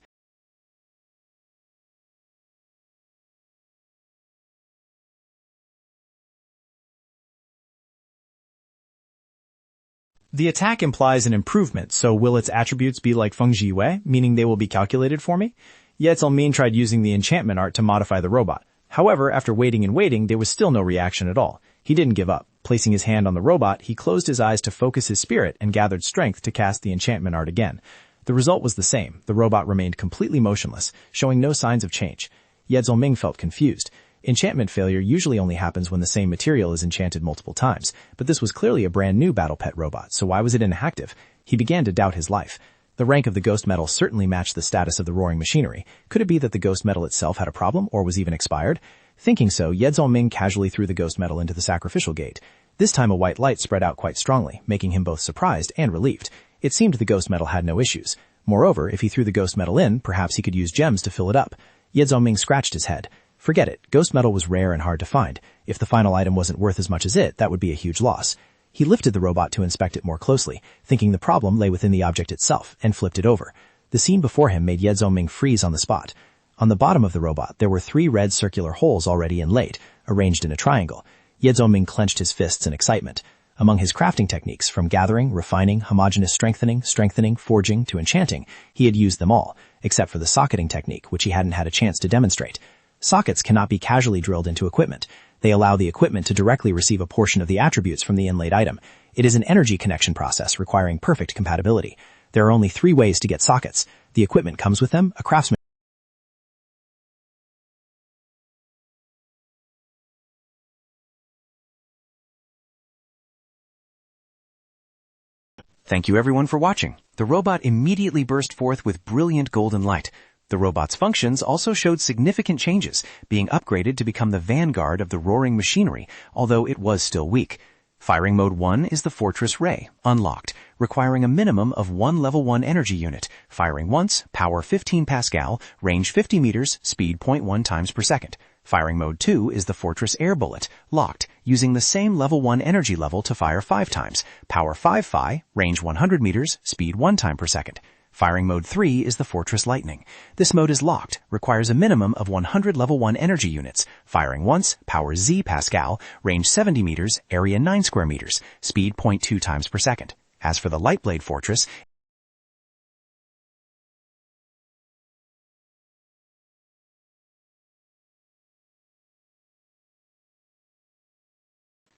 The attack implies an improvement, so will its attributes be like Feng Ji Wei, meaning they will be calculated for me? Ye Zhongming tried using the enchantment art to modify the robot. However, after waiting and waiting, there was still no reaction at all. He didn't give up. Placing his hand on the robot, he closed his eyes to focus his spirit and gathered strength to cast the enchantment art again. The result was the same. The robot remained completely motionless, showing no signs of change. Ye Zhongming felt confused. Enchantment failure usually only happens when the same material is enchanted multiple times, but this was clearly a brand new battle pet robot, so why was it inactive? He began to doubt his life. The rank of the ghost metal certainly matched the status of the roaring machinery. Could it be that the ghost metal itself had a problem, or was even expired? Thinking so, Ye Zhongming casually threw the ghost metal into the sacrificial gate. This time a white light spread out quite strongly, making him both surprised and relieved. It seemed the ghost metal had no issues. Moreover, if he threw the ghost metal in, perhaps he could use gems to fill it up. Ye Zhongming scratched his head. Forget it. Ghost metal was rare and hard to find. If the final item wasn't worth as much as it, that would be a huge loss. He lifted the robot to inspect it more closely, thinking the problem lay within the object itself, and flipped it over. The scene before him made Ye Zhongming freeze on the spot. On the bottom of the robot, there were 3 red circular holes already inlaid, arranged in a triangle. Ye Zhongming clenched his fists in excitement. Among his crafting techniques, from gathering, refining, homogeneous strengthening, forging, to enchanting, he had used them all, except for the socketing technique, which he hadn't had a chance to demonstrate. Sockets cannot be casually drilled into equipment. They allow the equipment to directly receive a portion of the attributes from the inlaid item. It is an energy connection process requiring perfect compatibility. There are only 3 ways to get sockets. The equipment comes with them, a craftsman. Thank you everyone for watching. The robot immediately burst forth with brilliant golden light. The robot's functions also showed significant changes, being upgraded to become the vanguard of the roaring machinery, although it was still weak. Firing Mode 1 is the Fortress Ray, unlocked, requiring a minimum of one Level 1 energy unit, firing once, power 15 Pascal, range 50 meters, speed 0.1 times per second. Firing Mode 2 is the Fortress Air Bullet, locked, using the same Level 1 energy level to fire 5 times, power 5 Phi, range 100 meters, speed 1 time per second. Firing Mode 3 is the Fortress Lightning. This mode is locked, requires a minimum of 100 Level 1 energy units, firing once, power Z Pascal, range 70 meters, area 9 square meters, speed 0.2 times per second. As for the Lightblade Fortress,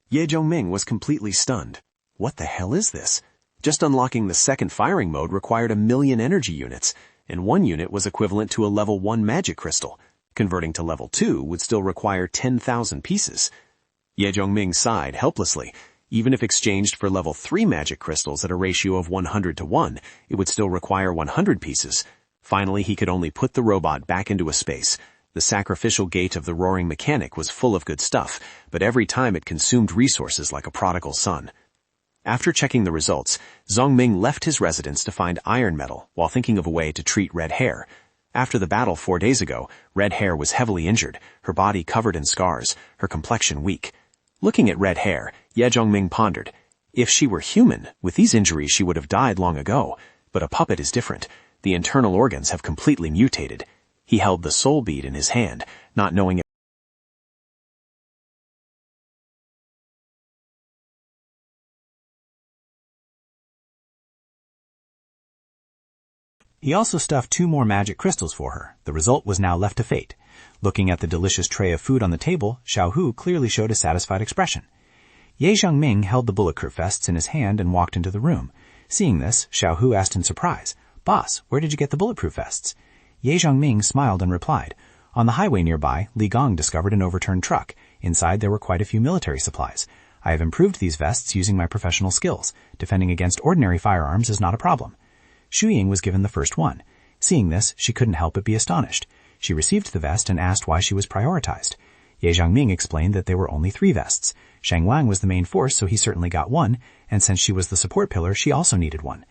Ye Zhongming was completely stunned. What the hell is this? Just unlocking the second firing mode required 1,000,000 energy units, and one unit was equivalent to a level 1 magic crystal. Converting to level 2 would still require 10,000 pieces. Ye Zhongming sighed helplessly. Even if exchanged for level 3 magic crystals at a ratio of 100 to 1, it would still require 100 pieces. Finally, he could only put the robot back into a space. The sacrificial gate of the roaring mechanic was full of good stuff, but every time it consumed resources like a prodigal son. After checking the results, Zhongming left his residence to find iron metal while thinking of a way to treat Red Hair. After the battle 4 days ago, Red Hair was heavily injured, her body covered in scars, her complexion weak. Looking at Red Hair, Ye Zhongming pondered. If she were human, with these injuries she would have died long ago. But a puppet is different. The internal organs have completely mutated. He held the soul bead in his hand, not knowing if He also stuffed 2 more magic crystals for her. The result was now left to fate. Looking at the delicious tray of food on the table, Xiao Hu clearly showed a satisfied expression. Ye Zhongming held the bulletproof vests in his hand and walked into the room. Seeing this, Xiao Hu asked in surprise, "Boss, where did you get the bulletproof vests?" Ye Zhongming smiled and replied, "On the highway nearby, Li Gong discovered an overturned truck. Inside there were quite a few military supplies. I have improved these vests using my professional skills. Defending against ordinary firearms is not a problem." Xu Ying was given the first one. Seeing this, she couldn't help but be astonished. She received the vest and asked why she was prioritized. Ye Zhongming explained that there were only 3 vests. Shang Wang was the main force, so he certainly got one, and since she was the support pillar, she also needed one.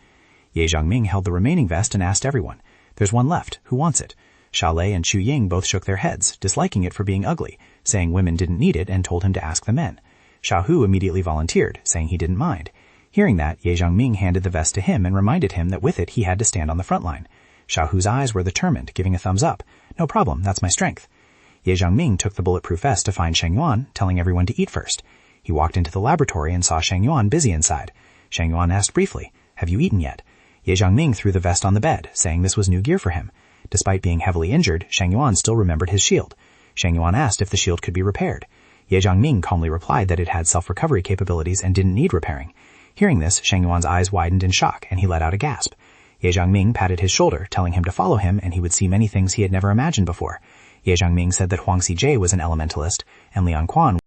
Ye Zhongming held the remaining vest and asked everyone, "There's one left. Who wants it?" Xiaolei and Xu Ying both shook their heads, disliking it for being ugly, saying women didn't need it and told him to ask the men. Xiao Hu immediately volunteered, saying he didn't mind. Hearing that, Ye Zhongming handed the vest to him and reminded him that with it he had to stand on the front line. Xiao Hu's eyes were determined, giving a thumbs up. "No problem, that's my strength." Ye Zhongming took the bulletproof vest to find Sheng Yuan, telling everyone to eat first. He walked into the laboratory and saw Sheng Yuan busy inside. Sheng Yuan asked briefly, "Have you eaten yet?" Ye Zhongming threw the vest on the bed, saying this was new gear for him. Despite being heavily injured, Sheng Yuan still remembered his shield. Sheng Yuan asked if the shield could be repaired. Ye Zhongming calmly replied that it had self-recovery capabilities and didn't need repairing. Hearing this, Sheng Yuan's eyes widened in shock, and he let out a gasp. Ye Zhongming patted his shoulder, telling him to follow him, and he would see many things he had never imagined before. Ye Zhongming said that Huang Xijie was an elementalist, and Liang Quan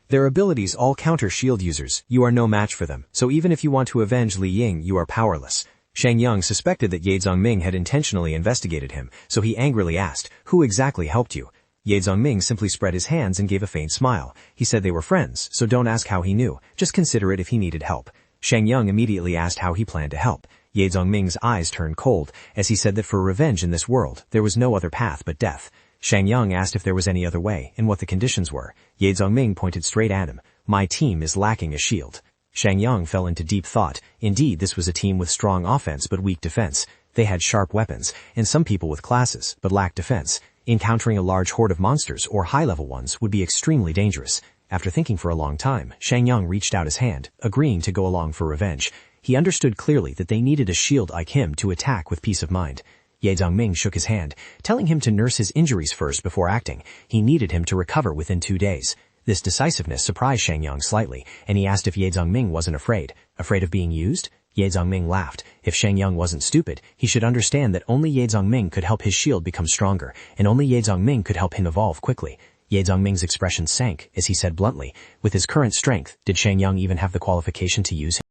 Their abilities all counter shield users. You are no match for them, so even if you want to avenge Li Ying, you are powerless. Shang Yang suspected that Ye Zhongming had intentionally investigated him, so he angrily asked, "Who exactly helped you?" Ye Zhongming simply spread his hands and gave a faint smile. He said they were friends, so don't ask how he knew. Just consider it if he needed help. Shang Yang immediately asked how he planned to help. Ye Zhongming's eyes turned cold, as he said that for revenge in this world, there was no other path but death. Shang Yang asked if there was any other way, and what the conditions were. Ye Zhongming pointed straight at him. "My team is lacking a shield." Shang Yang fell into deep thought. Indeed, this was a team with strong offense but weak defense. They had sharp weapons, and some people with classes, but lacked defense. Encountering a large horde of monsters, or high-level ones, would be extremely dangerous. After thinking for a long time, Shang Yang reached out his hand, agreeing to go along for revenge. He understood clearly that they needed a shield like him to attack with peace of mind. Ye Zhongming shook his hand, telling him to nurse his injuries first before acting. He needed him to recover within 2 days. This decisiveness surprised Shang Yang slightly, and he asked if Ye Zhongming wasn't afraid. Afraid of being used? Ye Zongming laughed. If Shang Yang wasn't stupid, he should understand that only Ye Zongming could help his shield become stronger, and only Ye Zongming could help him evolve quickly. Ye Zongming's expression sank as he said bluntly, with his current strength, did Shang Yang even have the qualification to use him?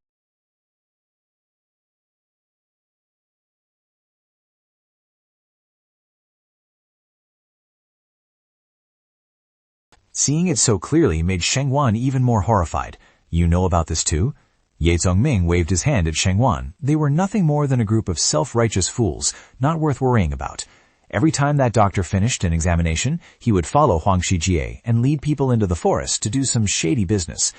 Seeing it so clearly made Sheng Wan even more horrified. You know about this too? Ye Zongming waved his hand at Sheng Wan. They were nothing more than a group of self-righteous fools, not worth worrying about. Every time that doctor finished an examination, he would follow Huang Shijie and lead people into the forest to do some shady business.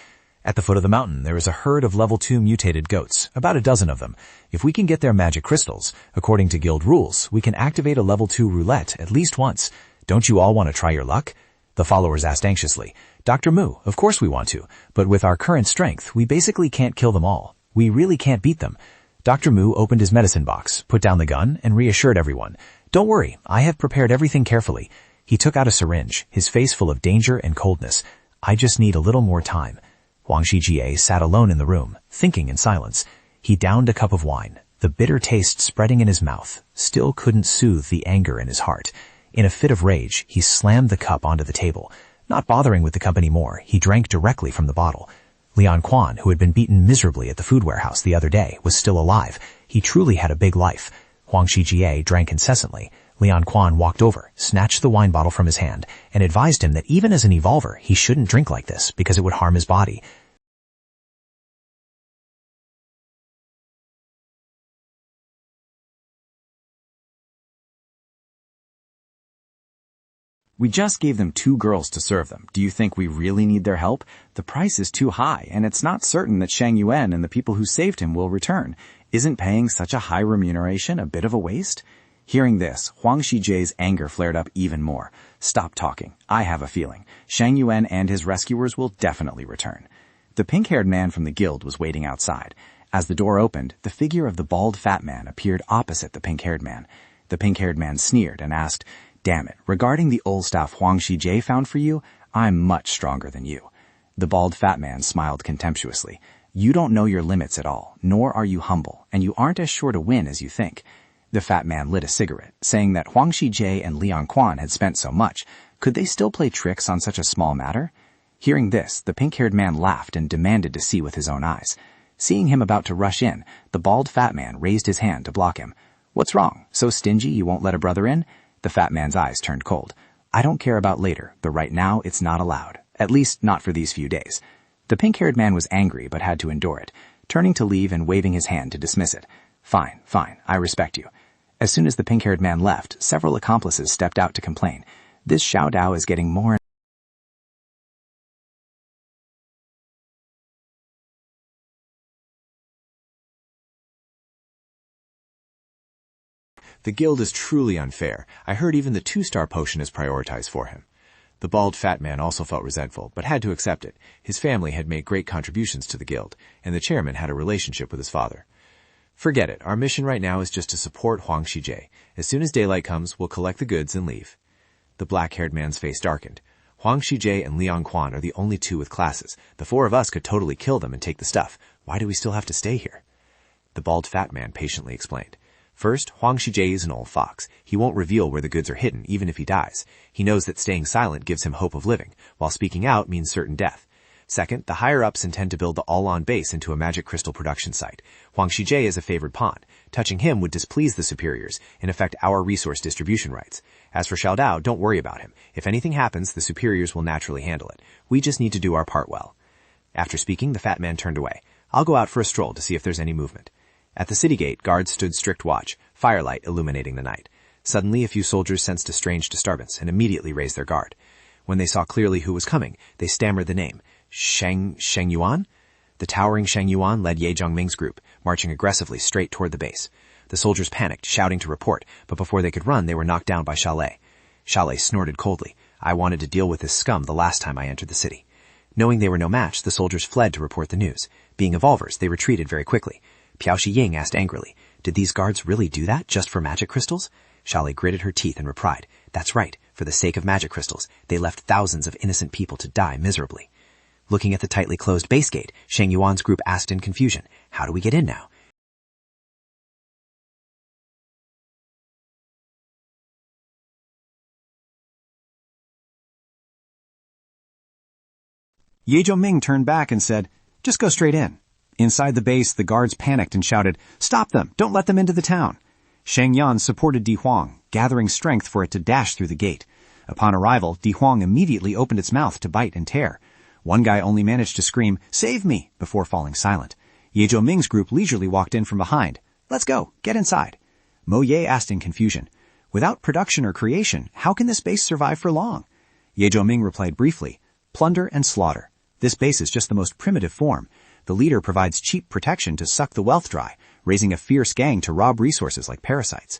At the foot of the mountain, there is a herd of level 2 mutated goats, about a dozen of them. If we can get their magic crystals, according to guild rules, we can activate a level 2 roulette at least once. Don't you all want to try your luck? The followers asked anxiously. Dr. Mu, of course we want to, but with our current strength, we basically can't kill them all. We really can't beat them. Dr. Mu opened his medicine box, put down the gun, and reassured everyone. Don't worry, I have prepared everything carefully. He took out a syringe, his face full of danger and coldness. I just need a little more time. Huang Shijie sat alone in the room, thinking in silence. He downed a cup of wine. The bitter taste spreading in his mouth still couldn't soothe the anger in his heart. In a fit of rage, he slammed the cup onto the table. Not bothering with the cup anymore, he drank directly from the bottle. Lian Quan, who had been beaten miserably at the food warehouse the other day, was still alive. He truly had a big life. Huang Shijie drank incessantly. Lian Quan walked over, snatched the wine bottle from his hand, and advised him that even as an evolver, he shouldn't drink like this because it would harm his body. We just gave them 2 girls to serve them. Do you think we really need their help? The price is too high, and it's not certain that Shang Yuan and the people who saved him will return. Isn't paying such a high remuneration a bit of a waste? Hearing this, Huang Shijie's anger flared up even more. Stop talking. I have a feeling. Shang Yuan and his rescuers will definitely return. The pink-haired man from the guild was waiting outside. As the door opened, the figure of the bald fat man appeared opposite the pink-haired man. The pink-haired man sneered and asked, Damn it, regarding the old staff Huang Shijie found for you, I'm much stronger than you. The bald fat man smiled contemptuously. You don't know your limits at all, nor are you humble, and you aren't as sure to win as you think. The fat man lit a cigarette, saying that Huang Shijie and Lian Quan had spent so much. Could they still play tricks on such a small matter? Hearing this, the pink-haired man laughed and demanded to see with his own eyes. Seeing him about to rush in, the bald fat man raised his hand to block him. What's wrong? So stingy you won't let a brother in? The fat man's eyes turned cold. I don't care about later, but right now it's not allowed. At least not for these few days. The pink-haired man was angry but had to endure it, turning to leave and waving his hand to dismiss it. Fine, I respect you. As soon as the pink-haired man left, several accomplices stepped out to complain. This Xiao Dao is getting more. The guild is truly unfair. I heard even the 2-star potion is prioritized for him. The bald fat man also felt resentful, but had to accept it. His family had made great contributions to the guild, and the chairman had a relationship with his father. Forget it. Our mission right now is just to support Huang Shijie. As soon as daylight comes, we'll collect the goods and leave. The black-haired man's face darkened. Huang Shijie and Lian Quan are the only 2 with classes. The 4 of us could totally kill them and take the stuff. Why do we still have to stay here? The bald fat man patiently explained. First, Huang Shijie is an old fox. He won't reveal where the goods are hidden, even if he dies. He knows that staying silent gives him hope of living, while speaking out means certain death. Second, the higher-ups intend to build the All-On base into a magic crystal production site. Huang Shijie is a favored pawn. Touching him would displease the superiors and affect our resource distribution rights. As for Xiao Dao, don't worry about him. If anything happens, the superiors will naturally handle it. We just need to do our part well. After speaking, the fat man turned away. I'll go out for a stroll to see if there's any movement. At the city gate, guards stood strict watch, firelight illuminating the night. Suddenly, a few soldiers sensed a strange disturbance and immediately raised their guard. When they saw clearly who was coming, they stammered the name. Shang Yuan? The towering Shang Yuan led Ye Zongming's group, marching aggressively straight toward the base. The soldiers panicked, shouting to report, but before they could run, they were knocked down by Chalet. Chalet snorted coldly. I wanted to deal with this scum the last time I entered the city. Knowing they were no match, the soldiers fled to report the news. Being evolvers, they retreated very quickly. Piao Shiying asked angrily, did these guards really do that just for magic crystals? Chalet gritted her teeth and replied, that's right, for the sake of magic crystals. They left thousands of innocent people to die miserably. Looking at the tightly closed base gate, Shang Yuan's group asked in confusion, how do we get in now? Ye Zhongming turned back and said, "Just go straight in." Inside the base, the guards panicked and shouted, "Stop them! Don't let them into the town!" Sheng Yan supported Di Huang, gathering strength for it to dash through the gate. Upon arrival, Di Huang immediately opened its mouth to bite and tear. One guy only managed to scream, "Save me!" before falling silent. Ye Zhongming's group leisurely walked in from behind. "Let's go! Get inside!" Mo Ye asked in confusion, "Without production or creation, how can this base survive for long?" Ye Zhongming replied briefly, "Plunder and slaughter. This base is just the most primitive form. The leader provides cheap protection to suck the wealth dry, raising a fierce gang to rob resources like parasites."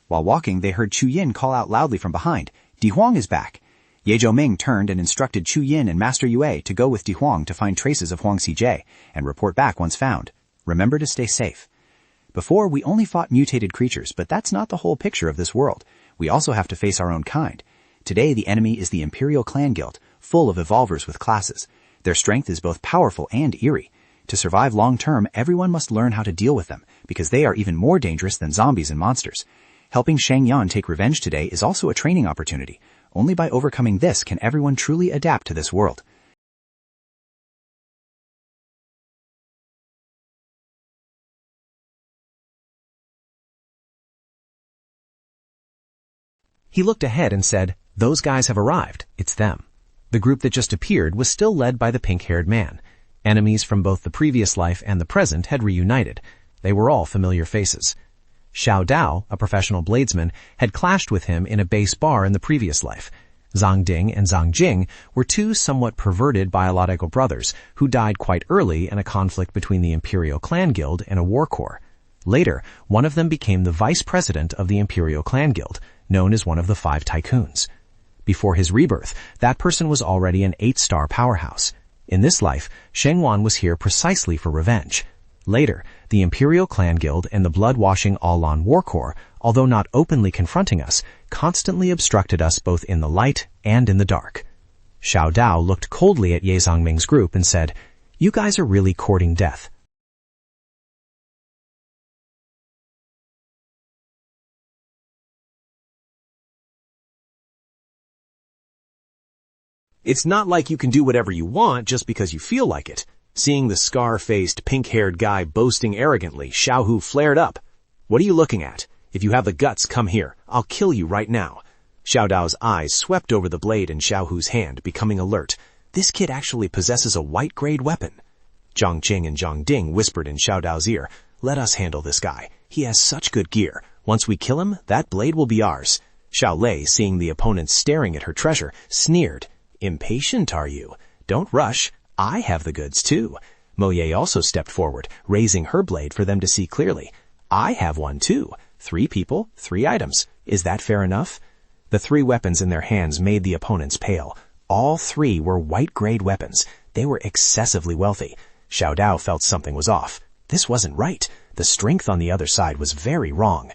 While walking, they heard Chu Yin call out loudly from behind, "Di Huang is back!" Ye Zhongming turned and instructed Chu Yin and Master Yue to go with Di Huang to find traces of Huang Xijie and report back once found. Remember to stay safe. Before, we only fought mutated creatures, but that's not the whole picture of this world. We also have to face our own kind. Today, the enemy is the Imperial Clan Guild, full of evolvers with classes. Their strength is both powerful and eerie. To survive long-term, everyone must learn how to deal with them, because they are even more dangerous than zombies and monsters. Helping Sheng Yan take revenge today is also a training opportunity. Only by overcoming this can everyone truly adapt to this world. He looked ahead and said, "Those guys have arrived. It's them." The group that just appeared was still led by the pink-haired man. Enemies from both the previous life and the present had reunited. They were all familiar faces. Xiao Dao, a professional bladesman, had clashed with him in a base bar in the previous life. Zhang Ding and Zhang Jing were two somewhat perverted biological brothers who died quite early in a conflict between the Imperial Clan Guild and a war corps. Later, one of them became the vice president of the Imperial Clan Guild, known as one of the 5 tycoons. Before his rebirth, that person was already an 8-star powerhouse. In this life, Sheng Wan was here precisely for revenge. Later, the Imperial Clan Guild and the blood-washing Alan War Corps, although not openly confronting us, constantly obstructed us both in the light and in the dark. Xiao Dao looked coldly at Ye Zhongming's group and said, "You guys are really courting death." It's not like you can do whatever you want just because you feel like it. Seeing the scar-faced, pink-haired guy boasting arrogantly, Xiao Hu flared up. "What are you looking at? If you have the guts, come here. I'll kill you right now." Xiao Dao's eyes swept over the blade in Xiao Hu's hand, becoming alert. This kid actually possesses a white-grade weapon. Zhang Jing and Zhang Ding whispered in Xiao Dao's ear, "Let us handle this guy. He has such good gear. Once we kill him, that blade will be ours." Xiao Lei, seeing the opponent staring at her treasure, sneered. "Impatient, are you? Don't rush. I have the goods, too." Mo Ye also stepped forward, raising her blade for them to see clearly. "I have one, too. 3 people, 3 items. Is that fair enough?" The 3 weapons in their hands made the opponents pale. All 3 were white-grade weapons. They were excessively wealthy. Xiao Dao felt something was off. This wasn't right. The strength on the other side was very wrong.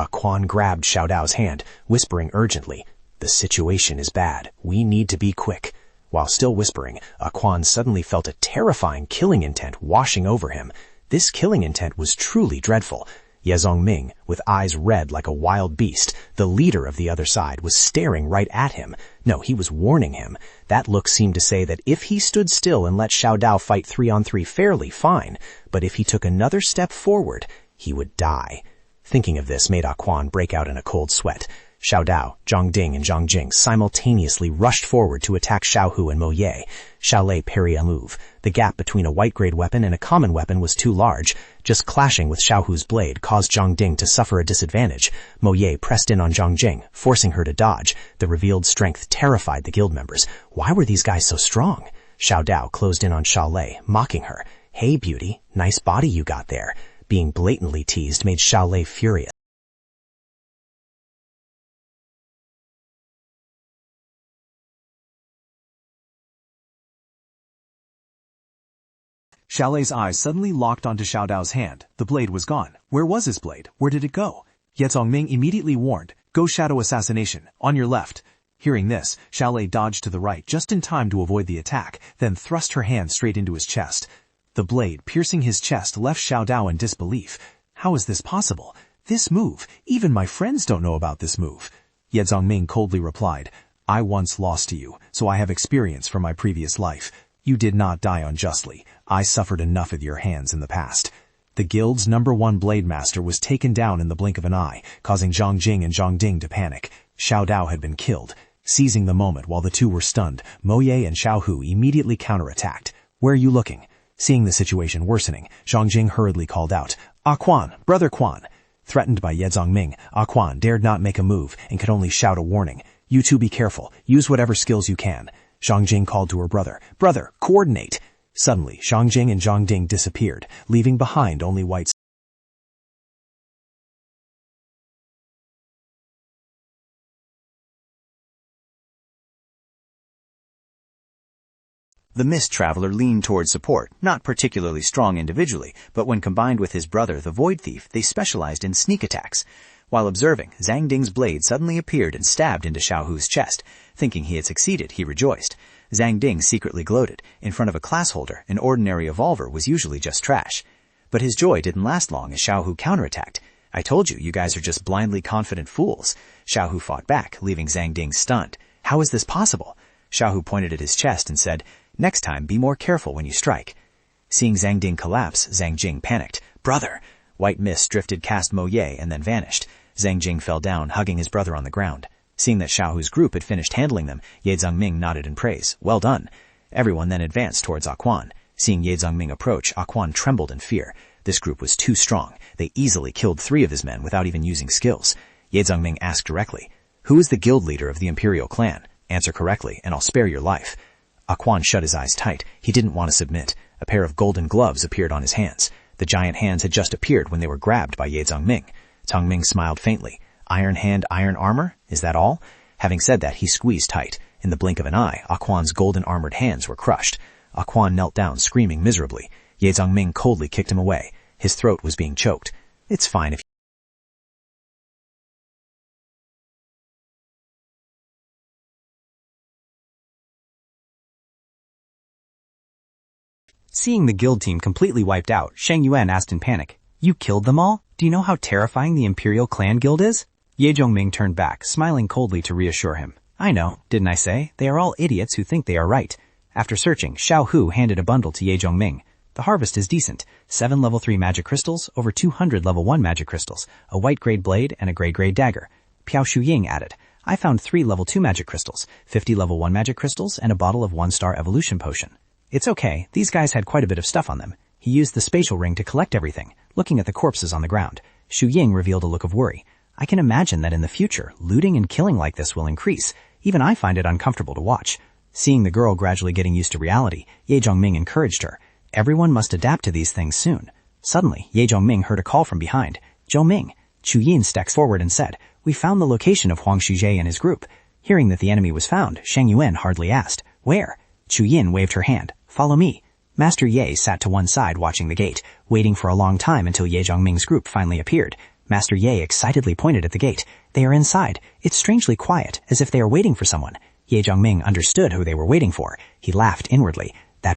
Quan grabbed Xiao Dao's hand, whispering urgently, "The situation is bad. We need to be quick." While still whispering, Quan suddenly felt a terrifying killing intent washing over him. This killing intent was truly dreadful. Ye Zhongming, with eyes red like a wild beast, the leader of the other side, was staring right at him. No, he was warning him. That look seemed to say that if he stood still and let Xiao Dao fight 3-on-3 fairly, fine. But if he took another step forward, he would die. Thinking of this made Quan break out in a cold sweat. Xiao Dao, Zhang Ding, and Zhang Jing simultaneously rushed forward to attack Xiao Hu and Mo Ye. Xiao Lei parried a move. The gap between a white-grade weapon and a common weapon was too large. Just clashing with Xiao Hu's blade caused Zhang Ding to suffer a disadvantage. Mo Ye pressed in on Zhang Jing, forcing her to dodge. The revealed strength terrified the guild members. Why were these guys so strong? Xiao Dao closed in on Xiao Lei, mocking her. "Hey, beauty, nice body you got there." Being blatantly teased made Xiao Lei furious. Xiao Lei's eyes suddenly locked onto Xiao Dao's hand. The blade was gone. Where was his blade? Where did it go? Ye Zhongming immediately warned, "Go shadow assassination. On your left." Hearing this, Xiao Lei dodged to the right just in time to avoid the attack, then thrust her hand straight into his chest. The blade, piercing his chest, left Xiao Dao in disbelief. How is this possible? This move? Even my friends don't know about this move. Ye Zhongming coldly replied, "I once lost to you, so I have experience from my previous life. You did not die unjustly. I suffered enough at your hands in the past. The guild's #1 blade master was taken down in the blink of an eye, causing Zhang Jing and Zhang Ding to panic. Xiao Dao had been killed. Seizing the moment while the two were stunned, Mo Ye and Xiao Hu immediately counterattacked. Where are you looking? Seeing the situation worsening, Zhang Jing hurriedly called out, "Ah Quan, Brother Quan!" Threatened by Ye Zongming, Ah Quan dared not make a move and could only shout a warning. You two be careful. Use whatever skills you can. Zhang Jing called to her brother. Brother, coordinate! Suddenly, Zhang Jing and Zhang Ding disappeared, leaving behind only white. The Mist Traveler leaned toward support, not particularly strong individually, but when combined with his brother, the Void Thief, they specialized in sneak attacks. While observing, Zhang Ding's blade suddenly appeared and stabbed into Xiao Hu's chest. Thinking he had succeeded, he rejoiced. Zhang Ding secretly gloated. In front of a class holder, an ordinary evolver was usually just trash. But his joy didn't last long as Xiao Hu counterattacked. I told you, you guys are just blindly confident fools. Xiao Hu fought back, leaving Zhang Ding stunned. How is this possible? Xiao Hu pointed at his chest and said, Next time, be more careful when you strike. Seeing Zhang Ding collapse, Zhang Jing panicked. Brother! White mist drifted past Mo Ye and then vanished. Zhang Jing fell down, hugging his brother on the ground. Seeing that Xiao Hu's group had finished handling them, Ye Zongming nodded in praise. Well done. Everyone then advanced towards Ah Quan. Seeing Ye Zongming approach, Ah Quan trembled in fear. This group was too strong. They easily killed 3 of his men without even using skills. Ye Zongming asked directly, Who is the guild leader of the Imperial clan? Answer correctly, and I'll spare your life. Ah Quan shut his eyes tight. He didn't want to submit. A pair of golden gloves appeared on his hands. The giant hands had just appeared when they were grabbed by Ye Zongming. Tongming smiled faintly. Iron hand, iron armor? Is that all? Having said that, he squeezed tight. In the blink of an eye, Ah Quan's golden armored hands were crushed. Ah Quan knelt down, screaming miserably. Ye Zongming coldly kicked him away. His throat was being choked. It's fine if 'Seeing the guild team completely wiped out, Shang Yuan asked in panic, You killed them all? Do you know how terrifying the Imperial Clan Guild is? Ye Zongming turned back, smiling coldly to reassure him. I know, didn't I say? They are all idiots who think they are right. After searching, Xiao Hu handed a bundle to Ye Zongming. The harvest is decent. 7 level 3 magic crystals, over 200 level 1 magic crystals, a white grade blade, and a gray dagger. Piao Shuying added, I found 3 level 2 magic crystals, 50 level 1 magic crystals, and a bottle of 1-star evolution potion. It's okay, these guys had quite a bit of stuff on them. He used the spatial ring to collect everything, looking at the corpses on the ground. Xu Ying revealed a look of worry. I can imagine that in the future, looting and killing like this will increase. Even I find it uncomfortable to watch. Seeing the girl gradually getting used to reality, Ye Zongming encouraged her. Everyone must adapt to these things soon. Suddenly, Ye Zongming heard a call from behind. Zhongming. Chu Yin stepped forward and said, We found the location of Huang Shijie and his group. Hearing that the enemy was found, Shang Yuan hardly asked, Where? Chu Yin waved her hand. Follow me. Master Ye sat to one side watching the gate, waiting for a long time until Ye Zongming's group finally appeared. Master Ye excitedly pointed at the gate. They are inside. It's strangely quiet, as if they are waiting for someone. Ye Zongming understood who they were waiting for. He laughed inwardly. That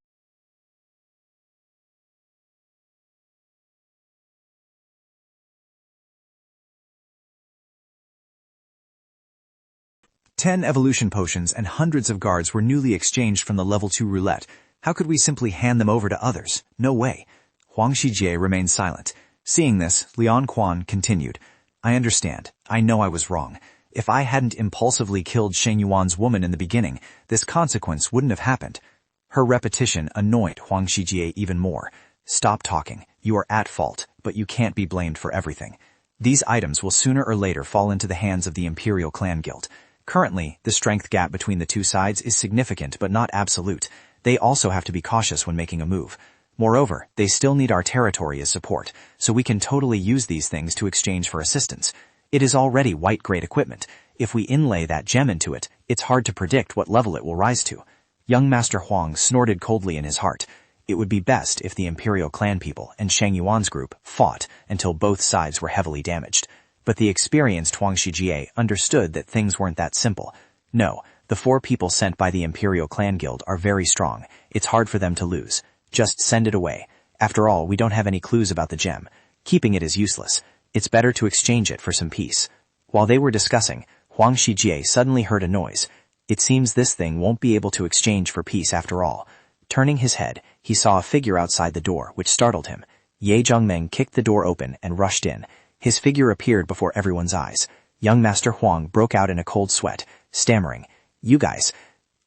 10 evolution potions and hundreds of guards were newly exchanged from the level 2 roulette. How could we simply hand them over to others? No way. Huang Shijie remained silent. Seeing this, Lian Quan continued. I understand. I know I was wrong. If I hadn't impulsively killed Sheng Yuan's woman in the beginning, this consequence wouldn't have happened. Her repetition annoyed Huang Shijie even more. Stop talking. You are at fault, but you can't be blamed for everything. These items will sooner or later fall into the hands of the Imperial Clan Guild. Currently, the strength gap between the two sides is significant but not absolute. They also have to be cautious when making a move. Moreover, they still need our territory as support, so we can totally use these things to exchange for assistance. It is already white-grade equipment. If we inlay that gem into it, it's hard to predict what level it will rise to. Young Master Huang snorted coldly in his heart. It would be best if the Imperial Clan people and Shang Yuan's group fought until both sides were heavily damaged. But the experienced Huang Shijie understood that things weren't that simple. No, the 4 people sent by the Imperial Clan Guild are very strong. It's hard for them to lose. Just send it away. After all, we don't have any clues about the gem. Keeping it is useless. It's better to exchange it for some peace. While they were discussing, Huang Shijie suddenly heard a noise. It seems this thing won't be able to exchange for peace after all. Turning his head, he saw a figure outside the door, which startled him. Ye Zhongming kicked the door open and rushed in. His figure appeared before everyone's eyes. Young Master Huang broke out in a cold sweat, stammering, "You guys?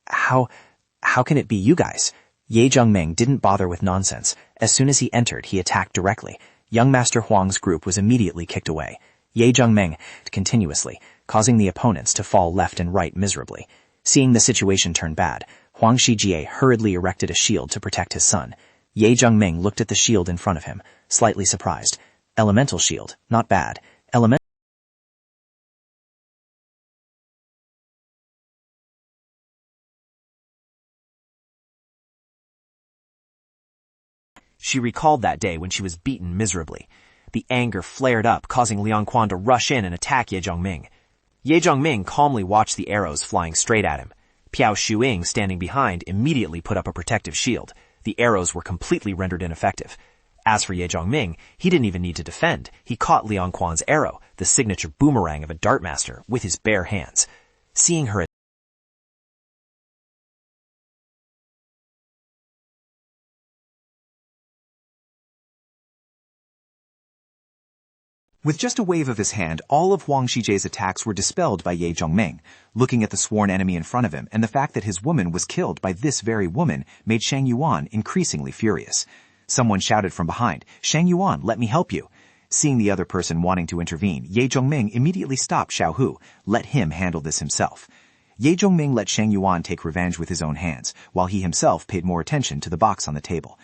How can it be you guys?" Ye Zhongming didn't bother with nonsense. As soon as he entered, he attacked directly. Young Master Huang's group was immediately kicked away. Ye Zhongming continuously, causing the opponents to fall left and right miserably. Seeing the situation turn bad, Huang Shijie hurriedly erected a shield to protect his son. Ye Zhongming looked at the shield in front of him, slightly surprised. Elemental shield, not bad. She recalled that day when she was beaten miserably. The anger flared up, causing Liang Quan to rush in and attack Ye Zhongming. Ye Zhongming calmly watched the arrows flying straight at him. Piao Shuing, standing behind, immediately put up a protective shield. The arrows were completely rendered ineffective. As for Ye Zhongming, he didn't even need to defend. He caught Liang Quan's arrow, the signature boomerang of a dart master, with his bare hands. Seeing her With just a wave of his hand, all of Huang Shijie's attacks were dispelled by Ye Zhongming. Looking at the sworn enemy in front of him and the fact that his woman was killed by this very woman made Shang Yuan increasingly furious. Someone shouted from behind, "Shang Yuan, let me help you." Seeing the other person wanting to intervene, Ye Zhongming immediately stopped Xiao Hu. Let him handle this himself. Ye Zhongming let Shang Yuan take revenge with his own hands, while he himself paid more attention to the box on the table.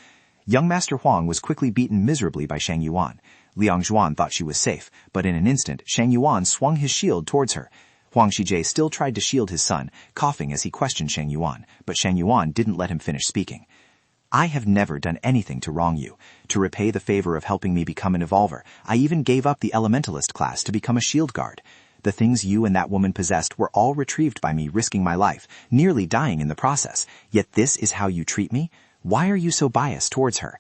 Young Master Huang was quickly beaten miserably by Shang Yuan. Liang Zhuan thought she was safe, but in an instant, Shang Yuan swung his shield towards her. Huang Shijie still tried to shield his son, coughing as he questioned Shang Yuan, but Shang Yuan didn't let him finish speaking. "I have never done anything to wrong you. To repay the favor of helping me become an evolver, I even gave up the elementalist class to become a shield guard. The things you and that woman possessed were all retrieved by me risking my life, nearly dying in the process. Yet this is how you treat me? Why are you so biased towards her?"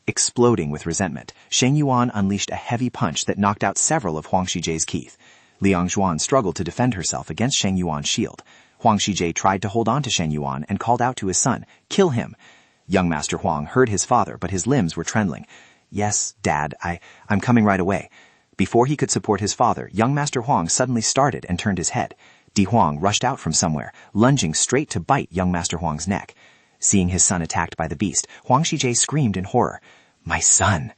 Exploding with resentment, Shang Yuan unleashed a heavy punch that knocked out several of Huang Shijie's teeth. Liang Zhuan struggled to defend herself against Shang Yuan's shield. Huang Shijie tried to hold on to Shang Yuan and called out to his son, "Kill him!" Young Master Huang heard his father, but his limbs were trembling. "Yes, Dad, I'm coming right away." Before he could support his father, young Master Huang suddenly started and turned his head. Di Huang rushed out from somewhere, lunging straight to bite young Master Huang's neck. Seeing his son attacked by the beast, Huang Shijie screamed in horror. "My son!"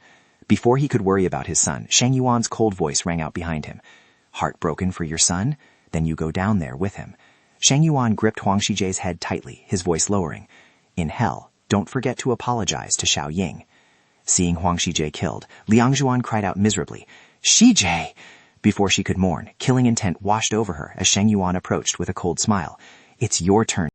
Before he could worry about his son, Shang Yuan's cold voice rang out behind him. "Heartbroken for your son? Then you go down there with him." Shang Yuan gripped Huang Shijie's head tightly, his voice lowering. "In hell, don't forget to apologize to Xiao Ying." Seeing Huang Shijie killed, Liang Zhuan cried out miserably, "Shijie!" Before she could mourn, killing intent washed over her as Shang Yuan approached with a cold smile. "It's your turn."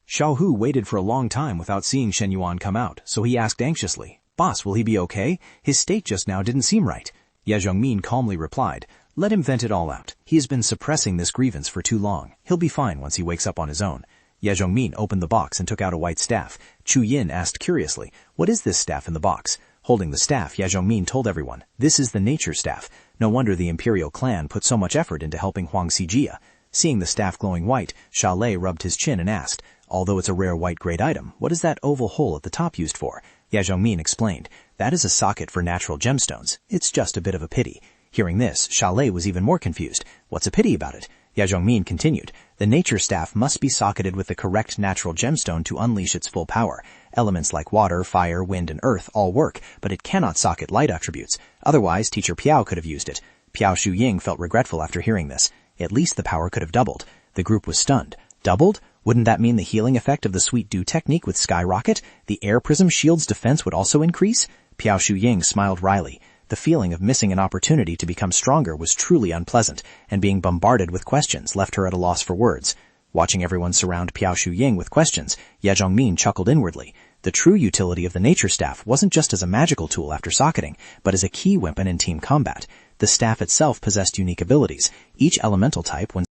Xiao Hu waited for a long time without seeing Shen Yuan come out, so he asked anxiously, "Boss, will he be okay? His state just now didn't seem right." Ye Zhongmin calmly replied, "Let him vent it all out. He has been suppressing this grievance for too long. He'll be fine once he wakes up on his own." Ye Zhongmin opened the box and took out a white staff. Chu Yin asked curiously, "What is this staff in the box?" Holding the staff, Ye Zhongmin told everyone, "This is the nature staff. No wonder the imperial clan put so much effort into helping Huang Xijia." Seeing the staff glowing white, Sha Lei rubbed his chin and asked, "Although it's a rare white grade item, what is that oval hole at the top used for?" Ye Zhongmin explained, "That is a socket for natural gemstones. It's just a bit of a pity." Hearing this, Sha Lei was even more confused. "What's a pity about it?" Ye Zhongmin continued, "The nature staff must be socketed with the correct natural gemstone to unleash its full power. Elements like water, fire, wind, and earth all work, but it cannot socket light attributes. Otherwise, Teacher Piao could have used it." Piao Shuying felt regretful after hearing this. At least the power could have doubled. The group was stunned. Doubled? Wouldn't that mean the healing effect of the Sweet Dew technique would skyrocket? The air prism shield's defense would also increase? Piao Shuying smiled wryly. The feeling of missing an opportunity to become stronger was truly unpleasant, and being bombarded with questions left her at a loss for words. Watching everyone surround Piao Shuying with questions, Ye Zhongmin chuckled inwardly. The true utility of the nature staff wasn't just as a magical tool after socketing, but as a key weapon in team combat. The staff itself possessed unique abilities. Each elemental type, when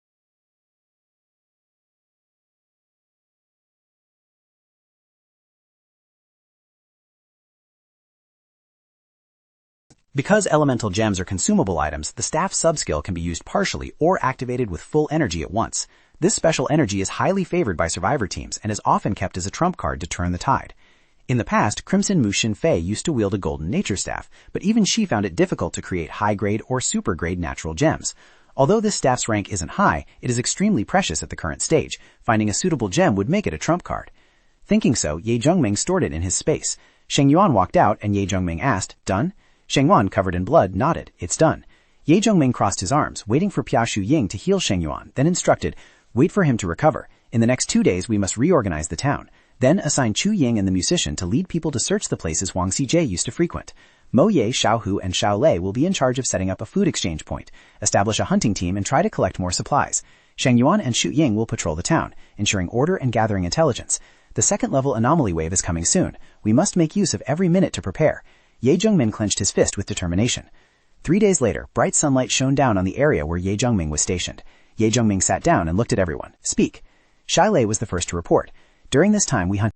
Because elemental gems are consumable items, the staff subskill can be used partially or activated with full energy at once. This special energy is highly favored by survivor teams and is often kept as a trump card to turn the tide. In the past, Crimson Mushin Fei used to wield a golden nature staff, but even she found it difficult to create high-grade or super-grade natural gems. Although this staff's rank isn't high, it is extremely precious at the current stage. Finding a suitable gem would make it a trump card. Thinking so, Ye Zhongming stored it in his space. Sheng Yuan walked out and Ye Zhongming asked, "Done?" Sheng Yuan, covered in blood, nodded. "It's done." Ye Zhongming crossed his arms, waiting for Piao Shu Ying to heal Sheng Yuan, then instructed, "Wait for him to recover. In the next 2 days we must reorganize the town." Then assign Chu Ying and the musician to lead people to search the places Huang Xijie used to frequent. Mo Ye, Xiao Hu, and Xiao Lei will be in charge of setting up a food exchange point, establish a hunting team, and try to collect more supplies. Sheng Yuan and Shu Ying will patrol the town, ensuring order and gathering intelligence. The second-level anomaly wave is coming soon. We must make use of every minute to prepare. Ye Zhongming clenched his fist with determination. 3 days later, bright sunlight shone down on the area where Ye Zhongming was stationed. Ye Zhongming sat down and looked at everyone. "Speak." Xiao Lei was the first to report. "During this time we hunted."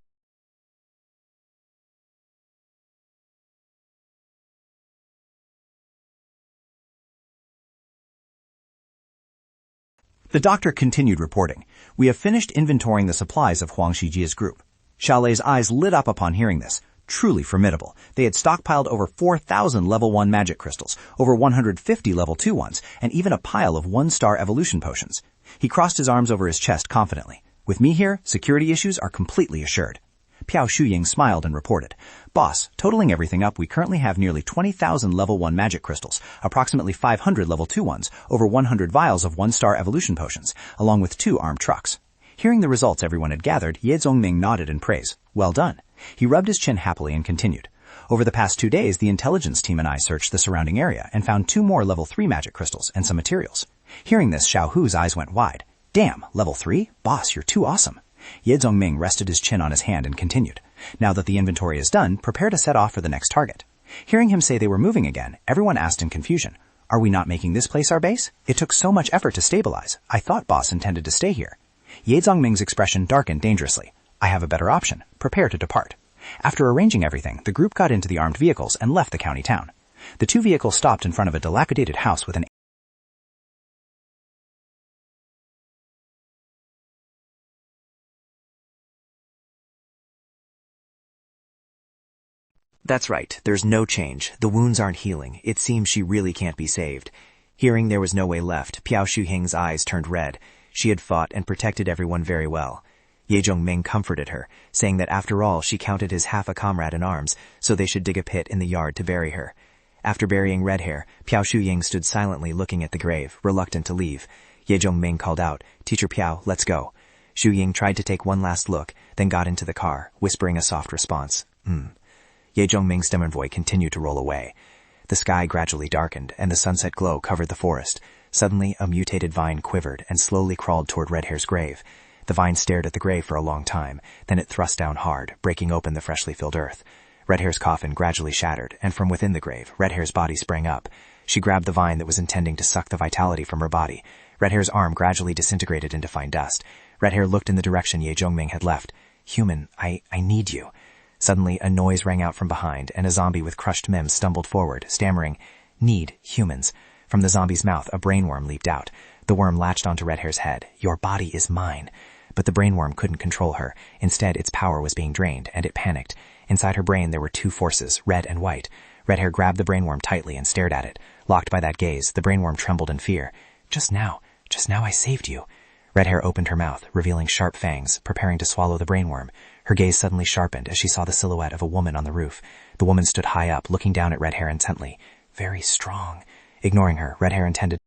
The doctor continued reporting. "We have finished inventorying the supplies of Huang Xijie's group." Xiao Lei's eyes lit up upon hearing this. Truly formidable. They had stockpiled over 4,000 level 1 magic crystals, over 150 level 2 ones, and even a pile of 1-star evolution potions. He crossed his arms over his chest confidently. "With me here, security issues are completely assured." Piao Shuying smiled and reported, "Boss, totaling everything up, we currently have nearly 20,000 level 1 magic crystals, approximately 500 level 2 ones, over 100 vials of 1-star evolution potions, along with 2 armed trucks." Hearing the results everyone had gathered, Ye Zhongming nodded in praise. "Well done." He rubbed his chin happily and continued. "Over the past 2 days, the intelligence team and I searched the surrounding area and found 2 more level 3 magic crystals and some materials." Hearing this, Xiao Hu's eyes went wide. "Damn, level 3? Boss, you're too awesome." Ye Zhongming rested his chin on his hand and continued. "Now that the inventory is done, prepare to set off for the next target." Hearing him say they were moving again, everyone asked in confusion, "Are we not making this place our base? It took so much effort to stabilize. I thought boss intended to stay here." Ye Zhongming's expression darkened dangerously. "I have a better option. Prepare to depart." After arranging everything, the group got into the armed vehicles and left the county town. The 2 vehicles stopped in front of a dilapidated house with an That's right, there's no change. The wounds aren't healing. It seems she really can't be saved. Hearing there was no way left, Piao Shuhing's eyes turned red. She had fought and protected everyone very well. Ye Zhongming comforted her, saying that after all she counted as half a comrade in arms, so they should dig a pit in the yard to bury her. After burying Red Hair, Piao Shuying stood silently looking at the grave, reluctant to leave. Ye Zhongming called out, "Teacher Piao, let's go." Shuying tried to take one last look, then got into the car, whispering a soft response, Ye Zhongming's demonvoy continued to roll away. The sky gradually darkened, and the sunset glow covered the forest. Suddenly, a mutated vine quivered and slowly crawled toward Red Hair's grave. The vine stared at the grave for a long time, then it thrust down hard, breaking open the freshly filled earth. Red Hair's coffin gradually shattered, and from within the grave, Red Hair's body sprang up. She grabbed the vine that was intending to suck the vitality from her body. Red Hair's arm gradually disintegrated into fine dust. Red Hair looked in the direction Ye Zhongming had left. "Human, I need you." Suddenly, a noise rang out from behind, and a zombie with crushed limbs stumbled forward, stammering, "Need humans." From the zombie's mouth, a brainworm leaped out. The worm latched onto Red Hair's head. "Your body is mine." But the brainworm couldn't control her. Instead, its power was being drained, and it panicked. Inside her brain, there were 2 forces, red and white. Red Hair grabbed the brainworm tightly and stared at it. Locked by that gaze, the brainworm trembled in fear. Just now I saved you." Red Hair opened her mouth, revealing sharp fangs, preparing to swallow the brainworm. Her gaze suddenly sharpened as she saw the silhouette of a woman on the roof. The woman stood high up, looking down at Red Hair intently. Very strong. Ignoring her, Red Hair intended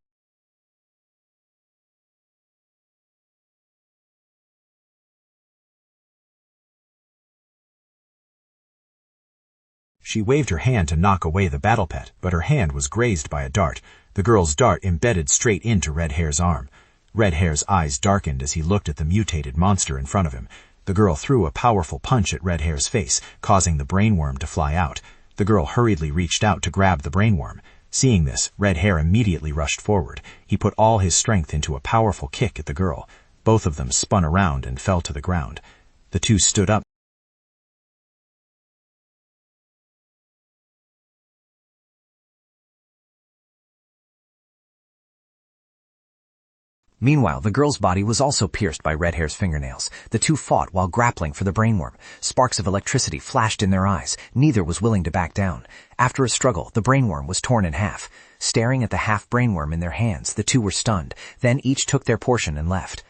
She waved her hand to knock away the battle pet, but her hand was grazed by a dart. The girl's dart embedded straight into Red Hair's arm. Red Hair's eyes darkened as he looked at the mutated monster in front of him. The girl threw a powerful punch at Red Hair's face, causing the brainworm to fly out. The girl hurriedly reached out to grab the brainworm. Seeing this, Red Hair immediately rushed forward. He put all his strength into a powerful kick at the girl. Both of them spun around and fell to the ground. The 2 stood up. Meanwhile, the girl's body was also pierced by Red Hair's fingernails. The two fought while grappling for the brainworm. Sparks of electricity flashed in their eyes. Neither was willing to back down. After a struggle, the brainworm was torn in half. Staring at the half brainworm in their hands, the two were stunned. Then each took their portion and left.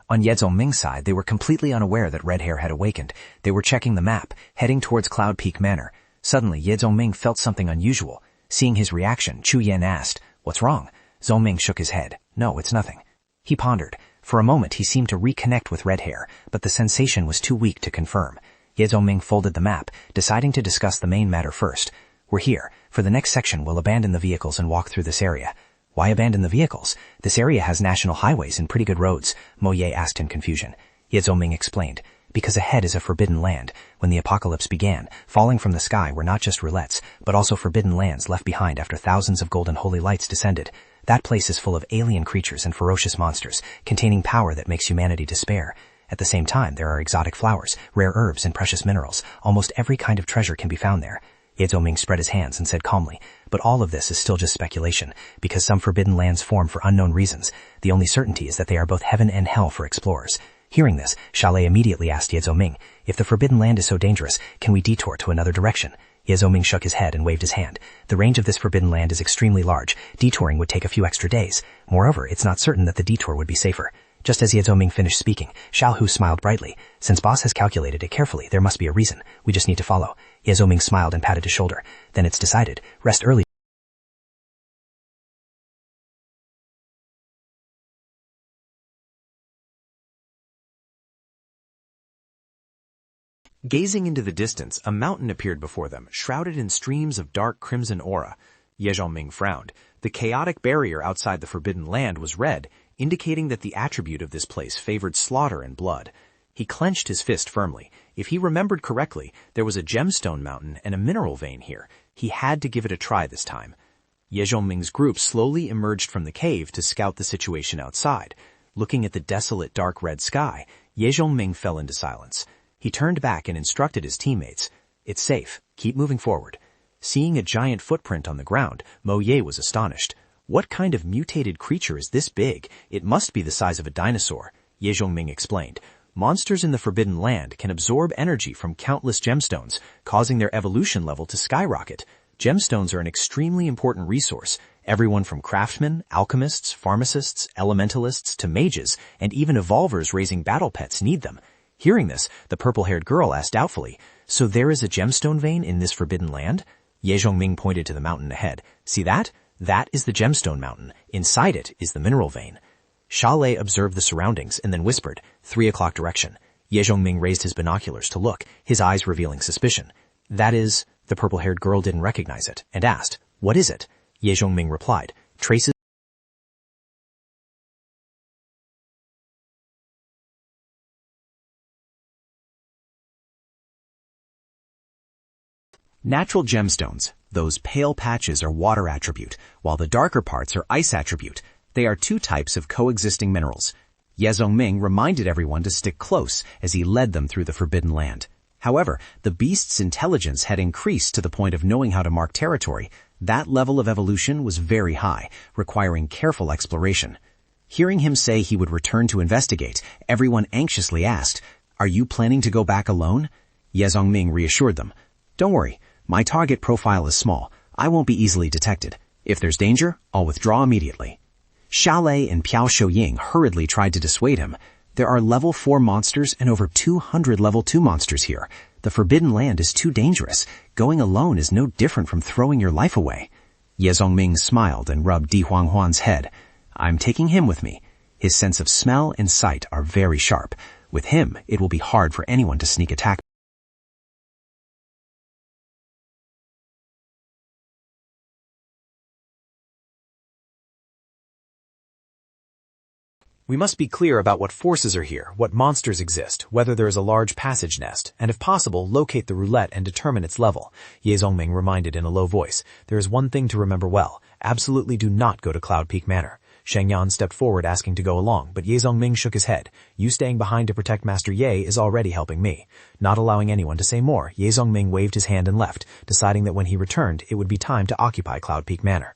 On Ye Zongming's side, they were completely unaware that Red Hair had awakened. They were checking the map, heading towards Cloud Peak Manor. Suddenly, Ye Zongming felt something unusual. Seeing his reaction, Chu Yan asked, "What's wrong?" Zongming shook his head. "No, it's nothing." He pondered. For a moment he seemed to reconnect with Red Hair, but the sensation was too weak to confirm. Ye Zongming folded the map, deciding to discuss the main matter first. "We're here. For the next section we'll abandon the vehicles and walk through this area." "Why abandon the vehicles? This area has national highways and pretty good roads," Mo Ye asked in confusion. Ye Zongming explained. "Because ahead is a forbidden land. When the apocalypse began, falling from the sky were not just roulettes, but also forbidden lands left behind after thousands of golden holy lights descended. That place is full of alien creatures and ferocious monsters, containing power that makes humanity despair. At the same time, there are exotic flowers, rare herbs, and precious minerals. Almost every kind of treasure can be found there." Ye Zongming spread his hands and said calmly, "But all of this is still just speculation, because some forbidden lands form for unknown reasons. The only certainty is that they are both heaven and hell for explorers." Hearing this, Shalei immediately asked Ye Zongming, "If the forbidden land is so dangerous, can we detour to another direction?" Ye Zongming shook his head and waved his hand. "The range of this forbidden land is extremely large. Detouring would take a few extra days. Moreover, it's not certain that the detour would be safer." Just as Ye Zongming finished speaking, Xiao Hu smiled brightly. "Since boss has calculated it carefully, there must be a reason. We just need to follow." Ye Zongming smiled and patted his shoulder. "Then it's decided. Rest early." Gazing into the distance, a mountain appeared before them, shrouded in streams of dark crimson aura. Ye Zongming frowned. The chaotic barrier outside the forbidden land was red, indicating that the attribute of this place favored slaughter and blood. He clenched his fist firmly. If he remembered correctly, there was a gemstone mountain and a mineral vein here. He had to give it a try this time. Ye Zongming's group slowly emerged from the cave to scout the situation outside. Looking at the desolate dark red sky, Ye Zongming fell into silence. He turned back and instructed his teammates. "It's safe. Keep moving forward." Seeing a giant footprint on the ground, Mo Ye was astonished. "What kind of mutated creature is this big? It must be the size of a dinosaur," Ye Zongming explained. "Monsters in the Forbidden Land can absorb energy from countless gemstones, causing their evolution level to skyrocket. Gemstones are an extremely important resource. Everyone from craftsmen, alchemists, pharmacists, elementalists, to mages, and even evolvers raising battle pets need them." Hearing this, the purple-haired girl asked doubtfully, "So there is a gemstone vein in this forbidden land?" Ye Zongming pointed to the mountain ahead. "See that? That is the gemstone mountain. Inside it is the mineral vein." Shalei observed the surroundings and then whispered, 3 o'clock direction. Ye Zongming raised his binoculars to look, his eyes revealing suspicion. "That is..." The purple-haired girl didn't recognize it, and asked, "What is it?" Ye Zongming replied, "Traces..." Natural gemstones. Those pale patches are water attribute, while the darker parts are ice attribute. They are two types of coexisting minerals. Ye Zongming reminded everyone to stick close as he led them through the forbidden land. However, the beast's intelligence had increased to the point of knowing how to mark territory. That level of evolution was very high, requiring careful exploration. Hearing him say he would return to investigate, everyone anxiously asked, "Are you planning to go back alone?" Ye Zongming reassured them, "Don't worry. My target profile is small. I won't be easily detected. If there's danger, I'll withdraw immediately." Shalei and Piao Shouying hurriedly tried to dissuade him. "There are level 4 monsters and over 200 level 2 monsters here. The Forbidden Land is too dangerous. Going alone is no different from throwing your life away." Ye Zongming smiled and rubbed Di Huanghuan's head. "I'm taking him with me. His sense of smell and sight are very sharp. With him, it will be hard for anyone to sneak attack." We must be clear about what forces are here, what monsters exist, whether there is a large passage nest, and if possible, locate the roulette and determine its level. Ye Zongming reminded in a low voice. "There is one thing to remember well. Absolutely do not go to Cloud Peak Manor." Sheng Yan stepped forward asking to go along, but Ye Zongming shook his head. "You staying behind to protect Master Ye is already helping me." Not allowing anyone to say more, Ye Zongming waved his hand and left, deciding that when he returned, it would be time to occupy Cloud Peak Manor.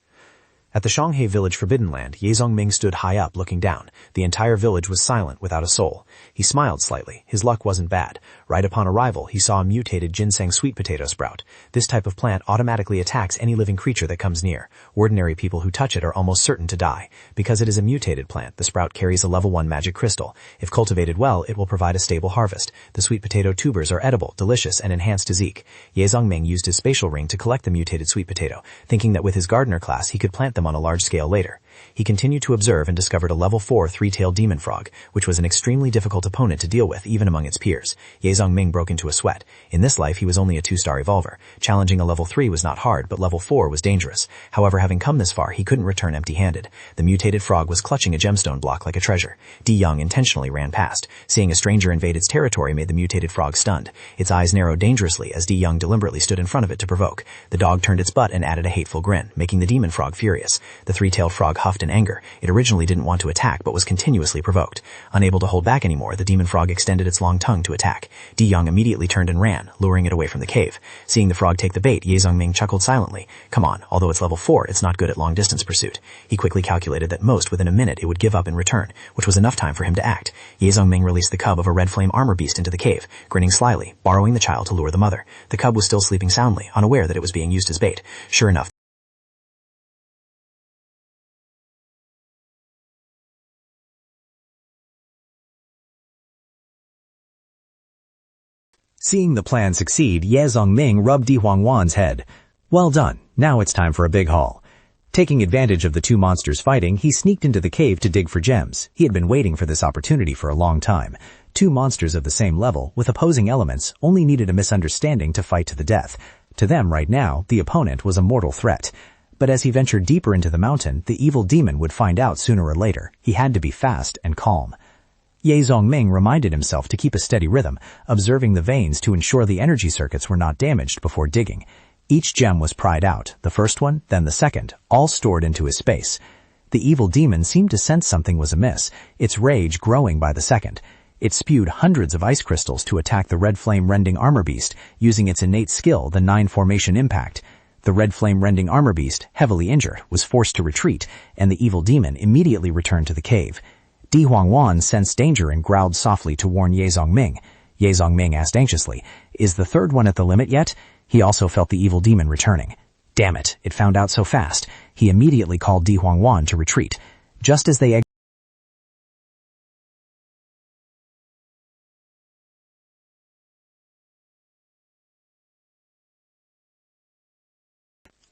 At the Shanghai village Forbidden Land, Ye Zongming stood high up, looking down. The entire village was silent, without a soul. He smiled slightly. His luck wasn't bad. Right upon arrival, he saw a mutated ginseng sweet potato sprout. This type of plant automatically attacks any living creature that comes near. Ordinary people who touch it are almost certain to die. Because it is a mutated plant, the sprout carries a level 1 magic crystal. If cultivated well, it will provide a stable harvest. The sweet potato tubers are edible, delicious, and enhanced physique. Ye Zongming used his spatial ring to collect the mutated sweet potato, thinking that with his gardener class he could plant them on a large scale later. He continued to observe and discovered a level 4 three-tailed demon frog, which was an extremely difficult opponent to deal with even among its peers. Ye Zongming broke into a sweat. In this life he was only a 2-star evolver. Challenging a level 3 was not hard, but level 4 was dangerous. However, having come this far, he couldn't return empty-handed. The mutated frog was clutching a gemstone block like a treasure. Di Young intentionally ran past. Seeing a stranger invade its territory made the mutated frog stunned. Its eyes narrowed dangerously as Di Young deliberately stood in front of it to provoke. The dog turned its butt and added a hateful grin, making the demon frog furious. The three-tailed frog huffed in anger. It originally didn't want to attack, but was continuously provoked. Unable to hold back anymore, the demon frog extended its long tongue to attack. Di Young immediately turned and ran, luring it away from the cave. Seeing the frog take the bait, Ye Zongming chuckled silently. Come on, although it's level 4, it's not good at long-distance pursuit. He quickly calculated that most within a minute it would give up in return, which was enough time for him to act. Ye Zongming released the cub of a red flame armor beast into the cave, grinning slyly, borrowing the child to lure the mother. The cub was still sleeping soundly, unaware that it was being used as bait. Sure enough, seeing the plan succeed, Ye Zongming rubbed Di Huangwan's head. Well done. Now it's time for a big haul. Taking advantage of the two monsters fighting, he sneaked into the cave to dig for gems. He had been waiting for this opportunity for a long time. Two monsters of the same level, with opposing elements, only needed a misunderstanding to fight to the death. To them, right now, the opponent was a mortal threat. But as he ventured deeper into the mountain, the evil demon would find out sooner or later. He had to be fast and calm. Ye Zongming reminded himself to keep a steady rhythm, observing the veins to ensure the energy circuits were not damaged before digging. Each gem was pried out, the first one, then the second, all stored into his space. The evil demon seemed to sense something was amiss, its rage growing by the second. It spewed hundreds of ice crystals to attack the red flame rending armor beast, using its innate skill, the 9 formation impact. The red flame rending armor beast, heavily injured, was forced to retreat, and the evil demon immediately returned to the cave. Di Huangwan sensed danger and growled softly to warn Ye Zongming. Ye Zongming asked anxiously, "Is the third one at the limit yet?" He also felt the evil demon returning. Damn it, it found out so fast. He immediately called Di Huangwan to retreat. Just as they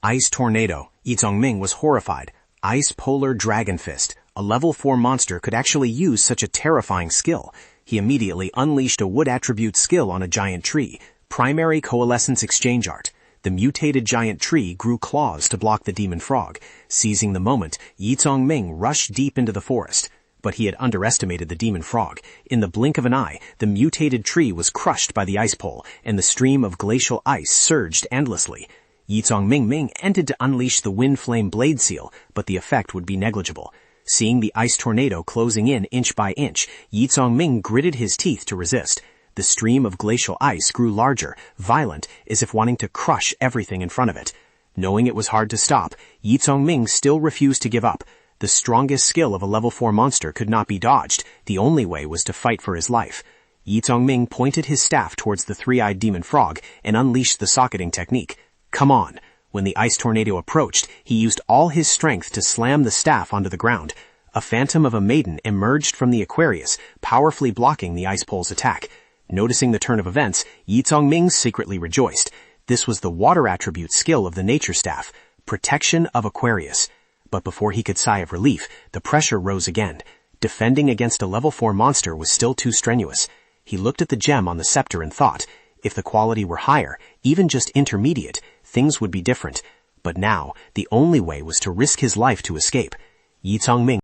Ice Tornado. Yi Zongming was horrified. Ice Polar Dragon Fist. A level 4 monster could actually use such a terrifying skill. He immediately unleashed a wood attribute skill on a giant tree. Primary Coalescence Exchange Art. The mutated giant tree grew claws to block the demon frog. Seizing the moment, Yi Zongming rushed deep into the forest. But he had underestimated the demon frog. In the blink of an eye, the mutated tree was crushed by the ice pole, and the stream of glacial ice surged endlessly. Yi Zongming ended to unleash the Wind Flame Blade Seal, but the effect would be negligible. Seeing the ice tornado closing in inch by inch, Yi Zongming gritted his teeth to resist. The stream of glacial ice grew larger, violent, as if wanting to crush everything in front of it. Knowing it was hard to stop, Yi Zongming still refused to give up. The strongest skill of a level 4 monster could not be dodged. The only way was to fight for his life. Yi Zongming pointed his staff towards the three-eyed demon frog and unleashed the socketing technique. Come on! When the ice tornado approached, he used all his strength to slam the staff onto the ground. A phantom of a maiden emerged from the Aquarius, powerfully blocking the ice pole's attack. Noticing the turn of events, Yi Zongming secretly rejoiced. This was the water attribute skill of the nature staff, Protection of Aquarius. But before he could sigh of relief, the pressure rose again. Defending against a level 4 monster was still too strenuous. He looked at the gem on the scepter and thought, if the quality were higher, even just intermediate, things would be different. But now, the only way was to risk his life to escape. Yi Zongming.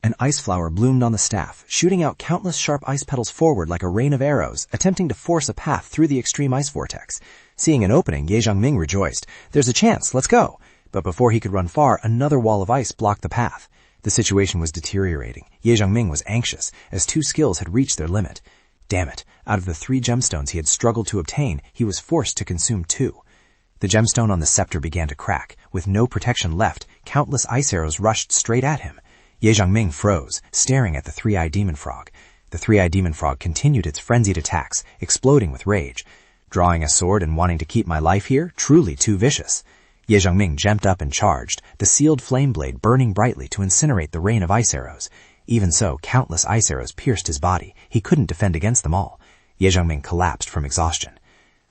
An ice flower bloomed on the staff, shooting out countless sharp ice petals forward like a rain of arrows, attempting to force a path through the extreme ice vortex. Seeing an opening, Ye Zongming rejoiced. There's a chance, let's go! But before he could run far, another wall of ice blocked the path. The situation was deteriorating. Ye Zhongming was anxious, as 2 skills had reached their limit. Damn it, out of the 3 gemstones he had struggled to obtain, he was forced to consume 2. The gemstone on the scepter began to crack. With no protection left, countless ice arrows rushed straight at him. Ye Zhongming froze, staring at the 3-eyed demon frog. The 3-eyed demon frog continued its frenzied attacks, exploding with rage. Drawing a sword and wanting to keep my life here? Truly too vicious. Ye Zhongming jumped up and charged, the sealed flame blade burning brightly to incinerate the rain of ice arrows. Even so, countless ice arrows pierced his body. He couldn't defend against them all. Ye Zhongming collapsed from exhaustion.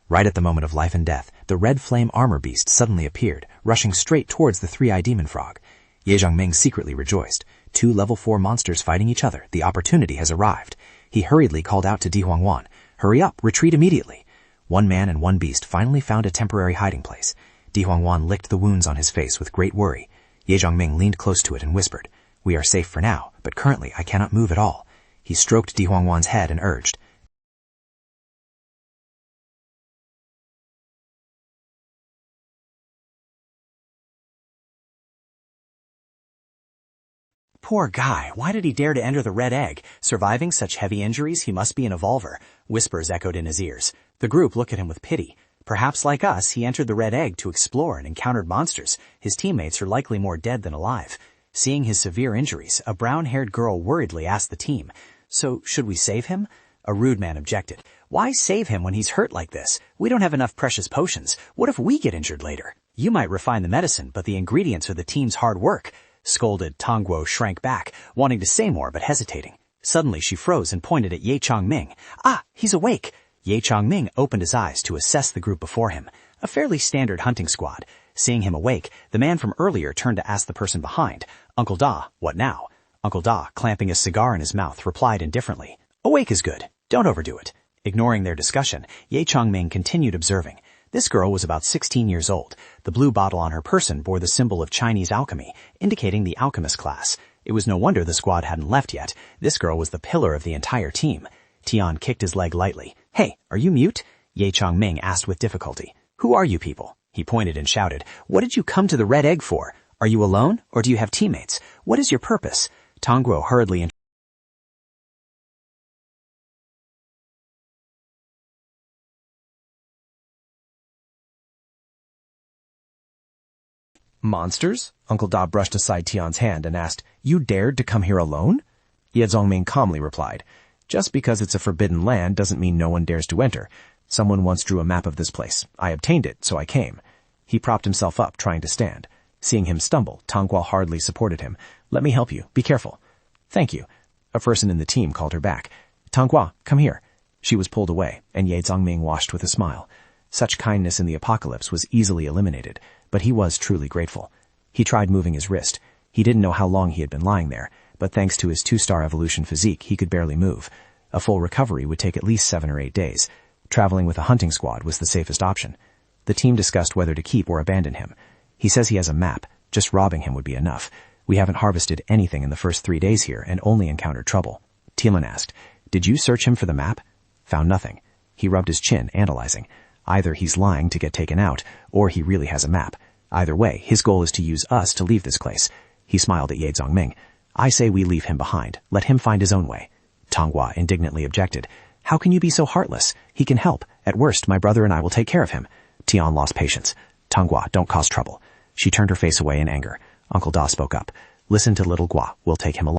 Right at the moment of life and death, the red flame armor beast suddenly appeared, rushing straight towards the 3-eyed demon frog. Ye Zhongming secretly rejoiced. 2 level 4 monsters fighting each other. The opportunity has arrived. He hurriedly called out to Di Huangwan, "Hurry up, retreat immediately." 1 man and 1 beast finally found a temporary hiding place. Di Huangwan licked the wounds on his face with great worry. Ye Zhongming leaned close to it and whispered, "We are safe for now, but currently I cannot move at all." He stroked Di Huangwan's head and urged, Poor guy, why did he dare to enter the red egg? Surviving such heavy injuries, he must be an evolver. Whispers echoed in his ears. The group looked at him with pity. Perhaps like us, he entered the red egg to explore and encountered monsters. His teammates are likely more dead than alive. Seeing his severe injuries, a brown-haired girl worriedly asked the team, "So, should we save him?" A rude man objected. "Why save him when he's hurt like this? We don't have enough precious potions. What if we get injured later? You might refine the medicine, but the ingredients are the team's hard work." Scolded, Tongguo shrank back, wanting to say more but hesitating. Suddenly she froze and pointed at Ye Chongming. "Ah, he's awake!" Ye Chongming opened his eyes to assess the group before him. A fairly standard hunting squad. Seeing him awake, the man from earlier turned to ask the person behind, "Uncle Da, what now?" Uncle Da, clamping a cigar in his mouth, replied indifferently, "Awake is good. Don't overdo it." Ignoring their discussion, Ye Chongming continued observing. This girl was about 16 years old. The blue bottle on her person bore the symbol of Chinese alchemy, indicating the alchemist class. It was no wonder the squad hadn't left yet. This girl was the pillar of the entire team. Tian kicked his leg lightly. "Hey, are you mute?" Ye Chongming asked with difficulty. "Who are you people?" He pointed and shouted, "What did you come to the red egg for? Are you alone, or do you have teammates? What is your purpose?" Tongguo hurriedly "Monsters?" Uncle Da brushed aside Tian's hand and asked, "You dared to come here alone?" Ye Zhongming calmly replied, "Just because it's a forbidden land doesn't mean no one dares to enter. Someone once drew a map of this place. I obtained it, so I came." He propped himself up, trying to stand. Seeing him stumble, Tongguo hardly supported him. "Let me help you. Be careful." "Thank you." A person in the team called her back. "Tongguo, come here." She was pulled away, and Ye Zhongming watched with a smile. Such kindness in the apocalypse was easily eliminated, but he was truly grateful. He tried moving his wrist. He didn't know how long he had been lying there, but thanks to his 2-star evolution physique, he could barely move. A full recovery would take at least 7 or 8 days. Traveling with a hunting squad was the safest option. The team discussed whether to keep or abandon him. He says he has a map. Just robbing him would be enough. We haven't harvested anything in the first 3 days here and only encountered trouble. Thielen asked, "Did you search him for the map?" Found nothing. He rubbed his chin, analyzing. Either he's lying to get taken out, or he really has a map. Either way, his goal is to use us to leave this place. He smiled at Ye Zhongming. "I say we leave him behind. Let him find his own way." Tongguo indignantly objected. "How can you be so heartless? He can help. At worst, my brother and I will take care of him." Tian lost patience. "Tongguo, don't cause trouble." She turned her face away in anger. Uncle Da spoke up. "Listen to little Gua. We'll take him along."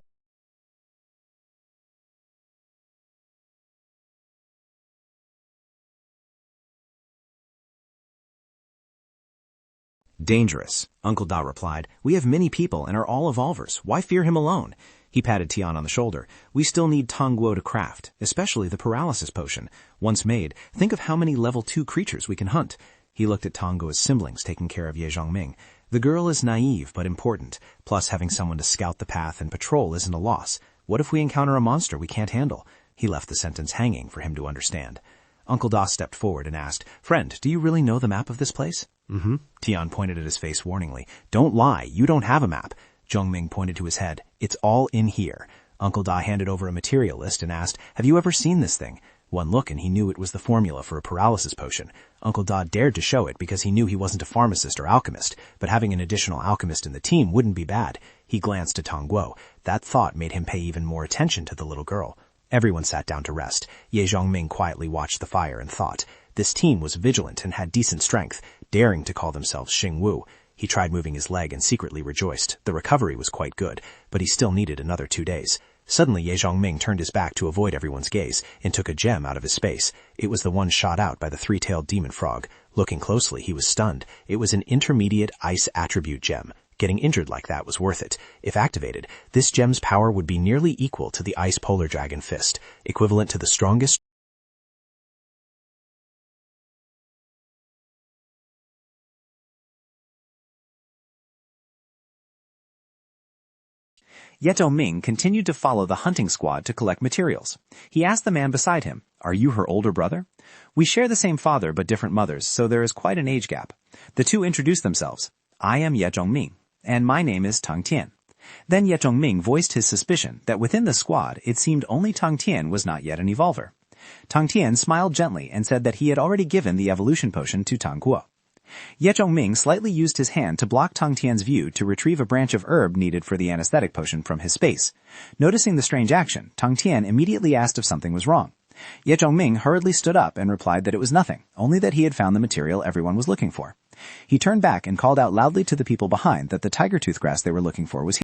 "Dangerous," Uncle Da replied. "We have many people and are all evolvers. Why fear him alone?" He patted Tian on the shoulder. "We still need Tongguo to craft, especially the paralysis potion. Once made, think of how many level 2 creatures we can hunt." He looked at Tongguo's siblings taking care of Ye Zhongming. "The girl is naive but important. Plus, having someone to scout the path and patrol isn't a loss. What if we encounter a monster we can't handle?" He left the sentence hanging for him to understand. Uncle Da stepped forward and asked, "Friend, do you really know the map of this place?" "Mm-hmm." Tian pointed at his face warningly. "Don't lie. You don't have a map." Zhongming pointed to his head. "It's all in here." Uncle Da handed over a material list and asked, "Have you ever seen this thing?" One look and he knew it was the formula for a paralysis potion. Uncle Da dared to show it because he knew he wasn't a pharmacist or alchemist, but having an additional alchemist in the team wouldn't be bad. He glanced at Tang Guo. That thought made him pay even more attention to the little girl. Everyone sat down to rest. Ye Zhongming quietly watched the fire and thought. This team was vigilant and had decent strength, daring to call themselves Xing Wu. He tried moving his leg and secretly rejoiced. The recovery was quite good, but he still needed another 2 days. Suddenly, Ye Zhongming turned his back to avoid everyone's gaze and took a gem out of his space. It was the one shot out by the 3-tailed demon frog. Looking closely, he was stunned. It was an intermediate ice attribute gem. Getting injured like that was worth it. If activated, this gem's power would be nearly equal to the ice polar dragon fist, equivalent to the strongest. Ye Zhongming continued to follow the hunting squad to collect materials. He asked the man beside him, "Are you her older brother?" "We share the same father but different mothers, so there is quite an age gap." The two introduced themselves. "I am Ye Zhongming, and my name is Tang Tian." Then Ye Zhongming voiced his suspicion that within the squad it seemed only Tang Tian was not yet an evolver. Tang Tian smiled gently and said that he had already given the evolution potion to Tang Guo. Ye Zhongming slightly used his hand to block Tang Tian's view to retrieve a branch of herb needed for the anesthetic potion from his space. Noticing the strange action, Tang Tian immediately asked if something was wrong. Ye Zhongming hurriedly stood up and replied that it was nothing, only that he had found the material everyone was looking for. He turned back and called out loudly to the people behind that the tiger tooth grass they were looking for was here.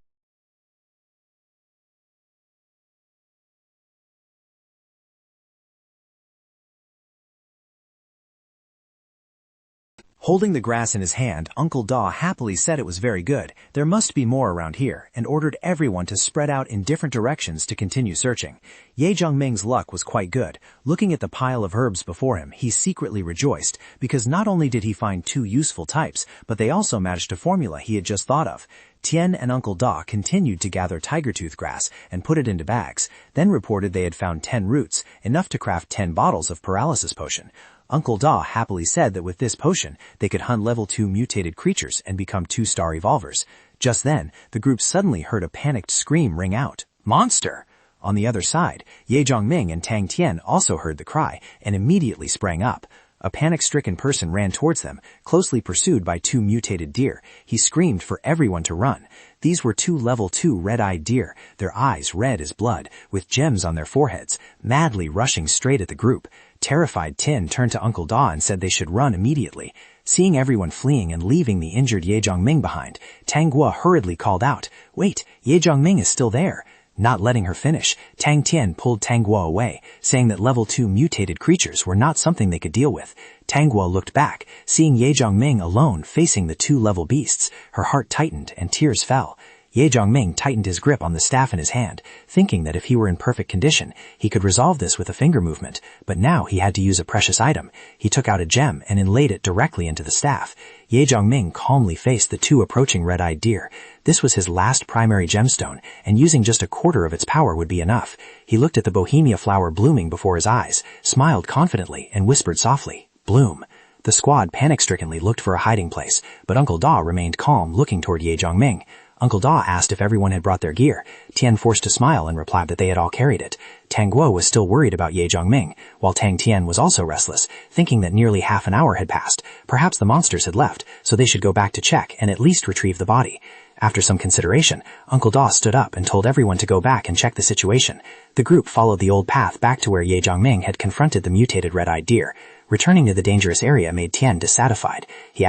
Holding the grass in his hand, Uncle Daw happily said it was very good. There must be more around here, and ordered everyone to spread out in different directions to continue searching. Ye Zhongming's luck was quite good. Looking at the pile of herbs before him, he secretly rejoiced, because not only did he find 2 useful types, but they also matched a formula he had just thought of. Tian and Uncle Daw continued to gather tiger tooth grass and put it into bags, then reported they had found 10 roots, enough to craft 10 bottles of paralysis potion. Uncle Daw happily said that with this potion, they could hunt level 2 mutated creatures and become 2-star evolvers. Just then, the group suddenly heard a panicked scream ring out. "Monster!" On the other side, Ye Zhongming and Tang Tian also heard the cry and immediately sprang up. A panic-stricken person ran towards them, closely pursued by 2 mutated deer. He screamed for everyone to run. These were 2 level 2 red-eyed deer, their eyes red as blood, with gems on their foreheads, madly rushing straight at the group. Terrified Tin turned to Uncle Daw and said they should run immediately. Seeing everyone fleeing and leaving the injured Ye Zhongming behind, Tang Guo hurriedly called out, "Wait, Ye Zhongming is still there." Not letting her finish, Tang Tian pulled Tang Guo away, saying that level 2 mutated creatures were not something they could deal with. Tang Guo looked back, seeing Ye Zhongming alone facing the 2-level beasts. Her heart tightened and tears fell. Ye Zhongming tightened his grip on the staff in his hand, thinking that if he were in perfect condition, he could resolve this with a finger movement, but now he had to use a precious item. He took out a gem and inlaid it directly into the staff. Ye Zhongming calmly faced the 2 approaching red-eyed deer. This was his last primary gemstone, and using just a quarter of its power would be enough. He looked at the bohemia flower blooming before his eyes, smiled confidently, and whispered softly, "Bloom." The squad panic-strickenly looked for a hiding place, but Uncle Daw remained calm, looking toward Ye Zhongming. Uncle Daw asked if everyone had brought their gear. Tian forced a smile and replied that they had all carried it. Tang Guo was still worried about Ye Zhongming, while Tang Tian was also restless, thinking that nearly half an hour had passed. Perhaps the monsters had left, so they should go back to check and at least retrieve the body. After some consideration, Uncle Daw stood up and told everyone to go back and check the situation. The group followed the old path back to where Ye Zhongming had confronted the mutated red-eyed deer. Returning to the dangerous area made Tian dissatisfied. He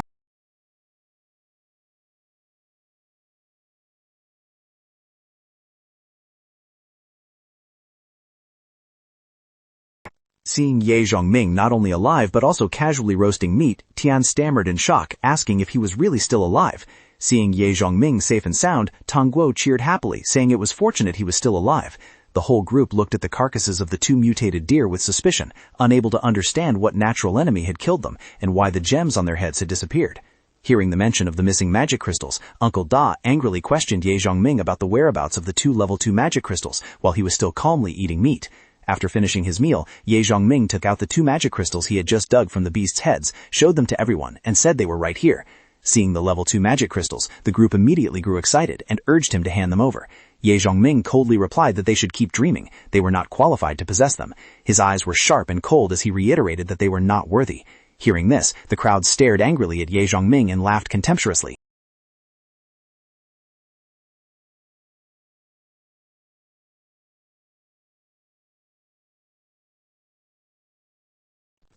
Seeing Ye Zhongming not only alive but also casually roasting meat, Tian stammered in shock, asking if he was really still alive. Seeing Ye Zhongming safe and sound, Tang Guo cheered happily, saying it was fortunate he was still alive. The whole group looked at the carcasses of the 2 mutated deer with suspicion, unable to understand what natural enemy had killed them and why the gems on their heads had disappeared. Hearing the mention of the missing magic crystals, Uncle Da angrily questioned Ye Zhongming about the whereabouts of the 2 level 2 magic crystals while he was still calmly eating meat. After finishing his meal, Ye Zhongming took out the 2 magic crystals he had just dug from the beasts' heads, showed them to everyone, and said they were right here. Seeing the level 2 magic crystals, the group immediately grew excited and urged him to hand them over. Ye Zhongming coldly replied that they should keep dreaming. They were not qualified to possess them. His eyes were sharp and cold as he reiterated that they were not worthy. Hearing this, the crowd stared angrily at Ye Zhongming and laughed contemptuously.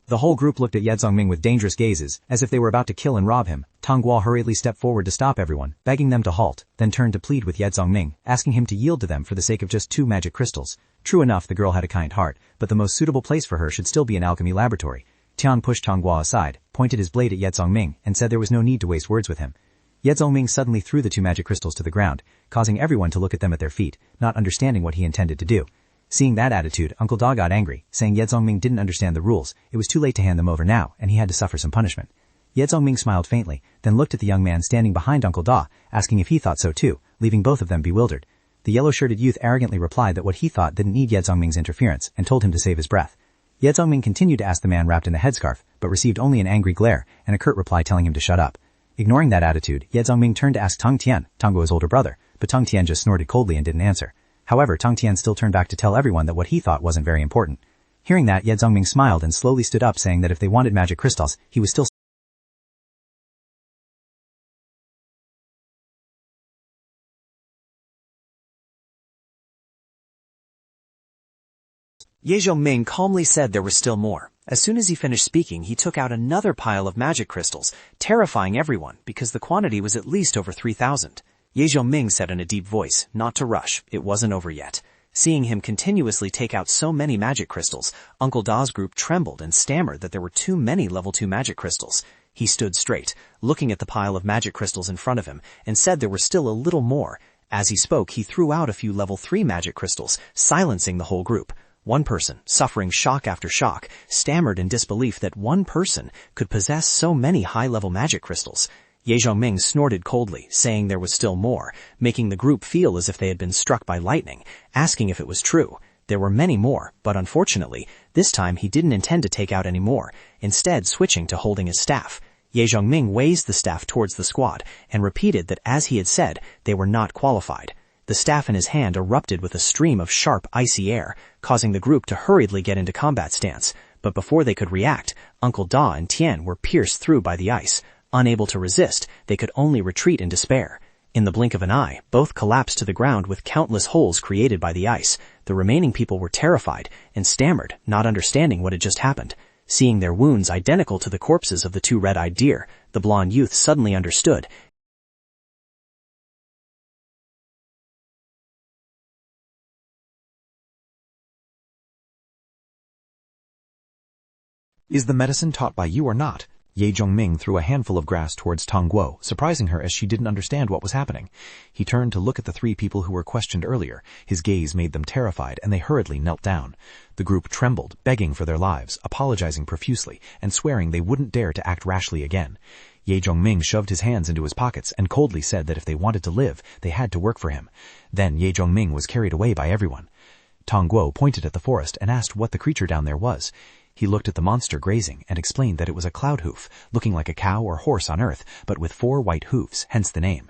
The whole group looked at Ye Zongming with dangerous gazes, as if they were about to kill and rob him. Tang Guo hurriedly stepped forward to stop everyone, begging them to halt, then turned to plead with Ye Zongming, asking him to yield to them for the sake of just 2 magic crystals. True enough, the girl had a kind heart, but the most suitable place for her should still be an alchemy laboratory. Tian pushed Tang Guo aside, pointed his blade at Ye Zongming, and said there was no need to waste words with him. Ye Zongming suddenly threw the 2 magic crystals to the ground, causing everyone to look at them at their feet, not understanding what he intended to do. Seeing that attitude, Uncle Da got angry, saying Ye Zongming didn't understand the rules, it was too late to hand them over now, and he had to suffer some punishment. Ye Zongming smiled faintly, then looked at the young man standing behind Uncle Da, asking if he thought so too, leaving both of them bewildered. The yellow-shirted youth arrogantly replied that what he thought didn't need Ye Zongming's interference, and told him to save his breath. Ye Zongming continued to ask the man wrapped in the headscarf, but received only an angry glare, and a curt reply telling him to shut up. Ignoring that attitude, Ye Zongming turned to ask Tang Tian, Tang Guo's older brother, but Tang Tian just snorted coldly and didn't answer. However, Tang Tian still turned back to tell everyone that what he thought wasn't very important. Hearing that, Ye Zongming smiled and slowly stood up, saying that if they wanted magic crystals, he was still Ye Zongming calmly said there was still more. As soon as he finished speaking, he took out another pile of magic crystals, terrifying everyone because the quantity was at least over 3,000. Ye Zongming said in a deep voice, not to rush, it wasn't over yet. Seeing him continuously take out so many magic crystals, Uncle Da's group trembled and stammered that there were too many level 2 magic crystals. He stood straight, looking at the pile of magic crystals in front of him, and said there were still a little more. As he spoke, he threw out a few level 3 magic crystals, silencing the whole group. One person, suffering shock after shock, stammered in disbelief that one person could possess so many high-level magic crystals. Ye Zongming snorted coldly, saying there was still more, making the group feel as if they had been struck by lightning, asking if it was true. There were many more, but unfortunately, this time he didn't intend to take out any more, instead switching to holding his staff. Ye Zongming waved the staff towards the squad, and repeated that as he had said, they were not qualified. The staff in his hand erupted with a stream of sharp, icy air, causing the group to hurriedly get into combat stance. But before they could react, Uncle Da and Tian were pierced through by the ice. Unable to resist, they could only retreat in despair. In the blink of an eye, both collapsed to the ground with countless holes created by the ice. The remaining people were terrified and stammered, not understanding what had just happened. Seeing their wounds identical to the corpses of the 2 red-eyed deer, the blonde youth suddenly understood. Is the medicine taught by you or not? Ye Zongming threw a handful of grass towards Tang Guo, surprising her as she didn't understand what was happening. He turned to look at the 3 people who were questioned earlier. His gaze made them terrified, and they hurriedly knelt down. The group trembled, begging for their lives, apologizing profusely, and swearing they wouldn't dare to act rashly again. Ye Zongming shoved his hands into his pockets and coldly said that if they wanted to live, they had to work for him. Then Ye Zongming was carried away by everyone. Tang Guo pointed at the forest and asked what the creature down there was. He looked at the monster grazing and explained that it was a cloud hoof, looking like a cow or horse on earth, but with 4 white hoofs, hence the name.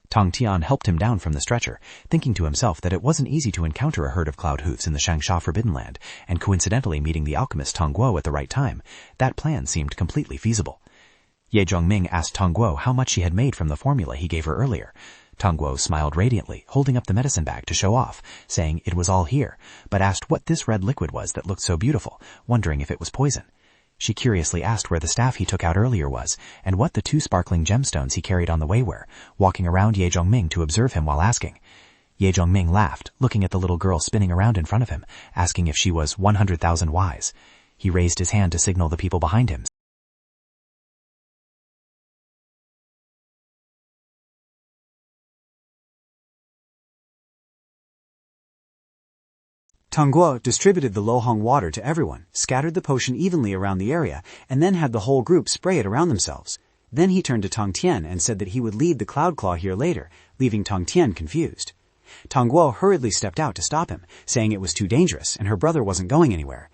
Tang Tian helped him down from the stretcher, thinking to himself that it wasn't easy to encounter a herd of cloud hoofs in the Shangsha Forbidden Land, and coincidentally meeting the alchemist Tang Guo at the right time. That plan seemed completely feasible. Ye Zongming asked Tang Guo how much she had made from the formula he gave her earlier. Tang Guo smiled radiantly, holding up the medicine bag to show off, saying it was all here, but asked what this red liquid was that looked so beautiful, wondering if it was poison. She curiously asked where the staff he took out earlier was, and what the 2 sparkling gemstones he carried on the way were, walking around Ye Zongming to observe him while asking. Ye Zongming laughed, looking at the little girl spinning around in front of him, asking if she was 100,000 wise. He raised his hand to signal the people behind him. Tang Guo distributed the Lohong water to everyone, scattered the potion evenly around the area, and then had the whole group spray it around themselves. Then he turned to Tang Tian and said that he would lead the Cloud Claw here later, leaving Tang Tian confused. Tang Guo hurriedly stepped out to stop him, saying it was too dangerous and her brother wasn't going anywhere.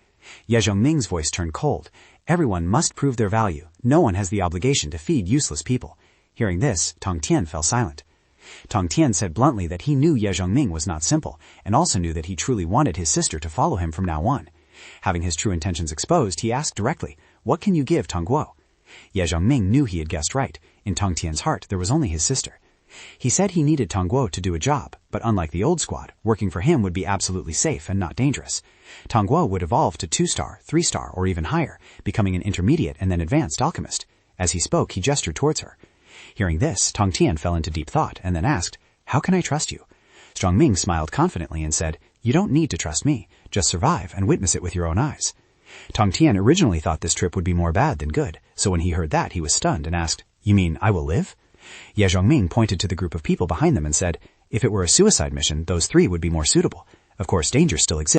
Ye Zongming's voice turned cold. Everyone must prove their value. No one has the obligation to feed useless people. Hearing this, Tang Tian fell silent. Tang Tian said bluntly that he knew Ye Zongming was not simple, and also knew that he truly wanted his sister to follow him from now on. Having his true intentions exposed, he asked directly, "What can you give Tang Guo?" Ye Zongming knew he had guessed right. In Tang Tian's heart, there was only his sister. He said he needed Tong Guo to do a job, but unlike the old squad, working for him would be absolutely safe and not dangerous. Tong Guo would evolve to 2-star, 3-star, or even higher, becoming an intermediate and then advanced alchemist. As he spoke, he gestured towards her. Hearing this, Tong Tian fell into deep thought and then asked, "How can I trust you?" Strong Ming smiled confidently and said, "You don't need to trust me. Just survive and witness it with your own eyes." Tong Tian originally thought this trip would be more bad than good, so when he heard that, he was stunned and asked, "You mean I will live?" Ye Zhongming pointed to the group of people behind them and said, "If it were a suicide mission, those 3 would be more suitable. Of course, danger still exists."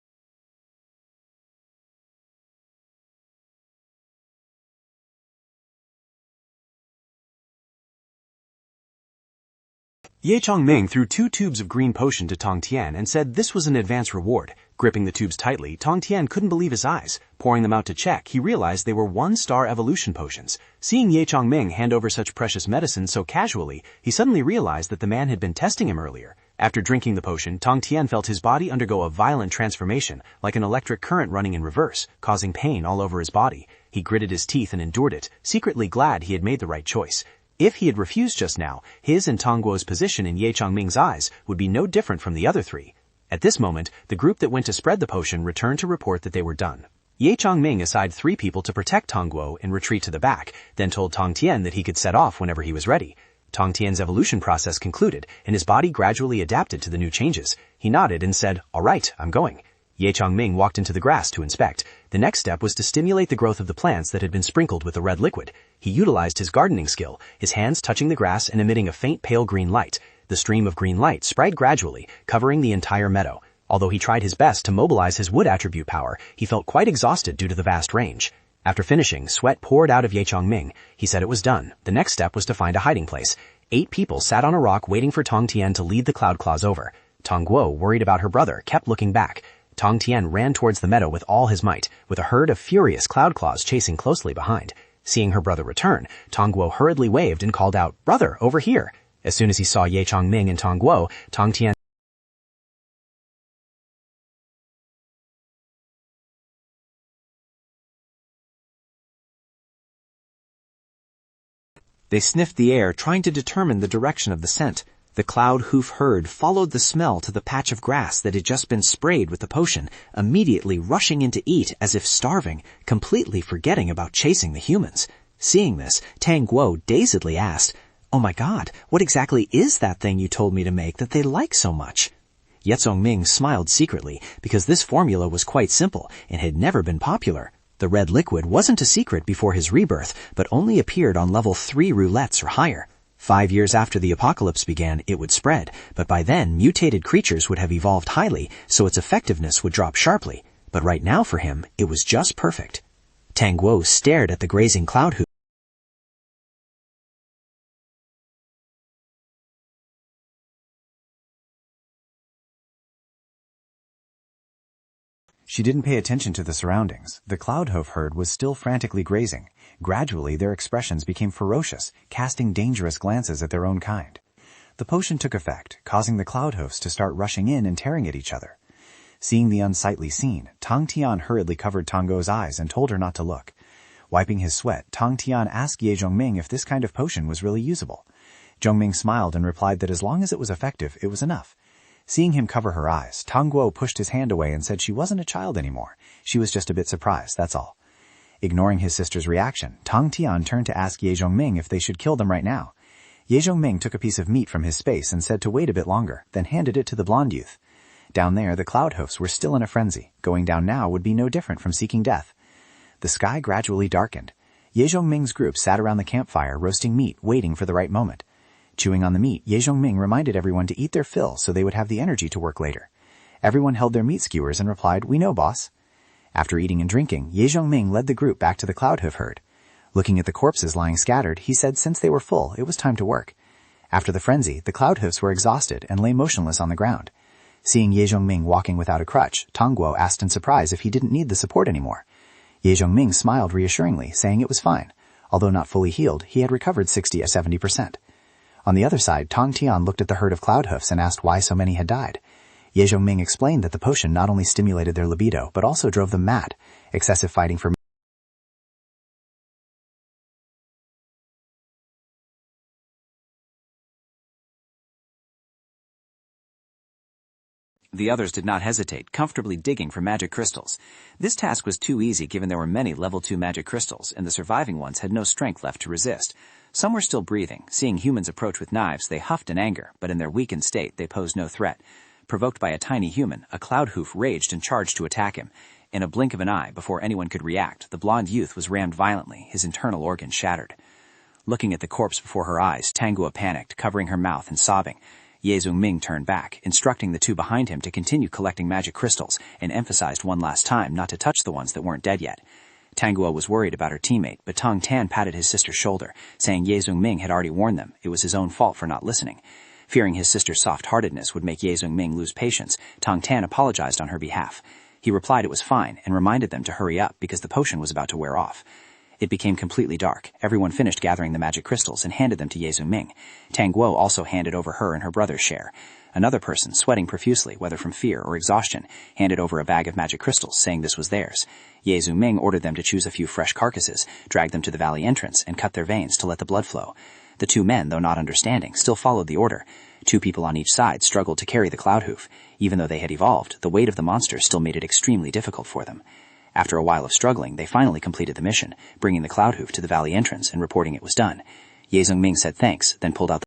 Ye Chongming threw 2 tubes of green potion to Tong Tian and said this was an advance reward. Gripping the tubes tightly, Tong Tian couldn't believe his eyes. Pouring them out to check, he realized they were 1-star evolution potions. Seeing Ye Chongming hand over such precious medicine so casually, he suddenly realized that the man had been testing him earlier. After drinking the potion, Tong Tian felt his body undergo a violent transformation, like an electric current running in reverse, causing pain all over his body. He gritted his teeth and endured it, secretly glad he had made the right choice. If he had refused just now, his and Tong Guo's position in Ye Chongming's eyes would be no different from the other 3. At this moment, the group that went to spread the potion returned to report that they were done. Ye Chongming assigned 3 people to protect Tong Guo and retreat to the back, then told Tong Tian that he could set off whenever he was ready. Tong Tian's evolution process concluded, and his body gradually adapted to the new changes. He nodded and said, "All right, I'm going." Ye Chongming walked into the grass to inspect. The next step was to stimulate the growth of the plants that had been sprinkled with the red liquid. He utilized his gardening skill, his hands touching the grass and emitting a faint pale green light. The stream of green light spread gradually, covering the entire meadow. Although he tried his best to mobilize his wood attribute power, he felt quite exhausted due to the vast range. After finishing, sweat poured out of Ye Chongming. He said it was done. The next step was to find a hiding place. 8 people sat on a rock waiting for Tong Tian to lead the cloud claws over. Tong Guo, worried about her brother, kept looking back. Tong Tian ran towards the meadow with all his might, with a herd of furious cloud claws chasing closely behind. Seeing her brother return, Tong Guo hurriedly waved and called out, "Brother, over here!" As soon as he saw Ye Chongming and Tong Guo, Tong Tian They sniffed the air, trying to determine the direction of the scent. The cloud hoof herd followed the smell to the patch of grass that had just been sprayed with the potion, immediately rushing in to eat as if starving, completely forgetting about chasing the humans. Seeing this, Tang Guo dazedly asked, "Oh my god, what exactly is that thing you told me to make that they like so much?" Ye Zhongming smiled secretly, because this formula was quite simple and had never been popular. The red liquid wasn't a secret before his rebirth, but only appeared on level 3 roulettes or higher. 5 years after the apocalypse began, it would spread, but by then, mutated creatures would have evolved highly, so its effectiveness would drop sharply. But right now for him, it was just perfect. Tang Guo stared at the grazing cloud hoof. She didn't pay attention to the surroundings. The cloudhoof herd was still frantically grazing. Gradually, their expressions became ferocious, casting dangerous glances at their own kind. The potion took effect, causing the cloudhoofs to start rushing in and tearing at each other. Seeing the unsightly scene, Tong Tian hurriedly covered Tong Guo's eyes and told her not to look. Wiping his sweat, Tong Tian asked Ye Zhongming if this kind of potion was really usable. Zhongming smiled and replied that as long as it was effective, it was enough. Seeing him cover her eyes, Tong Guo pushed his hand away and said she wasn't a child anymore. She was just a bit surprised, that's all. Ignoring his sister's reaction, Tong Tian turned to ask Ye Zhongming if they should kill them right now. Ye Zhongming took a piece of meat from his space and said to wait a bit longer, then handed it to the blonde youth. Down there, the cloudhoofs were still in a frenzy. Going down now would be no different from seeking death. The sky gradually darkened. Ye Zhongming's group sat around the campfire roasting meat, waiting for the right moment. Chewing on the meat, Ye Zhongming reminded everyone to eat their fill so they would have the energy to work later. Everyone held their meat skewers and replied, "We know, boss." After eating and drinking, Ye Zhongming led the group back to the cloudhoof herd. Looking at the corpses lying scattered, he said since they were full, it was time to work. After the frenzy, the cloudhoofs were exhausted and lay motionless on the ground. Seeing Ye Zhongming walking without a crutch, Tong Guo asked in surprise if he didn't need the support anymore. Ye Zhongming smiled reassuringly, saying it was fine. Although not fully healed, he had recovered 60 or 70%. On the other side, Tong Tian looked at the herd of cloudhoofs and asked why so many had died. Ye Zhongming explained that the potion not only stimulated their libido, but also drove them mad. Excessive fighting for The others did not hesitate, comfortably digging for magic crystals. This task was too easy given there were many level 2 magic crystals, and the surviving ones had no strength left to resist. Some were still breathing. Seeing humans approach with knives, they huffed in anger, but in their weakened state, they posed no threat. Provoked by a tiny human, a cloud hoof raged and charged to attack him. In a blink of an eye, before anyone could react, the blond youth was rammed violently, his internal organs shattered. Looking at the corpse before her eyes, Tanguo panicked, covering her mouth and sobbing. Ye Zhongming turned back, instructing the two behind him to continue collecting magic crystals, and emphasized one last time not to touch the ones that weren't dead yet. Tanguo was worried about her teammate, but Tong Tan patted his sister's shoulder, saying Ye Zhongming had already warned them. It was his own fault for not listening. Fearing his sister's soft-heartedness would make Ye Zhongming lose patience, Tong Tan apologized on her behalf. He replied it was fine and reminded them to hurry up because the potion was about to wear off. It became completely dark. Everyone finished gathering the magic crystals and handed them to Ye Zhongming. Tanguo also handed over her and her brother's share. Another person, sweating profusely, whether from fear or exhaustion, handed over a bag of magic crystals, saying this was theirs. Ye Zhongming ordered them to choose a few fresh carcasses, drag them to the valley entrance, and cut their veins to let the blood flow. The two men, though not understanding, still followed the order. 2 people on each side struggled to carry the cloud hoof. Even though they had evolved, the weight of the monster still made it extremely difficult for them. After a while of struggling, they finally completed the mission, bringing the cloud hoof to the valley entrance and reporting it was done. Ye Zhongming said thanks, then pulled out the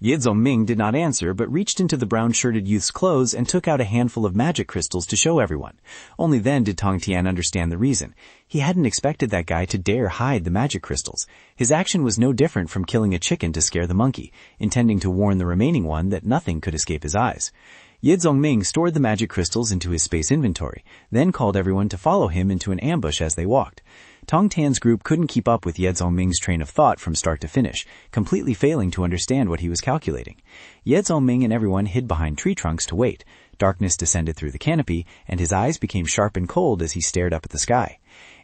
Ye Zhongming did not answer, but reached into the brown-shirted youth's clothes and took out a handful of magic crystals to show everyone. Only then did Tong Tian understand the reason. He hadn't expected that guy to dare hide the magic crystals. His action was no different from killing a chicken to scare the monkey, intending to warn the remaining one that nothing could escape his eyes. Ye Zhongming stored the magic crystals into his space inventory, then called everyone to follow him into an ambush as they walked. Tong Tan's group couldn't keep up with Ye Zhongming's train of thought from start to finish, completely failing to understand what he was calculating. Ye Zhongming and everyone hid behind tree trunks to wait. Darkness descended through the canopy, and his eyes became sharp and cold as he stared up at the sky.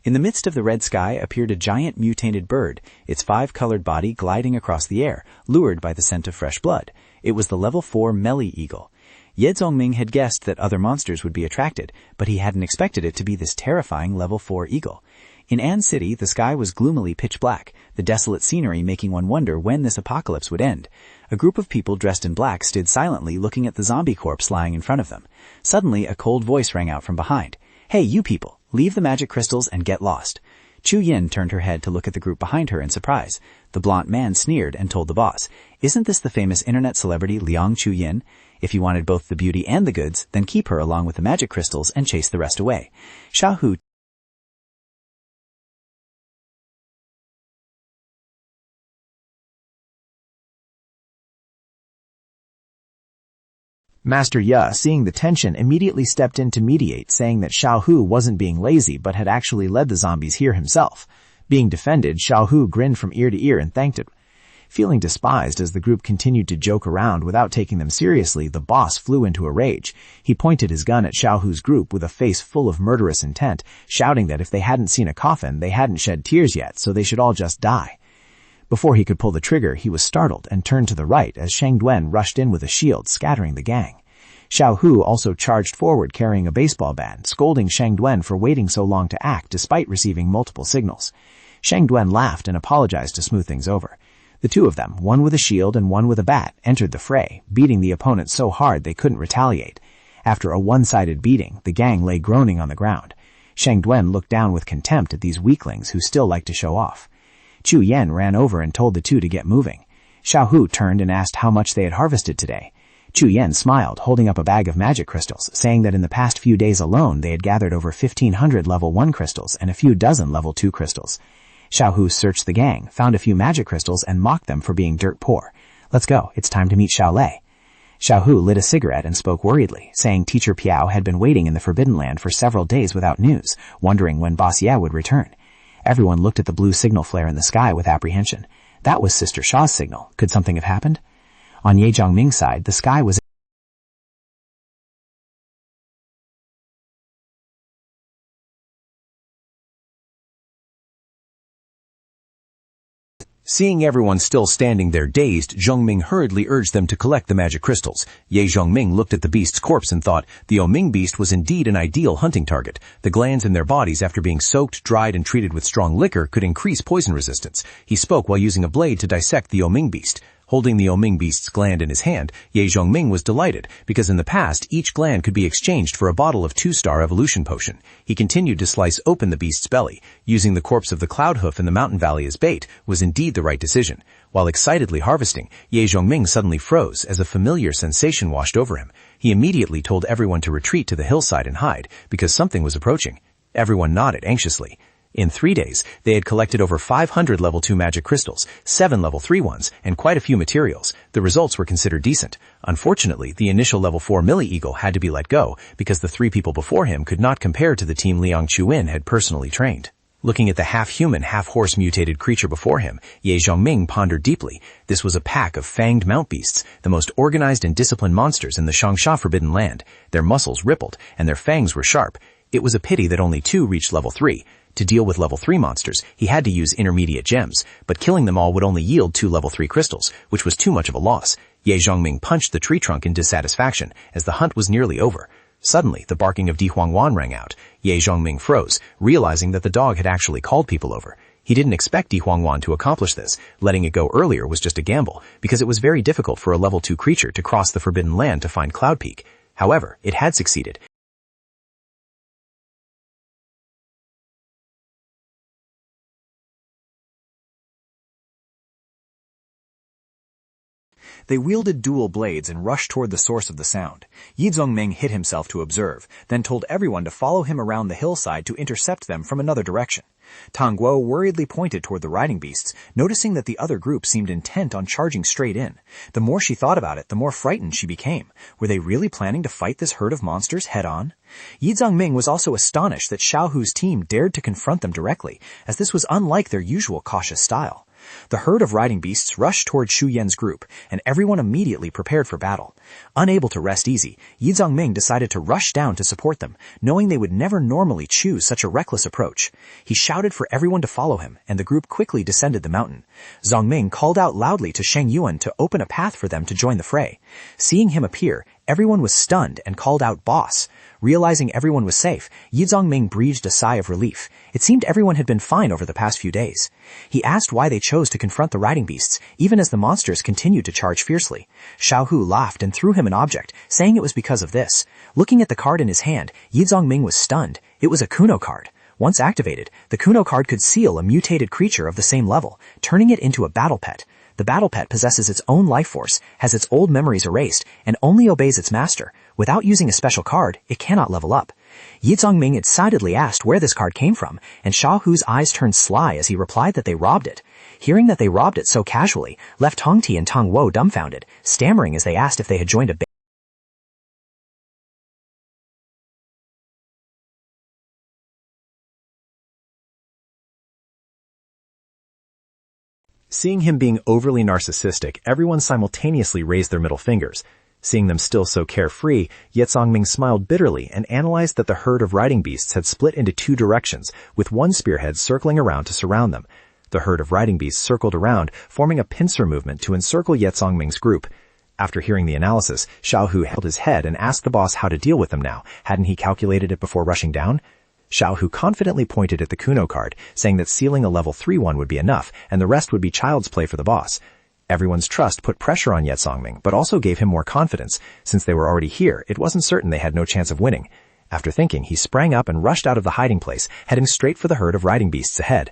In the midst of the red sky appeared a giant mutated bird, its 5-colored body gliding across the air, lured by the scent of fresh blood. It was the level 4 Melee Eagle. Ye Zhongming had guessed that other monsters would be attracted, but he hadn't expected it to be this terrifying level 4 eagle. In An City, the sky was gloomily pitch black, the desolate scenery making one wonder when this apocalypse would end. A group of people dressed in black stood silently looking at the zombie corpse lying in front of them. Suddenly, a cold voice rang out from behind. "Hey, you people, leave the magic crystals and get lost." Chu Yin turned her head to look at the group behind her in surprise. The blonde man sneered and told the boss, "Isn't this the famous internet celebrity Liang Chu Yin? If you wanted both the beauty and the goods, then keep her along with the magic crystals and chase the rest away." Xiao Hu Master Ya, seeing the tension, immediately stepped in to mediate, saying that Xiao Hu wasn't being lazy but had actually led the zombies here himself. Being defended, Xiao Hu grinned from ear to ear and thanked it. Feeling despised as the group continued to joke around without taking them seriously, the boss flew into a rage. He pointed his gun at Xiao Hu's group with a face full of murderous intent, shouting that if they hadn't seen a coffin, they hadn't shed tears yet, so they should all just die. Before he could pull the trigger, he was startled and turned to the right as Sheng Duan rushed in with a shield, scattering the gang. Xiao Hu also charged forward carrying a baseball bat, scolding Sheng Duan for waiting so long to act despite receiving multiple signals. Sheng Duan laughed and apologized to smooth things over. The two of them, one with a shield and one with a bat, entered the fray, beating the opponent so hard they couldn't retaliate. After a one-sided beating, the gang lay groaning on the ground. Sheng Duan looked down with contempt at these weaklings who still liked to show off. Chu Yen ran over and told the two to get moving. Xiao Hu turned and asked how much they had harvested today. Chu Yen smiled, holding up a bag of magic crystals, saying that in the past few days alone they had gathered over 1,500 level 1 crystals and a few dozen level 2 crystals. Xiao Hu searched the gang, found a few magic crystals, and mocked them for being dirt poor. "Let's go, it's time to meet Xiao Lei." Xiao Hu lit a cigarette and spoke worriedly, saying Teacher Piao had been waiting in the Forbidden Land for several days without news, wondering when Boss Ye would return. Everyone looked at the blue signal flare in the sky with apprehension. That was Sister Shaw's signal. Could something have happened? On Ye Zhongming's side, the sky was Seeing everyone still standing there dazed, Zhongming hurriedly urged them to collect the magic crystals. Ye Zhongming looked at the beast's corpse and thought, the Oming beast was indeed an ideal hunting target. The glands in their bodies after being soaked, dried, and treated with strong liquor could increase poison resistance. He spoke while using a blade to dissect the Oming beast. Holding the Oming beast's gland in his hand, Ye Zhongming was delighted, because in the past, each gland could be exchanged for a bottle of 2-star evolution potion. He continued to slice open the beast's belly. Using the corpse of the cloud hoof in the mountain valley as bait was indeed the right decision. While excitedly harvesting, Ye Zhongming suddenly froze as a familiar sensation washed over him. He immediately told everyone to retreat to the hillside and hide, because something was approaching. Everyone nodded anxiously. In 3 days, they had collected over 500 level 2 magic crystals, 7 level 3 ones, and quite a few materials. The results were considered decent. Unfortunately, the initial level 4 Millie Eagle had to be let go, because the 3 people before him could not compare to the team Liang Chuin had personally trained. Looking at the half-human, half-horse mutated creature before him, Ye Zhongming pondered deeply. This was a pack of fanged mount beasts, the most organized and disciplined monsters in the Shangsha Forbidden Land. Their muscles rippled, and their fangs were sharp. It was a pity that only 2 reached level 3. To deal with level 3 monsters, he had to use intermediate gems, but killing them all would only yield 2 level 3 crystals, which was too much of a loss. Ye Zhongming punched the tree trunk in dissatisfaction, as the hunt was nearly over. Suddenly, the barking of Di Huangwan rang out. Ye Zhongming froze, realizing that the dog had actually called people over. He didn't expect Di Huangwan to accomplish this. Letting it go earlier was just a gamble, because it was very difficult for a level 2 creature to cross the Forbidden Land to find Cloud Peak. However, it had succeeded. They wielded dual blades and rushed toward the source of the sound. Yi Zhongming hid himself to observe, then told everyone to follow him around the hillside to intercept them from another direction. Tang Guo worriedly pointed toward the riding beasts, noticing that the other group seemed intent on charging straight in. The more she thought about it, the more frightened she became. Were they really planning to fight this herd of monsters head-on? Yi Zhongming was also astonished that Xiao Hu's team dared to confront them directly, as this was unlike their usual cautious style. The herd of riding beasts rushed toward Shu Yan's group, and everyone immediately prepared for battle. Unable to rest easy, Yi Zhongming decided to rush down to support them, knowing they would never normally choose such a reckless approach. He shouted for everyone to follow him, and the group quickly descended the mountain. Zhongming called out loudly to Sheng Yuan to open a path for them to join the fray. Seeing him appear, everyone was stunned and called out "Boss." Realizing everyone was safe, Yi Zhongming breathed a sigh of relief. It seemed everyone had been fine over the past few days. He asked why they chose to confront the riding beasts, even as the monsters continued to charge fiercely. Xiao Hu laughed and threw him an object, saying it was because of this. Looking at the card in his hand, Yi Zhongming was stunned. It was a Kuno card. Once activated, the Kuno card could seal a mutated creature of the same level, turning it into a battle pet. The battle pet possesses its own life force, has its old memories erased, and only obeys its master. Without using a special card, it cannot level up. Yi Zhongming excitedly asked where this card came from, and Xiao Hu's eyes turned sly as he replied that they robbed it. Hearing that they robbed it so casually, left Tongti and Tang Wo dumbfounded, stammering as they asked if they had joined a Seeing him being overly narcissistic, everyone simultaneously raised their middle fingers. Seeing them still so carefree, Ye Zhongming smiled bitterly and analyzed that the herd of riding beasts had split into 2 directions, with one spearhead circling around to surround them. The herd of riding beasts circled around, forming a pincer movement to encircle Ye Zhongming's group. After hearing the analysis, Xiao Hu held his head and asked the boss how to deal with them now. Hadn't he calculated it before rushing down? Xiao Hu confidently pointed at the Kuno card, saying that sealing a level 3 one would be enough, and the rest would be child's play for the boss. Everyone's trust put pressure on Ye Zhongming, but also gave him more confidence. Since they were already here, it wasn't certain they had no chance of winning. After thinking, he sprang up and rushed out of the hiding place, heading straight for the herd of riding beasts ahead.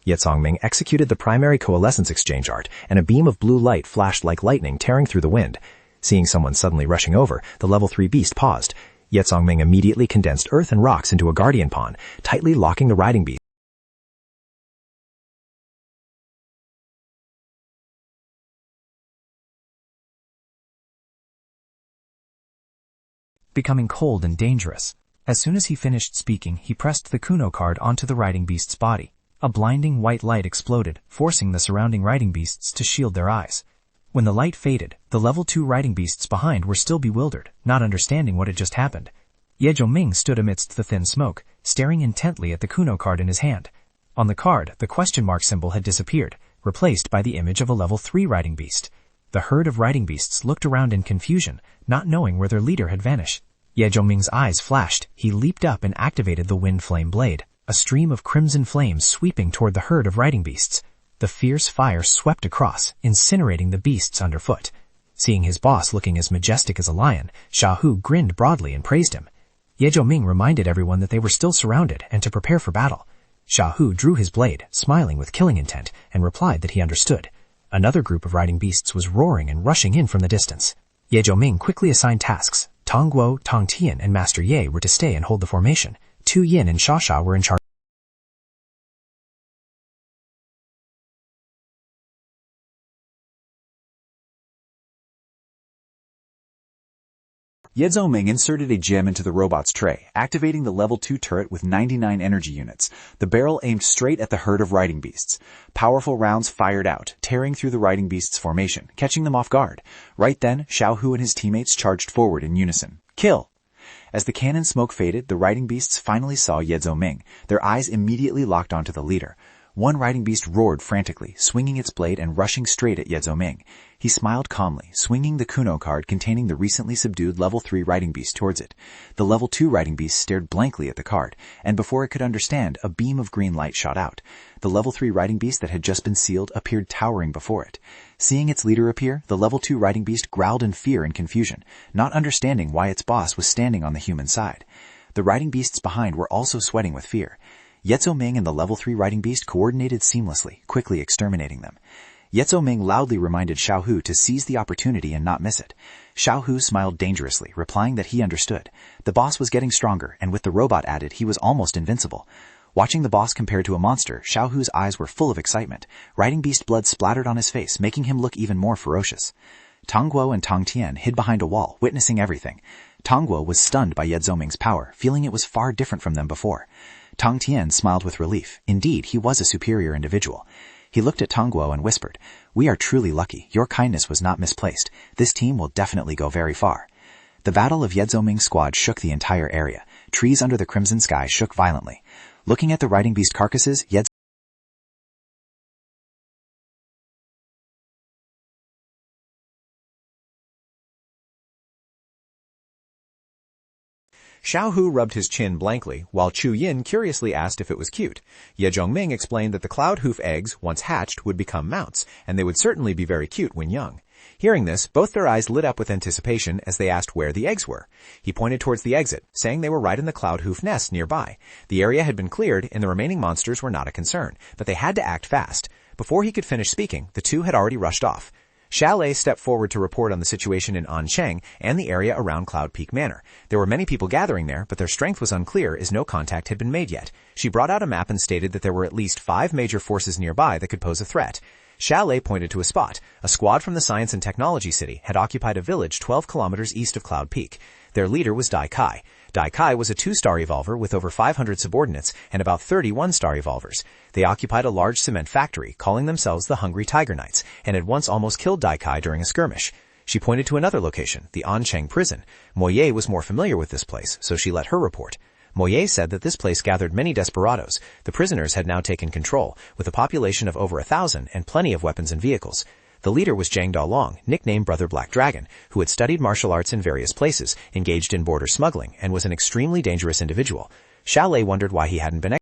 Ye Zhongming executed the primary coalescence exchange art, and a beam of blue light flashed like lightning tearing through the wind. Seeing someone suddenly rushing over, the level 3 beast paused. Ye Zhongming immediately condensed earth and rocks into a guardian pawn, tightly locking the riding beast. Becoming cold and dangerous. As soon as he finished speaking, he pressed the Kuno card onto the riding beast's body. A blinding white light exploded, forcing the surrounding riding beasts to shield their eyes. When the light faded, the level 2 riding beasts behind were still bewildered, not understanding what had just happened. Ye Zhongming stood amidst the thin smoke, staring intently at the Kuno card in his hand. On the card, the question mark symbol had disappeared. replaced by the image of a level 3 riding beast. The herd of riding beasts looked around in confusion, not knowing where their leader had vanished. Ye Zhongming's eyes flashed. He leaped up and activated the wind flame blade, a stream of crimson flames sweeping toward the herd of riding beasts. The fierce fire swept across, incinerating the beasts underfoot. Seeing his boss looking as majestic as a lion, Xiaohu grinned broadly and praised him. Ye Zhongming reminded everyone that they were still surrounded and to prepare for battle. Xiaohu drew his blade, smiling with killing intent, and replied that he understood. Another group of riding beasts was roaring and rushing in from the distance. Ye Zhongming quickly assigned tasks. Tong Guo, Tong Tian, and Master Ye were to stay and hold the formation. Tu Yin and Sha Sha were in charge. Ye Zhongming inserted a gem into the robot's tray, activating the level 2 turret with 99 energy units. The barrel aimed straight at the herd of riding beasts. Powerful rounds fired out, tearing through the riding beasts' formation, catching them off guard. Right then, Xiaohu and his teammates charged forward in unison. Kill! As the cannon smoke faded, the riding beasts finally saw Ye Zhongming. Their eyes immediately locked onto the leader. One riding beast roared frantically, swinging its blade and rushing straight at Ye Zhongming. He smiled calmly, swinging the Kuno card containing the recently subdued level 3 riding beast towards it. The level 2 riding beast stared blankly at the card, and before it could understand, a beam of green light shot out. The level 3 riding beast that had just been sealed appeared towering before it. Seeing its leader appear, the level 2 riding beast growled in fear and confusion, not understanding why its boss was standing on the human side. The riding beasts behind were also sweating with fear. Ye Zhongming and the level 3 riding beast coordinated seamlessly, quickly exterminating them. Ye Zhongming loudly reminded Xiaohu to seize the opportunity and not miss it. Xiaohu smiled dangerously, replying that he understood. The boss was getting stronger, and with the robot added, he was almost invincible. Watching the boss compared to a monster, Xiaohu's eyes were full of excitement. Riding beast blood splattered on his face, making him look even more ferocious. Tong Guo and Tong Tian hid behind a wall, witnessing everything. Tong Guo was stunned by Ye Zhongming's power, feeling it was far different from them before. Tong Tian smiled with relief. Indeed, he was a superior individual. He looked at Tong Guo and whispered, "We are truly lucky. Your kindness was not misplaced. This team will definitely go very far." The battle of Ye Zhongming's squad shook the entire area. Trees under the crimson sky shook violently. Looking at the riding beast carcasses, Xiaohu rubbed his chin blankly, while Chu Yin curiously asked if it was cute. Ye Zhongming explained that the cloud hoof eggs, once hatched, would become mounts, and they would certainly be very cute when young. Hearing this, both their eyes lit up with anticipation as they asked where the eggs were. He pointed towards the exit, saying they were right in the cloud hoof nest nearby. The area had been cleared, and the remaining monsters were not a concern, but they had to act fast. Before he could finish speaking, the two had already rushed off. Xiaolei stepped forward to report on the situation in Ansheng and the area around Cloud Peak Manor. There were many people gathering there, but their strength was unclear as no contact had been made yet. She brought out a map and stated that there were at least 5 major forces nearby that could pose a threat. Xiaolei pointed to a spot. A squad from the Science and Technology City had occupied a village 12 kilometers east of Cloud Peak. Their leader was Dai Kai. Dai Kai was a 2-star evolver with over 500 subordinates and about 30 1-star evolvers. They occupied a large cement factory, calling themselves the Hungry Tiger Knights, and had once almost killed Dai Kai during a skirmish. She pointed to another location, the Ansheng prison. Moye was more familiar with this place, so she let her report. Moye said that this place gathered many desperados. The prisoners had now taken control, with a population of over 1,000 and plenty of weapons and vehicles. The leader was Zhang Dalong, nicknamed Brother Black Dragon, who had studied martial arts in various places, engaged in border smuggling, and was an extremely dangerous individual. Xiaolei wondered why he hadn't been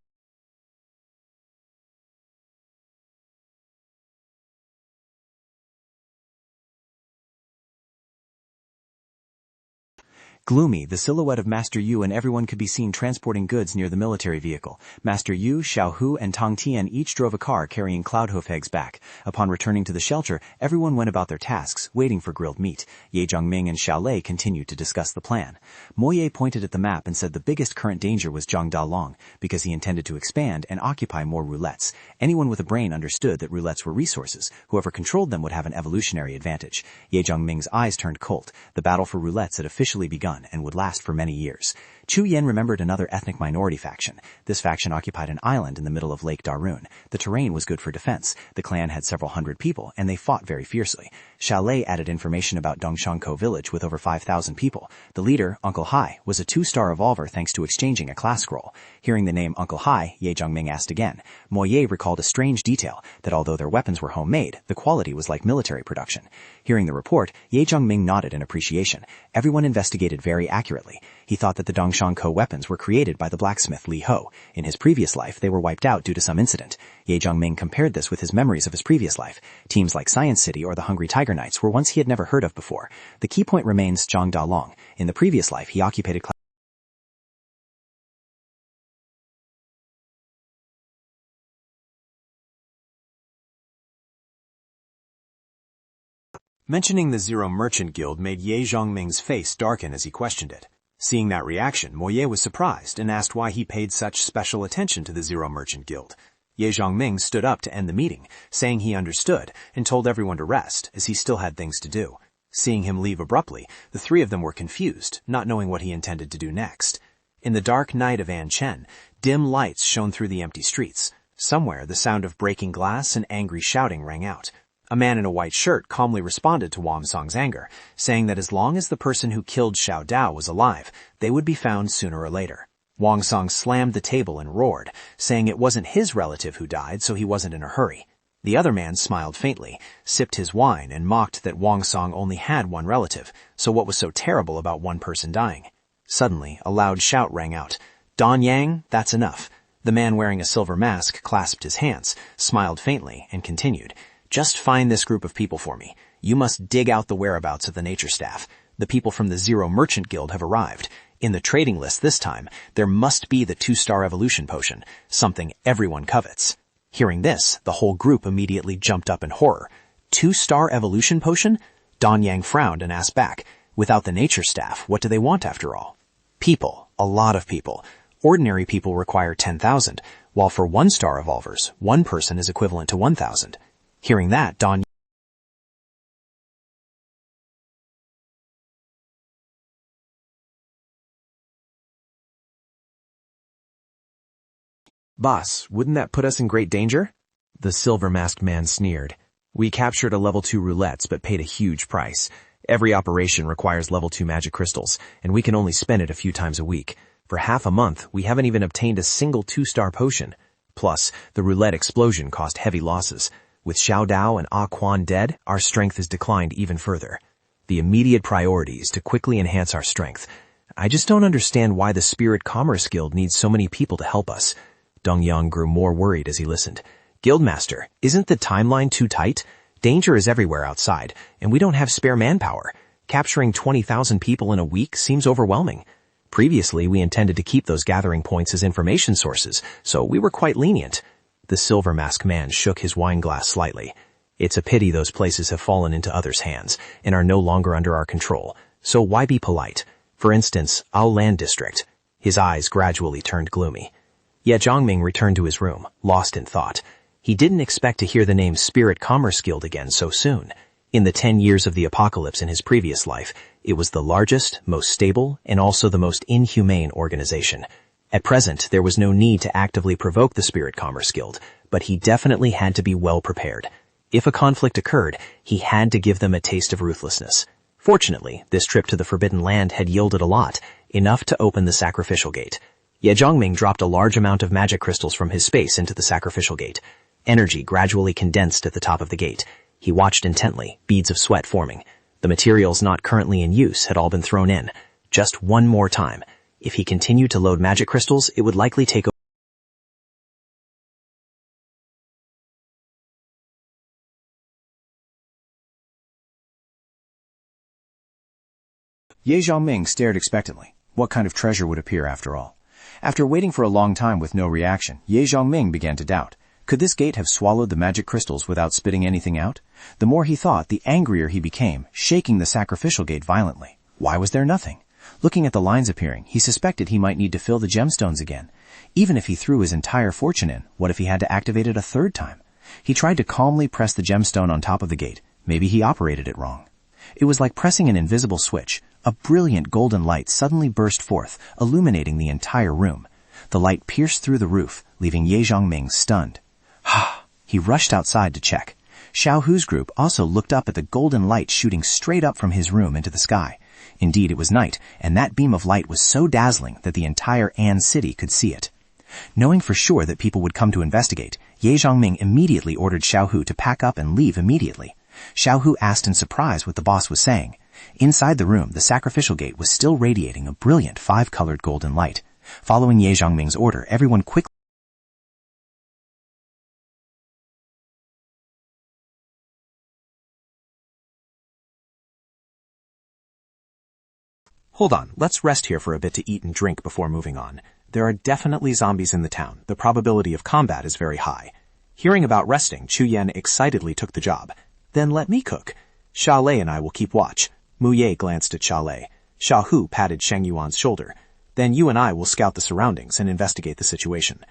Gloomy, the silhouette of Master Yu and everyone could be seen transporting goods near the military vehicle. Master Yu, Xiaohu, and Tong Tian each drove a car carrying cloud hoof eggs back. Upon returning to the shelter, everyone went about their tasks, waiting for grilled meat. Ye Zhongming and Xiaolei continued to discuss the plan. Moye pointed at the map and said the biggest current danger was Zhang Dalong, because he intended to expand and occupy more roulettes. Anyone with a brain understood that roulettes were resources. Whoever controlled them would have an evolutionary advantage. Ye Zhongming's eyes turned cold. The battle for roulettes had officially begun and would last for many years. Chu Yen remembered another ethnic minority faction. This faction occupied an island in the middle of Lake Darun. The terrain was good for defense. The clan had several hundred people, and they fought very fiercely. Xiao Lei added information about Dongshangkou village with over 5,000 people. The leader, Uncle Hai, was a 2-star evolver thanks to exchanging a class scroll. Hearing the name Uncle Hai, Ye Zhongming asked again. Mo Ye recalled a strange detail, that although their weapons were homemade, the quality was like military production. Hearing the report, Ye Zhongming nodded in appreciation. Everyone investigated very accurately. He thought that the Dongshangkou weapons were created by the blacksmith Li Ho. In his previous life, they were wiped out due to some incident. Ye Zhongming compared this with his memories of his previous life. Teams like Science City or the Hungry Tiger Knights were ones he had never heard of before. The key point remains Zhang Dalong. In the previous life, he occupied Mentioning the Zero Merchant Guild made Ye Zhongming's face darken as he questioned it. Seeing that reaction, Mo Ye was surprised and asked why he paid such special attention to the Zero Merchant Guild. Ye Zhongming stood up to end the meeting, saying he understood, and told everyone to rest, as he still had things to do. Seeing him leave abruptly, the three of them were confused, not knowing what he intended to do next. In the dark night of Anchen, dim lights shone through the empty streets. Somewhere, the sound of breaking glass and angry shouting rang out. A man in a white shirt calmly responded to Wang Song's anger, saying that as long as the person who killed Xiao Dao was alive, they would be found sooner or later. Wang Song slammed the table and roared, saying it wasn't his relative who died, so he wasn't in a hurry. The other man smiled faintly, sipped his wine, and mocked that Wang Song only had one relative, so what was so terrible about one person dying? Suddenly, a loud shout rang out. "Don Yang, that's enough." The man wearing a silver mask clasped his hands, smiled faintly, and continued. "Just find this group of people for me. You must dig out the whereabouts of the nature staff. The people from the Zero Merchant Guild have arrived. In the trading list this time, there must be the 2-star evolution potion, something everyone covets." Hearing this, the whole group immediately jumped up in horror. 2-star evolution potion? Don Yang frowned and asked back, "Without the nature staff, what do they want after all?" People. A lot of people. Ordinary people require 10,000, while for 1-star evolvers, one person is equivalent to 1,000. Hearing that, Don "Boss, wouldn't that put us in great danger?" The silver-masked man sneered. "We captured a level 2 roulettes but paid a huge price. Every operation requires level 2 magic crystals, and we can only spend it a few times a week. For half a month, we haven't even obtained a single 2-star potion. Plus, the roulette explosion caused heavy losses. With Xiao Dao and Ah Quan dead, our strength has declined even further. The immediate priority is to quickly enhance our strength. I just don't understand why the Spirit Commerce Guild needs so many people to help us." Dong Yang grew more worried as he listened. "Guildmaster, isn't the timeline too tight? Danger is everywhere outside, and we don't have spare manpower. Capturing 20,000 people in a week seems overwhelming. Previously, we intended to keep those gathering points as information sources, so we were quite lenient." The silver mask man shook his wine glass slightly. "It's a pity those places have fallen into others' hands and are no longer under our control, so why be polite? For instance, Ao Land District." His eyes gradually turned gloomy. Yet Zhongming returned to his room, lost in thought. He didn't expect to hear the name Spirit Commerce Guild again so soon. In the 10 years of the apocalypse in his previous life, it was the largest, most stable, and also the most inhumane organization. At present, there was no need to actively provoke the Spirit Commerce Guild, but he definitely had to be well prepared. If a conflict occurred, he had to give them a taste of ruthlessness. Fortunately, this trip to the Forbidden Land had yielded a lot, enough to open the sacrificial gate. Ye Zhongming dropped a large amount of magic crystals from his space into the sacrificial gate. Energy gradually condensed at the top of the gate. He watched intently, beads of sweat forming. The materials not currently in use had all been thrown in. Just one more time. If he continued to load magic crystals, it would likely take Ye Zhongming stared expectantly. What kind of treasure would appear after all? After waiting for a long time with no reaction, Ye Zhongming began to doubt. Could this gate have swallowed the magic crystals without spitting anything out? The more he thought, the angrier he became, shaking the sacrificial gate violently. Why was there nothing? Looking at the lines appearing, he suspected he might need to fill the gemstones again. Even if he threw his entire fortune in, what if he had to activate it a third time? He tried to calmly press the gemstone on top of the gate. Maybe he operated it wrong. It was like pressing an invisible switch. A brilliant golden light suddenly burst forth, illuminating the entire room. The light pierced through the roof, leaving Ye Zhongming stunned. He rushed outside to check. Xiao Hu's group also looked up at the golden light shooting straight up from his room into the sky. Indeed, it was night, and that beam of light was so dazzling that the entire An city could see it. Knowing for sure that people would come to investigate, Ye Zhongming immediately ordered Xiao Hu to pack up and leave immediately. Xiao Hu asked in surprise what the boss was saying. Inside the room, the sacrificial gate was still radiating a brilliant 5-colored golden light. Following Ye Zhongming's order, everyone quickly Hold on, let's rest here for a bit to eat and drink before moving on. There are definitely zombies in the town. The probability of combat is very high. Hearing about resting, Chu Yan excitedly took the job. Then let me cook. Xia Lei and I will keep watch. Mu Ye glanced at Xia Lei. Xiao Hu patted Sheng Yuan's shoulder. Then you and I will scout the surroundings and investigate the situation.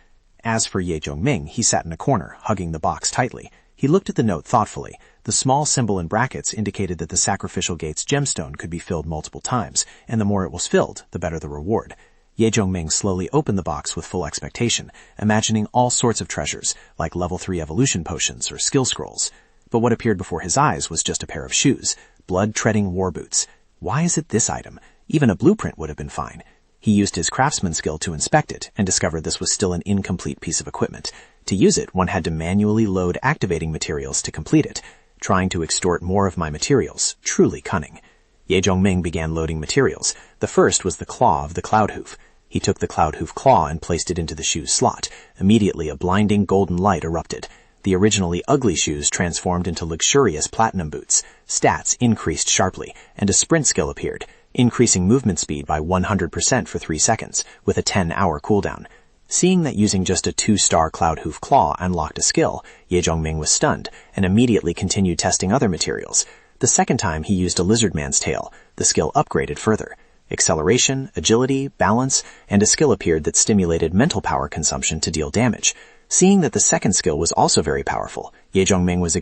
As for Ye Zhongming, he sat in a corner, hugging the box tightly. He looked at the note thoughtfully. The small symbol in brackets indicated that the sacrificial gate's gemstone could be filled multiple times, and the more it was filled, the better the reward. Ye Zhongming slowly opened the box with full expectation, imagining all sorts of treasures, like level 3 evolution potions or skill scrolls. But what appeared before his eyes was just a pair of shoes, blood-treading war boots. Why is it this item? Even a blueprint would have been fine. He used his craftsman skill to inspect it, and discovered this was still an incomplete piece of equipment. To use it, one had to manually load activating materials to complete it. Trying to extort more of my materials, truly cunning. Ye Zhongming began loading materials. The first was the claw of the cloud hoof. He took the cloud hoof claw and placed it into the shoe's slot. Immediately a blinding golden light erupted. The originally ugly shoes transformed into luxurious platinum boots. Stats increased sharply, and a sprint skill appeared, increasing movement speed by 100% for 3 seconds, with a 10-hour cooldown. Seeing that using just a 2-star cloud hoof claw unlocked a skill, Ye Zhongming was stunned, and immediately continued testing other materials. The second time he used a lizard man's tail. The skill upgraded further. Acceleration, agility, balance, and a skill appeared that stimulated mental power consumption to deal damage. Seeing that the second skill was also very powerful, Ye Zhongming was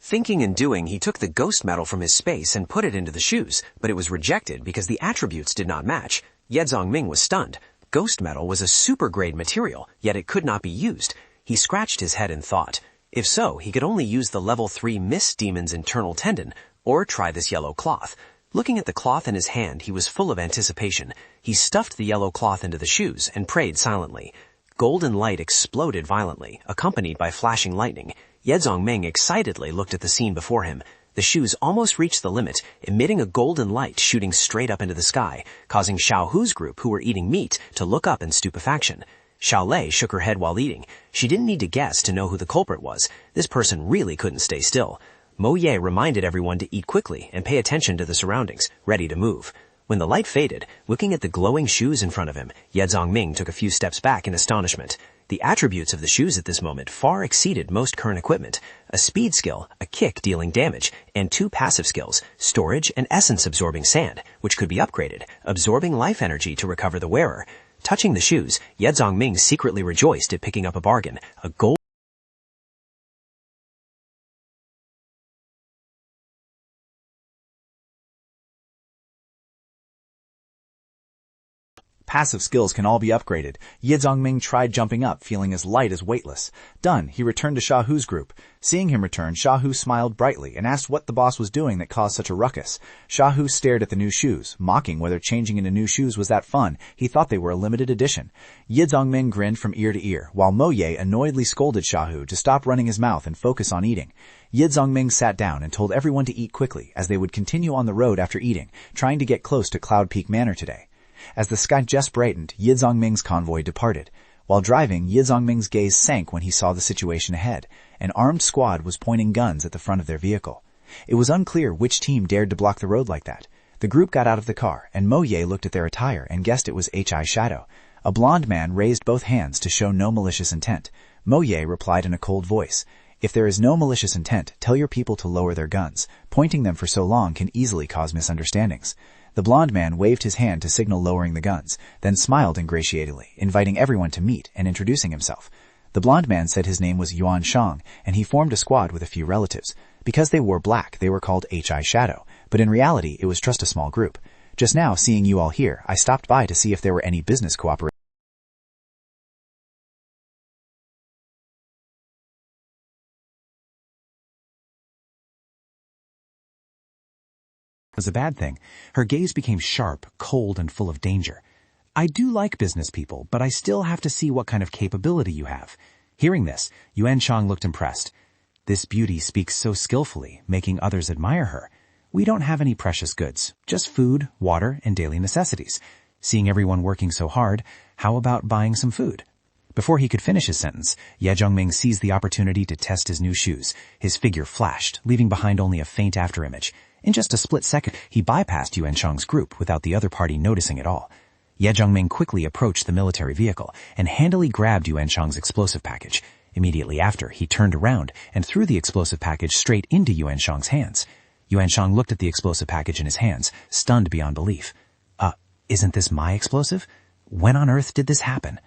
Thinking and doing, he took the ghost metal from his space and put it into the shoes, but it was rejected because the attributes did not match. Ye Zhongming was stunned. Ghost metal was a super-grade material, yet it could not be used. He scratched his head in thought. If so, he could only use the level 3 Mist Demon's internal tendon, or try this yellow cloth. Looking at the cloth in his hand, he was full of anticipation. He stuffed the yellow cloth into the shoes and prayed silently. Golden light exploded violently, accompanied by flashing lightning. Ye Zhongming excitedly looked at the scene before him. The shoes almost reached the limit, emitting a golden light shooting straight up into the sky, causing Xiao Hu's group, who were eating meat, to look up in stupefaction. Xiao Lei shook her head while eating. She didn't need to guess to know who the culprit was. This person really couldn't stay still. Mo Ye reminded everyone to eat quickly and pay attention to the surroundings, ready to move. When the light faded, looking at the glowing shoes in front of him, Ye Zhongming took a few steps back in astonishment. The attributes of the shoes at this moment far exceeded most current equipment. A speed skill, a kick dealing damage, and 2 passive skills, storage and essence absorbing sand, which could be upgraded, absorbing life energy to recover the wearer. Touching the shoes, Ye Zhongming secretly rejoiced at picking up a bargain, a gold Passive skills can all be upgraded. Ye Zhongming tried jumping up, feeling as light as weightless. Done, he returned to Xiao Hu's group. Seeing him return, Xiao Hu smiled brightly and asked what the boss was doing that caused such a ruckus. Xiao Hu stared at the new shoes, mocking whether changing into new shoes was that fun. He thought they were a limited edition. Ye Zhongming grinned from ear to ear, while Mo Ye annoyedly scolded Xiao Hu to stop running his mouth and focus on eating. Ye Zhongming sat down and told everyone to eat quickly, as they would continue on the road after eating, trying to get close to Cloud Peak Manor today. As the sky just brightened, Ye Zhongming's convoy departed. While driving, Ye Zhongming's gaze sank when he saw the situation ahead. An armed squad was pointing guns at the front of their vehicle. It was unclear which team dared to block the road like that. The group got out of the car, and Mo Ye looked at their attire and guessed it was H.I. Shadow. A blond man raised both hands to show no malicious intent. Mo Ye replied in a cold voice, "If there is no malicious intent, tell your people to lower their guns. Pointing them for so long can easily cause misunderstandings." The blond man waved his hand to signal lowering the guns, then smiled ingratiatingly, inviting everyone to meet and introducing himself. The blond man said his name was Yuan Shang, and he formed a squad with a few relatives. Because they wore black, they were called H.I. Shadow, but in reality, it was just a small group. Just now, seeing you all here, I stopped by to see if there were any business cooperation. Was a bad thing. Her gaze became sharp, cold, and full of danger. I do like business people, but I still have to see what kind of capability you have. Hearing this, Yuan Shang looked impressed. This beauty speaks so skillfully, making others admire her. We don't have any precious goods, just food, water, and daily necessities. Seeing everyone working so hard, how about buying some food? Before he could finish his sentence, Ye Zhongming seized the opportunity to test his new shoes. His figure flashed, leaving behind only a faint afterimage. In just a split second, he bypassed Yuan Shang's group without the other party noticing at all. Ye Zhongming quickly approached the military vehicle and handily grabbed Yuan Shang's explosive package. Immediately after, he turned around and threw the explosive package straight into Yuan Shang's hands. Yuan Shang looked at the explosive package in his hands, stunned beyond belief. Isn't this my explosive? When on earth did this happen?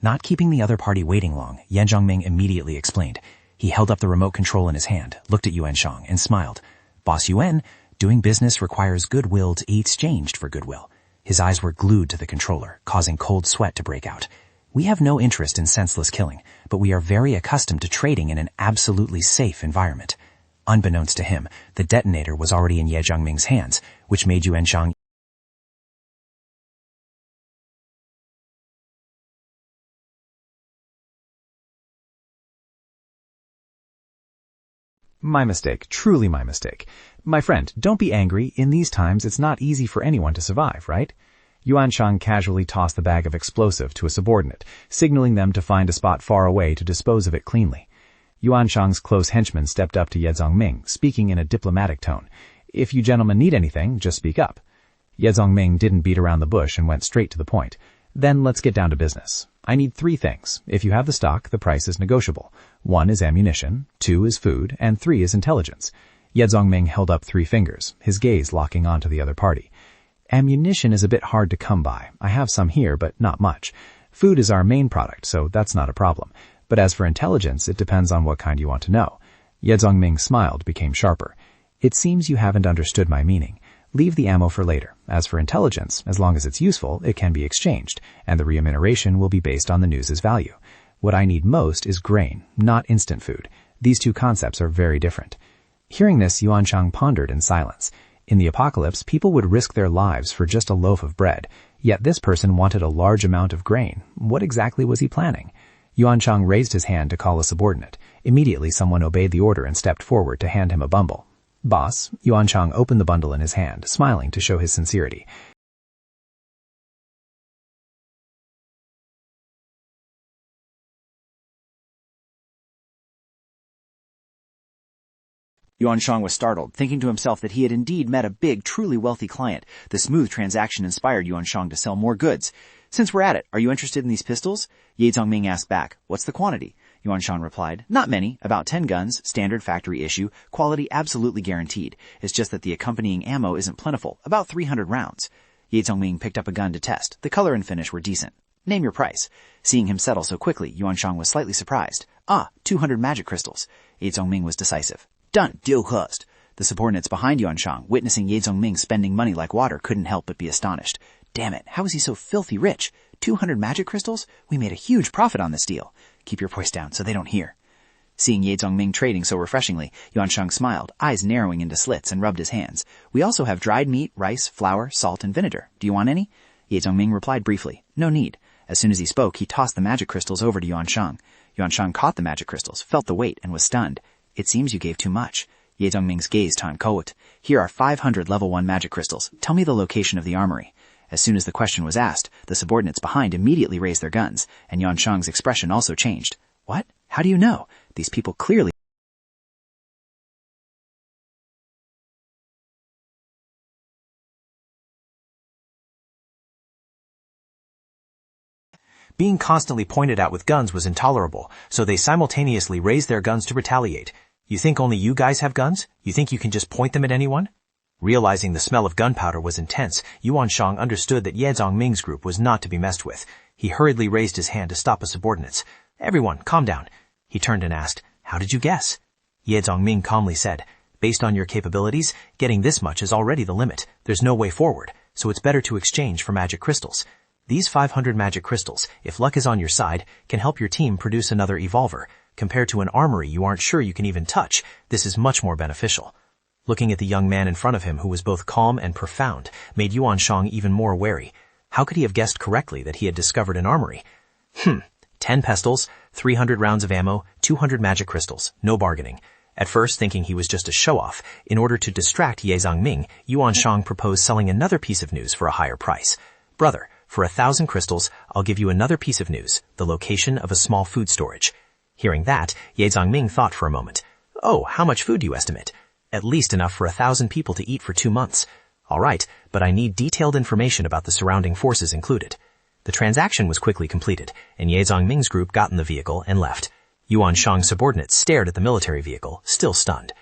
Not keeping the other party waiting long, Ye Zhongming immediately explained. He held up the remote control in his hand, looked at Yuan Shang, and smiled. Boss Yuan, doing business requires goodwill to be exchanged for goodwill. His eyes were glued to the controller, causing cold sweat to break out. We have no interest in senseless killing, but we are very accustomed to trading in an absolutely safe environment. Unbeknownst to him, the detonator was already in Ye Zhongming's hands, which made Yuan Shang My mistake, truly my mistake. My friend, don't be angry. In these times, it's not easy for anyone to survive, right? Yuan Shang casually tossed the bag of explosive to a subordinate, signaling them to find a spot far away to dispose of it cleanly. Yuan Shang's close henchman stepped up to Ye Zhongming, speaking in a diplomatic tone. If you gentlemen need anything, just speak up. Ye Zhongming didn't beat around the bush and went straight to the point. Then let's get down to business. I need 3 things. If you have the stock, the price is negotiable. 1 is ammunition, 2 is food, and 3 is intelligence. Ye Zhongming held up 3 fingers, his gaze locking onto the other party. Ammunition is a bit hard to come by. I have some here, but not much. Food is our main product, so that's not a problem. But as for intelligence, it depends on what kind you want to know. Ye Zhongming smiled, became sharper. It seems you haven't understood my meaning. Leave the ammo for later. As for intelligence, as long as it's useful, it can be exchanged, and the remuneration will be based on the news's value. What I need most is grain, not instant food. These 2 concepts are very different. Hearing this, Yuan Shang pondered in silence. In the apocalypse, people would risk their lives for just a loaf of bread, yet this person wanted a large amount of grain. What exactly was he planning? Yuan Shang raised his hand to call a subordinate. Immediately, someone obeyed the order and stepped forward to hand him a bundle. Boss, Yuan Shang opened the bundle in his hand, smiling to show his sincerity. Yuan Shang was startled, thinking to himself that he had indeed met a big, truly wealthy client. The smooth transaction inspired Yuan Shang to sell more goods. Since we're at it, are you interested in these pistols? Ye Zhongming asked back. What's the quantity? Yuan Shang replied, not many, about 10 guns, standard factory issue, quality absolutely guaranteed. It's just that the accompanying ammo isn't plentiful, about 300 rounds. Ye Zhongming picked up a gun to test. The color and finish were decent. Name your price. Seeing him settle so quickly, Yuan Shang was slightly surprised. 200 magic crystals. Ye Zhongming was decisive. Done, deal closed. The subordinates behind Yuan Shang, witnessing Ye Zhongming spending money like water, couldn't help but be astonished. Damn it, how is he so filthy rich? 200 magic crystals? We made a huge profit on this deal. Keep your voice down so they don't hear. Seeing Ye Zhongming trading so refreshingly, Yuan Shang smiled, eyes narrowing into slits, and rubbed his hands. We also have dried meat, rice, flour, salt, and vinegar. Do you want any? Ye Zhongming replied briefly, no need. As soon as he spoke, he tossed the magic crystals over to Yuan Shang. Yuan Shang caught the magic crystals, felt the weight, and was stunned. It seems you gave too much. Ye Zhongming's gaze turned cold. Here are 500 level 1 magic crystals. Tell me the location of the armory. As soon as the question was asked, the subordinates behind immediately raised their guns, and Yuan Shang's expression also changed. What? How do you know? These people clearly... Being constantly pointed at with guns was intolerable, so they simultaneously raised their guns to retaliate. You think only you guys have guns? You think you can just point them at anyone? Realizing the smell of gunpowder was intense, Yuan Shang understood that Ye Zongming's group was not to be messed with. He hurriedly raised his hand to stop his subordinates. "Everyone, calm down." He turned and asked, "How did you guess?" Ye Zongming calmly said, "Based on your capabilities, getting this much is already the limit. There's no way forward, so it's better to exchange for magic crystals. These 500 magic crystals, if luck is on your side, can help your team produce another evolver. Compared to an armory you aren't sure you can even touch, this is much more beneficial." Looking at the young man in front of him, who was both calm and profound, made Yuan Shang even more wary. How could he have guessed correctly that he had discovered an armory? 10 pestles, 300 rounds of ammo, 200 magic crystals, no bargaining. At first, thinking he was just a show-off, in order to distract Ye Zongming, Yuan Shang proposed selling another piece of news for a higher price. "Brother, for 1,000 crystals, I'll give you another piece of news, the location of a small food storage." Hearing that, Ye Zongming thought for a moment. "Oh, how much food do you estimate?" "At least enough for 1,000 people to eat for 2 months. "All right, but I need detailed information about the surrounding forces included." The transaction was quickly completed, and Ye Zongming's group got in the vehicle and left. Yuan Shang's subordinates stared at the military vehicle, still stunned.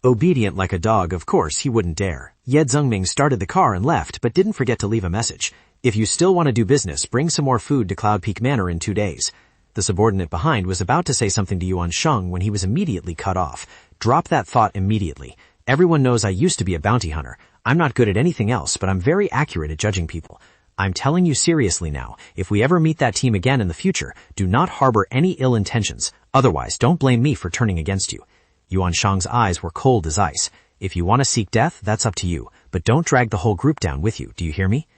Obedient like a dog, of course, he wouldn't dare. Ye Zongming started the car and left, but didn't forget to leave a message. "If you still want to do business, bring some more food to Cloud Peak Manor in 2 days. The subordinate behind was about to say something to Yuan Shang when he was immediately cut off. "Drop that thought immediately. Everyone knows I used to be a bounty hunter. I'm not good at anything else, but I'm very accurate at judging people. I'm telling you seriously now, if we ever meet that team again in the future, do not harbor any ill intentions. Otherwise, don't blame me for turning against you." Yuan Shang's eyes were cold as ice. "If you want to seek death, that's up to you, but don't drag the whole group down with you, do you hear me?"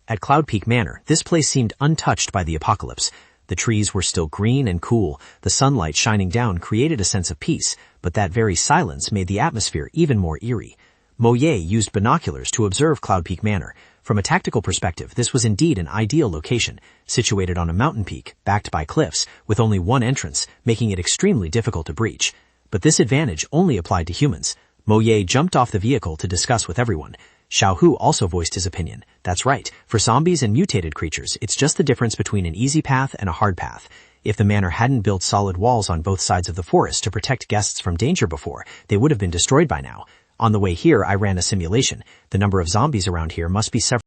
At Cloud Peak Manor, this place seemed untouched by the apocalypse. The trees were still green and cool, the sunlight shining down created a sense of peace, but that very silence made the atmosphere even more eerie. Mo Ye used binoculars to observe Cloud Peak Manor. From a tactical perspective, this was indeed an ideal location, situated on a mountain peak, backed by cliffs, with only one entrance, making it extremely difficult to breach. But this advantage only applied to humans. Mo Ye jumped off the vehicle to discuss with everyone. Xiao Hu also voiced his opinion. "That's right. For zombies and mutated creatures, it's just the difference between an easy path and a hard path. If the manor hadn't built solid walls on both sides of the forest to protect guests from danger before, they would have been destroyed by now. On the way here, I ran a simulation. The number of zombies around here must be several."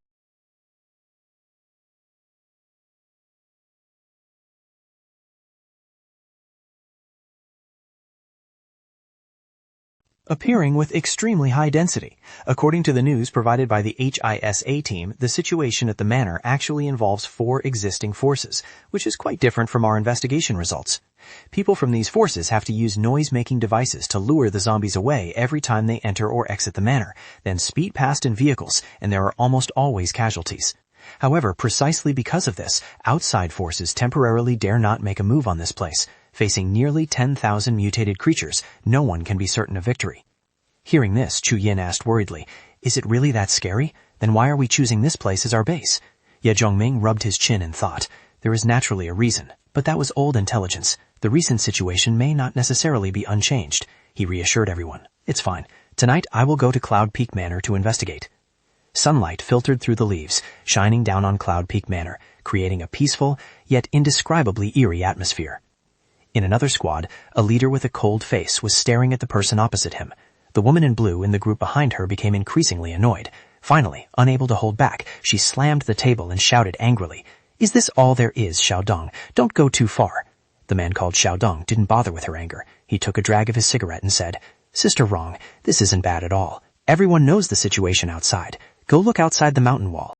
Appearing with extremely high density. According to the news provided by the HISA team, the situation at the manor actually involves 4 existing forces, which is quite different from our investigation results. People from these forces have to use noise-making devices to lure the zombies away every time they enter or exit the manor, then speed past in vehicles, and there are almost always casualties. However, precisely because of this, outside forces temporarily dare not make a move on this place. Facing nearly 10,000 mutated creatures, no one can be certain of victory. Hearing this, Chu Yin asked worriedly, "Is it really that scary? Then why are we choosing this place as our base?" Ye Zongming rubbed his chin in thought. There is naturally a reason, but that was old intelligence. The recent situation may not necessarily be unchanged. He reassured everyone. "It's fine. Tonight I will go to Cloud Peak Manor to investigate." Sunlight filtered through the leaves, shining down on Cloud Peak Manor, creating a peaceful, yet indescribably eerie atmosphere. In another squad, a leader with a cold face was staring at the person opposite him. The woman in blue in the group behind her became increasingly annoyed. Finally, unable to hold back, she slammed the table and shouted angrily, "Is this all there is, Xiaodong? Don't go too far." The man called Xiaodong didn't bother with her anger. He took a drag of his cigarette and said, "Sister Wrong, this isn't bad at all. Everyone knows the situation outside. Go look outside the mountain wall."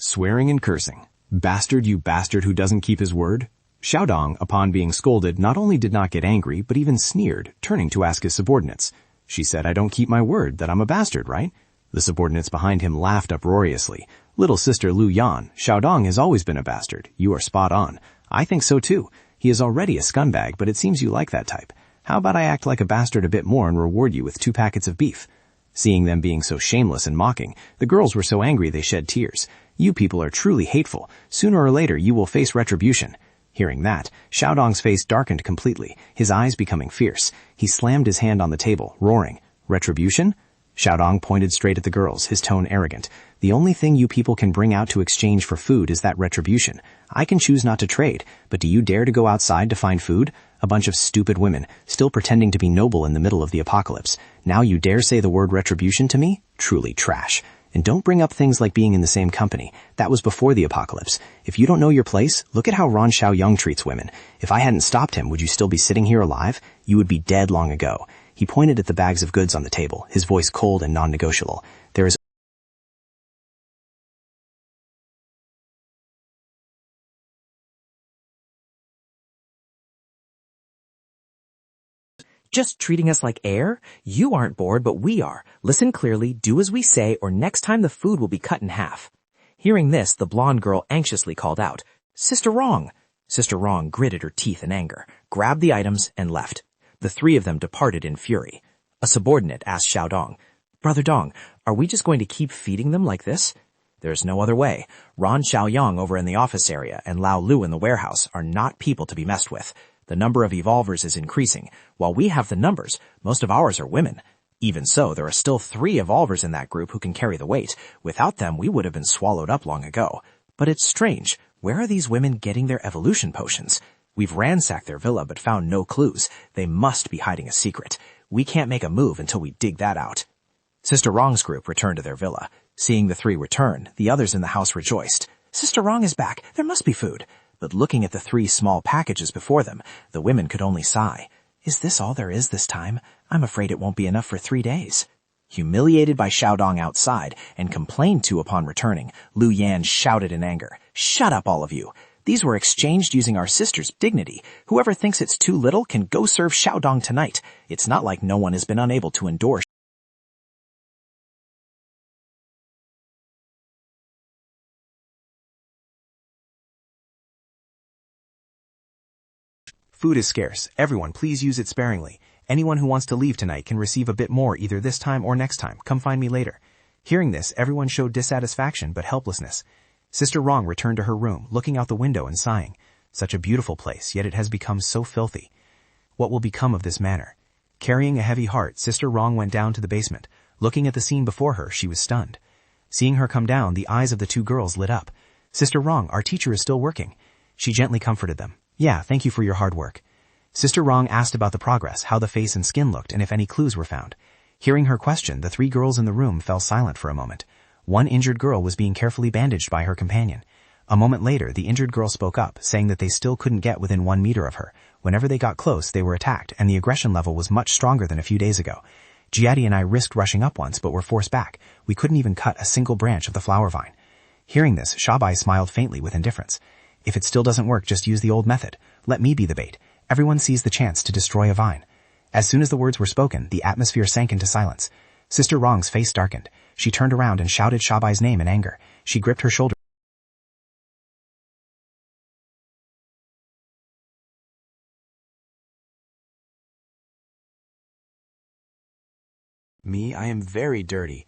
Swearing and cursing. "Bastard, you bastard who doesn't keep his word." Xiaodong, upon being scolded, not only did not get angry, but even sneered, turning to ask his subordinates. "She said I don't keep my word, that I'm a bastard, right?" The subordinates behind him laughed uproariously. "Little sister Lu Yan, Xiaodong has always been a bastard. You are spot on. I think so too. He is already a scumbag, but it seems you like that type. How about I act like a bastard a bit more and reward you with 2 packets of beef?" Seeing them being so shameless and mocking, the girls were so angry they shed tears. "You people are truly hateful. Sooner or later you will face retribution." Hearing that, Xiaodong's face darkened completely, his eyes becoming fierce. He slammed his hand on the table, roaring, "Retribution?" Xiaodong pointed straight at the girls, his tone arrogant. "The only thing you people can bring out to exchange for food is that retribution. I can choose not to trade, but do you dare to go outside to find food? A bunch of stupid women, still pretending to be noble in the middle of the apocalypse. Now you dare say the word retribution to me? Truly trash. And don't bring up things like being in the same company. That was before the apocalypse. If you don't know your place, look at how Ran Xiaoyang treats women. If I hadn't stopped him, would you still be sitting here alive? You would be dead long ago." He pointed at the bags of goods on the table, his voice cold and non-negotiable. "There is Just treating us like air? You aren't bored, but we are. Listen clearly, do as we say, or next time the food will be cut in half." Hearing this, the blonde girl anxiously called out, "Sister Wrong!" Sister Wrong gritted her teeth in anger, grabbed the items, and left. The three of them departed in fury. A subordinate asked Xiaodong, "Brother Dong, are we just going to keep feeding them like this?" "There's no other way. Ran Xiaoyang over in the office area and Lao Lu in the warehouse are not people to be messed with. The number of evolvers is increasing. While we have the numbers, most of ours are women. Even so, there are still 3 evolvers in that group who can carry the weight. Without them, we would have been swallowed up long ago. But it's strange. Where are these women getting their evolution potions? We've ransacked their villa but found no clues. They must be hiding a secret. We can't make a move until we dig that out." Sister Wrong's group returned to their villa. Seeing the 3 return, the others in the house rejoiced. "Sister Wrong is back. There must be food." But looking at the 3 small packages before them, the women could only sigh. "Is this all there is this time? I'm afraid it won't be enough for 3 days." Humiliated by Xiaodong outside and complained to upon returning, Lu Yan shouted in anger, "Shut up, all of you! These were exchanged using our sister's dignity. Whoever thinks it's too little can go serve Xiaodong tonight. It's not like no one has been unable to endure." Food is scarce. Everyone, please use it sparingly. Anyone who wants to leave tonight can receive a bit more either this time or next time. Come find me later. Hearing this, everyone showed dissatisfaction but helplessness. Sister Wrong returned to her room, looking out the window and sighing. Such a beautiful place, yet it has become so filthy. What will become of this manor? Carrying a heavy heart, Sister Wrong went down to the basement. Looking at the scene before her, she was stunned. Seeing her come down, the eyes of the 2 girls lit up. "Sister Wrong, our teacher is still working." She gently comforted them. "Yeah, thank you for your hard work." Sister Wrong asked about the progress, how the face and skin looked, and if any clues were found. Hearing her question, the 3 girls in the room fell silent for a moment. One injured girl was being carefully bandaged by her companion. A moment later, the injured girl spoke up, saying that they still couldn't get within 1 meter of her. Whenever they got close, they were attacked, and the aggression level was much stronger than a few days ago. Giatti and I risked rushing up once, but were forced back. We couldn't even cut a single branch of the flower vine. Hearing this, Shabai smiled faintly with indifference. "If it still doesn't work, just use the old method. Let me be the bait. Everyone sees the chance to destroy a vine." As soon as the words were spoken, the atmosphere sank into silence. Sister Wrong's face darkened. She turned around and shouted Shabai's name in anger. She gripped her shoulder. "Me, I am very dirty."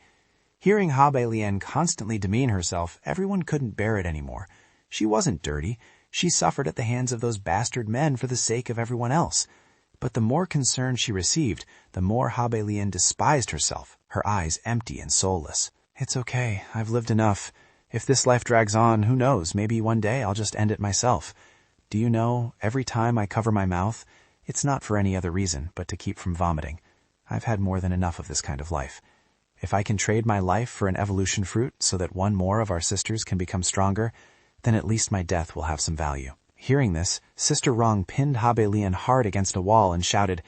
Hearing Habe Lian constantly demean herself, everyone couldn't bear it anymore. She wasn't dirty. She suffered at the hands of those bastard men for the sake of everyone else. But the more concern she received, the more Habe Lian despised herself, her eyes empty and soulless. "It's okay. I've lived enough. If this life drags on, who knows, maybe one day I'll just end it myself. Do you know, every time I cover my mouth, it's not for any other reason but to keep from vomiting. I've had more than enough of this kind of life. If I can trade my life for an evolution fruit so that one more of our sisters can become stronger, then at least my death will have some value." Hearing this, Sister Wrong pinned Habe Lian hard against a wall and shouted,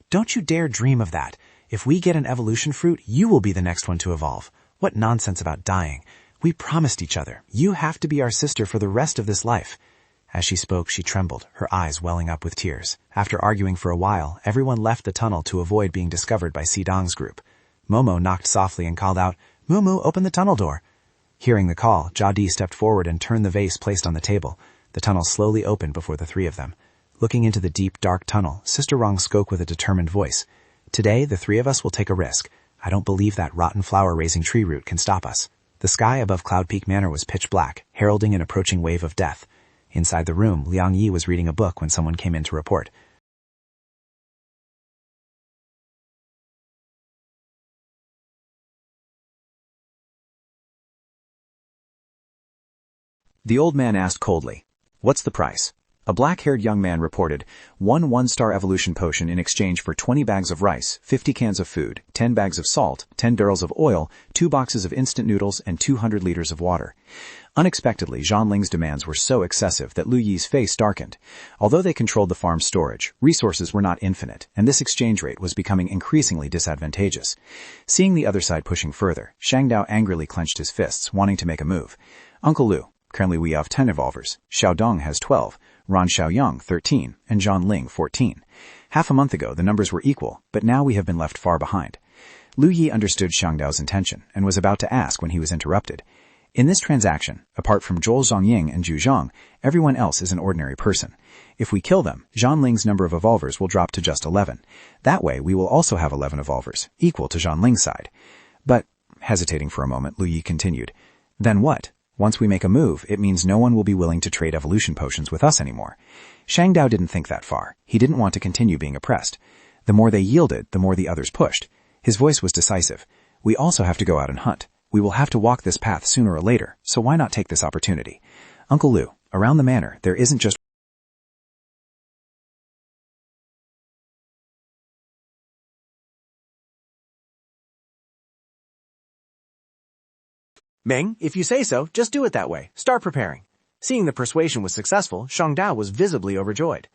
"Don't you dare dream of that. If we get an evolution fruit, you will be the next one to evolve. What nonsense about dying. We promised each other. You have to be our sister for the rest of this life." As she spoke, she trembled, her eyes welling up with tears. After arguing for a while, everyone left the tunnel to avoid being discovered by Sidong's group. Momo knocked softly and called out, "Mumu, open the tunnel door." Hearing the call, Jadi stepped forward and turned the vase placed on the table. The tunnel slowly opened before the 3 of them. Looking into the deep, dark tunnel, Sister Wrong spoke with a determined voice. "Today, the 3 of us will take a risk. I don't believe that rotten flower-raising tree root can stop us." The sky above Cloud Peak Manor was pitch black, heralding an approaching wave of death. Inside the room, Liang Yi was reading a book when someone came in to report. The old man asked coldly, "What's the price?" A black-haired young man reported, "One one-star evolution potion in exchange for 20 bags of rice, 50 cans of food, 10 bags of salt, 10 barrels of oil, 2 boxes of instant noodles, and 200 liters of water." Unexpectedly, Zhang Ling's demands were so excessive that Lu Yi's face darkened. Although they controlled the farm's storage, resources were not infinite, and this exchange rate was becoming increasingly disadvantageous. Seeing the other side pushing further, Shang Dao angrily clenched his fists, wanting to make a move. "Uncle Lu, currently we have 10 evolvers. Xiao Dong has 12. Ran Xiaoyang 13, and Zhang Ling 14. Half a month ago, the numbers were equal, but now we have been left far behind." Lu Yi understood Shang Dao's intention, and was about to ask when he was interrupted. In this transaction, apart from Zhou Zongying and Zhu Zhang, everyone else is an ordinary person. If we kill them, Zhang Ling's number of evolvers will drop to just 11. That way, we will also have 11 evolvers, equal to Zhang Ling's side. But, hesitating for a moment, Lu Yi continued, "Then what? Once we make a move, it means no one will be willing to trade evolution potions with us anymore." Shang Dao didn't think that far. He didn't want to continue being oppressed. The more they yielded, the more the others pushed. His voice was decisive. "We also have to go out and hunt. We will have to walk this path sooner or later, so why not take this opportunity? Uncle Lu, around the manor, there isn't just Ming, if you say so, just do it that way. Start preparing. Seeing the persuasion was successful, Shang Dao was visibly overjoyed.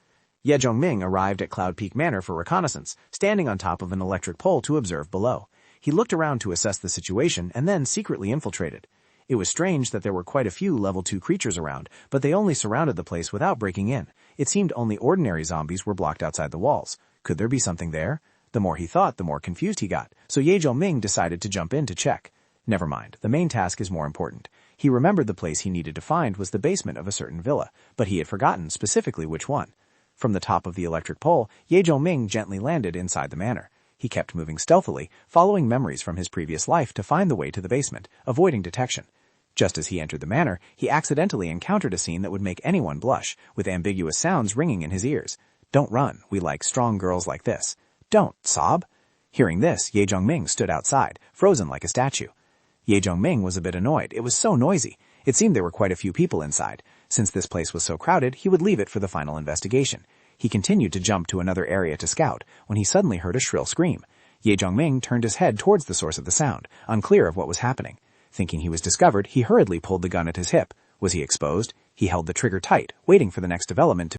Ye Zhongming arrived at Cloud Peak Manor for reconnaissance, standing on top of an electric pole to observe below. He looked around to assess the situation and then secretly infiltrated. It was strange that there were quite a few level 2 creatures around, but they only surrounded the place without breaking in. It seemed only ordinary zombies were blocked outside the walls. Could there be something there? The more he thought, the more confused he got, so Ye Zhongming decided to jump in to check. Never mind, the main task is more important. He remembered the place he needed to find was the basement of a certain villa, but he had forgotten specifically which one. From the top of the electric pole, Ye Zhongming gently landed inside the manor. He kept moving stealthily, following memories from his previous life to find the way to the basement, avoiding detection. Just as he entered the manor, he accidentally encountered a scene that would make anyone blush, with ambiguous sounds ringing in his ears. "Don't run, we like strong girls like this. Don't sob." Hearing this, Ye Zhongming stood outside, frozen like a statue. Ye Zhongming was a bit annoyed. It was so noisy. It seemed there were quite a few people inside. Since this place was so crowded, he would leave it for the final investigation. He continued to jump to another area to scout, when he suddenly heard a shrill scream. Ye Zhongming turned his head towards the source of the sound, unclear of what was happening. Thinking he was discovered, he hurriedly pulled the gun at his hip. Was he exposed? He held the trigger tight, waiting for the next development to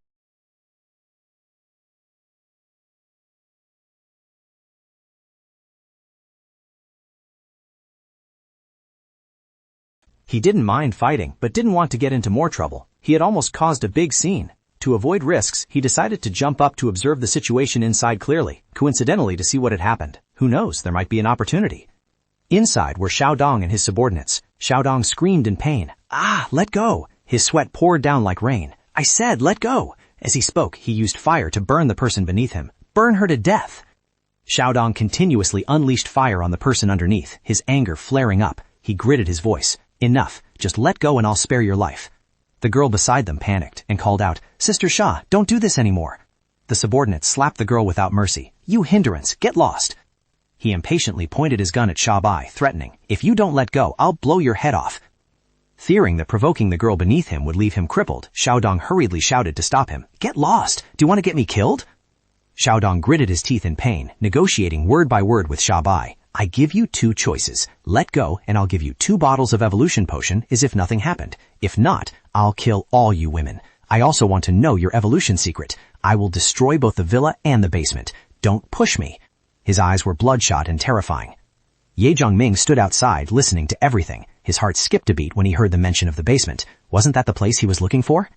He didn't mind fighting, but didn't want to get into more trouble. He had almost caused a big scene. To avoid risks, he decided to jump up to observe the situation inside clearly, coincidentally to see what had happened. Who knows, there might be an opportunity. Inside were Xiao Dong and his subordinates. Xiao Dong screamed in pain. "Ah, let go!" His sweat poured down like rain. "I said, let go!" As he spoke, he used fire to burn the person beneath him. "Burn her to death!" Xiao Dong continuously unleashed fire on the person underneath, his anger flaring up. He gritted his voice. "Enough. Just let go and I'll spare your life." The girl beside them panicked and called out, "Sister Sha, don't do this anymore." The subordinate slapped the girl without mercy. "You hindrance, get lost." He impatiently pointed his gun at Sha Bai, threatening, "If you don't let go, I'll blow your head off." Fearing that provoking the girl beneath him would leave him crippled, Xiao Dong hurriedly shouted to stop him. "Get lost! Do you want to get me killed?" Xiao Dong gritted his teeth in pain, negotiating word by word with Sha Bai. "I give you 2 choices. Let go, and I'll give you 2 bottles of evolution potion as if nothing happened. If not, I'll kill all you women. I also want to know your evolution secret. I will destroy both the villa and the basement. Don't push me." His eyes were bloodshot and terrifying. Ye Zhongming stood outside, listening to everything. His heart skipped a beat when he heard the mention of the basement. Wasn't that the place he was looking for?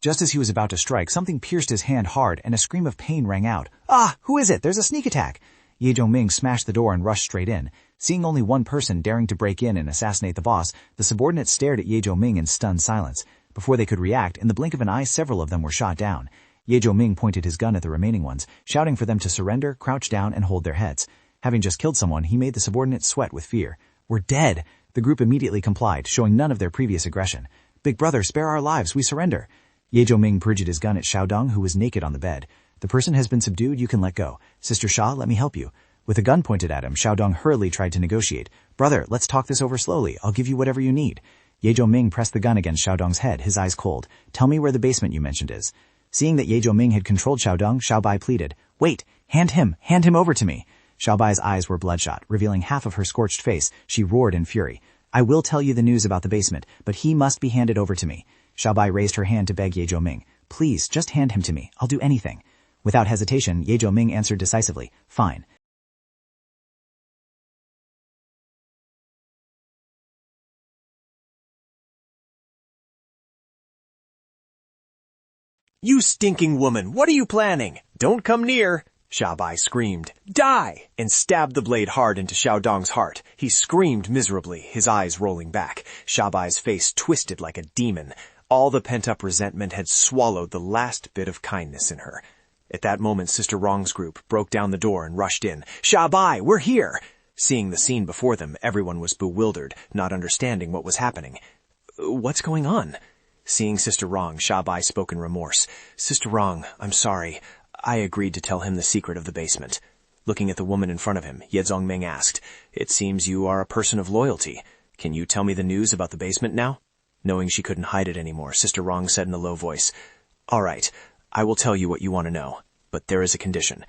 Just as he was about to strike, something pierced his hand hard, and a scream of pain rang out. "Ah, who is it? There's a sneak attack!" Ye Zhongming smashed the door and rushed straight in. Seeing only one person daring to break in and assassinate the boss, the subordinates stared at Ye Zhongming in stunned silence. Before they could react, in the blink of an eye several of them were shot down. Ye Zhongming pointed his gun at the remaining ones, shouting for them to surrender, crouch down, and hold their heads. Having just killed someone, he made the subordinates sweat with fear. "We're dead!" The group immediately complied, showing none of their previous aggression. "Big brother, spare our lives, we surrender." Ye Zhongming pointed his gun at Xiaodong, who was naked on the bed. "The person has been subdued, you can let go. Sister Sha, let me help you." With a gun pointed at him, Xiaodong hurriedly tried to negotiate. "Brother, let's talk this over slowly. I'll give you whatever you need." Ye Zhongming pressed the gun against Xiaodong's head, his eyes cold. "Tell me where the basement you mentioned is." Seeing that Ye Zhongming had controlled Xiaodong, Xiaobai pleaded, "Wait, hand him over to me." Xiaobai's eyes were bloodshot, revealing half of her scorched face. She roared in fury. "I will tell you the news about the basement, but he must be handed over to me." Xiaobai raised her hand to beg Ye Zhongming. "Please, just hand him to me. I'll do anything." Without hesitation, Ye Zhongming answered decisively, "Fine." "You stinking woman, what are you planning? Don't come near!" Xiaobai screamed. "Die!" and stabbed the blade hard into Xiaodong's heart. He screamed miserably, his eyes rolling back. Xiaobai's face twisted like a demon. All the pent-up resentment had swallowed the last bit of kindness in her. At that moment, Sister Wrong's group broke down the door and rushed in. "Xiaobai, we're here!" Seeing the scene before them, everyone was bewildered, not understanding what was happening. "What's going on?" Seeing Sister Wrong, Xiaobai spoke in remorse. "Sister Wrong, I'm sorry. I agreed to tell him the secret of the basement." Looking at the woman in front of him, Ye Zhongming asked, "It seems you are a person of loyalty. Can you tell me the news about the basement now?" Knowing she couldn't hide it anymore, Sister Wrong said in a low voice, "All right, I will tell you what you want to know, but there is a condition.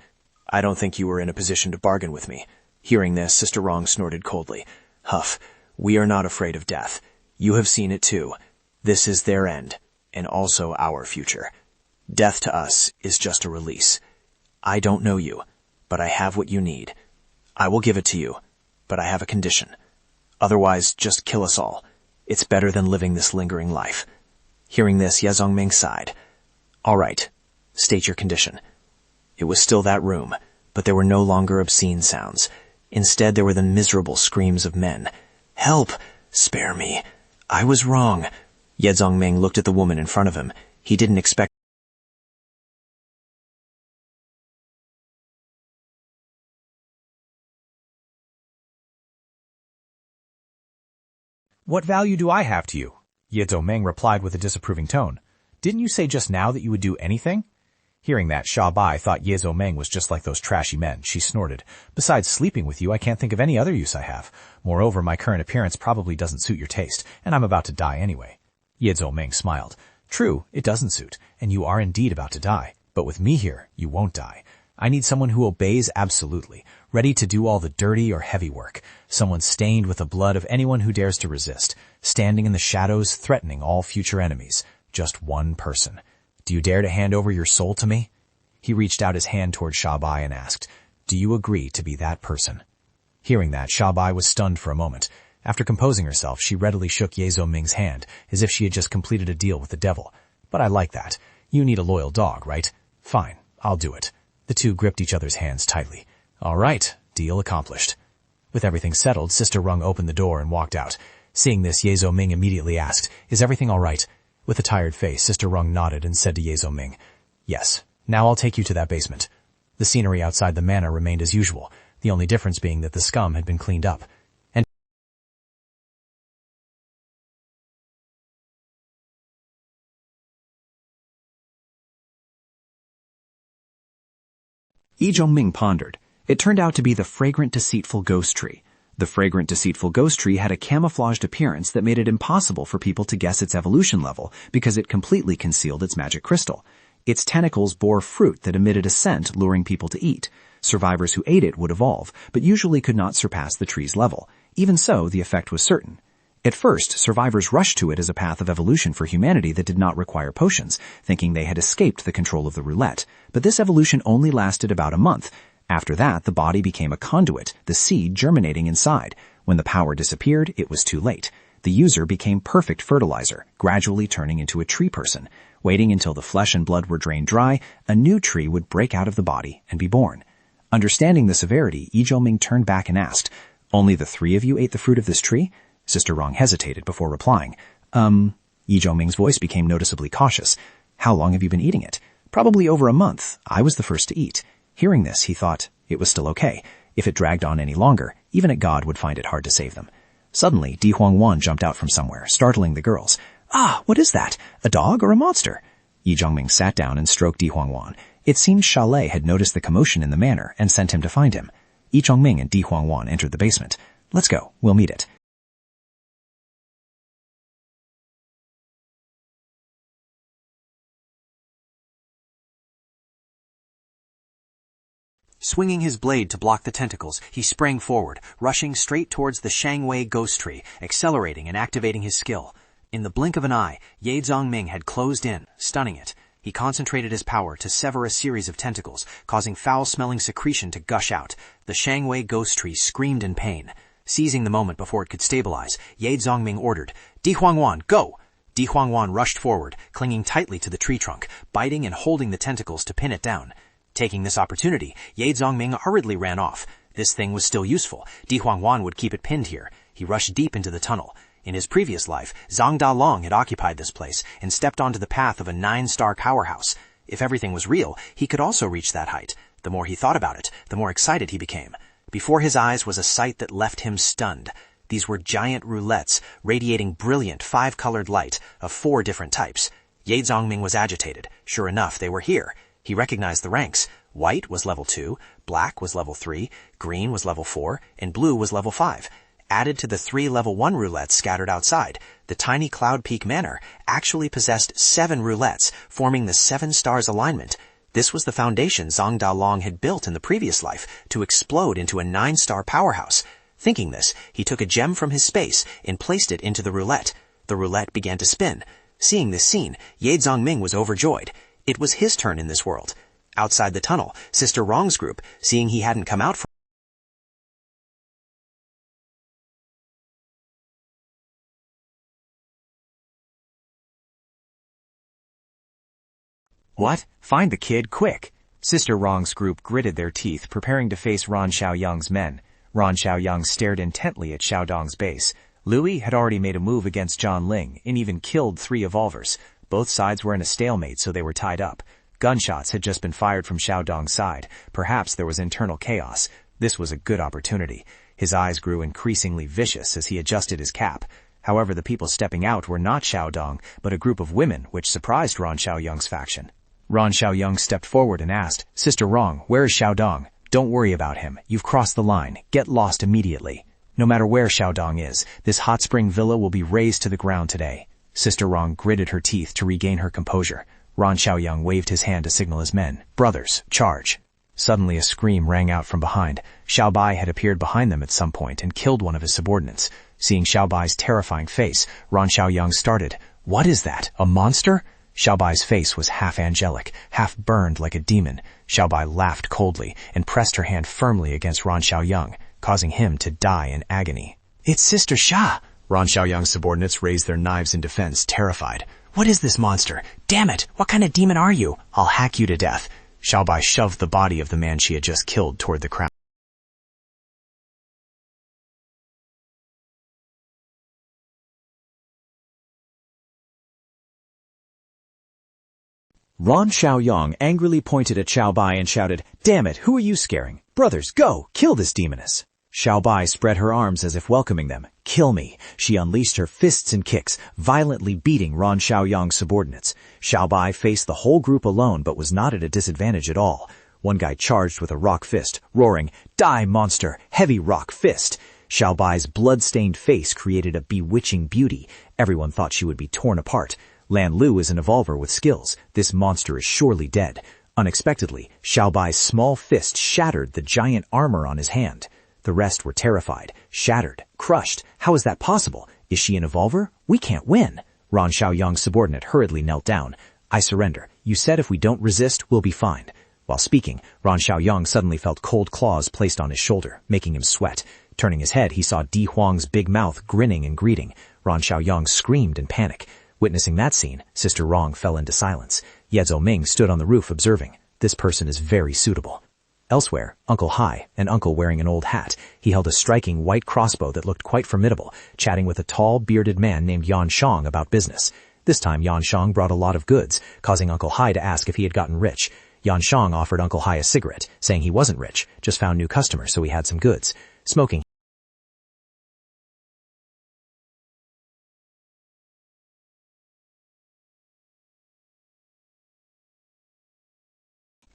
I don't think you were in a position to bargain with me." Hearing this, Sister Wrong snorted coldly. "Huff, we are not afraid of death. You have seen it too. This is their end, and also our future. Death to us is just a release. I don't know you, but I have what you need. I will give it to you, but I have a condition. Otherwise, just kill us all. It's better than living this lingering life." Hearing this, Ye Zhongming sighed. "All right, state your condition." It was still that room, but there were no longer obscene sounds. Instead, there were the miserable screams of men. "Help! Spare me! I was wrong." Ye Zhongming looked at the woman in front of him. He didn't expect "What value do I have to you?" Ye Zhongming replied with a disapproving tone. "Didn't you say just now that you would do anything?" Hearing that, Xiaobai thought Ye Zhongming was just like those trashy men. She snorted. "Besides sleeping with you, I can't think of any other use I have. Moreover, my current appearance probably doesn't suit your taste, and I'm about to die anyway." Ye Zhongming smiled. "True, it doesn't suit, and you are indeed about to die. But with me here, you won't die. I need someone who obeys absolutely, ready to do all the dirty or heavy work. Someone stained with the blood of anyone who dares to resist, standing in the shadows, threatening all future enemies. Just one person. Do you dare to hand over your soul to me?" He reached out his hand toward Xiaobai and asked, "Do you agree to be that person?" Hearing that, Xiaobai was stunned for a moment. After composing herself, she readily shook Ye Zhongming's hand, as if she had just completed a deal with the devil. "But I like that. You need a loyal dog, right? Fine, I'll do it." The two gripped each other's hands tightly. "All right, deal accomplished." With everything settled, Sister Rung opened the door and walked out. Seeing this, Ye Zhongming immediately asked, "Is everything all right?" With a tired face, Sister Rung nodded and said to Ye Zhongming, "Yes, now I'll take you to that basement." The scenery outside the manor remained as usual, the only difference being that the scum had been cleaned up. Ye Zhongming pondered. It turned out to be the fragrant, deceitful ghost tree. The fragrant, deceitful ghost tree had a camouflaged appearance that made it impossible for people to guess its evolution level because it completely concealed its magic crystal. Its tentacles bore fruit that emitted a scent, luring people to eat. Survivors who ate it would evolve, but usually could not surpass the tree's level. Even so, the effect was certain. At first, survivors rushed to it as a path of evolution for humanity that did not require potions, thinking they had escaped the control of the roulette. But this evolution only lasted about a month. After that, the body became a conduit, the seed germinating inside. When the power disappeared, it was too late. The user became perfect fertilizer, gradually turning into a tree person. Waiting until the flesh and blood were drained dry, a new tree would break out of the body and be born. Understanding the severity, Ye Zhongming turned back and asked, "Only the three of you ate the fruit of this tree?" Sister Rong hesitated before replying. Ye Zhongming's voice became noticeably cautious. "How long have you been eating it?" Probably over a month. I was the first to eat. Hearing this, he thought it was still okay. If it dragged on any longer, even a god would find it hard to save them. Suddenly, Di Huangwan jumped out from somewhere, startling the girls. Ah, what is that? A dog or a monster? Yi Zhongming sat down and stroked Di Huangwan. It seemed Shalei had noticed the commotion in the manor and sent him to find him. Yi Zhongming and Di Huangwan entered the basement. Let's go. We'll meet it. Swinging his blade to block the tentacles, he sprang forward, rushing straight towards the Shangwei ghost tree, accelerating and activating his skill. In the blink of an eye, Ye Zongming had closed in, stunning it. He concentrated his power to sever a series of tentacles, causing foul-smelling secretion to gush out. The Shangwei ghost tree screamed in pain. Seizing the moment before it could stabilize, Ye Zongming ordered, Di Huangwan, go! Di Huangwan rushed forward, clinging tightly to the tree trunk, biting and holding the tentacles to pin it down. Taking this opportunity, Ye Zongming hurriedly ran off. This thing was still useful. Di Huangwan would keep it pinned here. He rushed deep into the tunnel. In his previous life, Zhang Dalong had occupied this place and stepped onto the path of a 9-star powerhouse. If everything was real, he could also reach that height. The more he thought about it, the more excited he became. Before his eyes was a sight that left him stunned. These were giant roulettes, radiating brilliant 5-colored light of 4 different types. Ye Zongming was agitated. Sure enough, they were here. He recognized the ranks. White was level 2, black was level 3, green was level 4, and blue was level 5. Added to the 3 level 1 roulettes scattered outside, the tiny Cloud Peak Manor actually possessed 7 roulettes, forming the 7 stars alignment. This was the foundation Zhang Dalong had built in the previous life to explode into a 9-star powerhouse. Thinking this, he took a gem from his space and placed it into the roulette. The roulette began to spin. Seeing this scene, Ye Zongming was overjoyed. It was his turn in this world. Outside the tunnel, Sister Rong's group, seeing he hadn't come out from What? Find the kid, quick! Sister Rong's group gritted their teeth, preparing to face Ran Xiaoyang's men. Ran Xiaoyang stared intently at Xiaodong's base. Louis had already made a move against Zhang Ling and even killed 3 evolvers. Both sides were in a stalemate, so they were tied up. Gunshots had just been fired from Xiaodong's side. Perhaps there was internal chaos. This was a good opportunity. His eyes grew increasingly vicious as he adjusted his cap. However, the people stepping out were not Xiaodong, but a group of women, which surprised Ran Xiaoyang's faction. Ran Xiaoyang stepped forward and asked, Sister Rong, where is Xiaodong? Don't worry about him. You've crossed the line. Get lost immediately. No matter where Xiaodong is, this hot spring villa will be razed to the ground today. Sister Rong gritted her teeth to regain her composure. Ran Xiaoyang waved his hand to signal his men. Brothers, charge. Suddenly a scream rang out from behind. Xiao Bai had appeared behind them at some point and killed one of his subordinates. Seeing Xiao Bai's terrifying face, Ran Xiaoyang started. What is that? A monster? Xiao Bai's face was half angelic, half burned like a demon. Xiao Bai laughed coldly and pressed her hand firmly against Ran Xiaoyang, causing him to die in agony. It's Sister Xia! Ran Xiaoyang's subordinates raised their knives in defense, terrified. What is this monster? Damn it! What kind of demon are you? I'll hack you to death. Xiao Bai shoved the body of the man she had just killed toward the crowd. Ran Xiaoyang angrily pointed at Xiao Bai and shouted, Damn it, who are you scaring? Brothers, go! Kill this demoness! Xiao Bai spread her arms as if welcoming them. Kill me! She unleashed her fists and kicks, violently beating Ran Xiaoyang's subordinates. Xiao Bai faced the whole group alone but was not at a disadvantage at all. One guy charged with a rock fist, roaring, Die, monster! Heavy rock fist! Xiao Bai's blood-stained face created a bewitching beauty. Everyone thought she would be torn apart. Lan Lu is an evolver with skills. This monster is surely dead. Unexpectedly, Xiao Bai's small fist shattered the giant armor on his hand. The rest were terrified, shattered, crushed. How is that possible? Is she an evolver? We can't win. Ran Xiaoyang's subordinate hurriedly knelt down. I surrender. You said if we don't resist, we'll be fine. While speaking, Ran Xiaoyang suddenly felt cold claws placed on his shoulder, making him sweat. Turning his head, he saw Di Huang's big mouth grinning and greeting. Ran Xiaoyang screamed in panic. Witnessing that scene, Sister Rong fell into silence. Ye Zongming stood on the roof observing. This person is very suitable. Elsewhere, Uncle Hai, an uncle wearing an old hat, he held a striking white crossbow that looked quite formidable, chatting with a tall, bearded man named Yan Shang about business. This time Yanshang brought a lot of goods, causing Uncle Hai to ask if he had gotten rich. Yanshang offered Uncle Hai a cigarette, saying he wasn't rich, just found new customers so he had some goods. Smoking.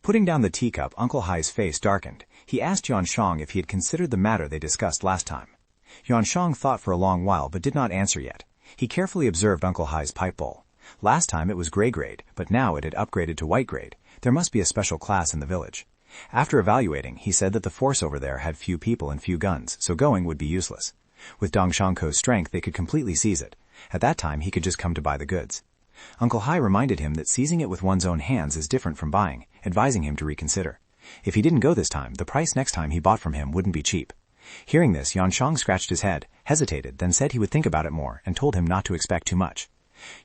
Putting down the teacup, Uncle Hai's face darkened. He asked Yanshang if he had considered the matter they discussed last time. Yanshang thought for a long while but did not answer yet. He carefully observed Uncle Hai's pipe bowl. Last time it was gray grade, but now it had upgraded to white grade. There must be a special class in the village. After evaluating, he said that the force over there had few people and few guns, so going would be useless. With Dong Shangko's strength, they could completely seize it. At that time, he could just come to buy the goods. Uncle Hai reminded him that seizing it with one's own hands is different from buying, advising him to reconsider. If he didn't go this time, the price next time he bought from him wouldn't be cheap. Hearing this, Yanshang scratched his head, hesitated, then said he would think about it more, and told him not to expect too much.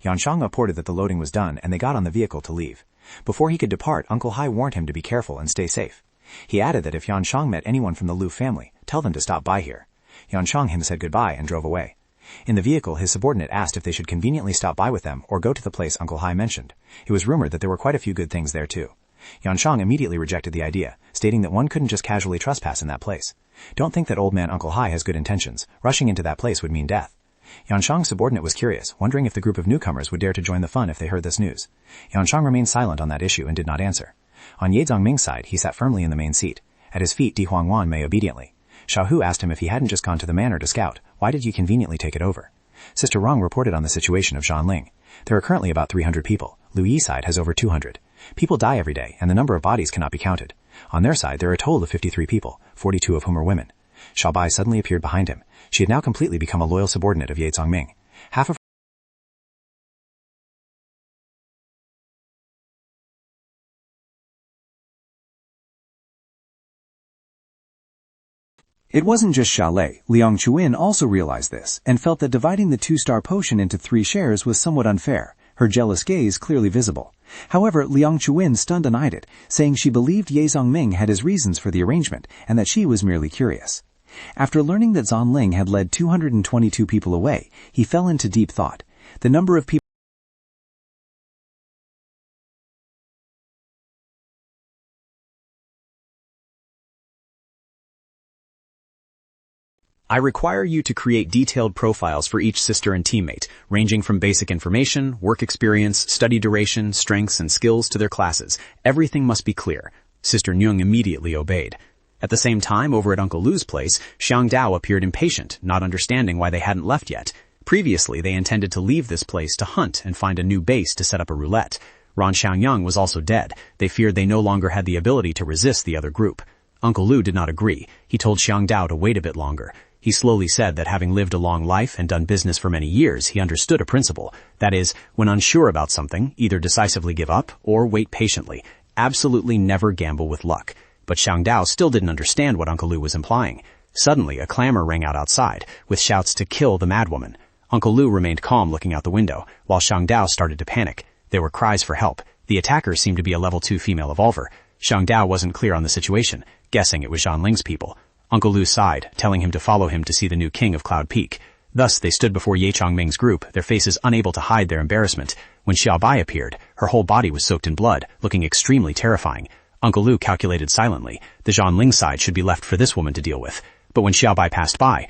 Yanshang reported that the loading was done, and they got on the vehicle to leave. Before he could depart, Uncle Hai warned him to be careful and stay safe. He added that if Yanshang met anyone from the Lu family, tell them to stop by here. Yanshang him said goodbye and drove away. In the vehicle, his subordinate asked if they should conveniently stop by with them or go to the place Uncle Hai mentioned. It was rumored that there were quite a few good things there too. Yanshang immediately rejected the idea, stating that one couldn't just casually trespass in that place. Don't think that old man Uncle Hai has good intentions. Rushing into that place would mean death. Yanshang's subordinate was curious, wondering if the group of newcomers would dare to join the fun if they heard this news. Yanshang remained silent on that issue and did not answer. On Ye Zongming's side, he sat firmly in the main seat. At his feet, Di Huangwan Mei obediently. Xiaohu asked him if he hadn't just gone to the manor to scout. Why did you conveniently take it over? Sister Rong reported on the situation of Zhanling. There are currently about 300 people. Lu Yi's side has over 200. People die every day, and the number of bodies cannot be counted. On their side, there are a total of 53 people, 42 of whom are women. Xiaobai suddenly appeared behind him. She had now completely become a loyal subordinate of Ye Zongming. Half of It wasn't just Xiaolei. Liang Chuin also realized this, and felt that dividing the 2-star potion into 3 shares was somewhat unfair, her jealous gaze clearly visible. However, Liang Chuin stunned-denied it, saying she believed Ye Zongming had his reasons for the arrangement, and that she was merely curious. After learning that Zhanling had led 222 people away, he fell into deep thought. The number of people I require you to create detailed profiles for each sister and teammate, ranging from basic information, work experience, study duration, strengths, and skills to their classes. Everything must be clear. Sister Nyung immediately obeyed. At the same time, over at Uncle Lu's place, Xiang Dao appeared impatient, not understanding why they hadn't left yet. Previously, they intended to leave this place to hunt and find a new base to set up a roulette. Ran Xiangyang was also dead. They feared they no longer had the ability to resist the other group. Uncle Lu did not agree. He told Xiang Dao to wait a bit longer. He slowly said that having lived a long life and done business for many years, he understood a principle. That is, when unsure about something, either decisively give up or wait patiently. Absolutely never gamble with luck. But Xiang Dao still didn't understand what Uncle Lu was implying. Suddenly, a clamor rang out outside, with shouts to kill the madwoman. Uncle Lu remained calm looking out the window, while Xiang Dao started to panic. There were cries for help. The attacker seemed to be a level 2 female evolver. Xiang Dao wasn't clear on the situation, guessing it was Zhanling's people. Uncle Lu sighed, telling him to follow him to see the new king of Cloud Peak. Thus, they stood before Ye Changming's group, their faces unable to hide their embarrassment. When Xiaobai appeared, her whole body was soaked in blood, looking extremely terrifying. Uncle Lu calculated silently. The Zhanling side should be left for this woman to deal with. But when Xiaobai passed by,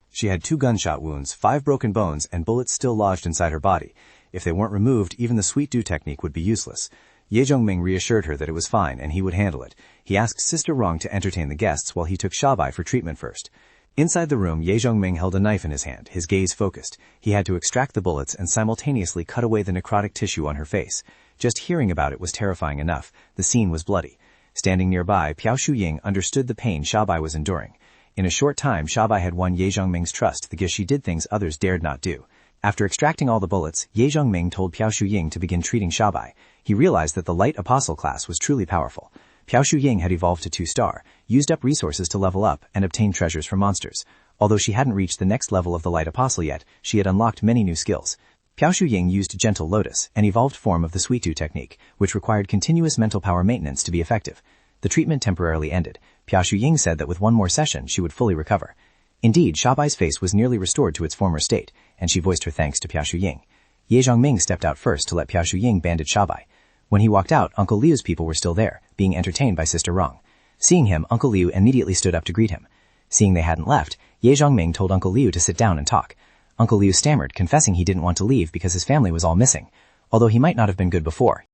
she had 2 gunshot wounds, 5 broken bones, and bullets still lodged inside her body. If they weren't removed, even the sweet dew technique would be useless. Ye Zhongming reassured her that it was fine and he would handle it. He asked Sister Rong to entertain the guests while he took Xiaobai for treatment first. Inside the room, Ye Zhongming held a knife in his hand, his gaze focused. He had to extract the bullets and simultaneously cut away the necrotic tissue on her face. Just hearing about it was terrifying enough. The scene was bloody. Standing nearby, Piao Shuying understood the pain Xiaobai was enduring. In a short time, Xiaobai had won Ye Zhongming's trust because she did things others dared not do. After extracting all the bullets, Ye Zhongming told Piao Shuying to begin treating Xiaobai. He realized that the light apostle class was truly powerful. Piao Shuying had evolved to 2-star, used up resources to level up, and obtain treasures from monsters. Although she hadn't reached the next level of the light apostle yet, she had unlocked many new skills. Piao Shuying used Gentle Lotus, an evolved form of the Sweet Dew technique, which required continuous mental power maintenance to be effective. The treatment temporarily ended. Piao Shuying said that with one more session, she would fully recover. Indeed, Shabai's face was nearly restored to its former state, and she voiced her thanks to Piao Shuying. Ye Zhongming stepped out first to let Piao Shuying bandage Shabai. When he walked out, Uncle Liu's people were still there, being entertained by Sister Rong. Seeing him, Uncle Liu immediately stood up to greet him. Seeing they hadn't left, Ye Zhongming told Uncle Liu to sit down and talk. Uncle Liu stammered, confessing he didn't want to leave because his family was all missing, although he might not have been good before.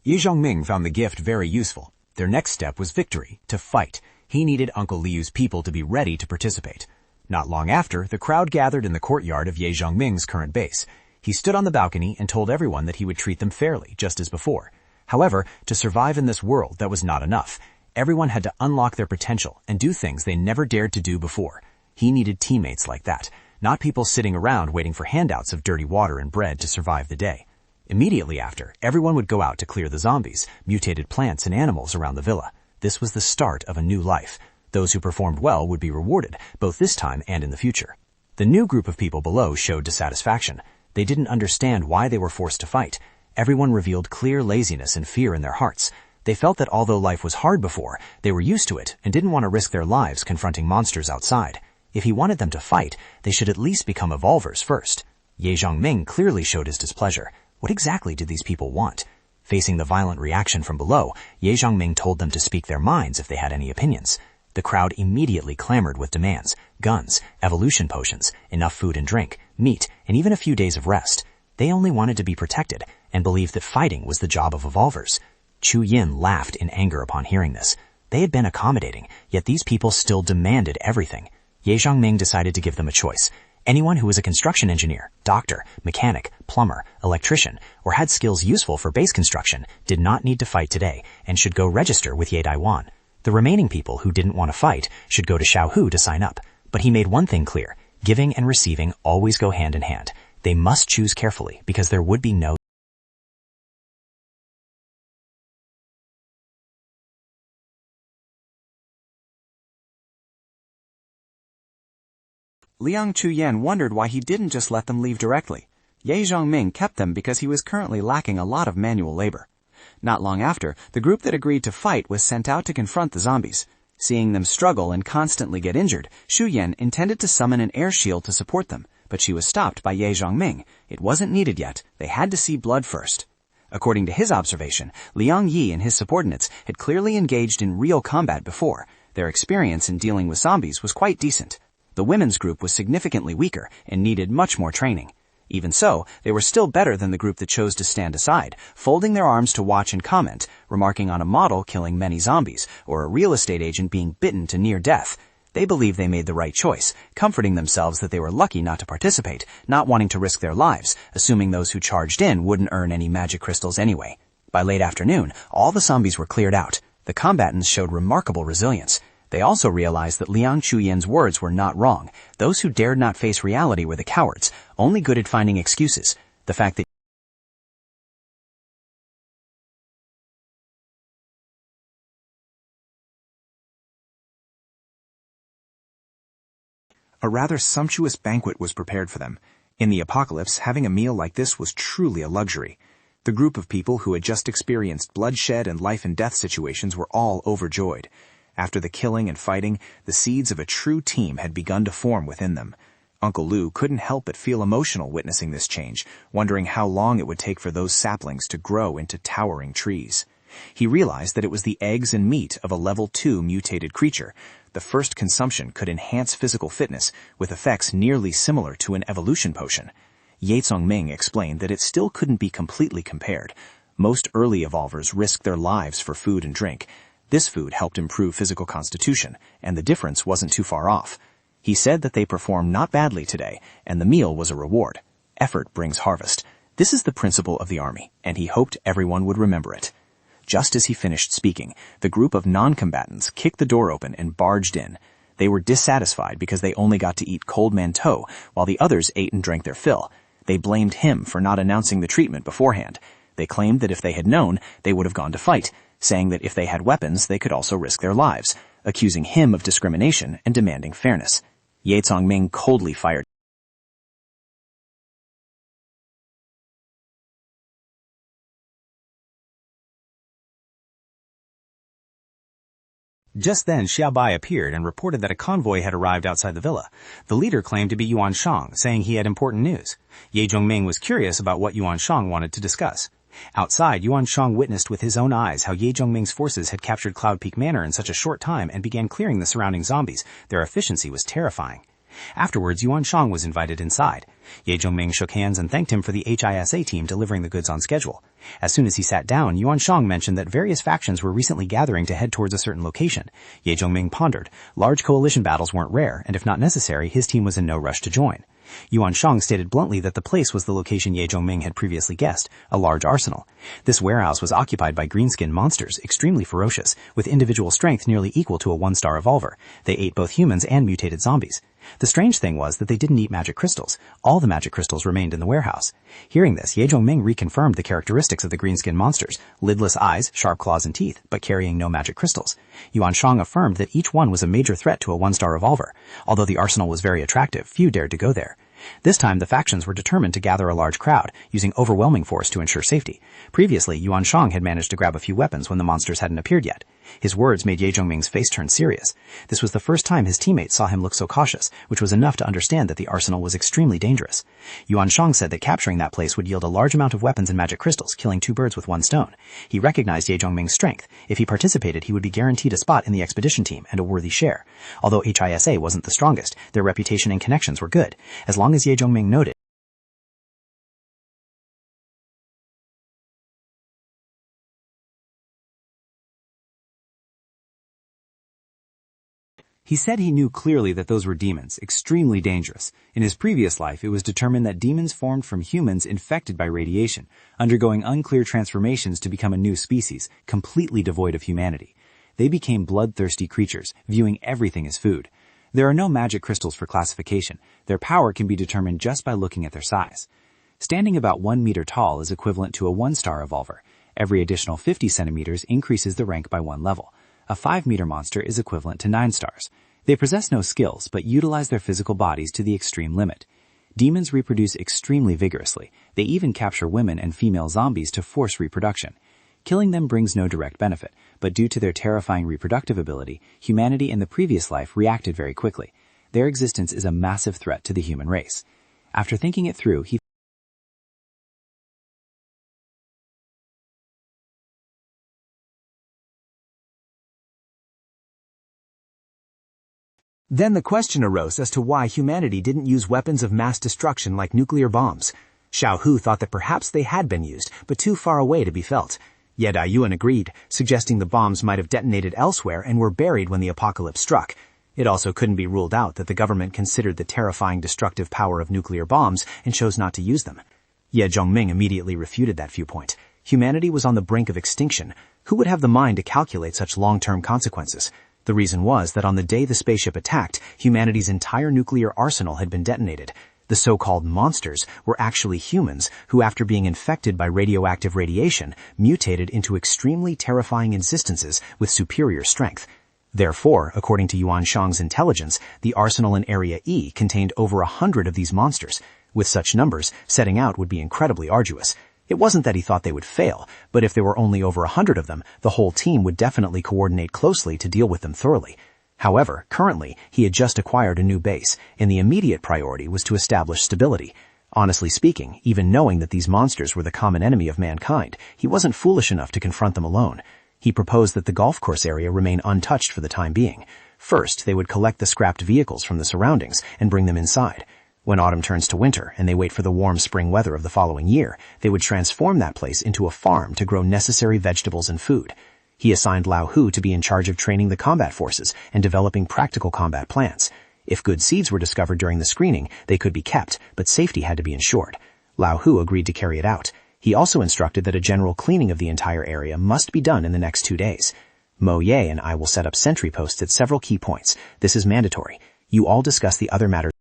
Ye Zhongming found the gift very useful. Their next step was victory, to fight. He needed Uncle Liu's people to be ready to participate. Not long after, the crowd gathered in the courtyard of Ye Zhongming's current base. He stood on the balcony and told everyone that he would treat them fairly, just as before. However, to survive in this world, that was not enough. Everyone had to unlock their potential and do things they never dared to do before. He needed teammates like that, not people sitting around waiting for handouts of dirty water and bread to survive the day. Immediately after, everyone would go out to clear the zombies, mutated plants and animals around the villa. This was the start of a new life. Those who performed well would be rewarded, both this time and in the future. The new group of people below showed dissatisfaction. They didn't understand why they were forced to fight. Everyone revealed clear laziness and fear in their hearts. They felt that although life was hard before, they were used to it and didn't want to risk their lives confronting monsters outside. If he wanted them to fight, they should at least become evolvers first. Ye Zhongming clearly showed his displeasure. What exactly did these people want? Facing the violent reaction from below, Ye Zhongming told them to speak their minds if they had any opinions. The crowd immediately clamored with demands: guns, evolution potions, enough food and drink, meat, and even a few days of rest. They only wanted to be protected and believed that fighting was the job of evolvers. Chu Yin laughed in anger upon hearing this. They had been accommodating, yet these people still demanded everything. Ye Zhongming decided to give them a choice. Anyone who was a construction engineer, doctor, mechanic, plumber, electrician, or had skills useful for base construction did not need to fight today and should go register with Ye Daiwan. The remaining people who didn't want to fight should go to Xiaohu to sign up. But he made one thing clear: giving and receiving always go hand in hand. They must choose carefully because there would be no Liang Chuyan wondered why he didn't just let them leave directly. Ye Zhongming kept them because he was currently lacking a lot of manual labor. Not long after, the group that agreed to fight was sent out to confront the zombies. Seeing them struggle and constantly get injured, Shu Yan intended to summon an air shield to support them, but she was stopped by Ye Zhongming. It wasn't needed yet. They had to see blood first. According to his observation, Liang Yi and his subordinates had clearly engaged in real combat before. Their experience in dealing with zombies was quite decent. The women's group was significantly weaker and needed much more training. Even so, they were still better than the group that chose to stand aside, folding their arms to watch and comment, remarking on a model killing many zombies, or a real estate agent being bitten to near death. They believed they made the right choice, comforting themselves that they were lucky not to participate, not wanting to risk their lives, assuming those who charged in wouldn't earn any magic crystals anyway. By late afternoon, all the zombies were cleared out. The combatants showed remarkable resilience. They also realized that Liang Chuyan's words were not wrong. Those who dared not face reality were the cowards, only good at finding excuses. The fact that a rather sumptuous banquet was prepared for them. In the apocalypse, having a meal like this was truly a luxury. The group of people who had just experienced bloodshed and life and death situations were all overjoyed. After the killing and fighting, the seeds of a true team had begun to form within them. Uncle Liu couldn't help but feel emotional witnessing this change, wondering how long it would take for those saplings to grow into towering trees. He realized that it was the eggs and meat of a level 2 mutated creature. The first consumption could enhance physical fitness, with effects nearly similar to an evolution potion. Ye Zhongming explained that it still couldn't be completely compared. Most early evolvers risked their lives for food and drink. This food helped improve physical constitution, and the difference wasn't too far off. He said that they performed not badly today, and the meal was a reward. Effort brings harvest. This is the principle of the army, and he hoped everyone would remember it. Just as he finished speaking, the group of non-combatants kicked the door open and barged in. They were dissatisfied because they only got to eat cold mantou, while the others ate and drank their fill. They blamed him for not announcing the treatment beforehand. They claimed that if they had known, they would have gone to fight, saying that if they had weapons, they could also risk their lives, accusing him of discrimination and demanding fairness. Ye Zongming coldly fired. Just then, Xiaobai appeared and reported that a convoy had arrived outside the villa. The leader claimed to be Yuan Shang, saying he had important news. Ye Zhongming was curious about what Yuan Shang wanted to discuss. Outside, Yuan Shang witnessed with his own eyes how Ye Zhongming's forces had captured Cloud Peak Manor in such a short time and began clearing the surrounding zombies. Their efficiency was terrifying. Afterwards, Yuan Shang was invited inside. Ye Zhongming shook hands and thanked him for the HISA team delivering the goods on schedule. As soon as he sat down, Yuan Shang mentioned that various factions were recently gathering to head towards a certain location. Ye Zhongming pondered. Large coalition battles weren't rare, and if not necessary, his team was in no rush to join. Yuan Shang stated bluntly that the place was the location Ye Zhongming had previously guessed, a large arsenal. This warehouse was occupied by green-skinned monsters, extremely ferocious, with individual strength nearly equal to a one-star evolver. They ate both humans and mutated zombies. The strange thing was that they didn't eat magic crystals. All the magic crystals remained in the warehouse. Hearing this, Ye Zhongming reconfirmed the characteristics of the green-skinned monsters, lidless eyes, sharp claws and teeth, but carrying no magic crystals. Yuan Shang affirmed that each one was a major threat to a one-star evolver. Although the arsenal was very attractive, few dared to go there. This time, the factions were determined to gather a large crowd, using overwhelming force to ensure safety. Previously, Yuan Shang had managed to grab a few weapons when the monsters hadn't appeared yet. His words made Ye Zhongming's face turn serious. This was the first time his teammates saw him look so cautious, which was enough to understand that the arsenal was extremely dangerous. Yuan Shang said that capturing that place would yield a large amount of weapons and magic crystals, killing 2 birds with 1 stone. He recognized Ye Zhongming's strength. If he participated, he would be guaranteed a spot in the expedition team and a worthy share. Although HISA wasn't the strongest, their reputation and connections were good. As long as Ye Zhongming noted, he said he knew clearly that those were demons, extremely dangerous. In his previous life, it was determined that demons formed from humans infected by radiation, undergoing unclear transformations to become a new species, completely devoid of humanity. They became bloodthirsty creatures, viewing everything as food. There are no magic crystals for classification. Their power can be determined just by looking at their size. Standing about 1 meter tall is equivalent to a 1-star evolver. Every additional 50 centimeters increases the rank by 1 level. A 5-meter monster is equivalent to 9 stars. They possess no skills, but utilize their physical bodies to the extreme limit. Demons reproduce extremely vigorously. They even capture women and female zombies to force reproduction. Killing them brings no direct benefit, but due to their terrifying reproductive ability, humanity in the previous life reacted very quickly. Their existence is a massive threat to the human race. After thinking it through, he Then the question arose as to why humanity didn't use weapons of mass destruction like nuclear bombs. Xiao Hu thought that perhaps they had been used, but too far away to be felt. Ye Daiyuan agreed, suggesting the bombs might have detonated elsewhere and were buried when the apocalypse struck. It also couldn't be ruled out that the government considered the terrifying destructive power of nuclear bombs and chose not to use them. Ye Zhongming immediately refuted that viewpoint. Humanity was on the brink of extinction. Who would have the mind to calculate such long-term consequences? The reason was that on the day the spaceship attacked, humanity's entire nuclear arsenal had been detonated. The so-called monsters were actually humans who, after being infected by radioactive radiation, mutated into extremely terrifying existences with superior strength. Therefore, according to Yuan Shang's intelligence, the arsenal in Area E contained over 100 of these monsters. With such numbers, setting out would be incredibly arduous. It wasn't that he thought they would fail, but if there were only over 100 of them, the whole team would definitely coordinate closely to deal with them thoroughly. However, currently, he had just acquired a new base, and the immediate priority was to establish stability. Honestly speaking, even knowing that these monsters were the common enemy of mankind, he wasn't foolish enough to confront them alone. He proposed that the golf course area remain untouched for the time being. First, they would collect the scrapped vehicles from the surroundings and bring them inside. When autumn turns to winter and they wait for the warm spring weather of the following year, they would transform that place into a farm to grow necessary vegetables and food. He assigned Lao Hu to be in charge of training the combat forces and developing practical combat plans. If good seeds were discovered during the screening, they could be kept, but safety had to be ensured. Lao Hu agreed to carry it out. He also instructed that a general cleaning of the entire area must be done in the next 2 days. Mo Ye and I will set up sentry posts at several key points. This is mandatory. You all discuss the other matters.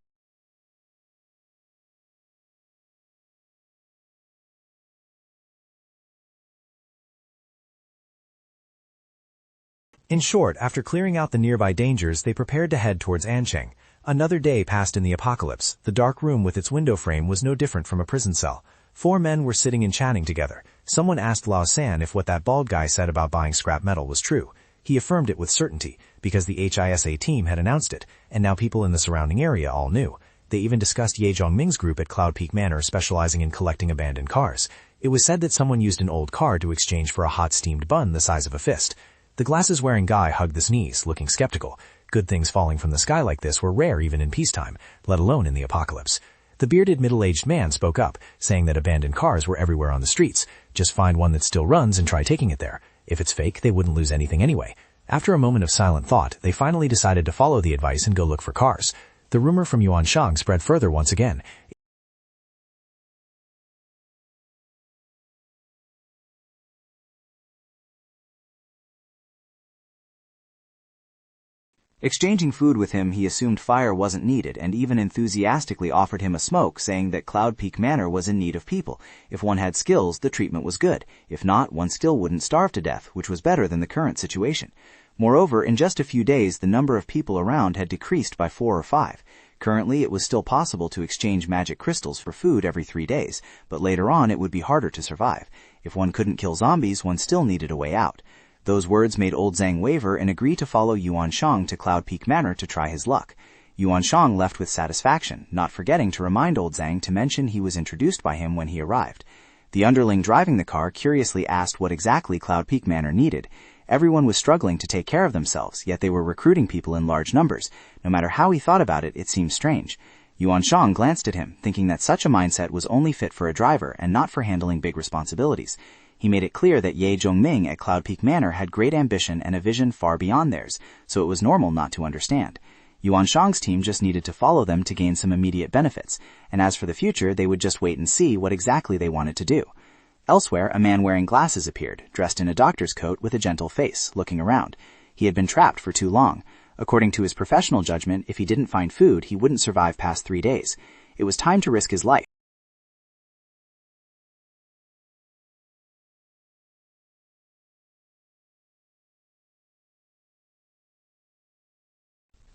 In short, after clearing out the nearby dangers, they prepared to head towards Ancheng. Another day passed in the apocalypse. The dark room with its window frame was no different from a prison cell. 4 men were sitting and chatting together. Someone asked Lao San if what that bald guy said about buying scrap metal was true. He affirmed it with certainty, because the HISA team had announced it, and now people in the surrounding area all knew. They even discussed Ye Zhongming's group at Cloud Peak Manor specializing in collecting abandoned cars. It was said that someone used an old car to exchange for a hot steamed bun the size of a fist. The glasses-wearing guy hugged the sneeze, looking skeptical. Good things falling from the sky like this were rare even in peacetime, let alone in the apocalypse. The bearded middle-aged man spoke up, saying that abandoned cars were everywhere on the streets. Just find one that still runs and try taking it there. If it's fake, they wouldn't lose anything anyway. After a moment of silent thought, they finally decided to follow the advice and go look for cars. The rumor from Yuan Shang spread further once again. Exchanging food with him, he assumed fire wasn't needed and even enthusiastically offered him a smoke, saying that Cloud Peak Manor was in need of people. If one had skills, the treatment was good. If not, one still wouldn't starve to death, which was better than the current situation. Moreover, in just a few days, the number of people around had decreased by 4 or 5. Currently, it was still possible to exchange magic crystals for food every 3 days, but later on it would be harder to survive. If one couldn't kill zombies, one still needed a way out. Those words made old Zhang waver and agree to follow Yuan Shang to Cloud Peak Manor to try his luck. Yuan Shang left with satisfaction, not forgetting to remind old Zhang to mention he was introduced by him when he arrived. The underling driving the car curiously asked what exactly Cloud Peak Manor needed. Everyone was struggling to take care of themselves, yet they were recruiting people in large numbers. No matter how he thought about it, it seemed strange. Yuan Shang glanced at him, thinking that such a mindset was only fit for a driver and not for handling big responsibilities. He made it clear that Ye Zhongming at Cloud Peak Manor had great ambition and a vision far beyond theirs, so it was normal not to understand. Yuan Shang's team just needed to follow them to gain some immediate benefits, and as for the future, they would just wait and see what exactly they wanted to do. Elsewhere, a man wearing glasses appeared, dressed in a doctor's coat with a gentle face, looking around. He had been trapped for too long. According to his professional judgment, if he didn't find food, he wouldn't survive past 3 days. It was time to risk his life.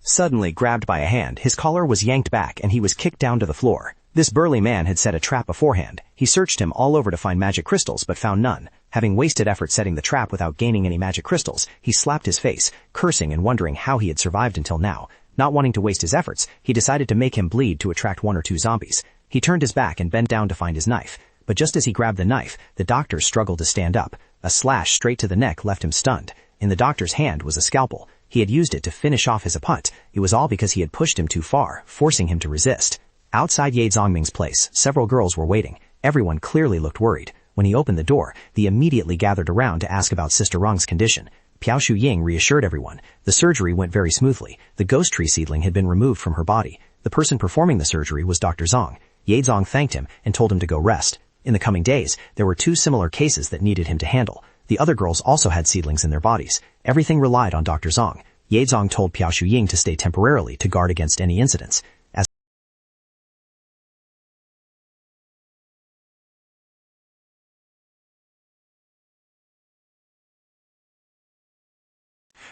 Suddenly, grabbed by a hand, his collar was yanked back and he was kicked down to the floor. This burly man had set a trap beforehand. He searched him all over to find magic crystals, but found none. Having wasted effort setting the trap without gaining any magic crystals, he slapped his face, cursing and wondering how he had survived until now. Not wanting to waste his efforts, he decided to make him bleed to attract 1 or 2 zombies. He turned his back and bent down to find his knife. But just as he grabbed the knife, the doctor struggled to stand up. A slash straight to the neck left him stunned. In the doctor's hand was a scalpel. He had used it to finish off his opponent. It was all because he had pushed him too far, forcing him to resist. Outside Ye Zhongming's place, several girls were waiting. Everyone clearly looked worried. When he opened the door, they immediately gathered around to ask about Sister Rong's condition. Piao Shu Ying reassured everyone. The surgery went very smoothly. The ghost tree seedling had been removed from her body. The person performing the surgery was Dr. Zong. Ye Zong thanked him and told him to go rest. In the coming days, there were 2 similar cases that needed him to handle. The other girls also had seedlings in their bodies. Everything relied on Dr. Zong. Ye Zong told Piao Shu Ying to stay temporarily to guard against any incidents. As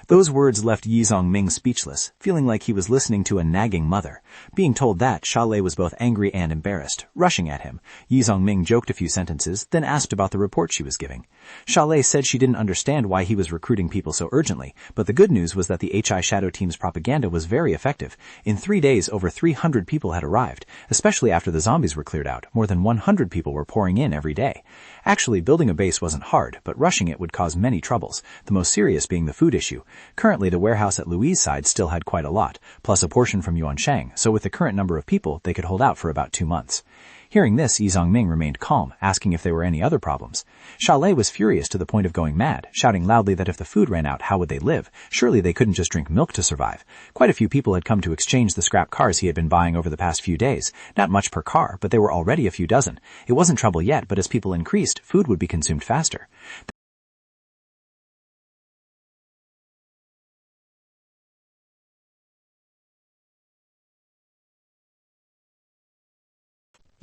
Those words left Ye Zhongming speechless, feeling like he was listening to a nagging mother. Being told that, Shalei was both angry and embarrassed. Rushing at him, Ye Zhongming joked a few sentences, then asked about the report she was giving. Shalei said she didn't understand why he was recruiting people so urgently, but the good news was that the HI Shadow Team's propaganda was very effective. In 3 days, over 300 people had arrived, especially after the zombies were cleared out. More than 100 people were pouring in every day. Actually, building a base wasn't hard, but rushing it would cause many troubles, the most serious being the food issue. Currently, the warehouse at Louis' side still had quite a lot, plus a portion from Yuan Shang, so with the current number of people, they could hold out for about 2 months. Hearing this, Ye Zhongming remained calm, asking if there were any other problems. Shalei was furious to the point of going mad, shouting loudly that if the food ran out, how would they live? Surely they couldn't just drink milk to survive. Quite a few people had come to exchange the scrap cars he had been buying over the past few days. Not much per car, but there were already a few dozen. It wasn't trouble yet, but as people increased, food would be consumed faster.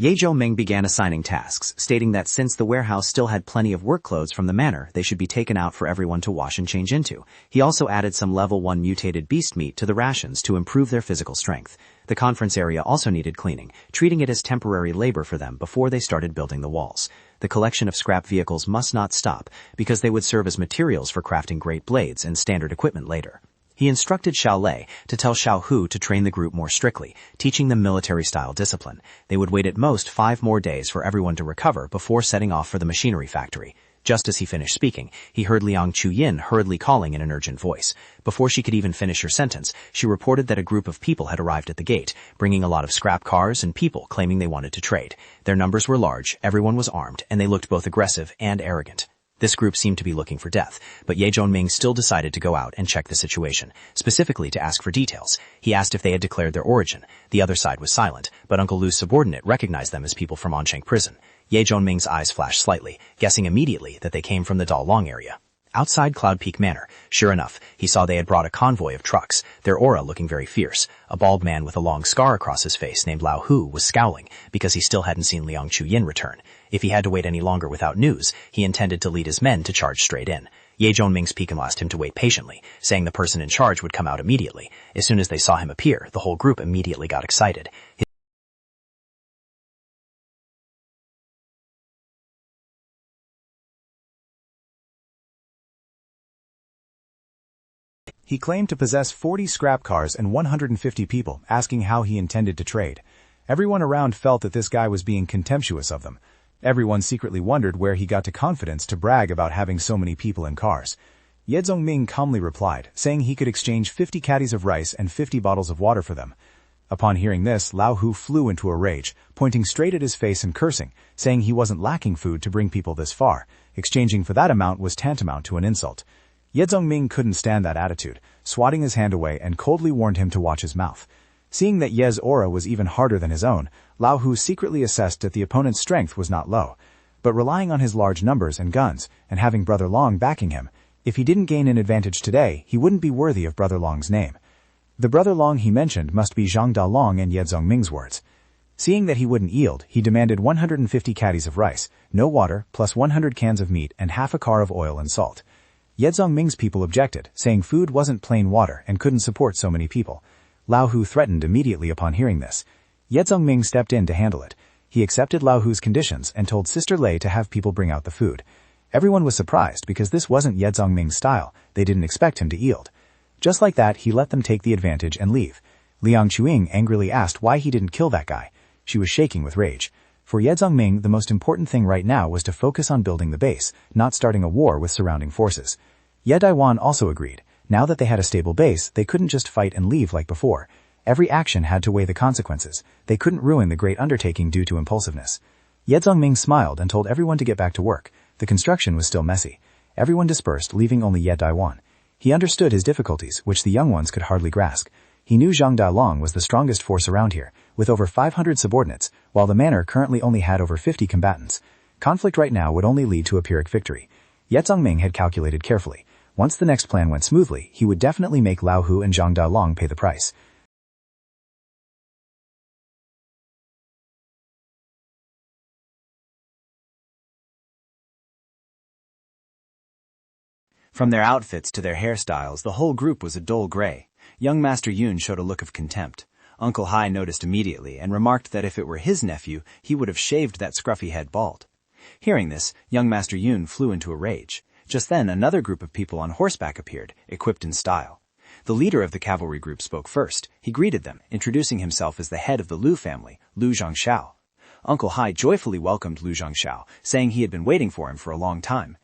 Ye Zhongming began assigning tasks, stating that since the warehouse still had plenty of work clothes from the manor, they should be taken out for everyone to wash and change into. He also added some level 1 mutated beast meat to the rations to improve their physical strength. The conference area also needed cleaning, treating it as temporary labor for them before they started building the walls. The collection of scrap vehicles must not stop, because they would serve as materials for crafting great blades and standard equipment later. He instructed Xiao Lei to tell Xiao Hu to train the group more strictly, teaching them military-style discipline. They would wait at most 5 more days for everyone to recover before setting off for the machinery factory. Just as he finished speaking, he heard Liang Chuyin hurriedly calling in an urgent voice. Before she could even finish her sentence, she reported that a group of people had arrived at the gate, bringing a lot of scrap cars and people claiming they wanted to trade. Their numbers were large, everyone was armed, and they looked both aggressive and arrogant. This group seemed to be looking for death, but Ye Zhongming still decided to go out and check the situation, specifically to ask for details. He asked if they had declared their origin. The other side was silent, but Uncle Lu's subordinate recognized them as people from Ansheng prison. Ye Zhongming's eyes flashed slightly, guessing immediately that they came from the Dalong area. Outside Cloud Peak Manor, sure enough, he saw they had brought a convoy of trucks, their aura looking very fierce. A bald man with a long scar across his face named Lao Hu was scowling because he still hadn't seen Liang Chuyin return. If he had to wait any longer without news, he intended to lead his men to charge straight in. Ye Zhongming's Pekin asked him to wait patiently, saying the person in charge would come out immediately. As soon as they saw him appear, the whole group immediately got excited. He claimed to possess 40 scrap cars and 150 people, asking how he intended to trade. Everyone around felt that this guy was being contemptuous of them. Everyone secretly wondered where he got to confidence to brag about having so many people and cars. Ye Zhongming calmly replied, saying he could exchange 50 caddies of rice and 50 bottles of water for them. Upon hearing this, Lao Hu flew into a rage, pointing straight at his face and cursing, saying he wasn't lacking food to bring people this far. Exchanging for that amount was tantamount to an insult. Ye Zhongming couldn't stand that attitude, swatting his hand away and coldly warned him to watch his mouth. Seeing that Ye's aura was even harder than his own, Lao Hu secretly assessed that the opponent's strength was not low. But relying on his large numbers and guns, and having Brother Long backing him, if he didn't gain an advantage today, he wouldn't be worthy of Brother Long's name. The Brother Long he mentioned must be Zhang Dalong and Ye Zhongming's words. Seeing that he wouldn't yield, he demanded 150 caddies of rice, no water, plus 100 cans of meat and half a car of oil and salt. Ye Zhongming's people objected, saying food wasn't plain water and couldn't support so many people. Lao Hu threatened immediately upon hearing this. Ye Zhongming stepped in to handle it. He accepted Lao Hu's conditions and told Sister Lei to have people bring out the food. Everyone was surprised because this wasn't Ye Zhongming's style. They didn't expect him to yield. Just like that, he let them take the advantage and leave. Liang Chuing angrily asked why he didn't kill that guy. She was shaking with rage. For Ye Zhongming, the most important thing right now was to focus on building the base, not starting a war with surrounding forces. Ye Daiwan also agreed. Now that they had a stable base, they couldn't just fight and leave like before. Every action had to weigh the consequences. They couldn't ruin the great undertaking due to impulsiveness. Ye Zhongming smiled and told everyone to get back to work. The construction was still messy. Everyone dispersed, leaving only Ye Daiwan. He understood his difficulties, which the young ones could hardly grasp. He knew Zhang Dalong was the strongest force around here, with over 500 subordinates, while the manor currently only had over 50 combatants. Conflict right now would only lead to a Pyrrhic victory. Ye Zhongming had calculated carefully. Once the next plan went smoothly, he would definitely make Lao Hu and Zhang Dalong pay the price. From their outfits to their hairstyles, the whole group was a dull gray. Young Master Yun showed a look of contempt. Uncle Hai noticed immediately and remarked that if it were his nephew, he would have shaved that scruffy head bald. Hearing this, young Master Yun flew into a rage. Just then, another group of people on horseback appeared, equipped in style. The leader of the cavalry group spoke first. He greeted them, introducing himself as the head of the Lu family, Lu Zhangxiao. Uncle Hai joyfully welcomed Lu Zhangxiao, saying he had been waiting for him for a long time.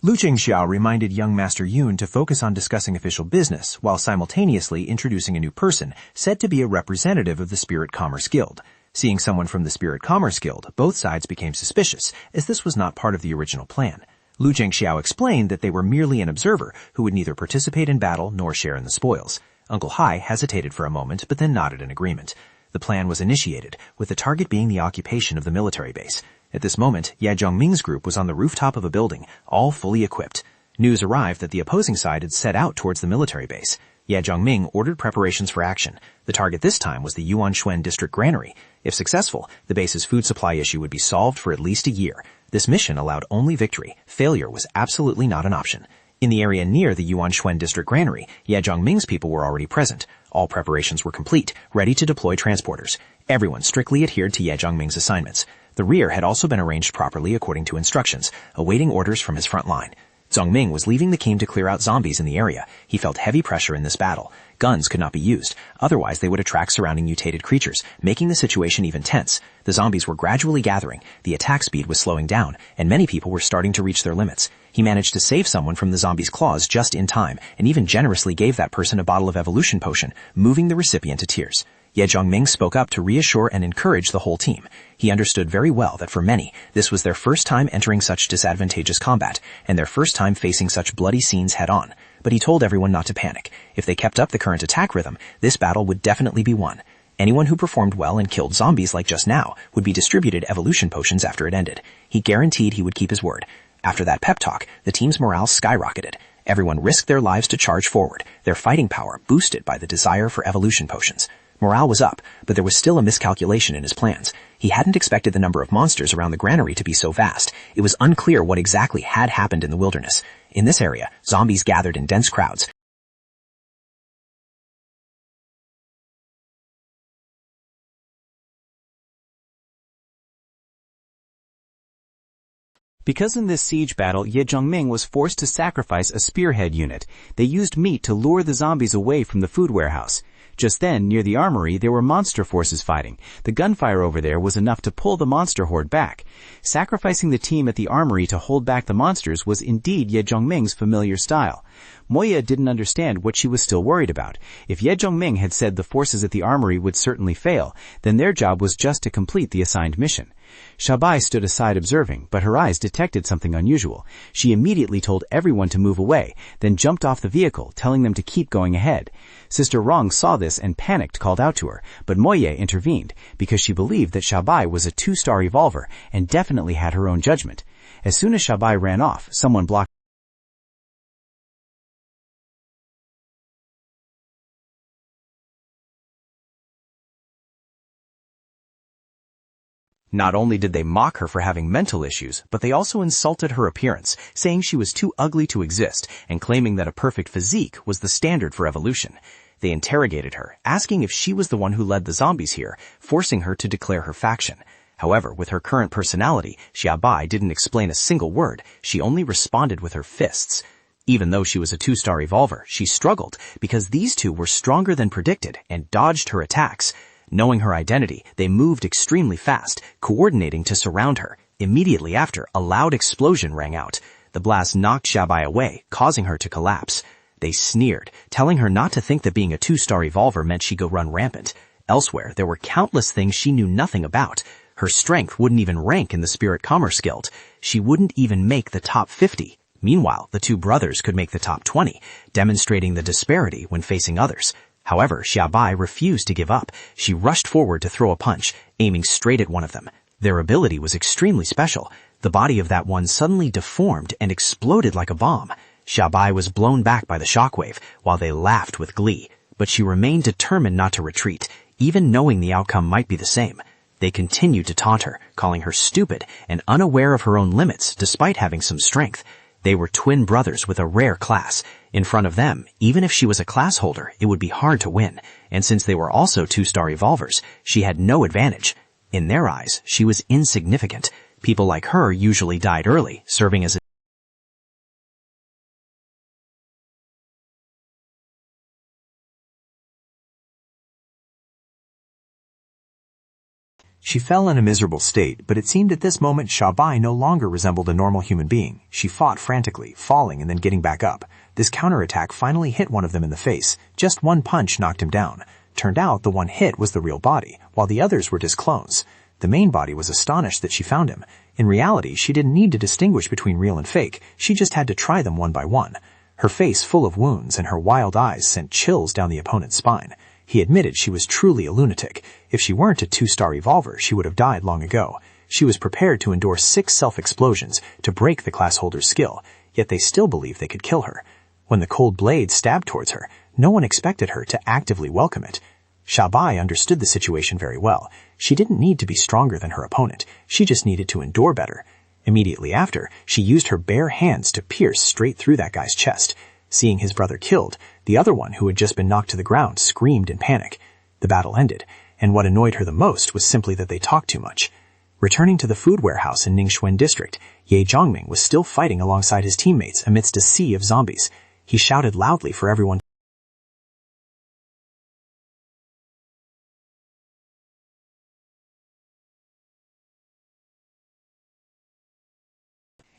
Lu Qingxiao reminded young Master Yun to focus on discussing official business, while simultaneously introducing a new person, said to be a representative of the Spirit Commerce Guild. Seeing someone from the Spirit Commerce Guild, both sides became suspicious, as this was not part of the original plan. Lu Qingxiao explained that they were merely an observer who would neither participate in battle nor share in the spoils. Uncle Hai hesitated for a moment, but then nodded in agreement. The plan was initiated, with the target being the occupation of the military base. At this moment, Ye Zhongming's group was on the rooftop of a building, all fully equipped. News arrived that the opposing side had set out towards the military base. Ye Zhongming ordered preparations for action. The target this time was the Yuanshuan district granary. If successful, the base's food supply issue would be solved for at least a year. This mission allowed only victory. Failure was absolutely not an option. In the area near the Yuanshuan district granary, Ye Zhongming's people were already present. All preparations were complete, ready to deploy transporters. Everyone strictly adhered to Ye Zhongming's assignments. The rear had also been arranged properly according to instructions, awaiting orders from his front line. Zhongming was leaving the team to clear out zombies in the area. He felt heavy pressure in this battle. Guns could not be used, otherwise they would attract surrounding mutated creatures, making the situation even tense. The zombies were gradually gathering, the attack speed was slowing down, and many people were starting to reach their limits. He managed to save someone from the zombies' claws just in time, and even generously gave that person a bottle of evolution potion, moving the recipient to tears. Ye Zhongming spoke up to reassure and encourage the whole team. He understood very well that for many, this was their first time entering such disadvantageous combat, and their first time facing such bloody scenes head-on. But he told everyone not to panic. If they kept up the current attack rhythm, this battle would definitely be won. Anyone who performed well and killed zombies like just now would be distributed evolution potions after it ended. He guaranteed he would keep his word. After that pep talk, the team's morale skyrocketed. Everyone risked their lives to charge forward, their fighting power boosted by the desire for evolution potions. Morale was up, but there was still a miscalculation in his plans. He hadn't expected the number of monsters around the granary to be so vast. It was unclear what exactly had happened in the wilderness. In this area, zombies gathered in dense crowds. Because in this siege battle, Ye Zhongming was forced to sacrifice a spearhead unit. They used meat to lure the zombies away from the food warehouse. Just then, near the armory, there were monster forces fighting. The gunfire over there was enough to pull the monster horde back. Sacrificing the team at the armory to hold back the monsters was indeed Ye Zhongming's familiar style. Moya didn't understand what she was still worried about. If Ye Zhongming had said the forces at the armory would certainly fail, then their job was just to complete the assigned mission. Shabai stood aside observing, but her eyes detected something unusual. She immediately told everyone to move away, then jumped off the vehicle, telling them to keep going ahead. Sister Rong saw this and panicked called out to her, but Moye intervened, because she believed that Shabai was a 2-star evolver and definitely had her own judgment. As soon as Shabai ran off, someone blocked. Not only did they mock her for having mental issues, but they also insulted her appearance, saying she was too ugly to exist and claiming that a perfect physique was the standard for evolution. They interrogated her, asking if she was the one who led the zombies here, forcing her to declare her faction. However, with her current personality, Xiaobai didn't explain a single word. She only responded with her fists. Even though she was a 2-star evolver, she struggled because these two were stronger than predicted and dodged her attacks. Knowing her identity, they moved extremely fast, coordinating to surround her. Immediately after, a loud explosion rang out. The blast knocked Xiaobai away, causing her to collapse. They sneered, telling her not to think that being a 2-star evolver meant she go run rampant. Elsewhere, there were countless things she knew nothing about. Her strength wouldn't even rank in the Spirit Commerce Guild. She wouldn't even make the top 50. Meanwhile, the two brothers could make the top 20, demonstrating the disparity when facing others. However, Xiaobai refused to give up. She rushed forward to throw a punch, aiming straight at one of them. Their ability was extremely special. The body of that one suddenly deformed and exploded like a bomb. Xiaobai was blown back by the shockwave, while they laughed with glee. But she remained determined not to retreat, even knowing the outcome might be the same. They continued to taunt her, calling her stupid and unaware of her own limits despite having some strength. They were twin brothers with a rare class. In front of them, even if she was a class holder, it would be hard to win. And since they were also 2-star evolvers, she had no advantage. In their eyes, she was insignificant. People like her usually died early, serving as a She fell in a miserable state, but it seemed at this moment Xiaobai no longer resembled a normal human being. She fought frantically, falling and then getting back up. This counterattack finally hit one of them in the face. Just one punch knocked him down. Turned out the one hit was the real body, while the others were just clones. The main body was astonished that she found him. In reality, she didn't need to distinguish between real and fake. She just had to try them one by one. Her face full of wounds and her wild eyes sent chills down the opponent's spine. He admitted she was truly a lunatic. If she weren't a 2-star evolver, she would have died long ago. She was prepared to endure 6 self-explosions to break the class holder's skill, yet they still believed they could kill her. When the cold blade stabbed towards her, no one expected her to actively welcome it. Xiaobai understood the situation very well. She didn't need to be stronger than her opponent. She just needed to endure better. Immediately after, she used her bare hands to pierce straight through that guy's chest. Seeing his brother killed, the other one who had just been knocked to the ground screamed in panic. The battle ended, and what annoyed her the most was simply that they talked too much. Returning to the food warehouse in Ningxuan district, Ye Zhongming was still fighting alongside his teammates amidst a sea of zombies. He shouted loudly for everyone.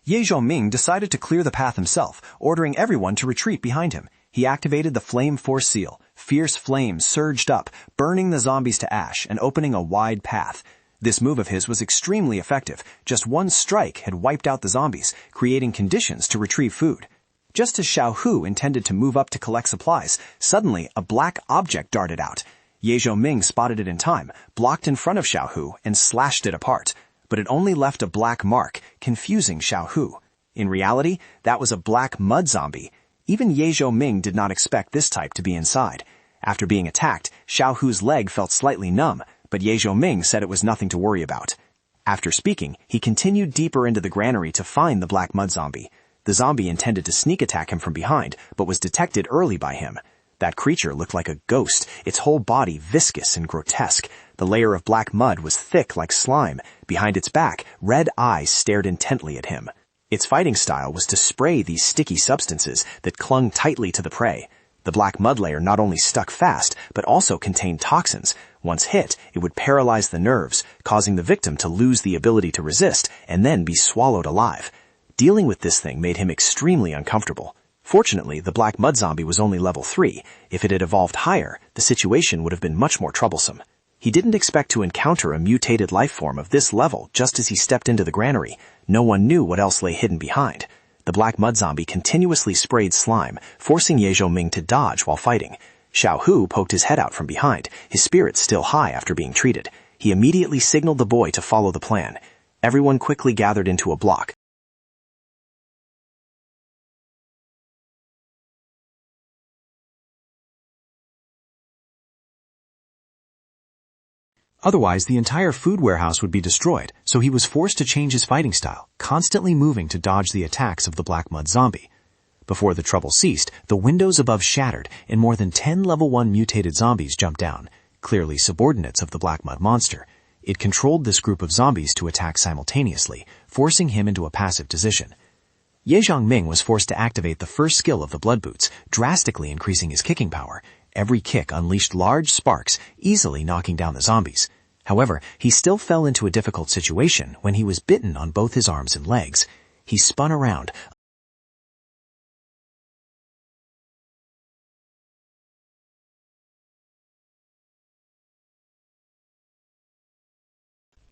Ye Zhongming decided to clear the path himself, ordering everyone to retreat behind him. He activated the Flame Force Seal. Fierce flames surged up, burning the zombies to ash and opening a wide path. This move of his was extremely effective. Just one strike had wiped out the zombies, creating conditions to retrieve food. Just as Xiao Hu intended to move up to collect supplies, suddenly a black object darted out. Ye Zhongming spotted it in time, blocked in front of Xiao Hu, and slashed it apart. But it only left a black mark, confusing Xiao Hu. In reality, that was a black mud zombie. Even Ye Zhongming did not expect this type to be inside. After being attacked, Xiao Hu's leg felt slightly numb, but Ye Zhongming said it was nothing to worry about. After speaking, he continued deeper into the granary to find the black mud zombie. The zombie intended to sneak attack him from behind, but was detected early by him. That creature looked like a ghost, its whole body viscous and grotesque. The layer of black mud was thick like slime. Behind its back, red eyes stared intently at him. Its fighting style was to spray these sticky substances that clung tightly to the prey. The black mud layer not only stuck fast, but also contained toxins. Once hit, it would paralyze the nerves, causing the victim to lose the ability to resist and then be swallowed alive. Dealing with this thing made him extremely uncomfortable. Fortunately, the black mud zombie was only level 3. If it had evolved higher, the situation would have been much more troublesome. He didn't expect to encounter a mutated life form of this level just as he stepped into the granary. No one knew what else lay hidden behind. The black mud zombie continuously sprayed slime, forcing Ye Zhongming to dodge while fighting. Xiao Hu poked his head out from behind, his spirits still high after being treated. He immediately signaled the boy to follow the plan. Everyone quickly gathered into a block. Otherwise, the entire food warehouse would be destroyed, so he was forced to change his fighting style, constantly moving to dodge the attacks of the black mud zombie. Before the trouble ceased, the windows above shattered, and more than 10 level 1 mutated zombies jumped down, clearly subordinates of the black mud monster. It controlled this group of zombies to attack simultaneously, forcing him into a passive position. Ye Zhongming was forced to activate the first skill of the blood boots, drastically increasing his kicking power. Every kick unleashed large sparks, easily knocking down the zombies. However, he still fell into a difficult situation when he was bitten on both his arms and legs. He spun around,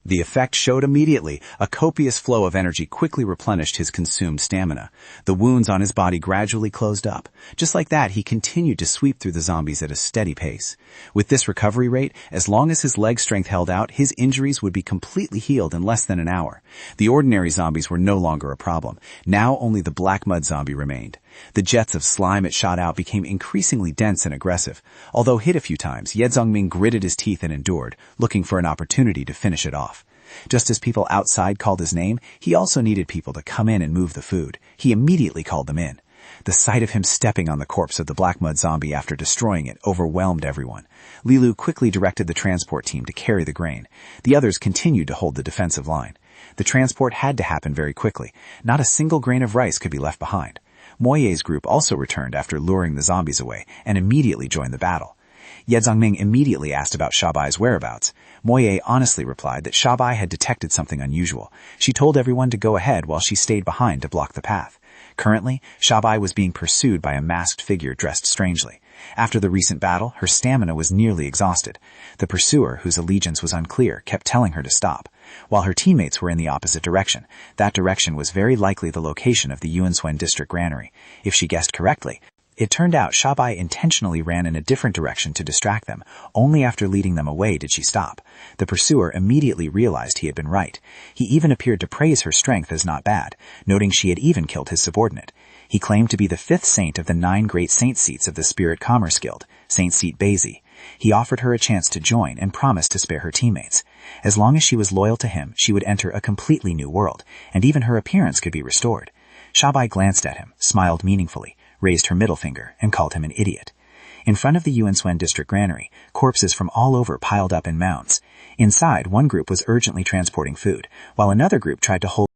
The effect showed immediately. A copious flow of energy quickly replenished his consumed stamina. The wounds on his body gradually closed up. Just like that, he continued to sweep through the zombies at a steady pace. With this recovery rate, as long as his leg strength held out, his injuries would be completely healed in less than an hour. The ordinary zombies were no longer a problem. Now only the black mud zombie remained. The jets of slime it shot out became increasingly dense and aggressive. Although hit a few times, Ye Zhongming gritted his teeth and endured, looking for an opportunity to finish it off. Just as people outside called his name, he also needed people to come in and move the food. He immediately called them in. The sight of him stepping on the corpse of the black mud zombie after destroying it overwhelmed everyone. Lilu quickly directed the transport team to carry the grain. The others continued to hold the defensive line. The transport had to happen very quickly. Not a single grain of rice could be left behind. Moye's group also returned after luring the zombies away and immediately joined the battle. Ye Zhongming immediately asked about Xiaobai's whereabouts. Moye honestly replied that Xiaobai had detected something unusual. She told everyone to go ahead while she stayed behind to block the path. Currently, Xiaobai was being pursued by a masked figure dressed strangely. After the recent battle, her stamina was nearly exhausted. The pursuer, whose allegiance was unclear, kept telling her to stop. While her teammates were in the opposite direction, that direction was very likely the location of the Yuanswen district granary. If she guessed correctly, It turned out Shabai intentionally ran in a different direction to distract them. Only after leading them away did she stop. The pursuer immediately realized he had been right. He even appeared to praise her strength as not bad, noting she had even killed his subordinate. He claimed to be the 5th saint of the 9 great saint seats of the Spirit Commerce Guild, Saint Seat Basie. He offered her a chance to join and promised to spare her teammates. As long as she was loyal to him, she would enter a completely new world, and even her appearance could be restored. Shabai glanced at him, smiled meaningfully, raised her middle finger, and called him an idiot. In front of the Yuanswen district granary, corpses from all over piled up in mounds. Inside, one group was urgently transporting food, while another group tried to hold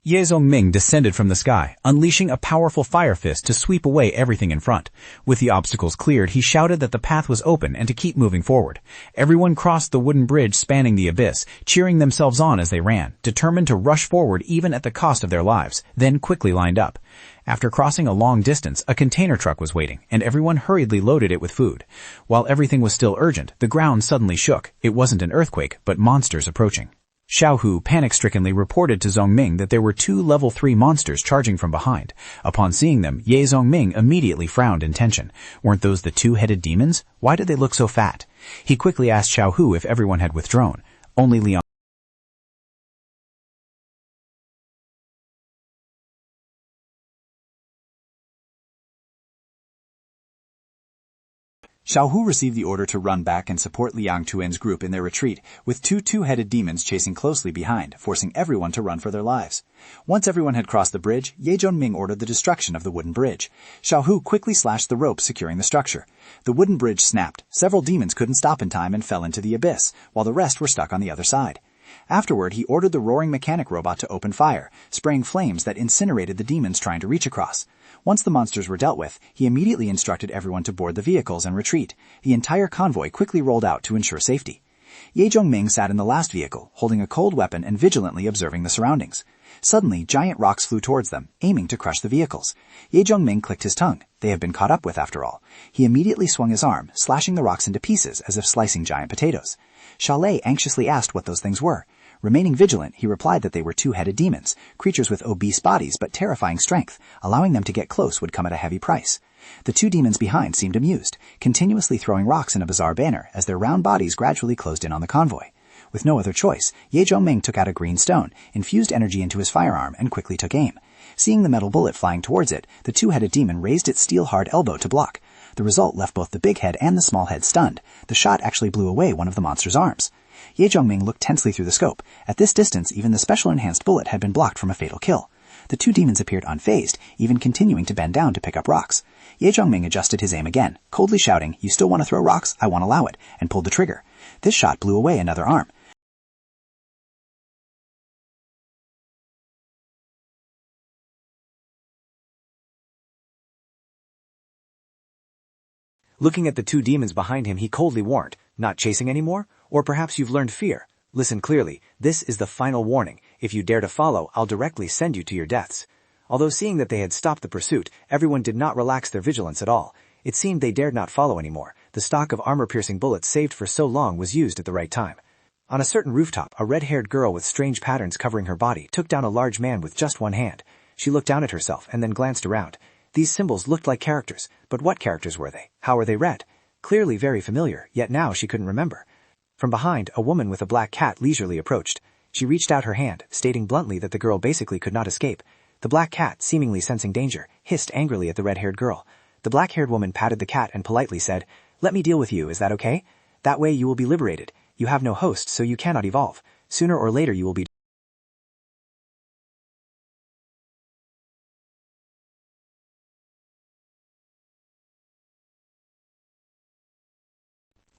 Ye Zhongming descended from the sky, unleashing a powerful fire fist to sweep away everything in front. With the obstacles cleared, he shouted that the path was open and to keep moving forward. Everyone crossed the wooden bridge spanning the abyss, cheering themselves on as they ran, determined to rush forward even at the cost of their lives, then quickly lined up. After crossing a long distance, a container truck was waiting, and everyone hurriedly loaded it with food. While everything was still urgent, the ground suddenly shook. It wasn't an earthquake, but monsters approaching. Xiao Hu panic-strickenly reported to Zhongming that there were 2 level 3 monsters charging from behind. Upon seeing them, Ye Zhongming immediately frowned in tension. Weren't those the 2-headed demons? Why did they look so fat? He quickly asked Xiao Hu if everyone had withdrawn. Only Liang Xiao Hu received the order to run back and support Liang Tuan's group in their retreat, with 2 two-headed demons chasing closely behind, forcing everyone to run for their lives. Once everyone had crossed the bridge, Ye Zhongming ordered the destruction of the wooden bridge. Xiao Hu quickly slashed the rope securing the structure. The wooden bridge snapped. Several demons couldn't stop in time and fell into the abyss, while the rest were stuck on the other side. Afterward, he ordered the roaring mechanic robot to open fire, spraying flames that incinerated the demons trying to reach across. Once the monsters were dealt with, he immediately instructed everyone to board the vehicles and retreat. The entire convoy quickly rolled out to ensure safety. Ye Zhongming sat in the last vehicle, holding a cold weapon and vigilantly observing the surroundings. Suddenly, giant rocks flew towards them, aiming to crush the vehicles. Ye Zhongming clicked his tongue. They had been caught up with after all. He immediately swung his arm, slashing the rocks into pieces as if slicing giant potatoes. Shalei anxiously asked what those things were. Remaining vigilant, he replied that they were 2-headed demons, creatures with obese bodies but terrifying strength. Allowing them to get close would come at a heavy price. The 2 demons behind seemed amused, continuously throwing rocks in a bizarre banner as their round bodies gradually closed in on the convoy. With no other choice, Ye Zhongming took out a green stone, infused energy into his firearm, and quickly took aim. Seeing the metal bullet flying towards it, the 2-headed demon raised its steel-hard elbow to block. The result left both the big head and the small head stunned. The shot actually blew away one of the monster's arms. Ye Zhongming looked tensely through the scope. At this distance, even the special enhanced bullet had been blocked from a fatal kill. The 2 demons appeared unfazed, even continuing to bend down to pick up rocks. Ye Zhongming adjusted his aim again, coldly shouting, "You still want to throw rocks? I won't allow it," and pulled the trigger. This shot blew away another arm. Looking at the 2 demons behind him, he coldly warned, "Not chasing anymore? Or perhaps you've learned fear. Listen clearly, this is the final warning. If you dare to follow, I'll directly send you to your deaths." Although seeing that they had stopped the pursuit, everyone did not relax their vigilance at all. It seemed they dared not follow anymore. The stock of armor-piercing bullets saved for so long was used at the right time. On a certain rooftop, a red-haired girl with strange patterns covering her body took down a large man with just one hand. She looked down at herself and then glanced around. These symbols looked like characters, but what characters were they? How were they read? Clearly very familiar, yet now she couldn't remember. From behind, a woman with a black cat leisurely approached. She reached out her hand, stating bluntly that the girl basically could not escape. The black cat, seemingly sensing danger, hissed angrily at the red-haired girl. The black-haired woman patted the cat and politely said, "Let me deal with you, is that okay? That way you will be liberated. You have no host, so you cannot evolve. Sooner or later you will be..."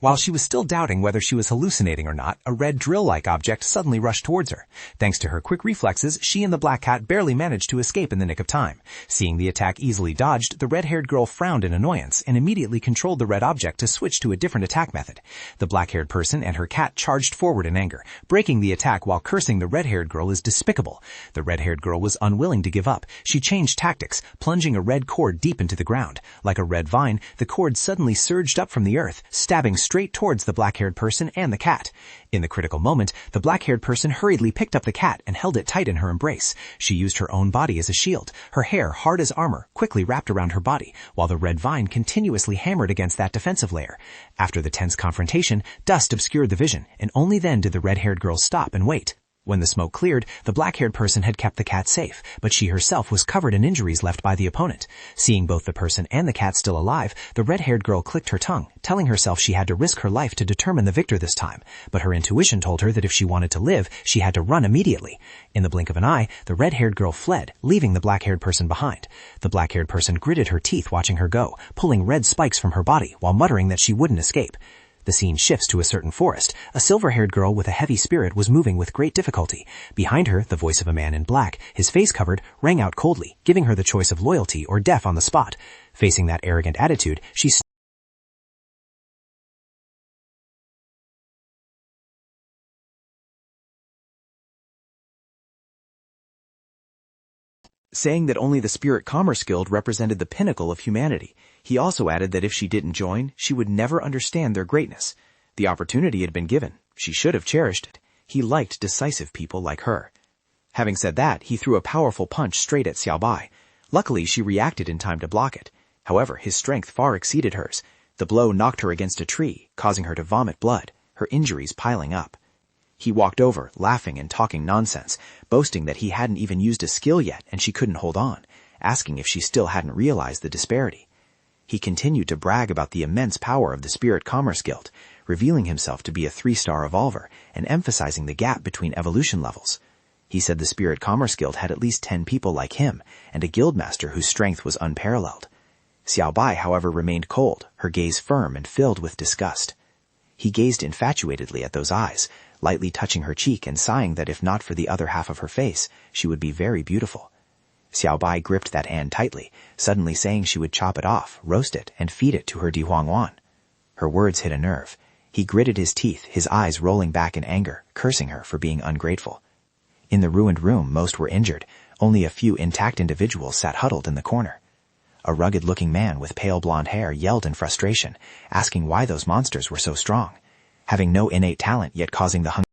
While she was still doubting whether she was hallucinating or not, a red drill-like object suddenly rushed towards her. Thanks to her quick reflexes, she and the black cat barely managed to escape in the nick of time. Seeing the attack easily dodged, the red-haired girl frowned in annoyance and immediately controlled the red object to switch to a different attack method. The black-haired person and her cat charged forward in anger, breaking the attack while cursing the red-haired girl as despicable. The red-haired girl was unwilling to give up. She changed tactics, plunging a red cord deep into the ground. Like a red vine, the cord suddenly surged up from the earth, stabbing straight straight towards the black-haired person and the cat. In the critical moment, the black-haired person hurriedly picked up the cat and held it tight in her embrace. She used her own body as a shield. Her hair, hard as armor, quickly wrapped around her body, while the red vine continuously hammered against that defensive layer. After the tense confrontation, dust obscured the vision, and only then did the red-haired girl stop and wait. When the smoke cleared, the black-haired person had kept the cat safe, but she herself was covered in injuries left by the opponent. Seeing both the person and the cat still alive, the red-haired girl clicked her tongue, telling herself she had to risk her life to determine the victor this time. But her intuition told her that if she wanted to live, she had to run immediately. In the blink of an eye, the red-haired girl fled, leaving the black-haired person behind. The black-haired person gritted her teeth watching her go, pulling red spikes from her body while muttering that she wouldn't escape. The scene shifts to a certain forest. A silver-haired girl with a heavy spirit was moving with great difficulty. Behind her, the voice of a man in black, his face covered, rang out coldly, giving her the choice of loyalty or death on the spot. Facing that arrogant attitude, she saying that only the Spirit Commerce Guild represented the pinnacle of humanity. He also added that if she didn't join, she would never understand their greatness. The opportunity had been given. She should have cherished it. He liked decisive people like her. Having said that, he threw a powerful punch straight at Xiao Bai. Luckily, she reacted in time to block it. However, his strength far exceeded hers. The blow knocked her against a tree, causing her to vomit blood, her injuries piling up. He walked over, laughing and talking nonsense, boasting that he hadn't even used a skill yet and she couldn't hold on, asking if she still hadn't realized the disparity. He continued to brag about the immense power of the Spirit Commerce Guild, revealing himself to be a 3-star evolver and emphasizing the gap between evolution levels. He said the Spirit Commerce Guild had at least 10 people like him and a guildmaster whose strength was unparalleled. Xiao Bai, however, remained cold, her gaze firm and filled with disgust. He gazed infatuatedly at those eyes, lightly touching her cheek and sighing that if not for the other half of her face, she would be very beautiful. Xiao Bai gripped that hand tightly, suddenly saying she would chop it off, roast it, and feed it to her Di Huangwan. Her words hit a nerve. He gritted his teeth, his eyes rolling back in anger, cursing her for being ungrateful. In the ruined room, most were injured. Only a few intact individuals sat huddled in the corner. A rugged-looking man with pale blonde hair yelled in frustration, asking why those monsters were so strong. Having no innate talent yet causing the hunger.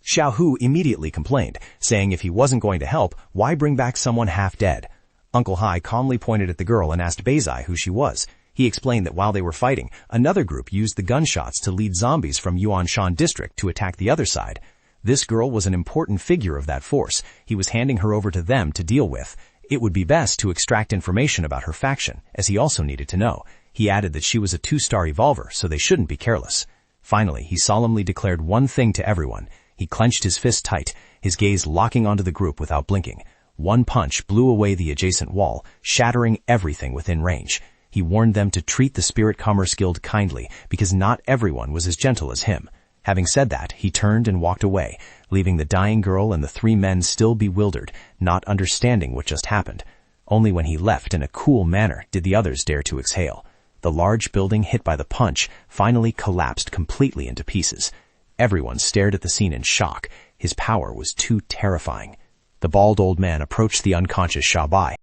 Xiao Hu immediately complained, saying if he wasn't going to help, why bring back someone half dead? Uncle Hai calmly pointed at the girl and asked Beizai who she was. He explained that while they were fighting, another group used the gunshots to lead zombies from Yuanshan district to attack the other side. This girl was an important figure of that force. He was handing her over to them to deal with. It would be best to extract information about her faction, as he also needed to know. He added that she was a 2-star evolver, so they shouldn't be careless. Finally, he solemnly declared one thing to everyone. He clenched his fist tight, his gaze locking onto the group without blinking. One punch blew away the adjacent wall, shattering everything within range. He warned them to treat the Spirit Commerce Guild kindly, because not everyone was as gentle as him. Having said that, he turned and walked away, leaving the dying girl and the 3 men still bewildered, not understanding what just happened. Only when he left in a cool manner did the others dare to exhale. The large building hit by the punch finally collapsed completely into pieces. Everyone stared at the scene in shock. His power was too terrifying. The bald old man approached the unconscious Xiao Bai.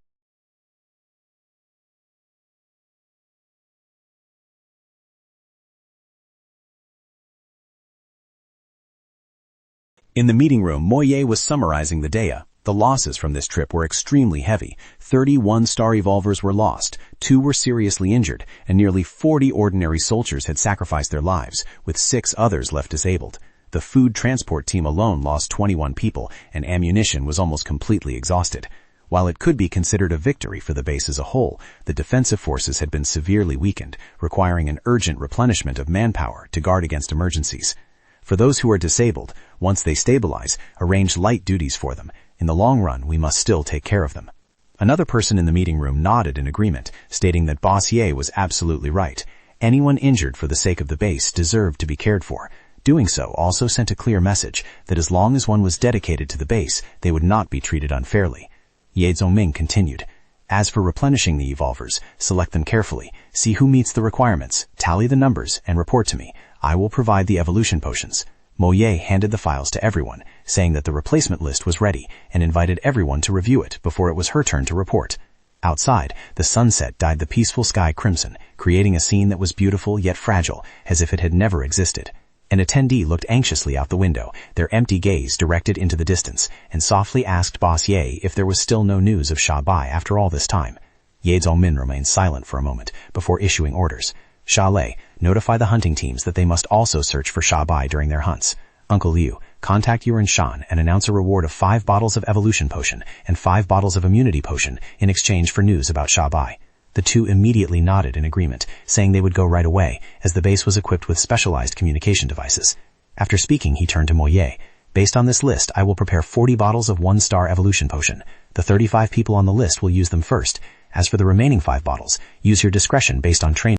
In the meeting room, Moye was summarizing the data. The losses from this trip were extremely heavy. 31 star evolvers were lost, 2 were seriously injured, and nearly 40 ordinary soldiers had sacrificed their lives, with 6 others left disabled. The food transport team alone lost 21 people, and ammunition was almost completely exhausted. While it could be considered a victory for the base as a whole, the defensive forces had been severely weakened, requiring an urgent replenishment of manpower to guard against emergencies. For those who are disabled, once they stabilize, arrange light duties for them. In the long run, we must still take care of them. Another person in the meeting room nodded in agreement, stating that Boss Ye was absolutely right. Anyone injured for the sake of the base deserved to be cared for. Doing so also sent a clear message that as long as one was dedicated to the base, they would not be treated unfairly. Ye Zongming continued. As for replenishing the evolvers, select them carefully, see who meets the requirements, tally the numbers, and report to me. I will provide the evolution potions. Moye handed the files to everyone, saying that the replacement list was ready and invited everyone to review it before it was her turn to report. Outside, the sunset dyed the peaceful sky crimson, creating a scene that was beautiful yet fragile, as if it had never existed. An attendee looked anxiously out the window, their empty gaze directed into the distance, and softly asked Boss Ye if there was still no news of Sha Bai after all this time. Ye Zongmin remained silent for a moment before issuing orders. Sha Lei, notify the hunting teams that they must also search for Sha Bai during their hunts. Uncle Liu, contact Yuan Shan and announce a reward of 5 bottles of evolution potion and 5 bottles of immunity potion in exchange for news about Sha Bai. The two immediately nodded in agreement, saying they would go right away, as the base was equipped with specialized communication devices. After speaking, he turned to Moye. Based on this list, I will prepare 40 bottles of 1-star evolution potion. The 35 people on the list will use them first. As for the remaining 5 bottles, use your discretion based on training.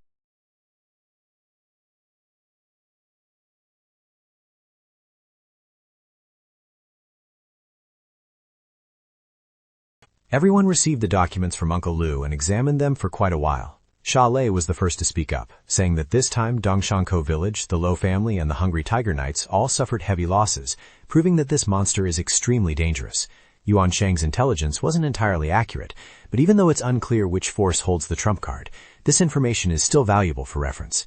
Everyone received the documents from Uncle Liu and examined them for quite a while. Sha Lei was the first to speak up, saying that this time Dongshanko village, the Lo family, and the Hungry Tiger Knights all suffered heavy losses, proving that this monster is extremely dangerous. Yuan Shang's intelligence wasn't entirely accurate, but even though it's unclear which force holds the trump card, this information is still valuable for reference.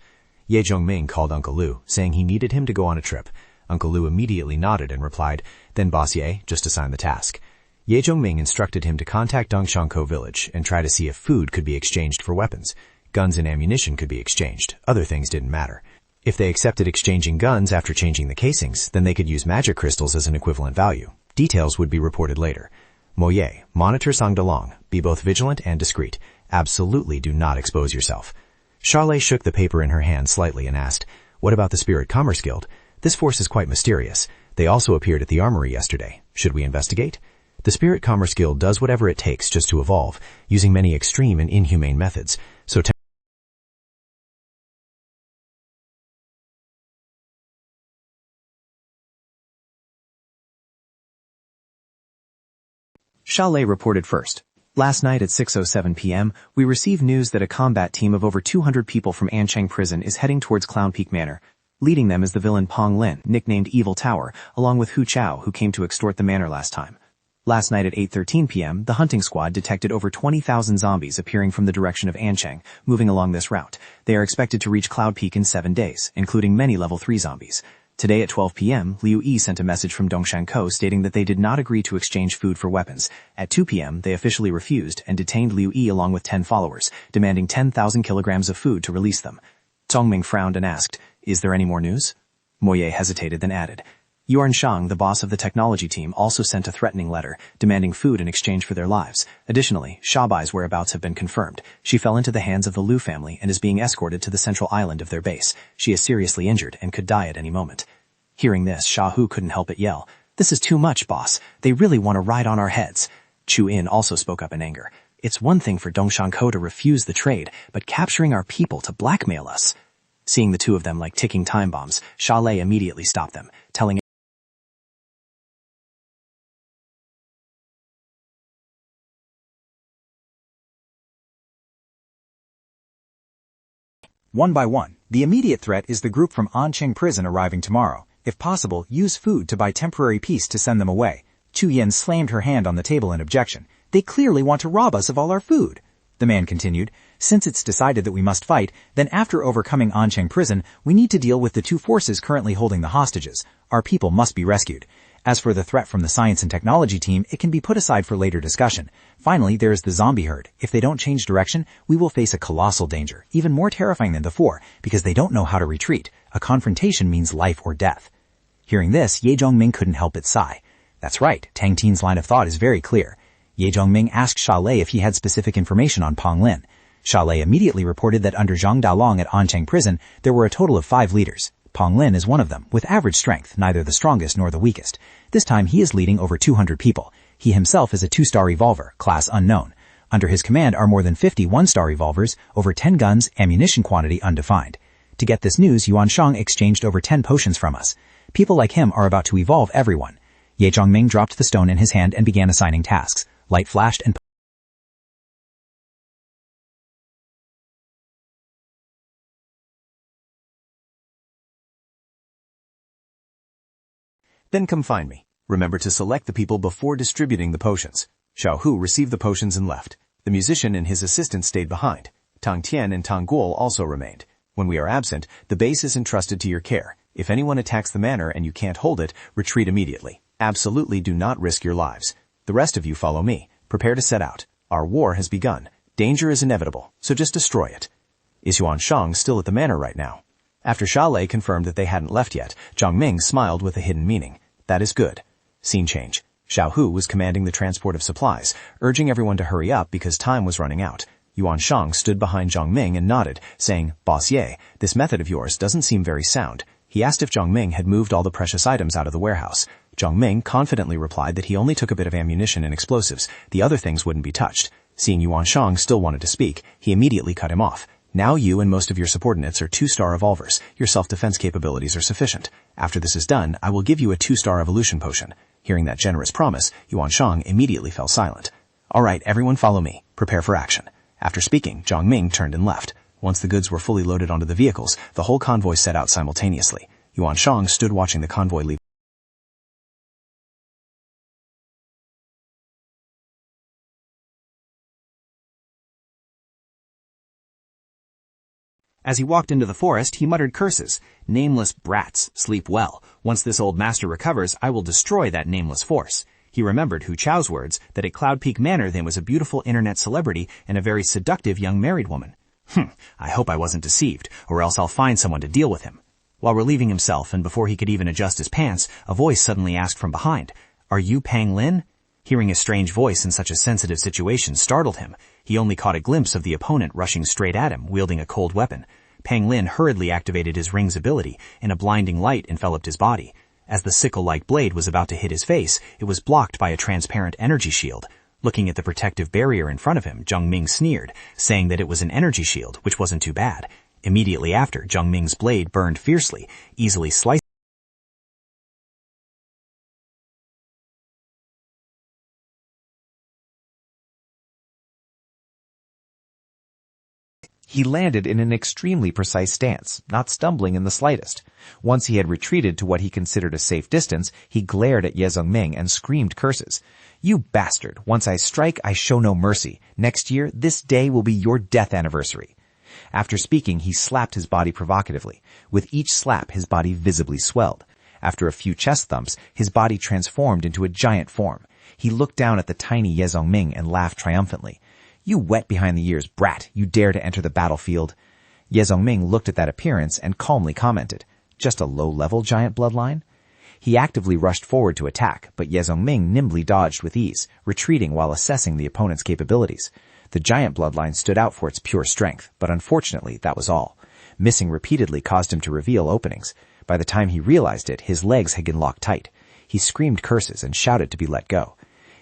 Ye Zhongming called Uncle Liu, saying he needed him to go on a trip. Uncle Liu immediately nodded and replied, "Then Boss Ye, just assign the task." Ye Zhongming instructed him to contact Dongshanko village and try to see if food could be exchanged for weapons. Guns and ammunition could be exchanged. Other things didn't matter. If they accepted exchanging guns after changing the casings, then they could use magic crystals as an equivalent value. Details would be reported later. Moye, monitor Sang Dalong. Be both vigilant and discreet. Absolutely do not expose yourself. Charlotte shook the paper in her hand slightly and asked, "What about the Spirit Commerce Guild? This force is quite mysterious. They also appeared at the armory yesterday. Should we investigate?" The Spirit Commerce Guild does whatever it takes just to evolve, using many extreme and inhumane methods, so Sha Lei reported first. Last night at 6:07 p.m., we received news that a combat team of over 200 people from Anchang Prison is heading towards Clown Peak Manor. Leading them is the villain Pong Lin, nicknamed Evil Tower, along with Hu Chao, who came to extort the manor last time. Last night at 8:13 p.m., the hunting squad detected over 20,000 zombies appearing from the direction of Anchang, moving along this route. They are expected to reach Cloud Peak in 7 days, including many level 3 zombies. Today at 12 p.m., Liu Yi sent a message from Dongshanko stating that they did not agree to exchange food for weapons. At 2 p.m., they officially refused and detained Liu Yi along with 10 followers, demanding 10,000 kilograms of food to release them. Zongming frowned and asked, "Is there any more news?" Moye hesitated, then added, "Yuan Shang, the boss of the technology team, also sent a threatening letter, demanding food in exchange for their lives. Additionally, Sha Bai's whereabouts have been confirmed. She fell into the hands of the Liu family and is being escorted to the central island of their base. She is seriously injured and could die at any moment." Hearing this, Sha Hu couldn't help but yell, "This is too much, boss. They really want to ride on our heads." Chu In also spoke up in anger. "It's one thing for Dongshanko to refuse the trade, but capturing our people to blackmail us." Seeing the two of them like ticking time bombs, Sha Lei immediately stopped them, telling One by one, the immediate threat is the group from Anchang Prison arriving tomorrow. If possible, use food to buy temporary peace to send them away. Chu Yen slammed her hand on the table in objection. "They clearly want to rob us of all our food." The man continued, "Since it's decided that we must fight, then after overcoming Anchang Prison, we need to deal with the 2 forces currently holding the hostages. Our people must be rescued. As for the threat from the science and technology team, it can be put aside for later discussion. Finally, there is the zombie herd. If they don't change direction, we will face a colossal danger, even more terrifying than before, because they don't know how to retreat. A confrontation means life or death." Hearing this, Ye Zhongming couldn't help but sigh. That's right, Tang Tin's line of thought is very clear. Ye Zhongming asked Sha Lei if he had specific information on Pong Lin. Sha Lei immediately reported that under Zhang Dalong at Anchang Prison, there were a total of 5 leaders. Pong Lin is one of them, with average strength, neither the strongest nor the weakest. This time he is leading over 200 people. He himself is a 2-star revolver, class unknown. Under his command are more than 50 1-star revolvers, over 10 guns, ammunition quantity undefined. To get this news, Yuan Shang exchanged over 10 potions from us. People like him are about to evolve everyone. Ye Zhongming dropped the stone in his hand and began assigning tasks. Light flashed and Then come find me. Remember to select the people before distributing the potions. Xiao Hu received the potions and left. The musician and his assistant stayed behind. Tang Tian and Tang Guo also remained. When we are absent, the base is entrusted to your care. If anyone attacks the manor and you can't hold it, retreat immediately. Absolutely do not risk your lives. The rest of you follow me. Prepare to set out. Our war has begun. Danger is inevitable, so just destroy it. Is Yuan Shang still at the manor right now? After Sha Lei confirmed that they hadn't left yet, Zhang Ming smiled with a hidden meaning. That is good. Scene change. Xiao Hu was commanding the transport of supplies, urging everyone to hurry up because time was running out. Yuan Shang stood behind Zhang Ming and nodded, saying, Boss Ye, this method of yours doesn't seem very sound. He asked if Zhang Ming had moved all the precious items out of the warehouse. Zhang Ming confidently replied that he only took a bit of ammunition and explosives. The other things wouldn't be touched. Seeing Yuan Shang still wanted to speak, he immediately cut him off. Now you and most of your subordinates are 2-star evolvers. Your self-defense capabilities are sufficient. After this is done, I will give you a 2-star evolution potion. Hearing that generous promise, Yuan Shang immediately fell silent. All right, everyone follow me. Prepare for action. After speaking, Zhang Ming turned and left. Once the goods were fully loaded onto the vehicles, the whole convoy set out simultaneously. Yuan Shang stood watching the convoy leave. As he walked into the forest, he muttered curses. Nameless brats, sleep well. Once this old master recovers, I will destroy that nameless force. He remembered Hu Chao's words that at Cloud Peak Manor there was a beautiful internet celebrity and a very seductive young married woman. I hope I wasn't deceived, or else I'll find someone to deal with him. While relieving himself and before he could even adjust his pants, a voice suddenly asked from behind, Are you Pang Lin? Hearing a strange voice in such a sensitive situation startled him. He only caught a glimpse of the opponent rushing straight at him, wielding a cold weapon. Pang Lin hurriedly activated his ring's ability, and a blinding light enveloped his body. As the sickle-like blade was about to hit his face, it was blocked by a transparent energy shield. Looking at the protective barrier in front of him, Zhang Ming sneered, saying that it was an energy shield, which wasn't too bad. Immediately after, Zhang Ming's blade burned fiercely, easily slicing. He landed in an extremely precise stance, not stumbling in the slightest. Once he had retreated to what he considered a safe distance, he glared at Ye Zongming and screamed curses. You bastard! Once I strike, I show no mercy. Next year, this day will be your death anniversary. After speaking, he slapped his body provocatively. With each slap, his body visibly swelled. After a few chest thumps, his body transformed into a giant form. He looked down at the tiny Ye Zongming and laughed triumphantly. You wet behind the ears brat, you dare to enter the battlefield. Ye Zongming looked at that appearance and calmly commented, Just a low-level giant bloodline? He actively rushed forward to attack, but Ye Zongming nimbly dodged with ease, retreating while assessing the opponent's capabilities. The giant bloodline stood out for its pure strength, but unfortunately that was all. Missing repeatedly caused him to reveal openings. By the time he realized it, his legs had been locked tight. He screamed curses and shouted to be let go.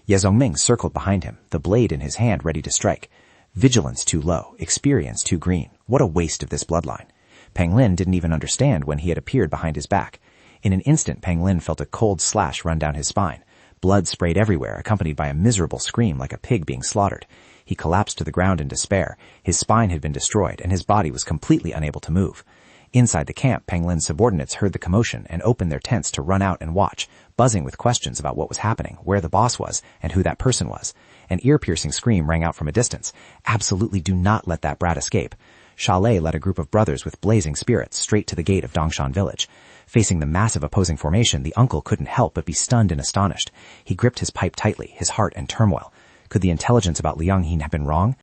Ye Zongming circled behind him, the blade in his hand ready to strike. Vigilance too low, experience too green. What a waste of this bloodline. Pang Lin didn't even understand when he had appeared behind his back. In an instant, Pang Lin felt a cold slash run down his spine. Blood sprayed everywhere, accompanied by a miserable scream like a pig being slaughtered. He collapsed to the ground in despair. His spine had been destroyed, and his body was completely unable to move. Inside the camp, Pang Lin's subordinates heard the commotion and opened their tents to run out and watch, buzzing with questions about what was happening, where the boss was, and who that person was. An ear-piercing scream rang out from a distance. Absolutely do not let that brat escape. Sha Lei led a group of brothers with blazing spirits straight to the gate of Dongshan village. Facing the massive opposing formation, the uncle couldn't help but be stunned and astonished. He gripped his pipe tightly, his heart in turmoil. Could the intelligence about Liang He have been wrong?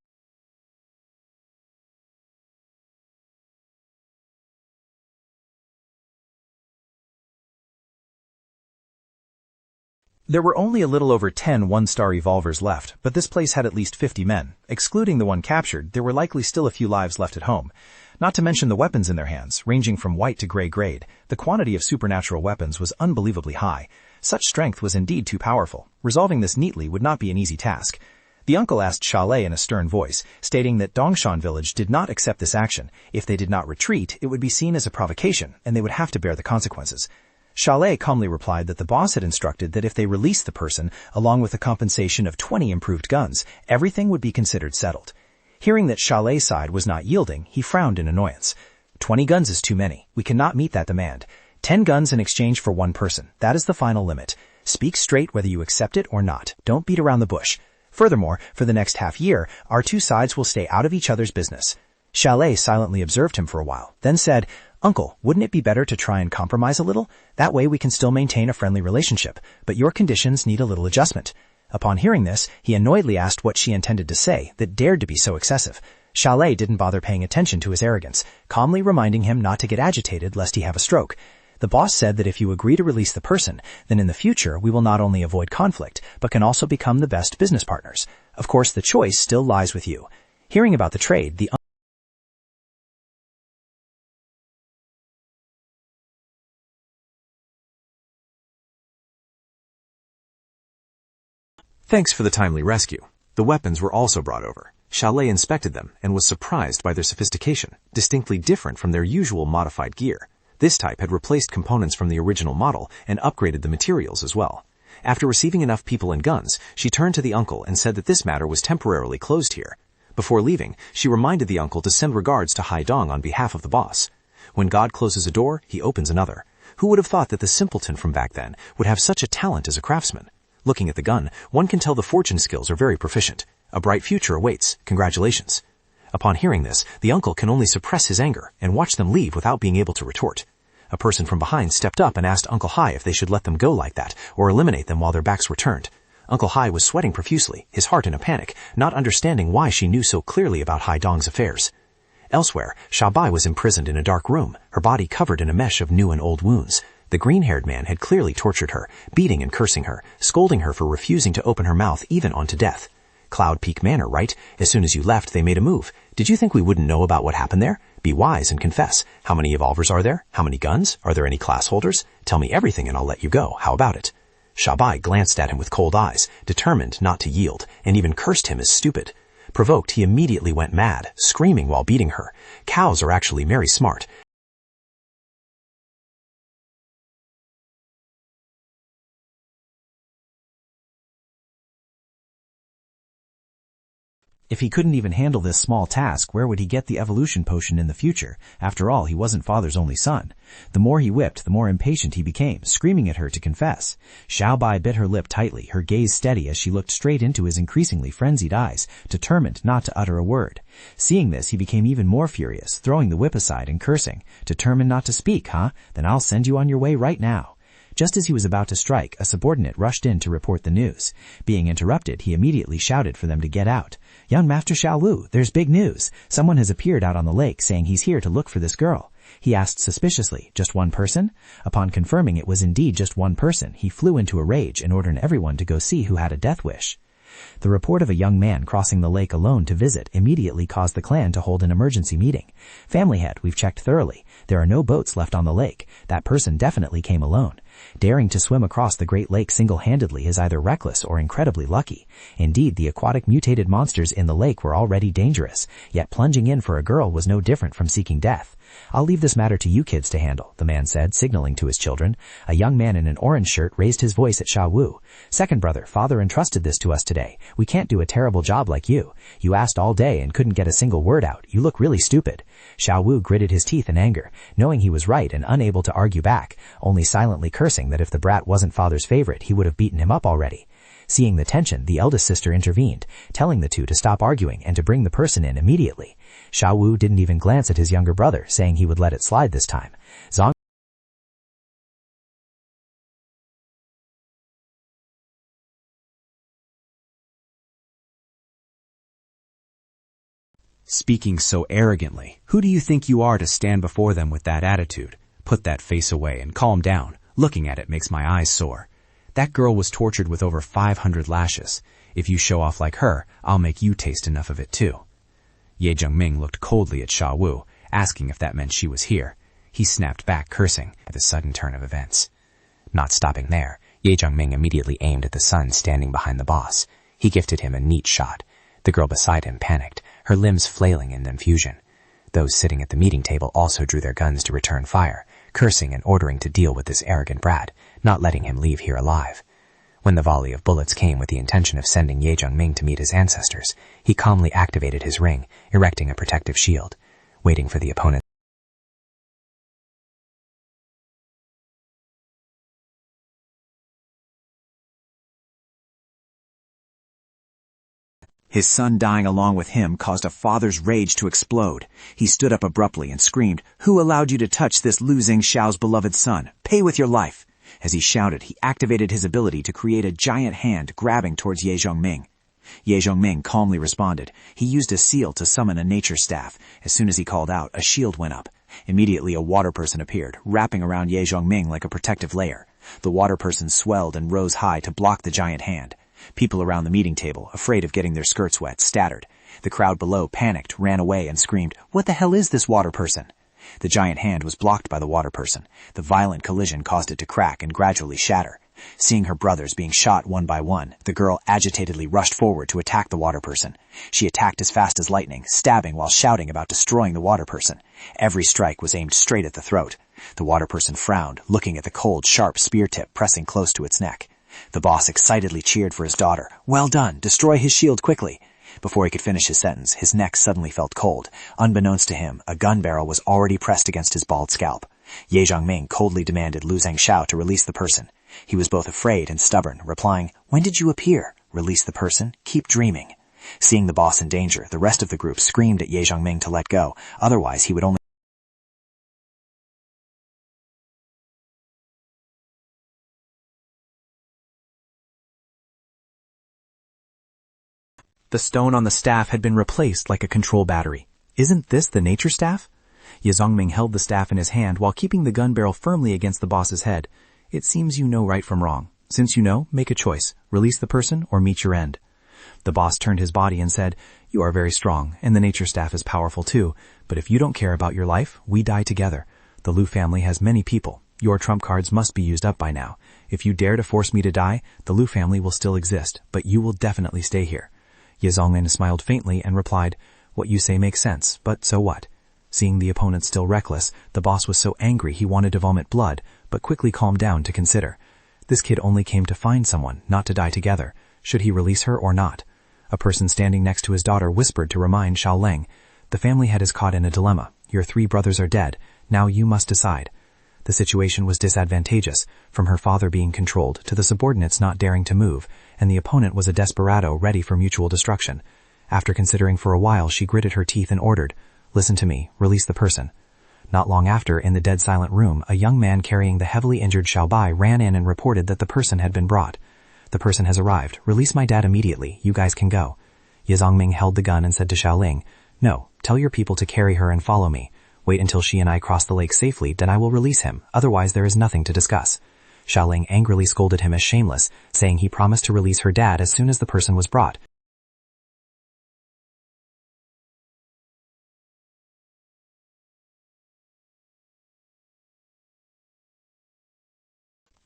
There were only a little over 10 one-star evolvers left, but this place had at least 50 men. Excluding the one captured, there were likely still a few lives left at home. Not to mention the weapons in their hands, ranging from white to gray grade. The quantity of supernatural weapons was unbelievably high. Such strength was indeed too powerful. Resolving this neatly would not be an easy task. The uncle asked Sha Lei in a stern voice, stating that Dongshan village did not accept this action. If they did not retreat, it would be seen as a provocation, and they would have to bear the consequences. Sha Lei calmly replied that the boss had instructed that if they released the person, along with a compensation of 20 improved guns, everything would be considered settled. Hearing that Sha Lei's side was not yielding, he frowned in annoyance. 20 guns is too many. We cannot meet that demand. 10 guns in exchange for 1 person. That is the final limit. Speak straight whether you accept it or not. Don't beat around the bush. Furthermore, for the next half year, our two sides will stay out of each other's business. Chalet silently observed him for a while, then said, Uncle, wouldn't it be better to try and compromise a little? That way we can still maintain a friendly relationship, but your conditions need a little adjustment. Upon hearing this, he annoyedly asked what she intended to say that dared to be so excessive. Chalet didn't bother paying attention to his arrogance, calmly reminding him not to get agitated lest he have a stroke. The boss said that if you agree to release the person, then in the future we will not only avoid conflict, but can also become the best business partners. Of course, the choice still lies with you. Hearing about the trade, the Thanks for the timely rescue. The weapons were also brought over. Chalet inspected them and was surprised by their sophistication, distinctly different from their usual modified gear. This type had replaced components from the original model and upgraded the materials as well. After receiving enough people and guns, she turned to the uncle and said that this matter was temporarily closed here. Before leaving, she reminded the uncle to send regards to Hai Dong on behalf of the boss. When God closes a door, he opens another. Who would have thought that the simpleton from back then would have such a talent as a craftsman? Looking at the gun, one can tell the fortune skills are very proficient. A bright future awaits. Congratulations. Upon hearing this, the uncle can only suppress his anger and watch them leave without being able to retort. A person from behind stepped up and asked Uncle Hai if they should let them go like that or eliminate them while their backs were turned. Uncle Hai was sweating profusely, his heart in a panic, not understanding why she knew so clearly about Hai Dong's affairs. Elsewhere, Xiaobai was imprisoned in a dark room, her body covered in a mesh of new and old wounds. The green-haired man had clearly tortured her, beating and cursing her, scolding her for refusing to open her mouth even unto death. Cloud Peak Manor, right? As soon as you left, they made a move. Did you think we wouldn't know about what happened there? Be wise and confess. How many evolvers are there? How many guns? Are there any class holders? Tell me everything and I'll let you go. How about it? Xiaobai glanced at him with cold eyes, determined not to yield, and even cursed him as stupid. Provoked, he immediately went mad, screaming while beating her. Cows are actually very smart. If he couldn't even handle this small task, where would he get the evolution potion in the future? After all, he wasn't father's only son. The more he whipped, the more impatient he became, screaming at her to confess. Xiaobai bit her lip tightly, her gaze steady as she looked straight into his increasingly frenzied eyes, determined not to utter a word. Seeing this, he became even more furious, throwing the whip aside and cursing. Determined not to speak, huh? Then I'll send you on your way right now. Just as he was about to strike, a subordinate rushed in to report the news. Being interrupted, he immediately shouted for them to get out. Young Master Xiaolu, there's big news. Someone has appeared out on the lake saying he's here to look for this girl. He asked suspiciously, just one person? Upon confirming it was indeed just one person, he flew into a rage and ordered everyone to go see who had a death wish. The report of a young man crossing the lake alone to visit immediately caused the clan to hold an emergency meeting. Family head, we've checked thoroughly. There are no boats left on the lake. That person definitely came alone. Daring to swim across the Great Lake single-handedly is either reckless or incredibly lucky. Indeed, the aquatic mutated monsters in the lake were already dangerous, yet plunging in for a girl was no different from seeking death. I'll leave this matter to you kids to handle, the man said, signaling to his children. A young man in an orange shirt raised his voice at Sha Wu. Second brother, father entrusted this to us today. We can't do a terrible job like you. You asked all day and couldn't get a single word out. You look really stupid. Sha Wu gritted his teeth in anger, knowing he was right and unable to argue back, only silently cursing that if the brat wasn't father's favorite, he would have beaten him up already. Seeing the tension, the eldest sister intervened, telling the two to stop arguing and to bring the person in immediately. Sha Wu didn't even glance at his younger brother, saying he would let it slide this time. Zong Speaking so arrogantly, who do you think you are to stand before them with that attitude? Put that face away and calm down. Looking at it makes my eyes sore. That girl was tortured with over 500 lashes. If you show off like her, I'll make you taste enough of it too. Ye Zhengming looked coldly at Sha Wu, asking if that meant she was here. He snapped back, cursing at the sudden turn of events. Not stopping there, Ye Zhengming immediately aimed at the son standing behind the boss. He gifted him a neat shot. The girl beside him panicked, her limbs flailing in confusion. Those sitting at the meeting table also drew their guns to return fire, cursing and ordering to deal with this arrogant brat, not letting him leave here alive. When the volley of bullets came with the intention of sending Ye Zhengming to meet his ancestors, he calmly activated his ring, erecting a protective shield, waiting for the opponent His son dying along with him caused a father's rage to explode. He stood up abruptly and screamed, "Who allowed you to touch this Lu Zhengxiao's beloved son? Pay with your life!" As he shouted, he activated his ability to create a giant hand grabbing towards Ye Zhongming. Ye Zhongming calmly responded. He used a seal to summon a nature staff. As soon as he called out, a shield went up. Immediately a water person appeared, wrapping around Ye Zhongming like a protective layer. The water person swelled and rose high to block the giant hand. People around the meeting table, afraid of getting their skirts wet, scattered. The crowd below panicked, ran away, and screamed, "What the hell is this water person?" The giant hand was blocked by the water person. The violent collision caused it to crack and gradually shatter. Seeing her brothers being shot one by one, the girl agitatedly rushed forward to attack the water person. She attacked as fast as lightning, stabbing while shouting about destroying the water person. Every strike was aimed straight at the throat. The water person frowned, looking at the cold, sharp spear tip pressing close to its neck. The boss excitedly cheered for his daughter. "Well done! Destroy his shield quickly!" Before he could finish his sentence, his neck suddenly felt cold. Unbeknownst to him, a gun barrel was already pressed against his bald scalp. Ye Zhongming coldly demanded Lu Zhengxiao to release the person. He was both afraid and stubborn, replying, "When did you appear? Release the person. Keep dreaming." Seeing the boss in danger, the rest of the group screamed at Ye Zhongming to let go. Otherwise, he would only The stone on the staff had been replaced like a control battery. Isn't this the nature staff? Ye Zhongming held the staff in his hand while keeping the gun barrel firmly against the boss's head. It seems you know right from wrong. Since you know, make a choice. Release the person or meet your end. The boss turned his body and said, "You are very strong, and the nature staff is powerful too. But if you don't care about your life, we die together. The Lu family has many people. Your trump cards must be used up by now. If you dare to force me to die, the Lu family will still exist, but you will definitely stay here." Ye Zhongming smiled faintly and replied, "What you say makes sense, but so what?" Seeing the opponent still reckless, the boss was so angry he wanted to vomit blood, but quickly calmed down to consider. This kid only came to find someone, not to die together. Should he release her or not? A person standing next to his daughter whispered to remind Xiaoleng. The family head is caught in a dilemma. Your 3 brothers are dead. Now you must decide. The situation was disadvantageous, from her father being controlled to the subordinates not daring to move, and the opponent was a desperado ready for mutual destruction. After considering for a while, she gritted her teeth and ordered, "Listen to me, release the person." Not long after, in the dead silent room, a young man carrying the heavily injured Xiaobai ran in and reported that the person had been brought. "The person has arrived. Release my dad immediately. You guys can go." Ye Zhongming held the gun and said to Xiaoling, "No, tell your people to carry her and follow me. Wait until she and I cross the lake safely, then I will release him. Otherwise there is nothing to discuss." Xiaoling angrily scolded him as shameless, saying he promised to release her dad as soon as the person was brought.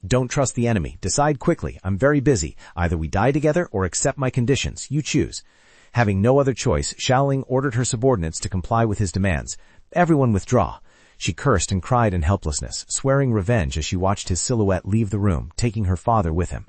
"Don't trust the enemy. Decide quickly. I'm very busy. Either we die together or accept my conditions. You choose." Having no other choice, Xiaoling ordered her subordinates to comply with his demands. Everyone withdraw. She cursed and cried in helplessness, swearing revenge as she watched his silhouette leave the room, taking her father with him.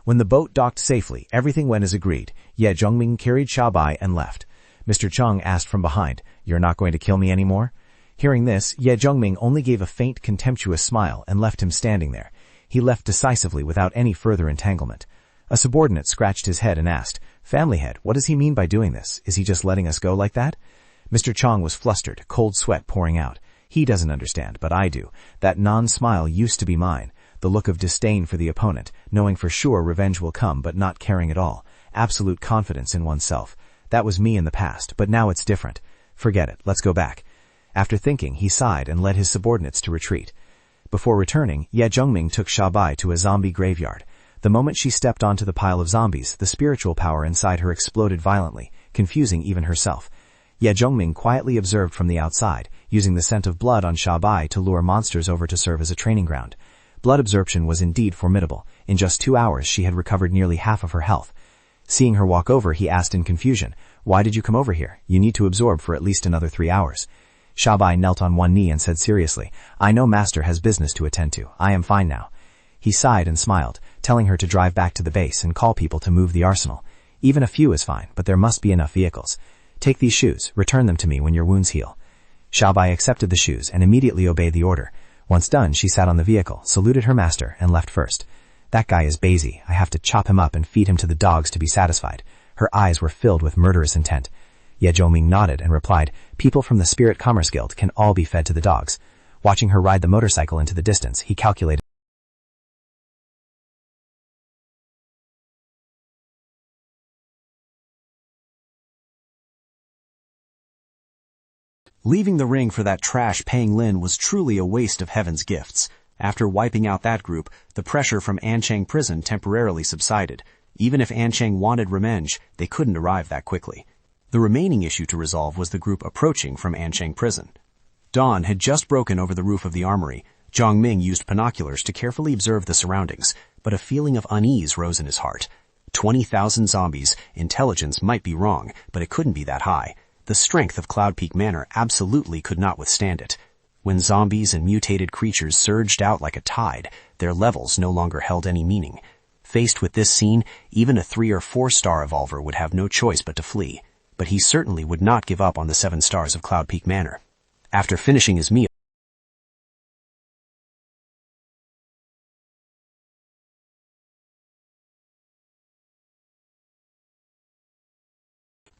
When the boat docked safely, everything went as agreed. Ye Zhongming carried Xiaobai and left. Mr. Chung asked from behind, "You're not going to kill me anymore?" Hearing this, Ye Zhongming only gave a faint, contemptuous smile and left him standing there. He left decisively without any further entanglement. A subordinate scratched his head and asked, "Family head, what does he mean by doing this? Is he just letting us go like that?" Mr. Chong was flustered, cold sweat pouring out. He doesn't understand, but I do. That non-smile used to be mine. The look of disdain for the opponent, knowing for sure revenge will come but not caring at all. Absolute confidence in oneself. That was me in the past, but now it's different. Forget it, let's go back. After thinking, he sighed and led his subordinates to retreat. Before returning, Ye Zhongming took Xiaobai to a zombie graveyard. The moment she stepped onto the pile of zombies, the spiritual power inside her exploded violently, confusing even herself. Ye Zhongming quietly observed from the outside, using the scent of blood on Xiaobai to lure monsters over to serve as a training ground. Blood absorption was indeed formidable. In just 2 hours, she had recovered nearly half of her health. Seeing her walk over, he asked in confusion, "Why did you come over here? You need to absorb for at least another 3 hours." Xiaobai knelt on one knee and said seriously, "I know Master has business to attend to. I am fine now." He sighed and smiled, telling her to drive back to the base and call people to move the arsenal. Even a few is fine, but there must be enough vehicles. "Take these shoes. Return them to me when your wounds heal." Xiaobai accepted the shoes and immediately obeyed the order. Once done, she sat on the vehicle, saluted her master, and left first. "That guy is Basie. I have to chop him up and feed him to the dogs to be satisfied." Her eyes were filled with murderous intent. Ye Zhongming nodded and replied, "People from the Spirit Commerce Guild can all be fed to the dogs." Watching her ride the motorcycle into the distance, he calculated. Leaving the ring for that trash Pang Lin was truly a waste of heaven's gifts. After wiping out that group, the pressure from Anchang prison temporarily subsided. Even if Anchang wanted revenge, they couldn't arrive that quickly. The remaining issue to resolve was the group approaching from Anchang prison. Dawn had just broken over the roof of the armory. Zhongming used binoculars to carefully observe the surroundings, but a feeling of unease rose in his heart. 20,000 zombies, intelligence might be wrong, but it couldn't be that high. The strength of Cloud Peak Manor absolutely could not withstand it. When zombies and mutated creatures surged out like a tide, their levels no longer held any meaning. Faced with this scene, even a 3- or 4-star evolver would have no choice but to flee. But he certainly would not give up on the 7 stars of Cloud Peak Manor. After finishing his meal,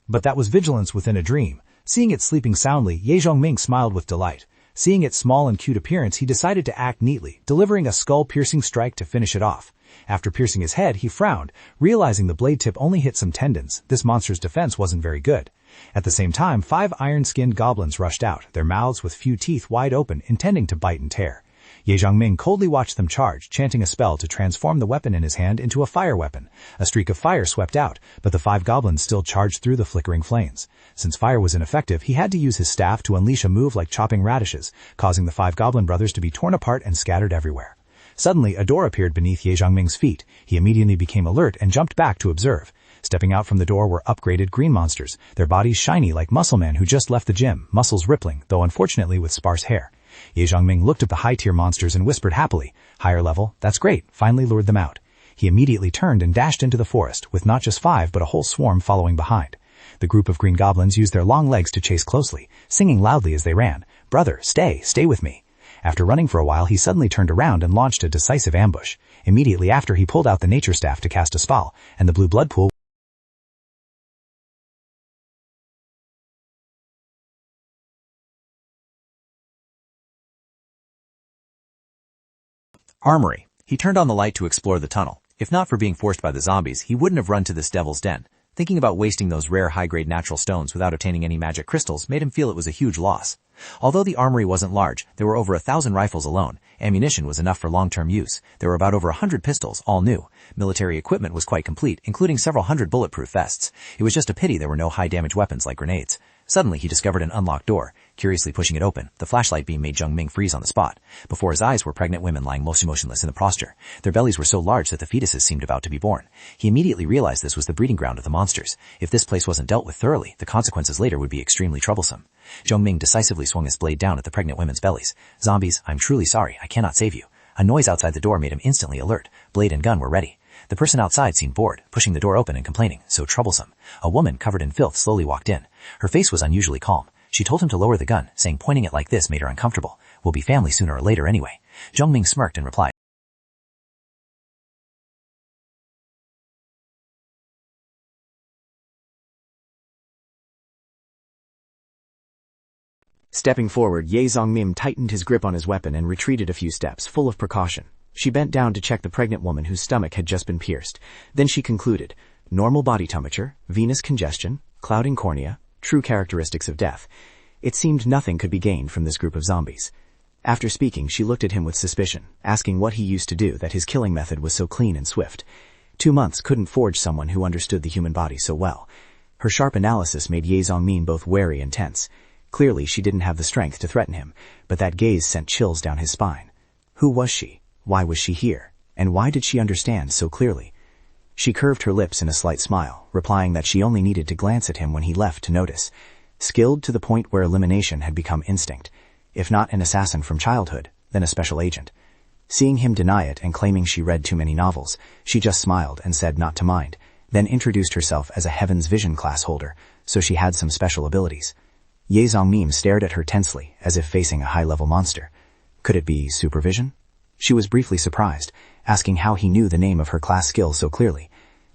But that was vigilance within a dream. Seeing it sleeping soundly, Ye Zhongming smiled with delight. Seeing its small and cute appearance, he decided to act neatly, delivering a skull-piercing strike to finish it off. After piercing his head, he frowned, realizing the blade tip only hit some tendons. This monster's defense wasn't very good. At the same time, 5 iron-skinned goblins rushed out, their mouths with few teeth wide open, intending to bite and tear. Ye Zhongming coldly watched them charge, chanting a spell to transform the weapon in his hand into a fire weapon. A streak of fire swept out, but the 5 goblins still charged through the flickering flames. Since fire was ineffective, he had to use his staff to unleash a move like chopping radishes, causing the 5 goblin brothers to be torn apart and scattered everywhere. Suddenly, a door appeared beneath Ye Zhongming's feet. He immediately became alert and jumped back to observe. Stepping out from the door were upgraded green monsters, their bodies shiny like muscle men who just left the gym, muscles rippling, though unfortunately with sparse hair. Ye Zhongming looked at the high-tier monsters and whispered happily, "Higher level, that's great," finally lured them out. He immediately turned and dashed into the forest, with not just 5 but a whole swarm following behind. The group of green goblins used their long legs to chase closely, singing loudly as they ran, "Brother, stay with me." After running for a while, he suddenly turned around and launched a decisive ambush. Immediately after, he pulled out the nature staff to cast a spell, and the blue blood pool Armory. He turned on the light to explore the tunnel. If not for being forced by the zombies, he wouldn't have run to this devil's den. Thinking about wasting those rare high-grade natural stones without obtaining any magic crystals made him feel it was a huge loss. Although the armory wasn't large, there were over 1,000 rifles alone. Ammunition was enough for long-term use. There were about over 100 pistols, all new. Military equipment was quite complete, including several hundred bulletproof vests. It was just a pity there were no high-damage weapons like grenades. Suddenly, he discovered an unlocked door. Curiously pushing it open, the flashlight beam made Zhongming freeze on the spot. Before his eyes were pregnant women lying motionless in the posture. Their bellies were so large that the fetuses seemed about to be born. He immediately realized this was the breeding ground of the monsters. If this place wasn't dealt with thoroughly, the consequences later would be extremely troublesome. Zhongming decisively swung his blade down at the pregnant women's bellies. "Zombies, I'm truly sorry, I cannot save you." A noise outside the door made him instantly alert. Blade and gun were ready. The person outside seemed bored, pushing the door open and complaining, "So troublesome." A woman covered in filth slowly walked in. Her face was unusually calm. She told him to lower the gun, saying pointing it like this made her uncomfortable. "We'll be family sooner or later anyway." Zhongming smirked and replied, Stepping forward, Ye Zhongming tightened his grip on his weapon and retreated a few steps, full of precaution. She bent down to check the pregnant woman whose stomach had just been pierced. Then she concluded, normal body temperature, venous congestion, clouding cornea, true characteristics of death. It seemed nothing could be gained from this group of zombies. After speaking, she looked at him with suspicion, asking what he used to do that his killing method was so clean and swift. 2 months couldn't forge someone who understood the human body so well. Her sharp analysis made Ye Zhongming both wary and tense. Clearly, she didn't have the strength to threaten him, but that gaze sent chills down his spine. Who was she? Why was she here? And why did she understand so clearly? She curved her lips in a slight smile, replying that she only needed to glance at him when he left to notice. Skilled to the point where elimination had become instinct. If not an assassin from childhood, then a special agent. Seeing him deny it and claiming she read too many novels, she just smiled and said not to mind, then introduced herself as a Heaven's Vision class holder, so she had some special abilities. Ye Zhongming stared at her tensely, as if facing a high-level monster. Could it be supervision? She was briefly surprised, asking how he knew the name of her class skill so clearly.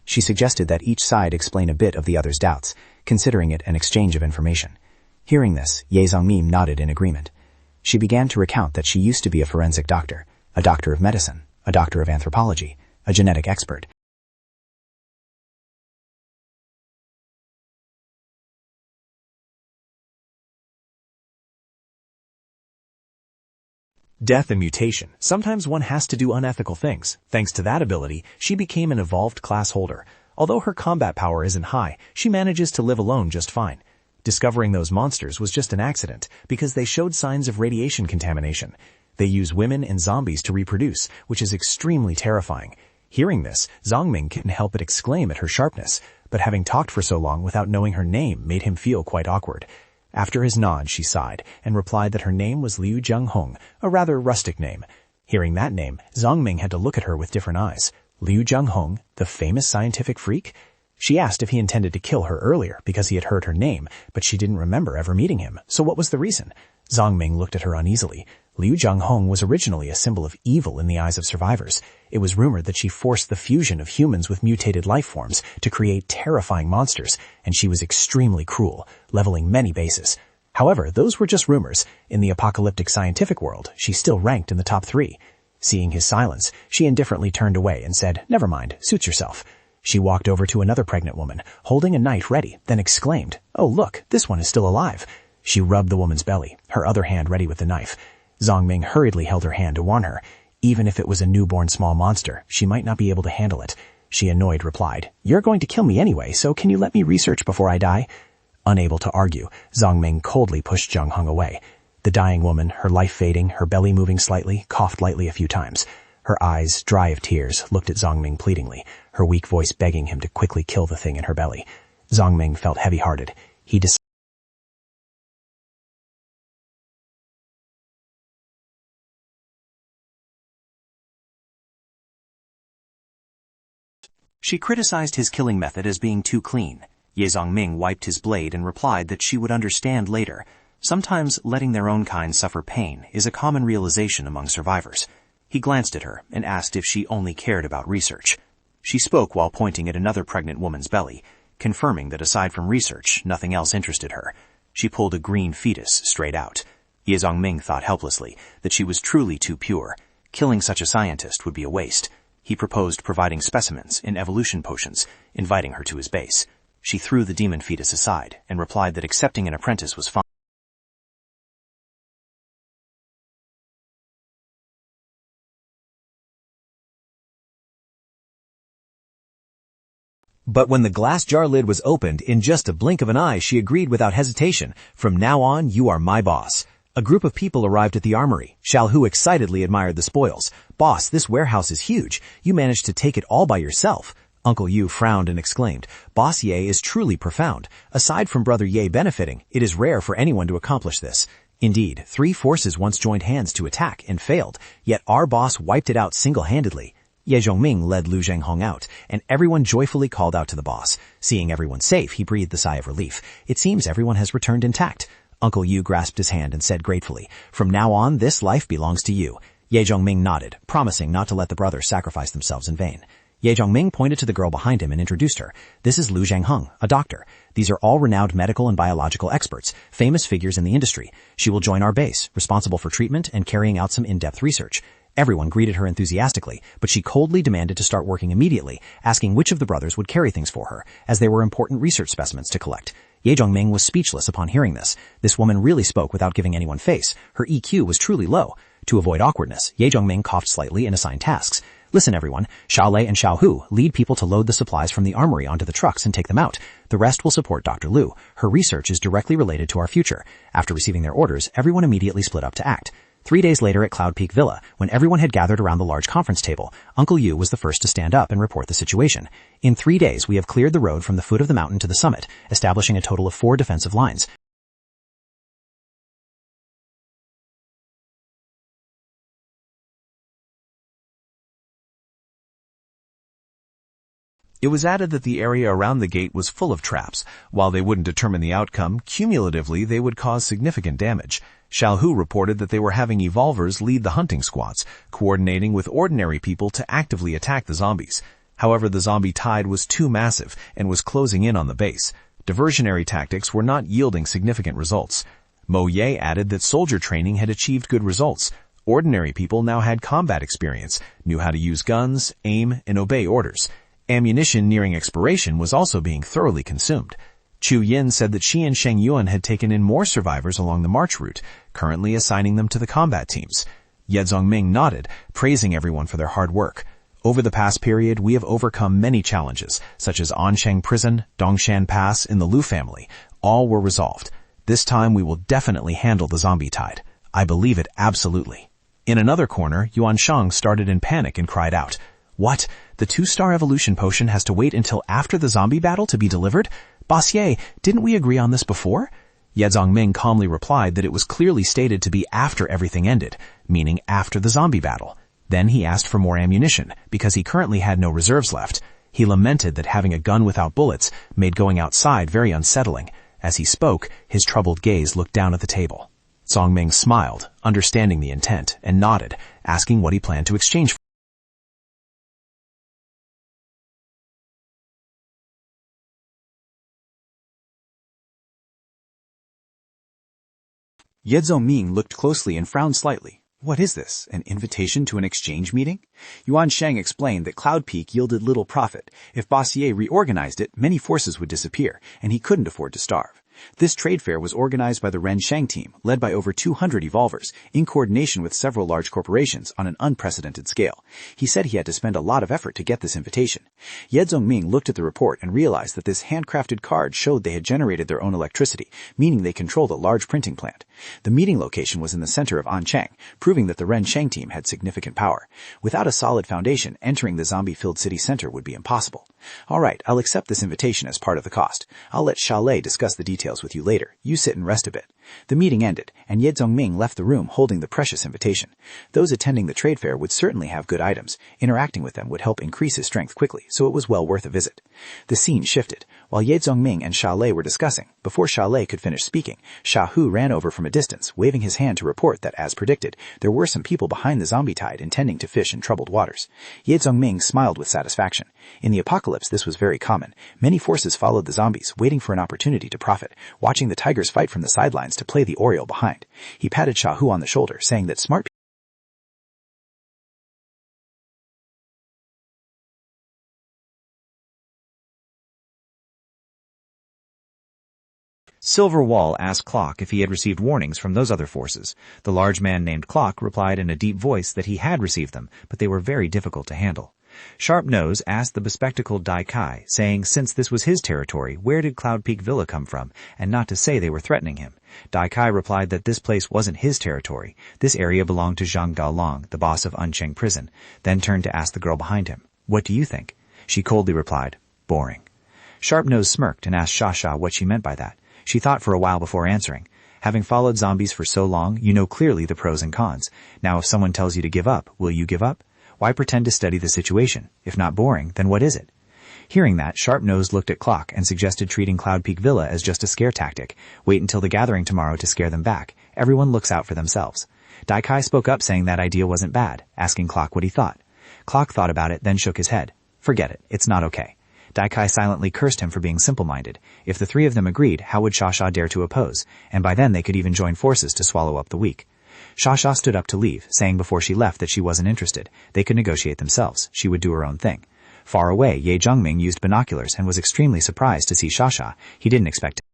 She suggested that each side explain a bit of the other's doubts, considering it an exchange of information. Hearing this, Ye Zhongming nodded in agreement. She began to recount that she used to be a forensic doctor, a doctor of medicine, a doctor of anthropology, a genetic expert. Death and mutation. Sometimes one has to do unethical things. Thanks to that ability, she became an evolved class holder. Although her combat power isn't high, she manages to live alone just fine. Discovering those monsters was just an accident, because they showed signs of radiation contamination. They use women and zombies to reproduce, which is extremely terrifying. Hearing this, Zhongming couldn't help but exclaim at her sharpness, but having talked for so long without knowing her name made him feel quite awkward. After his nod, she sighed, and replied that her name was Liu Jianghong, a rather rustic name. Hearing that name, Zhongming had to look at her with different eyes. Liu Jianghong, the famous scientific freak? She asked if he intended to kill her earlier because he had heard her name, but she didn't remember ever meeting him, so what was the reason? Zhongming looked at her uneasily. Liu Jianghong was originally a symbol of evil in the eyes of survivors. It was rumored that she forced the fusion of humans with mutated life forms to create terrifying monsters, and she was extremely cruel, leveling many bases. However, those were just rumors. In the apocalyptic scientific world, she still ranked in the top 3. Seeing his silence, she indifferently turned away and said, "Never mind, suit yourself." She walked over to another pregnant woman, holding a knife ready, then exclaimed, "Oh look, this one is still alive." She rubbed the woman's belly, her other hand ready with the knife. Zhongming hurriedly held her hand to warn her. Even if it was a newborn small monster, she might not be able to handle it. She, annoyed, replied, "You're going to kill me anyway, so can you let me research before I die?" Unable to argue, Zhongming coldly pushed Jianghong away. The dying woman, her life fading, her belly moving slightly, coughed lightly a few times. Her eyes, dry of tears, looked at Zhongming pleadingly, her weak voice begging him to quickly kill the thing in her belly. Zhongming felt heavy-hearted. He decided She criticized his killing method as being too clean. Ye Zhongming wiped his blade and replied that she would understand later. Sometimes letting their own kind suffer pain is a common realization among survivors. He glanced at her and asked if she only cared about research. She spoke while pointing at another pregnant woman's belly, confirming that aside from research, nothing else interested her. She pulled a green fetus straight out. Ye Zhongming thought helplessly that she was truly too pure. Killing such a scientist would be a waste. He proposed providing specimens in evolution potions, inviting her to his base. She threw the demon fetus aside and replied that accepting an apprentice was fine. But when the glass jar lid was opened, in just a blink of an eye, she agreed without hesitation. "From now on, you are my boss." A group of people arrived at the armory. Xiaohu excitedly admired the spoils. "Boss, this warehouse is huge. You managed to take it all by yourself." Uncle Yu frowned and exclaimed, "Boss Ye is truly profound. Aside from Brother Ye benefiting, it is rare for anyone to accomplish this. Indeed, 3 forces once joined hands to attack and failed, yet our boss wiped it out single-handedly." Ye Zhongming led Liu Jianghong out, and everyone joyfully called out to the boss. Seeing everyone safe, he breathed a sigh of relief. It seems everyone has returned intact. Uncle Yu grasped his hand and said gratefully, "From now on, this life belongs to you." Ye Zhongming nodded, promising not to let the brothers sacrifice themselves in vain. Ye Zhongming pointed to the girl behind him and introduced her. "This is Liu Jianghong, a doctor. These are all renowned medical and biological experts, famous figures in the industry. She will join our base, responsible for treatment and carrying out some in-depth research." Everyone greeted her enthusiastically, but she coldly demanded to start working immediately, asking which of the brothers would carry things for her, as they were important research specimens to collect. Ye Zhongming was speechless upon hearing this. This woman really spoke without giving anyone face. Her EQ was truly low. To avoid awkwardness, Ye Zhongming coughed slightly and assigned tasks. "Listen everyone, Xiaolei and Xiaohu lead people to load the supplies from the armory onto the trucks and take them out. The rest will support Dr. Liu. Her research is directly related to our future." After receiving their orders, everyone immediately split up to act. 3 days later at Cloud Peak Villa, when everyone had gathered around the large conference table, Uncle Yu was the first to stand up and report the situation. "In 3 days, we have cleared the road from the foot of the mountain to the summit, establishing a total of 4 defensive lines. It was added that the area around the gate was full of traps. While they wouldn't determine the outcome, cumulatively they would cause significant damage. Xiaohu reported that they were having evolvers lead the hunting squads, coordinating with ordinary people to actively attack the zombies. However, the zombie tide was too massive and was closing in on the base. Diversionary tactics were not yielding significant results. Mo Ye added that soldier training had achieved good results. Ordinary people now had combat experience, knew how to use guns, aim, and obey orders. Ammunition nearing expiration was also being thoroughly consumed. Chu Yin said that she and Sheng Yuan had taken in more survivors along the march route, currently assigning them to the combat teams. Ye Zongming nodded, praising everyone for their hard work. Over the past period, we have overcome many challenges, such as Ansheng Prison, Dongshan Pass, and the Lu family. All were resolved. This time we will definitely handle the zombie tide. I believe it absolutely. In another corner, Yuan Shang started in panic and cried out, "What? The 2-star evolution potion has to wait until after the zombie battle to be delivered? Boss Ye, didn't we agree on this before?" Ye Zongming calmly replied that it was clearly stated to be after everything ended, meaning after the zombie battle. Then he asked for more ammunition, because he currently had no reserves left. He lamented that having a gun without bullets made going outside very unsettling. As he spoke, his troubled gaze looked down at the table. Zongming smiled, understanding the intent, and nodded, asking what he planned to exchange for. Ye Zongming looked closely and frowned slightly. What is this, an invitation to an exchange meeting? Yuan Sheng explained that Cloud Peak yielded little profit. If Bossier reorganized it, many forces would disappear, and he couldn't afford to starve. This trade fair was organized by the Ren Sheng team, led by over 200 evolvers, in coordination with several large corporations on an unprecedented scale. He said he had to spend a lot of effort to get this invitation. Ye Zongming looked at the report and realized that this handcrafted card showed they had generated their own electricity, meaning they controlled a large printing plant. The meeting location was in the center of Anchang, proving that the Ren Sheng team had significant power. Without a solid foundation, entering the zombie-filled city center would be impossible. All right, I'll accept this invitation as part of the cost. I'll let Chalet discuss the details with you later. You sit and rest a bit. The meeting ended, and Ye Zongming left the room holding the precious invitation. Those attending the trade fair would certainly have good items. Interacting with them would help increase his strength quickly, so it was well worth a visit. The scene shifted. While Ye Zongming and Chalet were discussing, before Chalet could finish speaking, Sha Hu ran over from a distance, waving his hand to report that, as predicted, there were some people behind the zombie tide intending to fish in troubled waters. Ye Zongming smiled with satisfaction. In the apocalypse, this was very common. Many forces followed the zombies, waiting for an opportunity to profit, watching the tigers fight from the sidelines to play the Oriole behind. He patted Sha Hu on the shoulder, saying that smart Silver Wall asked Clock if he had received warnings from those other forces. The large man named Clock replied in a deep voice that he had received them, but they were very difficult to handle. Sharp Nose asked the bespectacled Dai Kai, saying since this was his territory, where did Cloud Peak Villa come from, and not to say they were threatening him. Dai Kai replied that this place wasn't his territory. This area belonged to Zhang Gaolong, the boss of Ancheng Prison, then turned to ask the girl behind him, "What do you think?" She coldly replied, "Boring." Sharp Nose smirked and asked Shasha what she meant by that. She thought for a while before answering. Having followed zombies for so long, you know clearly the pros and cons. Now if someone tells you to give up, will you give up? Why pretend to study the situation? If not boring, then what is it? Hearing that, Sharp Nose looked at Clock and suggested treating Cloud Peak Villa as just a scare tactic. Wait until the gathering tomorrow to scare them back. Everyone looks out for themselves. Dai Kai spoke up saying that idea wasn't bad, asking Clock what he thought. Clock thought about it, then shook his head. Forget it, it's not okay. Dai Kai silently cursed him for being simple-minded. If the three of them agreed, how would Shasha dare to oppose? And by then they could even join forces to swallow up the weak. Shasha stood up to leave, saying before she left that she wasn't interested. They could negotiate themselves. She would do her own thing. Far away, Ye Zhongming used binoculars and was extremely surprised to see Shasha. He didn't expect it.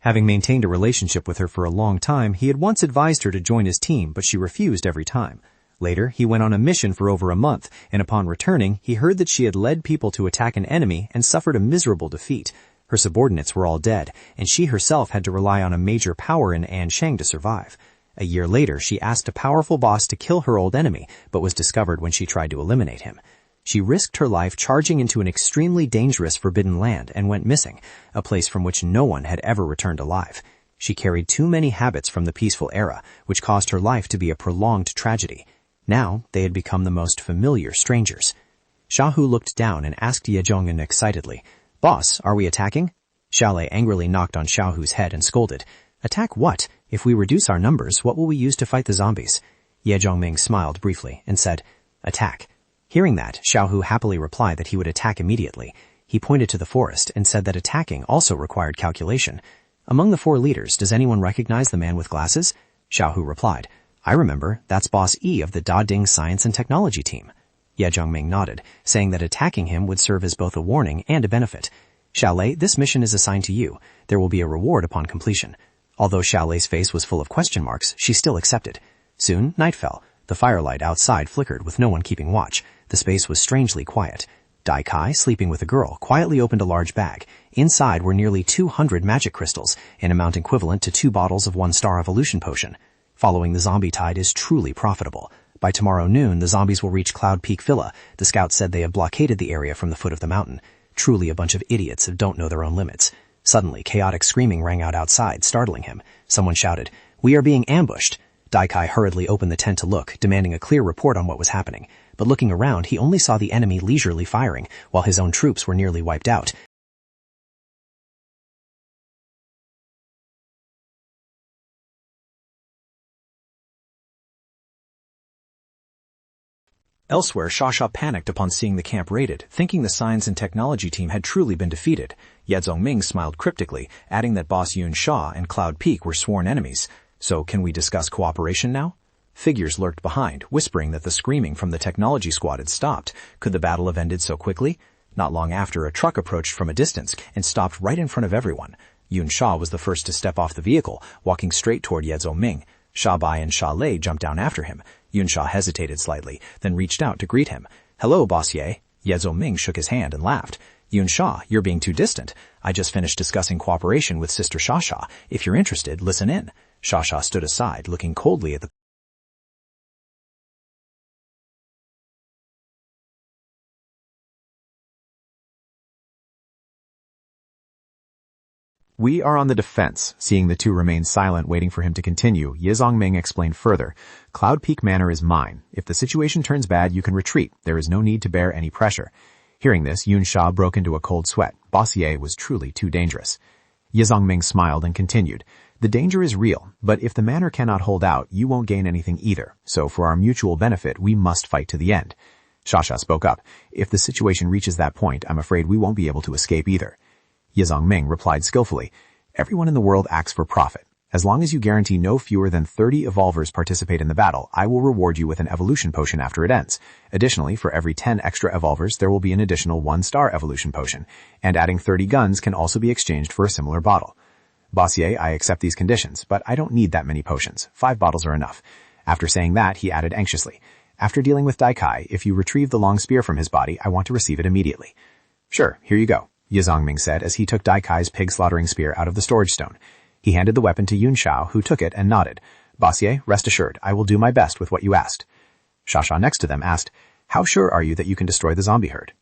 Having maintained a relationship with her for a long time, he had once advised her to join his team, but she refused every time. Later, he went on a mission for over a month, and upon returning, he heard that she had led people to attack an enemy and suffered a miserable defeat. Her subordinates were all dead, and she herself had to rely on a major power in Ansheng to survive. A year later, she asked a powerful boss to kill her old enemy, but was discovered when she tried to eliminate him. She risked her life charging into an extremely dangerous forbidden land and went missing, a place from which no one had ever returned alive. She carried too many habits from the peaceful era, which caused her life to be a prolonged tragedy. Now, they had become the most familiar strangers. Sha Hu looked down and asked Ye Zhongming excitedly, "Boss, are we attacking?" Xiaolei angrily knocked on Xiaohu's head and scolded, "Attack what? If we reduce our numbers, what will we use to fight the zombies?" Ye Zhongming smiled briefly and said, "Attack." Hearing that, Xiaohu happily replied that he would attack immediately. He pointed to the forest and said that attacking also required calculation. "Among the 4 leaders, does anyone recognize the man with glasses?" Xiaohu replied, "I remember, that's Boss E of the Da Ding Science and Technology team." Ye Zhongming nodded, saying that attacking him would serve as both a warning and a benefit. "Xiaolei, this mission is assigned to you. There will be a reward upon completion." Although Xiaolei's face was full of question marks, she still accepted. Soon, night fell. The firelight outside flickered with no one keeping watch. The space was strangely quiet. Dai Kai, sleeping with a girl, quietly opened a large bag. Inside were nearly 200 magic crystals, an amount equivalent to 2 bottles of 1-star evolution potion. Following the zombie tide is truly profitable. By tomorrow noon, the zombies will reach Cloud Peak Villa. The scouts said they have blockaded the area from the foot of the mountain. Truly a bunch of idiots who don't know their own limits. Suddenly, chaotic screaming rang out outside, startling him. Someone shouted, "We are being ambushed." Dai Kai hurriedly opened the tent to look, demanding a clear report on what was happening. But looking around, he only saw the enemy leisurely firing, while his own troops were nearly wiped out. Elsewhere, Xia panicked upon seeing the camp raided, thinking the science and technology team had truly been defeated. Ye Zhongming smiled cryptically, adding that Boss Yun Xia and Cloud Peak were sworn enemies. "So can we discuss cooperation now?" Figures lurked behind, whispering that the screaming from the technology squad had stopped. Could the battle have ended so quickly? Not long after, a truck approached from a distance and stopped right in front of everyone. Yun Xia was the first to step off the vehicle, walking straight toward Ye Zhongming. Xia Bai and Xia Lei jumped down after him. Yun Xia hesitated slightly, then reached out to greet him. "Hello, Boss Ye." Ye Zhongming shook his hand and laughed. "Yun Xia, you're being too distant. I just finished discussing cooperation with Sister Xia. If you're interested, listen in." Xia stood aside, looking coldly at the "We are on the defense." Seeing the two remain silent, waiting for him to continue, Ye Zhongming explained further. "Cloud Peak Manor is mine. If the situation turns bad, you can retreat. There is no need to bear any pressure." Hearing this, Yun Xia broke into a cold sweat. Boss Ye was truly too dangerous. Ye Zhongming smiled and continued. "The danger is real, but if the manor cannot hold out, you won't gain anything either. So for our mutual benefit, we must fight to the end." Xia spoke up. "If the situation reaches that point, I'm afraid we won't be able to escape either." Ye Zhongming replied skillfully, "Everyone in the world acts for profit. As long as you guarantee no fewer than 30 evolvers participate in the battle, I will reward you with an evolution potion after it ends. Additionally, for every 10 extra evolvers, there will be an additional 1-star evolution potion, and adding 30 guns can also be exchanged for a similar bottle. Boss Ye, I accept these conditions, but I don't need that many potions. 5 bottles are enough." After saying that, he added anxiously, "After dealing with Dai Kai, if you retrieve the long spear from his body, I want to receive it immediately." "Sure, here you go," Ye Zhongming said as he took Dai Kai's pig-slaughtering spear out of the storage stone. He handed the weapon to Yun Xia, who took it and nodded. "Boss Ye, rest assured, I will do my best with what you asked." Xia next to them asked, "How sure are you that you can destroy the zombie herd?"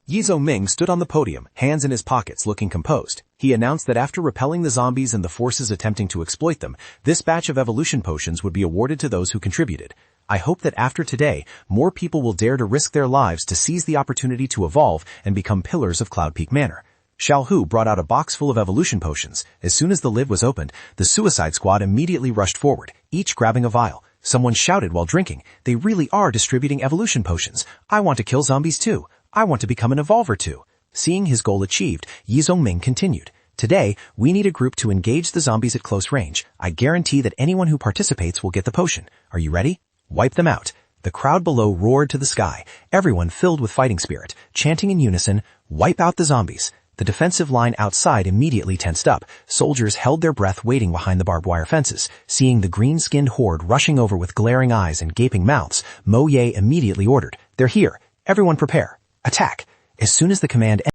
Ye Zhongming stood on the podium, hands in his pockets, looking composed. He announced that after repelling the zombies and the forces attempting to exploit them, this batch of evolution potions would be awarded to those who contributed. "I hope that after today, more people will dare to risk their lives to seize the opportunity to evolve and become pillars of Cloud Peak Manor." Xiaohu brought out a box full of evolution potions. As soon as the lid was opened, the Suicide Squad immediately rushed forward, each grabbing a vial. Someone shouted while drinking, "They really are distributing evolution potions. I want to kill zombies too. I want to become an evolver too." Seeing his goal achieved, Ye Zhongming continued. "Today, we need a group to engage the zombies at close range. I guarantee that anyone who participates will get the potion. Are you ready? Wipe them out." The crowd below roared to the sky, everyone filled with fighting spirit, chanting in unison, "Wipe out the zombies." The defensive line outside immediately tensed up. Soldiers held their breath waiting behind the barbed wire fences. Seeing the green-skinned horde rushing over with glaring eyes and gaping mouths, Mo Ye immediately ordered, "They're here. Everyone prepare. Attack." As soon as the command ended,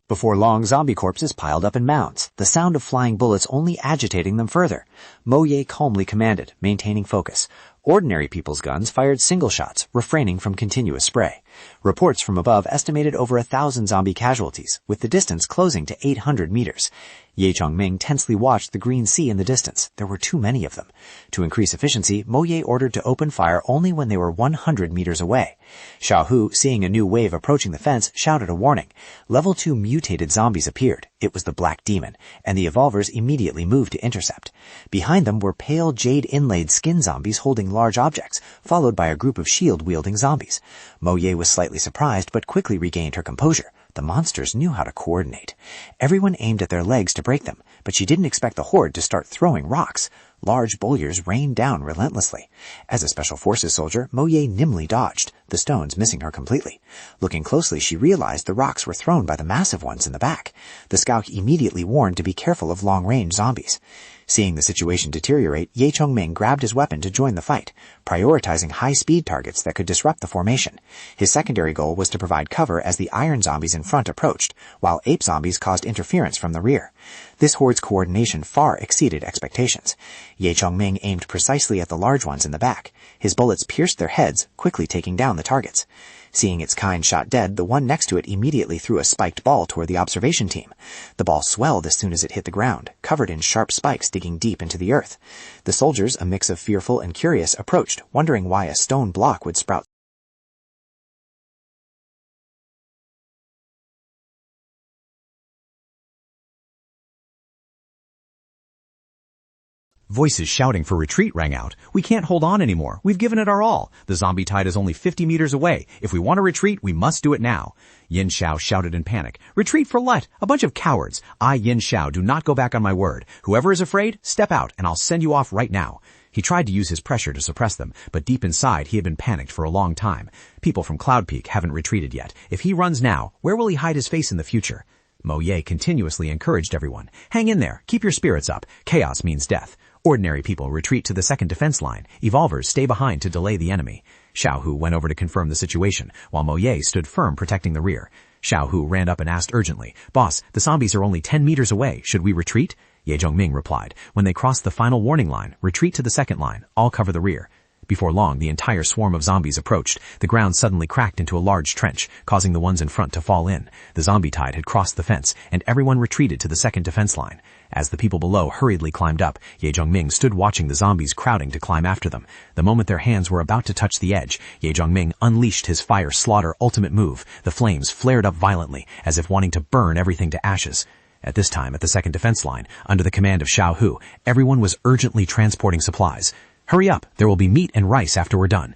before long, zombie corpses piled up in mounds, the sound of flying bullets only agitating them further. Mo Ye calmly commanded, maintaining focus. Ordinary people's guns fired single shots, refraining from continuous spray. Reports from above estimated over 1,000 zombie casualties, with the distance closing to 800 meters. Ye Chongming tensely watched the green sea in the distance. There were too many of them. To increase efficiency, Mo Ye ordered to open fire only when they were 100 meters away. Xiao Hu, seeing a new wave approaching the fence, shouted a warning. Level 2 mutated zombies appeared. It was the Black Demon, and the evolvers immediately moved to intercept. Behind them were pale jade-inlaid skin zombies holding large objects, followed by a group of shield-wielding zombies. Mo Ye was slightly surprised, but quickly regained her composure. The monsters knew how to coordinate. Everyone aimed at their legs to break them, but she didn't expect the horde to start throwing rocks. Large boulders rained down relentlessly. As a Special Forces soldier, Mo Ye nimbly dodged, the stones missing her completely. Looking closely, she realized the rocks were thrown by the massive ones in the back. The scout immediately warned to be careful of long-range zombies. Seeing the situation deteriorate, Ye Chongming grabbed his weapon to join the fight, prioritizing high-speed targets that could disrupt the formation. His secondary goal was to provide cover as the iron zombies in front approached, while ape zombies caused interference from the rear. This horde's coordination far exceeded expectations. Ye Chongming aimed precisely at the large ones in the back. His bullets pierced their heads, quickly taking down the targets. Seeing its kind shot dead, the one next to it immediately threw a spiked ball toward the observation team. The ball swelled as soon as it hit the ground, covered in sharp spikes digging deep into the earth. The soldiers, a mix of fearful and curious, approached, wondering why a stone block would sprout. Voices shouting for retreat rang out. We can't hold on anymore. We've given it our all. The zombie tide is only 50 meters away. If we want to retreat, we must do it now. Yin Xiao shouted in panic. Retreat for what? A bunch of cowards. I, Yin Xiao, do not go back on my word. Whoever is afraid, step out, and I'll send you off right now. He tried to use his pressure to suppress them, but deep inside he had been panicked for a long time. People from Cloud Peak haven't retreated yet. If he runs now, where will he hide his face in the future? Mo Ye continuously encouraged everyone. Hang in there. Keep your spirits up. Chaos means death. Ordinary people retreat to the second defense line. Evolvers stay behind to delay the enemy. Xiao Hu went over to confirm the situation, while Mo Ye stood firm protecting the rear. Xiao Hu ran up and asked urgently, Boss, the zombies are only 10 meters away. Should we retreat? Ye Zhongming replied, when they cross the final warning line, retreat to the second line. I'll cover the rear. Before long, the entire swarm of zombies approached. The ground suddenly cracked into a large trench, causing the ones in front to fall in. The zombie tide had crossed the fence, and everyone retreated to the second defense line. As the people below hurriedly climbed up, Ye Zhongming stood watching the zombies crowding to climb after them. The moment their hands were about to touch the edge, Ye Zhongming unleashed his fire slaughter ultimate move. The flames flared up violently, as if wanting to burn everything to ashes. At this time, at the second defense line, under the command of Xiao Hu, everyone was urgently transporting supplies. Hurry up, there will be meat and rice after we're done.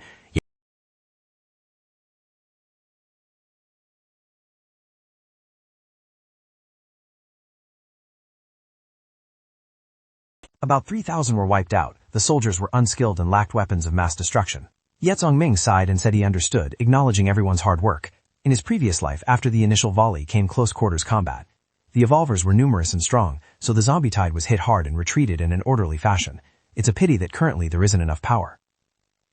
About 3,000 were wiped out. The soldiers were unskilled and lacked weapons of mass destruction. Ye Zhongming sighed and said he understood, acknowledging everyone's hard work. In his previous life, after the initial volley came close-quarters combat. The evolvers were numerous and strong, so the zombie tide was hit hard and retreated in an orderly fashion. It's a pity that currently there isn't enough power.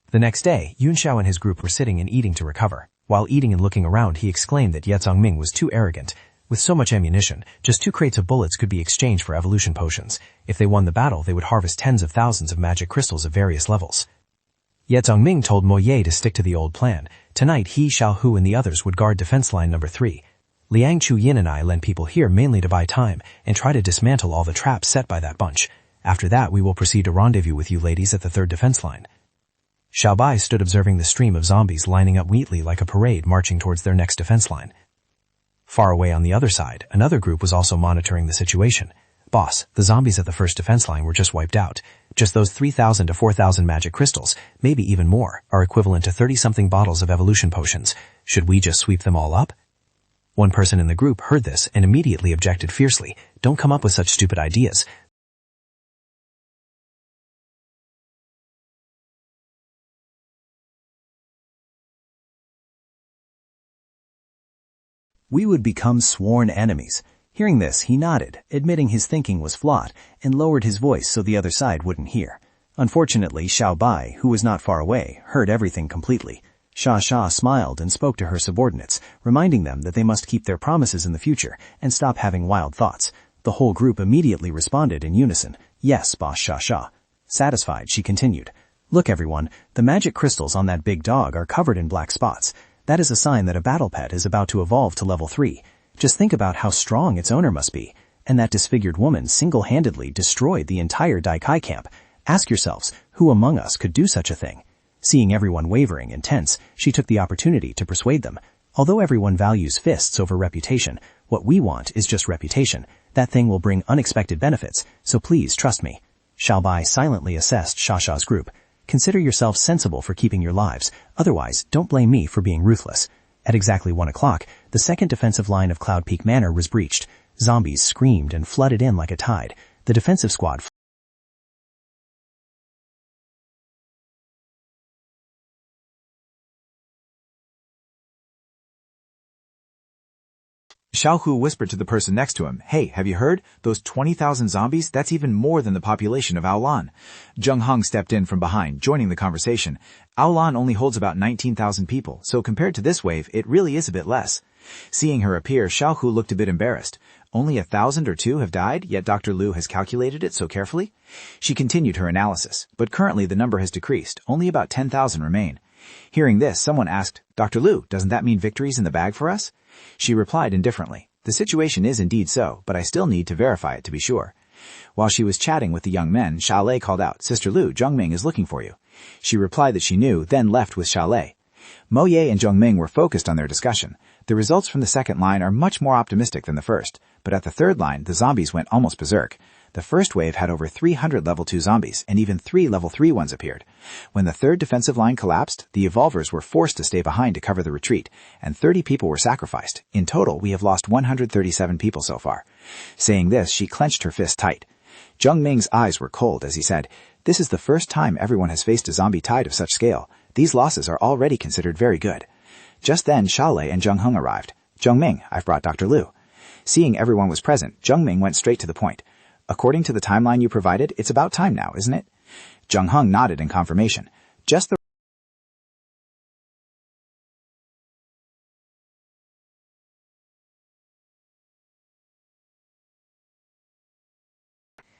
The next day, Yun Xiao and his group were sitting and eating to recover. While eating and looking around, he exclaimed that Ye Zhongming was too arrogant. With so much ammunition, just 2 crates of bullets could be exchanged for evolution potions. If they won the battle, they would harvest tens of thousands of magic crystals of various levels. Ye Zhongming told Mo Ye to stick to the old plan. Tonight, he, Xiao Hu, and the others would guard defense line number 3. Liang Chu Yin and I lent people here mainly to buy time and try to dismantle all the traps set by that bunch. After that, we will proceed to rendezvous with you ladies at the third defense line. Xiao Bai stood observing the stream of zombies lining up neatly like a parade marching towards their next defense line. Far away on the other side, another group was also monitoring the situation. Boss, the zombies at the first defense line were just wiped out. Just those 3,000 to 4,000 magic crystals, maybe even more, are equivalent to 30-something bottles of evolution potions. Should we just sweep them all up? One person in the group heard this and immediately objected fiercely. Don't come up with such stupid ideas. We would become sworn enemies. Hearing this, he nodded, admitting his thinking was flawed, and lowered his voice so the other side wouldn't hear. Unfortunately, Xiao Bai, who was not far away, heard everything completely. Xia Xia smiled and spoke to her subordinates, reminding them that they must keep their promises in the future and stop having wild thoughts. The whole group immediately responded in unison, Yes, Boss Xia Xia. Satisfied, she continued, Look everyone, the magic crystals on that big dog are covered in black spots. That is a sign that a battle pet is about to evolve to level 3. Just think about how strong its owner must be. And that disfigured woman single-handedly destroyed the entire Daikai camp. Ask yourselves, who among us could do such a thing? Seeing everyone wavering and tense, she took the opportunity to persuade them. Although everyone values fists over reputation, what we want is just reputation. That thing will bring unexpected benefits, so please trust me. Xiaobai silently assessed Shasha's group. Consider yourselves sensible for keeping your lives, otherwise don't blame me for being ruthless. At exactly 1 o'clock, the second defensive line of Cloud Peak Manor was breached. Zombies screamed and flooded in like a tide. The defensive squad Xiaohu whispered to the person next to him, "Hey, have you heard? Those 20,000 zombies, that's even more than the population of Aolan." Zheng Heng stepped in from behind, joining the conversation. Aolan only holds about 19,000 people, so compared to this wave, it really is a bit less. Seeing her appear, Xiaohu looked a bit embarrassed. Only 1,000 or 2 have died, yet Dr. Liu has calculated it so carefully? She continued her analysis, but currently the number has decreased. Only about 10,000 remain. Hearing this, someone asked, "Dr. Liu, doesn't that mean victory's in the bag for us?" She replied indifferently, "The situation is indeed so, but I still need to verify it to be sure." While she was chatting with the young men, Xiaolei called out, "Sister Liu, Zhongming is looking for you." She replied that she knew, then left with Xiaolei. Mo Ye and Zhongming were focused on their discussion. The results from the second line are much more optimistic than the first, but at the third line, the zombies went almost berserk. The first wave had over 300 level 2 zombies, and even 3 level 3 ones appeared. When the third defensive line collapsed, the evolvers were forced to stay behind to cover the retreat, and 30 people were sacrificed. In total, we have lost 137 people so far. Saying this, she clenched her fist tight. Zheng Ming's eyes were cold as he said, "This is the first time everyone has faced a zombie tide of such scale. These losses are already considered very good." Just then, Xiaolei and Zheng Heng arrived. "Zheng Ming, I've brought Dr. Liu." Seeing everyone was present, Zheng Ming went straight to the point. "According to the timeline you provided, it's about time now, isn't it?" Zheng Heng nodded in confirmation. Just the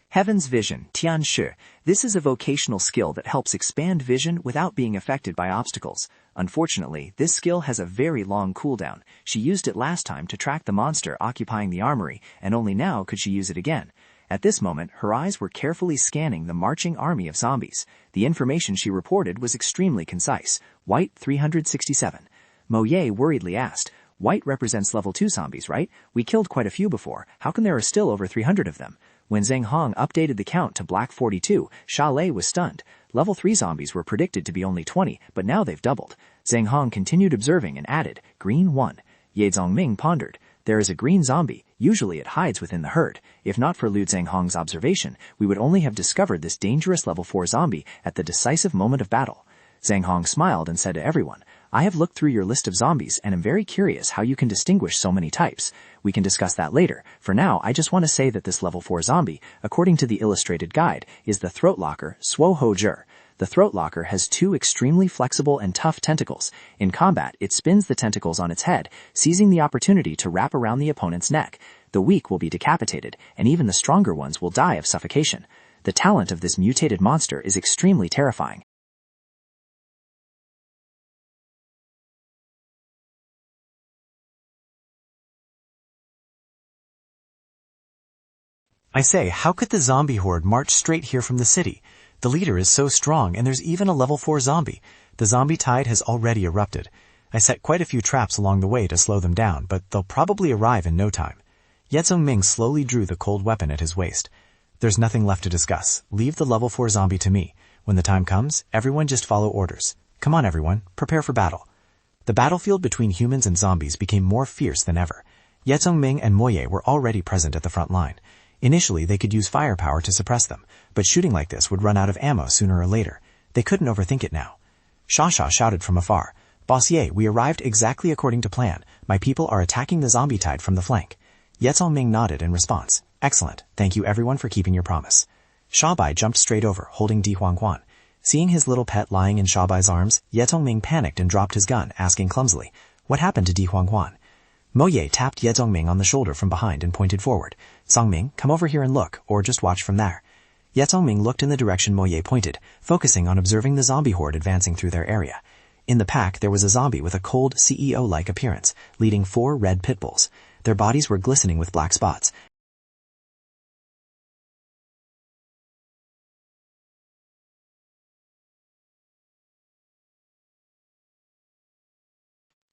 Heaven's Vision, Tian Shi. This is a vocational skill that helps expand vision without being affected by obstacles. Unfortunately, this skill has a very long cooldown. She used it last time to track the monster occupying the armory, and only now could she use it again. At this moment, her eyes were carefully scanning the marching army of zombies. The information she reported was extremely concise. White 367. Mo Ye worriedly asked, "White represents level 2 zombies, right? We killed quite a few before. How come there are still over 300 of them?" When Zheng Hong updated the count to black 42, Xiaolei was stunned. Level 3 zombies were predicted to be only 20, but now they've doubled. Zheng Hong continued observing and added, "Green 1. Ye Zongming pondered. There is a green zombie. Usually it hides within the herd. If not for Lu Zheng Hong's observation, we would only have discovered this dangerous level 4 zombie at the decisive moment of battle." Zheng Hong smiled and said to everyone, "I have looked through your list of zombies and am very curious how you can distinguish so many types. We can discuss that later. For now, I just want to say that this level 4 zombie, according to the illustrated guide, is the throat locker Suo Ho Jur. The throat locker has 2 extremely flexible and tough tentacles. In combat, it spins the tentacles on its head, seizing the opportunity to wrap around the opponent's neck. The weak will be decapitated, and even the stronger ones will die of suffocation. The talent of this mutated monster is extremely terrifying. I say, how could the zombie horde march straight here from the city? The leader is so strong, and there's even a level 4 zombie. The zombie tide has already erupted. I set quite a few traps along the way to slow them down, but they'll probably arrive in no time. Ye Zongming slowly drew the cold weapon at his waist. There's nothing left to discuss. Leave the level 4 zombie to me. When the time comes, everyone just follow orders. Come on, everyone. Prepare for battle. The battlefield between humans and zombies became more fierce than ever. Ye Zongming and Mo Ye were already present at the front line. Initially, they could use firepower to suppress them, but shooting like this would run out of ammo sooner or later. They couldn't overthink it now. Shasha shouted from afar, "Boss Ye, we arrived exactly according to plan. My people are attacking the zombie tide from the flank." Ye Zongming nodded in response. "Excellent. Thank you everyone for keeping your promise." Xiaobai jumped straight over, holding Di Huangquan. Seeing his little pet lying in Xiaobai's arms, Ye Zongming panicked and dropped his gun, asking clumsily, "What happened to Di Huangquan?" Mo Ye tapped Ye Zongming on the shoulder from behind and pointed forward. "Zongming, come over here and look, or just watch from there." Ye Zongming looked in the direction Moye pointed, focusing on observing the zombie horde advancing through their area. In the pack, there was a zombie with a cold, CEO-like appearance, leading 4 red pit bulls. Their bodies were glistening with black spots.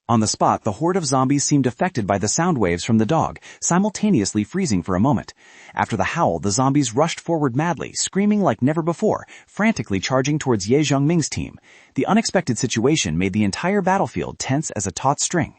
On the spot, the horde of zombies seemed affected by the sound waves from the dog, simultaneously freezing for a moment. After the howl, the zombies rushed forward madly, screaming like never before, frantically charging towards Ye Zhongming's team. The unexpected situation made the entire battlefield tense as a taut string.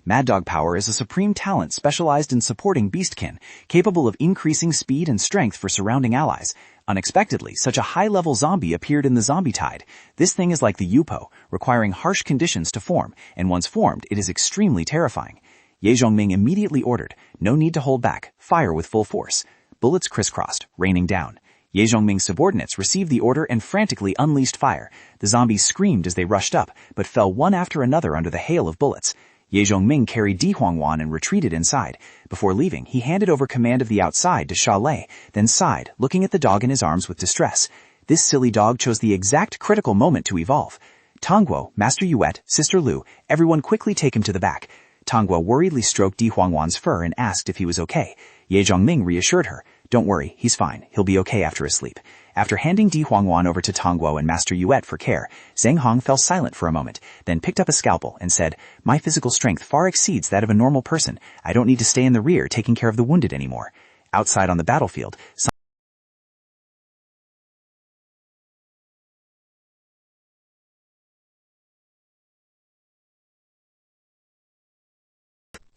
Mad Dog Power is a supreme talent specialized in supporting beastkin, capable of increasing speed and strength for surrounding allies. Unexpectedly, such a high-level zombie appeared in the zombie tide. This thing is like the Yupo, requiring harsh conditions to form, and once formed, it is extremely terrifying. Ye Zhongming immediately ordered, no need to hold back, fire with full force. Bullets crisscrossed, raining down. Ye Zhongming's subordinates received the order and frantically unleashed fire. The zombies screamed as they rushed up, but fell one after another under the hail of bullets. Ye Zhongming carried Di Huangwan and retreated inside. Before leaving, he handed over command of the outside to Sha Lei, then sighed, looking at the dog in his arms with distress. This silly dog chose the exact critical moment to evolve. Tongguo, Master Yuet, Sister Lu, everyone quickly take him to the back. Tongguo worriedly stroked Di Huangwan's fur and asked if he was okay. Ye Zhongming reassured her. Don't worry, he's fine. He'll be okay after his sleep. After handing Di Huangwan over to Tongguo and Master Yuet for care, Zheng Hong fell silent for a moment, then picked up a scalpel and said, My physical strength far exceeds that of a normal person. I don't need to stay in the rear taking care of the wounded anymore. Outside on the battlefield,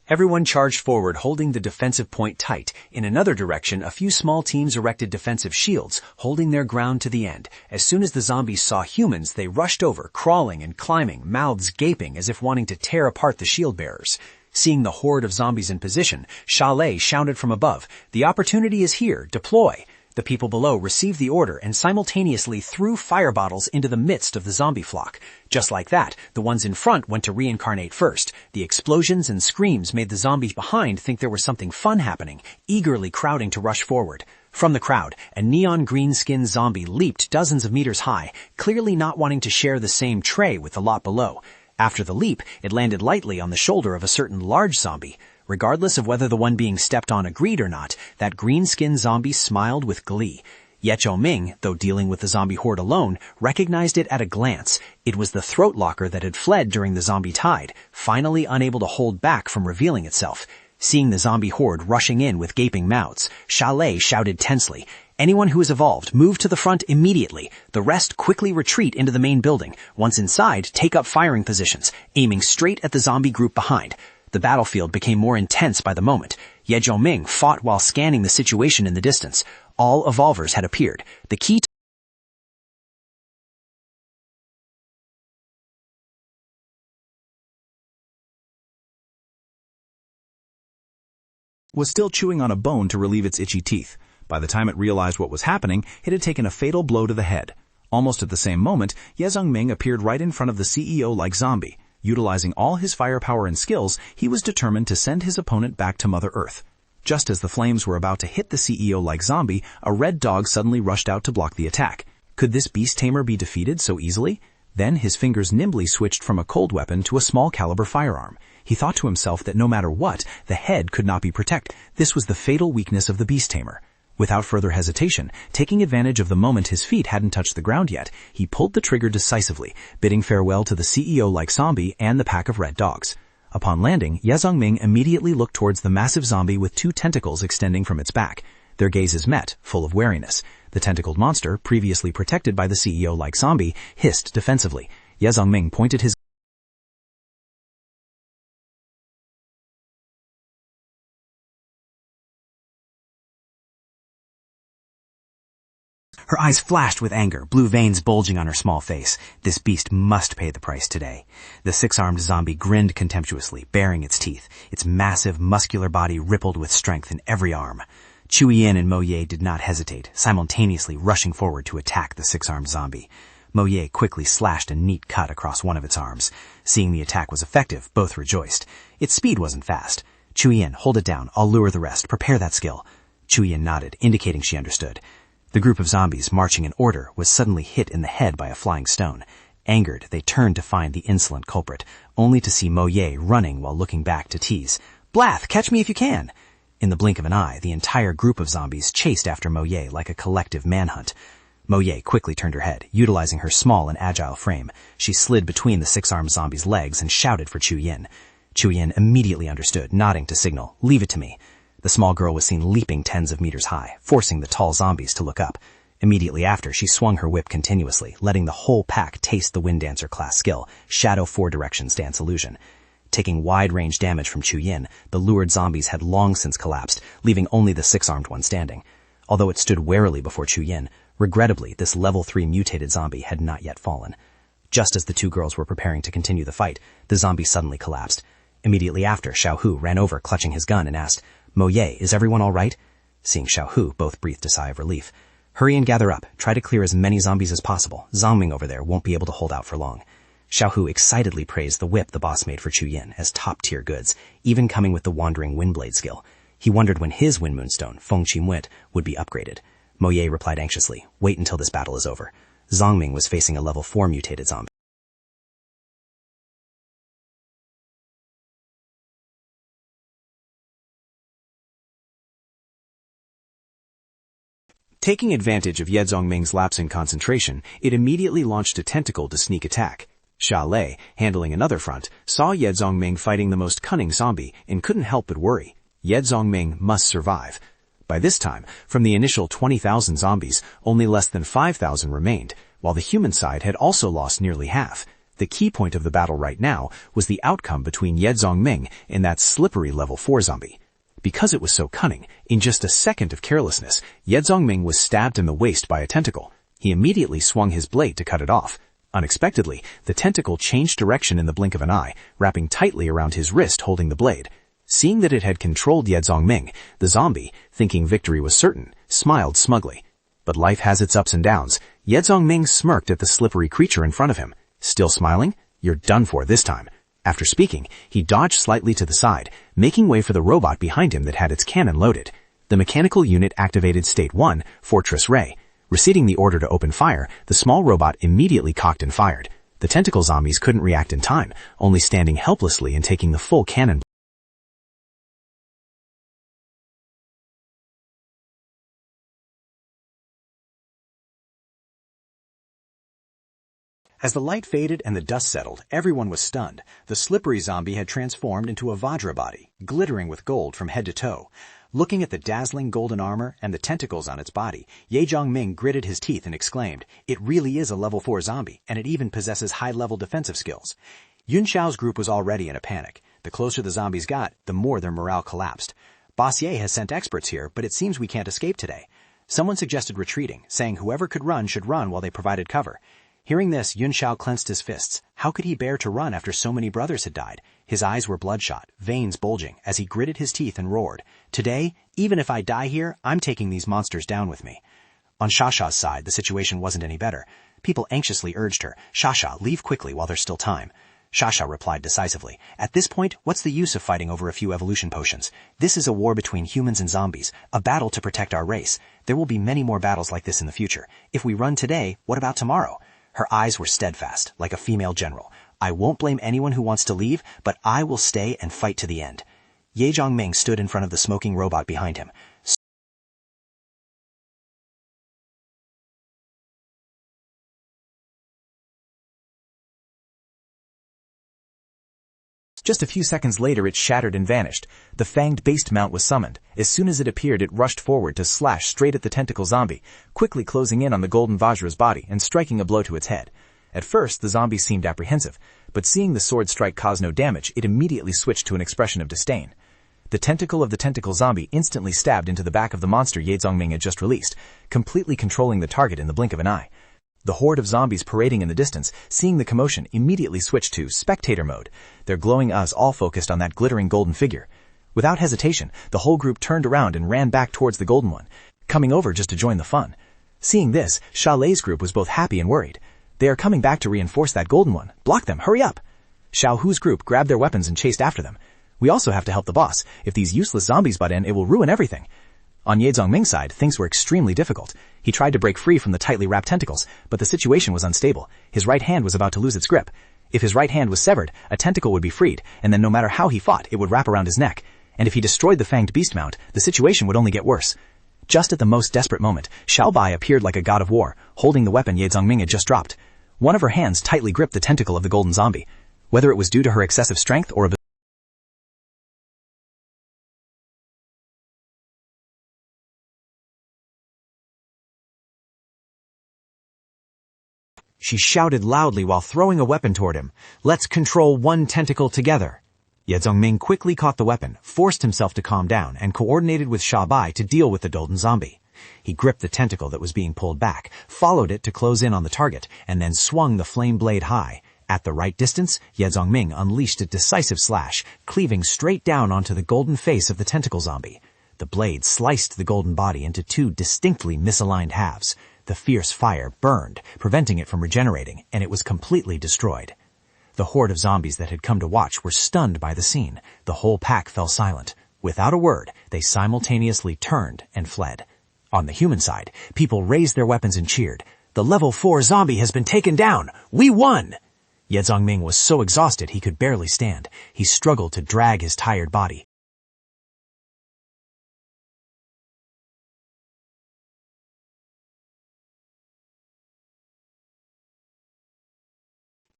Everyone charged forward, holding the defensive point tight. In another direction, a few small teams erected defensive shields, holding their ground to the end. As soon as the zombies saw humans, they rushed over, crawling and climbing, mouths gaping as if wanting to tear apart the shield bearers. Seeing the horde of zombies in position, Sha Lei shouted from above, The opportunity is here, deploy! The people below received the order and simultaneously threw fire bottles into the midst of the zombie flock. Just like that, the ones in front went to reincarnate first. The explosions and screams made the zombies behind think there was something fun happening, eagerly crowding to rush forward. From the crowd, a neon green-skinned zombie leaped dozens of meters high, clearly not wanting to share the same tray with the lot below. After the leap, it landed lightly on the shoulder of a certain large zombie. Regardless of whether the one being stepped on agreed or not, that green-skinned zombie smiled with glee. Ye Zhongming, though dealing with the zombie horde alone, recognized it at a glance. It was the throat locker that had fled during the zombie tide, finally unable to hold back from revealing itself. Seeing the zombie horde rushing in with gaping mouths, Sha Lei shouted tensely, Anyone who has evolved, move to the front immediately. The rest quickly retreat into the main building. Once inside, take up firing positions, aiming straight at the zombie group behind. The battlefield became more intense by the moment. Ye Zhongming fought while scanning the situation in the distance. All evolvers had appeared. The key was still chewing on a bone to relieve its itchy teeth. By the time it realized what was happening, it had taken a fatal blow to the head. Almost at the same moment, Ye Zhongming appeared right in front of the CEO-like zombie. Utilizing all his firepower and skills, he was determined to send his opponent back to Mother Earth. Just as the flames were about to hit the CEO-like zombie, a red dog suddenly rushed out to block the attack. Could this beast tamer be defeated so easily? Then his fingers nimbly switched from a cold weapon to a small caliber firearm. He thought to himself that no matter what, the head could not be protected. This was the fatal weakness of the beast tamer. Without further hesitation, taking advantage of the moment his feet hadn't touched the ground yet, he pulled the trigger decisively, bidding farewell to the CEO-like zombie and the pack of red dogs. Upon landing, Ye Zhongming immediately looked towards the massive zombie with 2 tentacles extending from its back. Their gazes met, full of wariness. The tentacled monster, previously protected by the CEO-like zombie, hissed defensively. Ye Zhongming pointed his Her eyes flashed with anger, blue veins bulging on her small face. This beast must pay the price today. The 6-armed zombie grinned contemptuously, baring its teeth. Its massive, muscular body rippled with strength in every arm. Chu Yin and Mo Ye did not hesitate, simultaneously rushing forward to attack the 6-armed zombie. Mo Ye quickly slashed a neat cut across one of its arms. Seeing the attack was effective, both rejoiced. Its speed wasn't fast. Chu Yin, hold it down. I'll lure the rest. Prepare that skill. Chu Yin nodded, indicating she understood. The group of zombies marching in order was suddenly hit in the head by a flying stone. Angered, they turned to find the insolent culprit, only to see Mo Ye running while looking back to tease. "Blath, catch me if you can!" In the blink of an eye, the entire group of zombies chased after Mo Ye like a collective manhunt. Mo Ye quickly turned her head, utilizing her small and agile frame. She slid between the six-armed zombie's legs and shouted for Chu Yin. Chu Yin immediately understood, nodding to signal, "Leave it to me." The small girl was seen leaping tens of meters high, forcing the tall zombies to look up. Immediately after, she swung her whip continuously, letting the whole pack taste the Wind Dancer class skill, Shadow 4 Directions Dance Illusion. Taking wide-range damage from Chu Yin, the lured zombies had long since collapsed, leaving only the six-armed one standing. Although it stood warily before Chu Yin, regrettably, this level 3 mutated zombie had not yet fallen. Just as the two girls were preparing to continue the fight, the zombie suddenly collapsed. Immediately after, Xiao Hu ran over clutching his gun and asked, "Mo Ye, is everyone all right?" Seeing Xiao Hu, both breathed a sigh of relief. "Hurry and gather up. Try to clear as many zombies as possible. Zongming over there won't be able to hold out for long." Xiao Hu excitedly praised the whip the boss made for Chu Yin as top-tier goods, even coming with the Wandering Windblade skill. He wondered when his Wind Moonstone, Feng Qi Muet, would be upgraded. Mo Ye replied anxiously, "Wait until this battle is over." Zongming was facing a level 4 mutated zombie. Taking advantage of Ye Zongming's lapse in concentration, it immediately launched a tentacle to sneak attack. Xia Lei, handling another front, saw Ye Zongming fighting the most cunning zombie and couldn't help but worry. Ye Zongming must survive. By this time, from the initial 20,000 zombies, only less than 5,000 remained, while the human side had also lost nearly half. The key point of the battle right now was the outcome between Ye Zongming and that slippery level 4 zombie. Because it was so cunning, in just a second of carelessness, Ye Zongming was stabbed in the waist by a tentacle. He immediately swung his blade to cut it off. Unexpectedly, the tentacle changed direction in the blink of an eye, wrapping tightly around his wrist holding the blade. Seeing that it had controlled Ye Zongming, the zombie, thinking victory was certain, smiled smugly. But life has its ups and downs. Ye Zongming smirked at the slippery creature in front of him. Still smiling? You're done for this time. After speaking, he dodged slightly to the side, making way for the robot behind him that had its cannon loaded. The mechanical unit activated State 1, Fortress Ray. Receiving the order to open fire, the small robot immediately cocked and fired. The tentacle zombies couldn't react in time, only standing helplessly and taking the full cannon. As the light faded and the dust settled, everyone was stunned. The slippery zombie had transformed into a Vajra body, glittering with gold from head to toe. Looking at the dazzling golden armor and the tentacles on its body, Ye Zongming gritted his teeth and exclaimed, "It really is a level 4 zombie, and it even possesses high-level defensive skills." Yun Xiao's group was already in a panic. The closer the zombies got, the more their morale collapsed. "Boss Ye has sent experts here, but it seems we can't escape today." Someone suggested retreating, saying whoever could run should run while they provided cover. Hearing this, Yun Xiao clenched his fists. How could he bear to run after so many brothers had died? His eyes were bloodshot, veins bulging, as he gritted his teeth and roared, "Today, even if I die here, I'm taking these monsters down with me." On Shasha's side, the situation wasn't any better. People anxiously urged her, "Shasha, leave quickly while there's still time." Shasha replied decisively, "At this point, what's the use of fighting over a few evolution potions? This is a war between humans and zombies, a battle to protect our race. There will be many more battles like this in the future. If we run today, what about tomorrow?" Her eyes were steadfast, like a female general. "I won't blame anyone who wants to leave, but I will stay and fight to the end." Ye Zongming stood in front of the smoking robot behind him. Just a few seconds later, it shattered and vanished. The fanged beast mount was summoned. As soon as it appeared, it rushed forward to slash straight at the tentacle zombie, quickly closing in on the golden Vajra's body and striking a blow to its head. At first, the zombie seemed apprehensive, but seeing the sword strike cause no damage, it immediately switched to an expression of disdain. The tentacle of the tentacle zombie instantly stabbed into the back of the monster Ye Zongming had just released, completely controlling the target in the blink of an eye. The horde of zombies parading in the distance, seeing the commotion, immediately switched to spectator mode, their glowing eyes all focused on that glittering golden figure. Without hesitation, the whole group turned around and ran back towards the golden one, coming over just to join the fun. Seeing this, Xia Lei's group was both happy and worried. "They are coming back to reinforce that golden one. Block them, hurry up!" Xiao Hu's group grabbed their weapons and chased after them. "We also have to help the boss. If these useless zombies butt in, it will ruin everything." On Ye Zongming's side, things were extremely difficult. He tried to break free from the tightly wrapped tentacles, but the situation was unstable. His right hand was about to lose its grip. If his right hand was severed, a tentacle would be freed, and then no matter how he fought, it would wrap around his neck. And if he destroyed the fanged beast mount, the situation would only get worse. Just at the most desperate moment, Xiaobai appeared like a god of war, holding the weapon Ye Zongming had just dropped. One of her hands tightly gripped the tentacle of the golden zombie. Whether it was due to her excessive strength or She shouted loudly while throwing a weapon toward him. "Let's control one tentacle together." Ye Zongming quickly caught the weapon, forced himself to calm down, and coordinated with Xiaobai to deal with the golden zombie. He gripped the tentacle that was being pulled back, followed it to close in on the target, and then swung the flame blade high. At the right distance, Ye Zongming unleashed a decisive slash, cleaving straight down onto the golden face of the tentacle zombie. The blade sliced the golden body into two distinctly misaligned halves. The fierce fire burned, preventing it from regenerating, and it was completely destroyed. The horde of zombies that had come to watch were stunned by the scene. The whole pack fell silent. Without a word, they simultaneously turned and fled. On the human side, people raised their weapons and cheered. "The level 4 zombie has been taken down! We won!" Ye Zongming was so exhausted he could barely stand. He struggled to drag his tired body.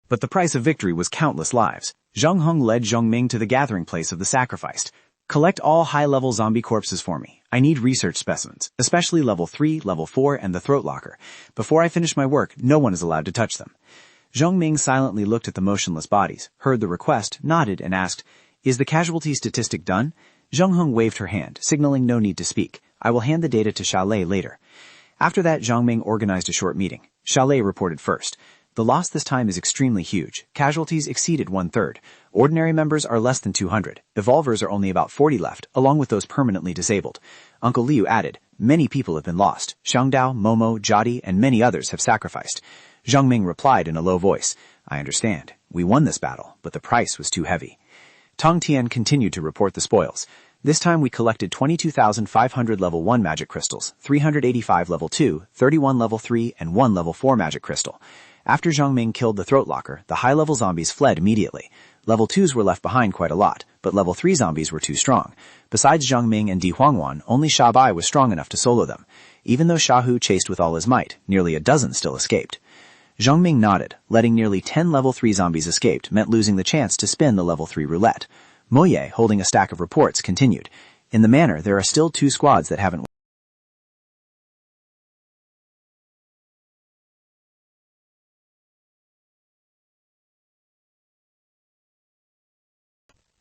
But the price of victory was countless lives. Zheng Heng led Zhongming to the gathering place of the sacrificed. "Collect all high-level zombie corpses for me. I need research specimens, especially level 3, level 4, and the throat locker. Before I finish my work, no one is allowed to touch them." Zhongming silently looked at the motionless bodies, heard the request, nodded, and asked, "Is the casualty statistic done?" Zheng Heng waved her hand, signaling no need to speak. "I will hand the data to Xiaolei later." After that, Zhongming organized a short meeting. Xiaolei reported first. "The loss this time is extremely huge. Casualties exceeded 1/3. Ordinary members are less than 200. Evolvers are only about 40 left, along with those permanently disabled." Uncle Liu added, "Many people have been lost. Xiangdao, Momo, Jodi, and many others have sacrificed." Zhongming replied in a low voice, "I understand. We won this battle, but the price was too heavy." Tong Tian continued to report the spoils. "This time we collected 22,500 level 1 magic crystals, 385 level 2, 31 level 3, and 1 level 4 magic crystal. After Zhongming killed the throat locker, the high-level zombies fled immediately. Level 2s were left behind quite a lot, but level 3 zombies were too strong. Besides Zhongming and Di Huangwan, only Xiaobai was strong enough to solo them. Even though Xiaohu chased with all his might, nearly a dozen still escaped." Zhongming nodded. Letting nearly 10 level 3 zombies escape meant losing the chance to spin the level 3 roulette. Moye, holding a stack of reports, continued. "In the manor, there are still 2 squads that haven't..."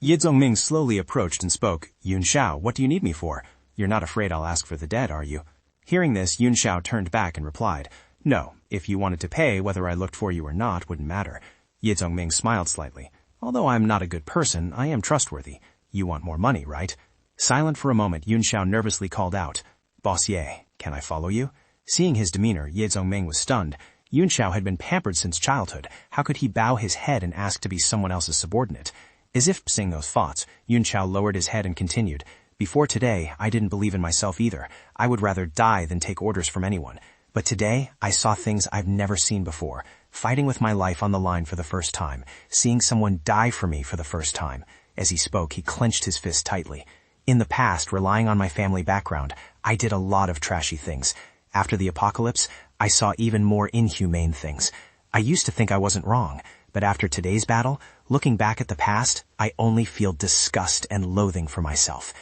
Ye Zongming slowly approached and spoke. "Yun Xiao, what do you need me for? You're not afraid I'll ask for the dead, are you?" Hearing this, Yun Xiao turned back and replied, "No, if you wanted to pay, whether I looked for you or not wouldn't matter." Ye Zongming smiled slightly. "Although I'm not a good person, I am trustworthy. You want more money, right?" Silent for a moment, Yun Xiao nervously called out, "Boss Ye, can I follow you?" Seeing his demeanor, Ye Zongming was stunned. Yun Xiao had been pampered since childhood. How could he bow his head and ask to be someone else's subordinate? As if seeing those thoughts, Yun Xiao lowered his head and continued, "Before today, I didn't believe in myself either. I would rather die than take orders from anyone. But today, I saw things I've never seen before. Fighting with my life on the line for the first time. Seeing someone die for me for the first time." As he spoke, he clenched his fist tightly. "In the past, relying on my family background, I did a lot of trashy things. After the apocalypse, I saw even more inhumane things. I used to think I wasn't wrong. But after today's battle, looking back at the past, I only feel disgust and loathing for myself.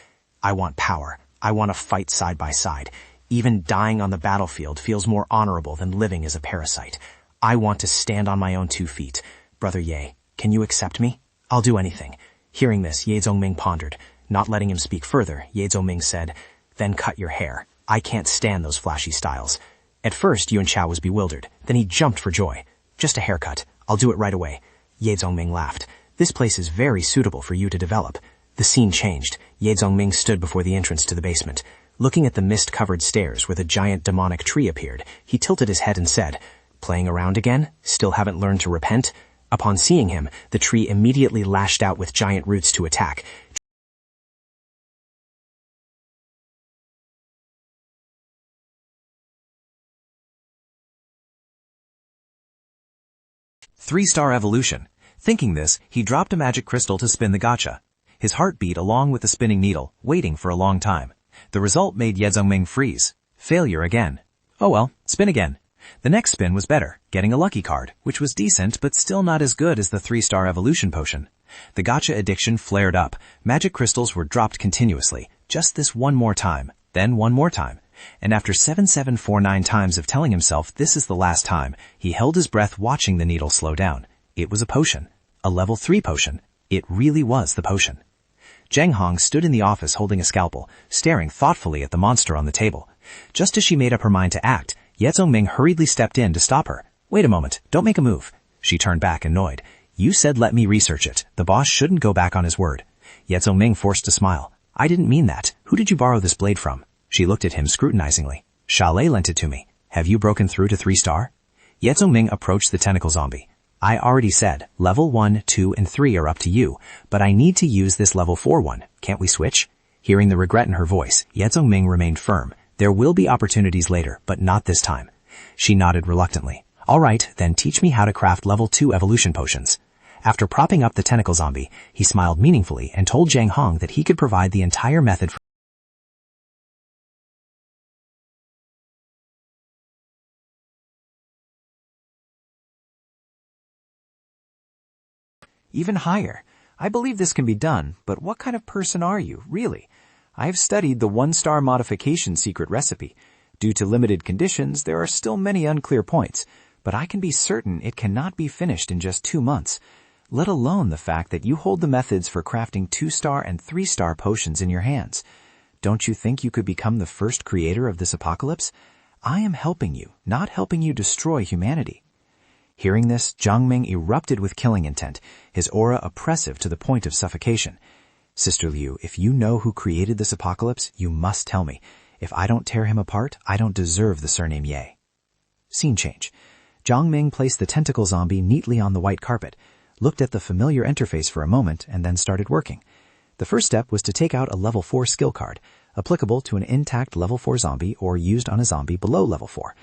I want power. I want to fight side by side. Even dying on the battlefield feels more honorable than living as a parasite. I want to stand on my own 2 feet. Brother Ye, can you accept me? I'll do anything." Hearing this, Ye Zongming pondered. Not letting him speak further, Ye Zongming said, "Then cut your hair. I can't stand those flashy styles." At first, Yun Xiao was bewildered. Then he jumped for joy. "Just a haircut. I'll do it right away." Ye Zongming laughed. "This place is very suitable for you to develop." The scene changed. Ye Zongming stood before the entrance to the basement. Looking at the mist-covered stairs where the giant demonic tree appeared, he tilted his head and said, "Playing around again? Still haven't learned to repent?" Upon seeing him, the tree immediately lashed out with giant roots to attack. 3-star evolution. Thinking this, he dropped a magic crystal to spin the gacha. His heart beat along with the spinning needle, waiting for a long time. The result made Ye Zongming freeze. Failure again. Oh well, spin again. The next spin was better, getting a lucky card, which was decent but still not as good as the 3-star evolution potion. The gacha addiction flared up. Magic crystals were dropped continuously. Just this one more time, then one more time. And after 7749 times of telling himself this is the last time, he held his breath watching the needle slow down. It was a potion. A level 3 potion. It really was the potion. Zheng Hong stood in the office holding a scalpel, staring thoughtfully at the monster on the table. Just as she made up her mind to act, Ye Zongming hurriedly stepped in to stop her. Wait a moment, don't make a move. She turned back annoyed. You said let me research it. The boss shouldn't go back on his word. Ye Zongming forced a smile. I didn't mean that. Who did you borrow this blade from? She looked at him scrutinizingly. Chalet lent it to me. Have you broken through to 3-star? Ye Zongming approached the tentacle zombie. I already said, level 1, 2, and 3 are up to you, but I need to use this level 4 one. Can't we switch? Hearing the regret in her voice, Ye Zongming remained firm. There will be opportunities later, but not this time. She nodded reluctantly. All right, then teach me how to craft level 2 evolution potions. After propping up the tentacle zombie, he smiled meaningfully and told Zheng Hong that he could provide the entire method for Even higher. I believe this can be done, but what kind of person are you, really? I have studied the 1-star modification secret recipe. Due to limited conditions, there are still many unclear points, but I can be certain it cannot be finished in just 2 months, let alone the fact that you hold the methods for crafting 2-star and 3-star potions in your hands. Don't you think you could become the first creator of this apocalypse? I am helping you, not helping you destroy humanity. Hearing this, Zongming erupted with killing intent, his aura oppressive to the point of suffocation. Sister Liu, if you know who created this apocalypse, you must tell me. If I don't tear him apart, I don't deserve the surname Ye. Scene change. Zongming placed the tentacle zombie neatly on the white carpet, looked at the familiar interface for a moment, and then started working. The first step was to take out a level 4 skill card, applicable to an intact level 4 zombie or used on a zombie below level 4.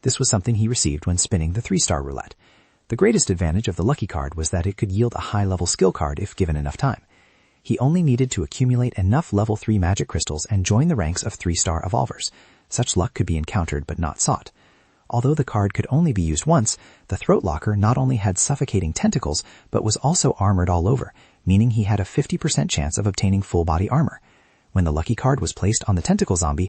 This was something he received when spinning the 3-star roulette. The greatest advantage of the lucky card was that it could yield a high-level skill card if given enough time. He only needed to accumulate enough level 3 magic crystals and join the ranks of 3-star evolvers. Such luck could be encountered but not sought. Although the card could only be used once, the throat locker not only had suffocating tentacles, but was also armored all over, meaning he had a 50% chance of obtaining full-body armor. When the lucky card was placed on the tentacle zombie,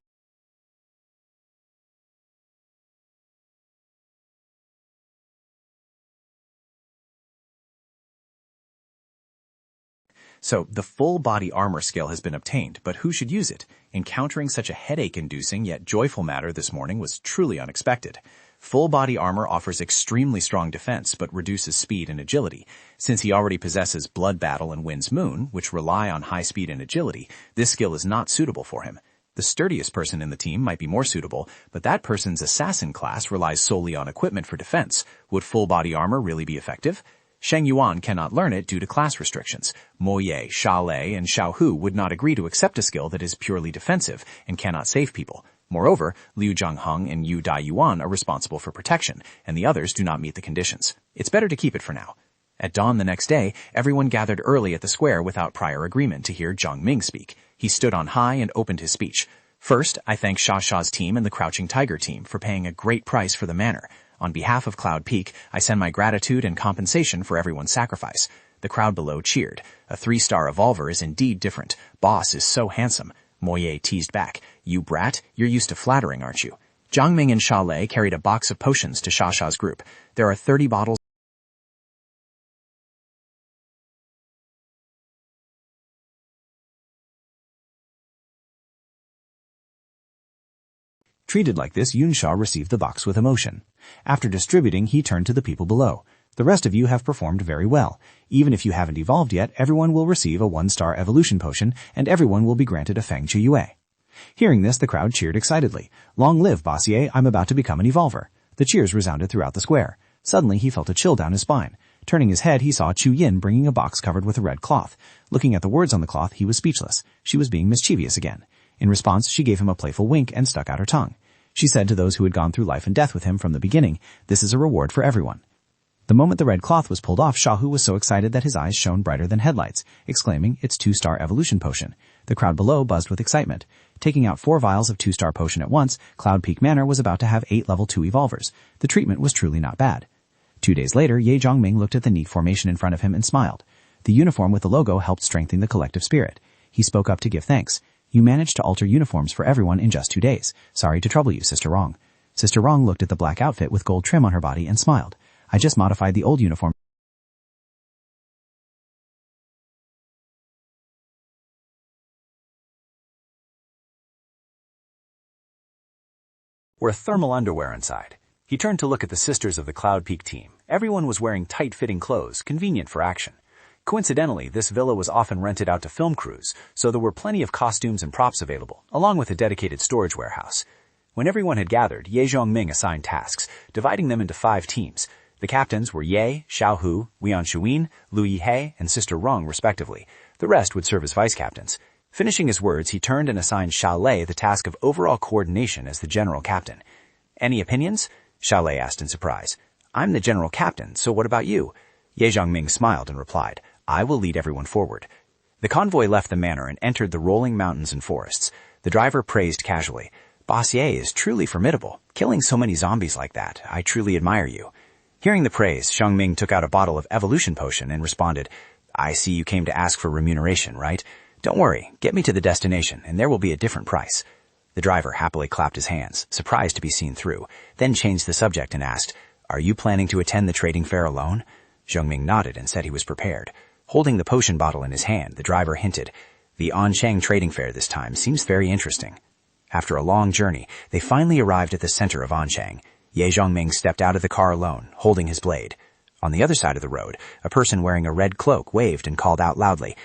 So, the full body armor skill has been obtained, but who should use it? Encountering such a headache-inducing yet joyful matter this morning was truly unexpected. Full body armor offers extremely strong defense, but reduces speed and agility. Since he already possesses Blood Battle and Wind's Moon, which rely on high speed and agility, this skill is not suitable for him. The sturdiest person in the team might be more suitable, but that person's assassin class relies solely on equipment for defense. Would full body armor really be effective? Sheng Yuan cannot learn it due to class restrictions. Mo Ye, Sha Lei, and Xiao Hu would not agree to accept a skill that is purely defensive and cannot save people. Moreover, Liu Zhangheng and Yu Dai Yuan are responsible for protection, and the others do not meet the conditions. It's better to keep it for now. At dawn the next day, everyone gathered early at the square without prior agreement to hear Zongming speak. He stood on high and opened his speech. First, I thank Sha Sha's team and the Crouching Tiger team for paying a great price for the manor. On behalf of Cloud Peak, I send my gratitude and compensation for everyone's sacrifice. The crowd below cheered. A 3-star evolver is indeed different. Boss is so handsome. Moye teased back. You brat, you're used to flattering, aren't you? Zhangming and Sha Lei carried a box of potions to Sha Sha's group. There are 30 bottles. Treated like this, Yunsha received the box with emotion. After distributing, he turned to the people below. The rest of you have performed very well. Even if you haven't evolved yet, everyone will receive a 1-star evolution potion, and everyone will be granted a Feng Chi Yue. Hearing this, the crowd cheered excitedly. Long live, Bossier, I'm about to become an evolver. The cheers resounded throughout the square. Suddenly, he felt a chill down his spine. Turning his head, he saw Chu Yin bringing a box covered with a red cloth. Looking at the words on the cloth, he was speechless. She was being mischievous again. In response, she gave him a playful wink and stuck out her tongue. She said to those who had gone through life and death with him from the beginning, "This is a reward for everyone." The moment the red cloth was pulled off, Xiaohu was so excited that his eyes shone brighter than headlights, exclaiming, "It's 2-star evolution potion." The crowd below buzzed with excitement. Taking out 4 vials of 2-star potion at once, Cloud Peak Manor was about to have 8 level 2 evolvers. The treatment was truly not bad. 2 days later, Ye Zhongming looked at the neat formation in front of him and smiled. The uniform with the logo helped strengthen the collective spirit. He spoke up to give thanks. "You managed to alter uniforms for everyone in just 2 days. Sorry to trouble you, Sister Rong." Sister Rong looked at the black outfit with gold trim on her body and smiled. "I just modified the old uniform." Were thermal underwear inside. He turned to look at the sisters of the Cloud Peak team. Everyone was wearing tight-fitting clothes, convenient for action. Coincidentally, this villa was often rented out to film crews, so there were plenty of costumes and props available, along with a dedicated storage warehouse. When everyone had gathered, Ye Zhongming assigned tasks, dividing them into 5 teams. The captains were Ye, Xiaohu, Wian Shuyin, Lu Yihei, and Sister Rong, respectively. The rest would serve as vice-captains. Finishing his words, he turned and assigned Xiao Lei the task of overall coordination as the general captain. "Any opinions?" Xiao Lei asked in surprise. "I'm the general captain, so what about you?" Ye Zhongming smiled and replied, "I will lead everyone forward." The convoy left the manor and entered the rolling mountains and forests. The driver praised casually, "Boss Ye is truly formidable. Killing so many zombies like that, I truly admire you." Hearing the praise, Zhongming took out a bottle of evolution potion and responded, "I see you came to ask for remuneration, right? Don't worry, get me to the destination and there will be a different price." The driver happily clapped his hands, surprised to be seen through, then changed the subject and asked, "Are you planning to attend the trading fair alone?" Zhongming nodded and said he was prepared. Holding the potion bottle in his hand, the driver hinted, "The Anshang trading fair this time seems very interesting." After a long journey, they finally arrived at the center of Anshang. Ye Zhongming stepped out of the car alone, holding his blade. On the other side of the road, a person wearing a red cloak waved and called out loudly,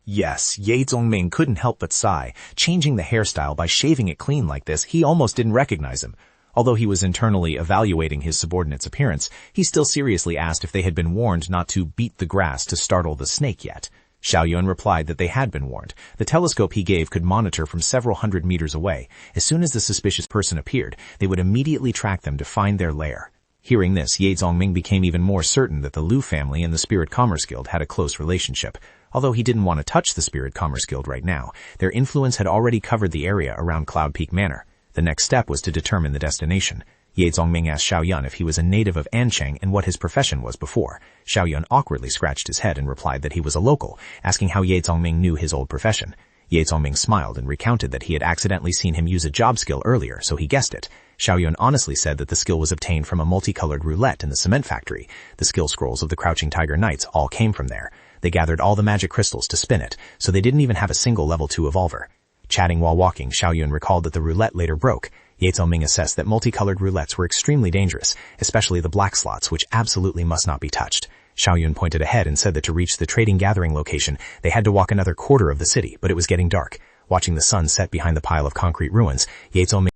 Yes, Ye Zhongming couldn't help but sigh. Changing the hairstyle by shaving it clean like this, he almost didn't recognize him. Although he was internally evaluating his subordinate's appearance, he still seriously asked if they had been warned not to beat the grass to startle the snake yet. Xiaoyun replied that they had been warned. The telescope he gave could monitor from several hundred meters away. As soon as the suspicious person appeared, they would immediately track them to find their lair. Hearing this, Ye Zhongming became even more certain that the Liu family and the Spirit Commerce Guild had a close relationship. Although he didn't want to touch the Spirit Commerce Guild right now, their influence had already covered the area around Cloud Peak Manor. The next step was to determine the destination. Ye Zhongming asked Xiaoyun if he was a native of Anshang and what his profession was before. Xiaoyun awkwardly scratched his head and replied that he was a local, asking how Ye Zhongming knew his old profession. Ye Zhongming smiled and recounted that he had accidentally seen him use a job skill earlier, so he guessed it. Xiaoyun honestly said that the skill was obtained from a multicolored roulette in the cement factory. The skill scrolls of the Crouching Tiger Knights all came from there. They gathered all the magic crystals to spin it, so they didn't even have a single level 2 evolver. Chatting while walking, Xiaoyun recalled that the roulette later broke. Ye Zhongming assessed that multicolored roulettes were extremely dangerous, especially the black slots, which absolutely must not be touched. Xiaoyun pointed ahead and said that to reach the trading gathering location, they had to walk another quarter of the city, but it was getting dark. Watching the sun set behind the pile of concrete ruins, Ye Zhongming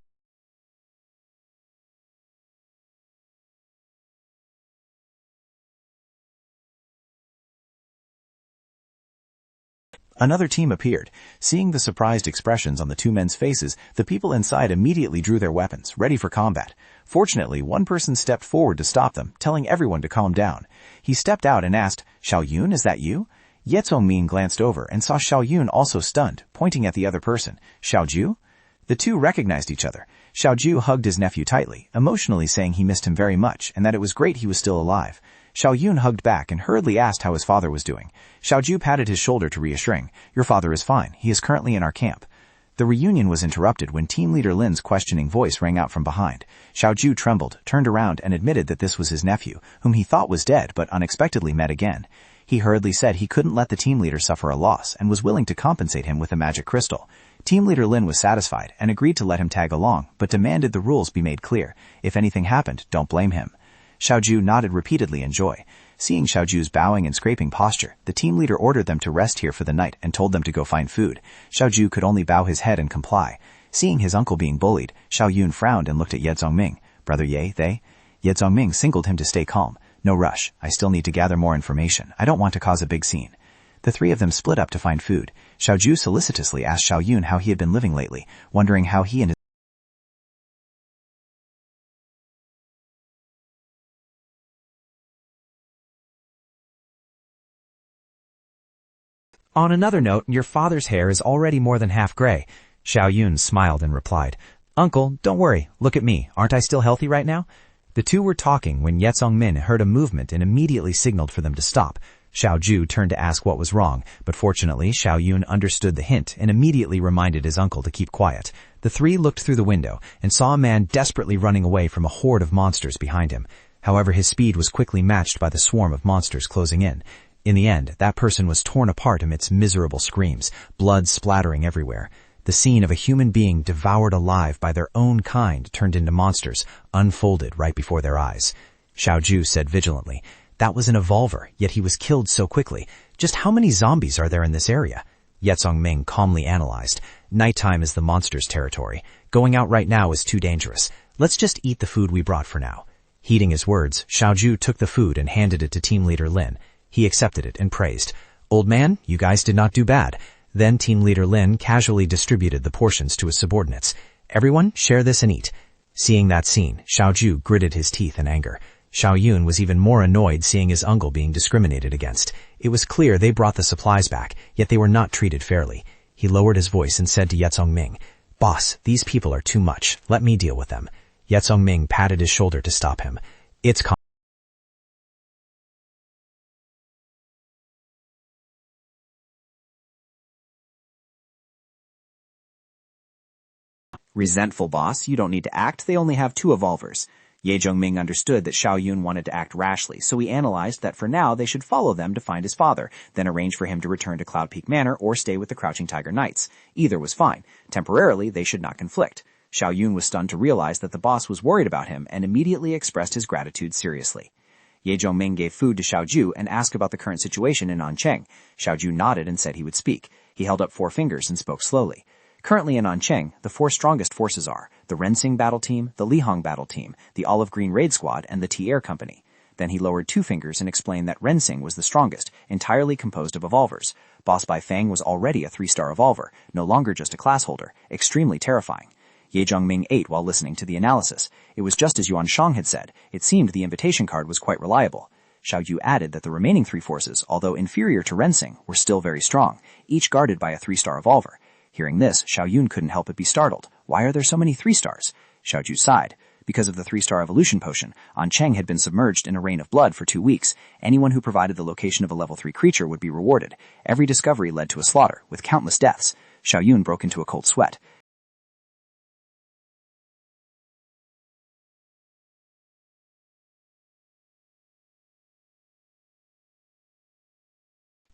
Another team appeared. Seeing the surprised expressions on the 2 men's faces, the people inside immediately drew their weapons, ready for combat. Fortunately, one person stepped forward to stop them, telling everyone to calm down. He stepped out and asked, "Xiaoyun, is that you?" Ye Zhongming glanced over and saw Xiaoyun also stunned, pointing at the other person. "Xiaoju?" The two recognized each other. Xiaoju hugged his nephew tightly, emotionally saying he missed him very much and that it was great he was still alive. Xiaoyun hugged back and hurriedly asked how his father was doing. Xiaoju patted his shoulder to reassuring, "Your father is fine. He is currently in our camp." The reunion was interrupted when team leader Lin's questioning voice rang out from behind. Xiaoju trembled, turned around and admitted that this was his nephew, whom he thought was dead but unexpectedly met again. He hurriedly said he couldn't let the team leader suffer a loss and was willing to compensate him with a magic crystal. Team leader Lin was satisfied and agreed to let him tag along, but demanded the rules be made clear. If anything happened, don't blame him. Xiaoju nodded repeatedly in joy. Seeing Xiaoju's bowing and scraping posture, the team leader ordered them to rest here for the night and told them to go find food. Xiaoju could only bow his head and comply. Seeing his uncle being bullied, Xiaoyun frowned and looked at Ye Zhongming. "Brother Ye, they?" Ye Zhongming singled him to stay calm. "No rush. I still need to gather more information. I don't want to cause a big scene." The three of them split up to find food. Xiaoju solicitously asked Xiaoyun how he had been living lately, wondering how he and his On another note, your father's hair is already more than half gray. Xiaoyun smiled and replied, Uncle, don't worry. Look at me. Aren't I still healthy right now? The two were talking when Ye Zongmin heard a movement and immediately signaled for them to stop. Xiaoju turned to ask what was wrong, but fortunately Xiaoyun understood the hint and immediately reminded his uncle to keep quiet. The three looked through the window and saw a man desperately running away from a horde of monsters behind him. However, his speed was quickly matched by the swarm of monsters closing in. In the end, that person was torn apart amidst miserable screams, blood splattering everywhere. The scene of a human being devoured alive by their own kind turned into monsters, unfolded right before their eyes. Xiaoju said vigilantly, That was an evolver, yet he was killed so quickly. Just how many zombies are there in this area? Ye Zongming calmly analyzed. Nighttime is the monster's territory. Going out right now is too dangerous. Let's just eat the food we brought for now. Heeding his words, Xiaoju took the food and handed it to team leader Lin. He accepted it and praised. Old man, you guys did not do bad. Then team leader Lin casually distributed the portions to his subordinates. Everyone, share this and eat. Seeing that scene, Xiaoju gritted his teeth in anger. Xiaoyun was even more annoyed seeing his uncle being discriminated against. It was clear they brought the supplies back, yet they were not treated fairly. He lowered his voice and said to Ye Zongming, Boss, these people are too much. Let me deal with them. Ye Zongming patted his shoulder to stop him. It's Resentful, boss. You don't need to act. They only have 2 evolvers. Ye Zongming understood that Xiaoyun wanted to act rashly, so he analyzed that for now they should follow them to find his father, then arrange for him to return to Cloud Peak Manor or stay with the Crouching Tiger Knights. Either was fine. Temporarily, they should not conflict. Xiaoyun was stunned to realize that the boss was worried about him and immediately expressed his gratitude seriously. Ye Zongming gave food to Xiaoju and asked about the current situation in Ancheng. Xiaoju nodded and said he would speak. He held up 4 fingers and spoke slowly. Currently in Ancheng, the 4 strongest forces are the Rensing Battle Team, the Lihong Battle Team, the Olive Green Raid Squad, and the T-Air Company. Then he lowered 2 fingers and explained that Rensing was the strongest, entirely composed of evolvers. Boss Bai Fang was already a 3-star evolver, no longer just a class holder, extremely terrifying. Ye Zongming ate while listening to the analysis. It was just as Yuan Shang had said. It seemed the invitation card was quite reliable. Xiaoyu added that the remaining 3 forces, although inferior to Rensing, were still very strong, each guarded by a 3-star evolver. Hearing this, Xiaoyun couldn't help but be startled. Why are there so many 3-stars? Xiaoju sighed. Because of the 3-star evolution potion, Ancheng had been submerged in a rain of blood for 2 weeks. Anyone who provided the location of a level 3 creature would be rewarded. Every discovery led to a slaughter, with countless deaths. Xiaoyun broke into a cold sweat.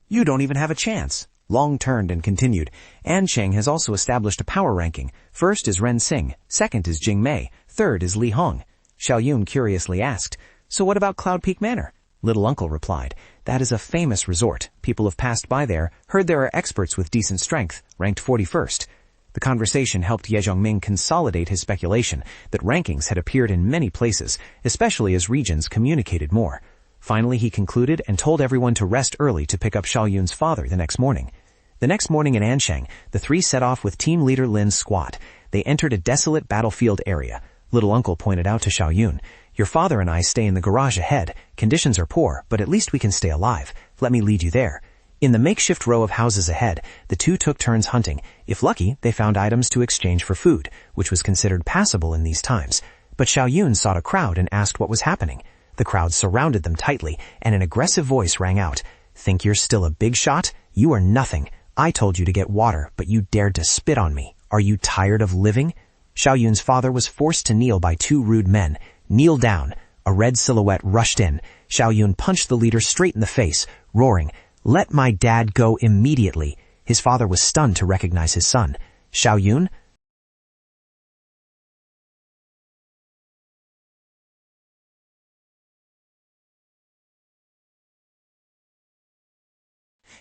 You don't even have a chance. Long turned and continued. Ancheng has also established a power ranking. First is Ren Xing, second is Jing Mei, third is Li Hong. Xiaoyun curiously asked, So what about Cloud Peak Manor? Little Uncle replied, That is a famous resort. People have passed by there, heard there are experts with decent strength, ranked 41st. The conversation helped Ye Zongming consolidate his speculation that rankings had appeared in many places, especially as regions communicated more. Finally, he concluded and told everyone to rest early to pick up Xiaoyun's father the next morning. The next morning in Ancheng, the 3 set off with team leader Lin's squad. They entered a desolate battlefield area. Little Uncle pointed out to Xiaoyun, Your father and I stay in the garage ahead. Conditions are poor, but at least we can stay alive. Let me lead you there. In the makeshift row of houses ahead, the 2 took turns hunting. If lucky, they found items to exchange for food, which was considered passable in these times. But Xiaoyun sought a crowd and asked what was happening. The crowd surrounded them tightly, and an aggressive voice rang out, Think you're still a big shot? You are nothing. I told you to get water, but you dared to spit on me. Are you tired of living? Xiaoyun's father was forced to kneel by 2 rude men. Kneel down. A red silhouette rushed in. Xiaoyun punched the leader straight in the face, roaring, Let my dad go immediately. His father was stunned to recognize his son. Xiaoyun?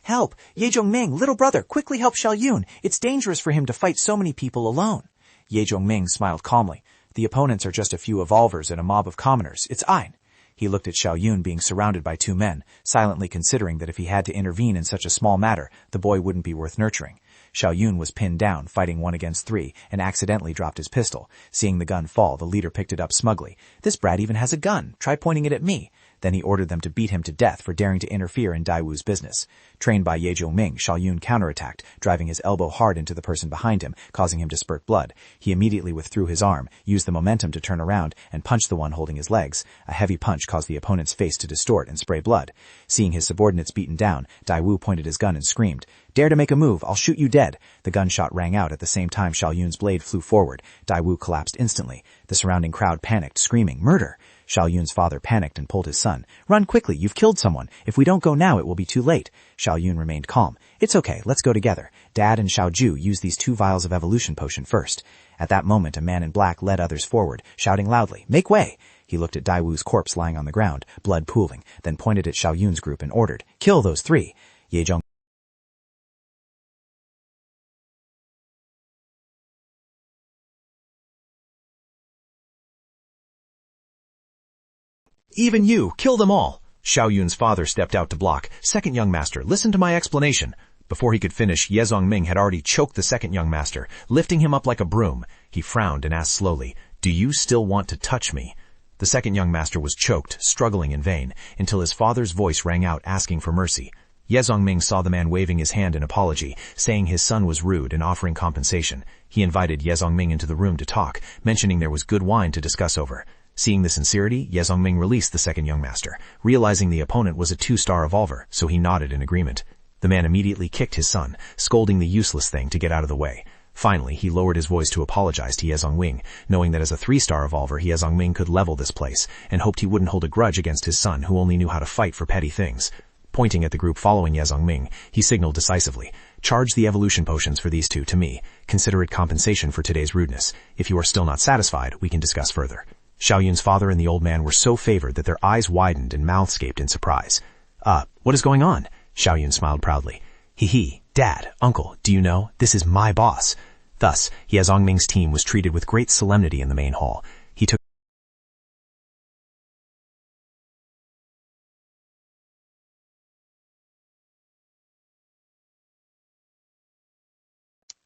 Help! Ye Zongming, little brother, quickly help Xiaoyun. It's dangerous for him to fight so many people alone. Ye Zongming smiled calmly. The opponents are just a few evolvers and a mob of commoners. It's Ein. He looked at Xiao Yun being surrounded by two men, silently considering that if he had to intervene in such a small matter, the boy wouldn't be worth nurturing. Xiao Yun was pinned down, fighting 1 against 3, and accidentally dropped his pistol. Seeing the gun fall, the leader picked it up smugly. "This brat even has a gun. Try pointing it at me." Then he ordered them to beat him to death for daring to interfere in Daiwu's business. Trained by Ye Zhongming, Xiao Yun counterattacked, driving his elbow hard into the person behind him, causing him to spurt blood. He immediately withdrew his arm, used the momentum to turn around, and punched the one holding his legs. A heavy punch caused the opponent's face to distort and spray blood. Seeing his subordinates beaten down, Daiwu pointed his gun and screamed, "Dare to make a move, I'll shoot you dead." The gunshot rang out at the same time Xiao Yun's blade flew forward. Daiwu collapsed instantly. The surrounding crowd panicked, screaming, "Murder!" Xiao Yun's father panicked and pulled his son. "Run quickly, you've killed someone. If we don't go now, it will be too late." Xiao Yun remained calm. "It's okay, let's go together." Dad and Xiao Ju used these 2 vials of evolution potion first. At that moment, a man in black led others forward, shouting loudly, "Make way!" He looked at Daiwu's corpse lying on the ground, blood pooling, then pointed at Xiao Yun's group and ordered, "Kill those 3. Ye Zhong "Even you! Kill them all!" Xiao Yun's father stepped out to block. "Second young master, listen to my explanation." Before he could finish, Ye Zhongming had already choked the second young master, lifting him up like a broom. He frowned and asked slowly, "Do you still want to touch me?" The second young master was choked, struggling in vain, until his father's voice rang out asking for mercy. Ye Zhongming saw the man waving his hand in apology, saying his son was rude and offering compensation. He invited Ye Zhongming into the room to talk, mentioning there was good wine to discuss over. Seeing the sincerity, Ye Zhongming released the second young master, realizing the opponent was a 2-star evolver, so he nodded in agreement. The man immediately kicked his son, scolding the useless thing to get out of the way. Finally, he lowered his voice to apologize to Ye Zhongming, knowing that as a 3-star evolver, Ye Zhongming could level this place, and hoped he wouldn't hold a grudge against his son who only knew how to fight for petty things. Pointing at the group following Ye Zhongming, he signaled decisively, "Charge the evolution potions for these 2 to me. Consider it compensation for today's rudeness. If you are still not satisfied, we can discuss further." Xiao Yun's father and the old man were so favored that their eyes widened and mouths gaped in surprise. What is going on?" Xiao Yun smiled proudly. "Hee, Dad, Uncle, do you know, this is my boss." Thus, Ye Zhongming's team was treated with great solemnity in the main hall. He took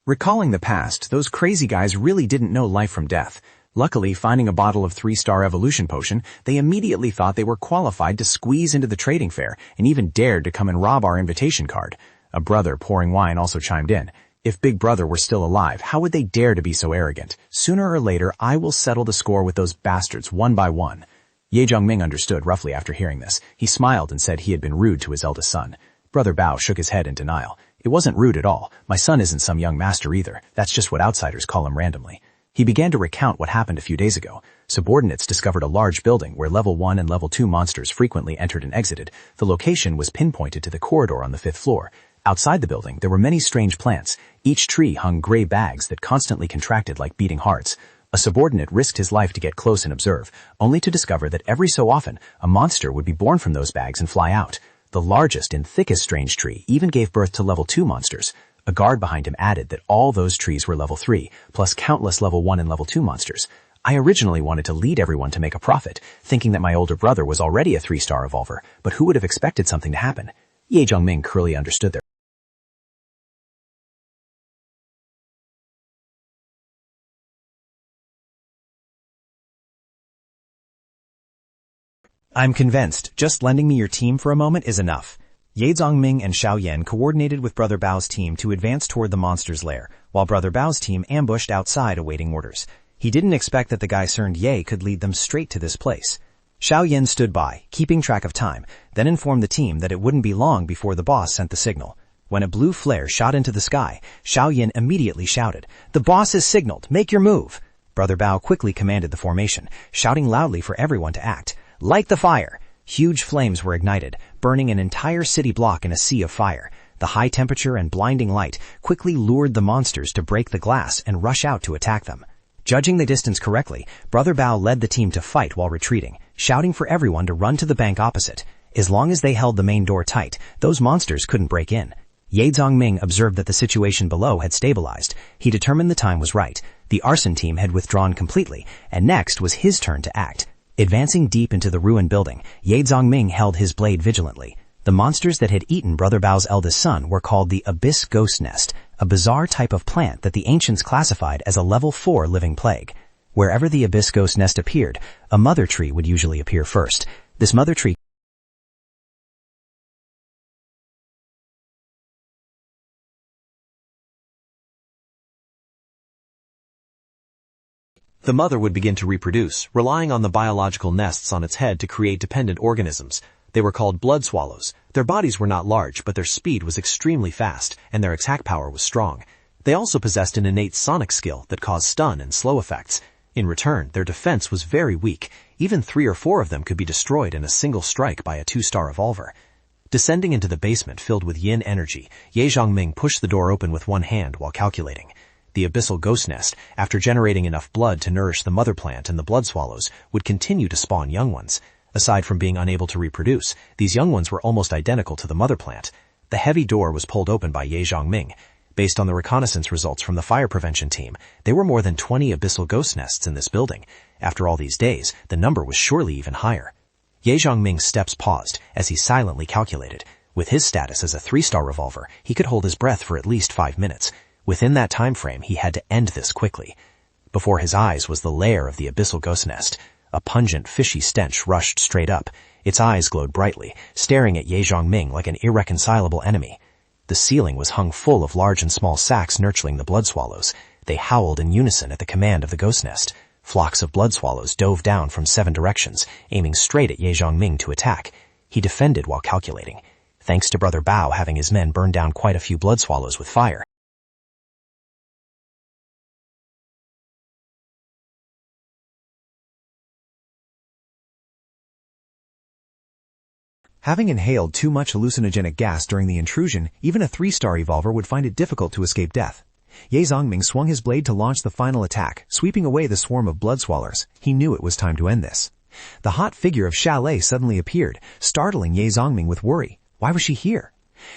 Recalling the past, those crazy guys really didn't know life from death. Luckily, finding a bottle of 3-star evolution potion, they immediately thought they were qualified to squeeze into the trading fair and even dared to come and rob our invitation card. A brother pouring wine also chimed in. If Big Brother were still alive, how would they dare to be so arrogant? Sooner or later, I will settle the score with those bastards one by one. Ye Zhongming understood roughly after hearing this. He smiled and said he had been rude to his eldest son. Brother Bao shook his head in denial. "It wasn't rude at all. My son isn't some young master either. That's just what outsiders call him randomly." He began to recount what happened a few days ago. Subordinates discovered a large building where level 1 and level 2 monsters frequently entered and exited. The location was pinpointed to the corridor on the 5th floor. Outside the building, there were many strange plants. Each tree hung gray bags that constantly contracted like beating hearts. A subordinate risked his life to get close and observe, only to discover that every so often, a monster would be born from those bags and fly out. The largest and thickest strange tree even gave birth to level 2 monsters. A guard behind him added that all those trees were level 3, plus countless level 1 and level 2 monsters. I originally wanted to lead everyone to make a profit, thinking that my older brother was already a 3-star evolver, but who would have expected something to happen? Ye Zhongming clearly understood their I'm convinced just lending me your team for a moment is enough. Ye Zhongming and Xiao Yan coordinated with Brother Bao's team to advance toward the monster's lair, while Brother Bao's team ambushed outside awaiting orders. He didn't expect that the guy cerned Ye could lead them straight to this place. Xiao Yan stood by, keeping track of time, then informed the team that it wouldn't be long before the boss sent the signal. When a blue flare shot into the sky, Xiao Yan immediately shouted, "The boss has signaled, make your move!" Brother Bao quickly commanded the formation, shouting loudly for everyone to act. "Light the fire!" Huge flames were ignited, burning an entire city block in a sea of fire. The high temperature and blinding light quickly lured the monsters to break the glass and rush out to attack them. Judging the distance correctly, Brother Bao led the team to fight while retreating, shouting for everyone to run to the bank opposite. As long as they held the main door tight, those monsters couldn't break in. Ye Zhongming observed that the situation below had stabilized. He determined the time was right. The arson team had withdrawn completely, and next was his turn to act. Advancing deep into the ruined building, Ye Zongming held his blade vigilantly. The monsters that had eaten Brother Bao's eldest son were called the Abyss Ghost Nest, a bizarre type of plant that the ancients classified as a level 4 living plague. Wherever the Abyss Ghost Nest appeared, a mother tree would usually appear first. This mother tree The mother would begin to reproduce, relying on the biological nests on its head to create dependent organisms. They were called blood swallows. Their bodies were not large, but their speed was extremely fast, and their attack power was strong. They also possessed an innate sonic skill that caused stun and slow effects. In return, their defense was very weak. Even 3 or 4 of them could be destroyed in a single strike by a 2-star revolver. Descending into the basement filled with yin energy, Ye Zongming pushed the door open with one hand while calculating. The abyssal ghost nest, after generating enough blood to nourish the mother plant and the blood swallows, would continue to spawn young ones. Aside from being unable to reproduce, these young ones were almost identical to the mother plant. The heavy door was pulled open by Ye Zongming. Based on the reconnaissance results from the fire prevention team, there were more than 20 abyssal ghost nests in this building. After all these days, the number was surely even higher. Ye Zongming's steps paused as he silently calculated. With his status as a 3-star revolver, he could hold his breath for at least 5 minutes. Within that time frame, he had to end this quickly. Before his eyes was the lair of the abyssal ghost nest. A pungent, fishy stench rushed straight up. Its eyes glowed brightly, staring at Ye Zongming like an irreconcilable enemy. The ceiling was hung full of large and small sacs nurturing the blood swallows. They howled in unison at the command of the ghost nest. Flocks of blood swallows dove down from 7 directions, aiming straight at Ye Zongming to attack. He defended while calculating. Thanks to Brother Bao having his men burn down quite a few blood swallows with fire, Having inhaled too much hallucinogenic gas during the intrusion, even a 3-star revolver would find it difficult to escape death. Ye Zongming swung his blade to launch the final attack, sweeping away the swarm of blood swallowers. He knew it was time to end this. The hot figure of Shalei suddenly appeared, startling Ye Zongming with worry. Why was she here?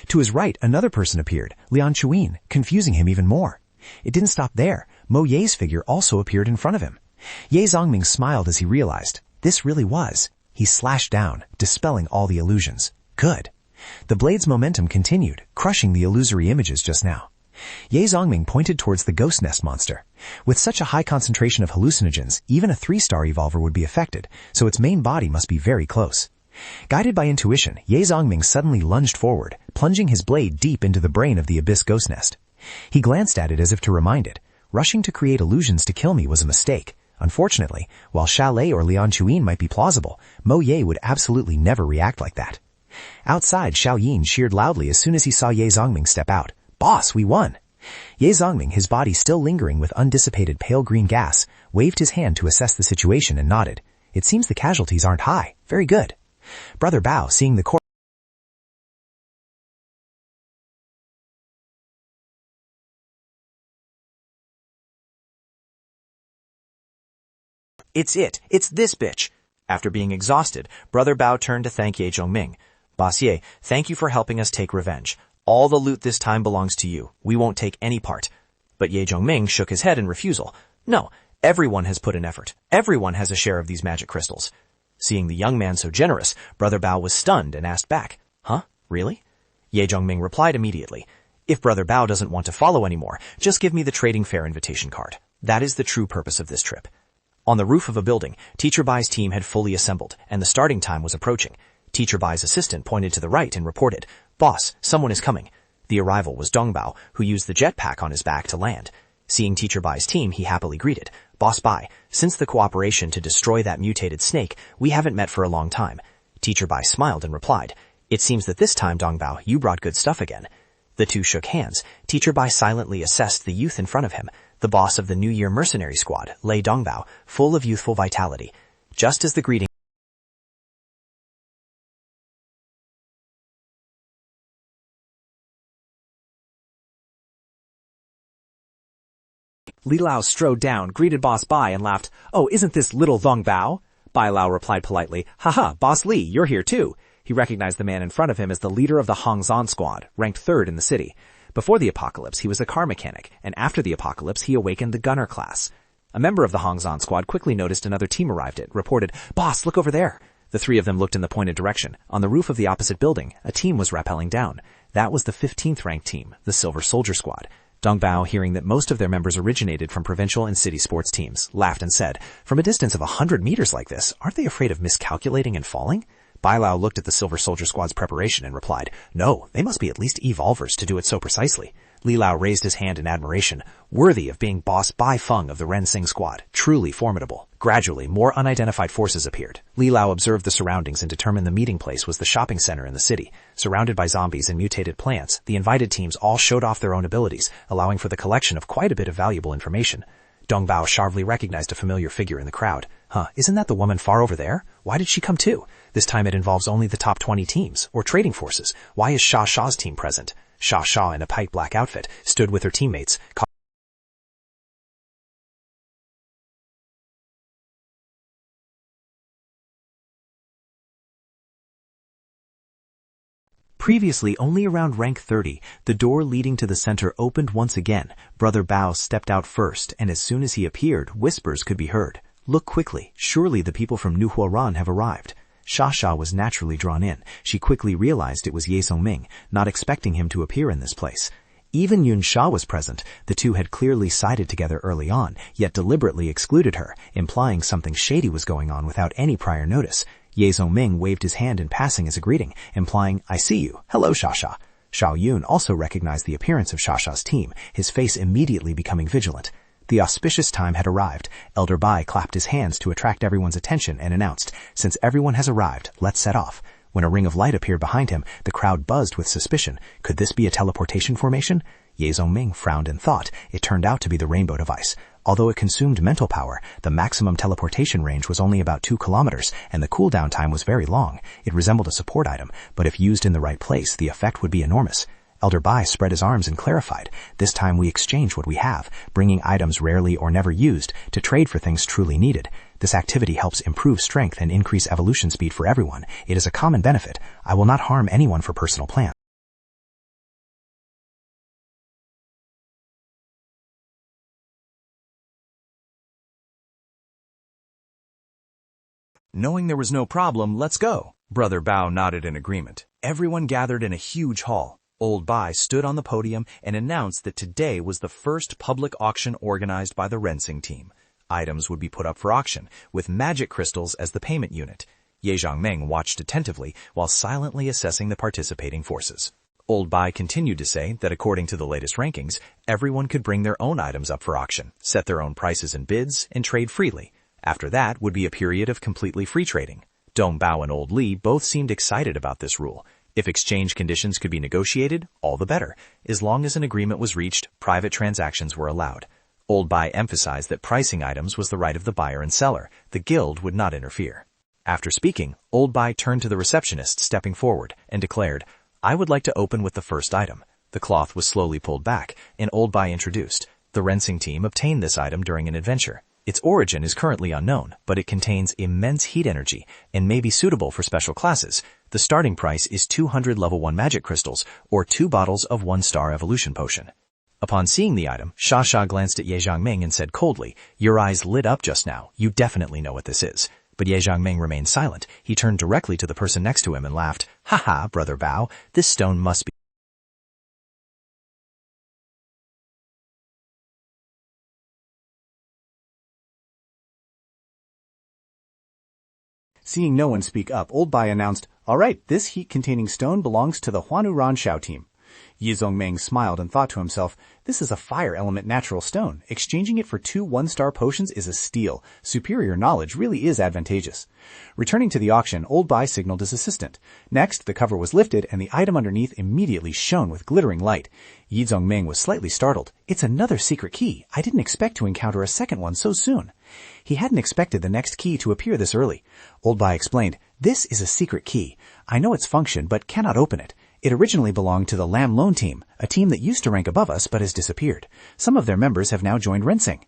To his right, another person appeared, Lian Chuyin, confusing him even more. It didn't stop there. Mo Ye's figure also appeared in front of him. Ye Zongming smiled as he realized, this really was. He slashed down, dispelling all the illusions. Good. The blade's momentum continued, crushing the illusory images just now. Ye Zongming pointed towards the ghost nest monster. With such a high concentration of hallucinogens, even a 3-star revolver would be affected, so its main body must be very close. Guided by intuition, Ye Zongming suddenly lunged forward, plunging his blade deep into the brain of the abyss ghost nest. He glanced at it as if to remind it. Rushing to create illusions to kill me was a mistake. Unfortunately, while Shalei or Lian Chuyin might be plausible, Mo Ye would absolutely never react like that. Outside, Xiao Yin cheered loudly as soon as he saw Ye Zongming step out. Boss, we won! Ye Zongming, his body still lingering with undissipated pale green gas, waved his hand to assess the situation and nodded. It seems the casualties aren't high. Very good. Brother Bao, seeing the corpse, It's this bitch. After being exhausted, Brother Bao turned to thank Ye Zongming. Boss Ye, thank you for helping us take revenge. All the loot this time belongs to you. We won't take any part. But Ye Zongming shook his head in refusal. No, everyone has put in effort. Everyone has a share of these magic crystals. Seeing the young man so generous, Brother Bao was stunned and asked back, Huh? Really? Ye Zongming replied immediately, If Brother Bao doesn't want to follow anymore, just give me the trading fair invitation card. That is the true purpose of this trip. On the roof of a building, Teacher Bai's team had fully assembled, and the starting time was approaching. Teacher Bai's assistant pointed to the right and reported, Boss, someone is coming. The arrival was Dongbao, who used the jetpack on his back to land. Seeing Teacher Bai's team, he happily greeted, Boss Bai, since the cooperation to destroy that mutated snake, we haven't met for a long time. Teacher Bai smiled and replied, It seems that this time, Dongbao, you brought good stuff again. The two shook hands. Teacher Bai silently assessed the youth in front of him. The boss of the New Year mercenary squad, Lei Dongbao, full of youthful vitality. Just as the greeting Li Lao strode down, greeted Boss Bai, and laughed. Oh, isn't this little Dongbao? Bai Lao replied politely, Haha, Boss Li, you're here too. He recognized the man in front of him as the leader of the Hongzan squad, ranked 3rd in the city. Before the apocalypse, he was a car mechanic, and after the apocalypse, he awakened the gunner class. A member of the Hongzhan squad quickly noticed another team arrived at, reported, "Boss, look over there." The three of them looked in the pointed direction. On the roof of the opposite building, a team was rappelling down. That was the 15th ranked team, the Silver Soldier Squad. Dong Bao, hearing that most of their members originated from provincial and city sports teams, laughed and said, "From a distance of 100 meters like this, aren't they afraid of miscalculating and falling?" Bai Lao looked at the Silver Soldier Squad's preparation and replied, "No, they must be at least evolvers to do it so precisely." Li Lao raised his hand in admiration, worthy of being boss Bai Feng of the Ren Xing squad, truly formidable. Gradually, more unidentified forces appeared. Li Lao observed the surroundings and determined the meeting place was the shopping center in the city. Surrounded by zombies and mutated plants, the invited teams all showed off their own abilities, allowing for the collection of quite a bit of valuable information. Dong Bao sharply recognized a familiar figure in the crowd. Isn't that the woman far over there? Why did she come too? This time it involves only the top 20 teams, or trading forces. Why is Sha Sha's team present? Sha Sha, in a tight black outfit, stood with her teammates. Previously only around rank 30, the door leading to the center opened once again. Brother Bao stepped out first, and as soon as he appeared, whispers could be heard. "Look quickly. Surely the people from Nuhuaran have arrived." Sha Sha was naturally drawn in. She quickly realized it was Ye Zongming, not expecting him to appear in this place. Even Yun Sha was present. The two had clearly sided together early on, yet deliberately excluded her, implying something shady was going on without any prior notice. Ye Zongming waved his hand in passing as a greeting, implying, "I see you. Hello, Sha Sha." Xiao Yun also recognized the appearance of Sha Sha's team, his face immediately becoming vigilant. The auspicious time had arrived. Elder Bai clapped his hands to attract everyone's attention and announced, "Since everyone has arrived, let's set off." When a ring of light appeared behind him, the crowd buzzed with suspicion. Could this be a teleportation formation? Ye Zongming frowned in thought. It turned out to be the rainbow device. Although it consumed mental power, the maximum teleportation range was only about 2 kilometers, and the cooldown time was very long. It resembled a support item, but if used in the right place, the effect would be enormous. Elder Bai spread his arms and clarified, "This time we exchange what we have, bringing items rarely or never used to trade for things truly needed. This activity helps improve strength and increase evolution speed for everyone. It is a common benefit. I will not harm anyone for personal plans." Knowing there was no problem, let's go. Brother Bao nodded in agreement. Everyone gathered in a huge hall. Old Bai stood on the podium and announced that today was the first public auction organized by the Rensing team. Items would be put up for auction, with magic crystals as the payment unit. Ye Zhangming watched attentively while silently assessing the participating forces. Old Bai continued to say that according to the latest rankings, everyone could bring their own items up for auction, set their own prices and bids, and trade freely. After that would be a period of completely free trading. Dong Bao and Old Li both seemed excited about this rule. If exchange conditions could be negotiated, all the better. As long as an agreement was reached, private transactions were allowed. Old Bai emphasized that pricing items was the right of the buyer and seller. The guild would not interfere. After speaking, Old Bai turned to the receptionist stepping forward and declared, "I would like to open with the first item." The cloth was slowly pulled back, and Old Bai introduced. The Rensing team obtained this item during an adventure. Its origin is currently unknown, but it contains immense heat energy and may be suitable for special classes. The starting price is 200 level 1 magic crystals, or 2 bottles of 1-star evolution potion. Upon seeing the item, Sha Sha glanced at Ye Zhangming and said coldly, "Your eyes lit up just now. You definitely know what this is." But Ye Zhangming remained silent. He turned directly to the person next to him and laughed, "Ha, Brother Bao, this stone must be..." Seeing no one speak up, Old Bai announced, "All right, this heat-containing stone belongs to the Huanu Ran Shao team." Ye Zongming smiled and thought to himself, "This is a fire element natural stone. Exchanging it for 2 1-star potions is a steal. Superior knowledge really is advantageous." Returning to the auction, Old Bai signaled his assistant. Next, the cover was lifted and the item underneath immediately shone with glittering light. Ye Zongming was slightly startled. "It's another secret key. I didn't expect to encounter a second one so soon." He hadn't expected the next key to appear this early. Old Bai explained, "This is a secret key. I know its function, but cannot open it. It originally belonged to the Lam Lone team, a team that used to rank above us but has disappeared. Some of their members have now joined Rensing."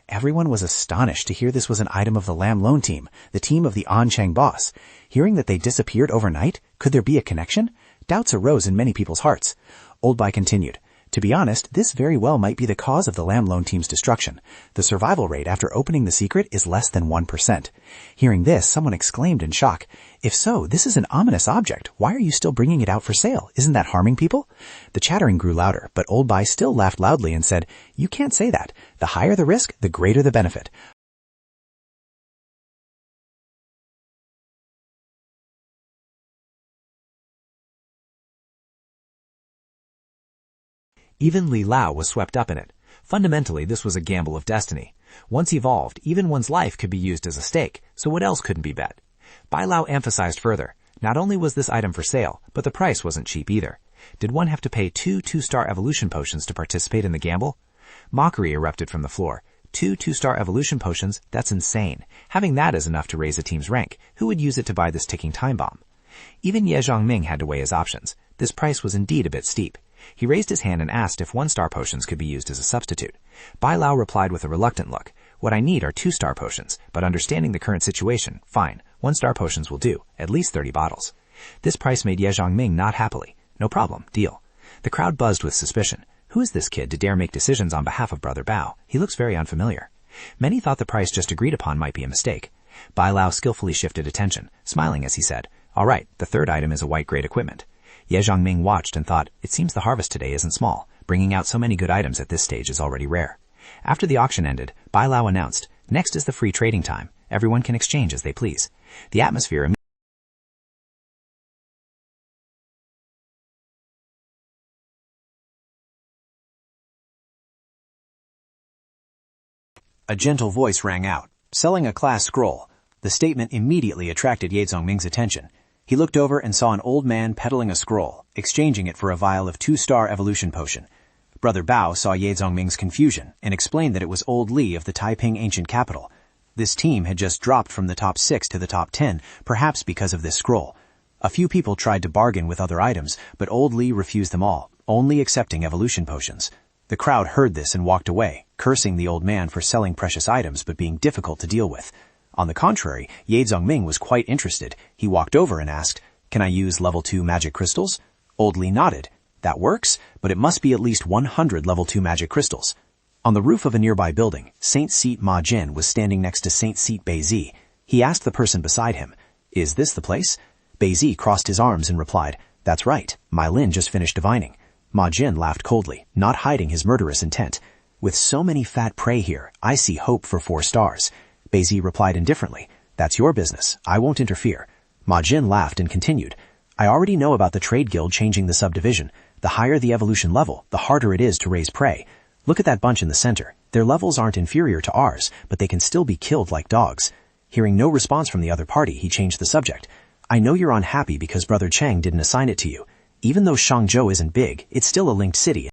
Everyone was astonished to hear this was an item of the Lam Lone team, the team of the An Cheng boss. Hearing that they disappeared overnight, could there be a connection? Doubts arose in many people's hearts. Old Bai continued, To be honest, this very well might be the cause of the Lamb Loan team's destruction. The survival rate after opening the secret is less than 1%. Hearing this, someone exclaimed in shock, "If so, this is an ominous object. Why are you still bringing it out for sale? Isn't that harming people?" The chattering grew louder, but Old Bai still laughed loudly and said, "You can't say that. The higher the risk, the greater the benefit. Even Li Lao was swept up in it. Fundamentally, this was a gamble of destiny. Once evolved, even one's life could be used as a stake, so what else couldn't be bet? Bai Lao emphasized further, not only was this item for sale, but the price wasn't cheap either. Did one have to pay 2 2-star evolution potions to participate in the gamble? Mockery erupted from the floor. 2 2-star evolution potions? That's insane. Having that is enough to raise a team's rank. Who would use it to buy this ticking time bomb? Even Ye Zhongming had to weigh his options. This price was indeed a bit steep. He raised his hand and asked if 1-star potions could be used as a substitute. Bai Lao replied with a reluctant look. What I need are 2-star potions, but understanding the current situation, fine, 1-star potions will do, at least 30 bottles. This price made Ye Zhongming nod happily. No problem, deal. The crowd buzzed with suspicion. Who is this kid to dare make decisions on behalf of Brother Bao? He looks very unfamiliar. Many thought the price just agreed upon might be a mistake. Bai Lao skillfully shifted attention, smiling as he said, "All right, the third item is a white-grade equipment." Ye Zhongming watched and thought, it seems the harvest today isn't small. Bringing out so many good items at this stage is already rare. After the auction ended, Bai Lao announced, "Next is the free trading time. Everyone can exchange as they please." The atmosphere A gentle voice rang out, selling a class scroll. The statement immediately attracted Ye Zhongming's attention. He looked over and saw an old man peddling a scroll, exchanging it for a vial of 2-star evolution potion. Brother Bao saw Ye Zhongming's confusion and explained that it was Old Li of the Taiping ancient capital. This team had just dropped from the top 6 to the top 10, perhaps because of this scroll. A few people tried to bargain with other items, but Old Li refused them all, only accepting evolution potions. The crowd heard this and walked away, cursing the old man for selling precious items but being difficult to deal with. On the contrary, Ye Zhongming was quite interested. He walked over and asked, "Can I use level 2 magic crystals?" Old Li nodded. "That works, but it must be at least 100 level 2 magic crystals." On the roof of a nearby building, Saint Seat Ma Jin was standing next to Saint Seat Beizi. He asked the person beside him, "Is this the place?" Beizi crossed his arms and replied, "That's right. My Lin just finished divining." Ma Jin laughed coldly, not hiding his murderous intent. "With so many fat prey here, I see hope for 4 stars. Beizi replied indifferently, "That's your business. I won't interfere." Ma Jin laughed and continued, "I already know about the trade guild changing the subdivision. The higher the evolution level, the harder it is to raise prey. Look at that bunch in the center. Their levels aren't inferior to ours, but they can still be killed like dogs." Hearing no response from the other party, he changed the subject. "I know you're unhappy because Brother Cheng didn't assign it to you. Even though Shangzhou isn't big, it's still a linked city."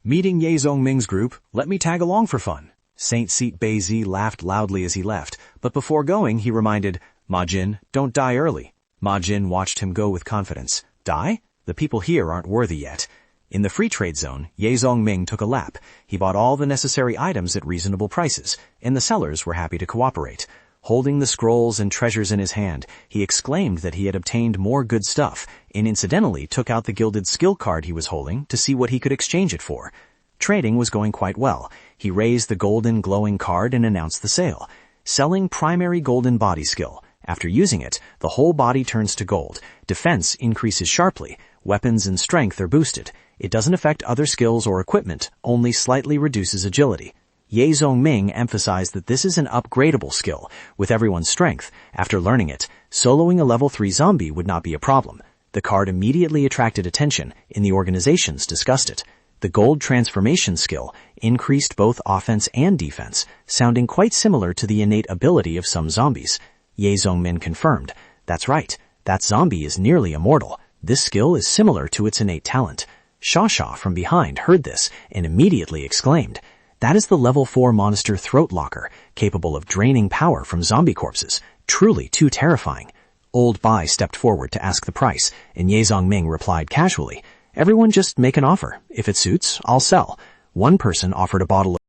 Meeting Ye Zhongming's group, let me tag along for fun. Saint Seat Beizi laughed loudly as he left, but before going he reminded, "Ma Jin, don't die early." Ma Jin watched him go with confidence. "Die? The people here aren't worthy yet." In the free trade zone, Ye Zhongming took a lap. He bought all the necessary items at reasonable prices, and the sellers were happy to cooperate. Holding the scrolls and treasures in his hand, he exclaimed that he had obtained more good stuff, and incidentally took out the gilded skill card he was holding to see what he could exchange it for. Trading was going quite well. He raised the golden glowing card and announced the sale. Selling primary golden body skill. After using it, the whole body turns to gold. Defense increases sharply. Weapons and strength are boosted. It doesn't affect other skills or equipment, only slightly reduces agility. Ye Zhongming emphasized that this is an upgradable skill, with everyone's strength. After learning it, soloing a level 3 zombie would not be a problem. The card immediately attracted attention, and the organizations discussed it. The gold transformation skill increased both offense and defense, sounding quite similar to the innate ability of some zombies. Ye Zhongmin confirmed, "That's right, that zombie is nearly immortal. This skill is similar to its innate talent." Shasha from behind heard this and immediately exclaimed, "That is the level 4 monster Throat Locker, capable of draining power from zombie corpses. Truly too terrifying." Old Bai stepped forward to ask the price, and Ye Zhongming replied casually, "Everyone just make an offer. If it suits, I'll sell." One person offered a bottle of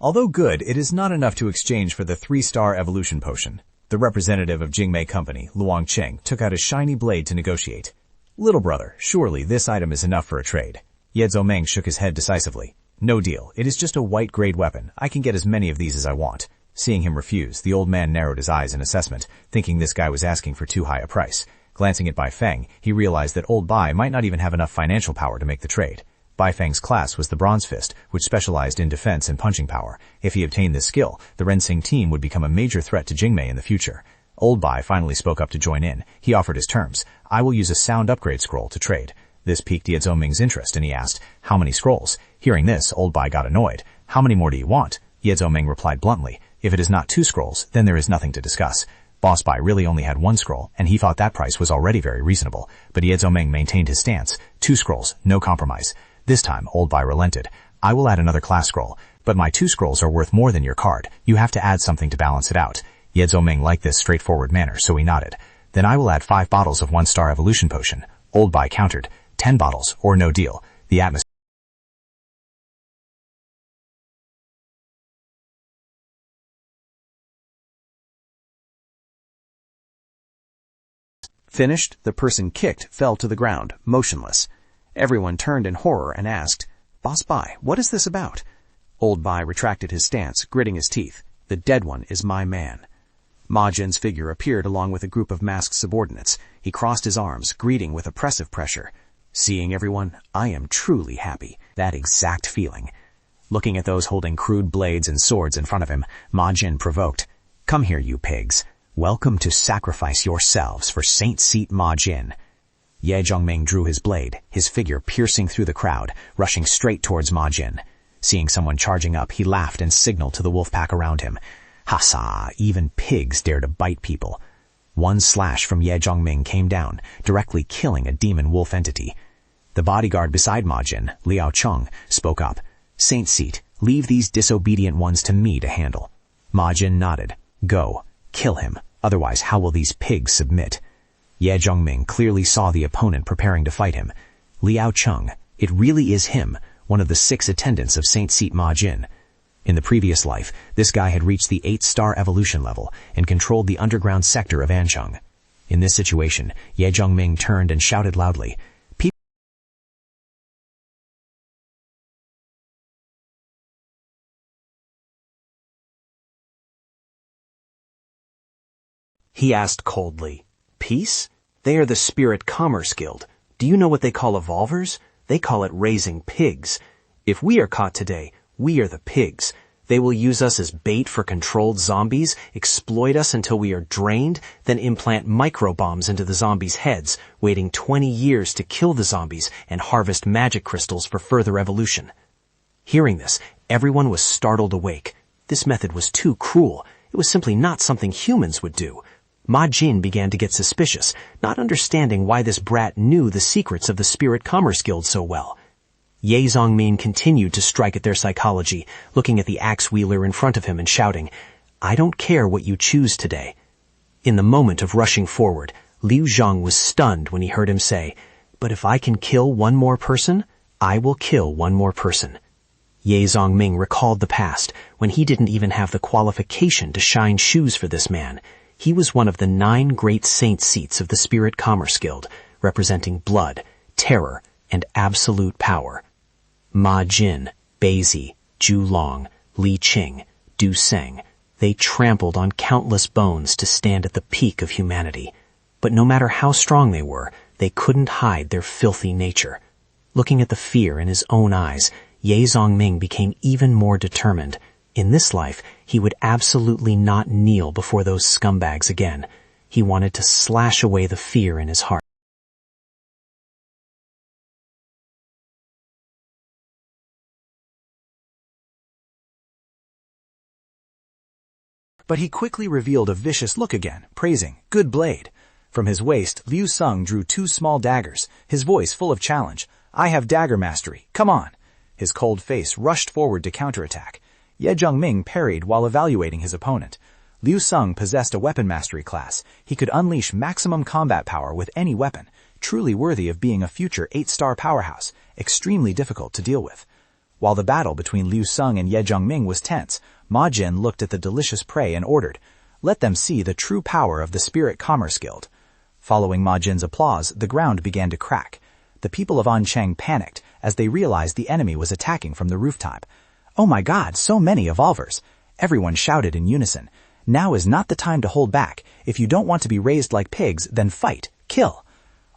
Although good, it is not enough to exchange for the 3-star evolution potion. The representative of Jingmei Company, Luang Cheng, took out a shiny blade to negotiate. Little brother, surely this item is enough for a trade. Ye Zongming shook his head decisively. No deal. It is just a white-grade weapon. I can get as many of these as I want. Seeing him refuse, the old man narrowed his eyes in assessment, thinking this guy was asking for too high a price. Glancing at Bai Feng, he realized that old Bai might not even have enough financial power to make the trade. Bai Feng's class was the Bronze Fist, which specialized in defense and punching power. If he obtained this skill, the Rensing team would become a major threat to Jingmei in the future. Old Bai finally spoke up to join in. He offered his terms. I will use a sound upgrade scroll to trade. This piqued Ye Zongming's interest, and he asked, how many scrolls? Hearing this, Old Bai got annoyed. How many more do you want? Ye Zongming replied bluntly, if it is not 2 scrolls, then there is nothing to discuss. Boss Bai really only had 1 scroll, and he thought that price was already very reasonable. But Ye Zongming maintained his stance. 2 scrolls, no compromise. This time, Old Bai relented. I will add another class scroll, but my 2 scrolls are worth more than your card. You have to add something to balance it out. Ye Zongming liked this straightforward manner, so he nodded. Then I will add 5 bottles of 1-star evolution potion. Old Bai countered. 10 bottles, or no deal. The atmosphere finished, the person kicked fell to the ground, motionless. Everyone turned in horror and asked, Boss Bai, what is this about? Old Bai retracted his stance, gritting his teeth. The dead one is my man. Ma Jin's figure appeared along with a group of masked subordinates. He crossed his arms, greeting with oppressive pressure. Seeing everyone, I am truly happy. That exact feeling. Looking at those holding crude blades and swords in front of him, Ma Jin provoked. Come here, you pigs. Welcome to sacrifice yourselves for Saint Seat Ma Jin. Ye Zongming drew his blade, his figure piercing through the crowd, rushing straight towards Ma Jin. Seeing someone charging up, he laughed and signaled to the wolf pack around him. Hassa, even pigs dare to bite people. One slash from Ye Zongming came down, directly killing a demon wolf entity. The bodyguard beside Ma Jin, Liao Cheng, spoke up. Saint Seat, leave these disobedient ones to me to handle. Ma Jin nodded. Go. Kill him. Otherwise, how will these pigs submit? Ye Zongming clearly saw the opponent preparing to fight him. Liao Cheng, it really is him, one of the 6 attendants of Saint Seat Ma Jin. In the previous life, this guy had reached the 8-star evolution level and controlled the underground sector of Ancheng. In this situation, Ye Zongming turned and shouted loudly. He asked coldly, Peace? They are the Spirit Commerce Guild. Do you know what they call evolvers? They call it raising pigs. If we are caught today, we are the pigs. They will use us as bait for controlled zombies, exploit us until we are drained, then implant microbombs into the zombies' heads, waiting 20 years to kill the zombies and harvest magic crystals for further evolution. Hearing this, everyone was startled awake. This method was too cruel. It was simply not something humans would do. Ma Jin began to get suspicious, not understanding why this brat knew the secrets of the Spirit Commerce Guild so well. Ye Zongming continued to strike at their psychology, looking at the axe-wheeler in front of him and shouting, I don't care what you choose today. In the moment of rushing forward, Liu Zhang was stunned when he heard him say, But if I can kill one more person, I will kill one more person. Ye Zongming recalled the past, when he didn't even have the qualification to shine shoes for this man. He was one of the 9 great saint seats of the Spirit Commerce Guild, representing blood, terror, and absolute power. Ma Jin, Beizi, Zhu Long, Li Qing, Du Seng, they trampled on countless bones to stand at the peak of humanity. But no matter how strong they were, they couldn't hide their filthy nature. Looking at the fear in his own eyes, Ye Zongming became even more determined. In this life, he would absolutely not kneel before those scumbags again. He wanted to slash away the fear in his heart. But he quickly revealed a vicious look again, praising, Good blade. From his waist, Liu Sung drew 2 small daggers, his voice full of challenge. I have dagger mastery. Come on. His cold face rushed forward to counterattack. Ye Zongming parried while evaluating his opponent. Liu Sung possessed a weapon mastery class. He could unleash maximum combat power with any weapon, truly worthy of being a future 8-star powerhouse, extremely difficult to deal with. While the battle between Liu Sung and Ye Zhongming was tense, Ma Jin looked at the delicious prey and ordered, "Let them see the true power of the Spirit Commerce Guild." Following Ma Jin's applause, the ground began to crack. The people of Ancheng panicked as they realized the enemy was attacking from the rooftop. "Oh my God, so many evolvers!" Everyone shouted in unison. "Now is not the time to hold back. If you don't want to be raised like pigs, then fight. Kill."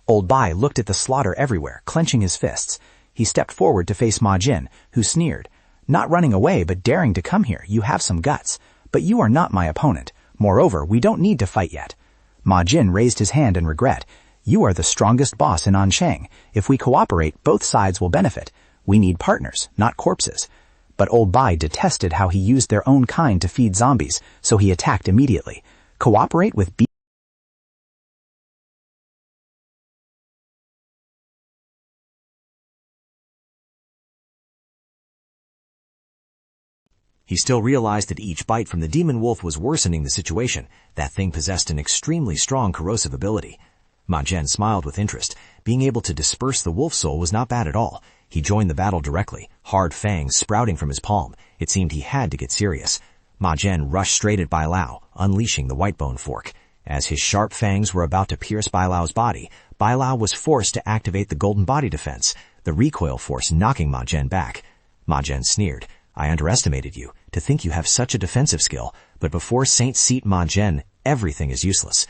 Old Bai looked at the slaughter everywhere, clenching his fists. He stepped forward to face Ma Jin, who sneered. "Not running away, but daring to come here. You have some guts. But you are not my opponent. Moreover, we don't need to fight yet." Ma Jin raised his hand in regret. "You are the strongest boss in Ancheng. If we cooperate, both sides will benefit. We need partners, not corpses." But Old Bai detested how he used their own kind to feed zombies, so he attacked immediately. Cooperate with He still realized that each bite from the demon wolf was worsening the situation. That thing possessed an extremely strong corrosive ability. Ma Jin smiled with interest. Being able to disperse the wolf soul was not bad at all. He joined the battle directly, hard fangs sprouting from his palm. It seemed he had to get serious. Ma Jin rushed straight at Bai Lao, unleashing the whitebone fork. As his sharp fangs were about to pierce Bai Lao's body, Bai Lao was forced to activate the golden body defense, the recoil force knocking Ma Jin back. Ma Jin sneered. "I underestimated you. To think you have such a defensive skill, but before Saint Seat Ma Jin, everything is useless."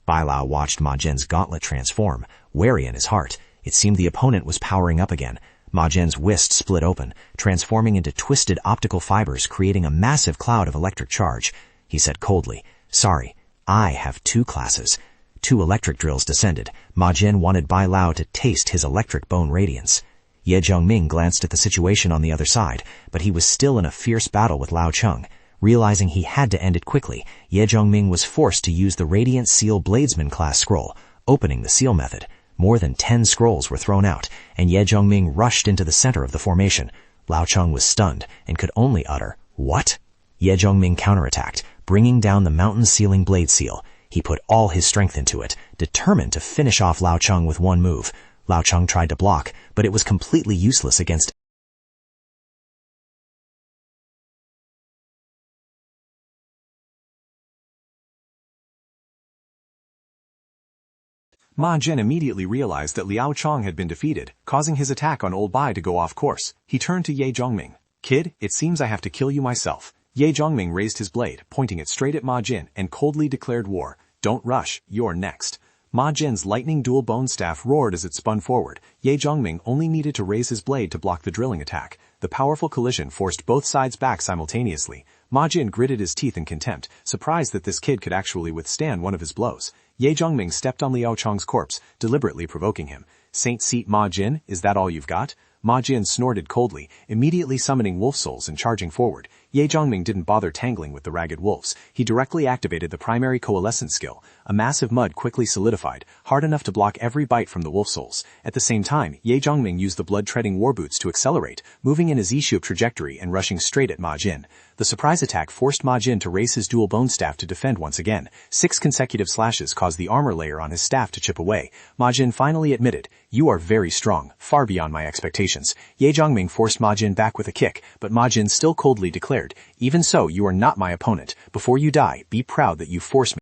Bai Lao watched Ma Jin's gauntlet transform, wary in his heart. It seemed the opponent was powering up again. Ma Jin's wrist split open, transforming into twisted optical fibers, creating a massive cloud of electric charge. He said coldly, "Sorry, I have 2 classes." 2 electric drills descended. Ma Jin wanted Bai Lao to taste his electric bone radiance. Ye Zhongming glanced at the situation on the other side, but he was still in a fierce battle with Lao Chung. Realizing he had to end it quickly, Ye Zhongming was forced to use the Radiant Seal Bladesman class scroll, opening the seal method. More than 10 scrolls were thrown out, and Ye Zhongming rushed into the center of the formation. Lao Chung was stunned and could only utter, "What?" Ye Zhongming counterattacked, bringing down the mountain-sealing blade seal. He put all his strength into it, determined to finish off Lao Chung with one move. Lao Chung tried to block, but it was completely useless against Ma Jin immediately realized that Liao Chong had been defeated, causing his attack on Old Bai to go off course. He turned to Ye Zhongming. "Kid, it seems I have to kill you myself." Ye Zhongming raised his blade, pointing it straight at Ma Jin, and coldly declared war. "Don't rush, you're next." Ma Jin's lightning dual bone staff roared as it spun forward. Ye Zhongming only needed to raise his blade to block the drilling attack. The powerful collision forced both sides back simultaneously. Ma Jin gritted his teeth in contempt, surprised that this kid could actually withstand one of his blows. Ye Zhongming stepped on Liao Chong's corpse, deliberately provoking him. "Saint Seat Ma Jin, is that all you've got?" Ma Jin snorted coldly, immediately summoning wolf souls and charging forward. Ye Zhongming didn't bother tangling with the ragged wolves. He directly activated the primary coalescence skill. A massive mud quickly solidified, hard enough to block every bite from the wolf souls. At the same time, Ye Zhongming used the blood-treading war boots to accelerate, moving in a Z-shaped trajectory and rushing straight at Ma Jin. The surprise attack forced Ma Jin to raise his dual bone staff to defend once again. 6 consecutive slashes caused the armor layer on his staff to chip away. Ma Jin finally admitted, "You are very strong, far beyond my expectations." Ye Zhongming forced Ma Jin back with a kick, but Ma Jin still coldly declared, "Even so, you are not my opponent. Before you die, be proud that you forced me."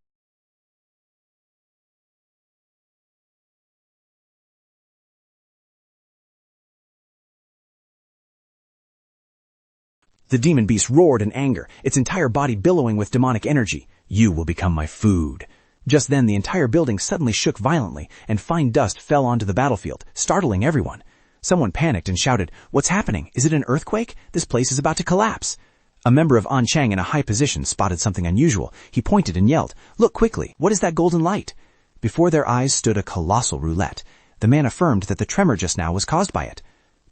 The demon beast roared in anger, its entire body billowing with demonic energy. "You will become my food." Just then, the entire building suddenly shook violently, and fine dust fell onto the battlefield, startling everyone. Someone panicked and shouted, "What's happening? Is it an earthquake? This place is about to collapse." A member of Ancheng in a high position spotted something unusual. He pointed and yelled, "Look quickly! What is that golden light?" Before their eyes stood a colossal roulette. The man affirmed that the tremor just now was caused by it.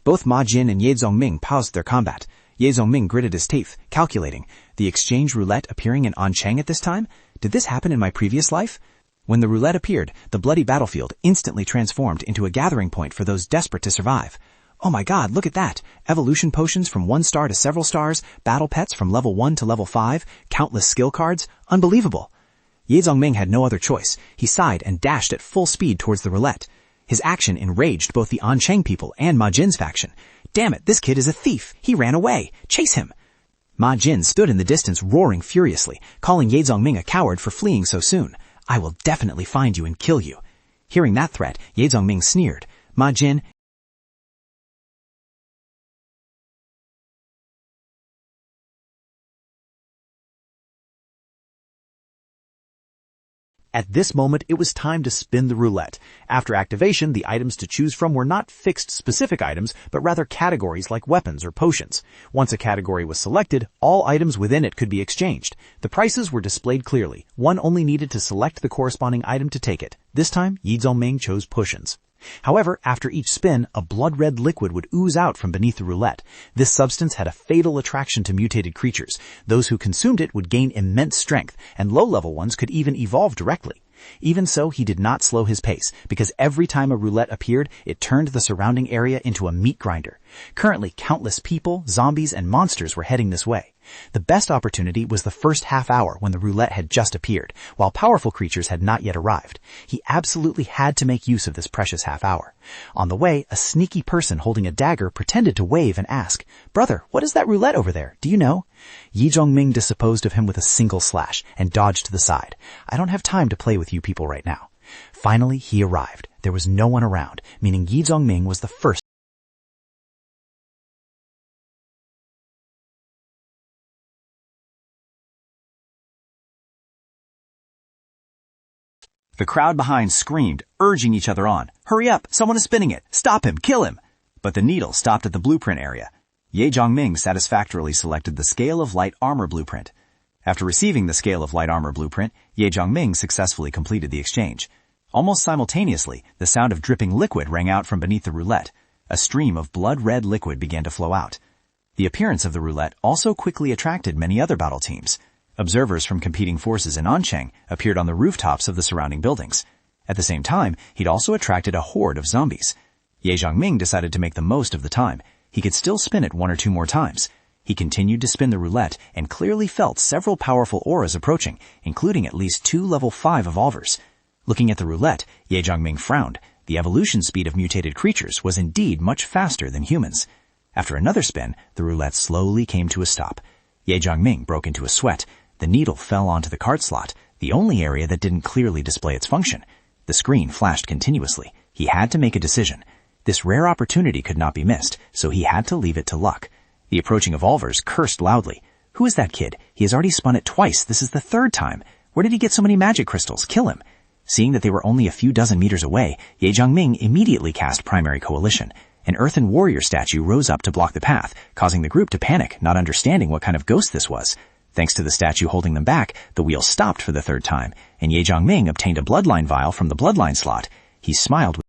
Both Ma Jin and Ye Zhongming paused their combat. Ye Zhongming gritted his teeth, calculating, the exchange roulette appearing in Ancheng at this time? Did this happen in my previous life? When the roulette appeared, the bloody battlefield instantly transformed into a gathering point for those desperate to survive. Oh my God, look at that! Evolution potions from 1 star to several stars, battle pets from level 1 to level 5, countless skill cards. Unbelievable! Ye Zhongming had no other choice. He sighed and dashed at full speed towards the roulette. His action enraged both the Ancheng people and Ma Jin's faction. Damn it, this kid is a thief. He ran away. Chase him. Ma Jin stood in the distance roaring furiously, calling Ye Zongming a coward for fleeing so soon. I will definitely find you and kill you. Hearing that threat, Ye Zongming sneered. Ma Jin, At this moment, it was time to spin the roulette. After activation, the items to choose from were not fixed specific items, but rather categories like weapons or potions. Once a category was selected, all items within it could be exchanged. The prices were displayed clearly. One only needed to select the corresponding item to take it. This time, Ye Zongming chose potions. However, after each spin, a blood-red liquid would ooze out from beneath the roulette. This substance had a fatal attraction to mutated creatures. Those who consumed it would gain immense strength, and low-level ones could even evolve directly. Even so, he did not slow his pace, because every time a roulette appeared, it turned the surrounding area into a meat grinder. Currently, countless people, zombies, and monsters were heading this way. The best opportunity was the first half hour when the roulette had just appeared, while powerful creatures had not yet arrived. He absolutely had to make use of this precious half hour. On the way, a sneaky person holding a dagger pretended to wave and ask, "Brother, what is that roulette over there? Do you know?" Ye Zongming disposed of him with a single slash and dodged to the side. "I don't have time to play with you people right now." Finally, he arrived. There was no one around, meaning Ye Zongming was the first. The crowd behind screamed, urging each other on. "Hurry up! Someone is spinning it! Stop him! Kill him!" But the needle stopped at the blueprint area. Ye Zongming satisfactorily selected the Scale of Light Armor blueprint. After receiving the Scale of Light Armor blueprint, Ye Zongming successfully completed the exchange. Almost simultaneously, the sound of dripping liquid rang out from beneath the roulette. A stream of blood-red liquid began to flow out. The appearance of the roulette also quickly attracted many other battle teams. Observers from competing forces in Ancheng appeared on the rooftops of the surrounding buildings. At the same time, he'd also attracted a horde of zombies. Ye Zongming decided to make the most of the time. He could still spin it 1 or 2 more times. He continued to spin the roulette and clearly felt several powerful auras approaching, including at least 2 level 5 evolvers. Looking at the roulette, Ye Zongming frowned. The evolution speed of mutated creatures was indeed much faster than humans. After another spin, the roulette slowly came to a stop. Ye Zongming broke into a sweat. The needle fell onto the card slot, the only area that didn't clearly display its function. The screen flashed continuously. He had to make a decision. This rare opportunity could not be missed, so he had to leave it to luck. The approaching evolvers cursed loudly. "Who is that kid? He has already spun it twice. This is the 3rd time. Where did he get so many magic crystals? Kill him." Seeing that they were only a few dozen meters away, Ye Zongming immediately cast Primary Coalition. An earthen warrior statue rose up to block the path, causing the group to panic, not understanding what kind of ghost this was. Thanks to the statue holding them back, the wheel stopped for the 3rd time, and Ye Zongming obtained a bloodline vial from the bloodline slot. He smiled with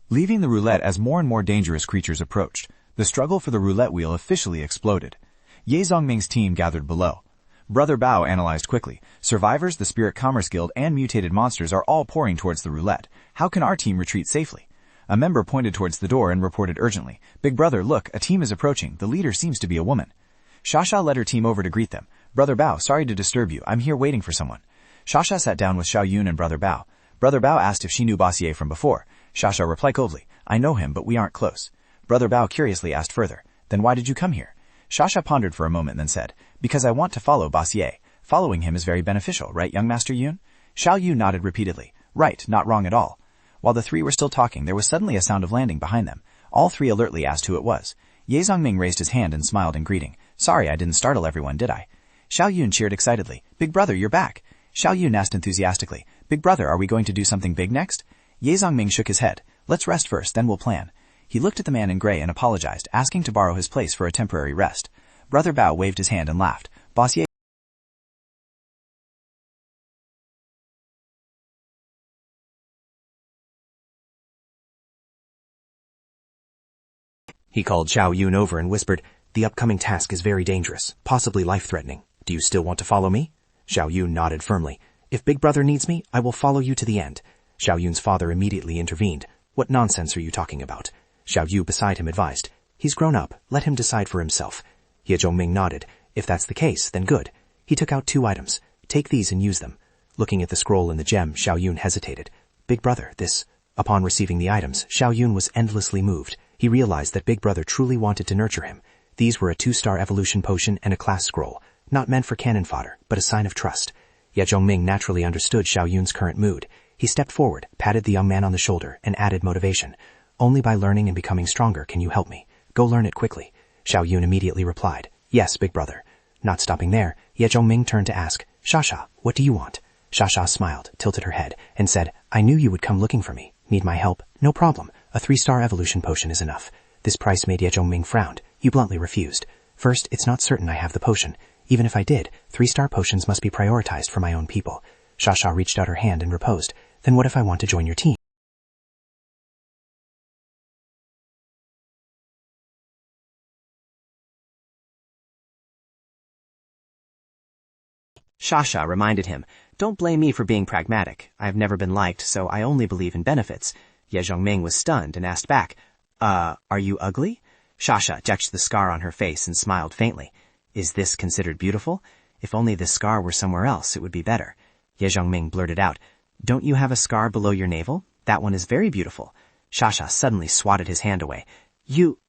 Leaving the roulette as more and more dangerous creatures approached, the struggle for the roulette wheel officially exploded. Ye Zongming's team gathered below. Brother Bao analyzed quickly. Survivors, the Spirit Commerce Guild, and mutated monsters are all pouring towards the roulette. How can our team retreat safely? A member pointed towards the door and reported urgently. "Big brother, look, a team is approaching. The leader seems to be a woman." Shasha led her team over to greet them. "Brother Bao, sorry to disturb you. I'm here waiting for someone." Shasha sat down with Xiao Yun and Brother Bao. Brother Bao asked if she knew Bossier from before. Shasha replied coldly, "I know him, but we aren't close." Brother Bao curiously asked further, "Then why did you come here?" Shasha pondered for a moment and then said, "Because I want to follow Bossier. Following him is very beneficial, right, young Master Yun?" Xiao Yu nodded repeatedly. "Right, not wrong at all." While the 3 were still talking, there was suddenly a sound of landing behind them. All 3 alertly asked who it was. Ye Zongming raised his hand and smiled in greeting. "Sorry I didn't startle everyone, did I?" Xiao Yun cheered excitedly. "Big brother, you're back." Xiao Yun asked enthusiastically, "Big brother, are we going to do something big next?" Ye Zongming shook his head. "Let's rest first, then we'll plan." He looked at the man in gray and apologized, asking to borrow his place for a temporary rest. Brother Bao waved his hand and laughed. Bossier He called Xiao Yun over and whispered, "The upcoming task is very dangerous, possibly life-threatening. Do you still want to follow me?" Xiao Yun nodded firmly. "If Big Brother needs me, I will follow you to the end." Xiao Yun's father immediately intervened. "What nonsense are you talking about?" Xiao Yu beside him advised. "He's grown up. Let him decide for himself." Ye Zongming nodded. "If that's the case, then good." He took out 2 items. Take these and use them. Looking at the scroll and the gem, Xiao Yun hesitated. Big Brother, this... Upon receiving the items, Xiao Yun was endlessly moved. He realized that Big Brother truly wanted to nurture him. These were a 2-star evolution potion and a class scroll, not meant for cannon fodder, but a sign of trust. Yet Zhongming naturally understood Xiao Yun's current mood. He stepped forward, patted the young man on the shoulder, and added motivation. Only by learning and becoming stronger can you help me. Go learn it quickly. Xiao Yun immediately replied, Yes, Big Brother. Not stopping there, Ye Zhongming turned to ask, Shasha, what do you want? Shasha smiled, tilted her head, and said, I knew you would come looking for me. Need my help? No problem. A 3-star evolution potion is enough. This price made Ye Zhongming frown. He bluntly refused. First, it's not certain I have the potion. Even if I did, 3-star potions must be prioritized for my own people. Shasha reached out her hand and proposed, Then what if I want to join your team? Shasha reminded him, Don't blame me for being pragmatic. I have never been liked, so I only believe in benefits. Ye Zhongming was stunned and asked back, are you ugly? Shasha touched the scar on her face and smiled faintly. Is this considered beautiful? If only this scar were somewhere else, it would be better. Ye Zhongming blurted out, Don't you have a scar below your navel? That one is very beautiful. Shasha suddenly swatted his hand away.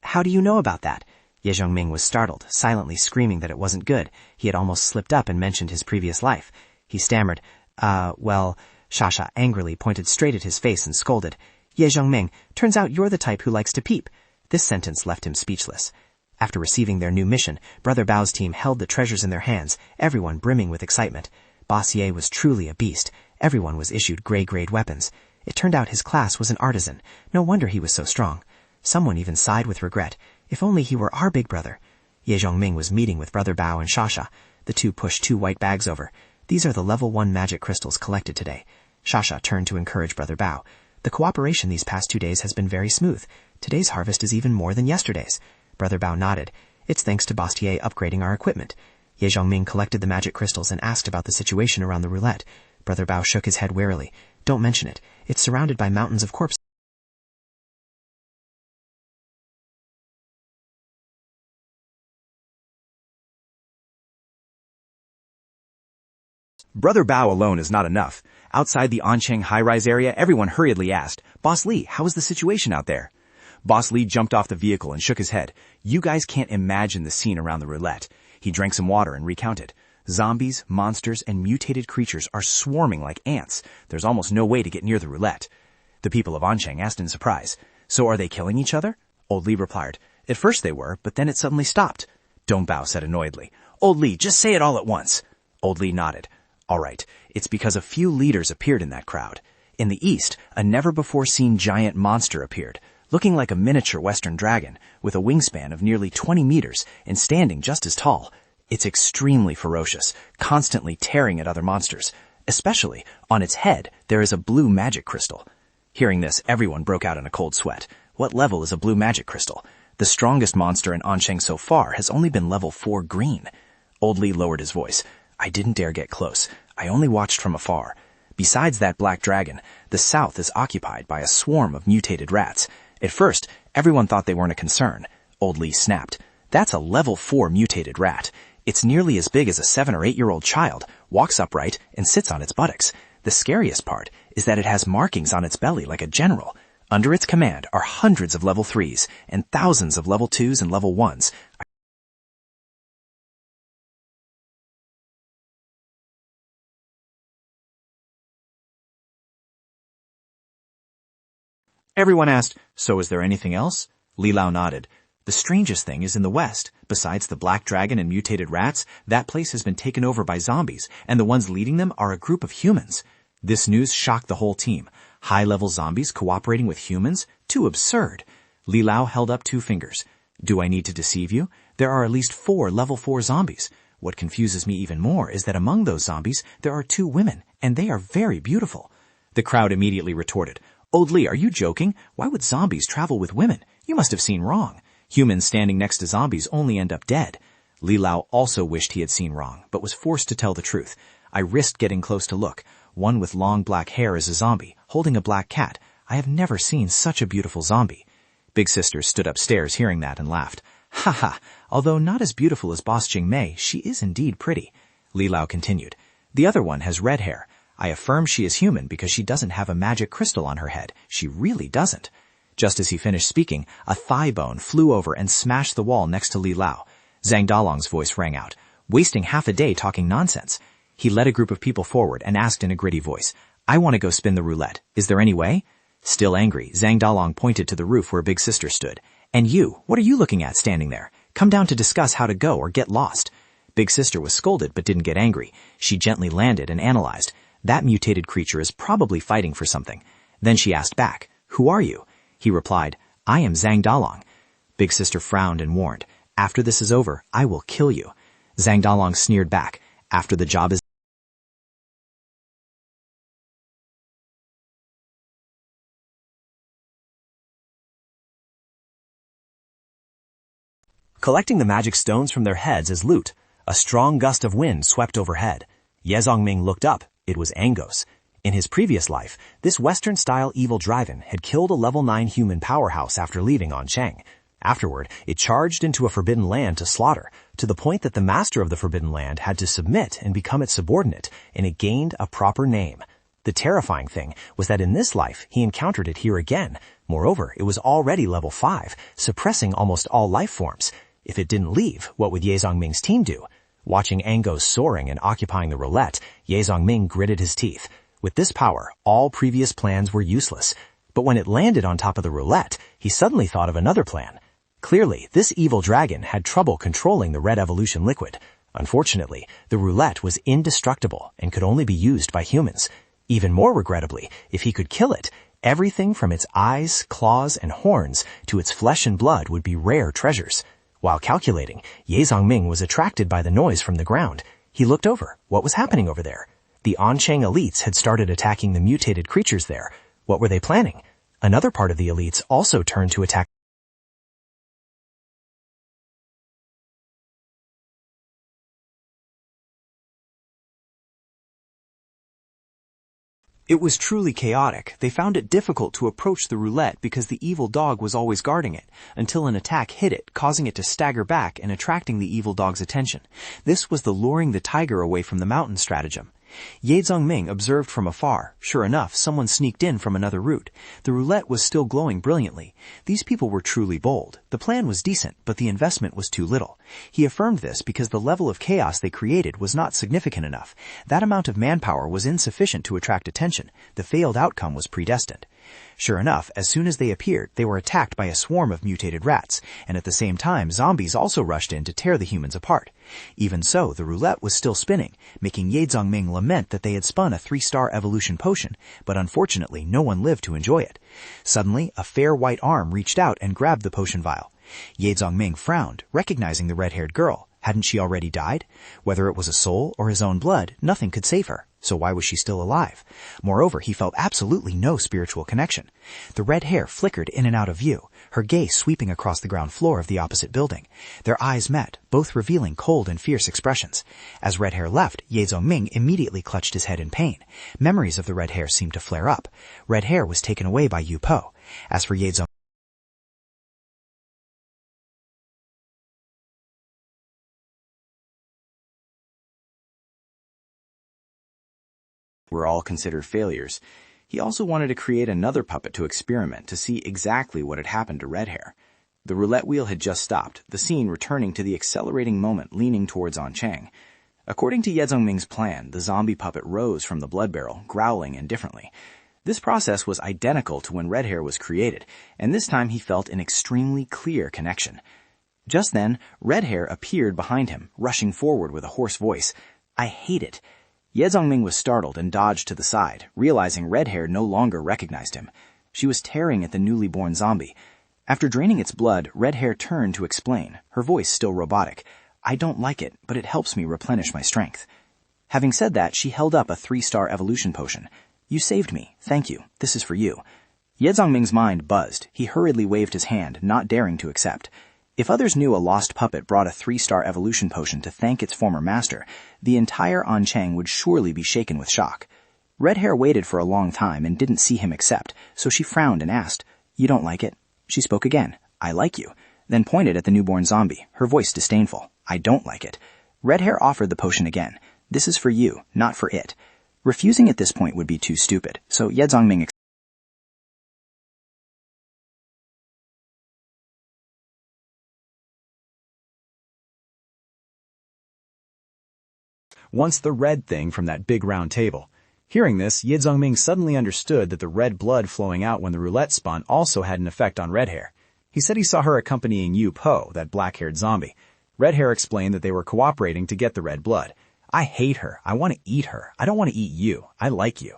How do you know about that? Ye Zhongming was startled, silently screaming that it wasn't good. He had almost slipped up and mentioned his previous life. He stammered, well... Shasha angrily pointed straight at his face and scolded, Ye Zhongming, turns out you're the type who likes to peep. This sentence left him speechless. After receiving their new mission, Brother Bao's team held the treasures in their hands, everyone brimming with excitement. Boss Ye was truly a beast. Everyone was issued grade weapons. It turned out his class was an artisan. No wonder he was so strong. Someone even sighed with regret. If only he were our big brother. Ye Zhongming was meeting with Brother Bao and Shasha. The two pushed 2 white bags over. These are the level 1 magic crystals collected today. Shasha turned to encourage Brother Bao. The cooperation these past 2 days has been very smooth. Today's harvest is even more than yesterday's. Brother Bao nodded. It's thanks to Bastier upgrading our equipment. Ye Zhongming collected the magic crystals and asked about the situation around the roulette. Brother Bao shook his head warily. Don't mention it. It's surrounded by mountains of corpses. Brother Bao alone is not enough. Outside the Ancheng high-rise area, everyone hurriedly asked, Boss Li, how is the situation out there? Boss Li jumped off the vehicle and shook his head. You guys can't imagine the scene around the roulette. He drank some water and recounted. Zombies, monsters, and mutated creatures are swarming like ants. There's almost no way to get near the roulette. The people of Ancheng asked in surprise, So are they killing each other? Old Li replied, At first they were, but then it suddenly stopped. Dong Bao said annoyedly, Old Li, just say it all at once. Old Li nodded. All right, it's because a few leaders appeared in that crowd. In the east, a never-before-seen giant monster appeared, looking like a miniature western dragon, with a wingspan of nearly 20 meters and standing just as tall. It's extremely ferocious, constantly tearing at other monsters. Especially, on its head, there is a blue magic crystal. Hearing this, everyone broke out in a cold sweat. What level is a blue magic crystal? The strongest monster in Ancheng so far has only been level 4 green. Old Li lowered his voice. I didn't dare get close. I only watched from afar. Besides that black dragon, the south is occupied by a swarm of mutated rats. At first, everyone thought they weren't a concern. Old Li snapped. That's a level 4 mutated rat. It's nearly as big as a 7 or 8-year-old child, walks upright, and sits on its buttocks. The scariest part is that it has markings on its belly like a general. Under its command are hundreds of level 3s and thousands of level 2s and level 1s. Everyone asked, So is there anything else? Li Lao nodded. The strangest thing is in the west. Besides the black dragon and mutated rats, that place has been taken over by zombies, and the ones leading them are a group of humans. This news shocked the whole team. High-level zombies cooperating with humans? Too absurd. Li Lao held up 2 fingers. Do I need to deceive you? There are at least 4 level 4 zombies. What confuses me even more is that among those zombies, there are 2 women, and they are very beautiful. The crowd immediately retorted, Old Li, are you joking? Why would zombies travel with women? You must have seen wrong. Humans standing next to zombies only end up dead. Li Lao also wished he had seen wrong, but was forced to tell the truth. I risked getting close to look. One with long black hair is a zombie, holding a black cat. I have never seen such a beautiful zombie. Big Sister stood upstairs hearing that and laughed. Ha ha, although not as beautiful as Boss Jing Mei, she is indeed pretty. Li Lao continued. The other one has red hair. I affirm she is human because she doesn't have a magic crystal on her head. She really doesn't. Just as he finished speaking, a thigh bone flew over and smashed the wall next to Li Lao. Zhang Dalong's voice rang out, wasting half a day talking nonsense. He led a group of people forward and asked in a gritty voice, I want to go spin the roulette. Is there any way? Still angry, Zhang Dalong pointed to the roof where Big Sister stood. And you, what are you looking at standing there? Come down to discuss how to go or get lost. Big Sister was scolded but didn't get angry. She gently landed and analyzed. That mutated creature is probably fighting for something. Then she asked back, Who are you? He replied, I am Zhang Dalong. Big Sister frowned and warned, After this is over, I will kill you. Zhang Dalong sneered back, After the job is collecting the magic stones from their heads as loot. A strong gust of wind swept overhead. Ye Zongming looked up. It was Angos. In his previous life, this Western-style evil drive-in had killed a level 9 human powerhouse after leaving Oncheng. Afterward, it charged into a forbidden land to slaughter, to the point that the master of the forbidden land had to submit and become its subordinate, and it gained a proper name. The terrifying thing was that in this life, he encountered it here again. Moreover, it was already level 5, suppressing almost all life forms. If it didn't leave, what would Ye Zongming's team do? Watching Angos soaring and occupying the roulette, Ye Zongming gritted his teeth. With this power, all previous plans were useless. But when it landed on top of the roulette, he suddenly thought of another plan. Clearly, this evil dragon had trouble controlling the red evolution liquid. Unfortunately, the roulette was indestructible and could only be used by humans. Even more regrettably, if he could kill it, everything from its eyes, claws, and horns to its flesh and blood would be rare treasures. While calculating, Ye Zongming was attracted by the noise from the ground. He looked over. What was happening over there? The Oncheng elites had started attacking the mutated creatures there. What were they planning? Another part of the elites also turned to attack. It was truly chaotic. They found it difficult to approach the roulette because the evil dog was always guarding it, until an attack hit it, causing it to stagger back and attracting the evil dog's attention. This was the luring the tiger away from the mountain stratagem. Ye Zongming observed from afar. Sure enough, someone sneaked in from another route. The roulette was still glowing brilliantly. These people were truly bold. The plan was decent, but the investment was too little. He affirmed this because the level of chaos they created was not significant enough. That amount of manpower was insufficient to attract attention. The failed outcome was predestined. Sure enough, as soon as they appeared, they were attacked by a swarm of mutated rats, and at the same time, zombies also rushed in to tear the humans apart. Even so, the roulette was still spinning, making Ye Zongming lament that they had spun a 3-star evolution potion, but unfortunately no one lived to enjoy it. Suddenly, a fair white arm reached out and grabbed the potion vial. Ye Zongming frowned, recognizing the red-haired girl. Hadn't she already died? Whether it was a soul or his own blood, nothing could save her. So why was she still alive? Moreover, he felt absolutely no spiritual connection. The red hair flickered in and out of view, her gaze sweeping across the ground floor of the opposite building. Their eyes met, both revealing cold and fierce expressions. As red hair left, Ye Zongming immediately clutched his head in pain. Memories of the red hair seemed to flare up. Red hair was taken away by Yu Po. As for Ye Zongming, were all considered failures. He also wanted to create another puppet to experiment to see exactly what had happened to Red Hair. The roulette wheel had just stopped, the scene returning to the accelerating moment leaning towards Oncheng. According to Ye Zongming's plan, the zombie puppet rose from the blood barrel, growling indifferently. This process was identical to when Red Hair was created, and this time he felt an extremely clear connection. Just then, Red Hair appeared behind him, rushing forward with a hoarse voice. "I hate it." Ye Zongming was startled and dodged to the side, realizing Red Hair no longer recognized him. She was tearing at the newly born zombie. After draining its blood, Red Hair turned to explain, her voice still robotic. "I don't like it, but it helps me replenish my strength." Having said that, she held up a 3-star evolution potion. "You saved me. Thank you. This is for you." Ye Zongming's mind buzzed. He hurriedly waved his hand, not daring to accept. If others knew a lost puppet brought a 3-star evolution potion to thank its former master, the entire Oncheng would surely be shaken with shock. Red Hair waited for a long time and didn't see him accept, so she frowned and asked, "You don't like it?" She spoke again, "I like you," then pointed at the newborn zombie, her voice disdainful. "I don't like it." Red Hair offered the potion again. This is for you, not for it. Refusing at this point would be too stupid, so Ye Zongming Once the red thing from that big round table. Hearing this, Ye Zongming suddenly understood that the red blood flowing out when the roulette spun also had an effect on Red Hair. He said he saw her accompanying Yu Po, that black-haired zombie. Red Hair explained that they were cooperating to get the red blood. I hate her. I want to eat her. I don't want to eat you. I like you.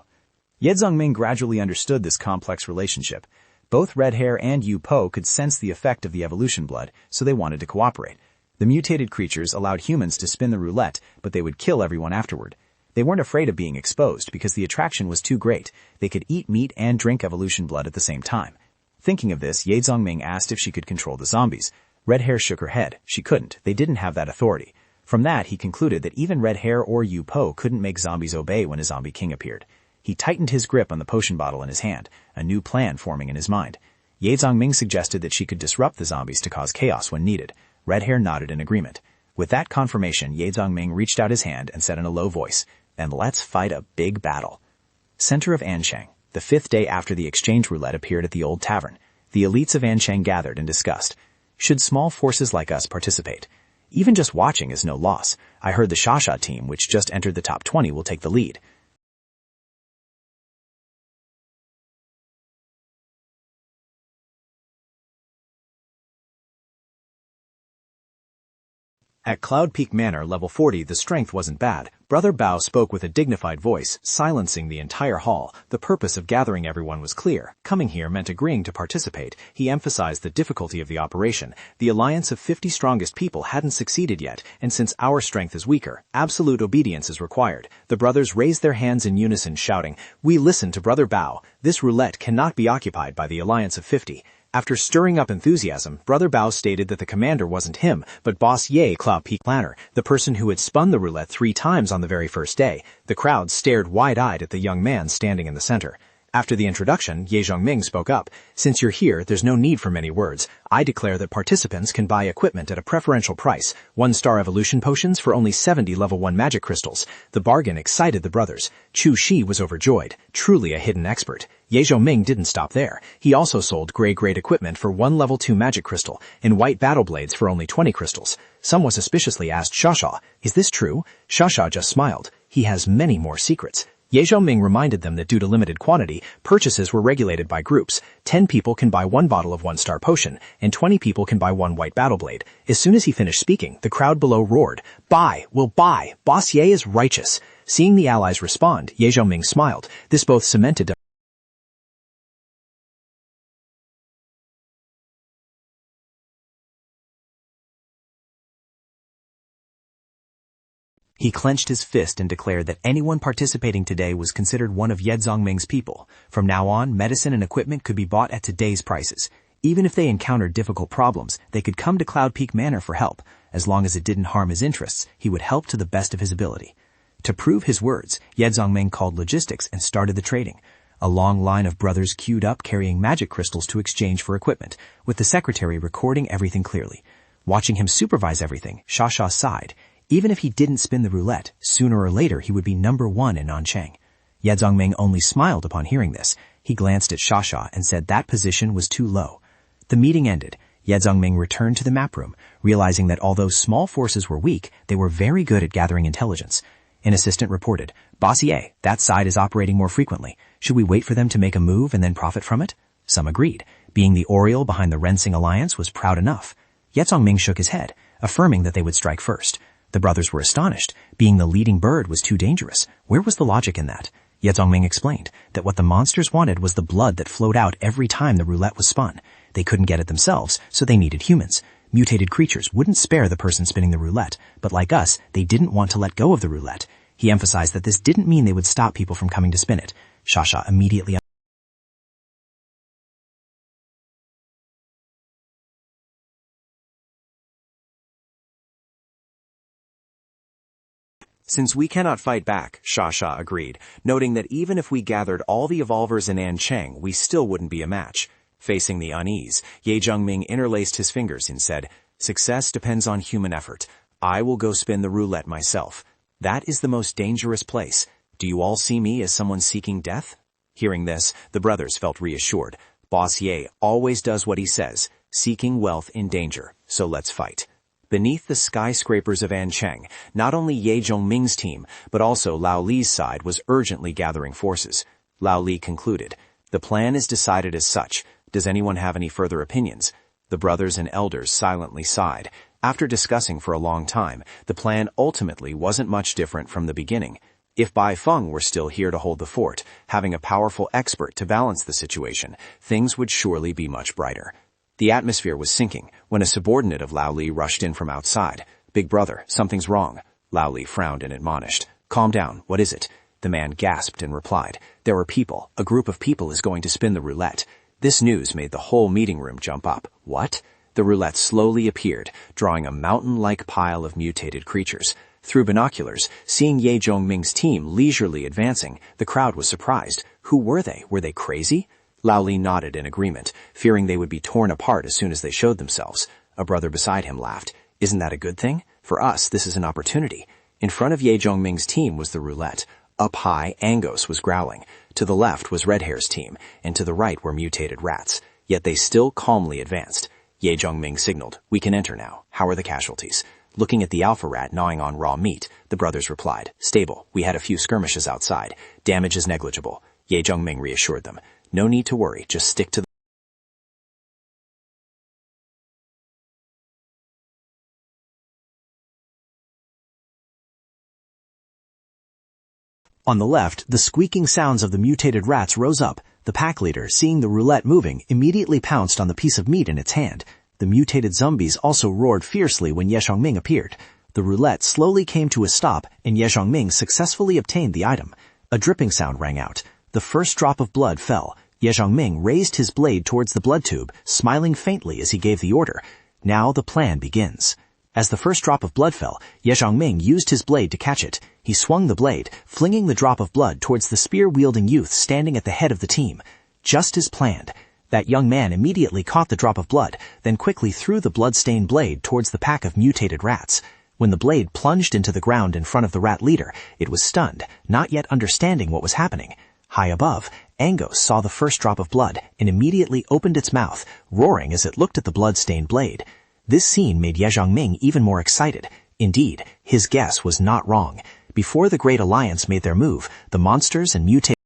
Ye Zongming gradually understood this complex relationship. Both Red Hair and Yu Po could sense the effect of the evolution blood, so they wanted to cooperate. The mutated creatures allowed humans to spin the roulette, but they would kill everyone afterward. They weren't afraid of being exposed because the attraction was too great. They could eat meat and drink evolution blood at the same time. Thinking of this, Ye Zongming asked if she could control the zombies. Red Hair shook her head. She couldn't. They didn't have that authority. From that, he concluded that even Red Hair or Yu Po couldn't make zombies obey when a zombie king appeared. He tightened his grip on the potion bottle in his hand, a new plan forming in his mind. Ye Zongming suggested that she could disrupt the zombies to cause chaos when needed. Red Hair nodded in agreement. With that confirmation, Ye Zongming reached out his hand and said in a low voice, "And let's fight a big battle." Center of Anchang. The 5th day after the exchange roulette appeared at the old tavern. The elites of Anchang gathered and discussed. Should small forces like us participate? Even just watching is no loss. I heard the Shasha team, which just entered the top 20, will take the lead. At Cloud Peak Manor, level 40, the strength wasn't bad. Brother Bao spoke with a dignified voice, silencing the entire hall. The purpose of gathering everyone was clear. Coming here meant agreeing to participate. He emphasized the difficulty of the operation. The alliance of 50 strongest people hadn't succeeded yet, and since our strength is weaker, absolute obedience is required. The brothers raised their hands in unison, shouting, "We listen to Brother Bao. This roulette cannot be occupied by the alliance of 50. After stirring up enthusiasm, Brother Bao stated that the commander wasn't him, but Boss Ye Cloud Peak Planner, the person who had spun the roulette 3 times on the very first day. The crowd stared wide-eyed at the young man standing in the center. After the introduction, Ye Zongming spoke up. "Since you're here, there's no need for many words. I declare that participants can buy equipment at a preferential price. 1-star evolution potions for only 70 level 1 magic crystals." The bargain excited the brothers. Chu Shi was overjoyed. Truly a hidden expert. Ye Zongming didn't stop there. He also sold gray-grade equipment for 1 level 2 magic crystal and white battle blades for only 20 crystals. Someone suspiciously asked Shasha, "Is this true?" Shasha just smiled. He has many more secrets. Ye Zongming reminded them that due to limited quantity, purchases were regulated by groups. 10 people can buy 1 bottle of 1-star potion, and 20 people can buy 1 white battle blade. As soon as he finished speaking, the crowd below roared, "Buy! We'll buy! Boss Ye is righteous!" Seeing the allies respond, Ye Zongming smiled. This both cemented He clenched his fist and declared that anyone participating today was considered one of Ye Zongming's people. From now on, medicine and equipment could be bought at today's prices. Even if they encountered difficult problems, they could come to Cloud Peak Manor for help. As long as it didn't harm his interests, he would help to the best of his ability. To prove his words, Ye Zongming called logistics and started the trading. A long line of brothers queued up carrying magic crystals to exchange for equipment, with the secretary recording everything clearly. Watching him supervise everything, Shasha sighed. Even if he didn't spin the roulette, sooner or later he would be number 1 in Anchang. Ye Zongming only smiled upon hearing this. He glanced at Shasha and said that position was too low. The meeting ended. Ye Zongming returned to the map room, realizing that although small forces were weak, they were very good at gathering intelligence. An assistant reported, "Boss Ye, that side is operating more frequently. Should we wait for them to make a move and then profit from it?" Some agreed. Being the Oriole behind the Rensing Alliance was proud enough. Ye Zongming shook his head, affirming that they would strike first. The brothers were astonished. Being the leading bird was too dangerous. Where was the logic in that? Ye Zongming explained that what the monsters wanted was the blood that flowed out every time the roulette was spun. They couldn't get it themselves, so they needed humans. Mutated creatures wouldn't spare the person spinning the roulette, but like us, they didn't want to let go of the roulette. He emphasized that this didn't mean they would stop people from coming to spin it. Shasha immediately "Since we cannot fight back," Shasha agreed, noting that even if we gathered all the evolvers in Anchang, we still wouldn't be a match. Facing the unease, Ye Zongming interlaced his fingers and said, "Success depends on human effort. I will go spin the roulette myself." That is the most dangerous place. Do you all see me as someone seeking death? Hearing this, the brothers felt reassured. Boss Ye always does what he says, seeking wealth in danger, so let's fight. Beneath the skyscrapers of Ancheng, not only Ye Zhongming's team, but also Lao Li's side was urgently gathering forces. Lao Li concluded, "The plan is decided as such. Does anyone have any further opinions?" The brothers and elders silently sighed. After discussing for a long time, the plan ultimately wasn't much different from the beginning. If Bai Feng were still here to hold the fort, having a powerful expert to balance the situation, things would surely be much brighter. The atmosphere was sinking when a subordinate of Lao Li rushed in from outside. "Big brother, something's wrong." Lao Li frowned and admonished. "Calm down, what is it?" The man gasped and replied, "There are people. A group of people is going to spin the roulette." This news made the whole meeting room jump up. What? The roulette slowly appeared, drawing a mountain-like pile of mutated creatures. Through binoculars, seeing Ye Zhongming's team leisurely advancing, the crowd was surprised. Who were they? Were they crazy? Lao Li nodded in agreement, fearing they would be torn apart as soon as they showed themselves. A brother beside him laughed. "Isn't that a good thing? For us, this is an opportunity." In front of Ye Zhongming's team was the roulette. Up high, Angos was growling. To the left was Red Hair's team, and to the right were mutated rats. Yet they still calmly advanced. Ye Zhongming signaled, "We can enter now. How are the casualties?" Looking at the alpha rat gnawing on raw meat, the brothers replied, "Stable. We had a few skirmishes outside. Damage is negligible." Ye Zhongming reassured them, "No need to worry. Just stick to the..." On the left, the squeaking sounds of the mutated rats rose up. The pack leader, seeing the roulette moving, immediately pounced on the piece of meat in its hand. The mutated zombies also roared fiercely when Ye Zhongming appeared. The roulette slowly came to a stop, and Ye Zhongming successfully obtained the item. A dripping sound rang out. The first drop of blood fell. Ye Zhongming raised his blade towards the blood tube, smiling faintly as he gave the order. Now the plan begins. As the first drop of blood fell, Ye Zhongming used his blade to catch it. He swung the blade, flinging the drop of blood towards the spear-wielding youth standing at the head of the team. Just as planned. That young man immediately caught the drop of blood, then quickly threw the blood-stained blade towards the pack of mutated rats. When the blade plunged into the ground in front of the rat leader, it was stunned, not yet understanding what was happening. High above, Angos saw the first drop of blood and immediately opened its mouth, roaring as it looked at the blood-stained blade. This scene made Ye Zhongming even more excited. Indeed, his guess was not wrong. Before the Great Alliance made their move, the monsters and mutated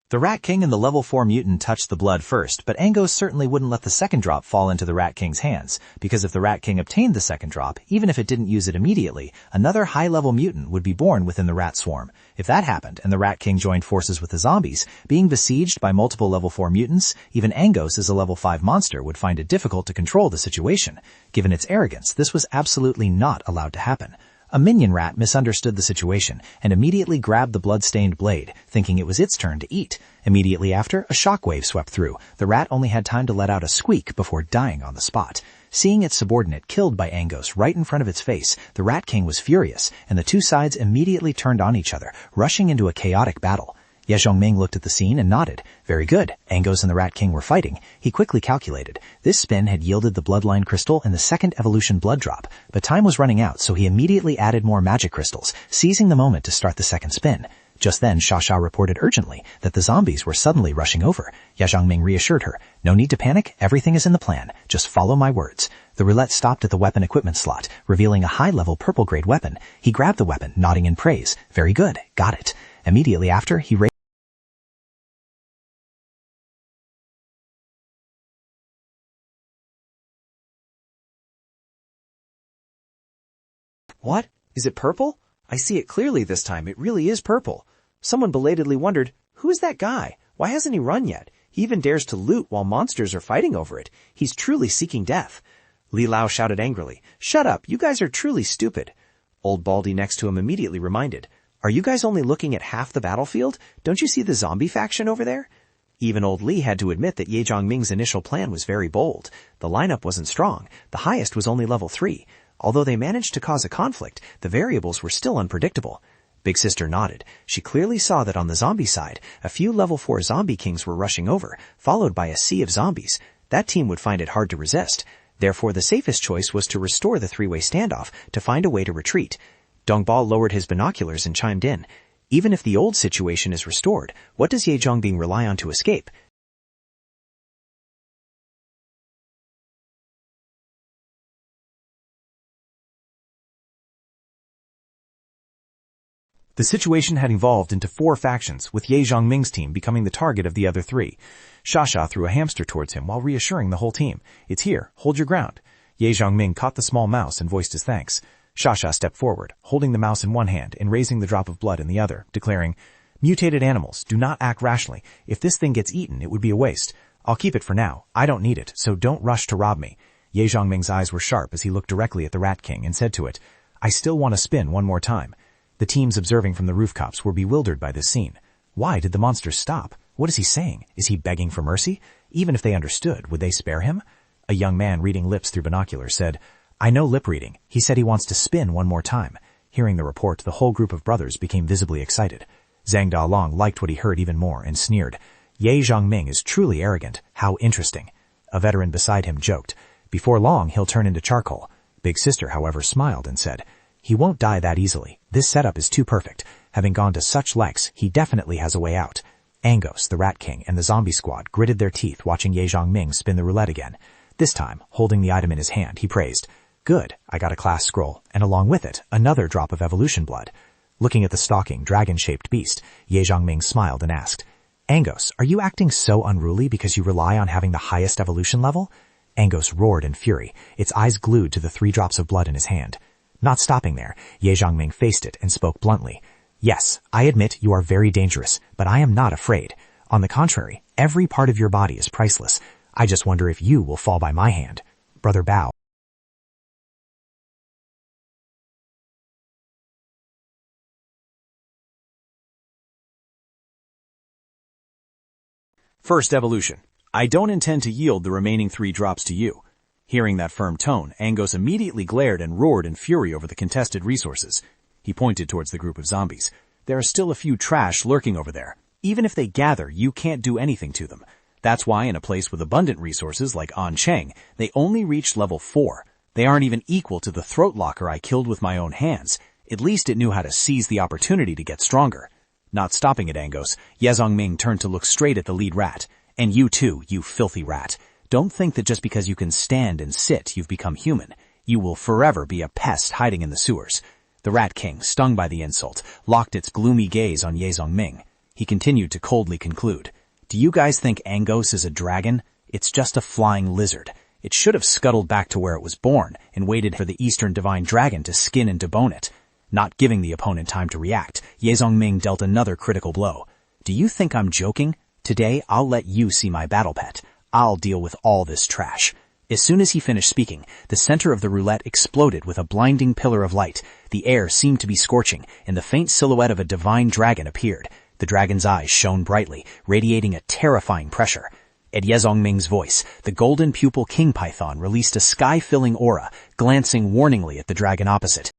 The Rat King and the level 4 mutant touched the blood first, but Angos certainly wouldn't let the second drop fall into the Rat King's hands, because if the Rat King obtained the second drop, even if it didn't use it immediately, another high-level mutant would be born within the rat swarm. If that happened, and the Rat King joined forces with the zombies, being besieged by multiple level 4 mutants, even Angos as a level 5 monster would find it difficult to control the situation. Given its arrogance, this was absolutely not allowed to happen. A minion rat misunderstood the situation and immediately grabbed the blood-stained blade, thinking it was its turn to eat. Immediately after, a shockwave swept through. The rat only had time to let out a squeak before dying on the spot. Seeing its subordinate killed by Angos right in front of its face, the Rat King was furious, and the two sides immediately turned on each other, rushing into a chaotic battle. Ye Zhongming looked at the scene and nodded. Very good. Angos and the Rat King were fighting. He quickly calculated. This spin had yielded the bloodline crystal and the second evolution blood drop, but time was running out, so he immediately added more magic crystals, seizing the moment to start the second spin. Just then, Sha reported urgently that the zombies were suddenly rushing over. Ye Zhongming reassured her. No need to panic. Everything is in the plan. Just follow my words. The roulette stopped at the weapon equipment slot, revealing a high-level purple-grade weapon. He grabbed the weapon, nodding in praise. Very good. Got it. Immediately after, he raised What? Is it purple? I see it clearly this time. It really is purple. Someone belatedly wondered, who is that guy? Why hasn't he run yet? He even dares to loot while monsters are fighting over it. He's truly seeking death. Li Lao shouted angrily, Shut up, you guys are truly stupid. Old Baldy next to him immediately reminded, Are you guys only looking at half the battlefield? Don't you see the zombie faction over there? Even old Li had to admit that Ye Zhongming's initial plan was very bold. The lineup wasn't strong. The highest was only level 3. Although they managed to cause a conflict, the variables were still unpredictable. Big Sister nodded. She clearly saw that on the zombie side, a few level 4 zombie kings were rushing over, followed by a sea of zombies. That team would find it hard to resist. Therefore, the safest choice was to restore the three-way standoff to find a way to retreat. Dongbao lowered his binoculars and chimed in. Even if the old situation is restored, what does Ye Zhongbing rely on to escape? The situation had evolved into 4 factions, with Ye Zhongming's team becoming the target of the other 3. Xia threw a hamster towards him while reassuring the whole team. "It's here. Hold your ground." Ye Zhongming caught the small mouse and voiced his thanks. Xia stepped forward, holding the mouse in one hand and raising the drop of blood in the other, declaring, "Mutated animals, do not act rashly. If this thing gets eaten, it would be a waste. I'll keep it for now. I don't need it, so don't rush to rob me." Ye Zhongming's eyes were sharp as he looked directly at the Rat King and said to it, "I still want to spin one more time." The teams observing from the rooftops were bewildered by this scene. Why did the monster stop? What is he saying? Is he begging for mercy? Even if they understood, would they spare him? A young man reading lips through binoculars said, "I know lip reading. He said he wants to spin one more time." Hearing the report, the whole group of brothers became visibly excited. Zhang Dalong liked what he heard even more and sneered. "Ye Zhongming is truly arrogant. How interesting." A veteran beside him joked, "Before long, he'll turn into charcoal." Big Sister, however, smiled and said, "He won't die that easily. This setup is too perfect. Having gone to such lengths, he definitely has a way out." Angos, the Rat King, and the zombie squad gritted their teeth watching Ye Zhongming spin the roulette again. This time, holding the item in his hand, he praised, "Good, I got a class scroll, and along with it, another drop of evolution blood." Looking at the stalking, dragon-shaped beast, Ye Zhongming smiled and asked, "Angos, are you acting so unruly because you rely on having the highest evolution level?" Angos roared in fury, its eyes glued to the 3 drops of blood in his hand. Not stopping there, Ye Zhongming faced it and spoke bluntly. "Yes, I admit you are very dangerous, but I am not afraid. On the contrary, every part of your body is priceless. I just wonder if you will fall by my hand." Brother Bao. First evolution. I don't intend to yield the remaining 3 drops to you. Hearing that firm tone, Angos immediately glared and roared in fury over the contested resources. He pointed towards the group of zombies. "There are still a few trash lurking over there. Even if they gather, you can't do anything to them. That's why in a place with abundant resources like Ancheng, they only reached level 4. They aren't even equal to the throat locker I killed with my own hands. At least it knew how to seize the opportunity to get stronger." Not stopping at Angos, Ye Zhongming turned to look straight at the lead rat. "And you too, you filthy rat. Don't think that just because you can stand and sit, you've become human. You will forever be a pest hiding in the sewers." The Rat King, stung by the insult, locked its gloomy gaze on Ye Zhongming. He continued to coldly conclude, "Do you guys think Angos is a dragon? It's just a flying lizard. It should have scuttled back to where it was born and waited for the Eastern Divine Dragon to skin and debone it." Not giving the opponent time to react, Ye Zhongming dealt another critical blow. "Do you think I'm joking? Today, I'll let you see my battle pet. I'll deal with all this trash." As soon as he finished speaking, the center of the roulette exploded with a blinding pillar of light. The air seemed to be scorching, and the faint silhouette of a divine dragon appeared. The dragon's eyes shone brightly, radiating a terrifying pressure. At Ye Zhongming's voice, the golden pupil king python released a sky-filling aura, glancing warningly at the dragon opposite.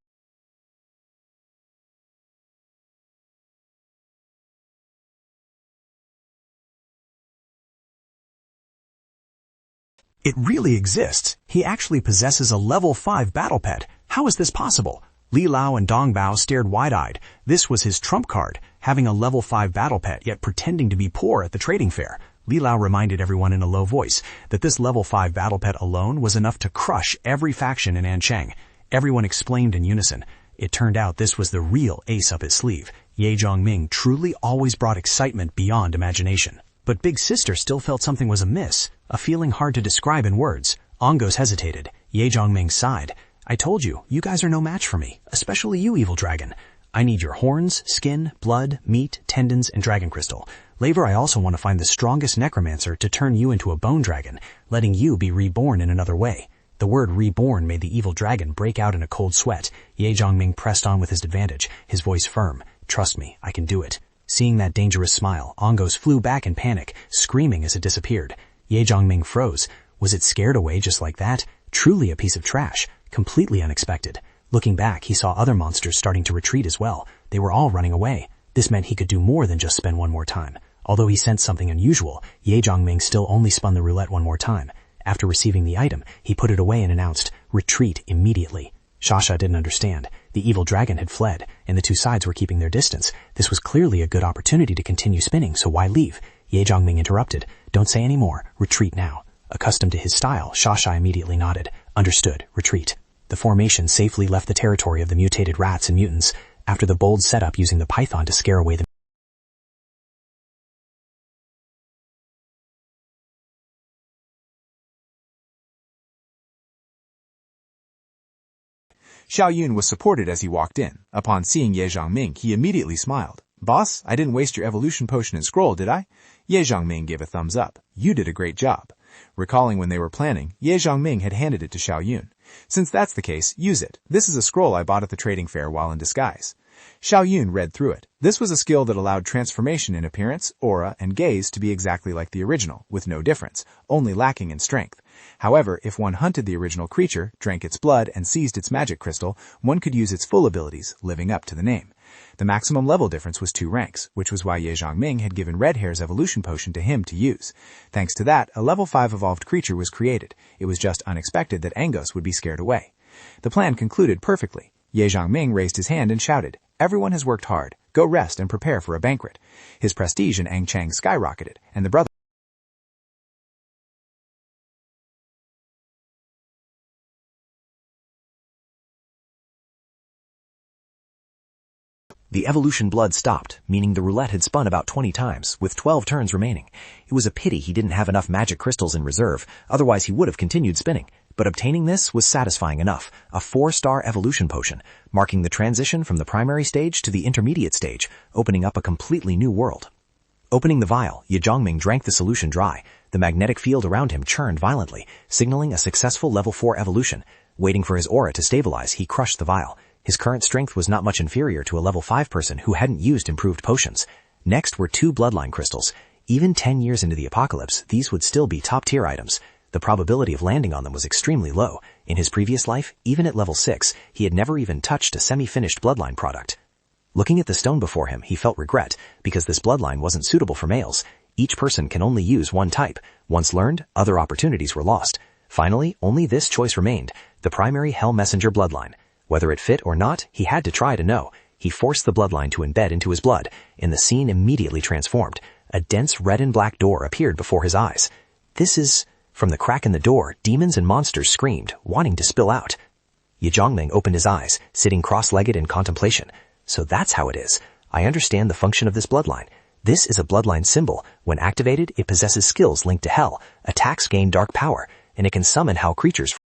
"It really exists. He actually possesses a level 5 battle pet. How is this possible?" Li Lao and Dong Bao stared wide-eyed. This was his trump card, having a level 5 battle pet yet pretending to be poor at the trading fair. Li Lao reminded everyone in a low voice that this level 5 battle pet alone was enough to crush every faction in Ancheng. Everyone exclaimed in unison. It turned out this was the real ace up his sleeve. Ye Zhongming truly always brought excitement beyond imagination. But Big Sister still felt something was amiss, a feeling hard to describe in words. Angos hesitated. Ye Zhongming sighed. "I told you, you guys are no match for me, especially you, evil dragon. I need your horns, skin, blood, meat, tendons, and dragon crystal. Later, I also want to find the strongest necromancer to turn you into a bone dragon, letting you be reborn in another way." The word reborn made the evil dragon break out in a cold sweat. Ye Zhongming pressed on with his advantage, his voice firm. "Trust me, I can do it." Seeing that dangerous smile, Angos flew back in panic, screaming as it disappeared. Ye Zhongming froze. Was it scared away just like that? Truly a piece of trash, completely unexpected. Looking back, he saw other monsters starting to retreat as well. They were all running away. This meant he could do more than just spin one more time. Although he sensed something unusual, Ye Zhongming still only spun the roulette one more time. After receiving the item, he put it away and announced, "Retreat immediately." Shasha didn't understand. The evil dragon had fled, and the two sides were keeping their distance. This was clearly a good opportunity to continue spinning, so why leave? Ye Zhongming interrupted. "Don't say any more. Retreat now." Accustomed to his style, Shasha immediately nodded. "Understood. Retreat." The formation safely left the territory of the mutated rats and mutants. After the bold setup using the python to scare away the Xiao Yun was supported as he walked in. Upon seeing Ye Zhongming, he immediately smiled. "Boss, I didn't waste your evolution potion and scroll, did I?" Ye Zhongming gave a thumbs up. "You did a great job." Recalling when they were planning, Ye Zhongming had handed it to Xiao Yun. "Since that's the case, use it. This is a scroll I bought at the trading fair while in disguise." Xiao Yun read through it. This was a skill that allowed transformation in appearance, aura, and gaze to be exactly like the original, with no difference, only lacking in strength. However, if one hunted the original creature, drank its blood, and seized its magic crystal, one could use its full abilities, living up to the name. The maximum level difference was 2 ranks, which was why Ye Zhongming had given Red Hair's evolution potion to him to use. Thanks to that, a level 5 evolved creature was created. It was just unexpected that Angos would be scared away. The plan concluded perfectly. Ye Zhongming raised his hand and shouted, "Everyone has worked hard. Go rest and prepare for a banquet." His prestige in Angchang skyrocketed, and the brother The evolution blood stopped, meaning the roulette had spun about 20 times, with 12 turns remaining. It was a pity he didn't have enough magic crystals in reserve, otherwise he would have continued spinning. But obtaining this was satisfying enough, a 4-star evolution potion, marking the transition from the primary stage to the intermediate stage, opening up a completely new world. Opening the vial, Ye Zhongming drank the solution dry. The magnetic field around him churned violently, signaling a successful level 4 evolution. Waiting for his aura to stabilize, he crushed the vial. His current strength was not much inferior to a level 5 person who hadn't used improved potions. Next were 2 bloodline crystals. Even 10 years into the apocalypse, these would still be top-tier items. The probability of landing on them was extremely low. In his previous life, even at level 6, he had never even touched a semi-finished bloodline product. Looking at the stone before him, he felt regret, because this bloodline wasn't suitable for males. Each person can only use one type. Once learned, other opportunities were lost. Finally, only this choice remained, the primary Hell Messenger bloodline. Whether it fit or not, he had to try to know. He forced the bloodline to embed into his blood, and the scene immediately transformed. A dense red and black door appeared before his eyes. This is... From the crack in the door, demons and monsters screamed, wanting to spill out. Ye Zhongming opened his eyes, sitting cross-legged in contemplation. So that's how it is. I understand the function of this bloodline. This is a bloodline symbol. When activated, it possesses skills linked to hell. Attacks gain dark power, and it can summon hell creatures.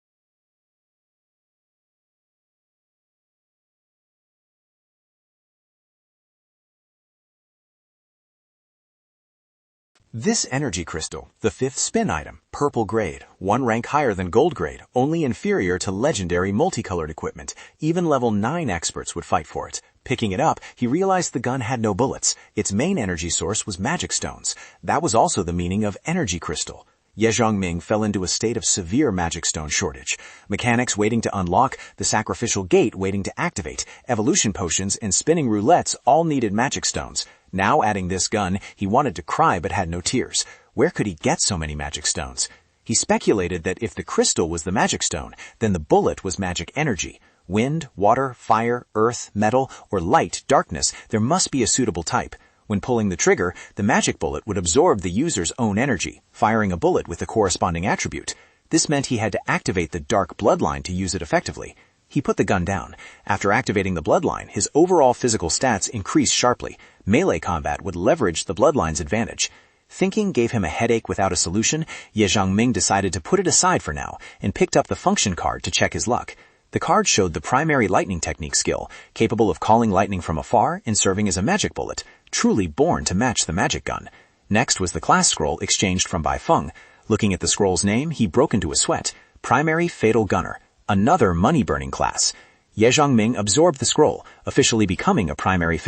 This energy crystal, the 5th spin item, purple grade, 1 rank higher than gold grade, only inferior to legendary multicolored equipment. Even level 9 experts would fight for it. Picking it up, he realized the gun had no bullets. Its main energy source was magic stones. That was also the meaning of energy crystal. Ye Zhongming fell into a state of severe magic stone shortage. Mechanics waiting to unlock, the sacrificial gate waiting to activate, evolution potions, and spinning roulettes all needed magic stones. Now adding this gun, he wanted to cry but had no tears. Where could he get so many magic stones? He speculated that if the crystal was the magic stone, then the bullet was magic energy. Wind, water, fire, earth, metal, or light, darkness, there must be a suitable type. When pulling the trigger, the magic bullet would absorb the user's own energy, firing a bullet with the corresponding attribute. This meant he had to activate the dark bloodline to use it effectively. He put the gun down. After activating the bloodline, his overall physical stats increased sharply. Melee combat would leverage the bloodline's advantage. Thinking gave him a headache without a solution, Ye Zhongming decided to put it aside for now and picked up the function card to check his luck. The card showed the primary lightning technique skill, capable of calling lightning from afar and serving as a magic bullet, truly born to match the magic gun. Next was the class scroll exchanged from Bai Feng. Looking at the scroll's name, he broke into a sweat. Primary Fatal Gunner, another money-burning class. Ye Zhongming absorbed the scroll, officially becoming a primary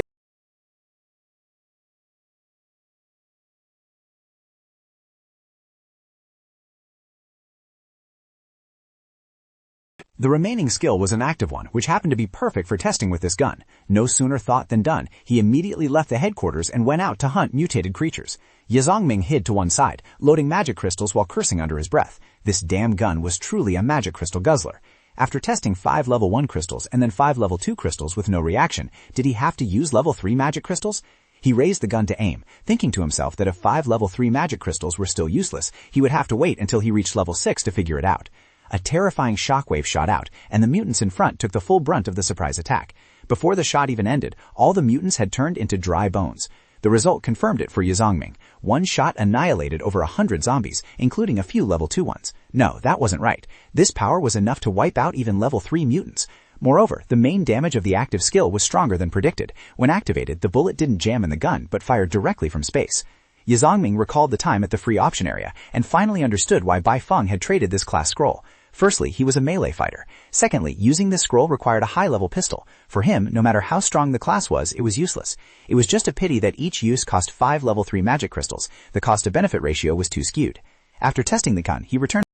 The remaining skill was an active one, which happened to be perfect for testing with this gun. No sooner thought than done. He immediately left the headquarters and went out to hunt mutated creatures. Ye Zongming hid to one side, loading magic crystals while cursing under his breath. This damn gun was truly a magic crystal guzzler. After testing 5 level 1 crystals and then 5 level 2 crystals with no reaction, did he have to use level 3 magic crystals? He raised the gun to aim, thinking to himself that if 5 level 3 magic crystals were still useless, he would have to wait until he reached level 6 to figure it out. A terrifying shockwave shot out, and the mutants in front took the full brunt of the surprise attack. Before the shot even ended, all the mutants had turned into dry bones. The result confirmed it for Ye Zongming. One shot annihilated over 100 zombies, including a few level 2 ones. No, that wasn't right. This power was enough to wipe out even level 3 mutants. Moreover, the main damage of the active skill was stronger than predicted. When activated, the bullet didn't jam in the gun, but fired directly from space. Ye Zongming recalled the time at the free option area, and finally understood why Bai Feng had traded this class scroll. Firstly, he was a melee fighter. Secondly, using this scroll required a high-level pistol. For him, no matter how strong the class was, it was useless. It was just a pity that each use cost 5 level 3 magic crystals. The cost-to-benefit ratio was too skewed. After testing the gun, he returned.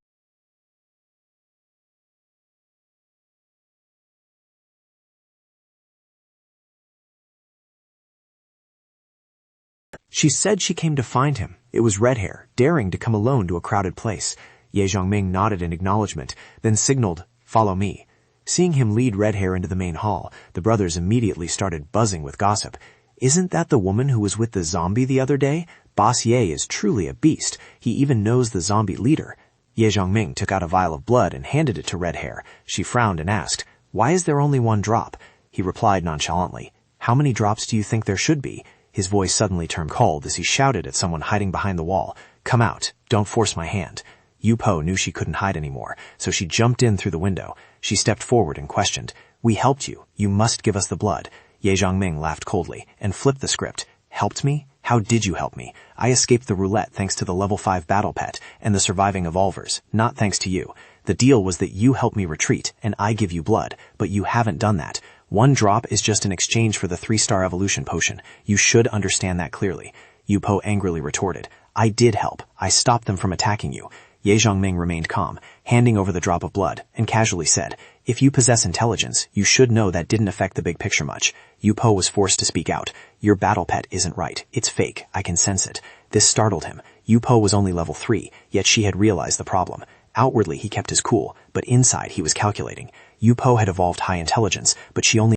She said she came to find him. It was Red Hair, daring to come alone to a crowded place. Ye Zongming nodded in acknowledgement, then signaled, "Follow me." Seeing him lead Red Hair into the main hall, the brothers immediately started buzzing with gossip. "Isn't that the woman who was with the zombie the other day? Boss Ye is truly a beast. He even knows the zombie leader." Ye Zongming took out a vial of blood and handed it to Red Hair. She frowned and asked, "Why is there only 1 drop?" He replied nonchalantly, "How many drops do you think there should be?" His voice suddenly turned cold as he shouted at someone hiding behind the wall, "Come out. Don't force my hand." Yu Po knew she couldn't hide anymore, so she jumped in through the window. She stepped forward and questioned, "We helped you. You must give us the blood." Ye Zongming laughed coldly and flipped the script. "Helped me? How did you help me? I escaped the roulette thanks to the level 5 battle pet and the surviving evolvers, not thanks to you. The deal was that you help me retreat and I give you blood, but you haven't done that. 1 drop is just an exchange for the 3-star evolution potion. You should understand that clearly." Yu Po angrily retorted, "I did help. I stopped them from attacking you." Ye Zongming remained calm, handing over the drop of blood, and casually said, "If you possess intelligence, you should know that didn't affect the big picture much." Yu Po was forced to speak out. "Your battle pet isn't right. It's fake. I can sense it." This startled him. Yu Po was only level 3, yet she had realized the problem. Outwardly he kept his cool, but inside he was calculating. Yu Po had evolved high intelligence, but she only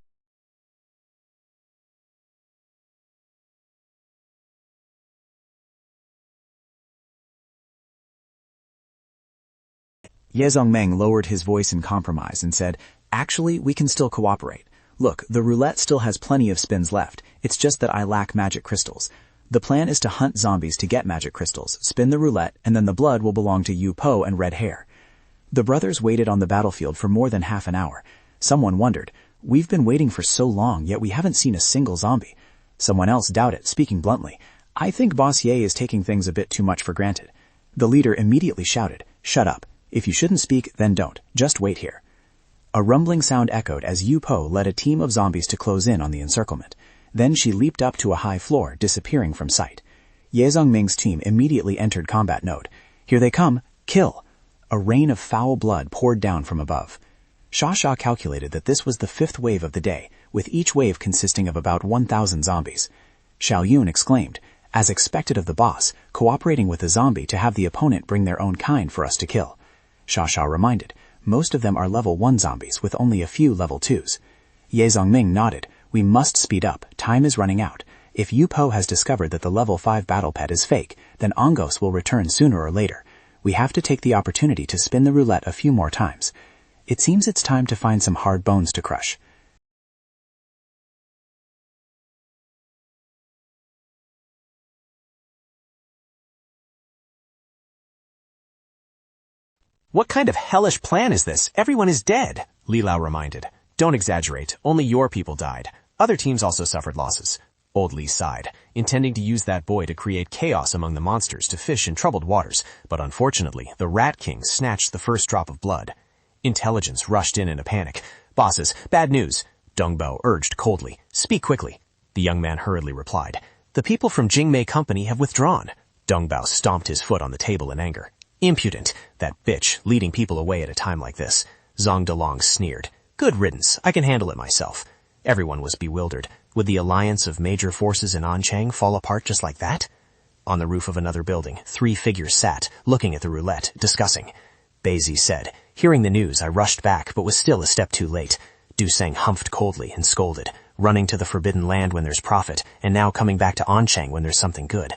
Ye Zongming lowered his voice in compromise and said, "Actually, we can still cooperate. Look, the roulette still has plenty of spins left. It's just that I lack magic crystals. The plan is to hunt zombies to get magic crystals, spin the roulette, and then the blood will belong to Yu Po and Red Hair." The brothers waited on the battlefield for more than half an hour. Someone wondered, "We've been waiting for so long, yet we haven't seen a single zombie." Someone else doubted, speaking bluntly, "I think Boss Ye is taking things a bit too much for granted." The leader immediately shouted, "Shut up. If you shouldn't speak, then don't. Just wait here." A rumbling sound echoed as Yu Po led a team of zombies to close in on the encirclement. Then she leaped up to a high floor, disappearing from sight. Ye Zongming's team immediately entered combat mode. "Here they come. Kill!" A rain of foul blood poured down from above. Sha calculated that this was the 5th wave of the day, with each wave consisting of about 1,000 zombies. Xiao Yun exclaimed, "As expected of the boss, cooperating with a zombie to have the opponent bring their own kind for us to kill." Sha reminded, "Most of them are level 1 zombies with only a few level 2s. Ye Zongming nodded, "We must speed up. Time is running out. If Yu Po has discovered that the level 5 battle pet is fake, then Angos will return sooner or later. We have to take the opportunity to spin the roulette a few more times. It seems it's time to find some hard bones to crush." "What kind of hellish plan is this? Everyone is dead," Li Lao reminded. "Don't exaggerate. Only your people died. Other teams also suffered losses." Old Li sighed, intending to use that boy to create chaos among the monsters to fish in troubled waters, but unfortunately, the Rat King snatched the first drop of blood. Intelligence rushed in a panic. "Bosses, bad news," Dong Bao urged coldly. "Speak quickly." The young man hurriedly replied, "The people from Jingmei Company have withdrawn." Dong Bao stomped his foot on the table in anger. "Impudent! That bitch, leading people away at a time like this." Zhang Delong sneered. Good riddance, I can handle it myself. Everyone was bewildered. Would the alliance of major forces in Anchang fall apart just like that? On the roof of another building, 3 figures sat, looking at the roulette, discussing. Beizi said, hearing the news, I rushed back, but was still a step too late. Dusang humphed coldly and scolded, running to the forbidden land when there's profit, and now coming back to Anchang when there's something good.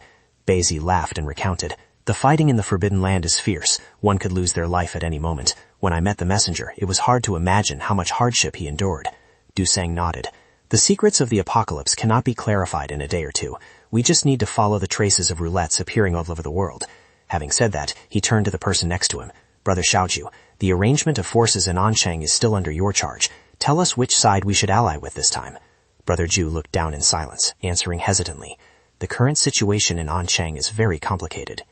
Beizi laughed and recounted. The fighting in the forbidden land is fierce. One could lose their life at any moment. When I met the messenger, it was hard to imagine how much hardship he endured. Dusang nodded. The secrets of the apocalypse cannot be clarified in a day or two. We just need to follow the traces of roulettes appearing all over the world. Having said that, he turned to the person next to him. Brother Xiaoju, the arrangement of forces in Anchang is still under your charge. Tell us which side we should ally with this time. Brother Ju looked down in silence, answering hesitantly. The current situation in Anchang is very complicated.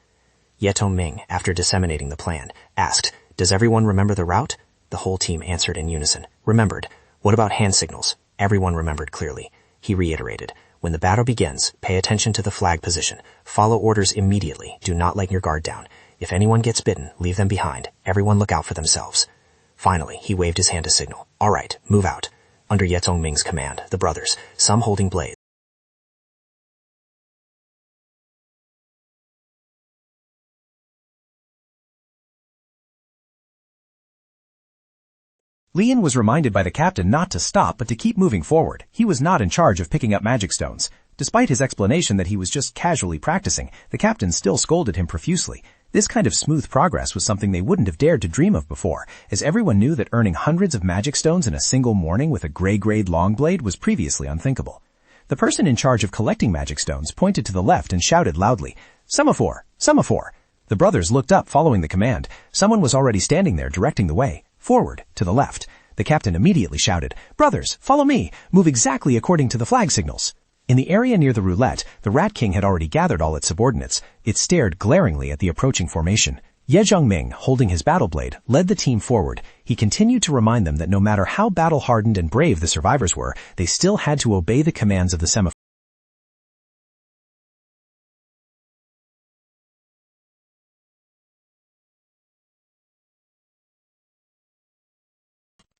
Ye Tongming, after disseminating the plan, asked, Does everyone remember the route? The whole team answered in unison. Remembered. What about hand signals? Everyone remembered clearly. He reiterated, When the battle begins, pay attention to the flag position. Follow orders immediately. Do not let your guard down. If anyone gets bitten, leave them behind. Everyone look out for themselves. Finally, he waved his hand to signal. All right, move out. Under Ye Tongming's command, the brothers, some holding blades, Lian was reminded by the captain not to stop but to keep moving forward. He was not in charge of picking up magic stones. Despite his explanation that he was just casually practicing, the captain still scolded him profusely. This kind of smooth progress was something they wouldn't have dared to dream of before, as everyone knew that earning hundreds of magic stones in a single morning with a gray-grade long blade was previously unthinkable. The person in charge of collecting magic stones pointed to the left and shouted loudly, Semaphore! Semaphore! The brothers looked up following the command. Someone was already standing there directing the way. Forward, to the left. The captain immediately shouted, Brothers, follow me! Move exactly according to the flag signals. In the area near the roulette, the Rat King had already gathered all its subordinates. It stared glaringly at the approaching formation. Ye Zhongming, holding his battle blade, led the team forward. He continued to remind them that no matter how battle-hardened and brave the survivors were, they still had to obey the commands of the semaphore.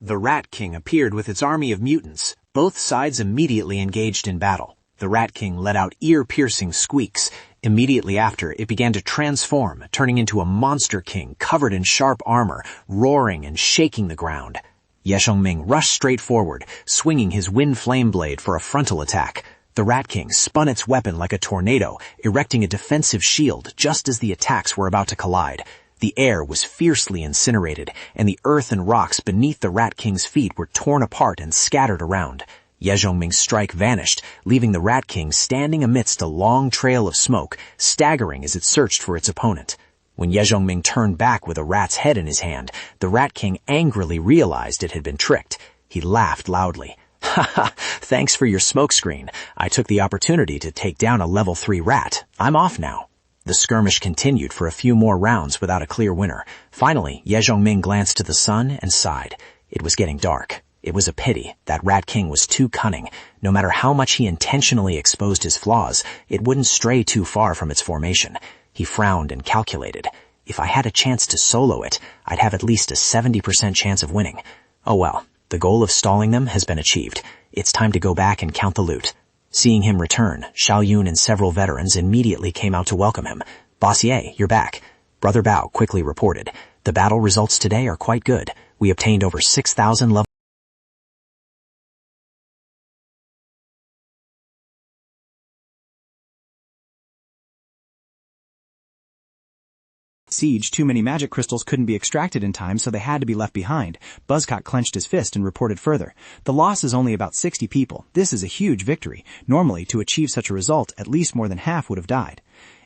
The Rat King appeared with its army of mutants. Both sides immediately engaged in battle. The Rat King let out ear-piercing squeaks. Immediately after, it began to transform, turning into a monster king covered in sharp armor, roaring and shaking the ground. Ye Zhongming rushed straight forward, swinging his wind flame blade for a frontal attack. The Rat King spun its weapon like a tornado, erecting a defensive shield just as the attacks were about to collide. The air was fiercely incinerated, and the earth and rocks beneath the Rat King's feet were torn apart and scattered around. Ye Zhongming's strike vanished, leaving the Rat King standing amidst a long trail of smoke, staggering as it searched for its opponent. When Ye Zhongming turned back with a rat's head in his hand, the Rat King angrily realized it had been tricked. He laughed loudly. Ha ha, thanks for your smokescreen. I took the opportunity to take down a level 3 rat. I'm off now. The skirmish continued for a few more rounds without a clear winner. Finally, Ye Zhongming glanced to the sun and sighed. It was getting dark. It was a pity. That Rat King was too cunning. No matter how much he intentionally exposed his flaws, it wouldn't stray too far from its formation. He frowned and calculated. If I had a chance to solo it, I'd have at least a 70% chance of winning. Oh well, the goal of stalling them has been achieved. It's time to go back and count the loot. Seeing him return, Xiao Yun and several veterans immediately came out to welcome him. Bossier, you're back. Brother Bao quickly reported. The battle results today are quite good. We obtained over 6,000 level siege, too many magic crystals couldn't be extracted in time, so they had to be left behind. Buzzcocks clenched his fist and reported further. The loss is only about 60 people. This is a huge victory. Normally, to achieve such a result, at least more than half would have died.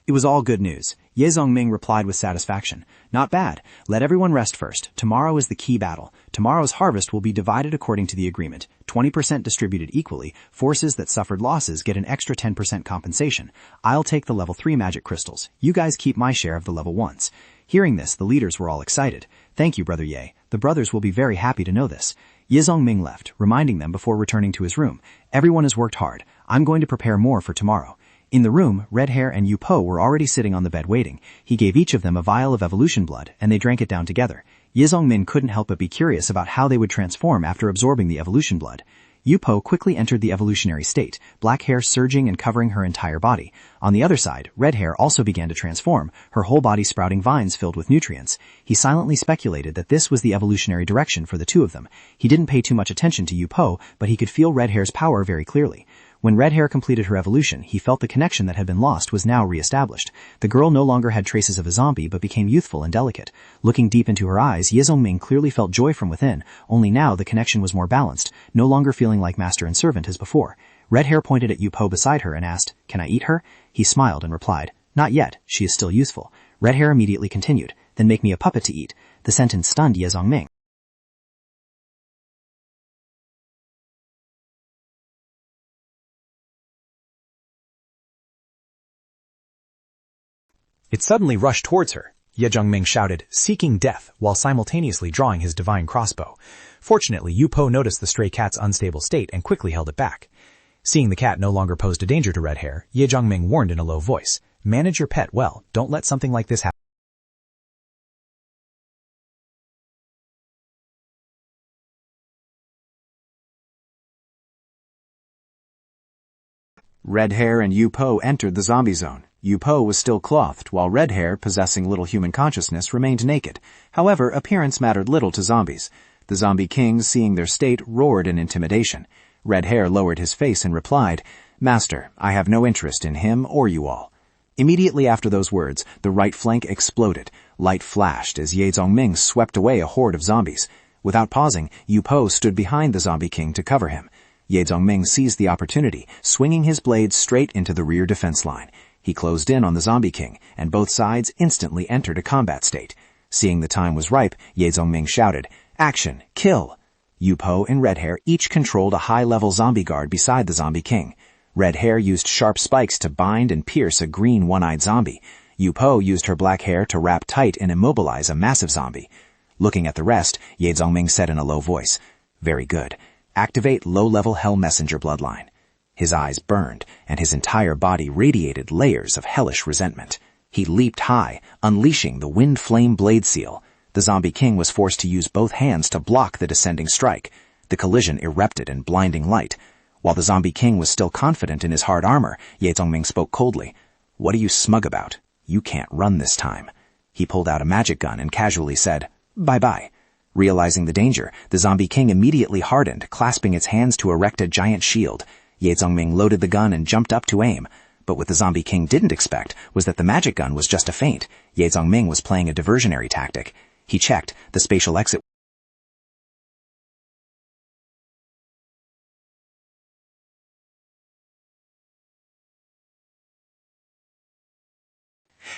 It was all good news. Ye Zhongming replied with satisfaction. Not bad. Let everyone rest first. Tomorrow is the key battle. Tomorrow's harvest will be divided according to the agreement. 20% distributed equally. Forces that suffered losses get an extra 10% compensation. I'll take the level 3 magic crystals. You guys keep my share of the level 1s. Hearing this, the leaders were all excited. Thank you, Brother Ye. The brothers will be very happy to know this. Ye Zhongming left, reminding them before returning to his room. Everyone has worked hard. I'm going to prepare more for tomorrow. In the room, Red Hair and Yu Po were already sitting on the bed waiting. He gave each of them a vial of evolution blood, and they drank it down together. Ye Zongmin couldn't help but be curious about how they would transform after absorbing the evolution blood. Yu Po quickly entered the evolutionary state, black hair surging and covering her entire body. On the other side, Red Hair also began to transform, her whole body sprouting vines filled with nutrients. He silently speculated that this was the evolutionary direction for the two of them. He didn't pay too much attention to Yu Po, but he could feel Red Hair's power very clearly. When Red Hair completed her evolution, he felt the connection that had been lost was now re-established. The girl no longer had traces of a zombie, but became youthful and delicate. Looking deep into her eyes, Ye Zongming clearly felt joy from within, only now the connection was more balanced, no longer feeling like master and servant as before. Red Hair pointed at Yu Po beside her and asked, "Can I eat her?" He smiled and replied, "Not yet, she is still useful." Red Hair immediately continued, "Then make me a puppet to eat." The sentence stunned Ye Zongming. It suddenly rushed towards her. Ye Zongming shouted, seeking death, while simultaneously drawing his divine crossbow. Fortunately, Yu Po noticed the stray cat's unstable state and quickly held it back. Seeing the cat no longer posed a danger to Red Hair, Ye Zongming warned in a low voice, "Manage your pet well, don't let something like this happen." Red Hair and Yu Po entered the zombie zone. Yu Po was still clothed, while Red Hair, possessing little human consciousness, remained naked. However, appearance mattered little to zombies. The zombie kings, seeing their state, roared in intimidation. Red Hair lowered his face and replied, "Master, I have no interest in him or you all." Immediately after those words, the right flank exploded. Light flashed as Ye Zongming swept away a horde of zombies. Without pausing, Yu Po stood behind the zombie king to cover him. Ye Zongming seized the opportunity, swinging his blade straight into the rear defense line. He closed in on the zombie king, and both sides instantly entered a combat state. Seeing the time was ripe, Ye Zongming shouted, "Action! Kill!" Yu Po and Red Hair each controlled a high-level zombie guard beside the zombie king. Red Hair used sharp spikes to bind and pierce a green one-eyed zombie. Yu Po used her black hair to wrap tight and immobilize a massive zombie. Looking at the rest, Ye Zongming said in a low voice, "Very good. Activate low-level Hell Messenger bloodline." His eyes burned, and his entire body radiated layers of hellish resentment. He leaped high, unleashing the Wind Flame Blade Seal. The zombie king was forced to use both hands to block the descending strike. The collision erupted in blinding light. While the zombie king was still confident in his hard armor, Ye Zongming spoke coldly. "What are you smug about? You can't run this time." He pulled out a magic gun and casually said, "Bye-bye." Realizing the danger, the zombie king immediately hardened, clasping its hands to erect a giant shield. Ye Zongming loaded the gun and jumped up to aim. But what the zombie king didn't expect was that the magic gun was just a feint. Ye Zongming was playing a diversionary tactic. He checked. The spatial exit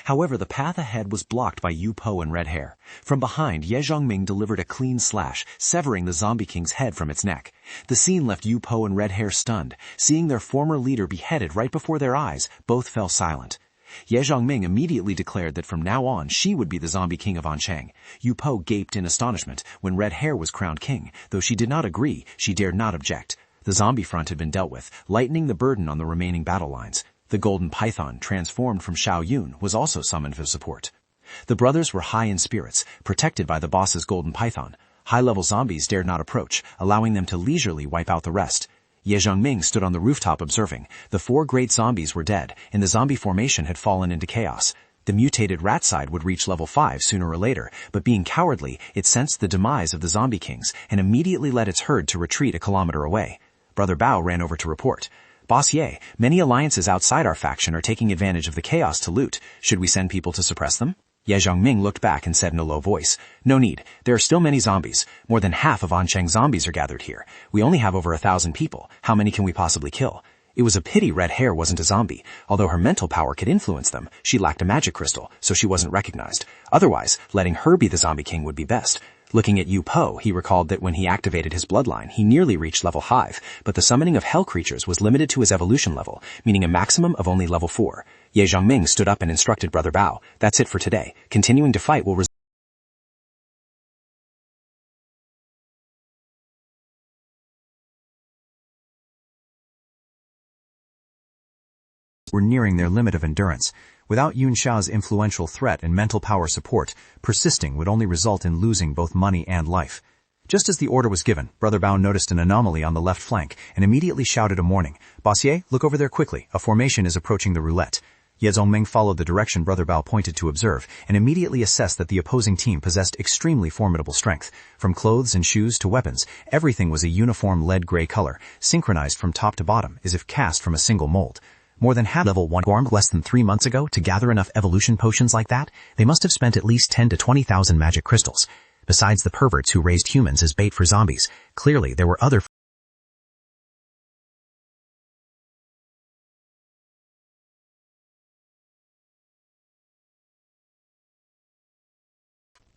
However, the path ahead was blocked by Yu Po and Red Hair. From behind, Ye Zongming delivered a clean slash, severing the zombie king's head from its neck. The scene left Yu Po and Red Hair stunned. Seeing their former leader beheaded right before their eyes, both fell silent. Ye Zongming immediately declared that from now on she would be the zombie king of Anchang. Yu Po gaped in astonishment when Red Hair was crowned king. Though she did not agree, she dared not object. The zombie front had been dealt with, lightening the burden on the remaining battle lines. The golden python, transformed from Xiao Yun, was also summoned for support. The brothers were high in spirits, protected by the boss's golden python. High-level zombies dared not approach, allowing them to leisurely wipe out the rest. Ye Zongming stood on the rooftop observing. The 4 great zombies were dead, and the zombie formation had fallen into chaos. The mutated rat side would reach level 5 sooner or later, but being cowardly, it sensed the demise of the zombie kings and immediately led its herd to retreat a kilometer away. Brother Bao ran over to report. "Boss Ye, many alliances outside our faction are taking advantage of the chaos to loot. Should we send people to suppress them?" Ye Zongming looked back and said in a low voice, "No need. There are still many zombies. More than half of Anchang zombies are gathered here. We only have over 1,000 people. How many can we possibly kill?" It was a pity Red Hair wasn't a zombie. Although her mental power could influence them, she lacked a magic crystal, so she wasn't recognized. Otherwise, letting her be the zombie king would be best. Looking at Yu Po, he recalled that when he activated his bloodline, he nearly reached level 5, but the summoning of hell creatures was limited to his evolution level, meaning a maximum of only level 4. Ye Zongming stood up and instructed Brother Bao, "That's it for today. Continuing to fight will were nearing their limit of endurance. Without Yun Xiao's influential threat and mental power support, persisting would only result in losing both money and life. Just as the order was given, Brother Bao noticed an anomaly on the left flank and immediately shouted a warning. "Bossier, look over there quickly. A formation is approaching the roulette." Ye Zongming followed the direction Brother Bao pointed to observe and immediately assessed that the opposing team possessed extremely formidable strength. From clothes and shoes to weapons, everything was a uniform lead-gray color, synchronized from top to bottom as if cast from a single mold. More than half level 1 formed less than 3 months ago to gather enough evolution potions like that? They must have spent at least 10 to 20,000 magic crystals. Besides the perverts who raised humans as bait for zombies, clearly there were other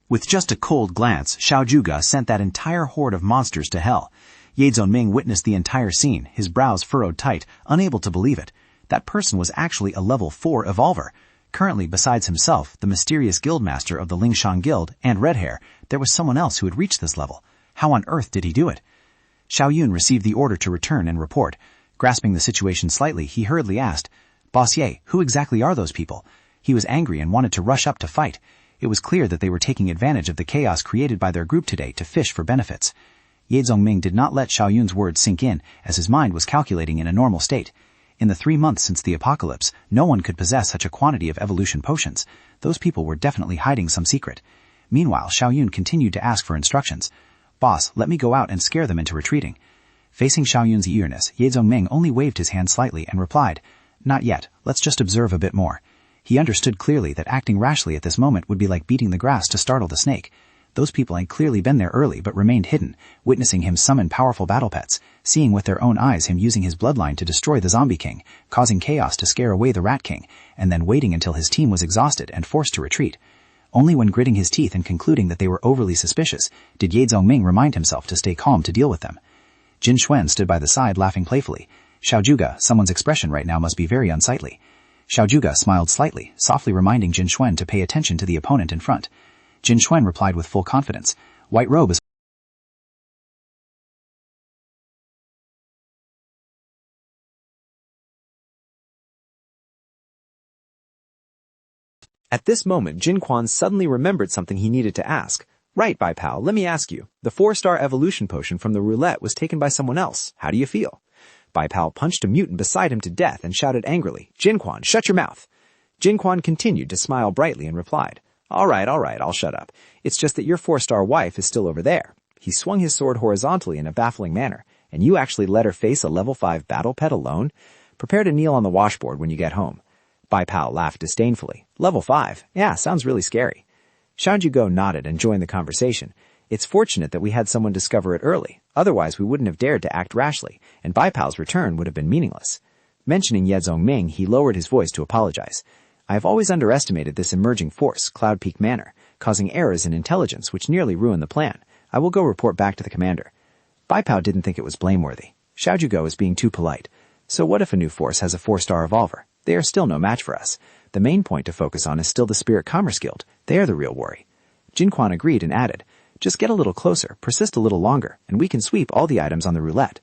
With just a cold glance, Xiao Zhuge sent that entire horde of monsters to hell. Ye Zongming witnessed the entire scene, his brows furrowed tight, unable to believe it. That person was actually a level 4 evolver. Currently, besides himself, the mysterious guildmaster of the Lingshan Guild, and Red Hair, there was someone else who had reached this level. How on earth did he do it? Xiao Yun received the order to return and report. Grasping the situation slightly, he hurriedly asked, "Bossier, who exactly are those people?" He was angry and wanted to rush up to fight. It was clear that they were taking advantage of the chaos created by their group today to fish for benefits. Ye Zongming did not let Xiao Yun's words sink in, as his mind was calculating in a normal state. In the 3 months since the apocalypse, no one could possess such a quantity of evolution potions. Those people were definitely hiding some secret. Meanwhile, Xiao Yun continued to ask for instructions. "Boss, let me go out and scare them into retreating." Facing Xiao Yun's eagerness, Ye Zongming only waved his hand slightly and replied, "Not yet. Let's just observe a bit more." He understood clearly that acting rashly at this moment would be like beating the grass to startle the snake. Those people had clearly been there early but remained hidden, witnessing him summon powerful battle pets, seeing with their own eyes him using his bloodline to destroy the Zombie King, causing chaos to scare away the Rat King, and then waiting until his team was exhausted and forced to retreat. Only when gritting his teeth and concluding that they were overly suspicious did Ye Zongming remind himself to stay calm to deal with them. Jin Xuan stood by the side laughing playfully. "Xiao Zhuge, someone's expression right now must be very unsightly." Xiao Zhuge smiled slightly, softly reminding Jin Xuan to pay attention to the opponent in front. Jin Xuan replied with full confidence, "White robe is..." At this moment, Jin Quan suddenly remembered something he needed to ask. "Right, Bai Pao, let me ask you. The 4-star evolution potion from the roulette was taken by someone else. How do you feel?" Bai Pao punched a mutant beside him to death and shouted angrily, "Jin Quan, shut your mouth!" Jin Quan continued to smile brightly and replied, all right, I'll shut up. It's just that your 4-star wife is still over there." He swung his sword horizontally in a baffling manner. "And you actually let her face a level 5 battle pet alone? Prepare to kneel on the washboard when you get home." Bai Pao laughed disdainfully. "Level 5? Yeah, sounds really scary." Xiao Zhuge nodded and joined the conversation. "It's fortunate that we had someone discover it early. Otherwise, we wouldn't have dared to act rashly, and Bai Pao's return would have been meaningless." Mentioning Ye Zongming, he lowered his voice to apologize. "I have always underestimated this emerging force, Cloud Peak Manor, causing errors in intelligence which nearly ruined the plan. I will go report back to the commander." Bai Pao didn't think it was blameworthy. Xiao Zhuge was being too polite. So what if a new force has a 4-star evolver? They are still no match for us. The main point to focus on is still the Spirit Commerce Guild. They are the real worry. Jin Quan agreed and added, "Just get a little closer, persist a little longer, and we can sweep all the items on the roulette."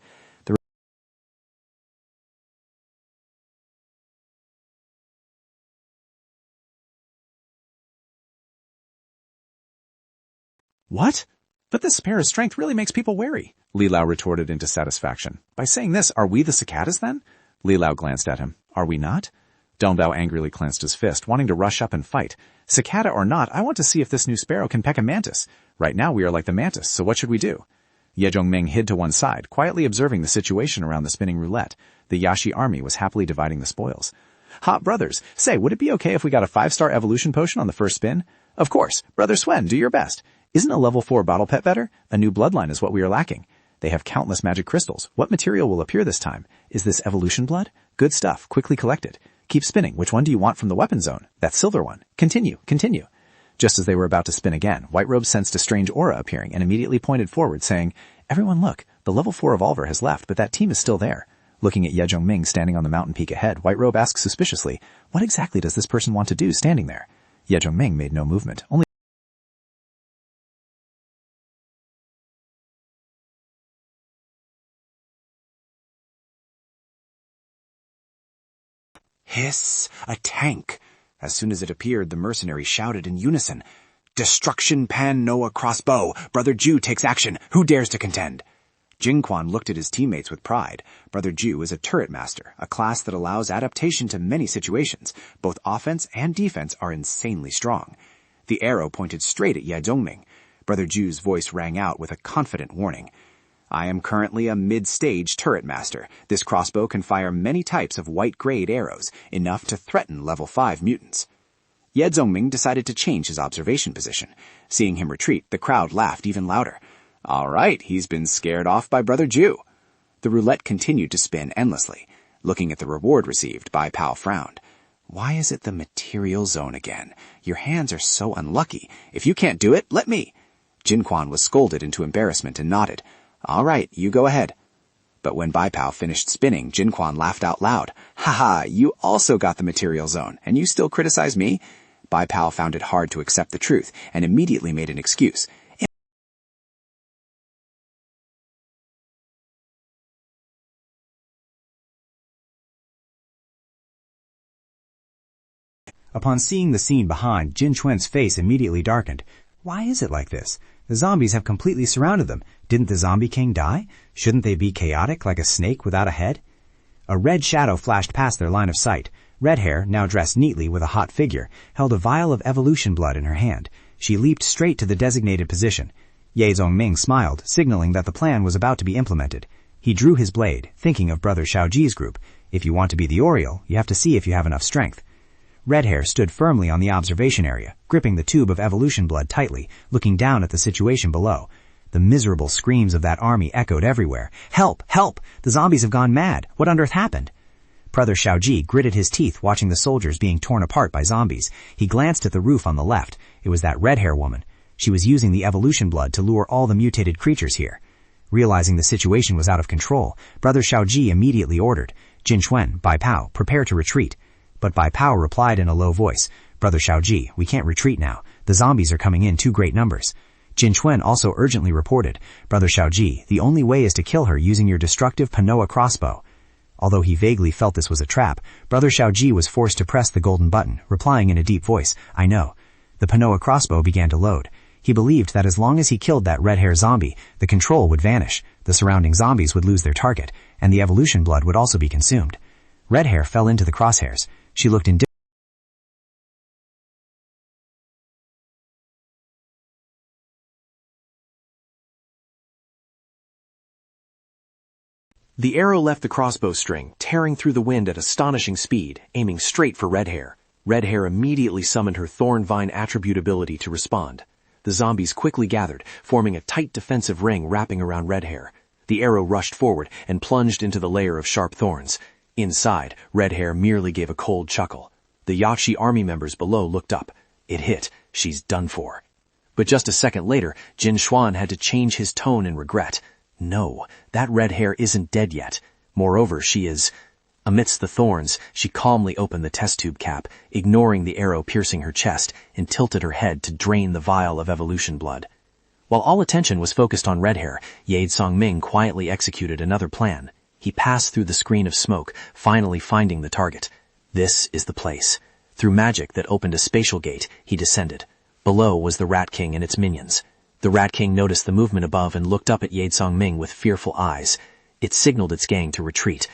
"What? But this pair of strength really makes people wary," Li Lao retorted into satisfaction. "By saying this, are we the cicadas then?" Li Lao glanced at him. "Are we not?" Dong Bao angrily clenched his fist, wanting to rush up and fight. "Cicada or not, I want to see if this new sparrow can peck a mantis. Right now we are like the mantis, so what should we do?" Ye Zongming hid to one side, quietly observing the situation around the spinning roulette. The Yashi army was happily dividing the spoils. "Hot brothers, say, would it be okay if we got a 5-star evolution potion on the first spin?" "Of course. Brother Swen, do your best. Isn't a level 4 bottle pet better? A new bloodline is what we are lacking. They have countless magic crystals. What material will appear this time? Is this evolution blood? Good stuff. Quickly collect it. Keep spinning. Which one do you want from the weapon zone? That silver one. Continue. Just as they were about to spin again, White Robe sensed a strange aura appearing and immediately pointed forward, saying, "Everyone look. The level 4 evolver has left, but that team is still there." Looking at Ye Zongming standing on the mountain peak ahead, White Robe asked suspiciously, "What exactly does this person want to do standing there?" Ye Zongming made no movement, only Hiss! A tank! As soon as it appeared, the mercenaries shouted in unison, "Destruction Pan Noah crossbow! Brother Jew takes action! Who dares to contend?" Jinquan looked at his teammates with pride. Brother Jew is a turret master, a class that allows adaptation to many situations. Both offense and defense are insanely strong. The arrow pointed straight at Ye Zhongming. Brother Jew's voice rang out with a confident warning. "I am currently a mid-stage turret master. This crossbow can fire many types of white-grade arrows, enough to threaten level 5 mutants." Ye Zhongming decided to change his observation position. Seeing him retreat, the crowd laughed even louder. All right, he's been scared off by Brother Jew. The roulette continued to spin endlessly. Looking at the reward received, Bai Pao frowned. Why is it the material zone again? Your hands are so unlucky. If you can't do it, let me. Jinquan was scolded into embarrassment and nodded. All right, you go ahead. But when Bai Pao finished spinning, Jinquan laughed out loud. Ha, you also got the material zone, and you still criticize me? Bai Pao found it hard to accept the truth and immediately made an excuse. Upon seeing the scene behind, Jin Chuan's face immediately darkened. Why is it like this? The zombies have completely surrounded them. Didn't the zombie king die? Shouldn't they be chaotic like a snake without a head? A red shadow flashed past their line of sight. Red Hair, now dressed neatly with a hot figure, held a vial of evolution blood in her hand. She leaped straight to the designated position. Ye Zhongming smiled, signaling that the plan was about to be implemented. He drew his blade, thinking of Brother Xiaoji's group. If you want to be the Oriole, you have to see if you have enough strength. Red Hair stood firmly on the observation area, gripping the tube of evolution blood tightly, looking down at the situation below. The miserable screams of that army echoed everywhere. Help! Help! The zombies have gone mad! What on earth happened? Brother Xiaoji gritted his teeth watching the soldiers being torn apart by zombies. He glanced at the roof on the left. It was that Red Hair woman. She was using the evolution blood to lure all the mutated creatures here. Realizing the situation was out of control, Brother Xiaoji immediately ordered, Jin Chuan, Bai Pao, prepare to retreat. But Bai Pao replied in a low voice, Brother Xiaoji, we can't retreat now. The zombies are coming in too great numbers. Jin Chuan also urgently reported, Brother Xiaoji, the only way is to kill her using your destructive Panoa crossbow. Although he vaguely felt this was a trap, Brother Xiaoji was forced to press the golden button, replying in a deep voice, I know. The Panoa crossbow began to load. He believed that as long as he killed that red-hair zombie, the control would vanish, the surrounding zombies would lose their target, and the evolution blood would also be consumed. Red Hair fell into the crosshairs. She looked indifferent. The arrow left the crossbow string, tearing through the wind at astonishing speed, aiming straight for Red Hair. Red Hair immediately summoned her Thorn Vine attribute ability to respond. The zombies quickly gathered, forming a tight defensive ring wrapping around Red Hair. The arrow rushed forward and plunged into the layer of sharp thorns. Inside, Red Hair merely gave a cold chuckle. The Yaxi army members below looked up. It hit. She's done for. But just a second later, Jin Xuan had to change his tone in regret. No, that Red Hair isn't dead yet. Moreover, she is... Amidst the thorns, she calmly opened the test tube cap, ignoring the arrow piercing her chest, and tilted her head to drain the vial of evolution blood. While all attention was focused on Red Hair, Ye Zhongming quietly executed another plan. He passed through the screen of smoke, finally finding the target. This is the place. Through magic that opened a spatial gate, he descended. Below was the Rat King and its minions. The Rat King noticed the movement above and looked up at Ye Zhongming with fearful eyes. It signaled its gang to retreat.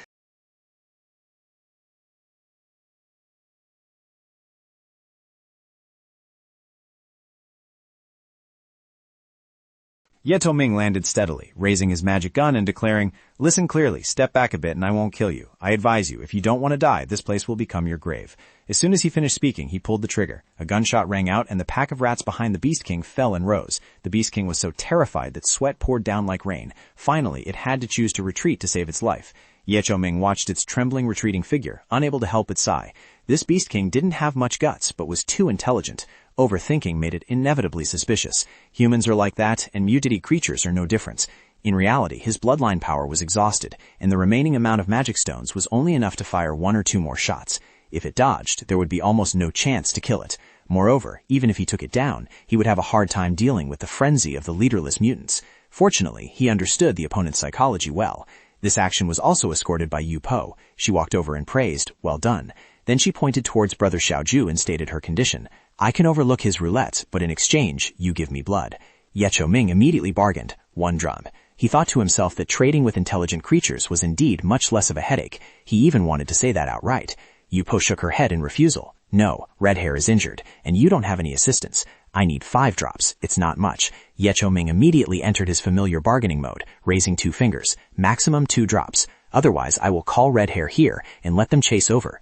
Ye Zhongming landed steadily, raising his magic gun and declaring, Listen clearly, step back a bit and I won't kill you. I advise you, if you don't want to die, this place will become your grave. As soon as he finished speaking, he pulled the trigger. A gunshot rang out and the pack of rats behind the Beast King fell and rose. The Beast King was so terrified that sweat poured down like rain. Finally, it had to choose to retreat to save its life. Ye Zhongming watched its trembling, retreating figure, unable to help but sigh. This Beast King didn't have much guts, but was too intelligent. Overthinking made it inevitably suspicious. Humans are like that, and mutated creatures are no different. In reality, his bloodline power was exhausted, and the remaining amount of magic stones was only enough to fire 1 or 2 more shots. If it dodged, there would be almost no chance to kill it. Moreover, even if he took it down, he would have a hard time dealing with the frenzy of the leaderless mutants. Fortunately, he understood the opponent's psychology well. This action was also escorted by Yu Po. She walked over and praised, Well done. Then she pointed towards Brother Xiaoju and stated her condition. I can overlook his roulette, but in exchange, you give me blood. Ye Zhongming immediately bargained. 1 drum. He thought to himself that trading with intelligent creatures was indeed much less of a headache. He even wanted to say that outright. Yupo shook her head in refusal. No, Red Hair is injured, and you don't have any assistance. I need 5 drops. It's not much. Ye Zhongming immediately entered his familiar bargaining mode, raising 2 fingers. Maximum 2 drops. Otherwise, I will call Red Hair here and let them chase over.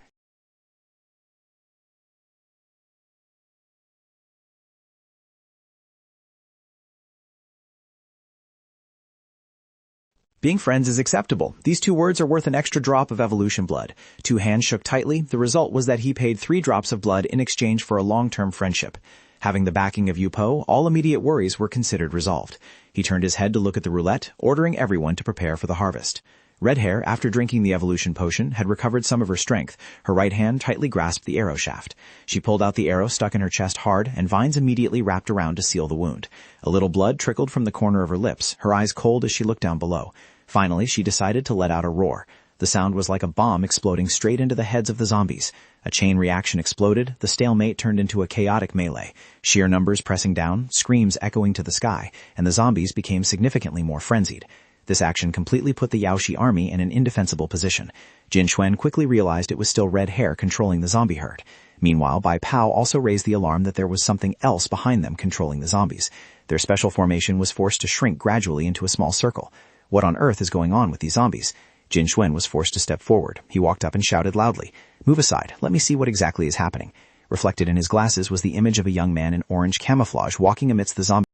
Being friends is acceptable. These 2 words are worth an extra drop of evolution blood. 2 hands shook tightly. The result was that he paid 3 drops of blood in exchange for a long-term friendship. Having the backing of Yupo, all immediate worries were considered resolved. He turned his head to look at the roulette, ordering everyone to prepare for the harvest. Red Hair, after drinking the evolution potion, had recovered some of her strength. Her right hand tightly grasped the arrow shaft. She pulled out the arrow stuck in her chest hard, and vines immediately wrapped around to seal the wound. A little blood trickled from the corner of her lips, her eyes cold as she looked down below. Finally, she decided to let out a roar. The sound was like a bomb exploding straight into the heads of the zombies. A chain reaction exploded, the stalemate turned into a chaotic melee. Sheer numbers pressing down, screams echoing to the sky, and the zombies became significantly more frenzied. This action completely put the Yaoshi army in an indefensible position. Jin Xuan quickly realized it was still Red Hair controlling the zombie herd. Meanwhile, Bai Pao also raised the alarm that there was something else behind them controlling the zombies. Their special formation was forced to shrink gradually into a small circle. What on earth is going on with these zombies? Jin Xuan was forced to step forward. He walked up and shouted loudly, "Move aside, let me see what exactly is happening." Reflected in his glasses was the image of a young man in orange camouflage walking amidst the zombies.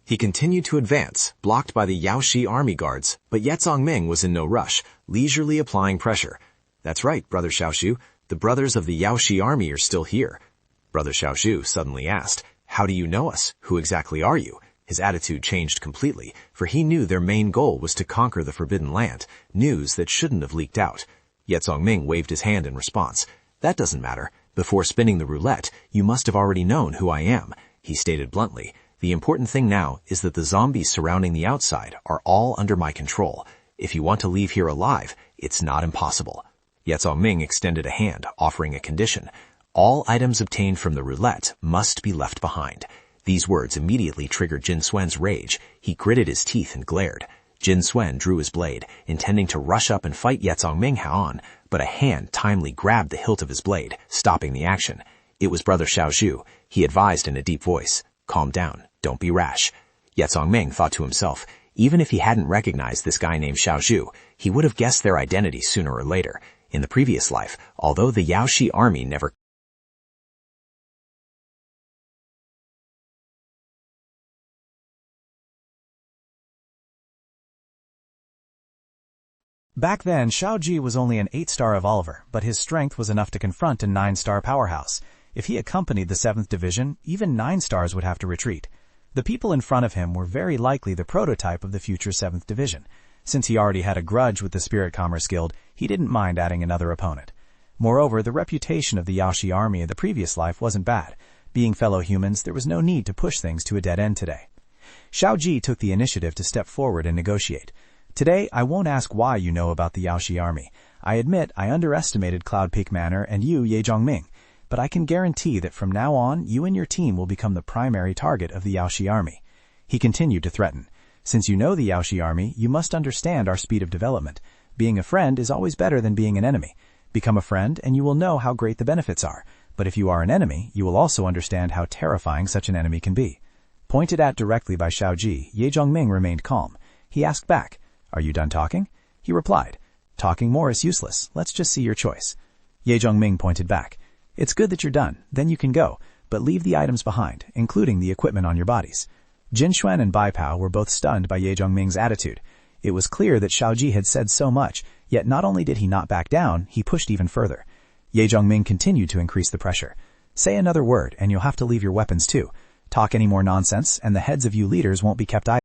He continued to advance, blocked by the Yaoshi army guards, but Ye Zhongming was in no rush, leisurely applying pressure. That's right, Brother Xiaoshu. The brothers of the Yaoshi army are still here. Brother Xiaoshu suddenly asked, How do you know us? Who exactly are you? His attitude changed completely, for he knew their main goal was to conquer the Forbidden Land, news that shouldn't have leaked out. Ye Zhongming waved his hand in response. That doesn't matter. Before spinning the roulette, you must have already known who I am, he stated bluntly. The important thing now is that the zombies surrounding the outside are all under my control. If you want to leave here alive, it's not impossible. Ye Zhongming extended a hand, offering a condition. All items obtained from the roulette must be left behind. These words immediately triggered Jin Xuan's rage. He gritted his teeth and glared. Jin Xuan drew his blade, intending to rush up and fight Ye Zhongming head-on, but a hand timely grabbed the hilt of his blade, stopping the action. It was Brother Xiaoshu. He advised in a deep voice, Calm down, don't be rash. Ye Zhongming thought to himself, even if he hadn't recognized this guy named Xiaoshu, he would have guessed their identity sooner or later. In the previous life, although the Yaoshi army never Back then, Xiaoji was only an 8-star evolver, but his strength was enough to confront a 9-star powerhouse. If he accompanied the 7th Division, even 9 stars would have to retreat. The people in front of him were very likely the prototype of the future 7th Division. Since he already had a grudge with the Spirit Commerce Guild, he didn't mind adding another opponent. Moreover, the reputation of the Yaoshi army in the previous life wasn't bad. Being fellow humans, there was no need to push things to a dead end today. Xiaoji took the initiative to step forward and negotiate. Today, I won't ask why you know about the Yaoshi army. I admit I underestimated Cloud Peak Manor and you, Ye Zhongming, but I can guarantee that from now on, you and your team will become the primary target of the Yaoshi army. He continued to threaten. Since you know the Yaoshi army, you must understand our speed of development. Being a friend is always better than being an enemy. Become a friend and you will know how great the benefits are. But if you are an enemy, you will also understand how terrifying such an enemy can be. Pointed at directly by Xiaoji, Ye Zhongming remained calm. He asked back, Are you done talking? He replied, Talking more is useless. Let's just see your choice. Ye Zhongming pointed back. It's good that you're done. Then you can go, but leave the items behind, including the equipment on your bodies. Jin Xuan and Bai Pao were both stunned by Ye Zhongming's attitude. It was clear that Xiaoji had said so much, yet not only did he not back down, he pushed even further. Ye Zhongming continued to increase the pressure. Say another word, and you'll have to leave your weapons too. Talk any more nonsense, and the heads of you leaders won't be kept idle.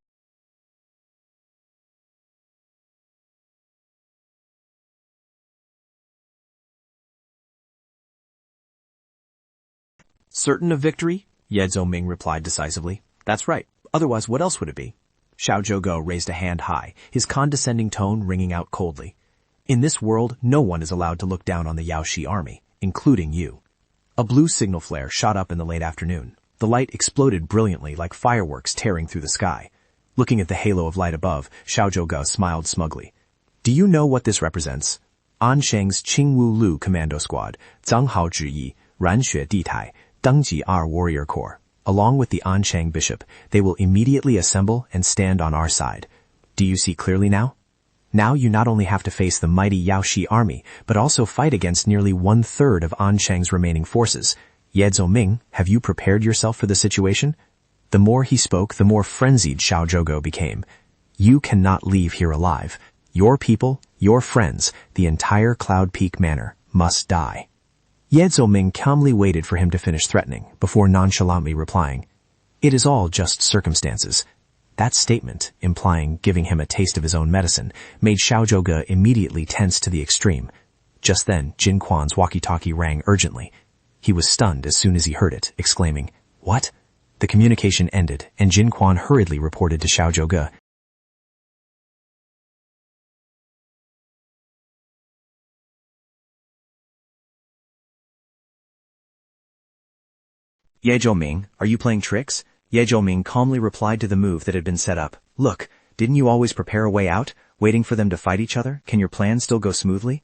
Certain of victory? Ye Zhongming replied decisively. That's right. Otherwise, what else would it be? Xiao Zhouge raised a hand high, his condescending tone ringing out coldly. In this world, no one is allowed to look down on the Yaoshi army, including you. A blue signal flare shot up in the late afternoon. The light exploded brilliantly like fireworks tearing through the sky. Looking at the halo of light above, Xiao Zhouge smiled smugly. Do you know what this represents? An Sheng's Qingwu Lu Commando Squad, Zhang Hao Zhiyi, Ran Xue Ditai, Dengji R Warrior Corps. Along with the An Sheng Bishop, they will immediately assemble and stand on our side. Do you see clearly now? Now you not only have to face the mighty Yaoshi army, but also fight against nearly 1/3 of An Sheng's remaining forces. Ye Zongming, have you prepared yourself for the situation? The more he spoke, the more frenzied Xiao Zhouge became. You cannot leave here alive. Your people, your friends, the entire Cloud Peak Manor must die. Ye Zongming calmly waited for him to finish threatening, before nonchalantly replying, It is all just circumstances. That statement, implying giving him a taste of his own medicine, made Xiao Zhouge immediately tense to the extreme. Just then, Jin Quan's walkie-talkie rang urgently. He was stunned as soon as he heard it, exclaiming, What? The communication ended, and Jin Quan hurriedly reported to Xiao Zhouge. Ye Zhongming, are you playing tricks? Ye Zhongming calmly replied to the move that had been set up. Look, didn't you always prepare a way out, waiting for them to fight each other? Can your plan still go smoothly?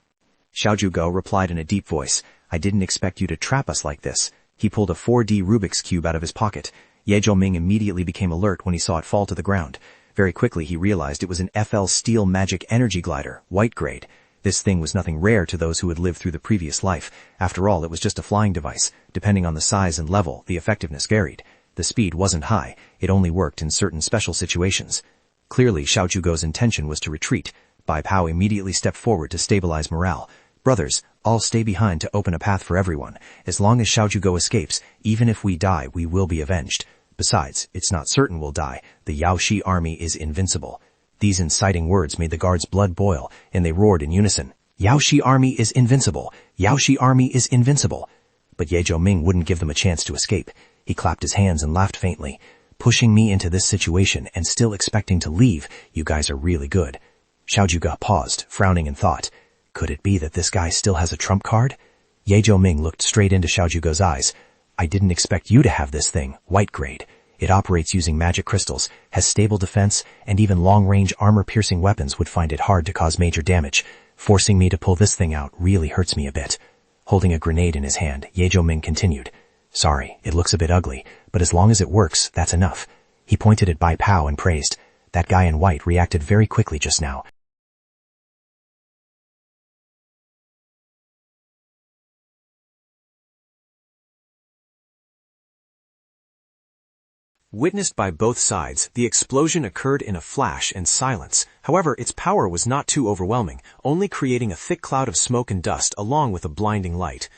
Xiao Zhouge replied in a deep voice, I didn't expect you to trap us like this. He pulled a 4D Rubik's Cube out of his pocket. Ye Zhongming immediately became alert when he saw it fall to the ground. Very quickly he realized it was an FL Steel Magic Energy Glider, white grade. This thing was nothing rare to those who had lived through the previous life. After all, it was just a flying device. Depending on the size and level, the effectiveness varied. The speed wasn't high. It only worked in certain special situations. Clearly, Xiao Zhuge's intention was to retreat. Bai Pao immediately stepped forward to stabilize morale. Brothers, I'll stay behind to open a path for everyone. As long as Xiao Zhuge escapes, even if we die, we will be avenged. Besides, it's not certain we'll die. The Yaoshi army is invincible. These inciting words made the guards' blood boil, and they roared in unison. Yaoshi army is invincible. Yaoshi army is invincible. But Ye Zhongming wouldn't give them a chance to escape. He clapped his hands and laughed faintly. Pushing me into this situation and still expecting to leave, you guys are really good. Xiao Zhuge paused, frowning in thought. Could it be that this guy still has a trump card? Ye Zhongming looked straight into Xiao Zhuge's eyes. I didn't expect you to have this thing, white grade. It operates using magic crystals, has stable defense, and even long-range armor-piercing weapons would find it hard to cause major damage. Forcing me to pull this thing out really hurts me a bit. Holding a grenade in his hand, Ye Zhongming continued. Sorry, it looks a bit ugly, but as long as it works, that's enough. He pointed at Bai Pao and praised. That guy in white reacted very quickly just now. Witnessed by both sides, the explosion occurred in a flash and silence. However, its power was not too overwhelming, only creating a thick cloud of smoke and dust along with a blinding light.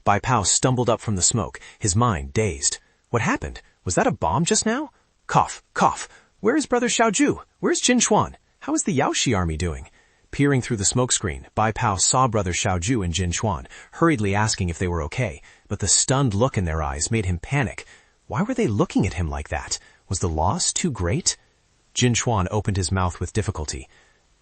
Bai Pao stumbled up from the smoke, his mind dazed. What happened? Was that a bomb just now? Cough, cough. Where is Brother Xiao Zhu? Where's Jin Chuan? How is the Yaoshi army doing? Peering through the smokescreen, Bai Pao saw Brother Xiao Zhu and Jin Chuan, hurriedly asking if they were okay, but the stunned look in their eyes made him panic. Why were they looking at him like that? Was the loss too great? Jin Chuan opened his mouth with difficulty.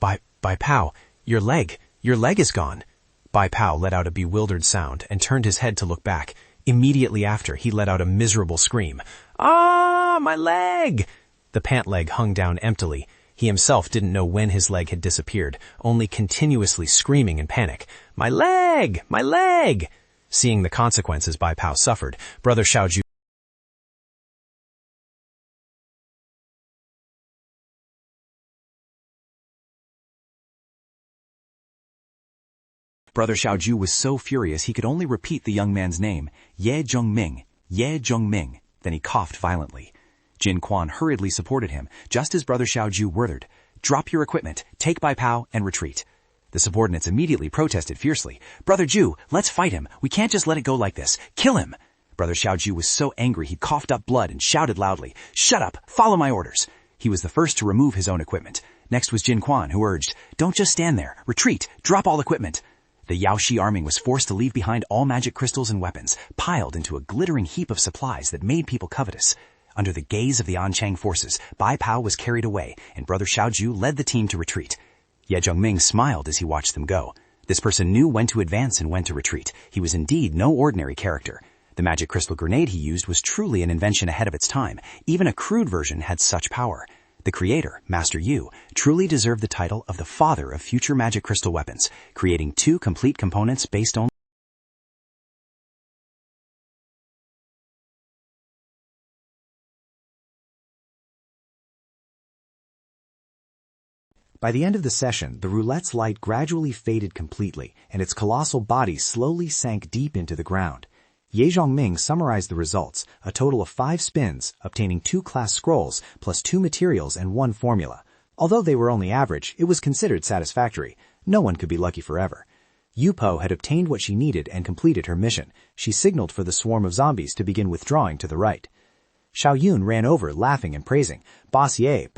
Bai Pao, your leg is gone. Bai Pao let out a bewildered sound and turned his head to look back. Immediately after, he let out a miserable scream. Ah, my leg! The pant leg hung down emptily. He himself didn't know when his leg had disappeared, only continuously screaming in panic. My leg! My leg! Seeing the consequences Bai Pao suffered, Brother Xiao Zhu Brother Xiao Zhu was so furious he could only repeat the young man's name, Ye Zhongming, Ye Zhongming. Then he coughed violently. Jin Quan hurriedly supported him, just as Brother Xiao Zhu ordered. Drop your equipment, take Bai Pao, and retreat. The subordinates immediately protested fiercely. Brother Zhu, let's fight him. We can't just let it go like this. Kill him. Brother Xiao Zhu was so angry he coughed up blood and shouted loudly, Shut up, follow my orders. He was the first to remove his own equipment. Next was Jin Quan, who urged, Don't just stand there. Retreat. Drop all equipment. The Yaoshi army was forced to leave behind all magic crystals and weapons, piled into a glittering heap of supplies that made people covetous. Under the gaze of the Anchang forces, Bai Pao was carried away, and Brother Xiaoju led the team to retreat. Ye Zhongming smiled as he watched them go. This person knew when to advance and when to retreat. He was indeed no ordinary character. The magic crystal grenade he used was truly an invention ahead of its time. Even a crude version had such power. The creator, Master Yu, truly deserved the title of the father of future magic crystal weapons, creating 2 complete components based only. By the end of the session, the roulette's light gradually faded completely, and its colossal body slowly sank deep into the ground. Ye Zhongming summarized the results, a total of 5 spins, obtaining 2 class scrolls, plus 2 materials and 1 formula. Although they were only average, it was considered satisfactory. No one could be lucky forever. Yu Po had obtained what she needed and completed her mission. She signaled for the swarm of zombies to begin withdrawing to the right. Xiao Yun ran over, laughing and praising. Boss Ye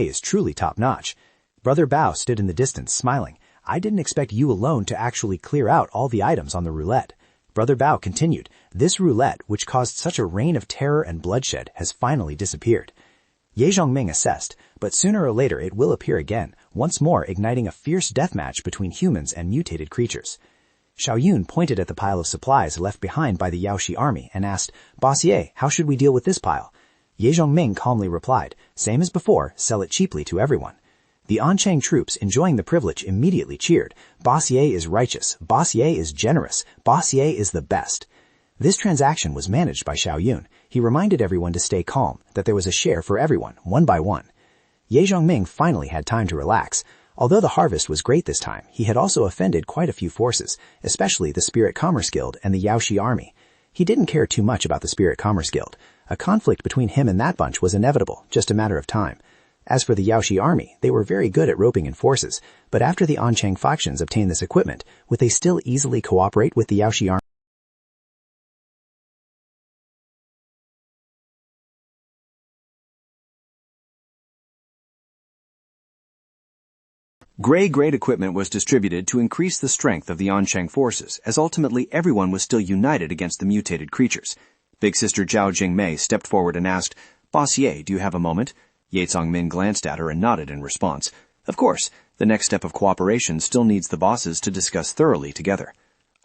is truly top-notch. Brother Bao stood in the distance, smiling. I didn't expect you alone to actually clear out all the items on the roulette. Brother Bao continued, this roulette, which caused such a reign of terror and bloodshed, has finally disappeared. Ye Zhongming assessed, but sooner or later it will appear again, once more igniting a fierce deathmatch between humans and mutated creatures. Xiao Yun pointed at the pile of supplies left behind by the Yaoshi army and asked, Boss Ye, how should we deal with this pile? Ye Zhongming calmly replied, same as before, sell it cheaply to everyone. The Anchang troops, enjoying the privilege, immediately cheered. Boss Ye is righteous. Boss Ye is generous. Boss Ye is the best. This transaction was managed by Xiao Yun. He reminded everyone to stay calm, that there was a share for everyone, one by one. Ye Zhongming finally had time to relax. Although the harvest was great this time, he had also offended quite a few forces, especially the Spirit Commerce Guild and the Yaoshi army. He didn't care too much about the Spirit Commerce Guild. A conflict between him and that bunch was inevitable, just a matter of time. As for the Yaoshi army, they were very good at roping in forces, but after the Anchang factions obtained this equipment, would they still easily cooperate with the Yaoshi army? Gray-grade equipment was distributed to increase the strength of the Anchang forces, as ultimately everyone was still united against the mutated creatures. Big Sister Zhao Jingmei stepped forward and asked, Boss Ye, do you have a moment? Ye Zhongming glanced at her and nodded in response. Of course, the next step of cooperation still needs the bosses to discuss thoroughly together.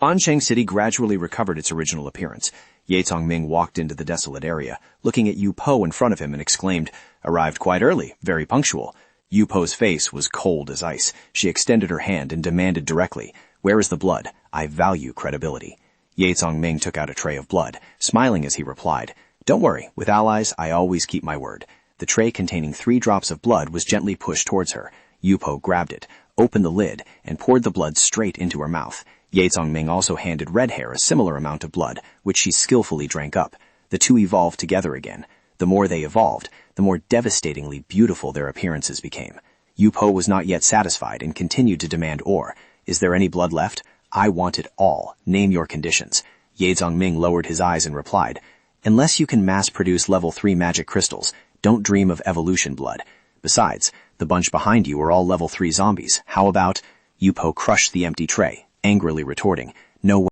Anchang City gradually recovered its original appearance. Ye Zhongming walked into the desolate area, looking at Yu Po in front of him and exclaimed, Arrived quite early, very punctual. Yu Po's face was cold as ice. She extended her hand and demanded directly, Where is the blood? I value credibility. Ye Zhongming took out a tray of blood, smiling as he replied, Don't worry, with allies I always keep my word. The tray containing 3 drops of blood was gently pushed towards her. Yu Po grabbed it, opened the lid, and poured the blood straight into her mouth. Ye Zhongming also handed Red Hair a similar amount of blood, which she skillfully drank up. The two evolved together again. The more they evolved, the more devastatingly beautiful their appearances became. Yu Po was not yet satisfied and continued to demand ore. Is there any blood left? I want it all. Name your conditions. Ye Zhongming lowered his eyes and replied, Unless you can mass-produce level 3 magic crystals, don't dream of evolution blood. Besides, the bunch behind you are all level 3 zombies. How about... Yu Po crushed the empty tray, angrily retorting, No way.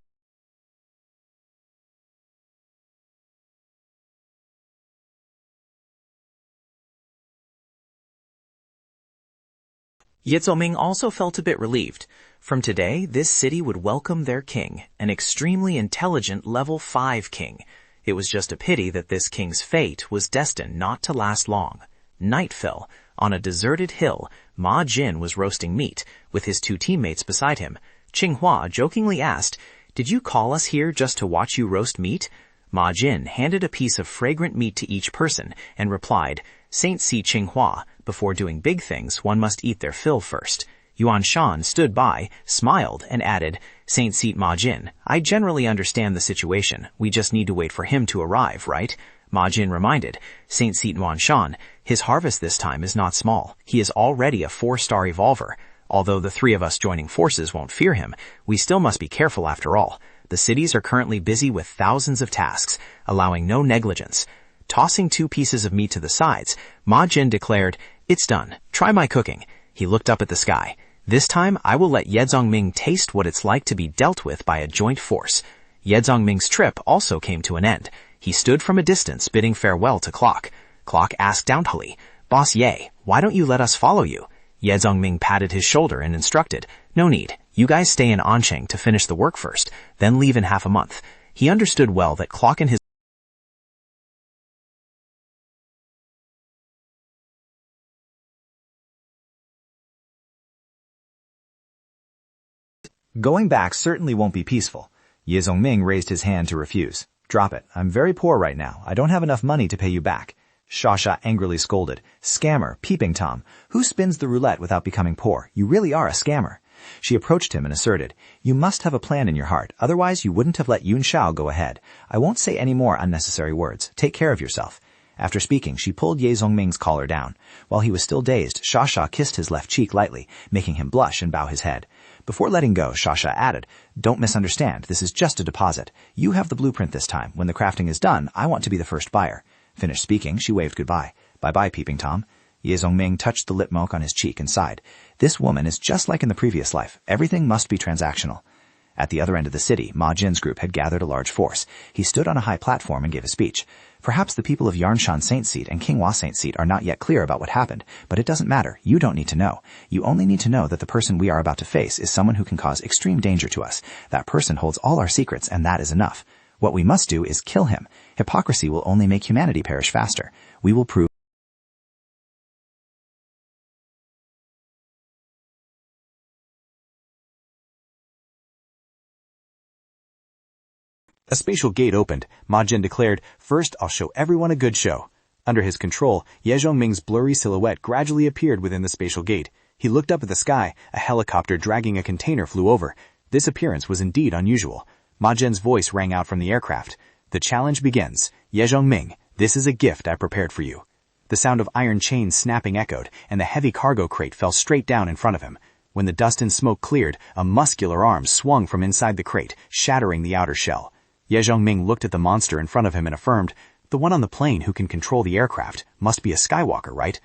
Ye Zhongming also felt a bit relieved. From today, this city would welcome their king, an extremely intelligent level 5 king. It was just a pity that this king's fate was destined not to last long. Night fell. On a deserted hill, Ma Jin was roasting meat, with his 2 teammates beside him. Qinghua jokingly asked, Did you call us here just to watch you roast meat? Ma Jin handed a piece of fragrant meat to each person and replied, Saint Si Qinghua, before doing big things, one must eat their fill first. Yuan Shan stood by, smiled, and added, Saint Seat Ma Jin, I generally understand the situation. We just need to wait for him to arrive, right? Ma Jin reminded, Saint Seat Yuan Shan, his harvest this time is not small. He is already a 4-star evolver. Although the 3 of us joining forces won't fear him, we still must be careful after all. The cities are currently busy with thousands of tasks, allowing no negligence. Tossing 2 pieces of meat to the sides, Ma Jin declared, It's done. Try my cooking. He looked up at the sky. This time, I will let Ye Zhongming taste what it's like to be dealt with by a joint force. Ye Zhongming's trip also came to an end. He stood from a distance bidding farewell to Clock. Clock asked doubtfully, "Boss Ye, why don't you let us follow you?" Ye Zongming patted his shoulder and instructed, "No need. You guys stay in Ancheng to finish the work first, then leave in half a month." He understood well that Clock and his Going back certainly won't be peaceful. Ye Zongming raised his hand to refuse. "Drop it. I'm very poor right now. I don't have enough money to pay you back." Shasha angrily scolded. "Scammer, peeping Tom. Who spins the roulette without becoming poor? You really are a scammer." She approached him and asserted, "You must have a plan in your heart. Otherwise you wouldn't have let Yun Shao go ahead. I won't say any more unnecessary words. Take care of yourself." After speaking, she pulled Ye Zongming's collar down. While he was still dazed, Shasha kissed his left cheek lightly, making him blush and bow his head. Before letting go, Shasha added, "Don't misunderstand. This is just a deposit. You have the blueprint this time. When the crafting is done, I want to be the first buyer." Finished speaking, she waved goodbye. "Bye-bye, peeping Tom." Ye Zongming touched the lip milk on his cheek and sighed. This woman is just like in the previous life. Everything must be transactional. At the other end of the city, Ma Jin's group had gathered a large force. He stood on a high platform and gave a speech. "Perhaps the people of Yarnshan Saint Seat and Qinghua Saint Seat are not yet clear about what happened, but it doesn't matter. You don't need to know. You only need to know that the person we are about to face is someone who can cause extreme danger to us. That person holds all our secrets, and that is enough. What we must do is kill him. Hypocrisy will only make humanity perish faster. We will prove A spatial gate opened. Ma Jin declared, "First, I'll show everyone a good show." Under his control, Ye Zongming's blurry silhouette gradually appeared within the spatial gate. He looked up at the sky. A helicopter dragging a container flew over. This appearance was indeed unusual. Ma Jin's voice rang out from the aircraft. "The challenge begins. Ye Zongming, this is a gift I prepared for you." The sound of iron chains snapping echoed, and the heavy cargo crate fell straight down in front of him. When the dust and smoke cleared, a muscular arm swung from inside the crate, shattering the outer shell. Ye Zongming looked at the monster in front of him and affirmed, "The one on the plane who can control the aircraft must be a Skywalker, right?"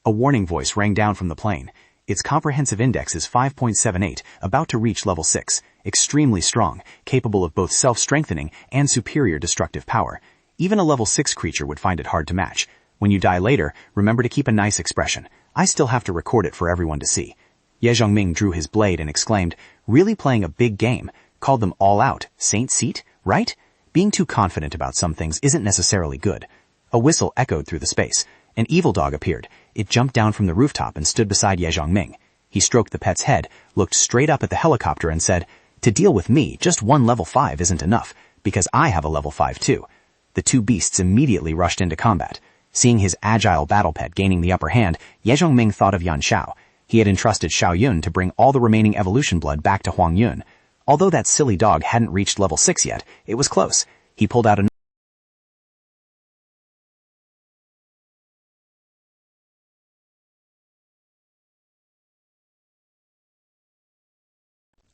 A warning voice rang down from the plane. "Its comprehensive index is 5.78, about to reach level 6, extremely strong, capable of both self-strengthening and superior destructive power. Even a level 6 creature would find it hard to match. When you die later, remember to keep a nice expression. I still have to record it for everyone to see." Ye Zongming drew his blade and exclaimed, "Really playing a big game. Called them all out. Saint Seat? Right? Being too confident about some things isn't necessarily good." A whistle echoed through the space. An evil dog appeared. It jumped down from the rooftop and stood beside Ye Zongming. He stroked the pet's head, looked straight up at the helicopter and said, "To deal with me, just one level 5 isn't enough, because I have a level 5 too." The two beasts immediately rushed into combat. Seeing his agile battle pet gaining the upper hand, Ye Zongming thought of Yan Shao. He had entrusted Xiao Yun to bring all the remaining evolution blood back to Huang Yun. Although that silly dog hadn't reached level 6 yet, it was close. He pulled out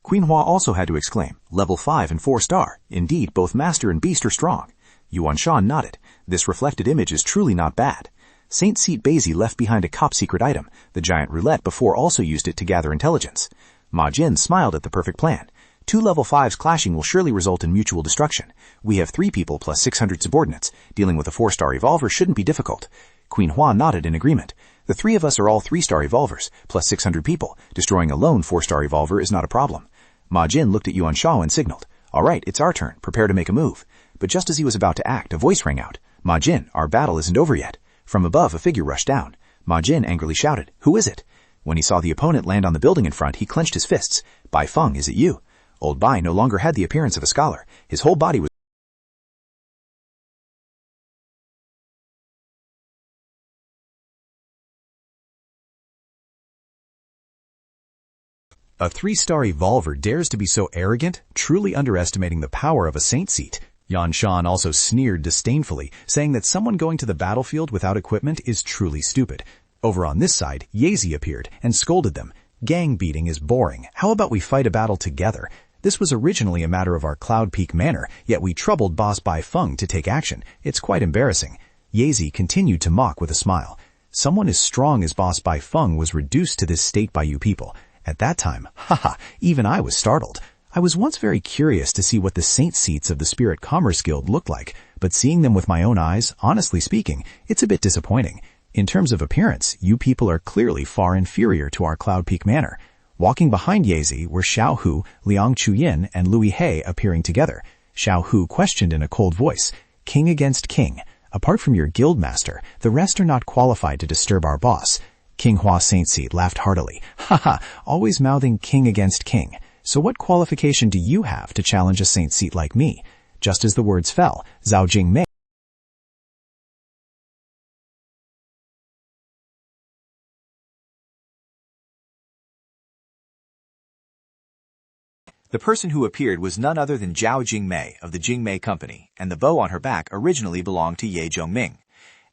Qinghua also had to exclaim, "Level 5 and 4-star. Indeed, both Master and Beast are strong." Yuan Shan nodded. "This reflected image is truly not bad." Saint Seat Basie left behind a top-secret item. The giant roulette before also used it to gather intelligence. Ma Jin smiled at the perfect plan. 2 level 5s clashing will surely result in mutual destruction. We have 3 people plus 600 subordinates. Dealing with a 4-star evolver shouldn't be difficult. Qinghua nodded in agreement. The 3 of us are all 3-star evolvers, plus 600 people. Destroying a lone 4-star evolver is not a problem. Ma Jin looked at Yuan Shao and signaled, "All right, it's our turn. Prepare to make a move." But just as he was about to act, a voice rang out. "Ma Jin, our battle isn't over yet." From above, a figure rushed down. Ma Jin angrily shouted, "Who is it?" When he saw the opponent land on the building in front, he clenched his fists. "Bai Feng, is it you?" Old Bai no longer had the appearance of a scholar. His whole body was A 3-star evolver dares to be so arrogant, truly underestimating the power of a Saint Seat. Yan Shan also sneered disdainfully, saying that someone going to the battlefield without equipment is truly stupid. Over on this side, Yazi appeared and scolded them. "Gang beating is boring. How about we fight a battle together?" This was originally a matter of our Cloud Peak manor, yet we troubled Boss Bai Feng to take action. It's quite embarrassing. Yazi continued to mock with a smile. Someone as strong as Boss Bai Feng was reduced to this state by you people. At that time, even I was startled. I was once very curious to see what the saint seats of the Spirit Commerce Guild looked like, but seeing them with my own eyes, honestly speaking, it's a bit disappointing. In terms of appearance, you people are clearly far inferior to our Cloud Peak Manor. Walking behind Yazi were Xiao Hu, Liang Chuyin, and Louis He appearing together. Xiao Hu questioned in a cold voice, "King against king. Apart from your guild master, the rest are not qualified to disturb our boss." King Hua Saint Seat laughed heartily. "Haha, always mouthing king against king. So what qualification do you have to challenge a saint seat like me?" Just as the words fell, Zhao Jingmei The person who appeared was none other than Zhao Jingmei of the Jingmei Company, and the bow on her back originally belonged to Ye Zhongming.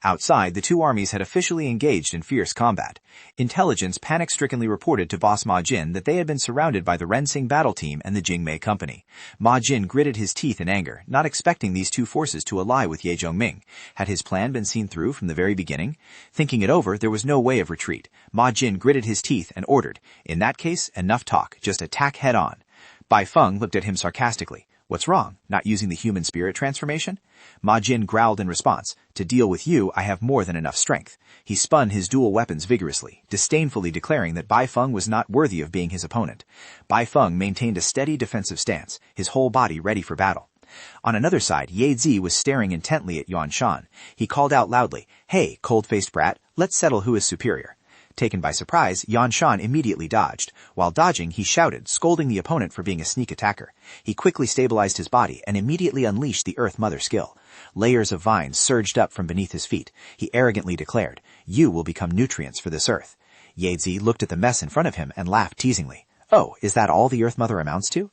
Outside, the two armies had officially engaged in fierce combat. Intelligence panic-strickenly reported to boss Ma Jin that they had been surrounded by the Rensing battle team and the Jingmei Company. Ma Jin gritted his teeth in anger, not expecting these two forces to ally with Ye Zhongming. Had his plan been seen through from the very beginning? Thinking it over, there was no way of retreat. Ma Jin gritted his teeth and ordered, "In that case, enough talk, just attack head-on." Bai Feng looked at him sarcastically. "What's wrong? Not using the human spirit transformation?" Ma Jin growled in response, "To deal with you, I have more than enough strength." He spun his dual weapons vigorously, disdainfully declaring that Bai Feng was not worthy of being his opponent. Bai Feng maintained a steady defensive stance, his whole body ready for battle. On another side, Ye Zi was staring intently at Yuan Shan. He called out loudly, "Hey, cold-faced brat, let's settle who is superior." Taken by surprise, Yuan Shan immediately dodged. While dodging, he shouted, scolding the opponent for being a sneak attacker. He quickly stabilized his body and immediately unleashed the Earth Mother skill. Layers of vines surged up from beneath his feet. He arrogantly declared, "You will become nutrients for this Earth." Ye Zi looked at the mess in front of him and laughed teasingly. "Oh, is that all the Earth Mother amounts to?"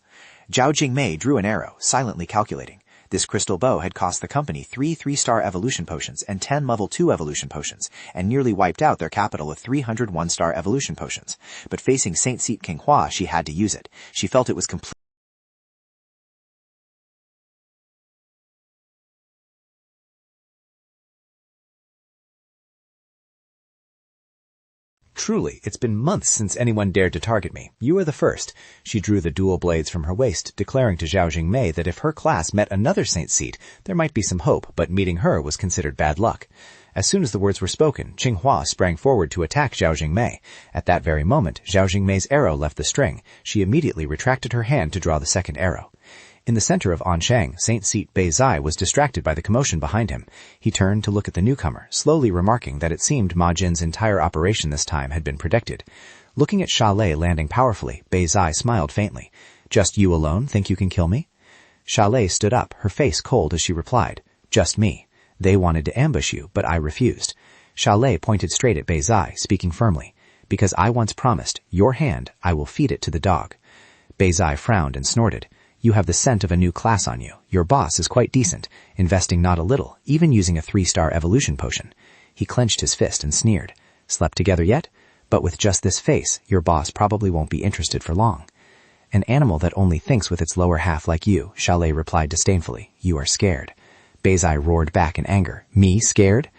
Zhao Jingmei drew an arrow, silently calculating. This crystal bow had cost the company 3 3-star evolution potions and 10 level 2 evolution potions, and nearly wiped out their capital of 300 1-star evolution potions. But facing Saint Seat King Hua, she had to use it. She felt it was complete. Truly, it's been months since anyone dared to target me. You are the first. She drew the dual blades from her waist, declaring to Zhao Jingmei that if her class met another Saint Seat, there might be some hope, but meeting her was considered bad luck. As soon as the words were spoken, Qinghua sprang forward to attack Zhao Jingmei. At that very moment, Zhao Jingmei's arrow left the string. She immediately retracted her hand to draw the second arrow. In the center of Anshang, Saint Seat Bei Zai was distracted by the commotion behind him. He turned to look at the newcomer, slowly remarking that it seemed Ma Jin's entire operation this time had been predicted. Looking at Sha Lei landing powerfully, Bei Zai smiled faintly. "Just you alone think you can kill me?" Sha Lei stood up, her face cold as she replied, "Just me. They wanted to ambush you, but I refused." Sha Lei pointed straight at Bei Zai, speaking firmly, "Because I once promised, your hand, I will feed it to the dog." Bei Zai frowned and snorted. "You have the scent of a new class on you. Your boss is quite decent, investing not a little, even using a 3-star evolution potion." He clenched his fist and sneered. "Slept together yet? But with just this face, your boss probably won't be interested for long." "An animal that only thinks with its lower half like you," Sha Lei replied disdainfully. "You are scared." Bei Zai roared back in anger. "Me scared?"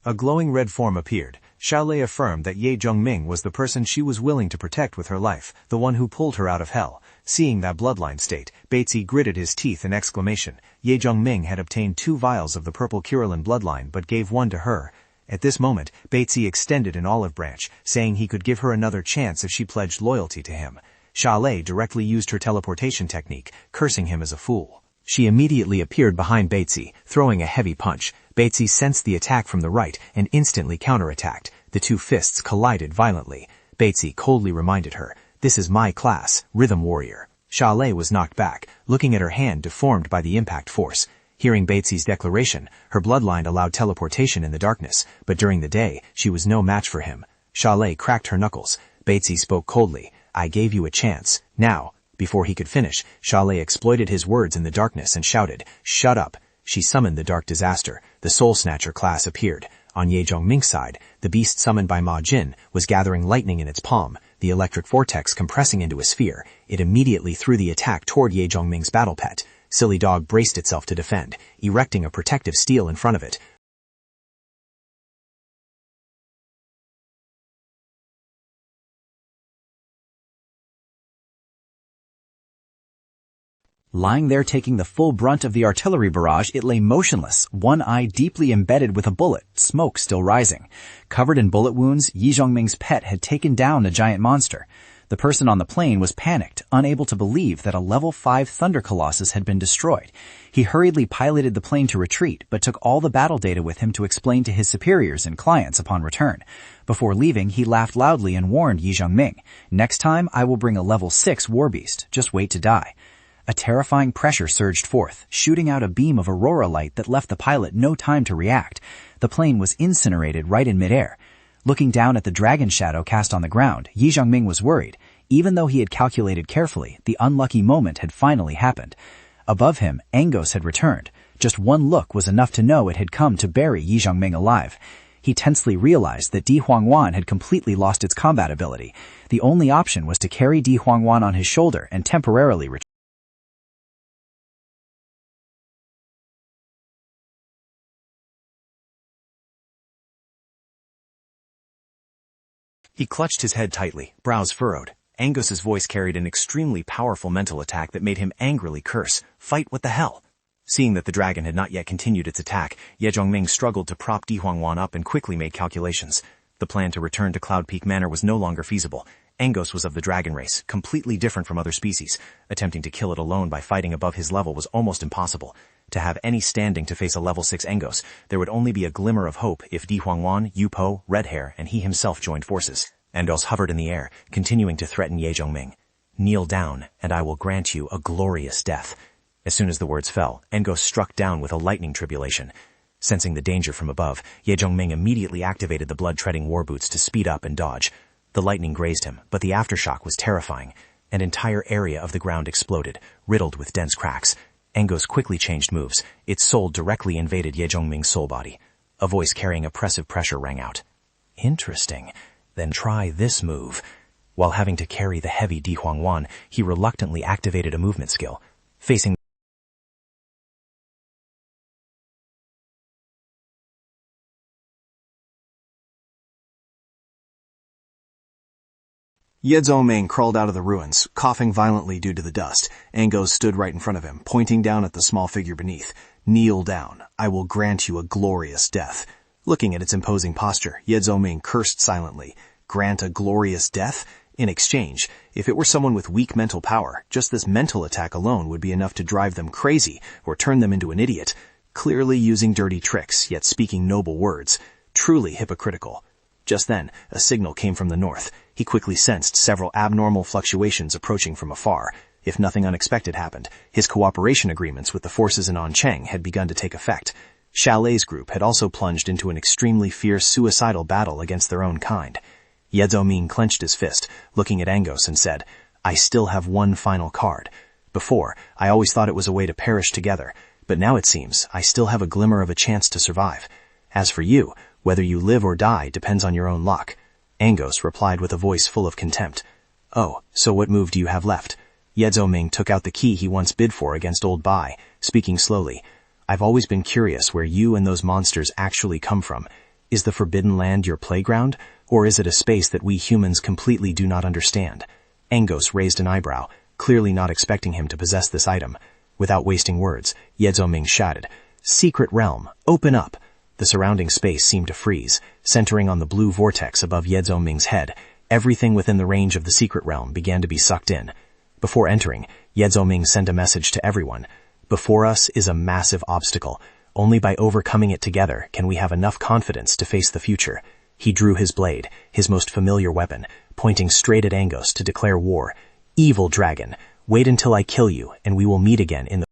A glowing red form appeared. Xiaolei affirmed that Ye Zhongming was the person she was willing to protect with her life, the one who pulled her out of hell. Seeing that bloodline state, Batesy gritted his teeth in exclamation. Ye Zhongming had obtained 2 vials of the purple Kirillin bloodline but gave one to her. At this moment, Batesy extended an olive branch, saying he could give her another chance if she pledged loyalty to him. Xiaolei directly used her teleportation technique, cursing him as a fool. She immediately appeared behind Batesy, throwing a heavy punch. Batesy sensed the attack from the right and instantly counterattacked. The 2 fists collided violently. Batesy coldly reminded her, "This is my class, Rhythm Warrior." Xiaolei was knocked back, looking at her hand deformed by the impact force. Hearing Batesy's declaration, her bloodline allowed teleportation in the darkness, but during the day, she was no match for him. Xiaolei cracked her knuckles. Batesy spoke coldly, "I gave you a chance. Now." Before he could finish, Xiaolei exploited his words in the darkness and shouted, "Shut up." She summoned the Dark Disaster. The Soul Snatcher class appeared. On Ye Zhongming's side, the beast summoned by Ma Jin was gathering lightning in its palm, the electric vortex compressing into a sphere. It immediately threw the attack toward Ye Zhongming's battle pet. Silly Dog braced itself to defend, erecting a protective steel in front of it. Lying there taking the full brunt of the artillery barrage, it lay motionless, one eye deeply embedded with a bullet, smoke still rising. Covered in bullet wounds, Yi Zhongming's pet had taken down a giant monster. The person on the plane was panicked, unable to believe that a level 5 Thunder Colossus had been destroyed. He hurriedly piloted the plane to retreat, but took all the battle data with him to explain to his superiors and clients upon return. Before leaving, he laughed loudly and warned Yi Zhongming, "Next time I will bring a level 6 war beast. Just wait to die." A terrifying pressure surged forth, shooting out a beam of aurora light that left the pilot no time to react. The plane was incinerated right in midair. Looking down at the dragon shadow cast on the ground, Yi Zhongming was worried. Even though he had calculated carefully, the unlucky moment had finally happened. Above him, Angos had returned. Just one look was enough to know it had come to bury Yi Zhongming alive. He tensely realized that Di Huangwan had completely lost its combat ability. The only option was to carry Di Huangwan on his shoulder and temporarily retreat. He clutched his head tightly, brows furrowed. Angos's voice carried an extremely powerful mental attack that made him angrily curse, "Fight, what the hell?" Seeing that the dragon had not yet continued its attack, Ye Zhongming struggled to prop Di Huangwan up and quickly made calculations. The plan to return to Cloud Peak Manor was no longer feasible. Angos was of the dragon race, completely different from other species. Attempting to kill it alone by fighting above his level was almost impossible. To have any standing to face a level 6 Angos, there would only be a glimmer of hope if Di Huangwan, Yu Po, Red Hair, and he himself joined forces. Angos hovered in the air, continuing to threaten Ye Zhongming. "Kneel down, and I will grant you a glorious death." As soon as the words fell, Angos struck down with a lightning tribulation. Sensing the danger from above, Ye Zhongming immediately activated the blood-treading war boots to speed up and dodge. The lightning grazed him, but the aftershock was terrifying. An entire area of the ground exploded, riddled with dense cracks. Angos quickly changed moves. Its soul directly invaded Ye Zhongming's soul body. A voice carrying oppressive pressure rang out. "Interesting. Then try this move." While having to carry the heavy Di Huangwan, he reluctantly activated a movement skill. Facing Ye Zhongming crawled out of the ruins, coughing violently due to the dust. Angos stood right in front of him, pointing down at the small figure beneath. "Kneel down. I will grant you a glorious death." Looking at its imposing posture, Ye Zhongming cursed silently. Grant a glorious death? In exchange, if it were someone with weak mental power, just this mental attack alone would be enough to drive them crazy or turn them into an idiot. Clearly using dirty tricks, yet speaking noble words. Truly hypocritical. Just then, a signal came from the north. He quickly sensed several abnormal fluctuations approaching from afar. If nothing unexpected happened, his cooperation agreements with the forces in Oncheng had begun to take effect. Chalet's group had also plunged into an extremely fierce suicidal battle against their own kind. Ye Zhongming clenched his fist, looking at Angos, and said, "I still have one final card. Before, I always thought it was a way to perish together, but now it seems I still have a glimmer of a chance to survive. As for you, whether you live or die depends on your own luck." Angos replied with a voice full of contempt. "Oh, so what move do you have left?" Ye Zhongming took out the key he once bid for against Old Bai, speaking slowly. "I've always been curious where you and those monsters actually come from. Is the Forbidden Land your playground, or is it a space that we humans completely do not understand?" Angos raised an eyebrow, clearly not expecting him to possess this item. Without wasting words, Ye Zhongming shouted, "Secret realm, open up!" The surrounding space seemed to freeze, centering on the blue vortex above Ye Zhongming's head. Everything within the range of the secret realm began to be sucked in. Before entering, Ye Zhongming sent a message to everyone. "Before us is a massive obstacle. Only by overcoming it together can we have enough confidence to face the future." He drew his blade, his most familiar weapon, pointing straight at Angos to declare war. "Evil dragon, wait until I kill you, and we will meet again in the